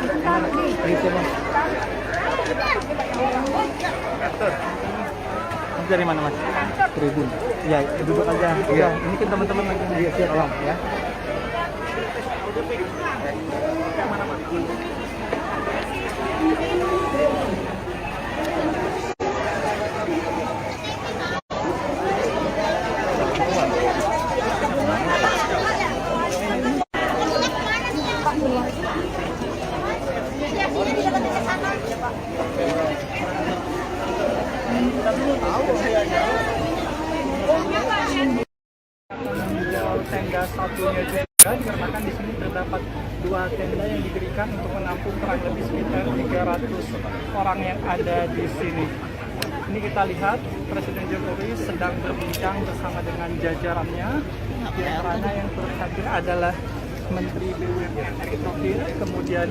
Dari mana mas? Tribun. Ya duduk aja. Iya. Ini kan teman-teman lagi. Iya siap ya. Tenda satunya juga dikarenakan di sini terdapat 2 tenda yang didirikan untuk menampung kurang lebih sekitar 300 orang yang ada di sini. Ini kita lihat Presiden Jokowi sedang berbincang bersama dengan jajarannya. Di antaranya yang turut hadir adalah Menteri BUMN Erick Thohir, kemudian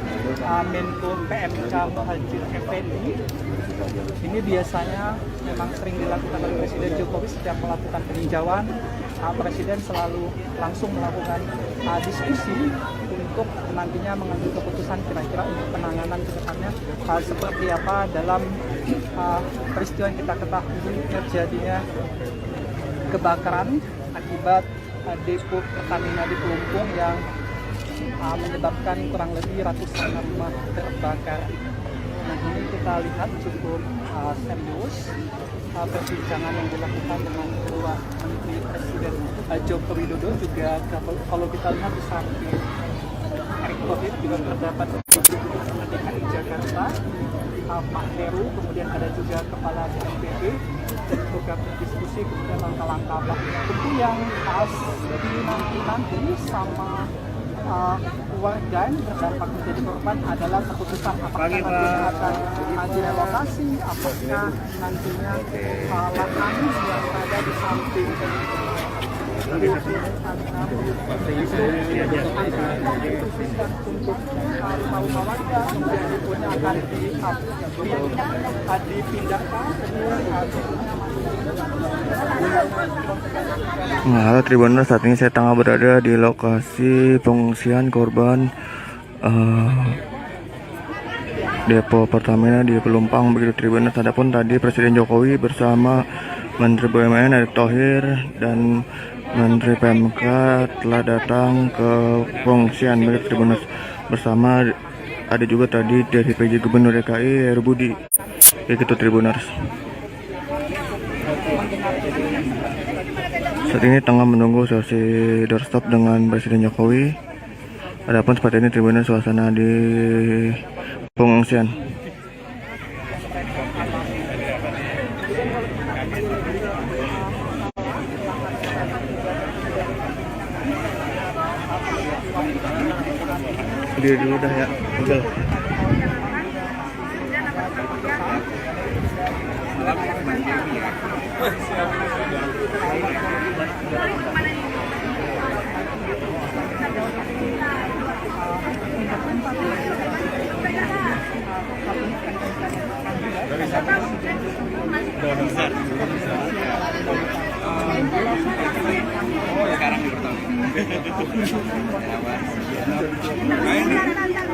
Menko PMK Muhadjir Effendi. Ini biasanya memang sering dilakukan oleh Presiden Jokowi setiap melakukan peninjauan. Presiden selalu langsung melakukan diskusi untuk nantinya mengambil keputusan kira-kira untuk penanganan ke depannya seperti apa dalam peristiwa yang kita ketahui terjadinya kebakaran akibat depo Pertamina di Pelumpung yang menyebabkan kurang lebih ratusan rumah terbakar. Nah ini kita lihat cukup serius perbincangan yang dilakukan dengan kedua Menteri Presiden Joko Widodo. Juga kalau kita lihat di samping Erick Thohir juga terdapat Gubernur DKI Jakarta Pak Heru, kemudian ada juga Kepala BNPB dan juga berdiskusi kemudian langkah-langkah apa tentu yang harus dinanti sama warga yang terdampak menjadi korban adalah keputusan apakah nantinya akan direlokasi, apakah nantinya lahan yang ada di samping untuk rumah warga kemudian deponya akan dipindahkan. Nah, halo Tribuners, saat ini saya tengah berada di lokasi pengungsian korban depo Pertamina di Pelumpang begitu Tribuners. Adapun tadi Presiden Jokowi bersama Menteri BUMN Erick Thohir dan Menteri PMK telah datang ke pengungsian begitu Tribuners. Bersama ada juga tadi dari PJ Gubernur DKI Heru Budi begitu Tribuners. Saat ini tengah menunggu sesi doorstop dengan Presiden Jokowi. Adapun seperti ini Tribuners suasana di pengungsian. Dia dulu dah ya. Udah. Sekarang di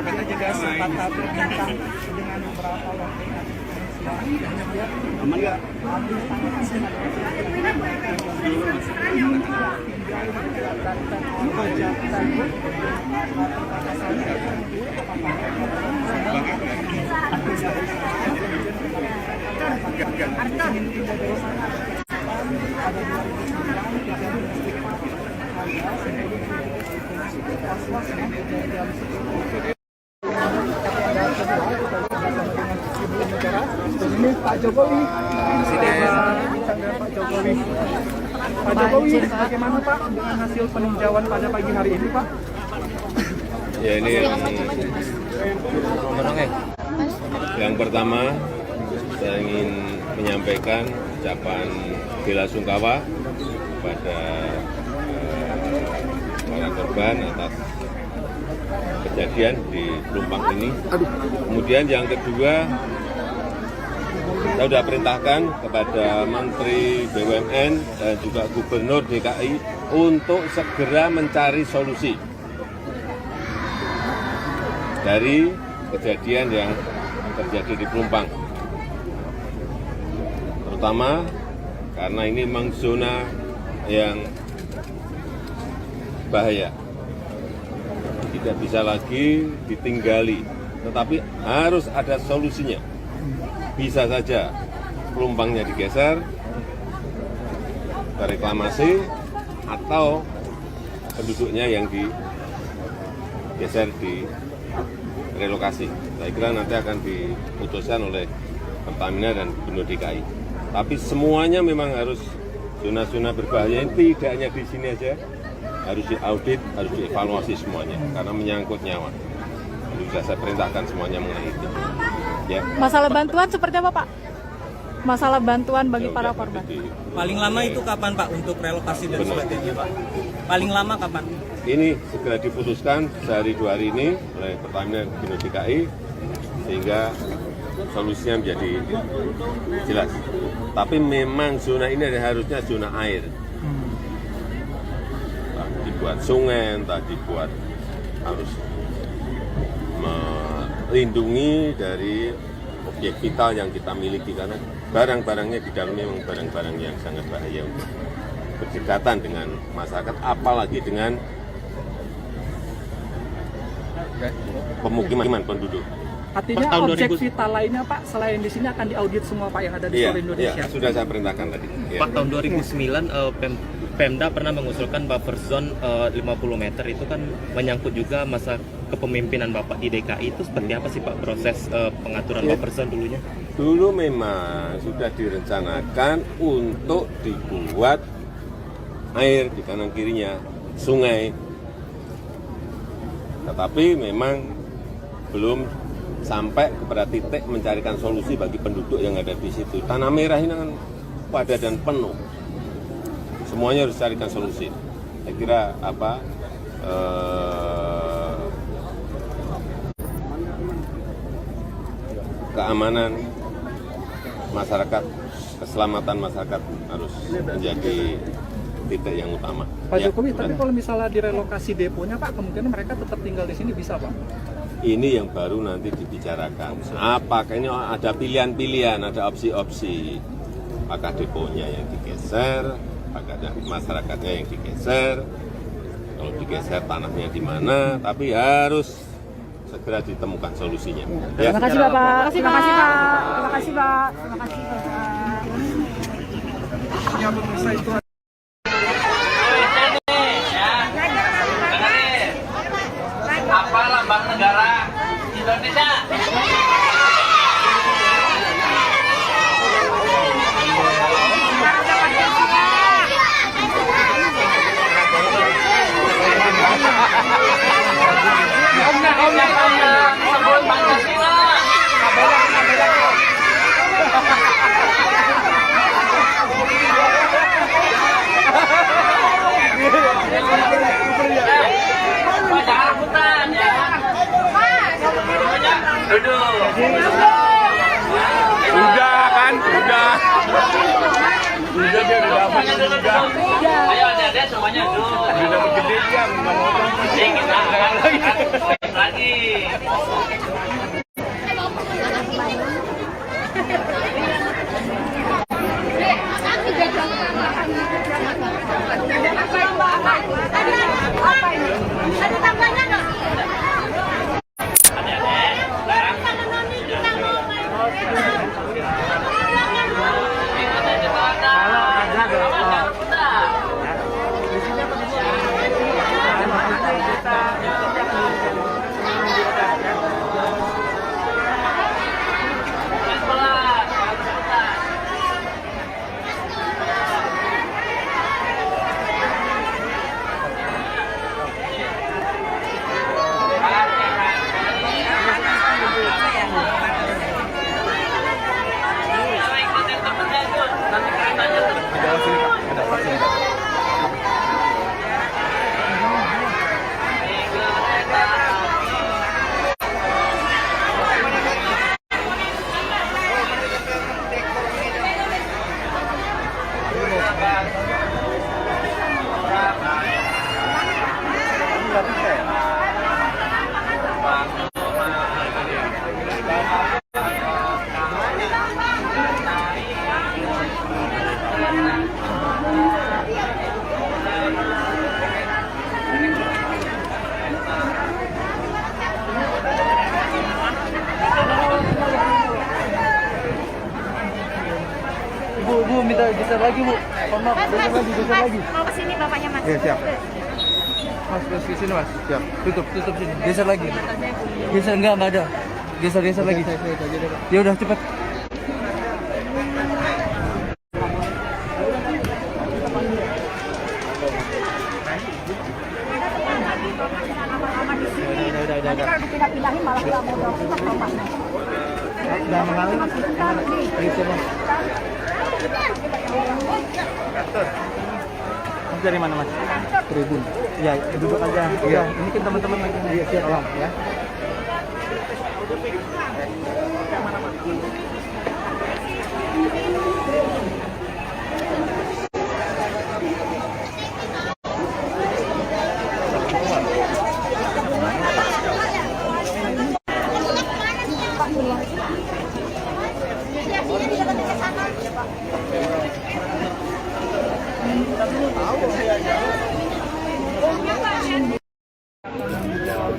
Kita juga sempat berbincang dengan beberapa wakil aman nggak? Ini Pak Jokowi, Pak Jokowi, bagaimana Pak dengan hasil peninjauan pada pagi hari ini Pak? Ya ini yang pertama saya ingin menyampaikan ucapan bela sungkawa kepada para korban atas kejadian di Pelumpang ini. Kemudian yang kedua, saya sudah perintahkan kepada Menteri BUMN dan juga Gubernur DKI untuk segera mencari solusi dari kejadian yang terjadi di Pelumpang. Terutama karena ini memang zona yang bahaya. Tidak bisa lagi ditinggali, tetapi harus ada solusinya. Bisa saja Pelumpangnya digeser ke reklamasi atau penduduknya yang digeser di relokasi. Saya kira nanti akan diputuskan oleh Pertamina dan Gubernur DKI. Tapi semuanya memang harus zona-zona berbahaya ini tidak hanya di sini aja, harus diaudit, harus dievaluasi semuanya karena menyangkut nyawa. Jadi sudah saya perintahkan semuanya mengenai itu. Ya. Masalah bantuan seperti apa, Pak? Masalah bantuan bagi para korban. Paling lama itu kapan Pak untuk relokasi dan sebagainya Pak? Paling lama kapan? Ini segera diputuskan sehari 2 hari ini oleh Pertamina dan Gubernur DKI sehingga solusinya menjadi jelas. Tapi memang zona ini harusnya zona air. Entah dibuat sungai, entah dibuat harus melindungi dari objek vital yang kita miliki karena barang-barangnya di dalam memang barang-barang yang sangat bahaya untuk berdekatan dengan masyarakat, apalagi dengan pemukiman penduduk. Artinya objek vital lainnya Pak, selain di sini akan diaudit semua Pak yang ada di seluruh Indonesia. Iya, sudah saya perintahkan tadi. Pak, tahun 2009 Pemda pernah mengusulkan buffer zone 50 meter itu kan menyangkut juga masa kepemimpinan Bapak di DKI. Itu seperti apa sih Pak proses pengaturan buffer zone dulunya? Dulu memang sudah direncanakan untuk dibuat air di kanan kirinya sungai. Tetapi memang belum sampai kepada titik mencarikan solusi bagi penduduk yang ada di situ. Tanah Merah ini kan padat dan penuh. Semuanya harus carikan solusi. Saya kira keamanan masyarakat, keselamatan masyarakat harus menjadi titik yang utama. Pak Jokowi, tapi kalau misalnya direlokasi deponya Pak, kemungkinan mereka tetap tinggal di sini bisa Pak? Ini yang baru nanti dibicarakan. Apakah ini ada pilihan-pilihan, ada opsi-opsi. Apakah deponya yang digeser, apakah ada masyarakatnya yang digeser. Kalau digeser tanahnya di mana, tapi harus segera ditemukan solusinya. Terima kasih Bapak. Terima kasih Pak. Terima kasih Pak. Terima kasih Bapak. Ya, pemirsa itu Apa lambang negara Indonesia? Sambut Pancasila. Jangan rebutan ya. Duduk. Udah kan, udah. Udah dia udah dapat udah. Ayo adik-adik semuanya duduk. Udah dapat gede dia, nggak mau Jadi kita akan lagi. Ada tambahnya nggak? Ada. Geser lagi Bu. Mohon maaf, geser lagi. Mau kesini bapaknya Mas. Iya, siap. Mas, terus ke sini Mas. Siap. Tutup sini. Geser lagi. Geser enggak ada. Geser lagi. Ya udah cepat. Nanti kalau dipindah-pindahin malah nggak mau pindah bapaknya. Udah mengalir. Ayo coba. Mas dari mana Mas? Tribun. Ya, duduk aja. Iya, ini kan teman-teman lagi. Iya, siap. Tolong ya.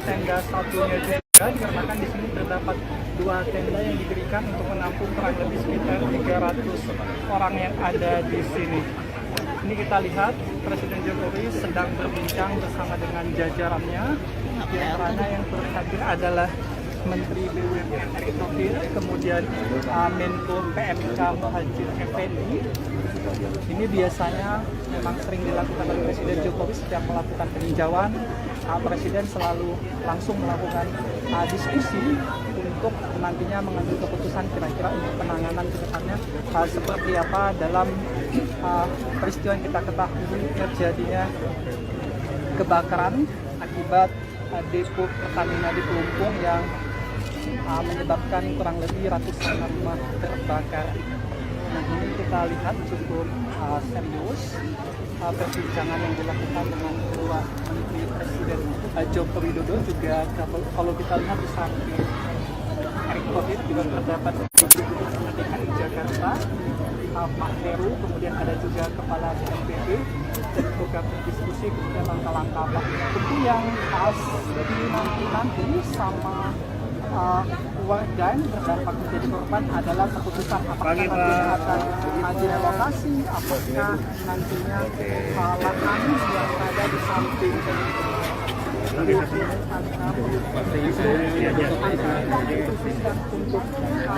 Tenda satunya juga dikarenakan di sini terdapat 2 tenda yang didirikan untuk menampung kurang lebih sekitar 300 orang yang ada di sini. Ini kita lihat Presiden Jokowi sedang berbincang bersama dengan jajarannya. Di antaranya yang turut hadir adalah Menteri BUMN Erick Thohir, kemudian Menko PMK Muhadjir Effendi. Ini biasanya memang sering dilakukan oleh Presiden Jokowi setiap melakukan peninjauan. Presiden selalu langsung melakukan diskusi untuk nantinya mengambil keputusan kira-kira untuk penanganan ke depannya seperti apa dalam peristiwa yang kita ketahui terjadinya kebakaran akibat depo Pertamina di Pelumpung yang menyebabkan kurang lebih ratusan rumah terbakar. Nah, ini kita lihat cukup serius perbincangan yang dilakukan dengan kedua Menteri Presiden Joko Widodo. Juga kalau kita lihat di samping Erick Thohir juga terdapat Gubernur DKI Jakarta Pak Heru, kemudian ada juga Kepala BNPB dan juga berdiskusi kemudian langkah-langkah apa tentu yang harus dinanti sama warga yang berdampak menjadi korban adalah keputusan apakah nantinya akan direlokasi, apakah nantinya lahan yang ada di samping untuk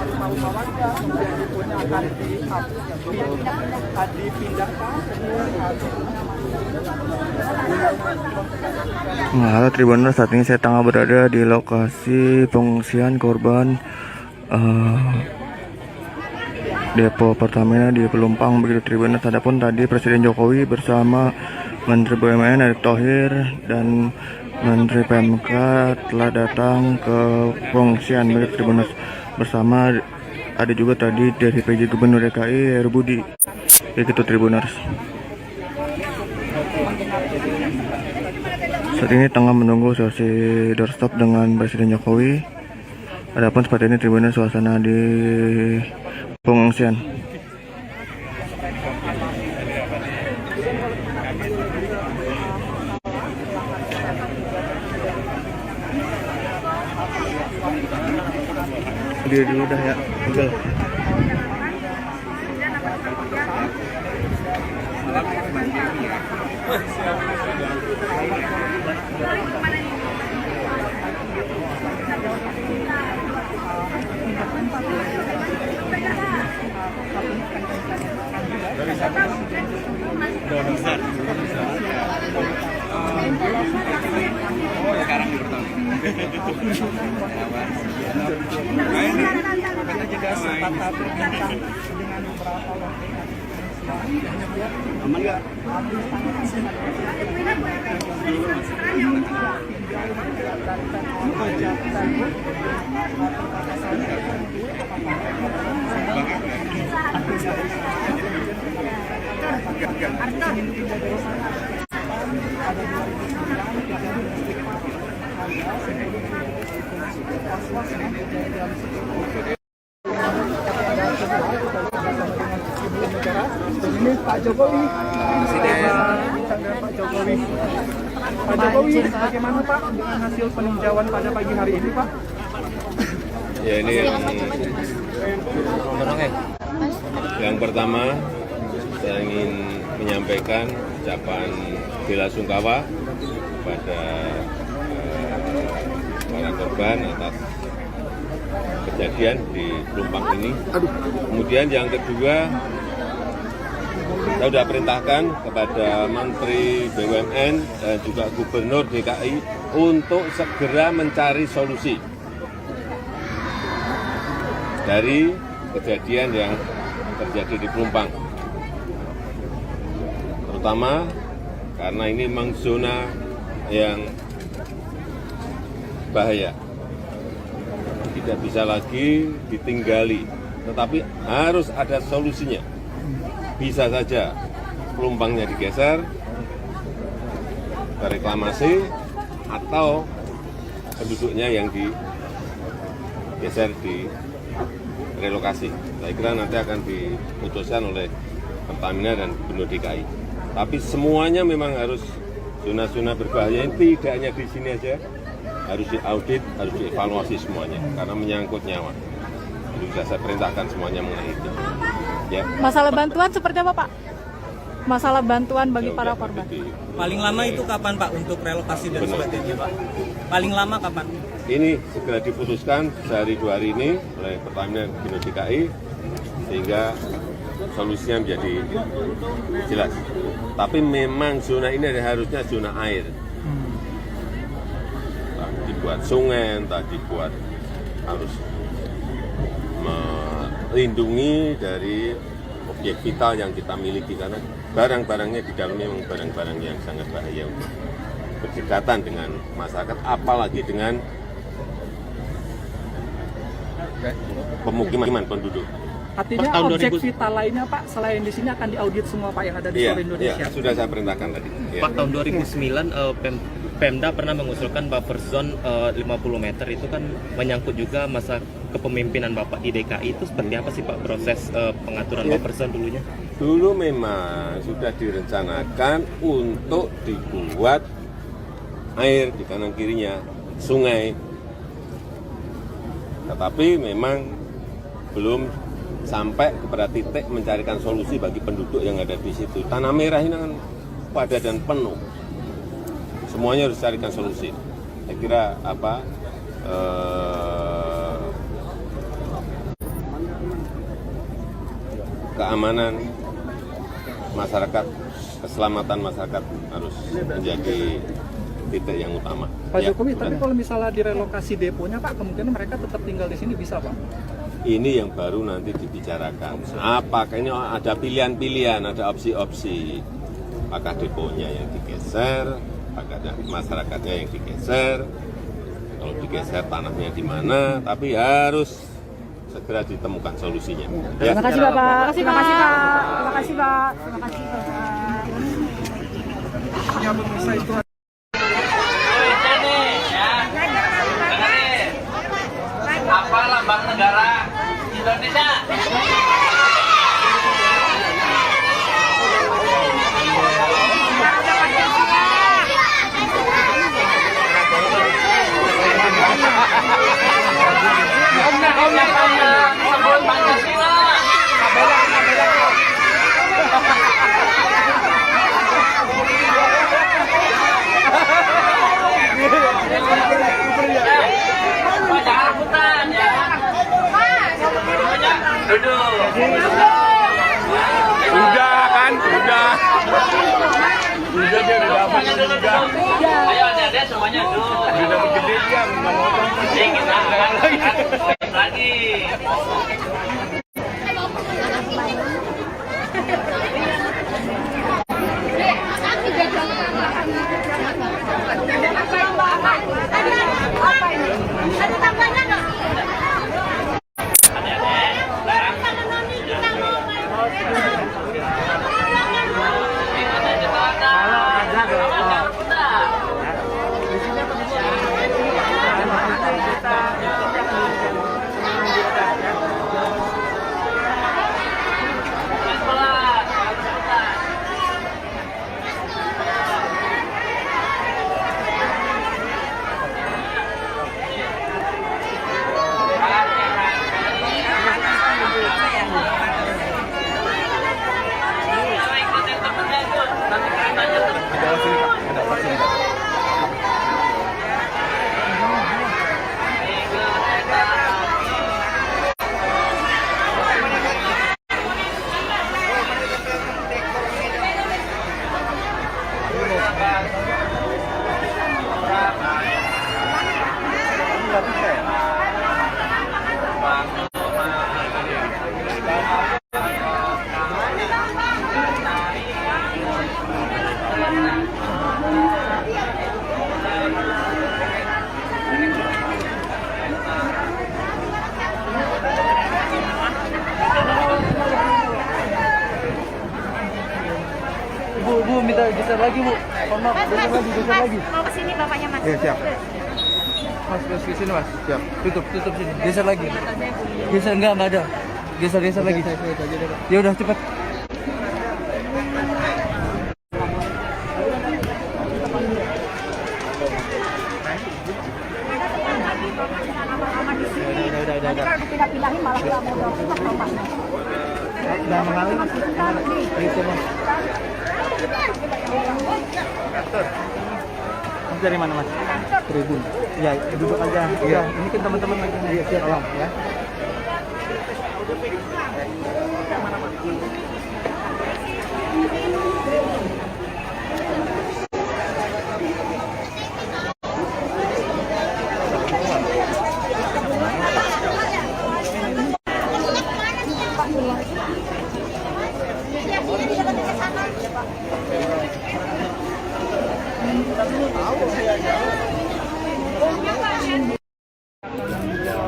rumah warga kemudian akan dipindahkan. Nah, halo Tribuners, saat ini saya tengah berada di lokasi pengungsian korban depo Pertamina di Pelumpang begitu Tribuners. Adapun tadi Presiden Jokowi bersama Menteri BUMN Erick Thohir dan Menteri PMK telah datang ke pengungsian begitu Tribuners. Bersama ada juga tadi dari PJ Gubernur DKI Heru Budi begitu Tribuners. Saat ini tengah menunggu sesi doorstop dengan Presiden Jokowi. Adapun seperti ini Tribuners suasana di pengungsian. Dia dulu dah ya, Google. Sekarang di pertama. Kita juga sempat berbincang dengan beberapa wakil aman nggak? Ini Pak Jokowi, Pak Jokowi. Pak Jokowi, bagaimana Pak dengan hasil peninjauan pada pagi hari ini Pak? Ya ini yang pertama saya ingin menyampaikan ucapan bela sungkawa kepada para korban atas kejadian di Pelumpang ini. Kemudian yang kedua, saya sudah perintahkan kepada Menteri BUMN dan juga Gubernur DKI untuk segera mencari solusi dari kejadian yang terjadi di Pelumpang. Terutama karena ini memang zona yang bahaya. Tidak bisa lagi ditinggali, tetapi harus ada solusinya. Bisa saja Pelumpangnya digeser ke reklamasi atau penduduknya yang digeser di relokasi. Saya kira nanti akan diputuskan oleh Pertamina dan Gubernur DKI. Tapi semuanya memang harus zona-zona berbahaya ini tidak hanya di sini aja, harus diaudit, harus dievaluasi semuanya karena menyangkut nyawa. Jadi sudah saya perintahkan semuanya mengenai itu. Ya. Masalah bantuan seperti apa, Pak? Masalah bantuan bagi para korban. Paling lama itu kapan Pak untuk relokasi dan sebagainya Pak? Paling lama kapan? Ini segera diputuskan sehari 2 hari ini oleh Pertamina dan Gubernur DKI sehingga solusinya menjadi jelas. Tapi memang zona ini harusnya zona air. Tak dibuat sungai, tak dibuat harus melindungi dari objek vital yang kita miliki karena barang-barangnya di dalamnya memang barang-barang yang sangat bahaya untuk berdekatan dengan masyarakat, apalagi dengan pemukiman penduduk. Artinya objek vital lainnya Pak, selain di sini akan diaudit semua Pak yang ada di seluruh Indonesia. Iya, sudah saya perintahkan tadi. Pak, tahun 2009 Pemda pernah mengusulkan buffer zone 50 meter itu kan menyangkut juga masa kepemimpinan Bapak di DKI. Itu seperti apa sih Pak proses pengaturan buffer zone dulunya? Dulu memang sudah direncanakan untuk dibuat air di kanan kirinya sungai, tetapi memang belum sampai kepada titik mencarikan solusi bagi penduduk yang ada di situ. Tanah merah ini kan padat dan penuh. Semuanya harus carikan solusi. Saya kira keamanan masyarakat, keselamatan masyarakat harus menjadi titik yang utama. Pak Jokowi, tapi kalau misalnya direlokasi deponya Pak, kemungkinan mereka tetap tinggal di sini bisa Pak? Ini yang baru nanti dibicarakan. Apakah ini ada pilihan-pilihan, ada opsi-opsi? Apakah deponya yang digeser? Apakah ada masyarakatnya yang digeser? Kalau digeser tanahnya di mana? Tapi harus segera ditemukan solusinya. Ya. Terima kasih Bapak. Terima kasih Pak. Terima kasih Pak. Terima kasih Bapak. Ya, pemirsa itu apa lambang negara Indonesia? Sebut Pancasila. Jangan rebutan ya. Duduk. Udah kan, udah. Udah dia udah dapat juga. Ayo adik-adik semuanya duduk. Udah dapat gede dia, nggak mau kita lagi. Ada tambahnya nggak? kita satu set. Bu, minta geser lagi, Bu. Oh, maaf, geser lagi. Mau ke sini bapaknya Mas. Iya, siap. Mas, ke sini, Mas. Siap. Tutup sini. Geser lagi. Geser enggak ada. Geser lagi. Ya udah cepat. Nanti kalau dipindah-pindahin malah nggak mau dorong cepat bapaknya. Udah mengalir. Itu, Mas. Mas dari mana, Mas? Tribun. Ya, duduk aja. Iya, ini kan teman-teman lagi di siap, tolong ya.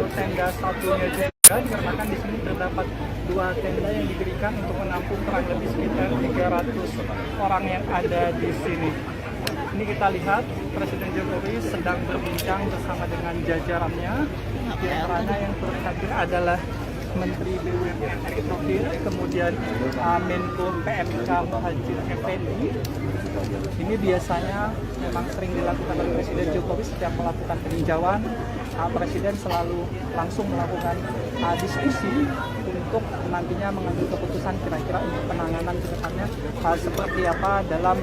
Tenda satunya juga dikarenakan di sini terdapat 2 tenda yang didirikan untuk menampung kurang lebih sekitar 300 orang yang ada di sini. Ini kita lihat Presiden Jokowi sedang berbincang bersama dengan jajarannya. Di antaranya yang turut hadir adalah Menteri BUMN Erick Thohir, kemudian Menko PMK Muhadjir Effendi. Ini biasanya memang sering dilakukan oleh Presiden Jokowi setiap melakukan peninjauan. Presiden selalu langsung melakukan diskusi untuk nantinya mengambil keputusan kira-kira untuk penanganan ke depannya seperti apa dalam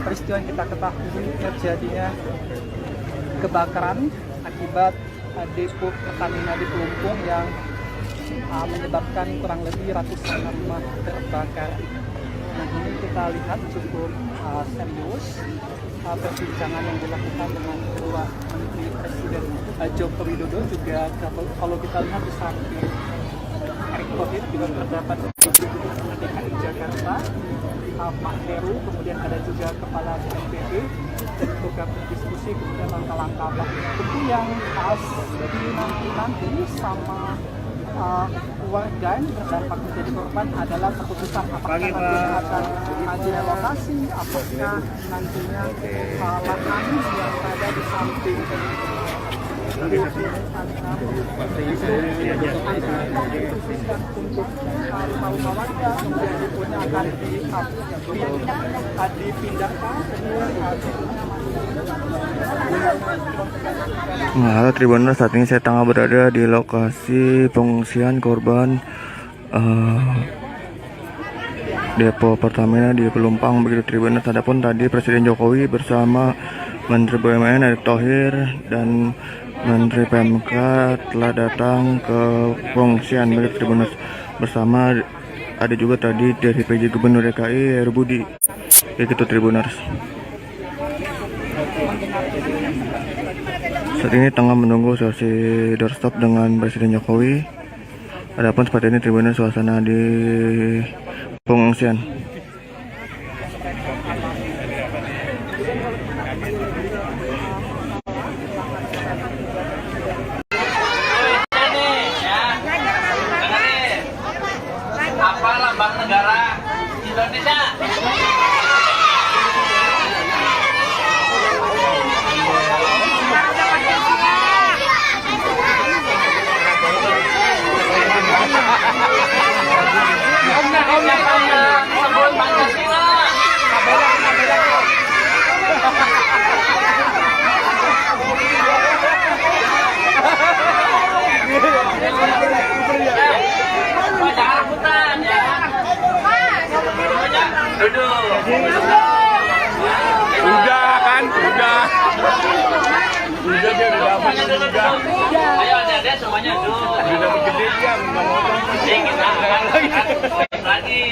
peristiwa yang kita ketahui terjadinya kebakaran akibat depo Pertamina di Pelumpung yang menyebabkan kurang lebih ratusan rumah terbakar. Nah, ini kita lihat cukup serius perbincangan yang dilakukan dengan kedua Menteri Presiden Joko Widodo. Juga kalau kita lihat di samping Erick Thohir juga terdapat DKI Jakarta, Pak Heru, kemudian ada juga Kepala BNPB dan juga berdiskusi kemudian langkah-langkah apa tentu yang harus dinanti sama warga yang terdampak menjadi korban adalah keputusan apakah nantinya akan direlokasi, apakah nantinya lahan yang ada di samping untuk rumah-rumah warga kemudian deponya akan dipindahkan. Nah, halo Tribuners, saat ini saya tengah berada di lokasi pengungsian korban depo Pertamina di Pelumpang begitu Tribuners. Adapun tadi Presiden Jokowi bersama Menteri BUMN Erick Thohir dan Menteri PMK telah datang ke pengungsian begitu Tribuners, bersama ada juga tadi dari PJ Gubernur DKI Heru Budi begitu Tribuners. Saat ini tengah menunggu sesi doorstop dengan Presiden Jokowi. Adapun seperti ini Tribuners suasana di pengungsian. Apa lambang negara Indonesia? Sebut Pancasila. Jangan rebutan ya. Duduk. Udah kan, udah. Udah dia udah dapat udah. Ayo adik-adik semuanya duduk. Udah dapat gede dia nggak mau nonton. Kita akan lagi.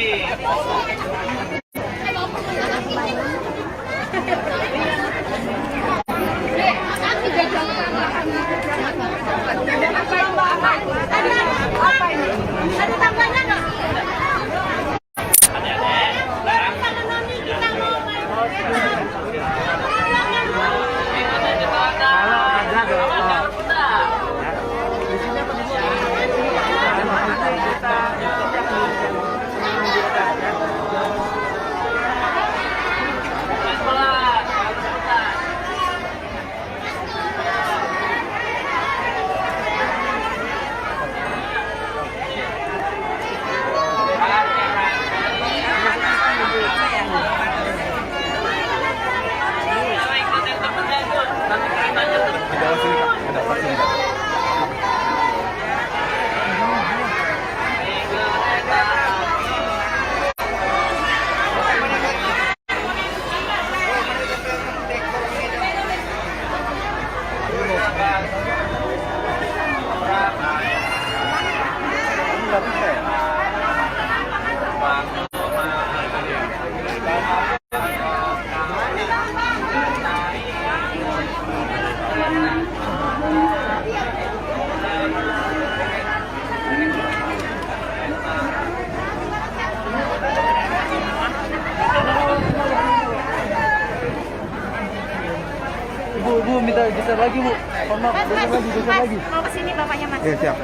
lagi Bu. Mohon maaf, geser lagi. Mau kesini bapaknya mas. Iya siap.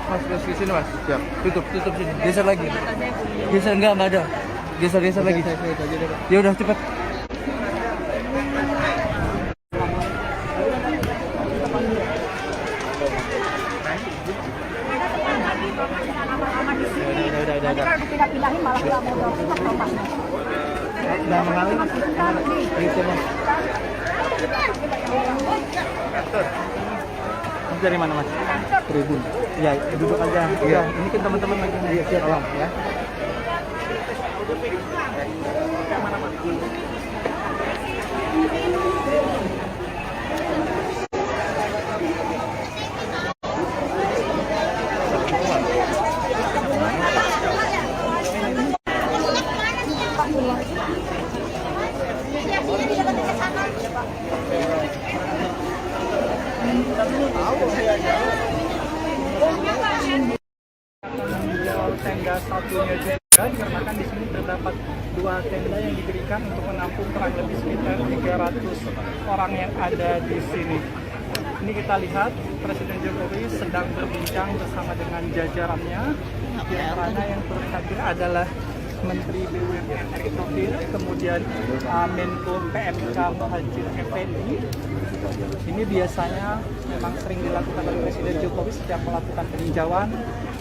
Mas ke sini mas. Siap. Tutup sini. Geser lagi. Geser enggak ada. Geser lagi. Ya udah cepat. Nanti kalau dipindah-pindahin malah nggak mau dorong bapaknya. Udah mengalir mas. Mas dari mana mas? Tribun. Ya duduk aja. Iya. Ini kan teman-teman lagi. Iya siap bang ya. Tenda satunya juga dikarenakan di sini terdapat 2 tenda yang didirikan untuk menampung kurang lebih sekitar 300 orang yang ada di sini. Ini kita lihat Presiden Jokowi sedang berbincang bersama dengan jajarannya. Di antaranya yang turut hadir adalah Menteri BUMN Erick Thohir, kemudian Menko PMK Muhadjir Effendi. Ini biasanya memang sering dilakukan oleh Presiden Jokowi setiap melakukan peninjauan.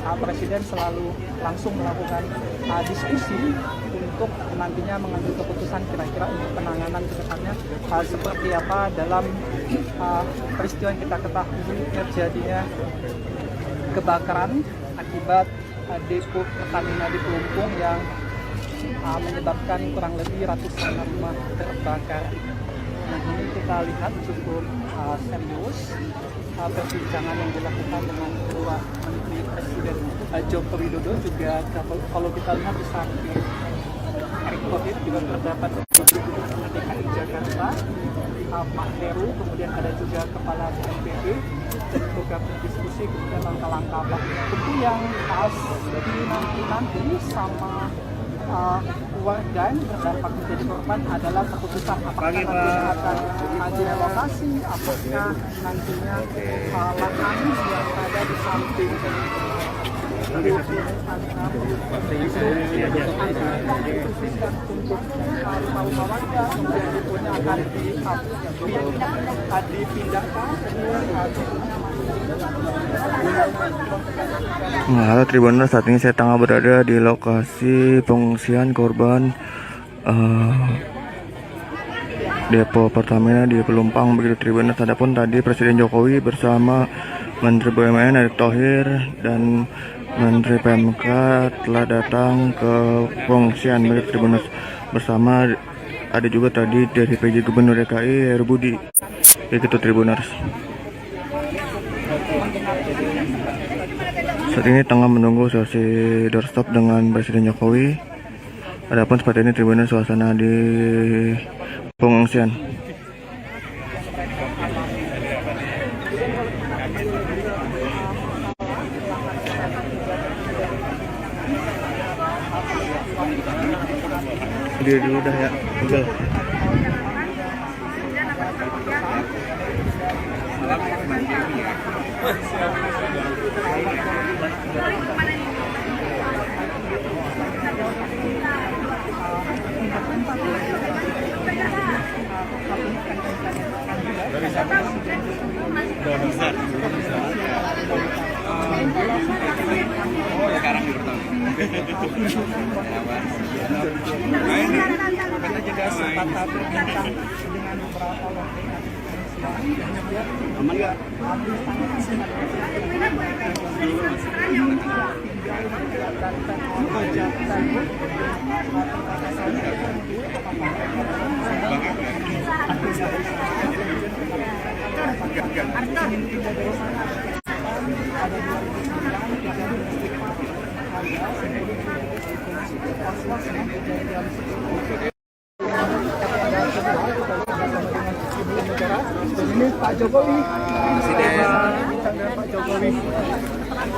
Presiden selalu langsung melakukan diskusi untuk nantinya mengambil keputusan kira-kira untuk penanganan ke depannya seperti apa dalam peristiwa yang kita ketahui terjadinya kebakaran akibat depo Pertamina di Pelumpung yang menyebabkan kurang lebih ratusan rumah terbakar. Nah ini kita lihat cukup serius perbincangan yang dilakukan dengan kedua Menteri Presiden Joko Widodo, juga kalau kita lihat di samping Erick Thohir juga terdapat Gubernur DKI Jakarta Pak Heru, kemudian ada juga Kepala BNPB dan program diskusi kemudian langkah-langkah tentu yang nanti sama warga yang terdampak menjadi korban adalah keputusan apakah nantinya akan direlokasi, apakah nantinya lahan yang ada di samping untuk rumah warga kemudian deponya akan dipindahkan. Halo Tribuners, saat ini saya tengah berada di lokasi pengungsian korban depo Pertamina di Pelumpang begitu Tribuners. Adapun tadi Presiden Jokowi bersama Menteri BUMN Erick Thohir dan Menteri PMK telah datang ke pengungsian begitu Tribuners. Bersama ada juga tadi dari PJ Gubernur DKI Heru Budi begitu Tribuners. Saat ini tengah menunggu sesi doorstop dengan Presiden Jokowi. Adapun seperti ini Tribuners suasana di pengungsian. Dia dulu dah ya. Udah. Sekarang di pertama. Kita juga sempat berbincang dengan beberapa wakil aman nggak? Ini Pak Jokowi,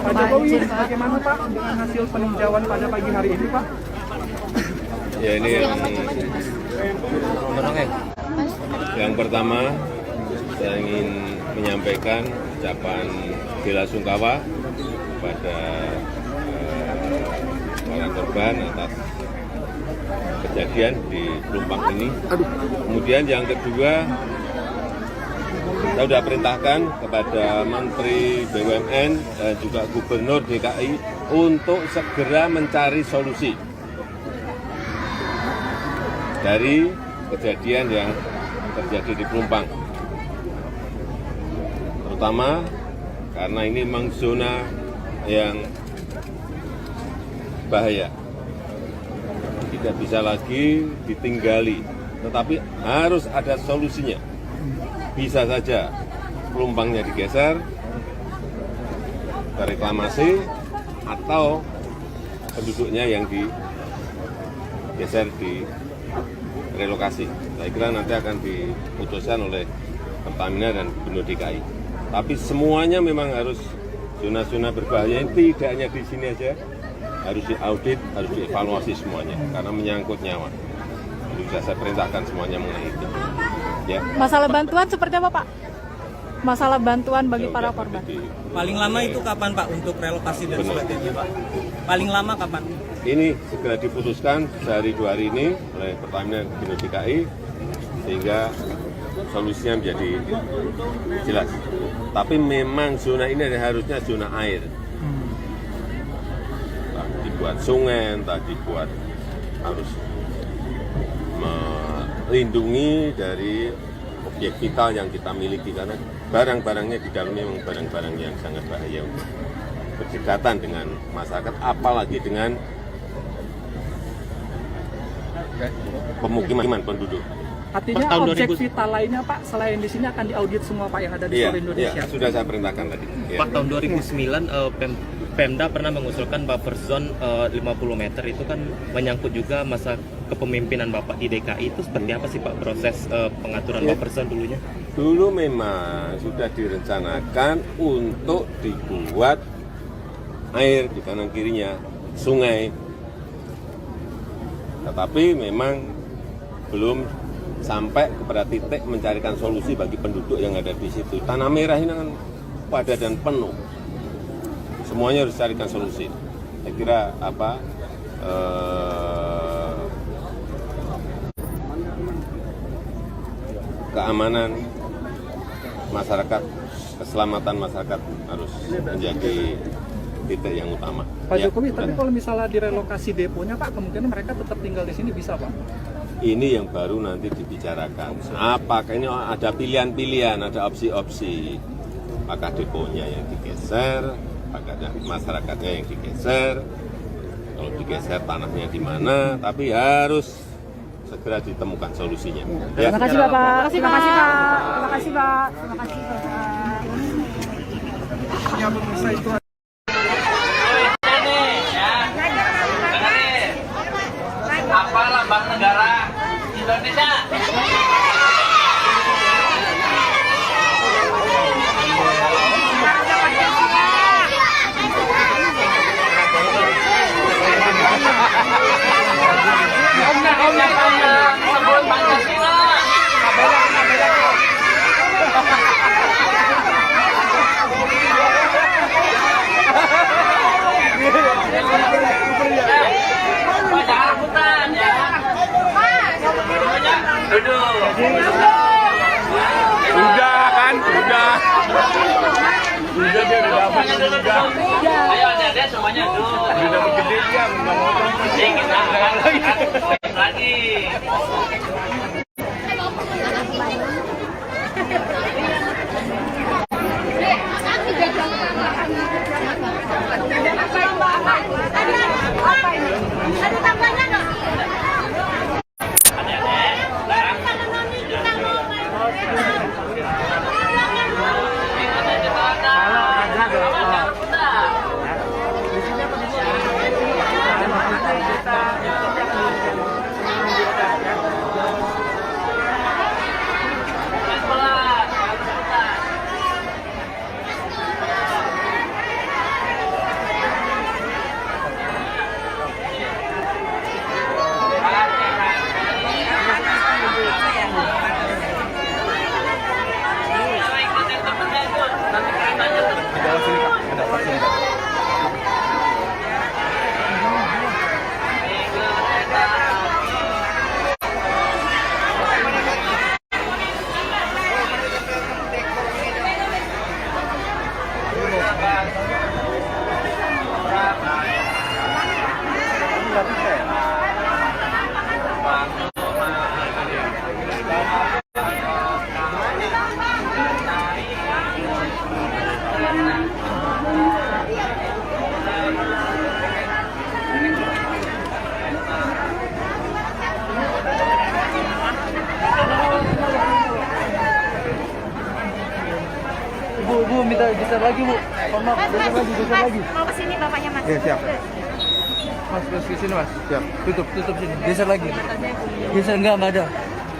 Pak Jokowi, bagaimana Pak dengan hasil peninjauan pada pagi hari ini Pak? Ya ini yang pertama saya ingin menyampaikan ucapan bela sungkawa kepada para korban atas kejadian di Pelumpang ini. Kemudian yang kedua, saya sudah perintahkan kepada Menteri BUMN dan juga Gubernur DKI untuk segera mencari solusi dari kejadian yang terjadi di Pelumpang. Terutama karena ini memang zona yang bahaya. Tidak bisa lagi ditinggali, tetapi harus ada solusinya. Bisa saja Pelumpangnya digeser ke reklamasi atau penduduknya yang digeser di relokasi. Saya kira nanti akan diputuskan oleh Pertamina dan Gubernur DKI. Tapi semuanya memang harus zona-zona berbahaya ini tidak hanya di sini aja, harus diaudit, harus dievaluasi semuanya karena menyangkut nyawa. Jadi sudah saya perintahkan semuanya mengenai itu. Ya. Masalah bantuan seperti apa, Pak? Masalah bantuan bagi para korban. Paling lama itu kapan Pak untuk relokasi dan sebagainya Pak? Paling lama kapan? Ini segera diputuskan sehari 2 hari ini oleh Pertamina dan Gubernur DKI sehingga solusinya menjadi jelas. Tapi memang zona ini harusnya zona air. Entah dibuat sungai, entah dibuat harus melindungi dari objek vital yang kita miliki karena barang-barangnya di dalamnya memang barang-barang yang sangat bahaya untuk berdekatan dengan masyarakat, apalagi dengan pemukiman penduduk. Artinya objek vital lainnya Pak selain di sini akan diaudit semua Pak yang ada di seluruh Indonesia. Iya, sudah saya perintahkan tadi. Pak, tahun 2009 Pemda pernah mengusulkan buffer zone 50 meter itu kan menyangkut juga masa kepemimpinan Bapak di DKI. Itu seperti apa sih Pak proses pengaturan buffer zone dulunya? Dulu memang sudah direncanakan untuk dibuat air di kanan kirinya sungai. Tetapi memang belum sampai kepada titik mencarikan solusi bagi penduduk yang ada di situ. Tanah merah ini kan padat dan penuh. Semuanya harus carikan solusi. Saya kira keamanan masyarakat, keselamatan masyarakat harus menjadi titik yang utama. Pak Jokowi, tapi kalau misalnya direlokasi deponya Pak, kemungkinan mereka tetap tinggal di sini bisa Pak? Ini yang baru nanti dibicarakan. Apakah ini ada pilihan-pilihan, ada opsi-opsi. Apakah deponya yang digeser, apakah masyarakatnya yang digeser, kalau digeser tanahnya di mana, tapi harus segera ditemukan solusinya. Terima kasih Bapak. Terima kasih Pak. Terima kasih Pak. Terima kasih Bapak. Ya, pemirsa itu Apa lambang negara Indonesia? Sebut Pancasila. Jangan rebutan ya. Duduk. Udah kan, udah. Udah dia udah dapat juga. Ayo adik-adik semuanya duduk. Udah dapat gede dia, nggak mau nonton. Jadi kita akan lagi. Ada tambahnya nggak? Bu, minta geser lagi, Bu. Maaf, geser lagi. Mau ke sini bapaknya Mas. Iya, siap. Mas, ke sini, Mas. Siap. Tutup sini. Geser lagi. Geser enggak ada.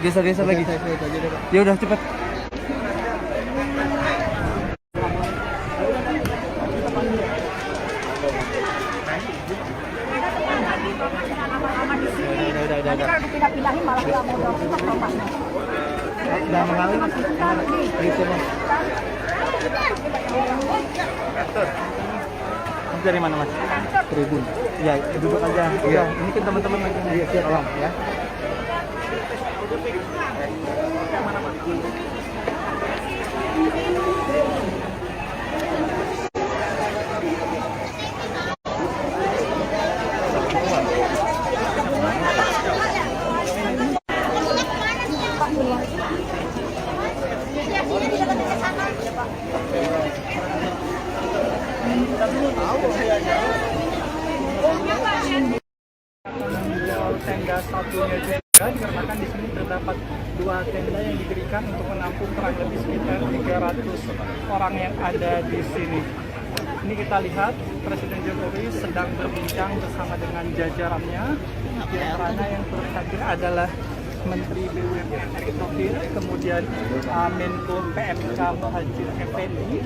Geser lagi. Ya udah cepat. Nanti kalau dipindah-pindahin malah nggak mau dorong ke bapaknya. Udah mengalir, Mas. Itu, Mas. Dari mana, Mas? Tribun. Ya, duduk aja. Iya, ini kan teman-teman lagi. Iya, siap, Bang, ya. Tenda satunya juga dikarenakan di sini terdapat 2 tenda yang didirikan untuk menampung kurang lebih sekitar 300 orang yang ada di sini. Ini kita lihat Presiden Jokowi sedang berbincang bersama dengan jajarannya. Di antaranya yang turut hadir adalah Menteri BUMN Erick Thohir, kemudian Menko PMK Muhadjir Effendi.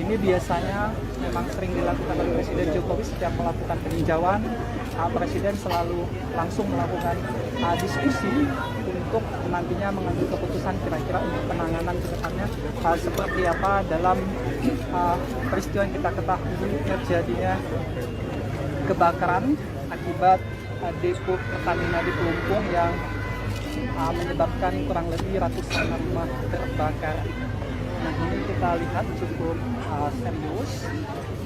Ini biasanya memang sering dilakukan oleh Presiden Jokowi setiap melakukan peninjauan. Presiden selalu langsung melakukan diskusi untuk nantinya mengambil keputusan kira-kira untuk penanganan ke depannya seperti apa dalam peristiwa yang kita ketahui terjadinya kebakaran akibat depo Pertamina di Pelumpung yang menyebabkan kurang lebih ratusan rumah terbakar. Nah, ini kita lihat cukup serius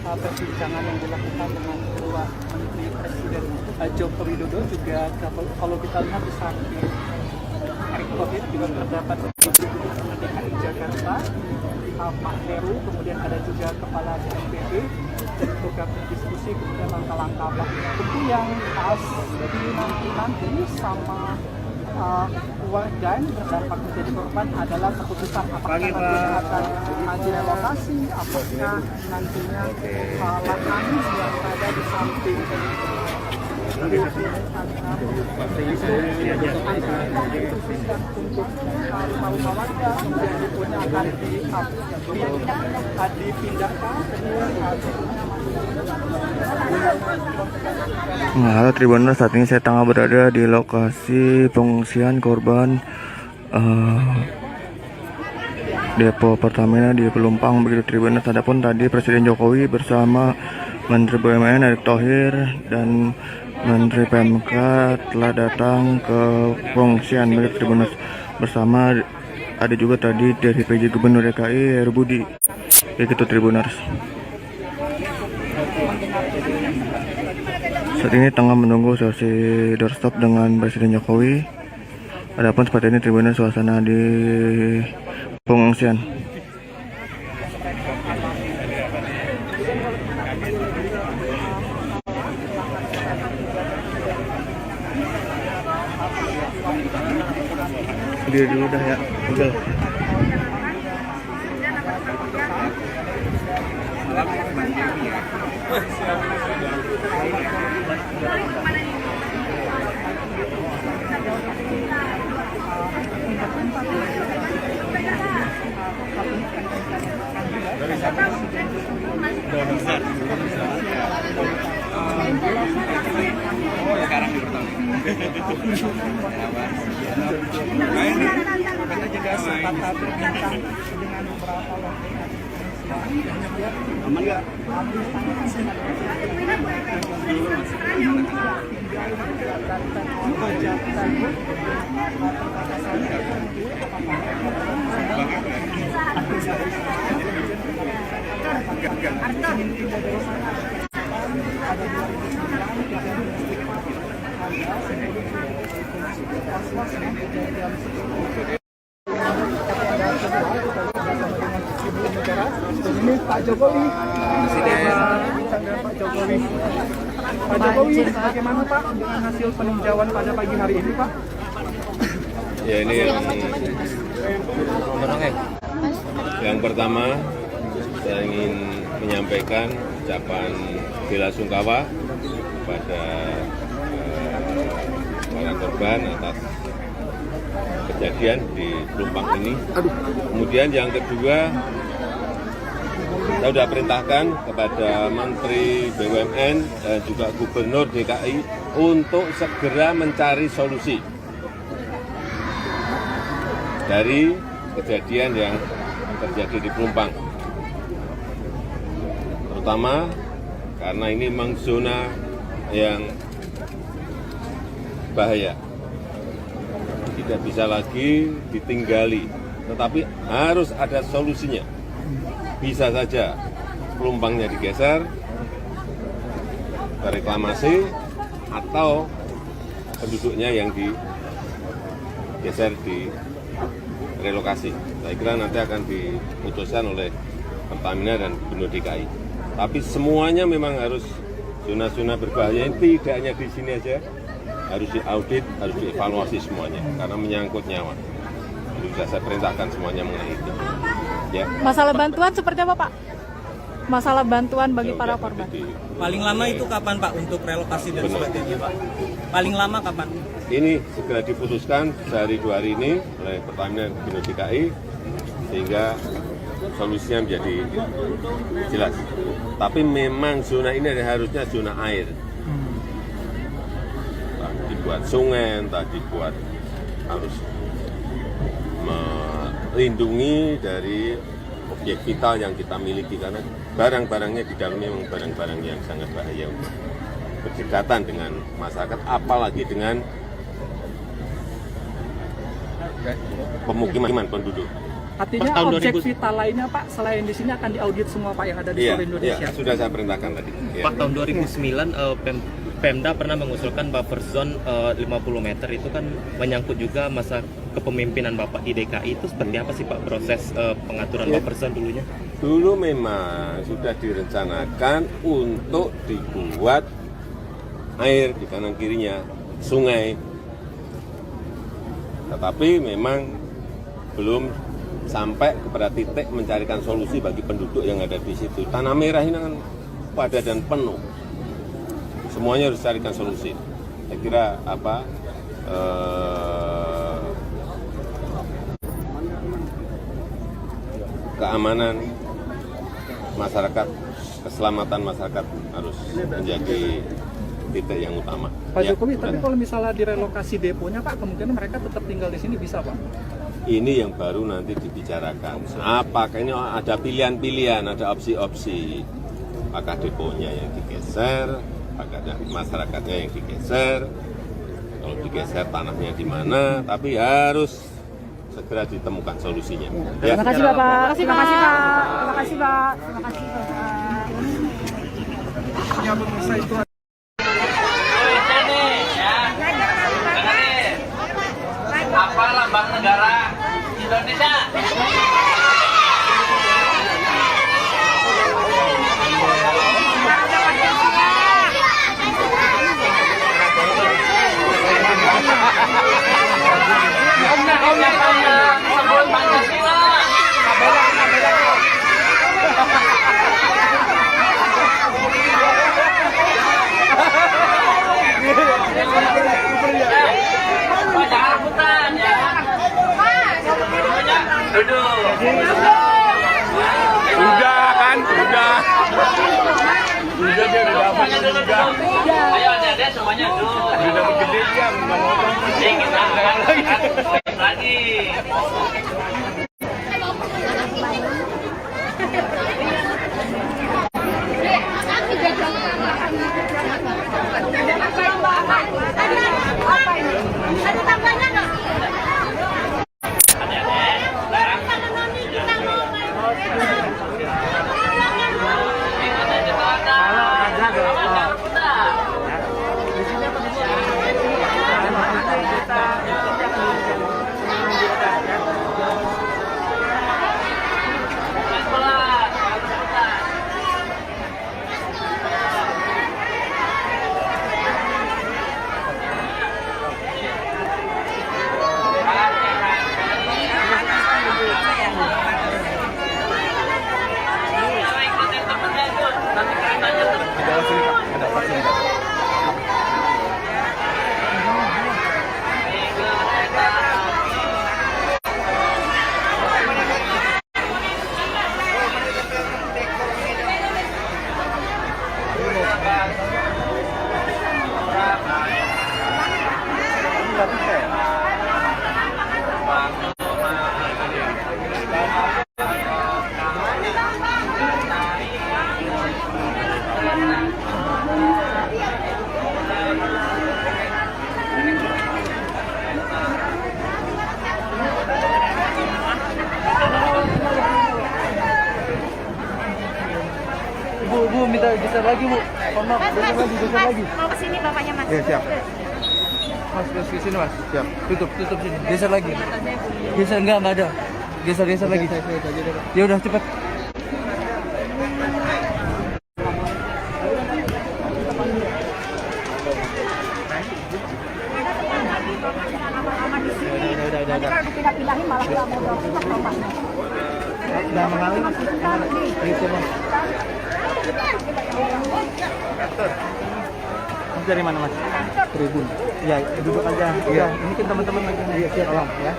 perbincangan yang dilakukan dengan kedua Menteri Presiden Joko Widodo. Juga kalau kita lihat di samping Erick Thohir juga terdapat Gubernur DKI Jakarta Pak Heru, kemudian ada juga Kepala BNPB dan juga berdiskusi kemudian langkah-langkah apa tentu yang nanti sama keluarga yang berdampak menjadi korban adalah keputusan apakah nantinya akan direlokasi, apakah nantinya lahan yang ada di samping untuk rumah-rumah warga kemudian akan dipindahkan. Nah, halo Tribuners, saat ini saya tengah berada di lokasi pengungsian korban depo Pertamina di Pelumpang begitu Tribuners. Adapun tadi Presiden Jokowi bersama Menteri BUMN Erick Thohir dan Menteri PMK telah datang ke pengungsian begitu Tribuners. Bersama ada juga tadi dari PJ Gubernur DKI Heru Budi begitu Tribuners. Saat ini tengah menunggu sesi doorstop dengan Presiden Jokowi. Adapun seperti ini Tribuners suasana di pengungsian. Dia dulu dah ya, udah. Sekarang di pertama. Kita juga sempat berbincang dengan beberapa warga ini Pak Jokowi. Pak Jokowi, bagaimana Pak dengan hasil peninjauan pada pagi hari ini Pak? Ya ini yang pertama saya ingin menyampaikan ucapan bela sungkawa kepada para korban atas kejadian di Pelumpang ini. Kemudian yang kedua, saya sudah perintahkan kepada Menteri BUMN dan juga Gubernur DKI untuk segera mencari solusi dari kejadian yang terjadi di Pelumpang. Terutama karena ini memang zona yang bahaya. Tidak bisa lagi ditinggali, tetapi harus ada solusinya. Bisa saja pelumpangnya digeser, reklamasi, atau penduduknya yang digeser di relokasi. Saya kira nanti akan diputuskan oleh Pertamina dan Gubernur DKI. Tapi semuanya memang harus zona-zona berbahaya ini tidak hanya di sini aja, harus diaudit, harus dievaluasi semuanya karena menyangkut nyawa. Jadi sudah saya perintahkan semuanya mengenai itu. Ya. Masalah bantuan seperti apa, Pak? Masalah bantuan bagi para korban. Paling lama itu kapan Pak untuk relokasi dan sebagainya Pak? Paling lama kapan? Ini segera diputuskan sehari 2 hari ini oleh Pertamina dan Gubernur DKI sehingga solusinya menjadi jelas. Tapi memang zona ini harusnya zona air. Tadi buat sungai, tadi buat harus melindungi dari objek vital yang kita miliki karena barang-barangnya di dalamnya memang barang-barang yang sangat bahaya untuk berdekatan dengan masyarakat, apalagi dengan pemukiman penduduk. Artinya objek vital lainnya Pak, selain di sini akan diaudit semua Pak yang ada di seluruh Indonesia? Iya, sudah saya perintahkan tadi. Pak, tahun 2009 Pemda pernah mengusulkan buffer zone 50 meter itu kan menyangkut juga masa kepemimpinan Bapak di DKI. Itu seperti apa sih Pak proses pengaturan buffer zone dulunya? Dulu memang sudah direncanakan untuk dibuat air di kanan kirinya sungai, tetapi memang belum sampai kepada titik mencarikan solusi bagi penduduk yang ada di situ. Tanah Merah ini kan padat dan penuh. Semuanya harus carikan solusi. Saya kira keamanan masyarakat, keselamatan masyarakat harus menjadi titik yang utama. Pak Jokowi, tapi kalau misalnya direlokasi deponya Pak, kemungkinan mereka tetap tinggal di sini bisa Pak? Ini yang baru nanti dibicarakan. Apakah ini ada pilihan-pilihan, ada opsi-opsi. Apakah deponya yang digeser, apakah masyarakatnya yang digeser, kalau digeser tanahnya di mana, tapi harus segera ditemukan solusinya. Terima kasih Bapak. Terima kasih Pak. Terima kasih Pak. Terima kasih Bapak. Apa lambang negara Indonesia? Sebut Pancasila. Jangan rebutan ya. Duduk. Udah kan, udah. Udah dia udah dapat juga. Ayo adik-adik semuanya duduk. Udah dapat gede dia, nggak mau Jadi kita akan lagi. Bu minta geser lagi Bu. Maaf, geser lagi. Mau kesini bapaknya mas. Iya siap. Mas ke sini mas. Siap. Tutup sini. Geser lagi. Geser enggak ada. Geser lagi. Ya udah cepat. Nanti kalau dipindah-pindahin malah nggak mau dorong bapaknya. Udah mengalir mas. Mas dari mana mas? Tribun. Ya duduk aja. Iya. Ini kan teman-teman lagi. Iya siap. Tolong ya.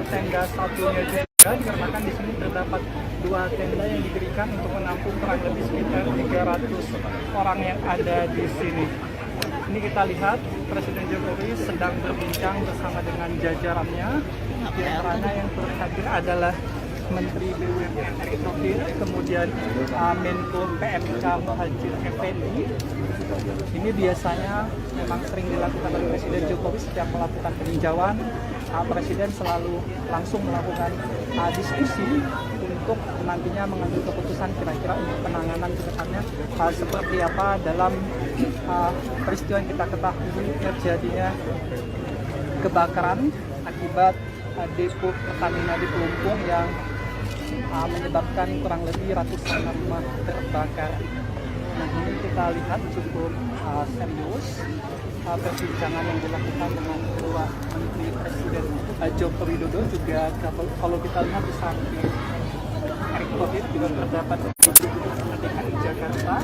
Tenda satunya juga dikarenakan di sini terdapat 2 tenda yang didirikan untuk menampung kurang lebih sekitar 300 orang yang ada di sini. Ini kita lihat Presiden Jokowi sedang berbincang bersama dengan jajarannya. Di antaranya yang turut hadir adalah Menteri BUMN Erick Thohir, kemudian Menko PMK Muhadjir Effendi. Ini biasanya memang sering dilakukan oleh Presiden Jokowi setiap melakukan peninjauan. Presiden selalu langsung melakukan diskusi untuk nantinya mengambil keputusan kira-kira untuk penanganan ke depannya seperti apa dalam peristiwa yang kita ketahui terjadinya kebakaran akibat depo Pertamina di Pelumpung yang menyebabkan kurang lebih ratusan rumah terbakar. Nah ini kita lihat cukup serius perbincangan yang dilakukan dengan kedua Menteri Presiden Joko Widodo. Juga kalau kita lihat di samping Erick Thohir juga terdapat Gubernur DKI Jakarta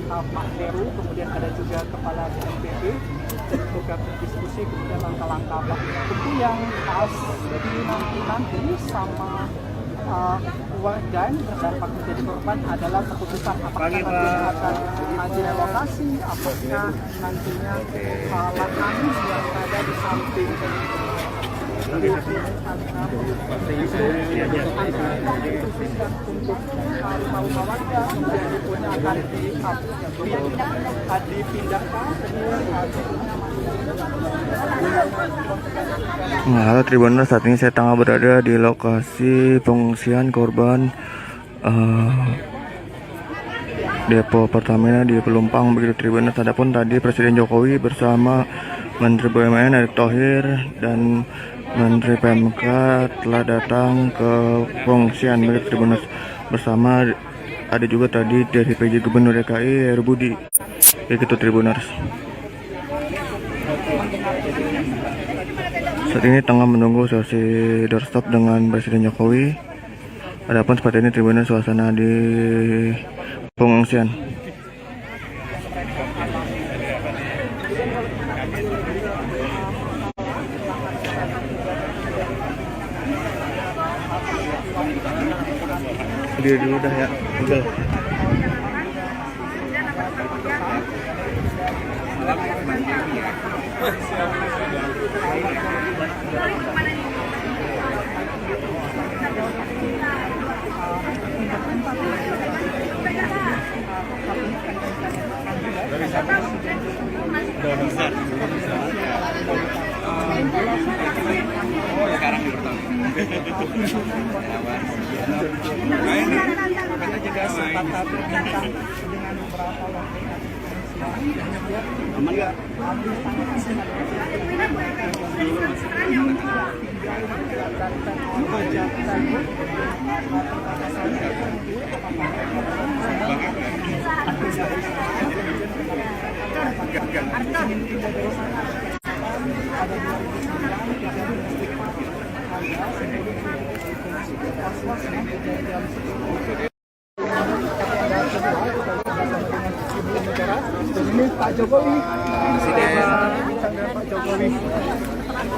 Pak Heru, kemudian ada juga Kepala BNPB dan juga berdiskusi kemudian langkah-langkah apa tentu yang harus dinanti sama warga yang terdampak menjadi korban adalah keputusan apakah nantinya akan direlokasi, apakah nantinya lahan yang ada di samping untuk rumah warga kemudian akan dipindahkan. Nah, halo Tribuners, saat ini saya tengah berada di lokasi pengungsian korban depo Pertamina di Pelumpang begitu Tribuners. Adapun tadi Presiden Jokowi bersama Menteri BUMN Erick Thohir dan Menteri PMK telah datang ke pengungsian begitu Tribuners. Bersama ada juga tadi dari PJ Gubernur DKI Heru Budi begitu Tribuners. Saat ini tengah menunggu sesi doorstop dengan Presiden Jokowi. Adapun seperti ini Tribuners suasana di pengungsian. Dia dulu dah ya. Udah. Sekarang di pertama. Kita juga sempat berbincang dengan beberapa wakil aman nggak? Ini Pak Jokowi,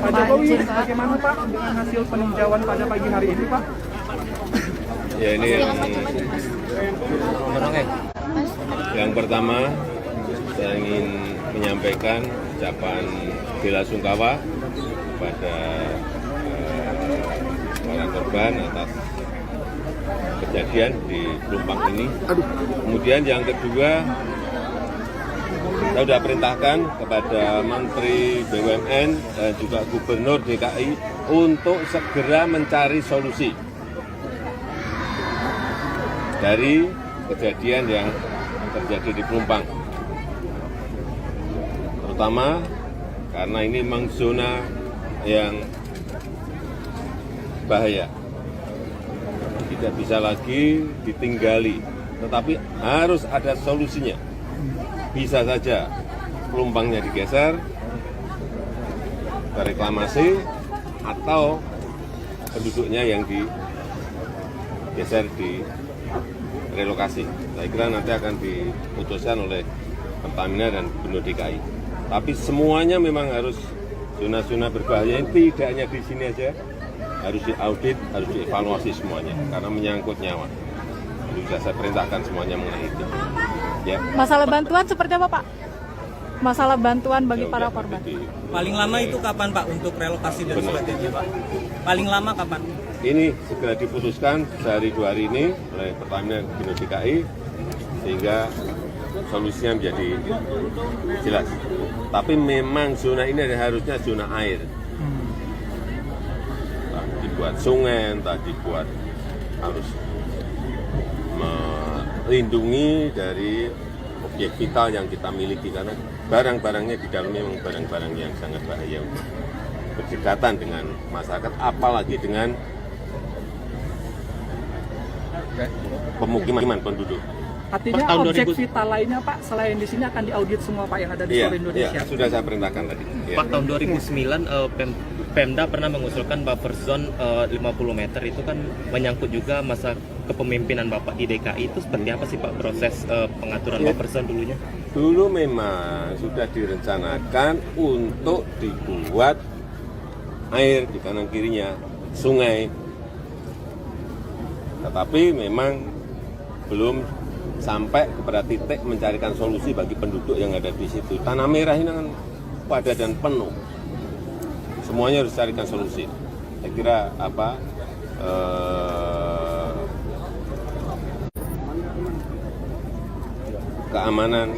Pak Jokowi, bagaimana Pak dengan hasil peninjauan pada pagi hari ini Pak? Ya ini yang Yang pertama, saya ingin menyampaikan ucapan bela sungkawa kepada para korban atas kejadian di Pelumpang ini. Kemudian yang kedua, saya sudah perintahkan kepada Menteri BUMN dan juga Gubernur DKI untuk segera mencari solusi dari kejadian yang terjadi di Pelumpang. Terutama karena ini memang zona yang bahaya. Tidak bisa lagi ditinggali, tetapi harus ada solusinya. Bisa saja pelumpangnya digeser ke reklamasi atau penduduknya yang digeser di relokasi. Saya kira nanti akan diputuskan oleh Pertamina dan Gubernur DKI. Tapi semuanya memang harus zona-zona berbahaya ini tidak hanya di sini aja, harus diaudit, harus dievaluasi semuanya karena menyangkut nyawa. Jadi sudah saya perintahkan semuanya mengenai itu. Ya. Masalah bantuan seperti apa, Pak? Masalah bantuan bagi para korban. Paling lama itu kapan Pak untuk relokasi dan sebagainya Pak? Paling lama kapan? Ini segera diputuskan sehari 2 hari ini oleh Pertamina Gubernur DKI sehingga solusinya menjadi jelas. Tapi memang zona ini harusnya zona air. Entah dibuat sungai, entah dibuat harus melindungi dari objek vital yang kita miliki karena barang-barangnya di dalamnya memang barang-barang yang sangat bahaya untuk berdekatan dengan masyarakat, apalagi dengan pemukiman penduduk. Artinya objek vital lainnya Pak selain di sini akan diaudit semua Pak yang ada di seluruh Indonesia. Iya, sudah saya perintahkan tadi. Pak, tahun 2009 Pemda pernah mengusulkan buffer zone 50 meter itu kan menyangkut juga masa kepemimpinan Bapak di DKI. Itu seperti apa sih Pak proses pengaturan buffer zone dulunya? Dulu memang sudah direncanakan untuk dibuat air di kanan kirinya sungai, tetapi memang belum sampai kepada titik mencarikan solusi bagi penduduk yang ada di situ. Tanah merah ini kan padat dan penuh. Semuanya harus carikan solusi. Saya kira keamanan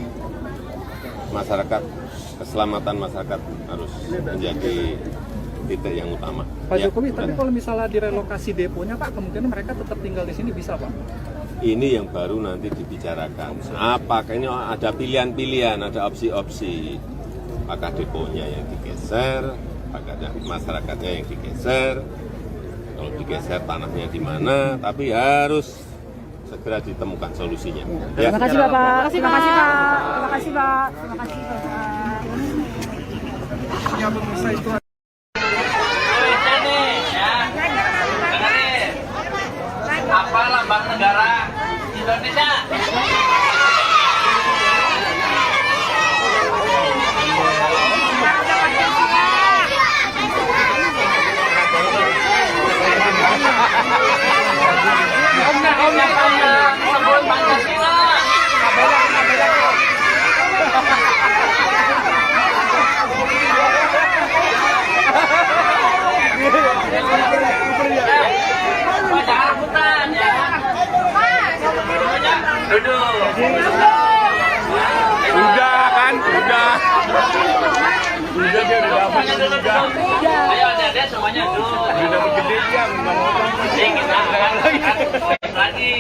masyarakat, keselamatan masyarakat harus menjadi titik yang utama. Pak Jokowi, tapi kalau misalnya direlokasi deponya Pak, kemungkinan mereka tetap tinggal di sini bisa Pak? Ini yang baru nanti dibicarakan. Apakah ini ada pilihan-pilihan, ada opsi-opsi. Apakah deponya yang digeser, apakah masyarakatnya yang digeser, kalau digeser tanahnya di mana, tapi harus segera ditemukan solusinya. Terima kasih Bapak. Terima kasih Pak. Terima kasih Pak. Terima kasih Bapak. Apa lambang negara Indonesia? Sebut Pancasila. Jangan rebutan ya. Duduk. Udah kan, udah. Udah dia udah dapat. Ayo adik-adik semuanya duduk. Udah gede dia, nggak mau Kita akan lagi.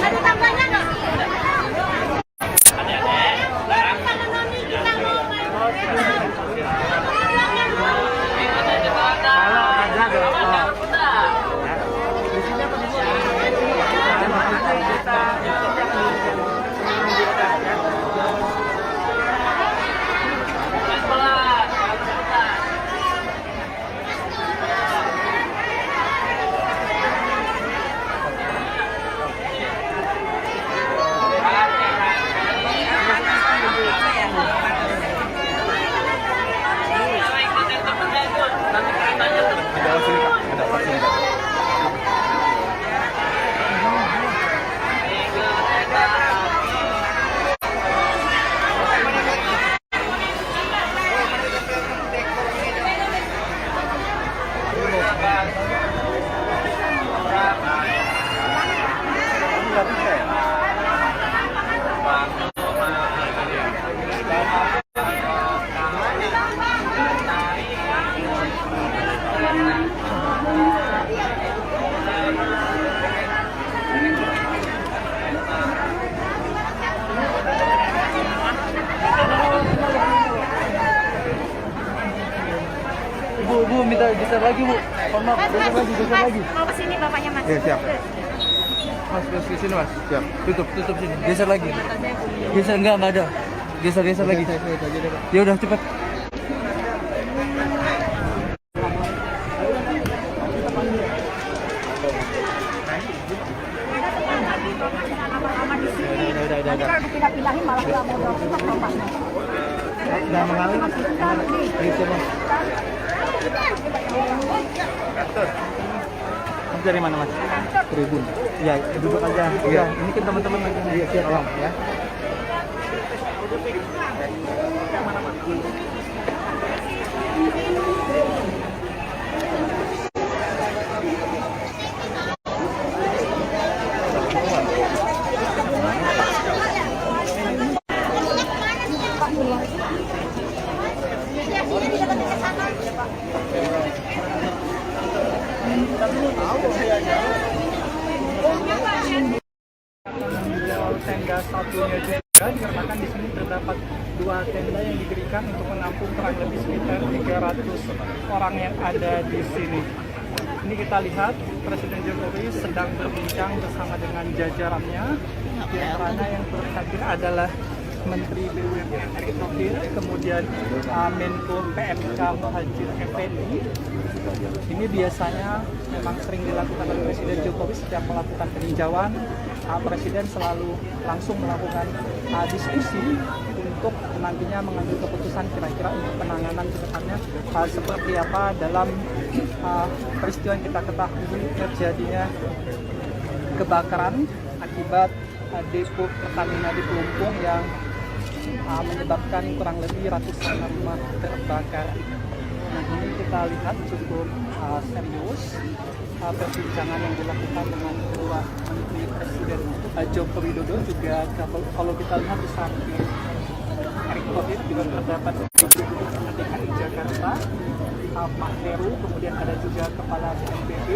Ada tambahnya nggak? minta geser lagi Bu. Mohon maaf, geser lagi. Mau ke sini bapaknya Mas. Iya, siap. Mas, ke sini Mas. Siap. Tutup sini. Geser lagi. Geser enggak ada. Geser lagi. Ya udah cepat. Nanti kalau dipindah-pindahin malah nggak mau dorong bapaknya. Jangan mengalir. Mas dari mana Mas? Tribun. Ya, duduk aja. Iya, ini kan teman-teman lagi. Iya, siap Bang ya. Tenda satunya juga dikarenakan di sini terdapat 2 tenda yang didirikan untuk menampung kurang lebih sekitar 300 orang yang ada di sini. Ini kita lihat Presiden Jokowi sedang berbincang bersama dengan jajarannya. Di antaranya yang terhadir adalah Menteri BUMN Erick Thohir, kemudian Menko PMK Muhadjir Effendi. Ini biasanya memang sering dilakukan oleh Presiden Jokowi setiap melakukan peninjauan. Presiden selalu langsung melakukan diskusi untuk nantinya mengambil keputusan kira-kira untuk penanganan ke depannya seperti apa dalam peristiwa yang kita ketahui terjadinya kebakaran akibat depo Pertamina di Pelumpung yang menyebabkan kurang lebih ratusan rumah terbakar. Nah, ini kita lihat cukup serius perbincangan yang dilakukan dengan kedua menteri Presiden Joko Widodo. Juga kalau kita lihat di samping Erick Thohir juga terdapat DKI Jakarta, Pak Heru, kemudian ada juga Kepala BNPB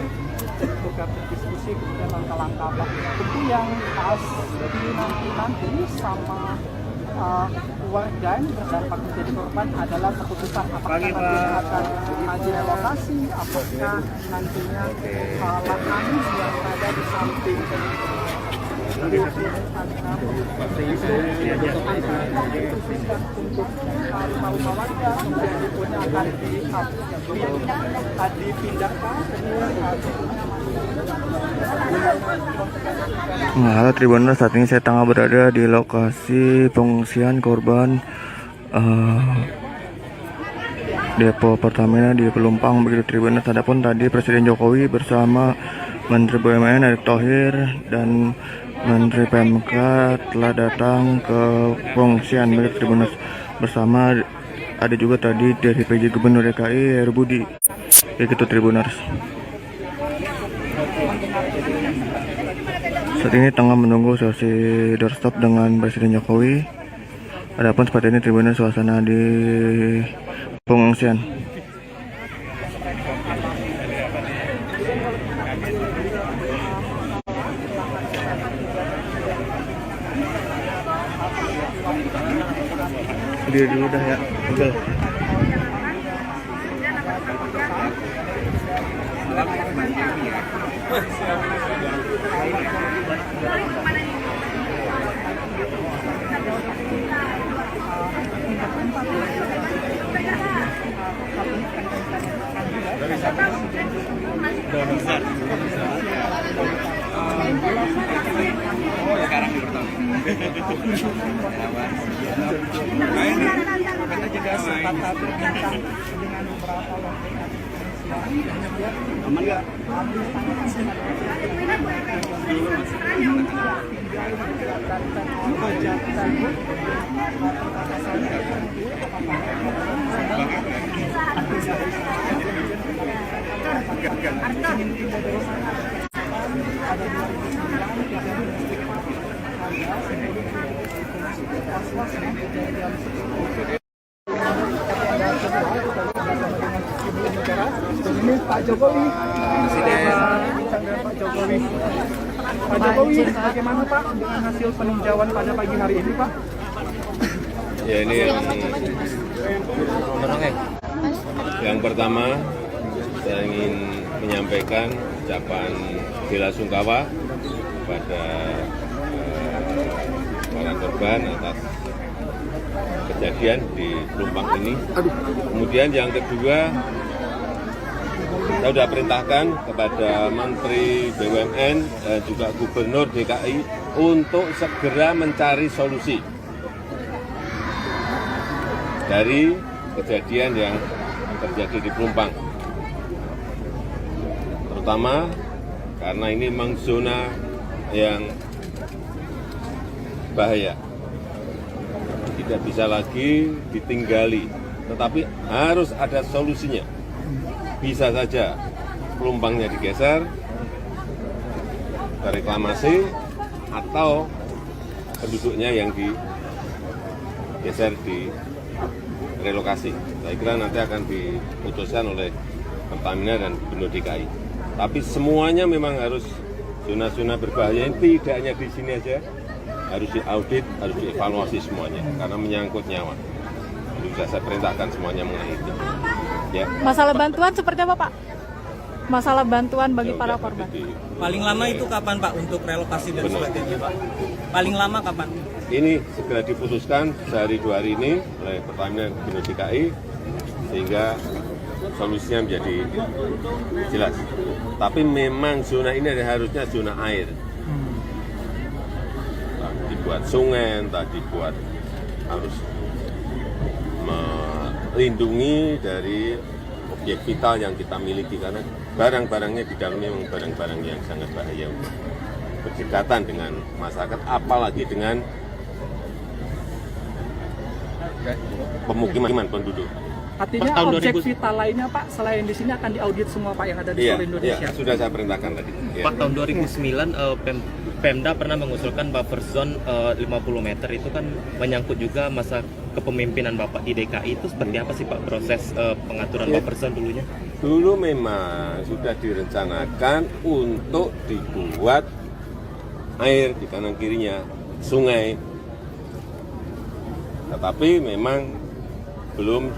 dan juga berdiskusi kemudian langkah-langkah apa tentu yang nanti sama warga yang terdampak menjadi korban adalah keputusan apakah nantinya akan direlokasi, apakah nantinya lahan yang ada di samping untuk rumah warga kemudian deponya akan dipindahkan. Nah, halo Tribuners, saat ini saya tengah berada di lokasi pengungsian korban depo Pertamina di Pelumpang begitu Tribuners. Adapun tadi Presiden Jokowi bersama Menteri BUMN Erick Thohir dan Menteri PMK telah datang ke pengungsian begitu Tribuners. Bersama ada juga tadi dari PJ Gubernur DKI Heru Budi begitu Tribuners. Saat ini tengah menunggu sesi doorstop dengan Presiden Jokowi. Adapun seperti ini Tribuners suasana di pengungsian. Dia dulu dah ya. Betul. Sekarang di pertama. Kita juga sempat berbincang dengan beberapa warga ini Pak Jokowi, Pak Jokowi. Pak Jokowi, bagaimana Pak dengan hasil peninjauan pada pagi hari ini Pak? Ya ini yang pertama saya ingin menyampaikan ucapan bela sungkawa kepada para korban atas kejadian di Pelumpang ini. Kemudian yang kedua, saya sudah perintahkan kepada Menteri BUMN dan juga Gubernur DKI untuk segera mencari solusi dari kejadian yang terjadi di Pelumpang. Terutama karena ini memang zona yang bahaya. Tidak bisa lagi ditinggali, tetapi harus ada solusinya. Bisa saja pelumpangnya digeser, reklamasi, atau penduduknya yang digeser di relokasi. Saya kira nanti akan diputuskan oleh Pertamina dan Gubernur DKI. Tapi semuanya memang harus zona-zona berbahaya ini tidak hanya di sini aja, harus diaudit, harus dievaluasi semuanya karena menyangkut nyawa. Jadi sudah saya perintahkan semuanya mengenai itu. Ya. Masalah bantuan seperti apa, Pak? Masalah bantuan bagi para korban. Paling lama itu kapan Pak untuk relokasi dan sebagainya Pak? Paling lama kapan? Ini segera diputuskan sehari 2 hari ini oleh Pertamina dan Gubernur DKI sehingga solusinya menjadi jelas. Tapi memang zona ini harusnya zona air. Tadi buat sungai, tadi buat harus melindungi dari objek vital yang kita miliki karena barang-barangnya di dalamnya memang barang-barang yang sangat bahaya untuk berdekatan dengan masyarakat, apalagi dengan pemukiman penduduk. Artinya objek vital lainnya Pak, selain di sini akan diaudit semua Pak yang ada di seluruh Indonesia. Iya, sudah saya perintahkan tadi. Pak, tahun 2009 Pemda pernah mengusulkan buffer zone 50 meter itu kan menyangkut juga masa kepemimpinan Bapak di DKI. Itu seperti apa sih Pak proses pengaturan buffer zone dulunya? Dulu memang sudah direncanakan untuk dibuat air di kanan kirinya sungai, tetapi memang belum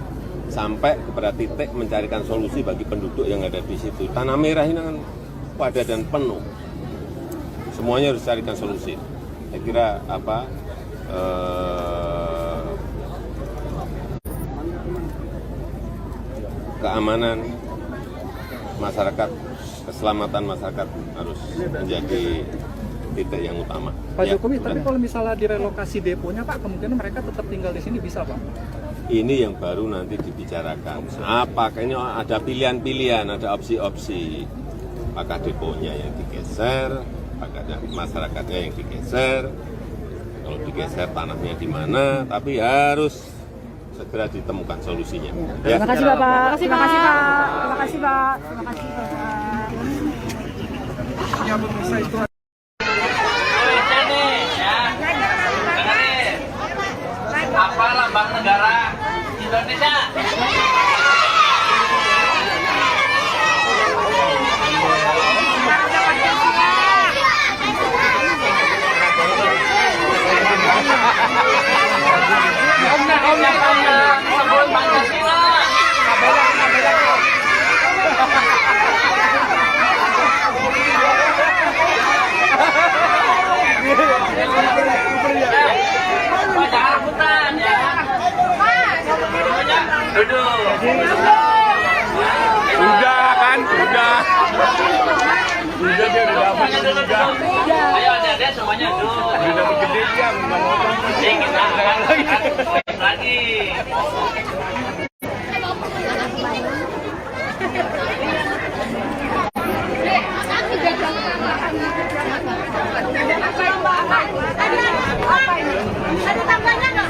sampai kepada titik mencarikan solusi bagi penduduk yang ada di situ. Tanah Merah ini kan padat dan penuh. Semuanya harus carikan solusi. Saya kira keamanan masyarakat, keselamatan masyarakat harus menjadi titik yang utama. Pak Jokowi, tapi kalau misalnya direlokasi deponya Pak, kemungkinan mereka tetap tinggal di sini bisa Pak? Ini yang baru nanti dibicarakan. Apakah ini ada pilihan-pilihan, ada opsi-opsi. Apakah deponya yang digeser, apakah masyarakatnya yang digeser, kalau digeser tanahnya di mana, tapi harus segera ditemukan solusinya. Ya. Terima kasih Bapak. Terima kasih Pak. Terima kasih Pak. Terima kasih Bapak. Ya, pemirsa itu apa lambang negara Indonesia? Sebelum Pancasila. Jangan rebutan ya. Duduk. Udah kan, udah. Udah dia udah dapat. Ayo adik-adik semuanya duduk. Udah dapat gede dia, nggak mau. Jadi kita akan lagi. Ada tambahnya nggak?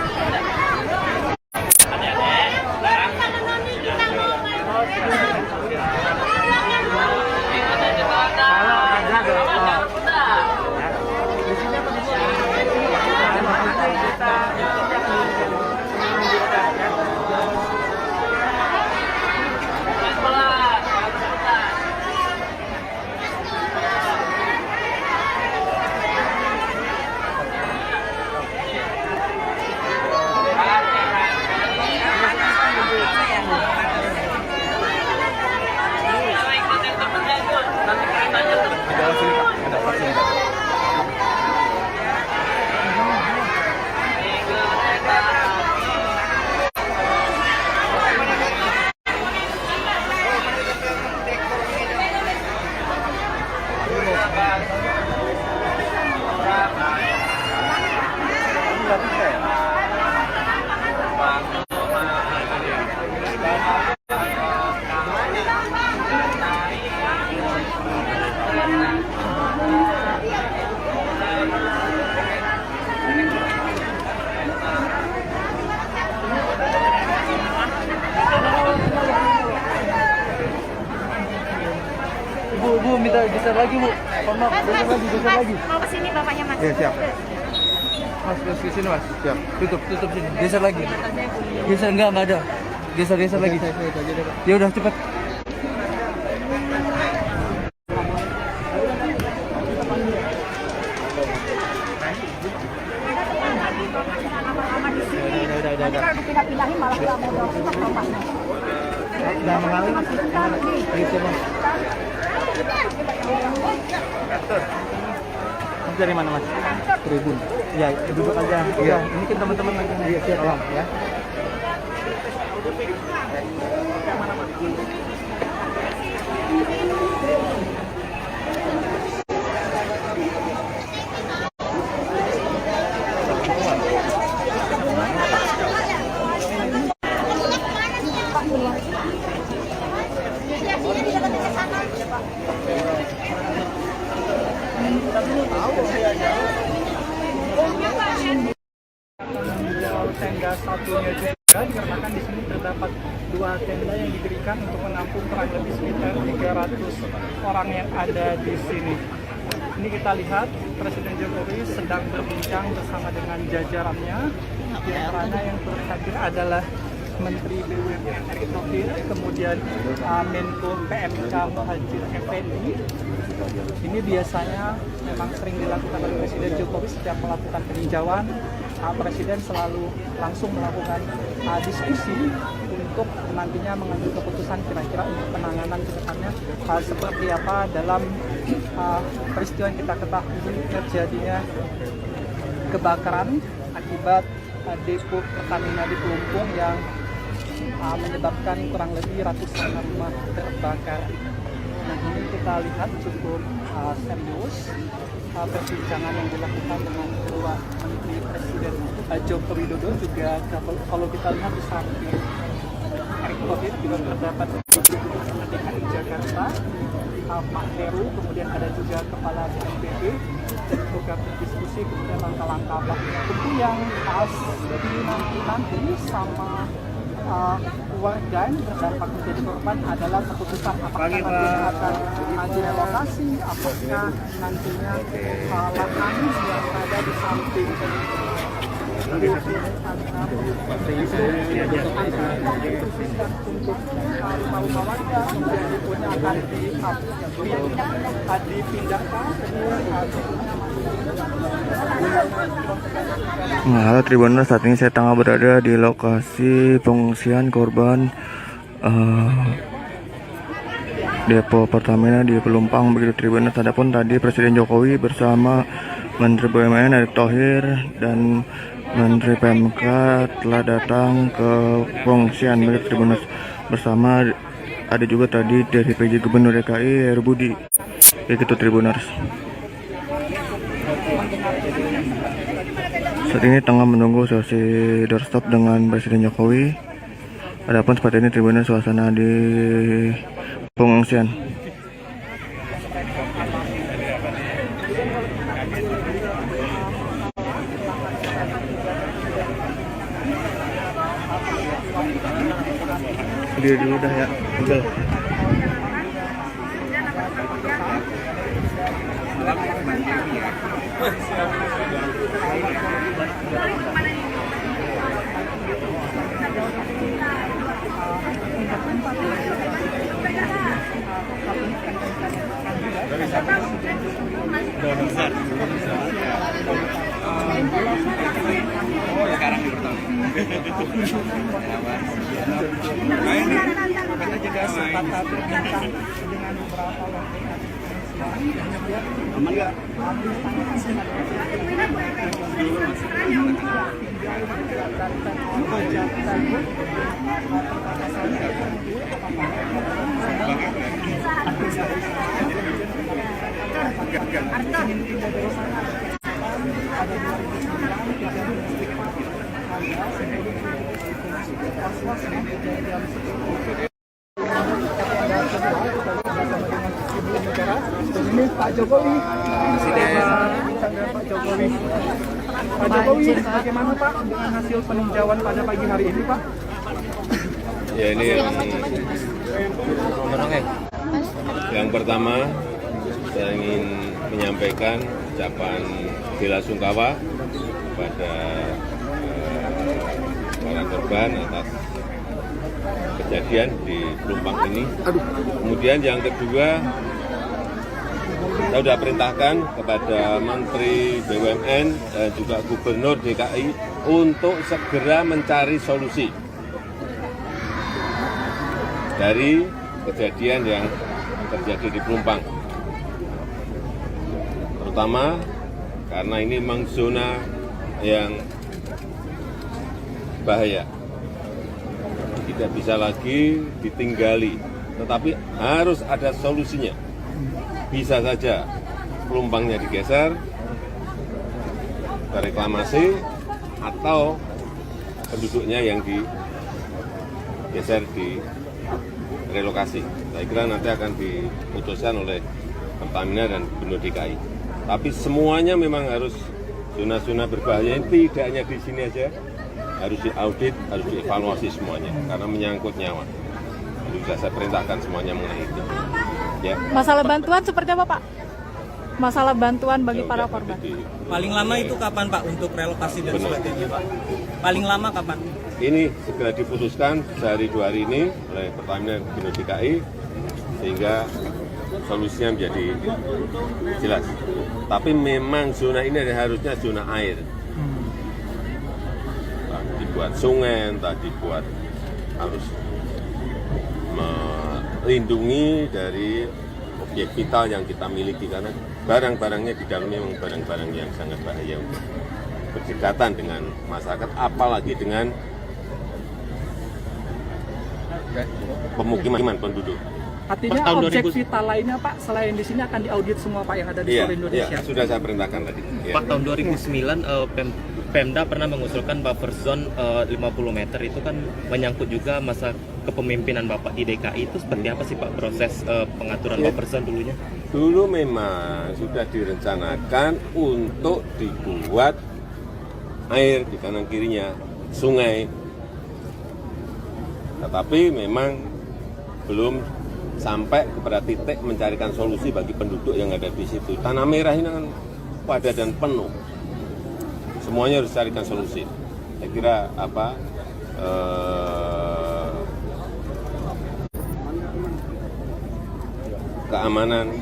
Geser lagi Bu. Mohon maaf, geser lagi. Mau ke sini bapaknya Mas. Iya, siap. Mas, ke sini Mas. Siap. Tutup sini. Geser lagi. Geser enggak ada. Geser lagi. Ya udah cepat. Nanti kalau dipindah-pindahin malah nggak mau jawab bapaknya. Udah mengalir. Itu Mas. Mas dari mana Mas? Tribun. Ya, duduk aja. Iya, ini kan teman-teman lagi. Iya, siap. Tolong ya. Tenda satunya juga dikarenakan di sini terdapat 2 tenda yang didirikan untuk menampung kurang lebih sekitar 300 orang yang ada di sini. Ini kita lihat Presiden Jokowi sedang berbincang bersama dengan jajarannya. Di antaranya yang terhadir adalah Menteri BUMN Erick Thohir, kemudian Menko PMK Muhadjir Effendi. Ini biasanya memang sering dilakukan oleh Presiden Jokowi setiap melakukan peninjauan. Presiden selalu langsung melakukan diskusi untuk nantinya mengambil keputusan kira-kira untuk penanganan ke depannya seperti apa dalam peristiwa yang kita ketahui terjadinya kebakaran akibat depo Pertamina di Pelumpung yang menyebabkan kurang lebih ratusan rumah terbakar. Nah, ini kita lihat cukup serius perbincangan yang dilakukan dengan kedua Menteri Presiden Joko Widodo. Juga kalau kita lihat di samping Erick Thohir juga terdapat Gubernur DKI Jakarta Pak Heru, kemudian ada juga Kepala BNPB dan juga berdiskusi kemudian langkah-langkah apa tentu yang harus dinanti sama warga yang terdampak menjadi korban adalah keputusan apakah nantinya akan direlokasi, apakah nantinya lahan yang ada di samping untuk rumah warga kemudian akan dipindahkan. Nah, halo Tribuners, saat ini saya tengah berada di lokasi pengungsian korban depo Pertamina di Pelumpang begitu Tribuners. Adapun tadi Presiden Jokowi bersama Menteri BUMN Erick Thohir dan Menteri PMK telah datang ke pengungsian begitu Tribuners. Bersama ada juga tadi dari PJ Gubernur DKI Heru Budi begitu Tribuners. Saat ini tengah menunggu sesi doorstop dengan Presiden Jokowi. Adapun seperti ini Tribuners suasana di pengungsian. Dia dulu dah ya, Google. Sekarang di pertama. Kita juga sempat berbincang dengan beberapa warga aman nggak? Ini Pak Jokowi, Pak Jokowi, bagaimana Pak dengan hasil peninjauan pada pagi hari ini Pak? Ya ini yang pertama saya ingin menyampaikan ucapan bela sungkawa kepada para korban atas kejadian di Pelumpang ini. Kemudian yang kedua, saya sudah perintahkan kepada Menteri BUMN dan juga Gubernur DKI untuk segera mencari solusi dari kejadian yang terjadi di Pelumpang. Terutama karena ini memang zona yang bahaya. Tidak bisa lagi ditinggali, tetapi harus ada solusinya. Bisa saja Pelumpangnya digeser, reklamasi, atau penduduknya yang digeser di relokasi. Saya kira nanti akan diputuskan oleh Pertamina dan Gubernur DKI. Tapi semuanya memang harus zona-zona berbahaya ini tidak hanya di sini aja, harus diaudit, harus dievaluasi semuanya karena menyangkut nyawa. Jadi sudah saya perintahkan semuanya mengenai itu. Ya. Masalah bantuan seperti apa, Pak? Masalah bantuan bagi para korban. Paling lama itu kapan Pak untuk relokasi dan sebagainya Pak? Paling lama kapan? Ini segera diputuskan sehari 2 hari ini oleh Pertamina dan Gubernur DKI sehingga solusinya menjadi jelas. Tapi memang zona ini harusnya zona air. Entah dibuat sungai, entah dibuat harus melindungi dari objek vital yang kita miliki karena barang-barangnya di dalamnya memang barang-barang yang sangat bahaya untuk berdekatan dengan masyarakat, apalagi dengan pemukiman penduduk. Artinya objek vital lainnya Pak, selain di sini akan diaudit semua Pak yang ada di seluruh Indonesia? Iya, sudah saya perintahkan tadi. Pak, tahun 2009 Pemda pernah mengusulkan buffer zone 50 meter itu kan menyangkut juga masa kepemimpinan Bapak di DKI. Itu seperti apa sih Pak proses pengaturan buffer zone dulunya? Dulu memang sudah direncanakan untuk dibuat air di kanan kirinya sungai, tetapi memang belum sampai kepada titik mencarikan solusi bagi penduduk yang ada di situ. Tanah merah ini kan padat dan penuh. Semuanya harus carikan solusi. Saya kira keamanan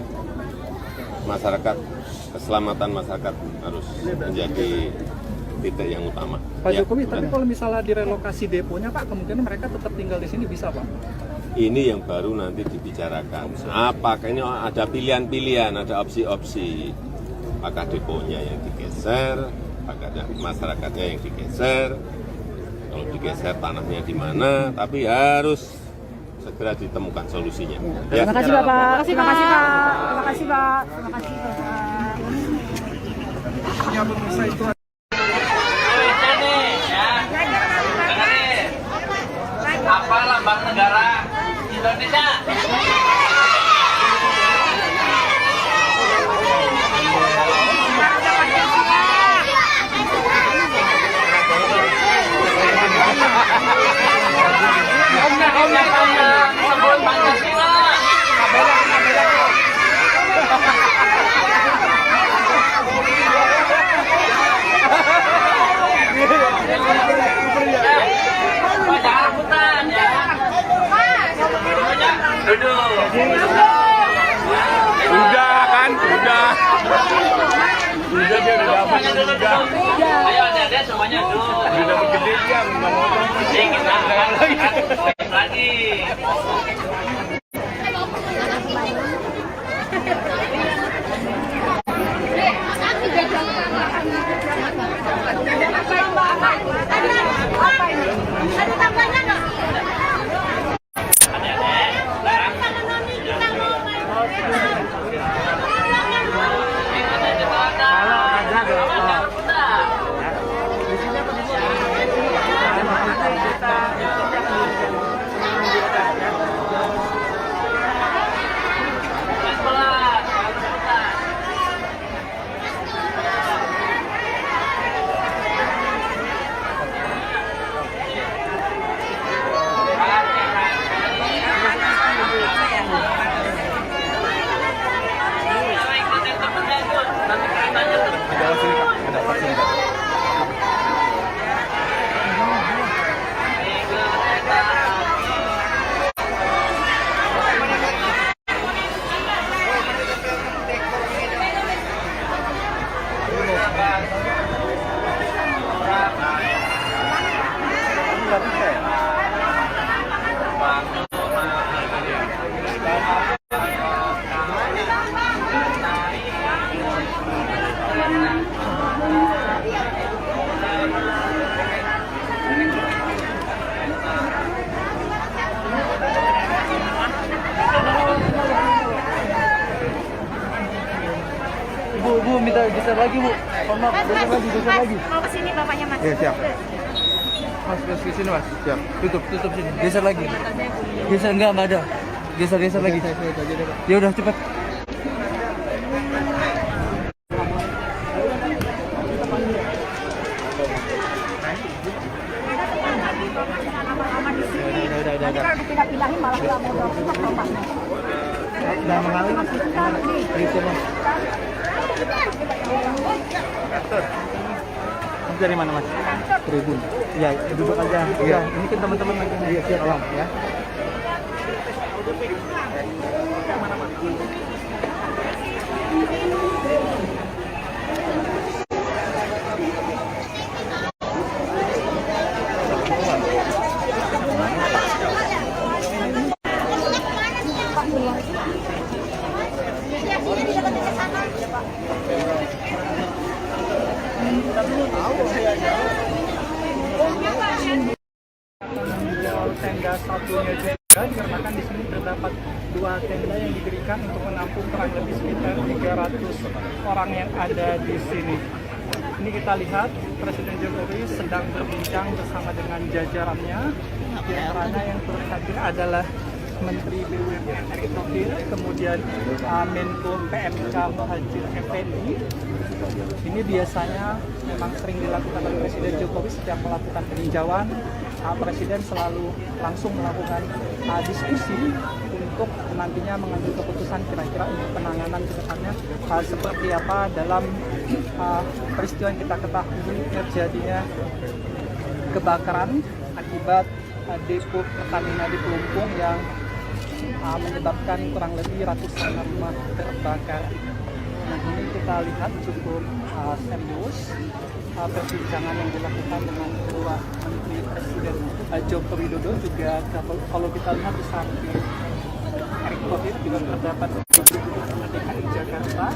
masyarakat, keselamatan masyarakat harus menjadi titik yang utama. Pak Jokowi, tapi kalau misalnya direlokasi deponya Pak, kemungkinan mereka tetap tinggal di sini bisa Pak? Ini yang baru nanti dibicarakan. Apakah ini ada pilihan-pilihan, ada opsi-opsi? Apakah deponya yang digeser? Apakah ada masyarakatnya yang digeser? Kalau digeser tanahnya di mana? Tapi harus segera ditemukan solusinya. Ya. Terima kasih Bapak. Terima kasih Pak. Terima kasih Pak. Terima kasih Bapak. Apa lambang negara Indonesia? Sebut Pancasila. Duduk. Udah kan? Udah. Udah dia udah dapat juga. Ayo adik-adik semuanya duduk. Udah dapat gede dia, nggak mau Jadi kita akan lagi. Ada tambahnya nggak? Kalau ada geser lagi Bu. Mohon maaf, geser lagi. Mau ke sini bapaknya Mas. Iya, siap. Mas, ke sini Mas. Siap. Tutup sini. Geser lagi. Geser enggak ada. Geser lagi. Ya udah cepat. Nanti kalau dipindah-pindahin malah nggak mau dapat bapaknya. Udah mengalir Mas. Itu Mas. Dari mana Mas? Tribun. Ya, duduk aja. Iya, ini kan teman-teman lagi. Iya, siap Bang, ya. Tenda satunya juga dikarenakan di sini terdapat 2 tenda yang didirikan untuk menampung kurang lebih sekitar 300 orang yang ada di sini. Ini kita lihat Presiden Jokowi sedang berbincang bersama dengan jajarannya. Di antaranya yang turut hadir adalah Menteri BUMN Erick Thohir, kemudian Menko PMK Muhadjir Effendi. Ini biasanya memang sering dilakukan oleh Presiden Jokowi setiap melakukan peninjauan. Presiden selalu langsung melakukan diskusi untuk nantinya mengambil keputusan kira-kira untuk penanganan ke depannya seperti apa dalam peristiwa yang kita ketahui terjadinya kebakaran akibat depo Pertamina di Pelumpung yang menyebabkan kurang lebih ratusan rumah terbakar. Nah, ini kita lihat cukup serius perbincangan yang dilakukan dengan kedua Menteri Presiden Joko Widodo. Juga kalau kita lihat di samping Erick Thohir juga terdapat Gubernur DKI Jakarta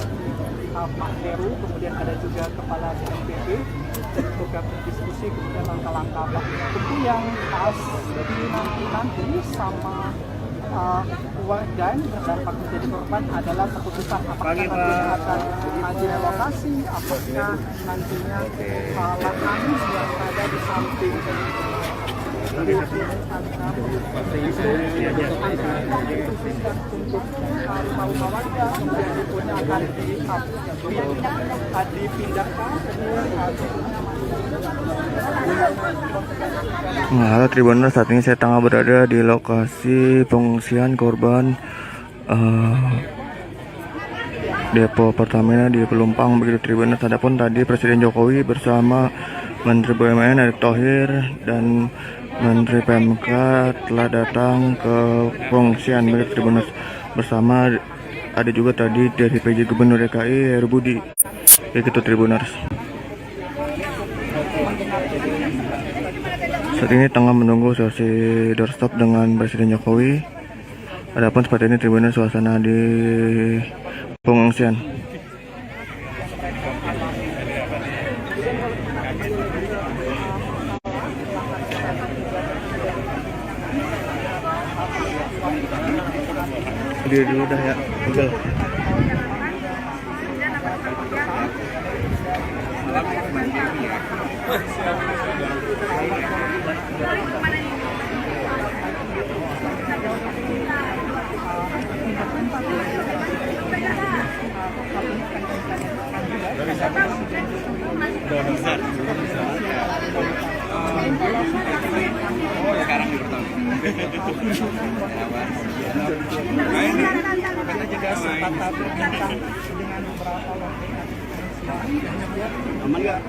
Pak Heru, kemudian ada juga Kepala BNPB untuk berdiskusi kemudian langkah-langkah apa tentu yang nanti sama keluarga yang terdampak menjadi korban adalah keputusan apakah nantinya akan direlokasi, apakah nantinya lahan yang ada di samping rumah warga kemudian akan dipindahkan. Nah, halo Tribuners, saat ini saya tengah berada di lokasi pengungsian korban depo Pertamina di Pelumpang begitu Tribuners. Adapun tadi Presiden Jokowi bersama Menteri BUMN Erick Thohir dan Menteri PMK telah datang ke pengungsian begitu Tribuners. Bersama ada juga tadi dari PJ Gubernur DKI Heru Budi begitu Tribuners. Saat ini tengah menunggu sesi doorstop dengan Presiden Jokowi. Adapun seperti ini Tribuners suasana di pengungsian. Dia dulu dah ya, udah. Kita juga sempat berbincang dengan beberapa aman nggak?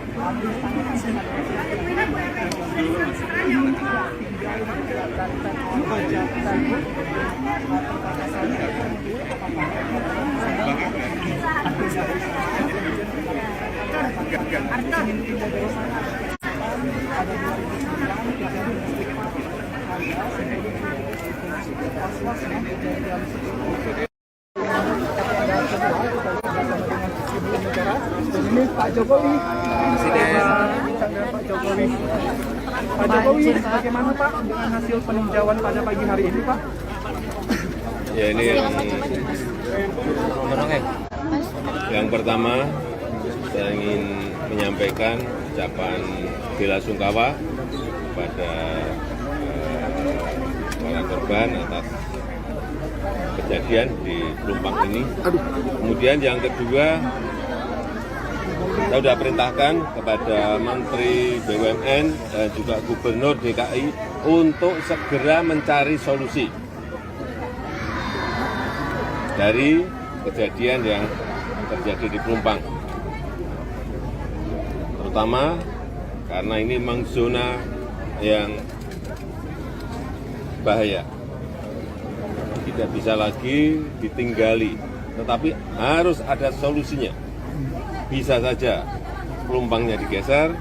Ini Pak Jokowi, Pak Jokowi, bagaimana Pak dengan hasil peninjauan pada pagi hari ini Pak? Ya ini yang pertama saya ingin menyampaikan ucapan bela sungkawa kepada para korban atas kejadian di Pelumpang ini. Kemudian yang kedua, saya sudah perintahkan kepada Menteri BUMN dan juga Gubernur DKI untuk segera mencari solusi dari kejadian yang terjadi di Pelumpang. Terutama karena ini memang zona yang bahaya. Tidak bisa lagi ditinggali, tetapi harus ada solusinya. Bisa saja Pelumpangnya digeser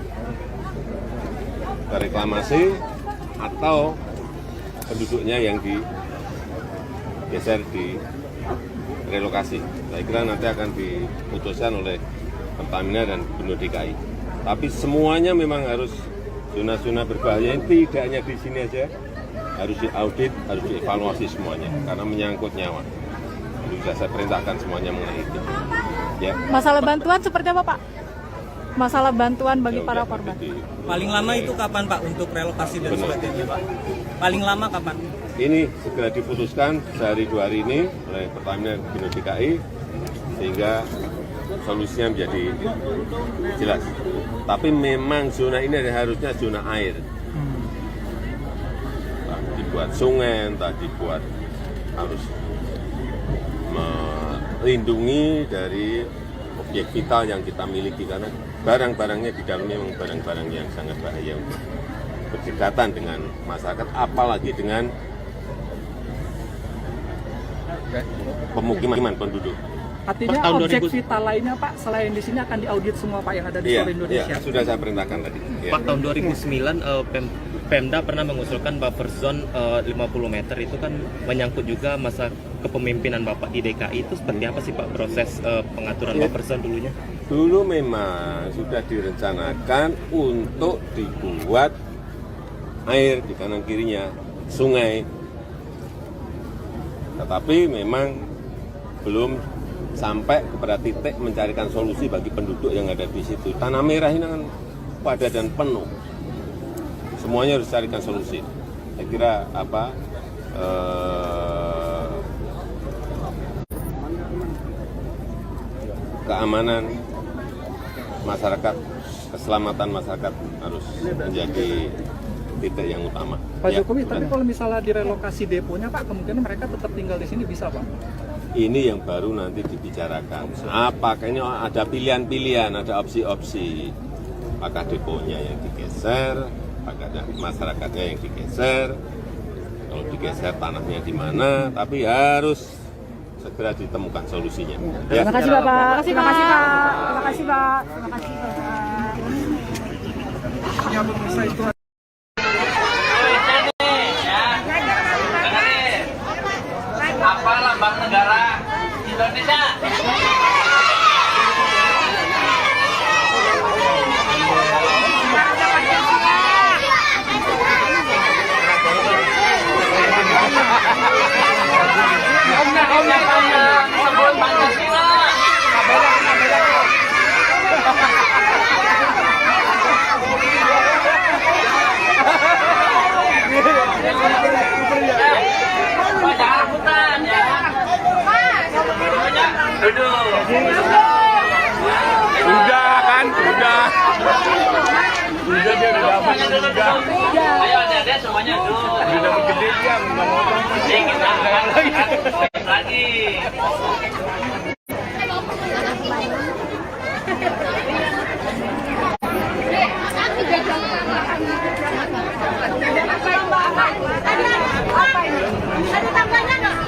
ke reklamasi atau penduduknya yang digeser di relokasi. Saya kira nanti akan diputuskan oleh Pertamina dan Gubernur DKI. Tapi semuanya memang harus zona-zona berbahaya ini tidak hanya di sini aja, harus diaudit, harus dievaluasi semuanya karena menyangkut nyawa. Sudah saya perintahkan semuanya mengenai itu. Ya. Masalah bantuan seperti apa, Pak? Masalah bantuan bagi para korban. Paling lama itu kapan Pak untuk relokasi dan sebagainya Pak? Paling lama kapan? Ini segera diputuskan sehari 2 hari ini oleh Pertamina dan Gubernur DKI sehingga solusinya menjadi jelas. Tapi memang zona ini harusnya zona air. Entah dibuat sungai, entah dibuat harus melindungi dari objek vital yang kita miliki karena barang-barangnya di dalamnya memang barang-barang yang sangat bahaya untuk berdekatan dengan masyarakat, apalagi dengan pemukiman penduduk. Artinya objek vital lainnya Pak, selain di sini akan diaudit semua Pak yang ada di seluruh Indonesia? Iya, sudah saya perintahkan tadi. Ya. Pak, tahun 2009 Pemda pernah mengusulkan buffer zone 50 meter itu kan menyangkut juga masa kepemimpinan Bapak di DKI. Itu seperti apa sih Pak proses pengaturan buffer zone dulunya? Dulu memang sudah direncanakan untuk dibuat air di kanan kirinya sungai, tetapi memang belum sampai kepada titik mencarikan solusi bagi penduduk yang ada di situ. Tanah merah ini kan padat dan penuh. Semuanya harus carikan solusi. Saya kira keamanan masyarakat, keselamatan masyarakat harus menjadi titik yang utama. Pak Jokowi, tapi kalau misalnya direlokasi deponya Pak, kemungkinan mereka tetap tinggal di sini bisa Pak? Ini yang baru nanti dibicarakan. Apakah ini ada pilihan-pilihan, ada opsi-opsi. Apakah deponya yang digeser, apakah masyarakatnya yang digeser. Kalau digeser tanahnya di mana, tapi harus segera ditemukan solusinya. Ya. Terima kasih Bapak. Terima kasih Pak. Terima kasih Pak. Terima kasih Bapak. Ya pemirsa itu. Apa lambang negara Indonesia? Sebut Pancasila. Baca Al-Quran ya. Duduk. Udah kan, udah. Udah dia udah dapat juga. Ayo adik-adik semuanya duduk. Udah dapat gede dia, nggak mau Jadi kita akan lagi. Ada tambahnya nggak?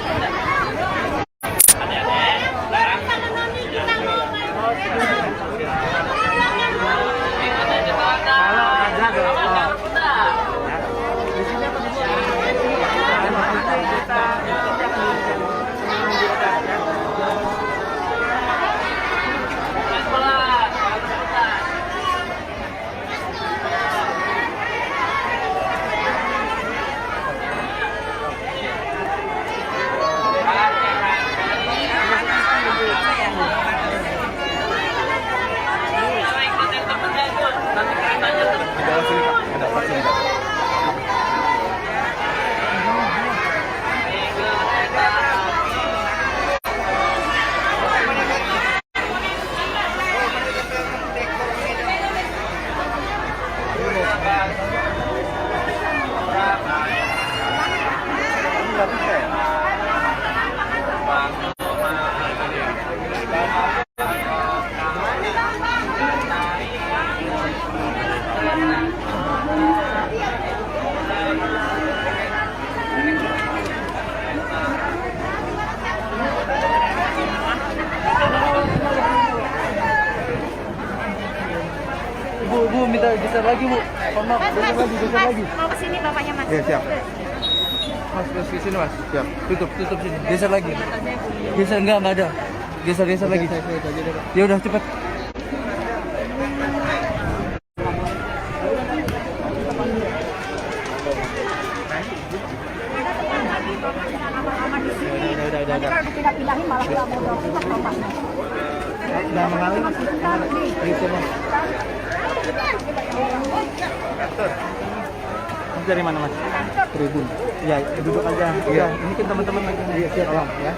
Bu, minta geser lagi, Bu. Maaf, geser lagi. Mau ke sini bapaknya Mas. Ya, siap. Mas, ke sini, Mas. Siap. Tutup sini. Geser lagi. Geser enggak ada. Geser lagi. Ya udah cepat. Nanti kalau dipindah-pindahin malah nggak mau dong. Udah mengalir, Mas. Gitu, Mas. Mas dari mana, Mas? Tribun. Ya, duduk aja. Iya, ini kan teman-teman lagi. Iya, siap, Bang, ya.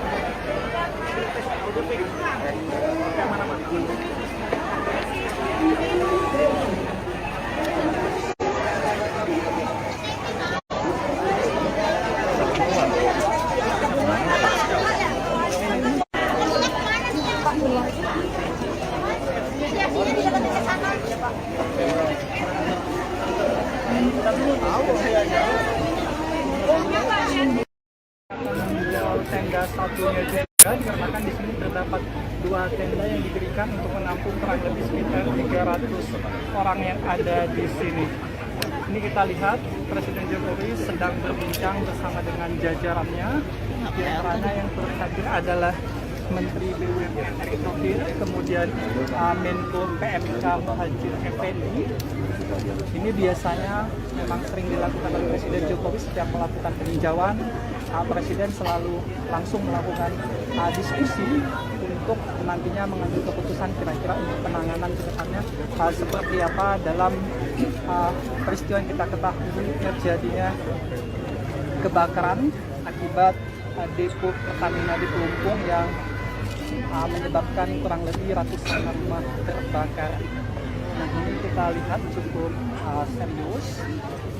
Tenda satunya juga dikarenakan di sini terdapat 2 tenda yang didirikan untuk menampung kurang lebih sekitar 300 orang yang ada di sini. Ini kita lihat Presiden Jokowi sedang berbincang bersama dengan jajarannya. Di antaranya yang turut hadir adalah Menteri BUMN Erick Thohir, kemudian Menko PMK Muhadjir Effendi. Ini biasanya memang sering dilakukan oleh Presiden Jokowi setiap melakukan peninjauan. Presiden selalu langsung melakukan diskusi untuk nantinya mengambil keputusan kira-kira untuk penanganan ke depannya seperti apa dalam peristiwa yang kita ketahui terjadinya kebakaran akibat depo Pertamina di Pelumpung yang menyebabkan kurang lebih ratusan rumah terbakar. Nah, ini kita lihat cukup serius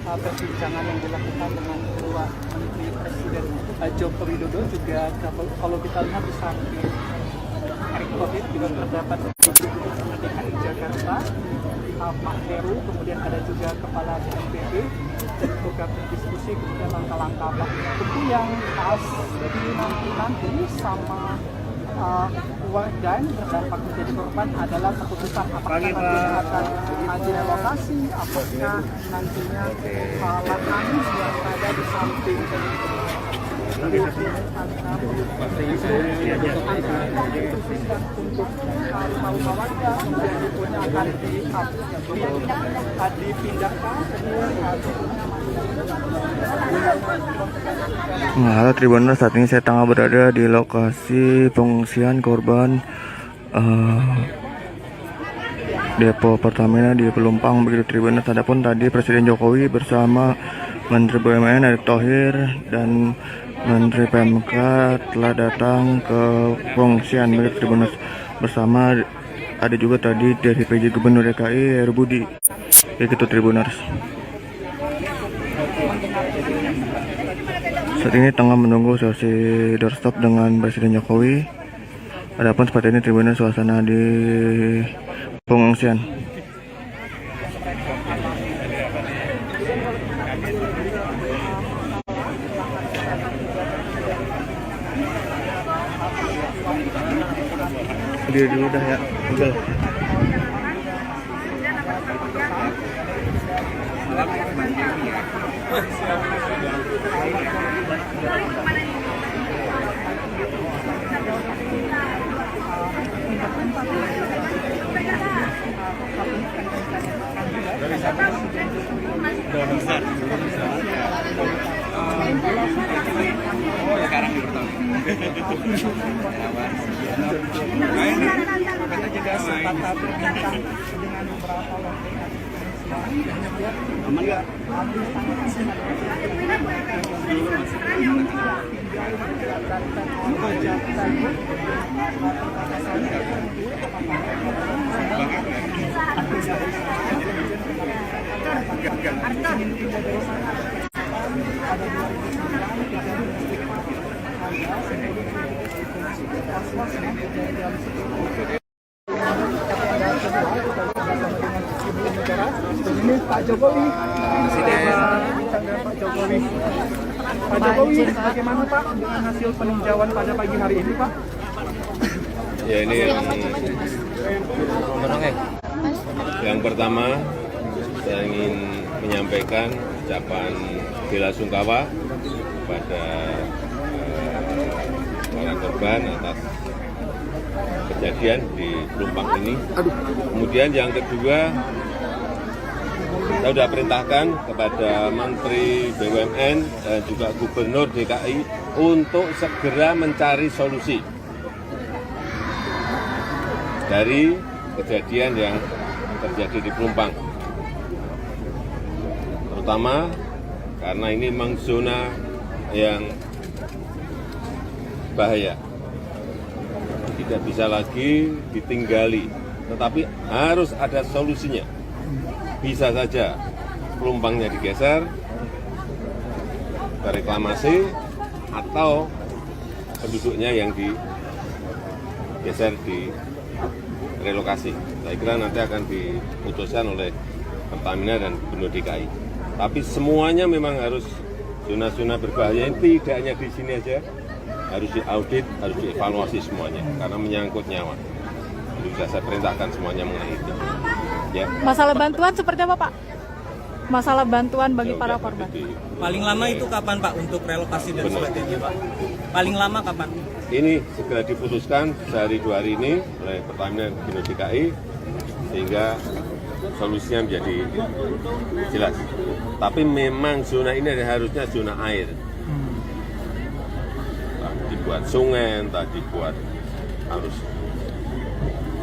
perbincangan yang dilakukan dengan kedua Menteri Presiden Joko Widodo. Juga kalau kita lihat di samping Erick Thohir juga terdapat Gubernur DKI Jakarta Pak Heru, kemudian ada juga Kepala BNPB dan program diskusi kemudian langkah-langkah apa tentu yang nanti sama keluarga yang berdampak menjadi korban adalah keputusan apakah nantinya akan direlokasi, apakah nantinya lahan yang ada di samping untuk rumah warga kemudian akan dipindahkan. Halo Tribuners, saat ini saya tengah berada di lokasi pengungsian korban depo Pertamina di Pelumpang begitu Tribuners. Adapun tadi Presiden Jokowi bersama Menteri BUMN Erick Thohir dan Menteri PMK telah datang ke pengungsian begitu Tribuners. Bersama ada juga tadi dari PJ Gubernur DKI Heru Budi begitu Tribuners. Saat ini tengah menunggu sesi doorstop dengan Presiden Jokowi. Adapun seperti ini Tribuners suasana di pengungsian. Dia dulu dah ya, udah. Sekarang di pertama. Kita juga sempat berbincang dengan beberapa warga aman nggak? Ada Ini Pak Jokowi. Pak Jokowi, bagaimana Pak dengan hasil peninjauan pada pagi hari ini Pak? Ya ini yang pertama saya ingin menyampaikan ucapan bela sungkawa kepada para korban atas kejadian di Pelumpang ini. Kemudian yang kedua, saya sudah perintahkan kepada Menteri BUMN dan juga Gubernur DKI untuk segera mencari solusi dari kejadian yang terjadi di Pelumpang. Terutama karena ini memang zona yang bahaya. Tidak bisa lagi ditinggali, tetapi harus ada solusinya. Bisa saja Pelumpangnya digeser, reklamasi, atau penduduknya yang digeser di relokasi. Saya kira nanti akan diputuskan oleh Pertamina dan Gubernur DKI. Tapi semuanya memang harus zona-zona berbahaya ini tidak hanya di sini aja, harus diaudit, harus dievaluasi semuanya karena menyangkut nyawa. Jadi sudah saya perintahkan semuanya mengenai itu. Ya. Masalah bantuan seperti apa Pak? Masalah bantuan bagi para korban. Paling lama itu kapan Pak untuk relokasi dan sebagainya Pak? Paling lama kapan? Ini segera diputuskan sehari 2 hari ini oleh Pertamina dan Gubernur DKI sehingga solusinya menjadi jelas. Tapi memang zona ini harusnya zona air. Entah dibuat sungai, entah dibuat harus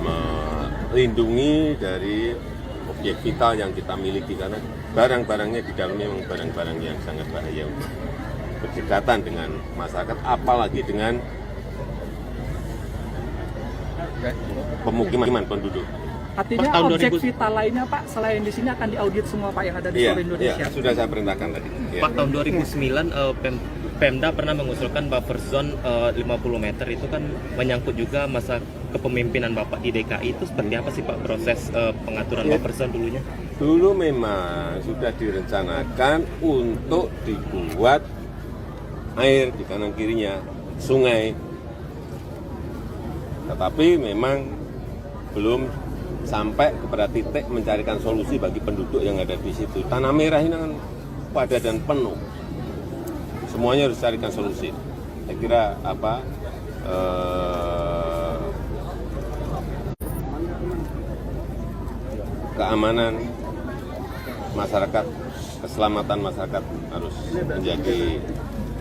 melindungi dari objek vital yang kita miliki karena barang-barangnya di dalamnya memang barang-barang yang sangat bahaya untuk berdekatan dengan masyarakat, apalagi dengan pemukiman penduduk. Artinya objek vital lainnya Pak selain di sini akan diaudit semua Pak yang ada di seluruh Indonesia. Iya, sudah saya perintahkan tadi. Pak, tahun 2009 Pemda pernah mengusulkan buffer zone 50 meter itu kan menyangkut juga masa kepemimpinan Bapak di DKI. Itu seperti apa sih Pak proses pengaturan buffer zone dulunya? Dulu memang sudah direncanakan untuk dibuat air di kanan kirinya sungai, tetapi memang belum sampai kepada titik mencarikan solusi bagi penduduk yang ada di situ. Tanah Merah ini kan padat dan penuh. Semuanya harus carikan solusi. Saya kira keamanan masyarakat, keselamatan masyarakat harus menjadi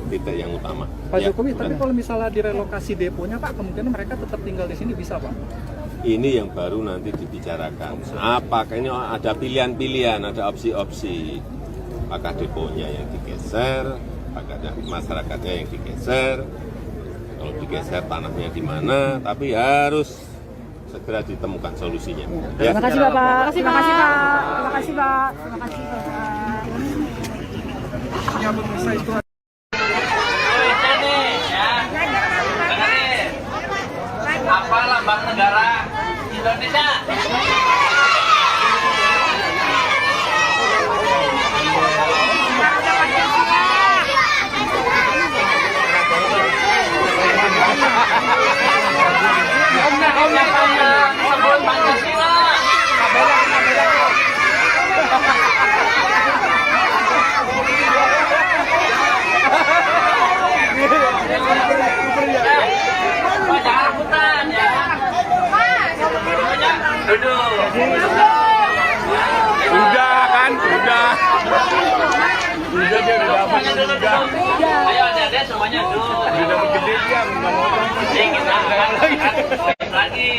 titik yang utama. Pak Jokowi, tapi kalau misalnya direlokasi deponya Pak, kemungkinan mereka tetap tinggal di sini bisa Pak? Ini yang baru nanti dibicarakan. Apakah ini ada pilihan-pilihan, ada opsi-opsi? Apakah deponya yang digeser? Apakah masyarakatnya yang digeser? Kalau digeser tanahnya di mana? Tapi harus segera ditemukan solusinya. Terima kasih Bapak. Terima kasih Pak. Terima kasih Pak. Terima kasih Bapak. Ya pemirsa itu. Apa lambang negara Indonesia? Sebut Pancasila. Jangan rebutan ya. Duduk. Udah kan, udah. Udah dia udah dapat. Ayo adik-adik semuanya duduk. Udah dapat gede dia, nggak mau. Kita lagi.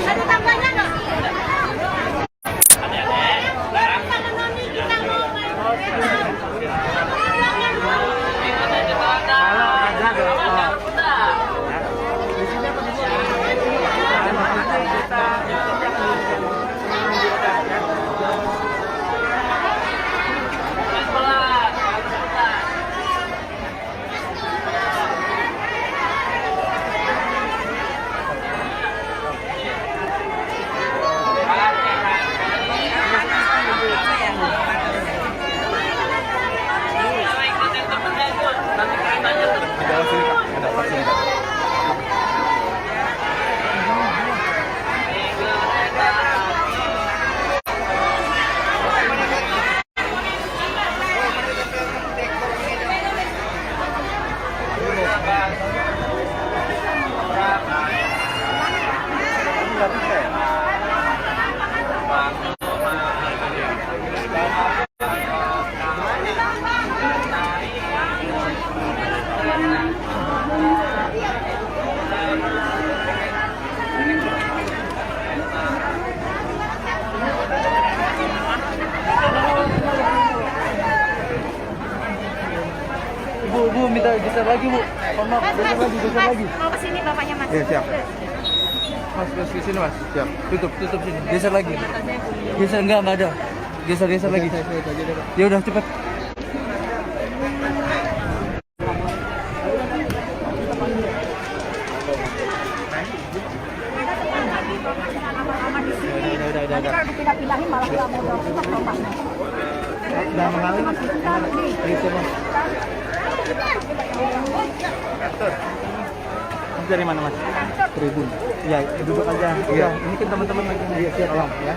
Ada tambahnya nggak? Kita lagi Bu. Mohon maaf, geser lagi. Mau kesini bapaknya Mas. Iya siap. Mas ke sini Mas. Siap. Tutup sini. Geser lagi. Geser enggak ada. Geser lagi. Ya udah cepet. Nanti kalau dipindah-pindahin malah nggak mau dorong bapaknya. Udah mengalir Mas. Itu Mas. Mas dari mana Mas? Tribun. Ya, duduk aja. Iya, ini kan teman-teman lagi. Iya, siap. Tolong ya.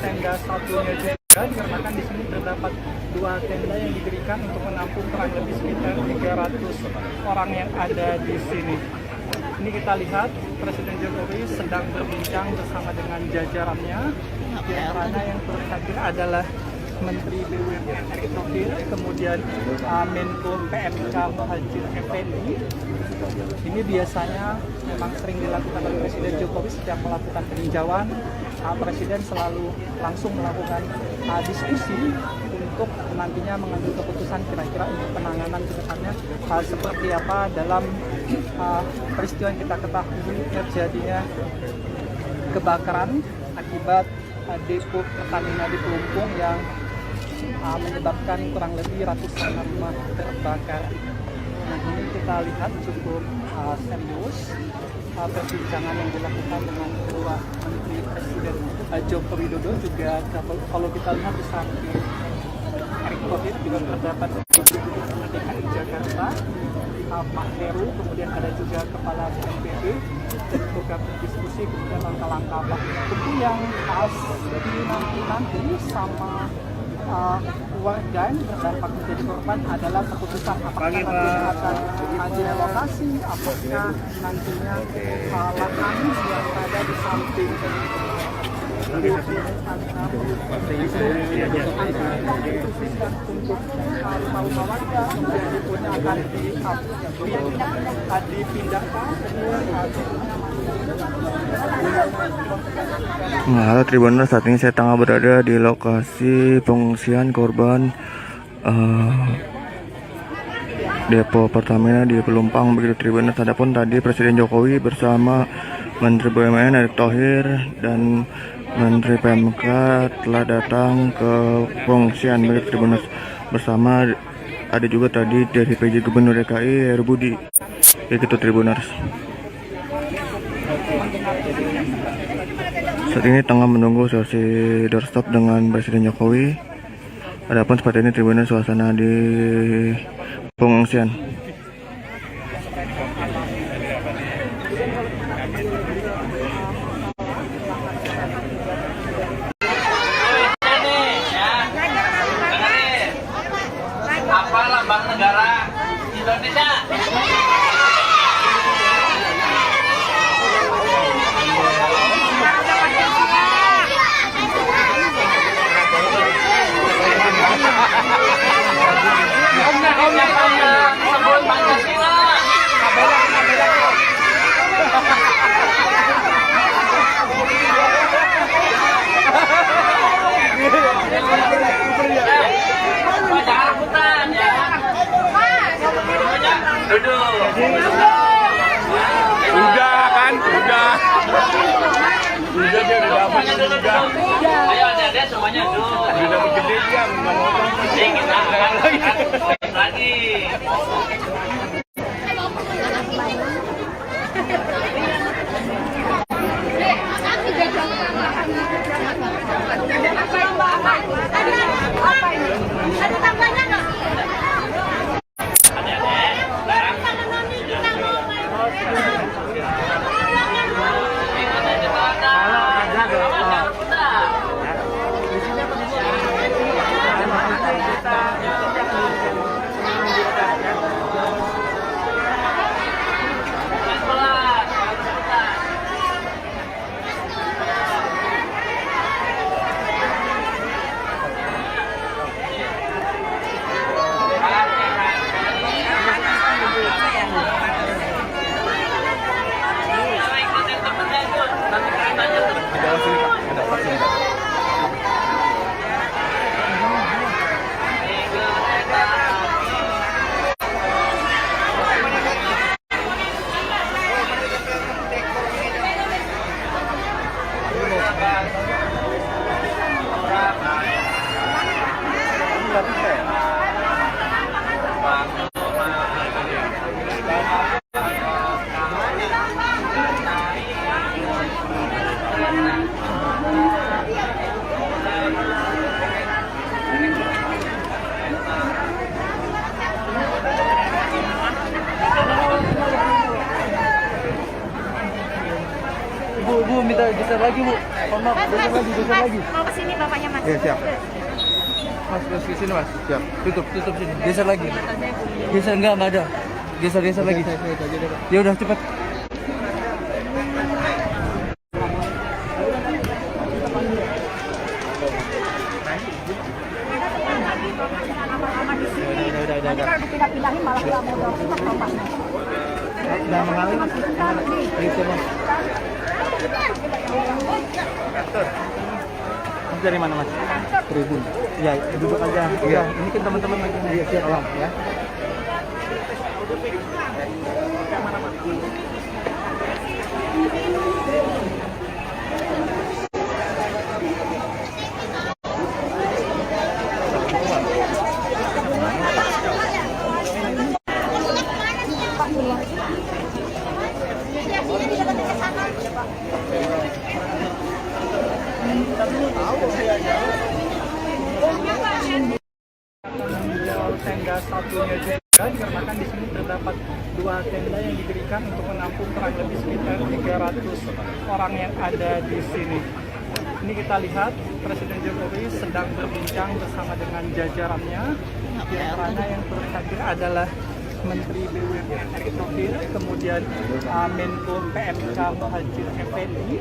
Tenda satunya juga dikarenakan di sini terdapat 2 tenda yang didirikan untuk menampung kurang lebih sekitar 300 orang yang ada di sini. Ini kita lihat Presiden Jokowi sedang berbincang bersama dengan jajarannya. Di antaranya yang turut hadir adalah Menteri BUMN Erick Thohir, kemudian Menko PMK Muhadjir Effendi. Ini biasanya memang sering dilakukan oleh Presiden Jokowi setiap melakukan peninjauan. Presiden selalu langsung melakukan diskusi untuk nantinya mengambil keputusan kira-kira untuk penanganan ke depannya seperti apa dalam peristiwa yang kita ketahui terjadinya kebakaran akibat depo Pertamina di Pelumpung yang menyebabkan kurang lebih ratusan rumah terbakar. Nah, ini kita lihat cukup serius perbincangan yang dilakukan dengan kedua Menteri Presiden Joko Widodo. Juga kalau kita lihat di samping Erick Thohir juga terdapat Gubernur DKI Jakarta Pak Heru, kemudian ada juga Kepala BNPB dan juga berdiskusi kemudian langkah-langkah apa tentu yang nanti sama warga yang terdampak menjadi korban adalah keputusan apakah nantinya akan direlokasi, apakah nantinya lahan yang berada di samping untuk rumah warga kemudian akan dipindahkan. Nah, halo Tribuners, saat ini saya tengah berada di lokasi pengungsian korban depo Pertamina di Pelumpang begitu Tribuners. Adapun tadi Presiden Jokowi bersama Menteri BUMN Erick Thohir dan Menteri PMK telah datang ke pengungsian begitu Tribuners. Bersama ada juga tadi dari PJ Gubernur DKI Heru Budi begitu Tribuners. Saat ini tengah menunggu sesi doorstop dengan Presiden Jokowi. Adapun seperti ini Tribuners suasana di pengungsian. Apa lambang negara Indonesia? Sebut Pancasila. Jangan rebutan ya. Duduk. Udah kan, udah. Udah dia udah dapat juga. Ayo adik-adik semuanya duduk. Udah dapat gede dia, nggak mau ngomong. Jadi kita akan lagi. Ada tambahnya nggak? Bu minta geser lagi Bu. Maaf, geser lagi. Mau ke sini bapaknya Mas. Iya siap. Mas ke sini Mas. Siap. Tutup sini. Geser lagi. Geser enggak ada. Geser lagi. Ya udah cepat. Nanti kalau dipindah-pindahin malah nggak mau dorong bapaknya. Udah mengalir Mas. Itu Mas. Dari mana Mas? Tribun. Ya, duduk aja. Ya, ini kan teman-teman lagi. Iya, siap Bang ya. Tenda satunya juga dikarenakan di sini terdapat 2 tenda yang didirikan untuk menampung kurang lebih sekitar 300 orang yang ada di sini. Ini kita lihat Presiden Jokowi sedang berbincang bersama dengan jajarannya. Di antaranya yang terhadir adalah Menteri BUMN Erick Thohir, kemudian Menko PMK Muhadjir Effendi.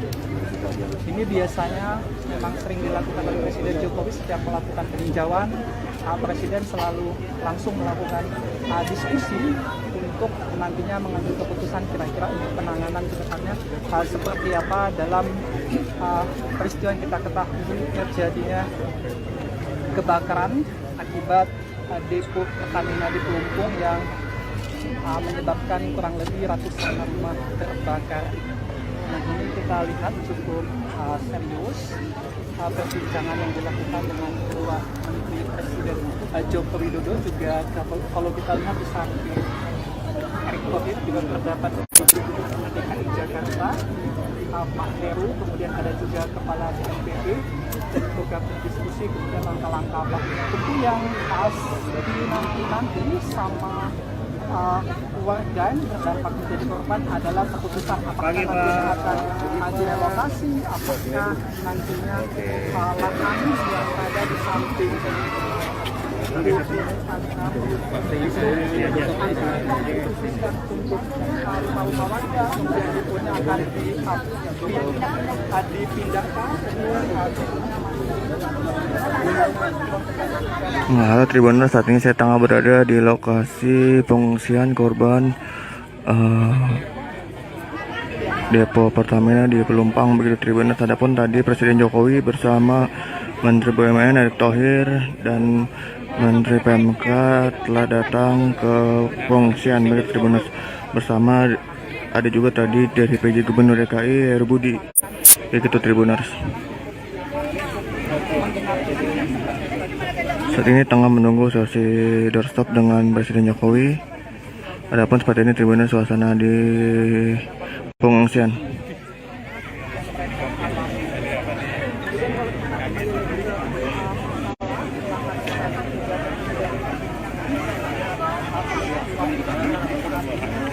Ini biasanya memang sering dilakukan oleh Presiden Jokowi setiap melakukan peninjauan. Presiden selalu langsung melakukan diskusi untuk nantinya mengambil keputusan kira-kira untuk penanganan ke depannya seperti apa dalam peristiwa yang kita ketahui terjadinya kebakaran akibat depo Pertamina di Pelumpung yang menyebabkan kurang lebih ratusan rumah terbakar. Nah, ini kita lihat cukup serius perbincangan yang dilakukan dengan kedua Menteri Presiden Joko Widodo. Juga kalau kita lihat di samping Erick Thohir juga terdapat Gubernur DKI Jakarta Pak Heru, kemudian ada juga Kepala BNPB untuk berdiskusi kemudian langkah-langkah apa tentu yang nanti sama keluarga yang terdampak menjadi korban adalah keputusan apakah nantinya akan direlokasi, apakah nantinya lahan yang ada di samping Nah, Tribuners, saat ini saya tengah berada di lokasi pengungsian korban depo Pertamina di Pelumpang, begitu Tribuners. Adapun tadi Presiden Jokowi bersama Menteri BUMN Erick Thohir dan Menteri PMK telah datang ke pengungsian, begitu Tribuners. Bersama ada juga tadi dari PJ Gubernur DKI Heru Budi, begitu Tribuners. Saat ini tengah menunggu sesi doorstop dengan Presiden Jokowi. Adapun seperti ini Tribuners suasana di pengungsian.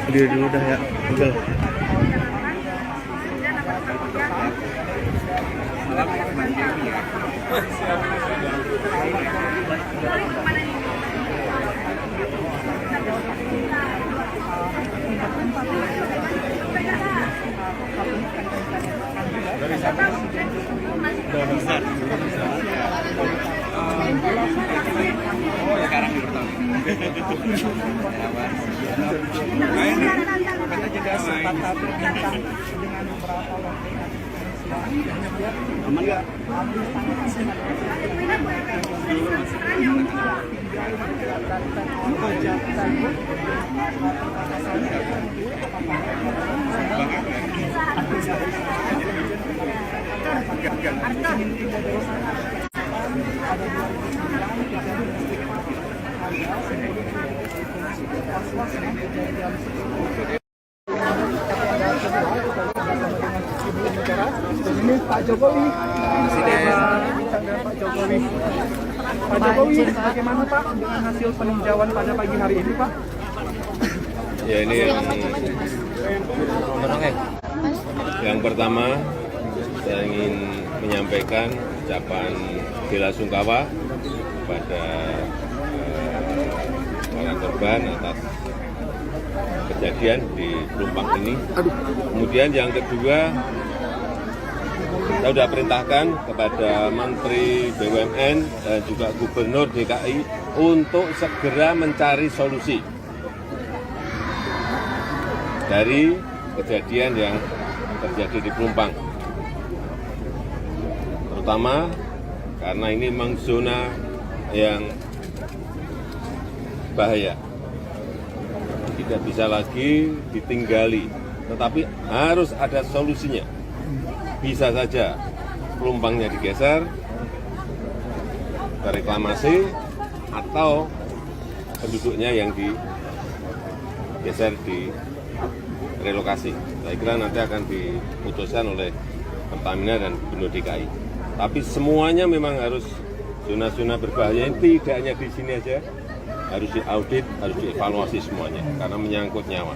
Dia dulu dah ya, udah. kita juga sempat berbincang dengan beberapa ini Pak Jokowi, Pak Jokowi, bagaimana Pak dengan hasil peninjauan pada pagi hari ini Pak? Ya ini yang Yang pertama, saya ingin menyampaikan ucapan bela sungkawa kepada para korban atas kejadian di Pelumpang ini. Kemudian yang kedua, saya sudah perintahkan kepada Menteri BUMN dan juga Gubernur DKI untuk segera mencari solusi dari kejadian yang terjadi di Pelumpang. Terutama karena ini memang zona yang bahaya. Tidak bisa lagi ditinggali, tetapi harus ada solusinya. Bisa saja Pelumpangnya digeser ke reklamasi atau penduduknya yang digeser di relokasi. Saya kira nanti akan diputuskan oleh Pertamina dan Gubernur DKI. Tapi semuanya memang harus zona-zona berbahaya ini tidak hanya di sini aja, harus diaudit, harus dievaluasi semuanya karena menyangkut nyawa.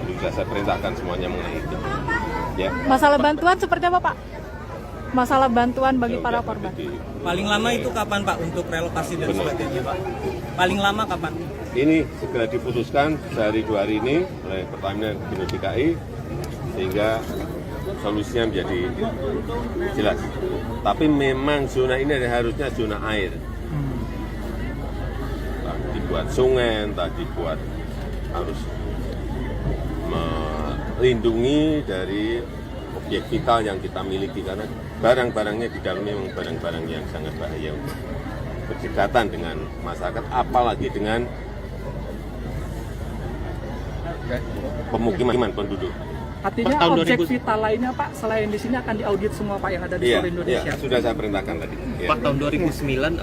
Jadi sudah saya perintahkan semuanya mengenai itu. Ya. Masalah bantuan seperti apa, Pak? Masalah bantuan bagi para korban. Paling lama itu kapan Pak untuk relokasi dan sebagainya Pak? Paling lama kapan? Ini segera diputuskan sehari 2 hari ini oleh Pertamina Gubernur DKI sehingga solusinya menjadi jelas. Tapi memang zona ini harusnya zona air. Entah dibuat sungai, entah dibuat harus melindungi dari objek vital yang kita miliki karena barang-barangnya di dalamnya memang barang-barang yang sangat bahaya untuk berdekatan dengan masyarakat, apalagi dengan pemukiman penduduk. Artinya objek vital lainnya Pak, selain di sini akan diaudit semua Pak yang ada di seluruh Indonesia? Iya, sudah saya perintahkan tadi. Pak, tahun 2009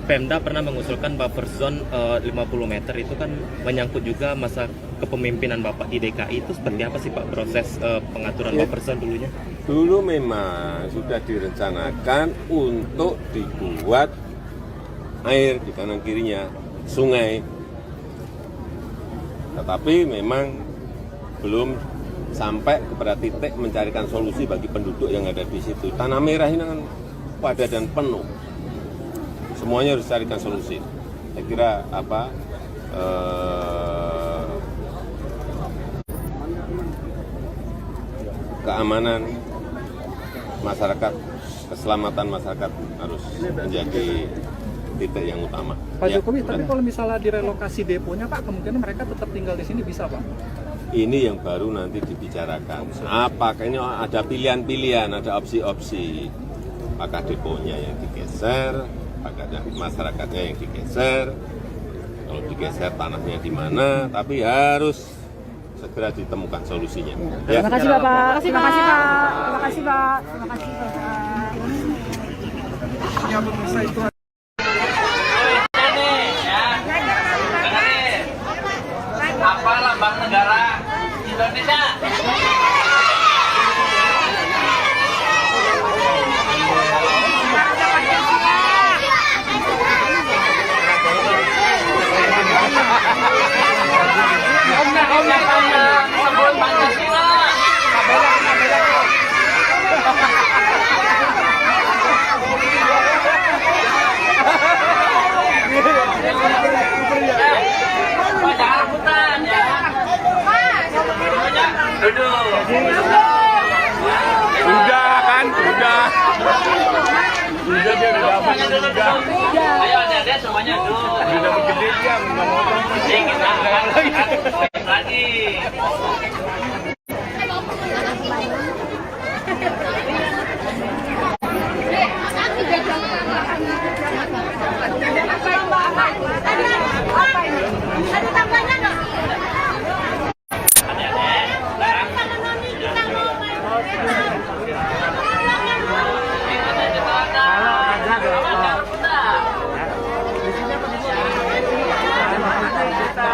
Pemda pernah mengusulkan buffer zone 50 meter itu kan menyangkut juga masa kepemimpinan Bapak di DKI. Itu seperti apa sih Pak proses pengaturan buffer zone dulunya? Dulu memang sudah direncanakan untuk dibuat air di kanan kirinya sungai, tetapi memang belum sampai kepada titik mencarikan solusi bagi penduduk yang ada di situ. Tanah merah ini kan padat dan penuh. Semuanya harus carikan solusi. Saya kira keamanan masyarakat, keselamatan masyarakat harus menjadi titik yang utama. Pak Jokowi, tapi kalau misalnya direlokasi deponya Pak, kemungkinan mereka tetap tinggal di sini bisa Pak? Ini yang baru nanti dibicarakan. Apakah ini ada pilihan-pilihan, ada opsi-opsi. Apakah deponya yang digeser, apakah masyarakatnya yang digeser, kalau digeser tanahnya di mana, tapi harus segera ditemukan solusinya. Terima kasih Bapak. Terima kasih Pak. Terima kasih Pak. Terima kasih Bapak. Ya pemirsa itu. Apa lambang negara Indonesia? Sebut Pancasila. Baca rebutan ya. Duduk. Udah kan, udah. Udah dia udah dapat juga. Ayo adik-adik semuanya duduk. Udah dapat gede dia, nggak mau Kita lagi. Ada tambahnya nggak? Kita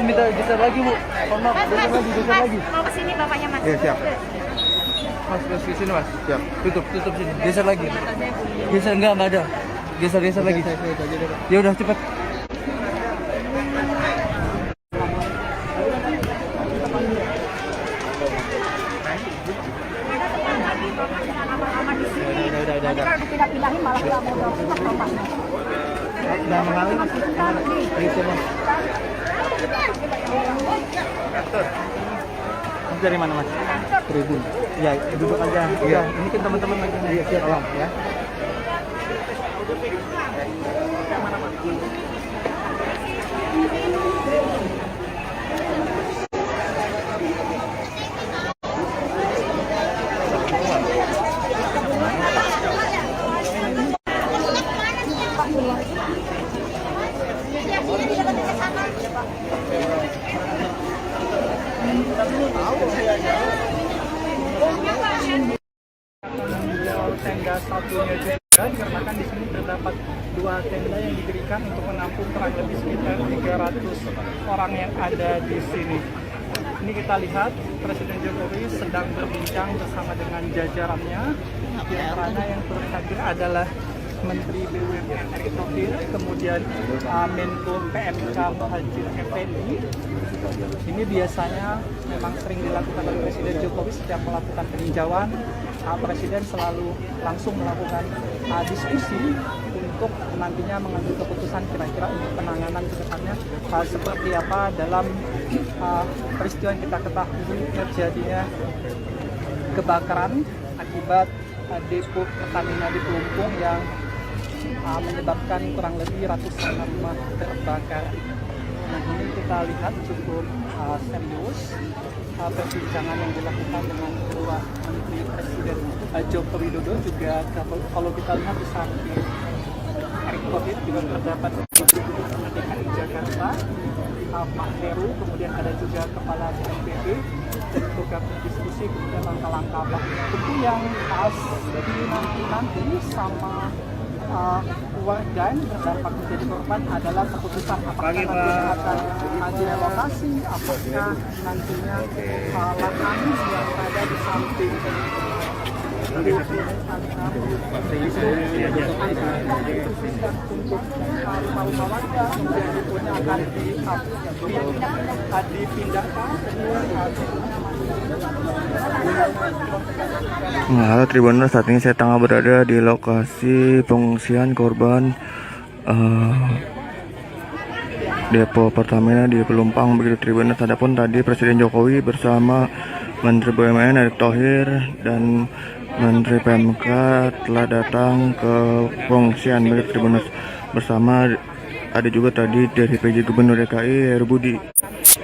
minta geser lagi Bu. Mohon maaf, geser lagi. Mau ke sini bapaknya Mas. Iya siap. Mas ke sini Mas. Siap. Tutup sini. Geser lagi. Geser enggak ada. Geser lagi. Ya udah cepat. Nanti kalau dipindah-pindahin malah nggak mau dapat bapaknya. Udah mengalir Mas. Itu Mas. Mas dari mana Mas? Tribun. Ya, duduk aja. Iya, ini kan teman-teman lagi. Iya, siap Bang ya. Tenda satunya juga dikarenakan di sini terdapat 2 tenda yang didirikan untuk menampung kurang lebih sekitar 300 orang yang ada di sini. Ini kita lihat Presiden Jokowi sedang berbincang bersama dengan jajarannya. Di antaranya yang turut hadir adalah Menteri BUMN Erick Thohir, kemudian Menko PMK Muhadjir Effendi. Ini biasanya memang sering dilakukan oleh Presiden Jokowi setiap melakukan peninjauan. Presiden selalu langsung melakukan diskusi untuk nantinya mengambil keputusan kira-kira untuk penanganan ke depannya seperti apa dalam peristiwa yang kita ketahui terjadinya kebakaran akibat depo Pertamina di Pelumpung yang menyebabkan kurang lebih ratusan rumah terbakar. Nah, ini kita lihat cukup serius perbincangan yang dilakukan dengan kedua Menteri Presiden Joko Widodo. Juga kalau kita lihat di samping Erick Thohir juga terdapat Gubernur DKI Jakarta Pak Heru, kemudian ada juga Kepala BNPB dan juga berdiskusi kemudian langkah-langkah apa tentu yang nanti sama dan berdampak menjadi korban adalah keputusan apakah nantinya akan direlokasi, apakah nantinya lahan yang ada di samping untuk rumah warga kemudian akan dipindahkan. Nah, halo Tribuners, saat ini saya tengah berada di lokasi pengungsian korban depo Pertamina di Pelumpang begitu Tribuners. Adapun tadi Presiden Jokowi bersama Menteri BUMN Erick Thohir dan Menteri PMK telah datang ke pengungsian begitu Tribuners, bersama ada juga tadi dari PJ Gubernur DKI Heru Budi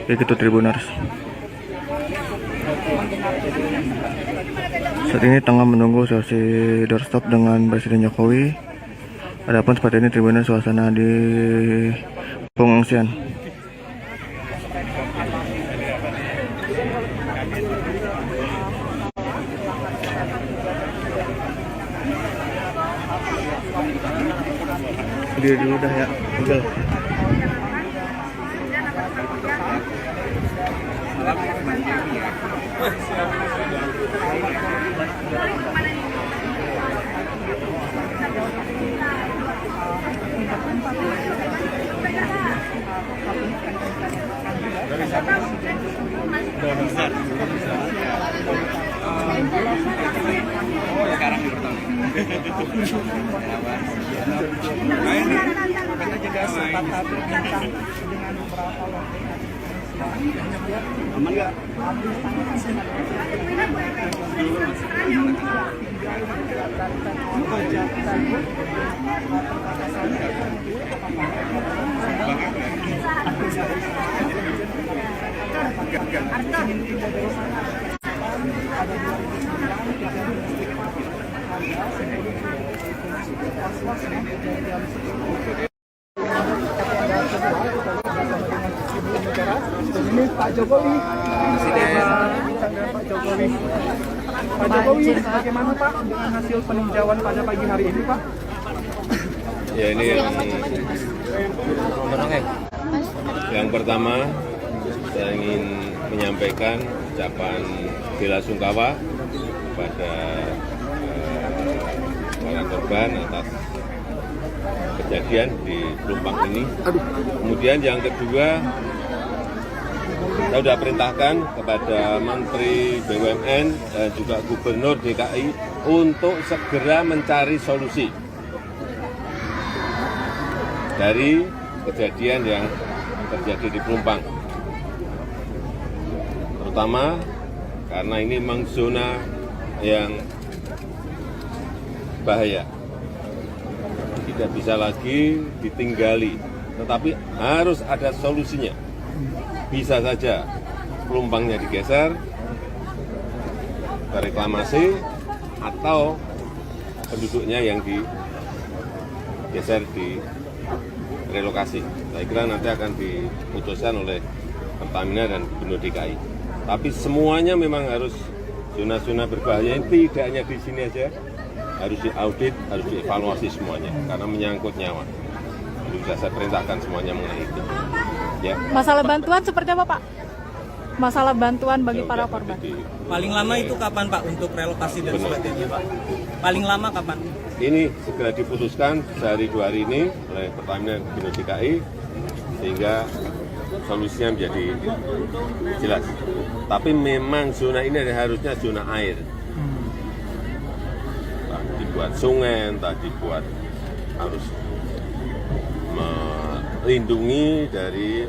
begitu Tribuners. Saat ini tengah menunggu sesi doorstop dengan Presiden Jokowi. Adapun seperti ini Tribuners suasana di pengungsian. Dia dulu dah ya, udah. Sekarang di pertama. Kita juga sempat berbincang dengan beberapa warga aman nggak? Ini Pak Jokowi, Pak Jokowi, bagaimana Pak dengan hasil peninjauan pada pagi hari ini Pak? Ya ini yang pertama saya ingin menyampaikan ucapan bela sungkawa kepada para korban atas kejadian di Pelumpang ini. Kemudian yang kedua, saya sudah perintahkan kepada Menteri BUMN dan juga Gubernur DKI untuk segera mencari solusi dari kejadian yang terjadi di Pelumpang. Terutama karena ini memang zona yang bahaya. Tidak bisa lagi ditinggali, tetapi harus ada solusinya. Bisa saja Pelumpangnya digeser ke reklamasi atau penduduknya yang digeser di relokasi. Saya kira nanti akan diputuskan oleh Pertamina dan Gubernur DKI. Tapi semuanya memang harus zona-zona berbahaya ini tidak hanya di sini aja, harus diaudit, harus dievaluasi semuanya karena menyangkut nyawa. Jadi sudah saya perintahkan semuanya mengenai itu. Ya. Masalah bantuan seperti apa, Pak? Masalah bantuan bagi para korban. Paling lama itu kapan Pak untuk relokasi dan sebagainya Pak? Paling lama kapan? Ini segera diputuskan sehari 2 hari ini oleh Pertamina dan Gubernur DKI sehingga solusinya menjadi jelas. Tapi memang zona ini harusnya zona air. Entah dibuat sungai, entah dibuat harus melindungi dari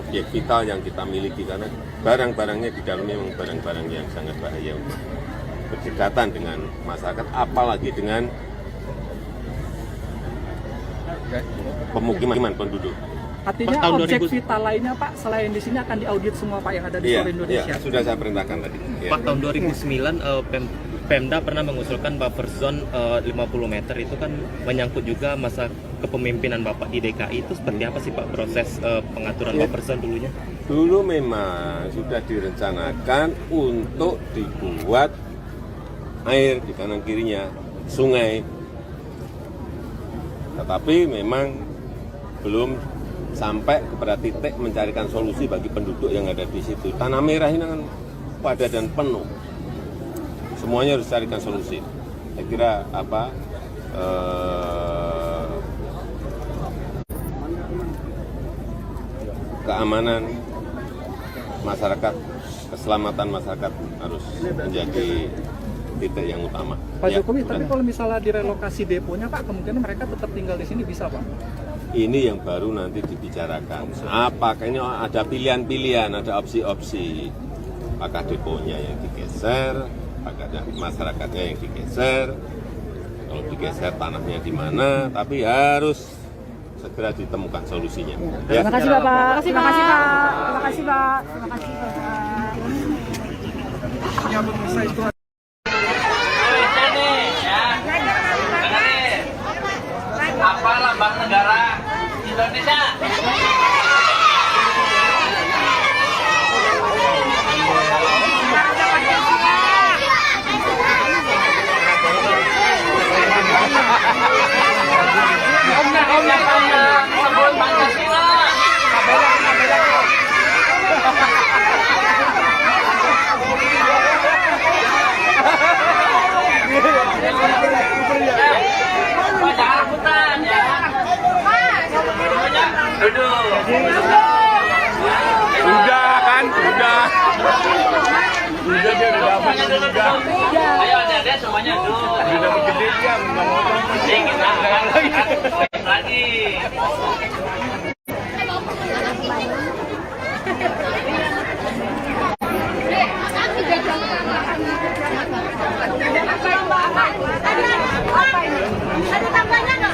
objek vital yang kita miliki karena barang-barangnya di dalamnya memang barang-barang yang sangat bahaya untuk berdekatan dengan masyarakat, apalagi dengan pemukiman penduduk. Artinya objek vital lainnya Pak, selain di sini akan diaudit semua Pak yang ada di seluruh Indonesia. Iya, sudah saya perintahkan tadi. Ya. Pak, tahun 2009 Pemda pernah mengusulkan buffer zone 50 meter itu kan menyangkut juga masa kepemimpinan Bapak di DKI. Itu seperti apa sih Pak proses pengaturan buffer zone dulunya? Dulu memang sudah direncanakan untuk dibuat air di kanan kirinya sungai, tetapi memang belum sampai kepada titik mencarikan solusi bagi penduduk yang ada di situ. Tanah Merah ini kan padat dan penuh. Semuanya harus carikan solusi. Saya kira keamanan masyarakat, keselamatan masyarakat harus menjadi titik yang utama. Pak Jokowi, tapi kalau misalnya direlokasi deponya Pak, kemungkinan mereka tetap tinggal di sini bisa Pak? Ini yang baru nanti dibicarakan. Apakah ini ada pilihan-pilihan, ada opsi-opsi. Apakah deponya yang digeser, apakah masyarakatnya yang digeser, kalau digeser tanahnya di mana, tapi harus segera ditemukan solusinya. Ya. Terima kasih Bapak. Terima kasih Pak. Terima kasih Pak. Terima kasih Bapak. Ya pemirsa itu apa lambang negara Indonesia? Sebut Pancasila. Jangan rebutan ya. Duduk. Udah kan, udah. Udah dia udah dapat juga. Ayo adik-adik semuanya duduk. Udah dapat gede dia, nggak mau ngomong. Kita akan lagi. Ada tambahnya nggak?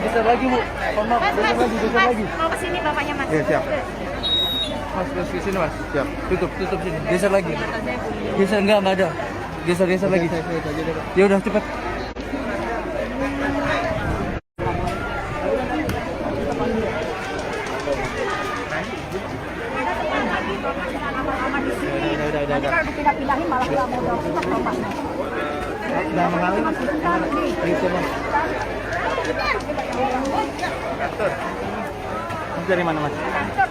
Geser lagi Bu. Mohon maaf, geser lagi. Mau ke sini bapaknya Mas. Iya, siap. Mas, ke sini Mas. Siap. Tutup sini. Geser lagi. Geser enggak ada. Geser lagi. Ya udah cepat. Nanti kalau dipindah-pindahin malah nggak mau jawab bapaknya. Udah mengalir Mas. Itu Mas. Dari mana Mas?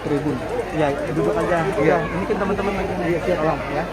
Tribun. Ya, duduk aja. Iya, ini kan teman-teman lagi. Iya, siap Bang, ya.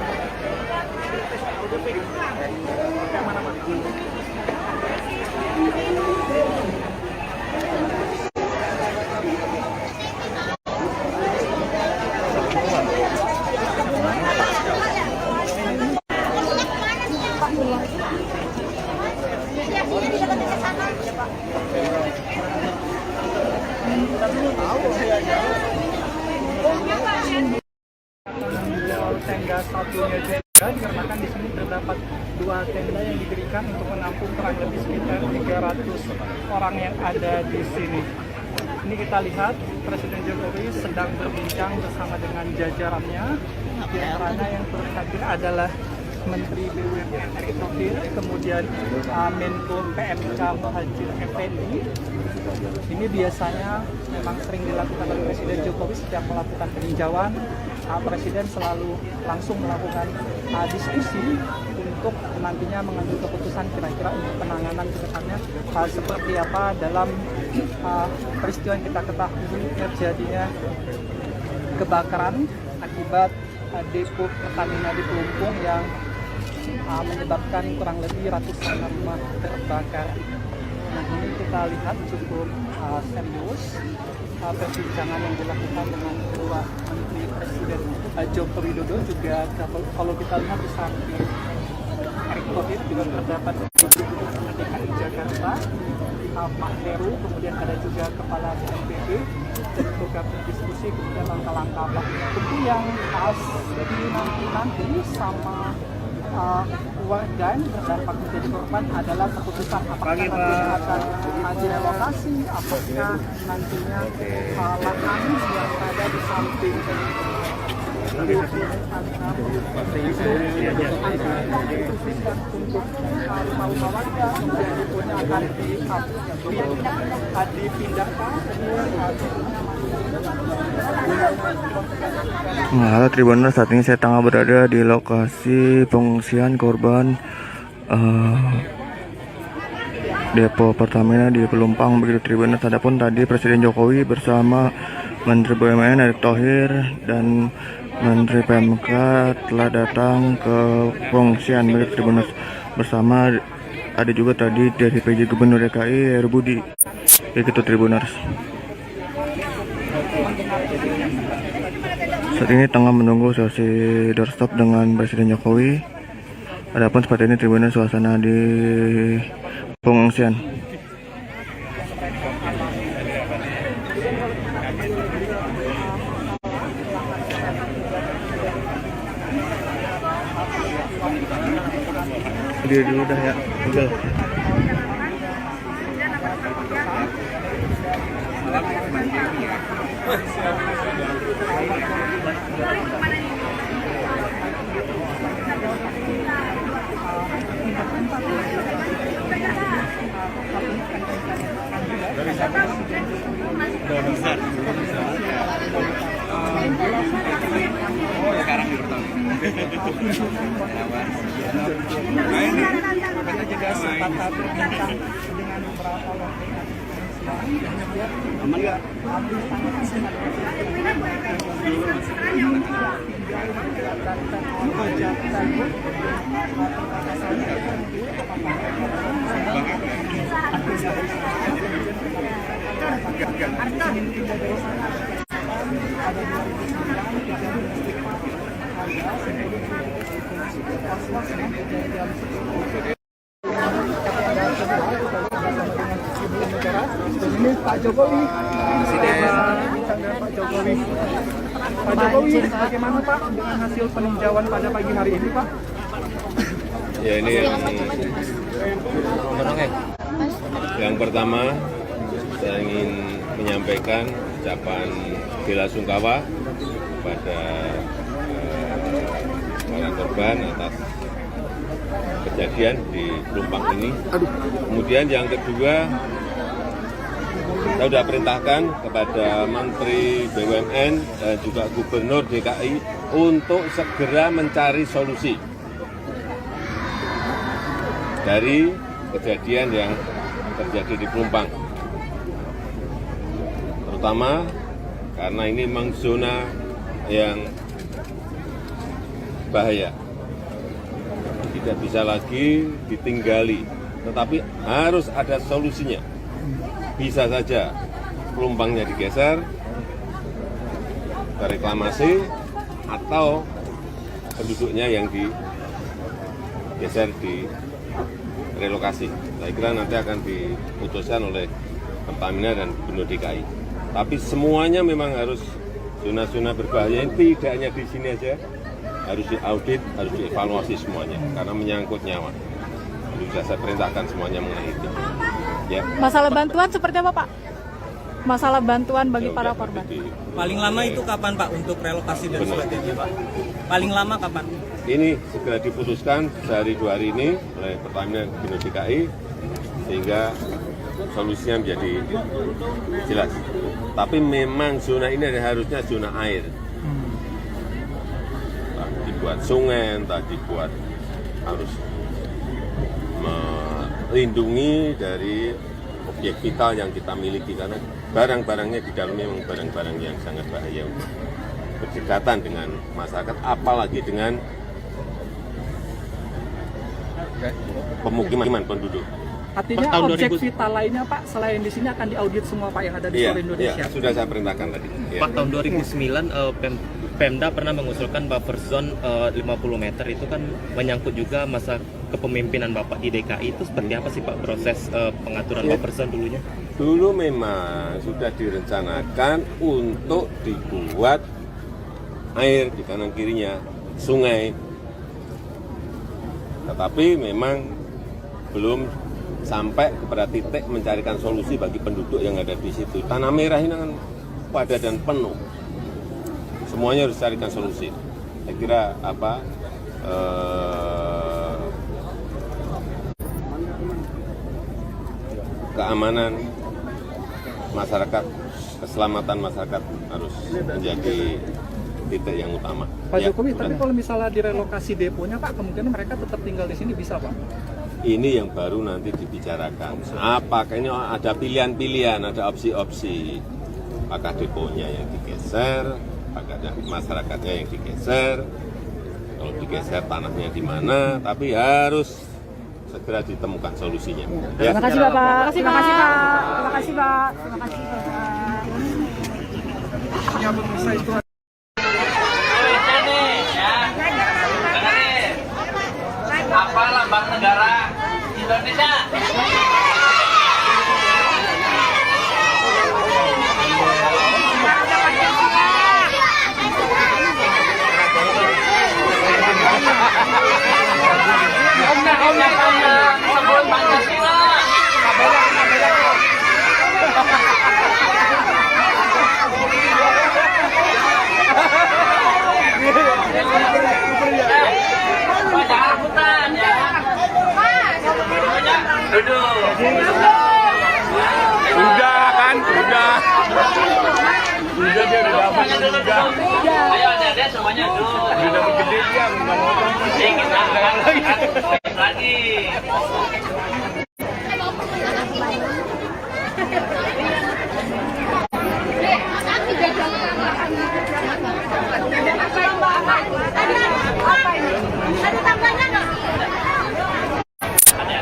Tenda satunya juga dikarenakan di sini terdapat 2 tenda yang didirikan untuk menampung kurang lebih sekitar 300 orang yang ada di sini. Ini kita lihat Presiden Jokowi sedang berbincang bersama dengan jajarannya. Di antaranya yang turut hadir adalah Menteri BUMN Erick Thohir, kemudian Menko PMK Muhadjir Effendi. Ini biasanya memang sering dilakukan oleh Presiden Jokowi setiap melakukan peninjauan. Presiden selalu langsung melakukan diskusi untuk nantinya mengambil keputusan kira-kira untuk penanganan ke depannya seperti apa dalam peristiwa yang kita ketahui terjadinya kebakaran akibat depo Pertamina di Pelumpung yang menyebabkan kurang lebih ratusan rumah terbakar. Nah, ini kita lihat cukup serius perbincangan yang dilakukan dengan kedua Menteri Presiden Joko Widodo. Juga kalau kita lihat di samping Erick Thohir juga terdapat Gubernur DKI Jakarta Pak Heru, kemudian ada juga Kepala BNPB dan juga berdiskusi kemudian langkah-langkah apa tentu yang nanti sama dan berdampak menjadi korban adalah keputusan apakah nantinya akan direlokasi, apakah nantinya lahan yang ada di samping untuk rumah-rumah warga kemudian akan dipindahkan. Nah, halo Tribuners, saat ini saya tengah berada di lokasi pengungsian korban depo Pertamina di Pelumpang begitu Tribuners. Adapun tadi Presiden Jokowi bersama Menteri BUMN Erick Thohir dan Menteri PMK telah datang ke pengungsian begitu Tribuners. Bersama ada juga tadi dari PJ Gubernur DKI Heru Budi begitu Tribuners. Saat ini tengah menunggu sesi doorstop dengan Presiden Jokowi. Adapun seperti ini Tribuners suasana di pengungsian. Dia dulu dah ya, udah. Sekarang di pertama. Kita juga sempat berbincang dengan beberapa warga aman nggak? Ini Pak Jokowi, Pak Jokowi. Pak Jokowi, bagaimana Pak dengan hasil peninjauan pada pagi hari ini Pak? Ya ini yang pertama saya ingin menyampaikan ucapan bela sungkawa kepada para korban atas kejadian di Pelumpang ini. Kemudian yang kedua, saya sudah perintahkan kepada Menteri BUMN dan juga Gubernur DKI untuk segera mencari solusi dari kejadian yang terjadi di Pelumpang. Terutama karena ini memang zona yang bahaya. Tidak bisa lagi ditinggali, tetapi harus ada solusinya. Bisa saja Pelumpangnya digeser ke reklamasi atau penduduknya yang digeser di relokasi. Saya kira nanti akan diputuskan oleh Pertamina dan Gubernur DKI. Tapi semuanya memang harus zona-zona berbahaya ini tidak hanya di sini aja, harus diaudit, harus dievaluasi semuanya karena menyangkut nyawa. Jadi sudah saya perintahkan semuanya mengenai itu. Ya. Masalah bantuan seperti apa, Pak? Masalah bantuan bagi para korban. Paling lama itu kapan Pak untuk relokasi dan sebagainya Pak? Paling lama kapan? Ini segera diputuskan sehari 2 hari ini oleh Pertamina Gubernur DKI sehingga solusinya menjadi jelas. Tapi memang zona ini harusnya zona air. Entah dibuat sungai, entah dibuat harus melindungi dari objek vital yang kita miliki karena barang-barangnya di dalamnya memang barang-barang yang sangat bahaya untuk berdekatan dengan masyarakat, apalagi dengan pemukiman penduduk. Artinya objek vital lainnya Pak, selain di sini akan diaudit semua Pak yang ada di seluruh Indonesia? Iya, sudah saya perintahkan tadi. Pak, tahun 2009 Pemda pernah mengusulkan buffer zone 50 meter itu kan menyangkut juga masa kepemimpinan Bapak di DKI. Itu seperti apa sih Pak proses pengaturan buffer zone dulunya? Dulu memang sudah direncanakan untuk dibuat air di kanan kirinya sungai, tetapi memang belum sampai kepada titik mencarikan solusi bagi penduduk yang ada di situ. Tanah merah ini kan padat dan penuh. Semuanya harus carikan solusi. Saya kira keamanan masyarakat, keselamatan masyarakat harus menjadi titik yang utama. Pak Jokowi, tapi kalau misalnya direlokasi deponya Pak, kemungkinan mereka tetap tinggal di sini bisa Pak? Ini yang baru nanti dibicarakan. Apakah ini ada pilihan-pilihan, ada opsi-opsi. Apakah deponya yang digeser, apakah masyarakatnya yang digeser, kalau digeser tanahnya di mana, tapi harus segera ditemukan solusinya. Ya. Terima kasih Bapak. Terima kasih Pak. Terima kasih Pak. Terima kasih Bapak. Ya, pemirsa itu Apa lambang negara Indonesia? Sebut Pancasila. Baca Al-Quran ya. Duduk. Udah kan, udah. Udah dia udah dapat juga. Ayo adik-adik semuanya duduk. Udah dapat gede dia, nggak mau ngomong. Kita akan lagi. Ada tambahnya nggak? Ada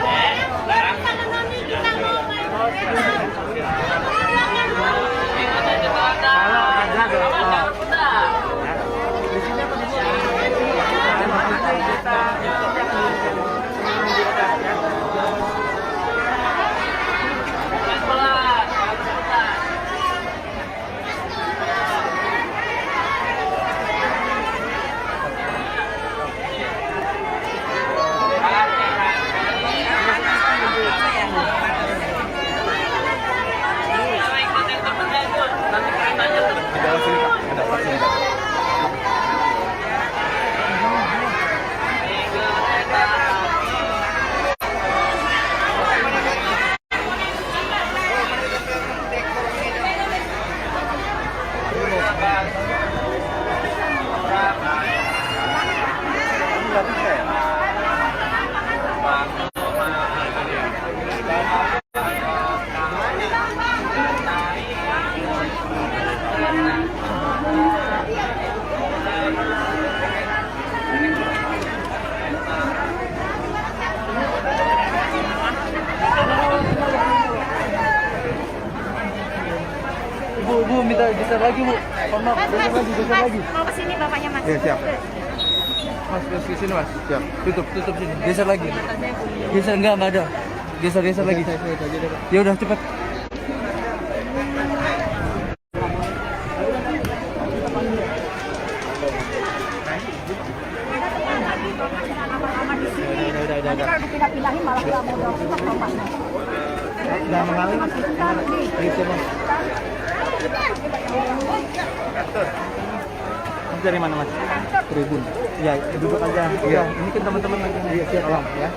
Geser lagi Bu. Mohon maaf, geser lagi. Mau ke sini bapaknya Mas. Iya, siap. Mas, ke sini Mas. Siap. Tutup sini. Geser lagi. Geser enggak ada. Geser lagi. Ya udah cepat. Nanti kalau dipindah-pindahin malah nggak mau jawab bapaknya. Udah mengalir Mas. Dari mana Mas? Tribun. Ya, duduk aja. Iya, ini kan teman-teman lagi. Iya, siap Bang, ya.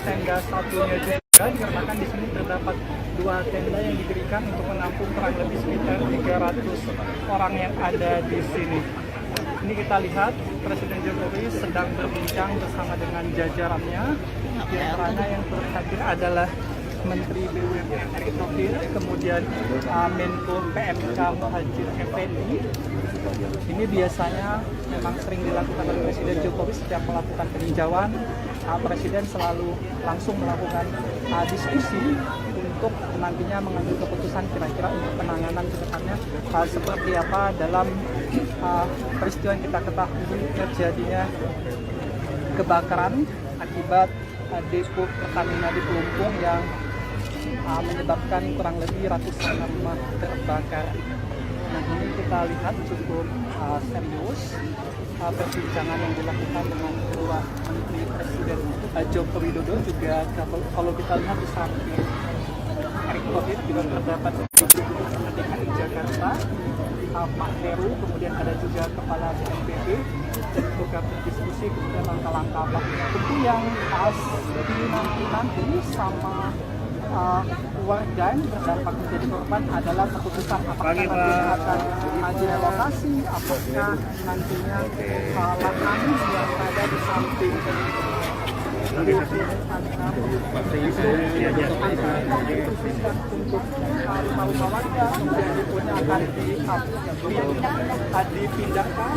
Tenda satunya juga dikarenakan di sini terdapat 2 tenda yang didirikan untuk menampung kurang lebih sekitar 300 orang yang ada di sini. Ini kita lihat Presiden Jokowi sedang berbincang bersama dengan jajarannya. Di antaranya yang terhadir adalah Menteri BUMN Erick Thohir, kemudian Menko PMK Muhadjir Effendi. Ini biasanya memang sering dilakukan oleh Presiden Jokowi setiap melakukan peninjauan. Presiden selalu langsung melakukan diskusi untuk nantinya mengambil keputusan kira-kira untuk penanganan ke depannya seperti apa dalam peristiwa yang kita ketahui terjadinya kebakaran akibat depo Pertamina di Pelumpung yang menyebabkan kurang lebih ratusan rumah terbakar. Nah, ini kita lihat cukup serius perbincangan yang dilakukan dengan kedua menteri Presiden Joko Widodo. Juga kalau kita lihat di samping Erick Thohir juga terdapat DKI Jakarta, Pak Heru, kemudian ada juga Kepala BNPB untuk berdiskusi kemudian langkah-langkah apa tentu yang nanti sama warga yang terdampak menjadi korban adalah keputusan apakah nantinya akan direlokasi, apakah nantinya lahan yang ada di samping untuk rumah-rumah warga kemudian deponya akan dipindahkan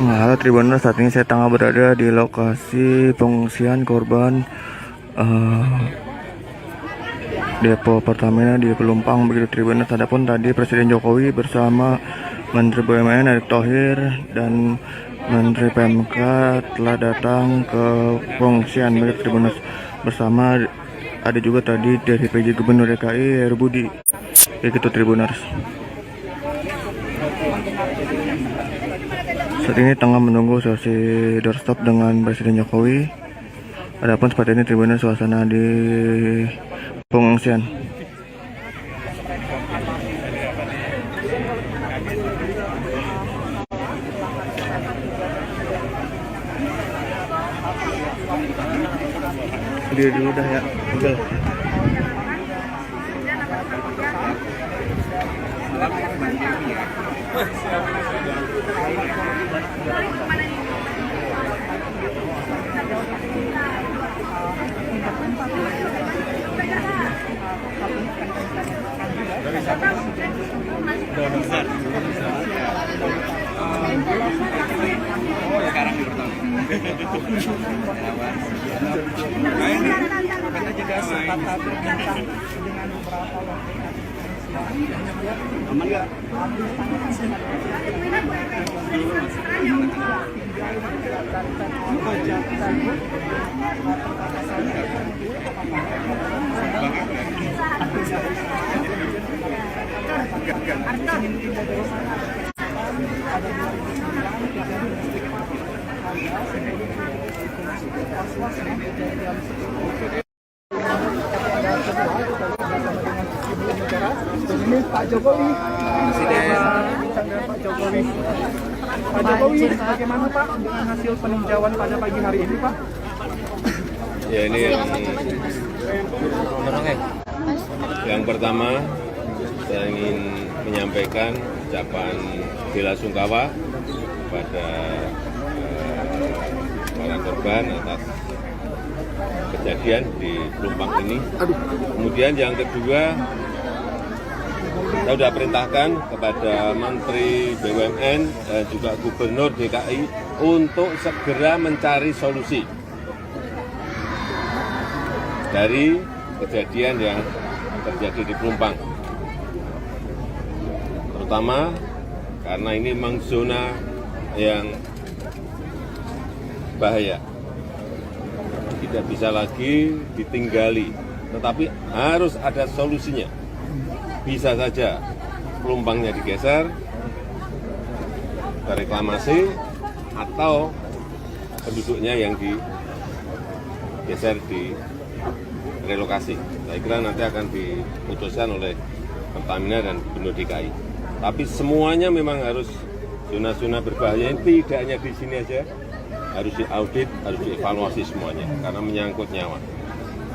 Nah, halo Tribuners, saat ini saya tengah berada di lokasi pengungsian korban depo Pertamina di Pelumpang begitu Tribuners. Adapun tadi Presiden Jokowi bersama Menteri BUMN Erick Thohir dan Menteri PMK telah datang ke pengungsian begitu Tribuners. Bersama ada juga tadi dari PJ Gubernur DKI Heru Budi begitu Tribuners. Saat ini tengah menunggu sesi doorstop dengan Presiden Jokowi. Adapun seperti ini Tribuners suasana di pengungsian. Dia dulu dah ya, udah. Sekarang di pertama. kita juga sempat berbincang dengan beberapa ini Pak Jokowi, Pak Jokowi, bagaimana Pak dengan hasil peninjauan pada pagi hari ini Pak? Ya ini yang pertama saya ingin menyampaikan ucapan bela sungkawa kepada para korban atas kejadian di Pelumpang ini. Kemudian yang kedua, saya sudah perintahkan kepada Menteri BUMN dan juga Gubernur DKI untuk segera mencari solusi dari kejadian yang terjadi di Pelumpang. Terutama karena ini memang zona yang bahaya. Tidak bisa lagi ditinggali, tetapi harus ada solusinya. Bisa saja Pelumpangnya digeser, reklamasi, atau penduduknya yang digeser di relokasi. Saya kira nanti akan diputuskan oleh Pertamina dan Gubernur DKI. Tapi semuanya memang harus zona-zona berbahaya ini tidak hanya di sini aja, harus diaudit, harus dievaluasi semuanya karena menyangkut nyawa.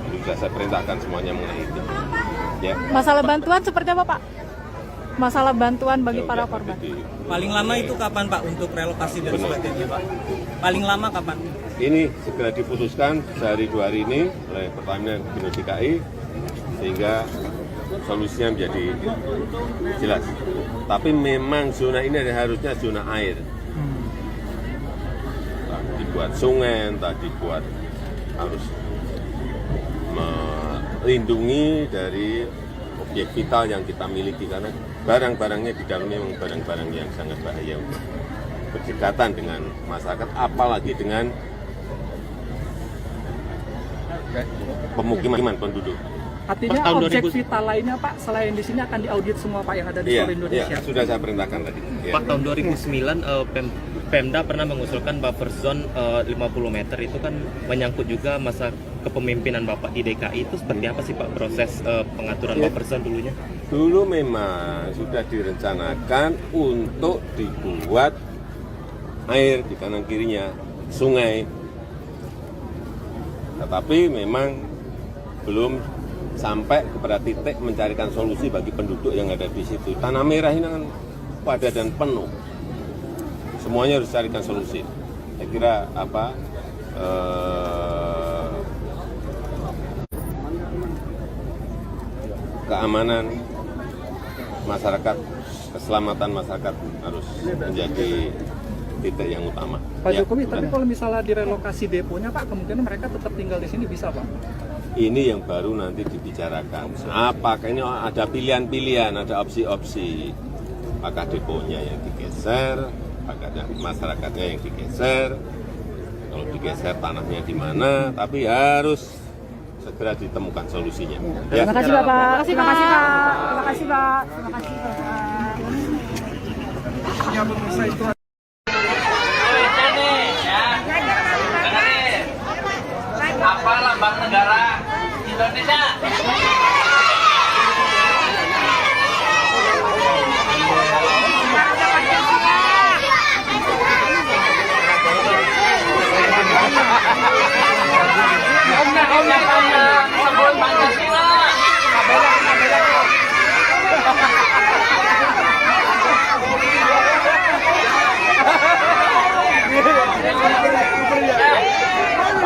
Jadi sudah saya perintahkan semuanya mengenai itu. Ya. Masalah bantuan seperti apa, Pak? Masalah bantuan bagi para korban. Paling lama itu kapan Pak untuk relokasi dan sebagainya Pak? Paling lama kapan? Ini segera diputuskan sehari 2 hari ini oleh Pertamina dan Gubernur DKI sehingga solusinya menjadi jelas. Tapi memang zona ini harusnya zona air. Dibuat sungai, tadi buat harus melindungi dari objek vital yang kita miliki karena barang-barangnya di dalamnya memang barang-barang yang sangat bahaya untuk berdekatan dengan masyarakat, apalagi dengan pemukiman penduduk. Artinya objek vital lainnya Pak, selain di sini akan diaudit semua Pak yang ada di seluruh Indonesia? Iya, sudah saya perintahkan tadi. Ya. Pak, tahun 2009 Pemda pernah mengusulkan buffer zone 50 meter itu kan menyangkut juga masa kepemimpinan Bapak di DKI. Itu seperti apa sih Pak proses pengaturan buffer zone dulunya? Dulu memang sudah direncanakan untuk dibuat air di kanan kirinya sungai, tetapi memang belum sampai kepada titik mencarikan solusi bagi penduduk yang ada di situ. Tanah Merah ini kan padat dan penuh. Semuanya harus carikan solusi. Saya kira keamanan masyarakat, keselamatan masyarakat harus menjadi titik yang utama. Pak Jokowi, tapi kalau misalnya direlokasi deponya Pak, kemungkinan mereka tetap tinggal di sini bisa Pak? Ini yang baru nanti dibicarakan. Apakah ini ada pilihan-pilihan, ada opsi-opsi. Apakah deponya yang digeser, apakah masyarakatnya yang digeser. Kalau digeser tanahnya di mana, tapi harus segera ditemukan solusinya. Ya. Terima kasih Bapak. Terima kasih Pak. Terima kasih Pak. Terima kasih Bapak. Ya, pemirsa itu apa lambang negara Indonesia? Sebut Pancasila.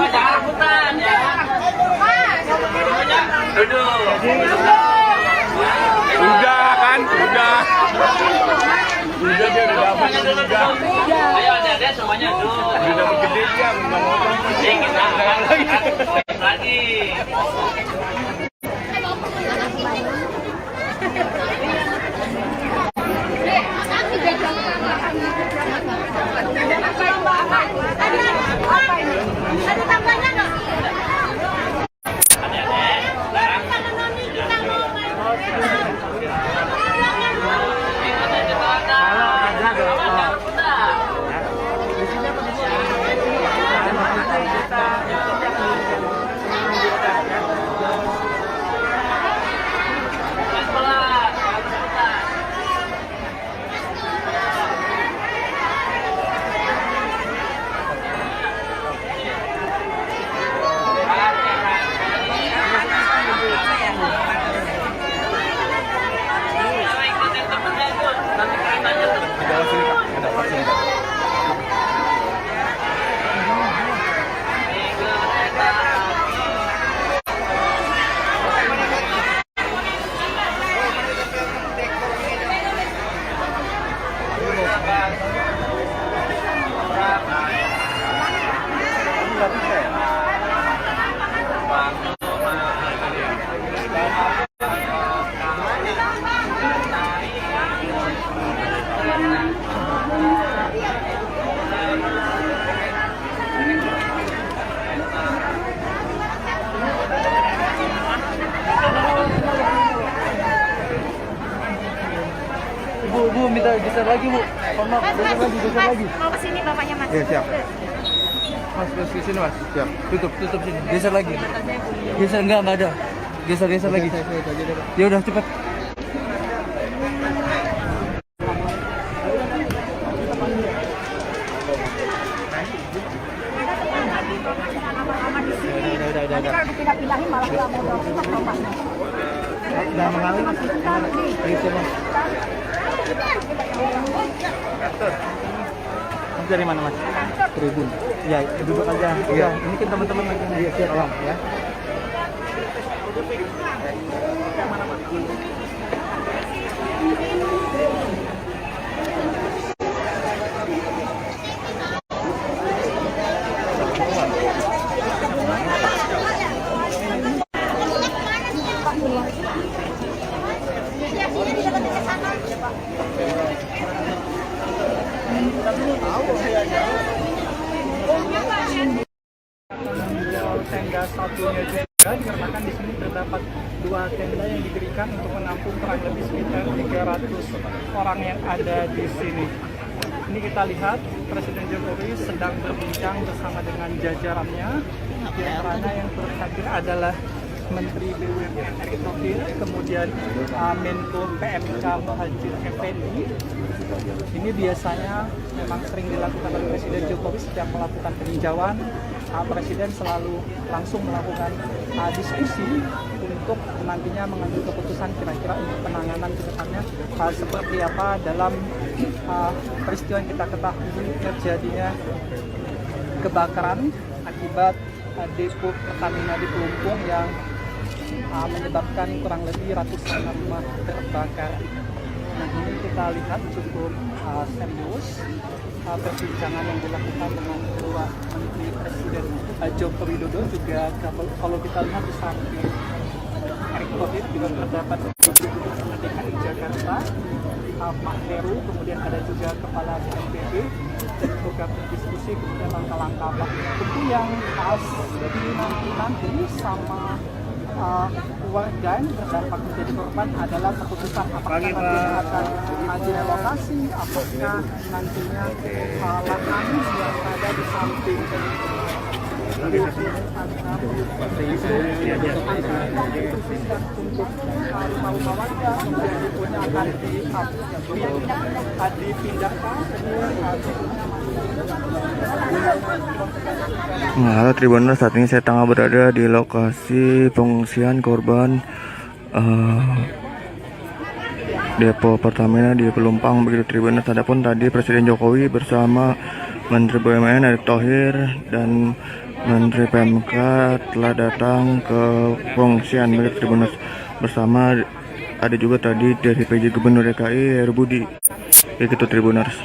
Jangan rebutan ya. Duduk. Udah kan, udah. Udah dia udah dapat juga. Ayo adik-adik semuanya duduk. Udah dapat gede dia, nggak mau Kita akan lagi. Ada tambahnya nggak? Ada Geser lagi Bu. Mohon maaf, geser lagi. Mau kesini bapaknya mas. Iya siap. Mas ke sini mas. Siap. Tutup sini. Geser lagi. Geser enggak ada. Geser lagi. Ya udah cepat. Nanti kalau dipindah-pindahin malah nggak mau dorong bapaknya. Udah mengalir mas. Mas dari mana mas? Tribun. Ya duduk aja. Iya. Ini kan teman-teman lagi. Iya siap ya. Tenda satunya juga dikarenakan di sini terdapat 2 tenda yang didirikan untuk menampung kurang lebih sekitar 300 orang yang ada di sini. Ini kita lihat Presiden Jokowi sedang berbincang bersama dengan jajarannya. Di antaranya yang turut hadir adalah Menteri BUMN Erick Thohir, kemudian Menko PMK Muhadjir Effendi. Ini biasanya memang sering dilakukan oleh Presiden Jokowi setiap melakukan peninjauan. Presiden selalu langsung melakukan diskusi untuk nantinya mengambil keputusan kira-kira untuk penanganan ke depannya seperti apa dalam peristiwa yang kita ketahui terjadinya kebakaran akibat depo Pertamina di Pelumpung yang menyebabkan kurang lebih ratusan rumah terbakar. Nah ini kita lihat cukup serius perbincangan yang dilakukan dengan kedua Menteri Presiden Joko Widodo, juga kalau kita lihat di samping Erick Thohir juga terdapat Gubernur DKI Jakarta Pak Heru, kemudian ada juga Kepala BNPB dan juga berdiskusi kemudian langkah-langkah apa tentu yang nanti sama warga yang terdampak menjadi korban adalah keputusan apakah nantinya akan direlokasi, apakah nantinya lahan yang ada di samping untuk rumah warga kemudian deponya akan dipindahkan. Nah, halo Tribuners, saat ini saya tengah berada di lokasi pengungsian korban depo Pertamina di Pelumpang begitu Tribuners. Adapun tadi Presiden Jokowi bersama Menteri BUMN Erick Thohir dan Menteri PMK telah datang ke pengungsian begitu Tribuners. Bersama ada juga tadi dari PJ Gubernur DKI Heru Budi begitu Tribuners.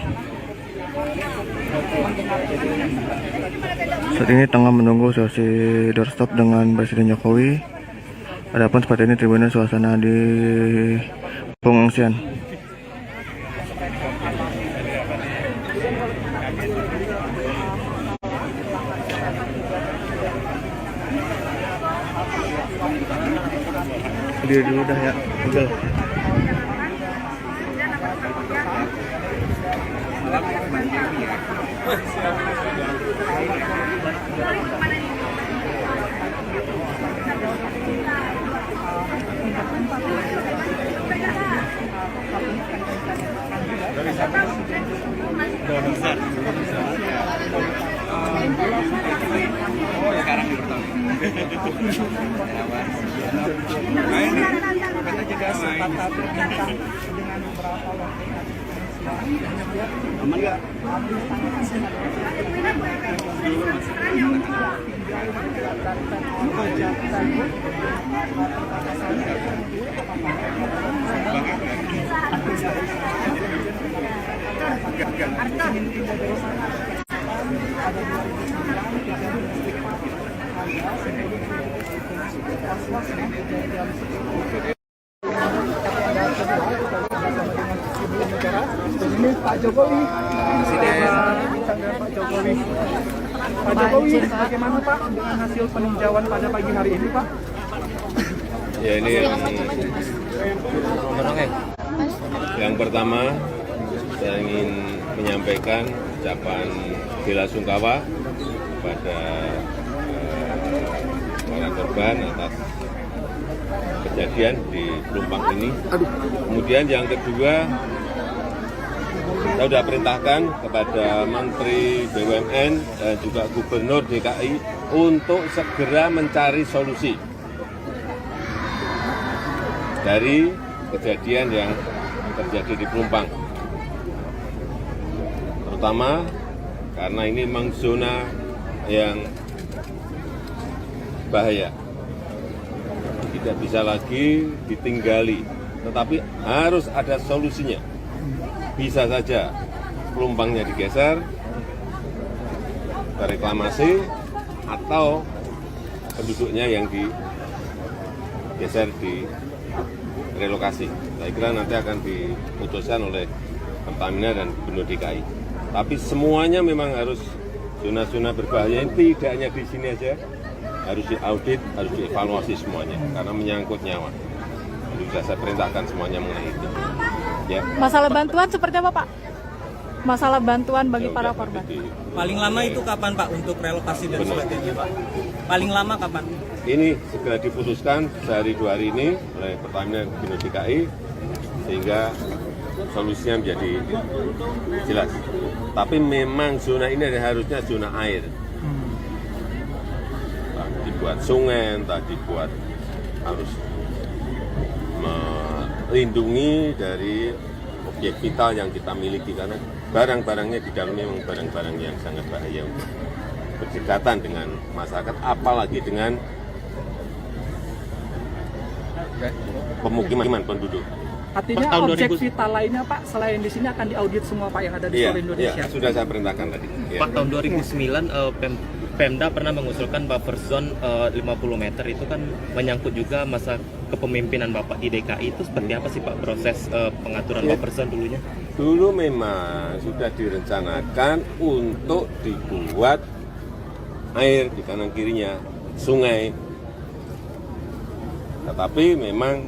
Saat ini tengah menunggu sesi doorstop dengan Presiden Jokowi. Adapun seperti ini Tribuners suasana di pengungsian. Dia dulu dah ya. Udah. Sekarang di Kita juga sempat berbincang dengan beberapa wakil aman nggak? Ini Pak Jokowi, Pak Jokowi, bagaimana Pak dengan hasil peninjauan pada pagi hari ini Pak? Ya ini yang pertama saya ingin menyampaikan ucapan bela sungkawa kepada para korban atas kejadian di Pelumpang ini. Kemudian yang kedua, saya sudah perintahkan kepada Menteri BUMN dan juga Gubernur DKI untuk segera mencari solusi dari kejadian yang terjadi di Pelumpang. Terutama karena ini memang zona yang bahaya. Tidak bisa lagi ditinggali, tetapi harus ada solusinya. Bisa saja Pelumpangnya digeser, reklamasi, atau penduduknya yang digeser di relokasi. Saya kira nanti akan diputuskan oleh Pertamina dan Gubernur DKI. Tapi semuanya memang harus zona-zona berbahaya ini tidak hanya di sini aja, harus diaudit, harus dievaluasi semuanya karena menyangkut nyawa. Jadi sudah saya perintahkan semuanya mengenai itu. Ya. Masalah bantuan seperti apa, Pak? Masalah bantuan bagi para korban. Paling lama itu kapan Pak untuk relokasi dan sebagainya Pak? Paling lama kapan? Ini segera diputuskan sehari 2 hari ini oleh Pertamina dan Gubernur DKI sehingga solusinya menjadi jelas. Tapi memang zona ini harusnya zona air. Tadi buat sungai, tadi buat harus melindungi dari objek vital yang kita miliki karena barang-barangnya di dalam memang barang-barang yang sangat bahaya untuk berdekatan dengan masyarakat, apalagi dengan pemukiman penduduk. Artinya objek vital lainnya Pak, selain di sini akan diaudit semua Pak yang ada di seluruh Indonesia. Iya, sudah saya perintahkan tadi. Pak, tahun 2009 Pemda pernah mengusulkan buffer zone 50 meter itu kan menyangkut juga masa kepemimpinan Bapak di DKI. Itu seperti apa sih Pak proses pengaturan buffer zone dulunya? Dulu memang sudah direncanakan untuk dibuat air di kanan kirinya sungai. Tetapi memang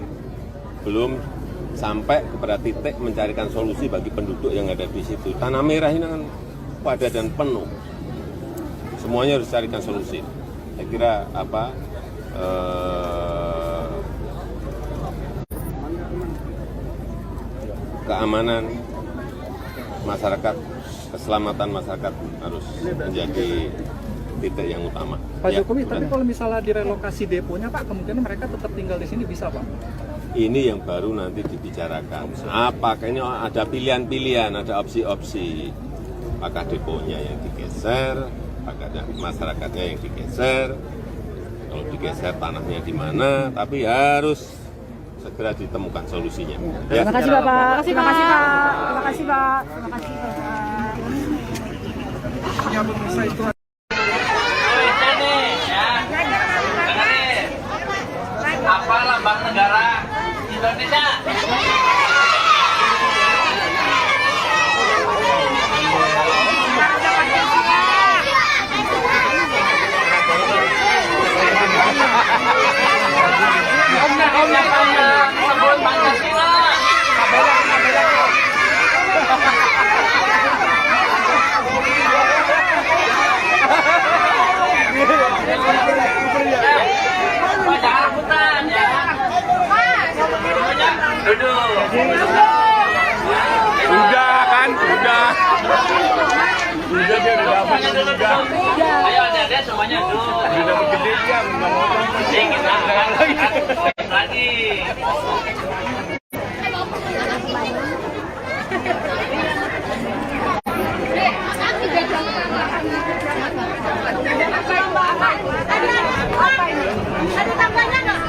belum sampai kepada titik mencarikan solusi bagi penduduk yang ada di situ. Tanah merah ini kan padat dan penuh. Semuanya harus carikan solusi. Saya kira keamanan masyarakat, keselamatan masyarakat harus menjadi titik yang utama. Pak Jokowi, tapi kalau misalnya direlokasi deponya Pak, kemungkinan mereka tetap tinggal di sini bisa Pak? Ini yang baru nanti dibicarakan. Apakah ini ada pilihan-pilihan, ada opsi-opsi. Apakah deponya yang digeser, apakah masyarakatnya yang digeser, kalau digeser tanahnya di mana, tapi harus segera ditemukan solusinya. Ya. Terima kasih Bapak. Terima kasih Pak. Terima kasih Pak. Terima kasih Bapak. Ya, pemirsa itu Apa lambang negara Indonesia? Sebut Pancasila. Baca rebutan ya. Duduk. Udah kan, udah. Udah dia udah dapat juga. Ayo adik-adik semuanya duduk. Udah dapat gede dia, nggak mau Kita lagi. Ada tambahnya nggak?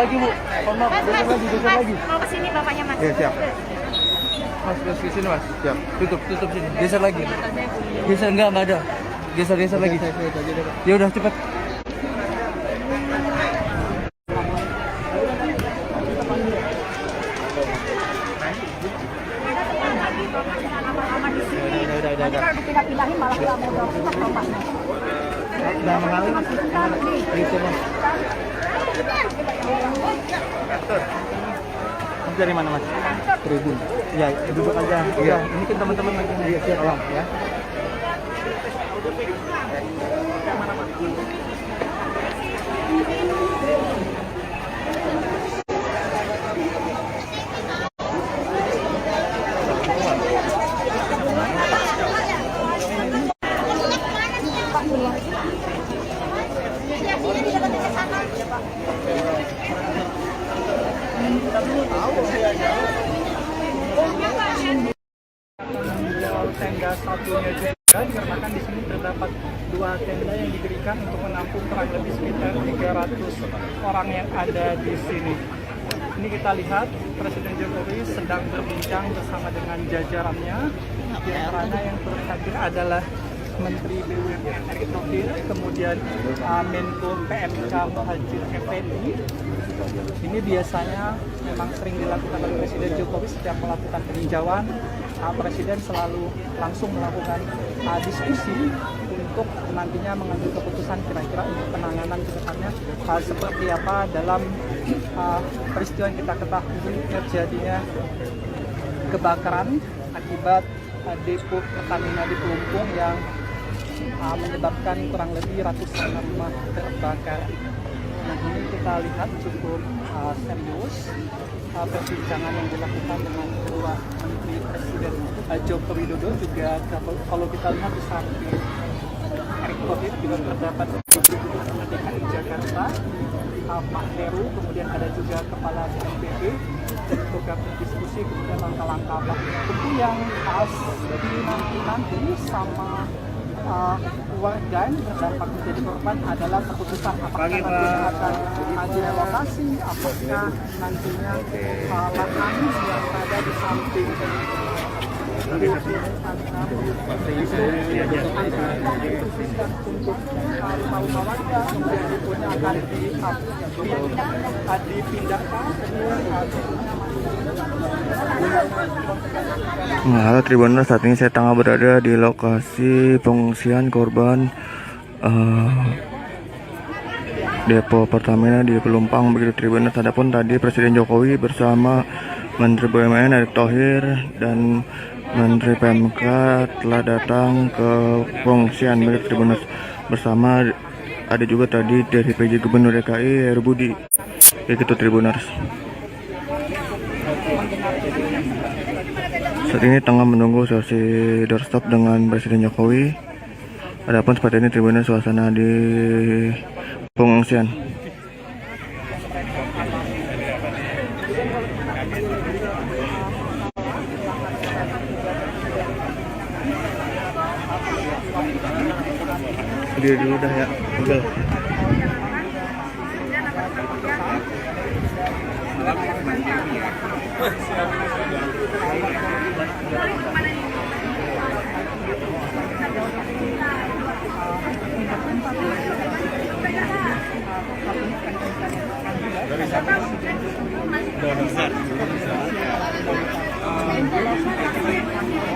lagi Bu. Oh, maaf, geser lagi, geser lagi. Mau ke sini bapaknya Mas. Iya, siap. Mas, ke sini Mas. Siap. Tutup sini. Geser lagi. Geser enggak ada. Geser lagi. Ya udah cepat. Nanti kalau dipindah-pindahin malah nggak mau dapet bapaknya. Udah mengalir Mas. Gitu Mas. Mas dari mana Mas? Tribun. Ya, duduk aja. Iya, ini kan teman-teman lagi. Iya, siap Bang ya. Tenda satunya juga dikarenakan di sini terdapat 2 tenda yang didirikan untuk menampung kurang lebih sekitar 300 orang yang ada di sini. Ini kita lihat Presiden Jokowi sedang berbincang bersama dengan jajarannya. Di antaranya yang terhadir adalah Menteri BUMN Erick Thohir, kemudian Menko PMK Muhadjir Effendi. Ini biasanya memang sering dilakukan oleh Presiden Jokowi setiap melakukan peninjauan. Presiden selalu langsung melakukan diskusi untuk nantinya mengambil keputusan kira-kira untuk penanganan ke depannya seperti apa dalam peristiwa yang kita ketahui terjadinya kebakaran akibat depo Pertamina di Pelumpung yang menyebabkan kurang lebih ratusan rumah terbakar. Nah, ini kita lihat cukup serius perbincangan yang dilakukan dengan kedua Menteri Presiden Joko Widodo. Juga kalau kita lihat di samping Erick Thohir juga terdapat Gubernur DKI Jakarta Pak Heru, kemudian ada juga Kepala BNPB dan bergabung diskusi kemudian langkah-langkah apa tentu yang nanti sama warga yang terdampak menjadi korban adalah keputusan apakah nantinya akan direlokasi, apakah nantinya lahan yang ada di samping untuk rumah warga kemudian deponya akan dipindahkan. Nah, halo Tribuners, saat ini saya tengah berada di lokasi pengungsian korban depo Pertamina di Pelumpang begitu Tribuners. Adapun tadi Presiden Jokowi bersama Menteri BUMN Erick Thohir dan Menteri PMK telah datang ke pengungsian begitu Tribuners. Bersama ada juga tadi dari PJ Gubernur DKI Heru Budi begitu Tribuners. Saat ini tengah menunggu sesi doorstop dengan Presiden Jokowi. Adapun seperti ini Tribuners suasana di pengungsian. Dia dulu dah ya, udah.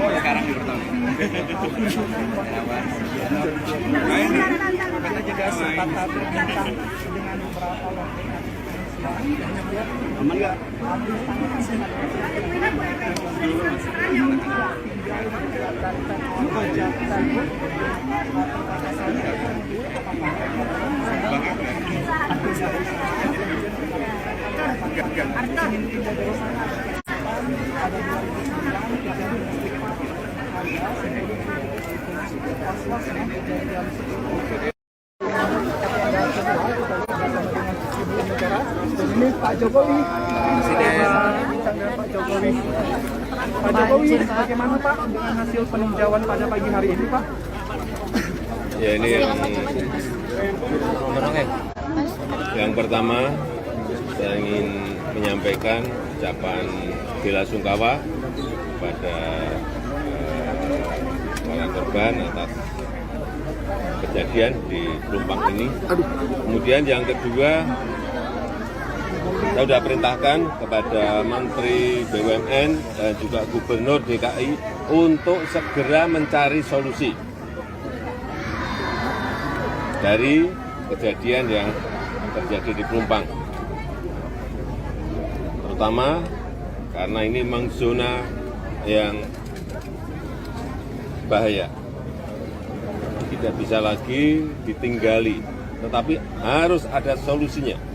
Sekarang di pertama. Kita juga sempat berbincang dengan beberapa warga aman nggak? Ini Pak Jokowi, Pak Jokowi, bagaimana Pak dengan hasil peninjauan pada pagi hari ini Pak? Ya ini yang pertama saya ingin menyampaikan ucapan bela sungkawa kepada para korban atas kejadian di Pelumpang ini. Kemudian yang kedua, saya sudah perintahkan kepada Menteri BUMN dan juga Gubernur DKI untuk segera mencari solusi dari kejadian yang terjadi di Pelumpang. Terutama karena ini memang zona yang bahaya. Tidak bisa lagi ditinggali, tetapi harus ada solusinya.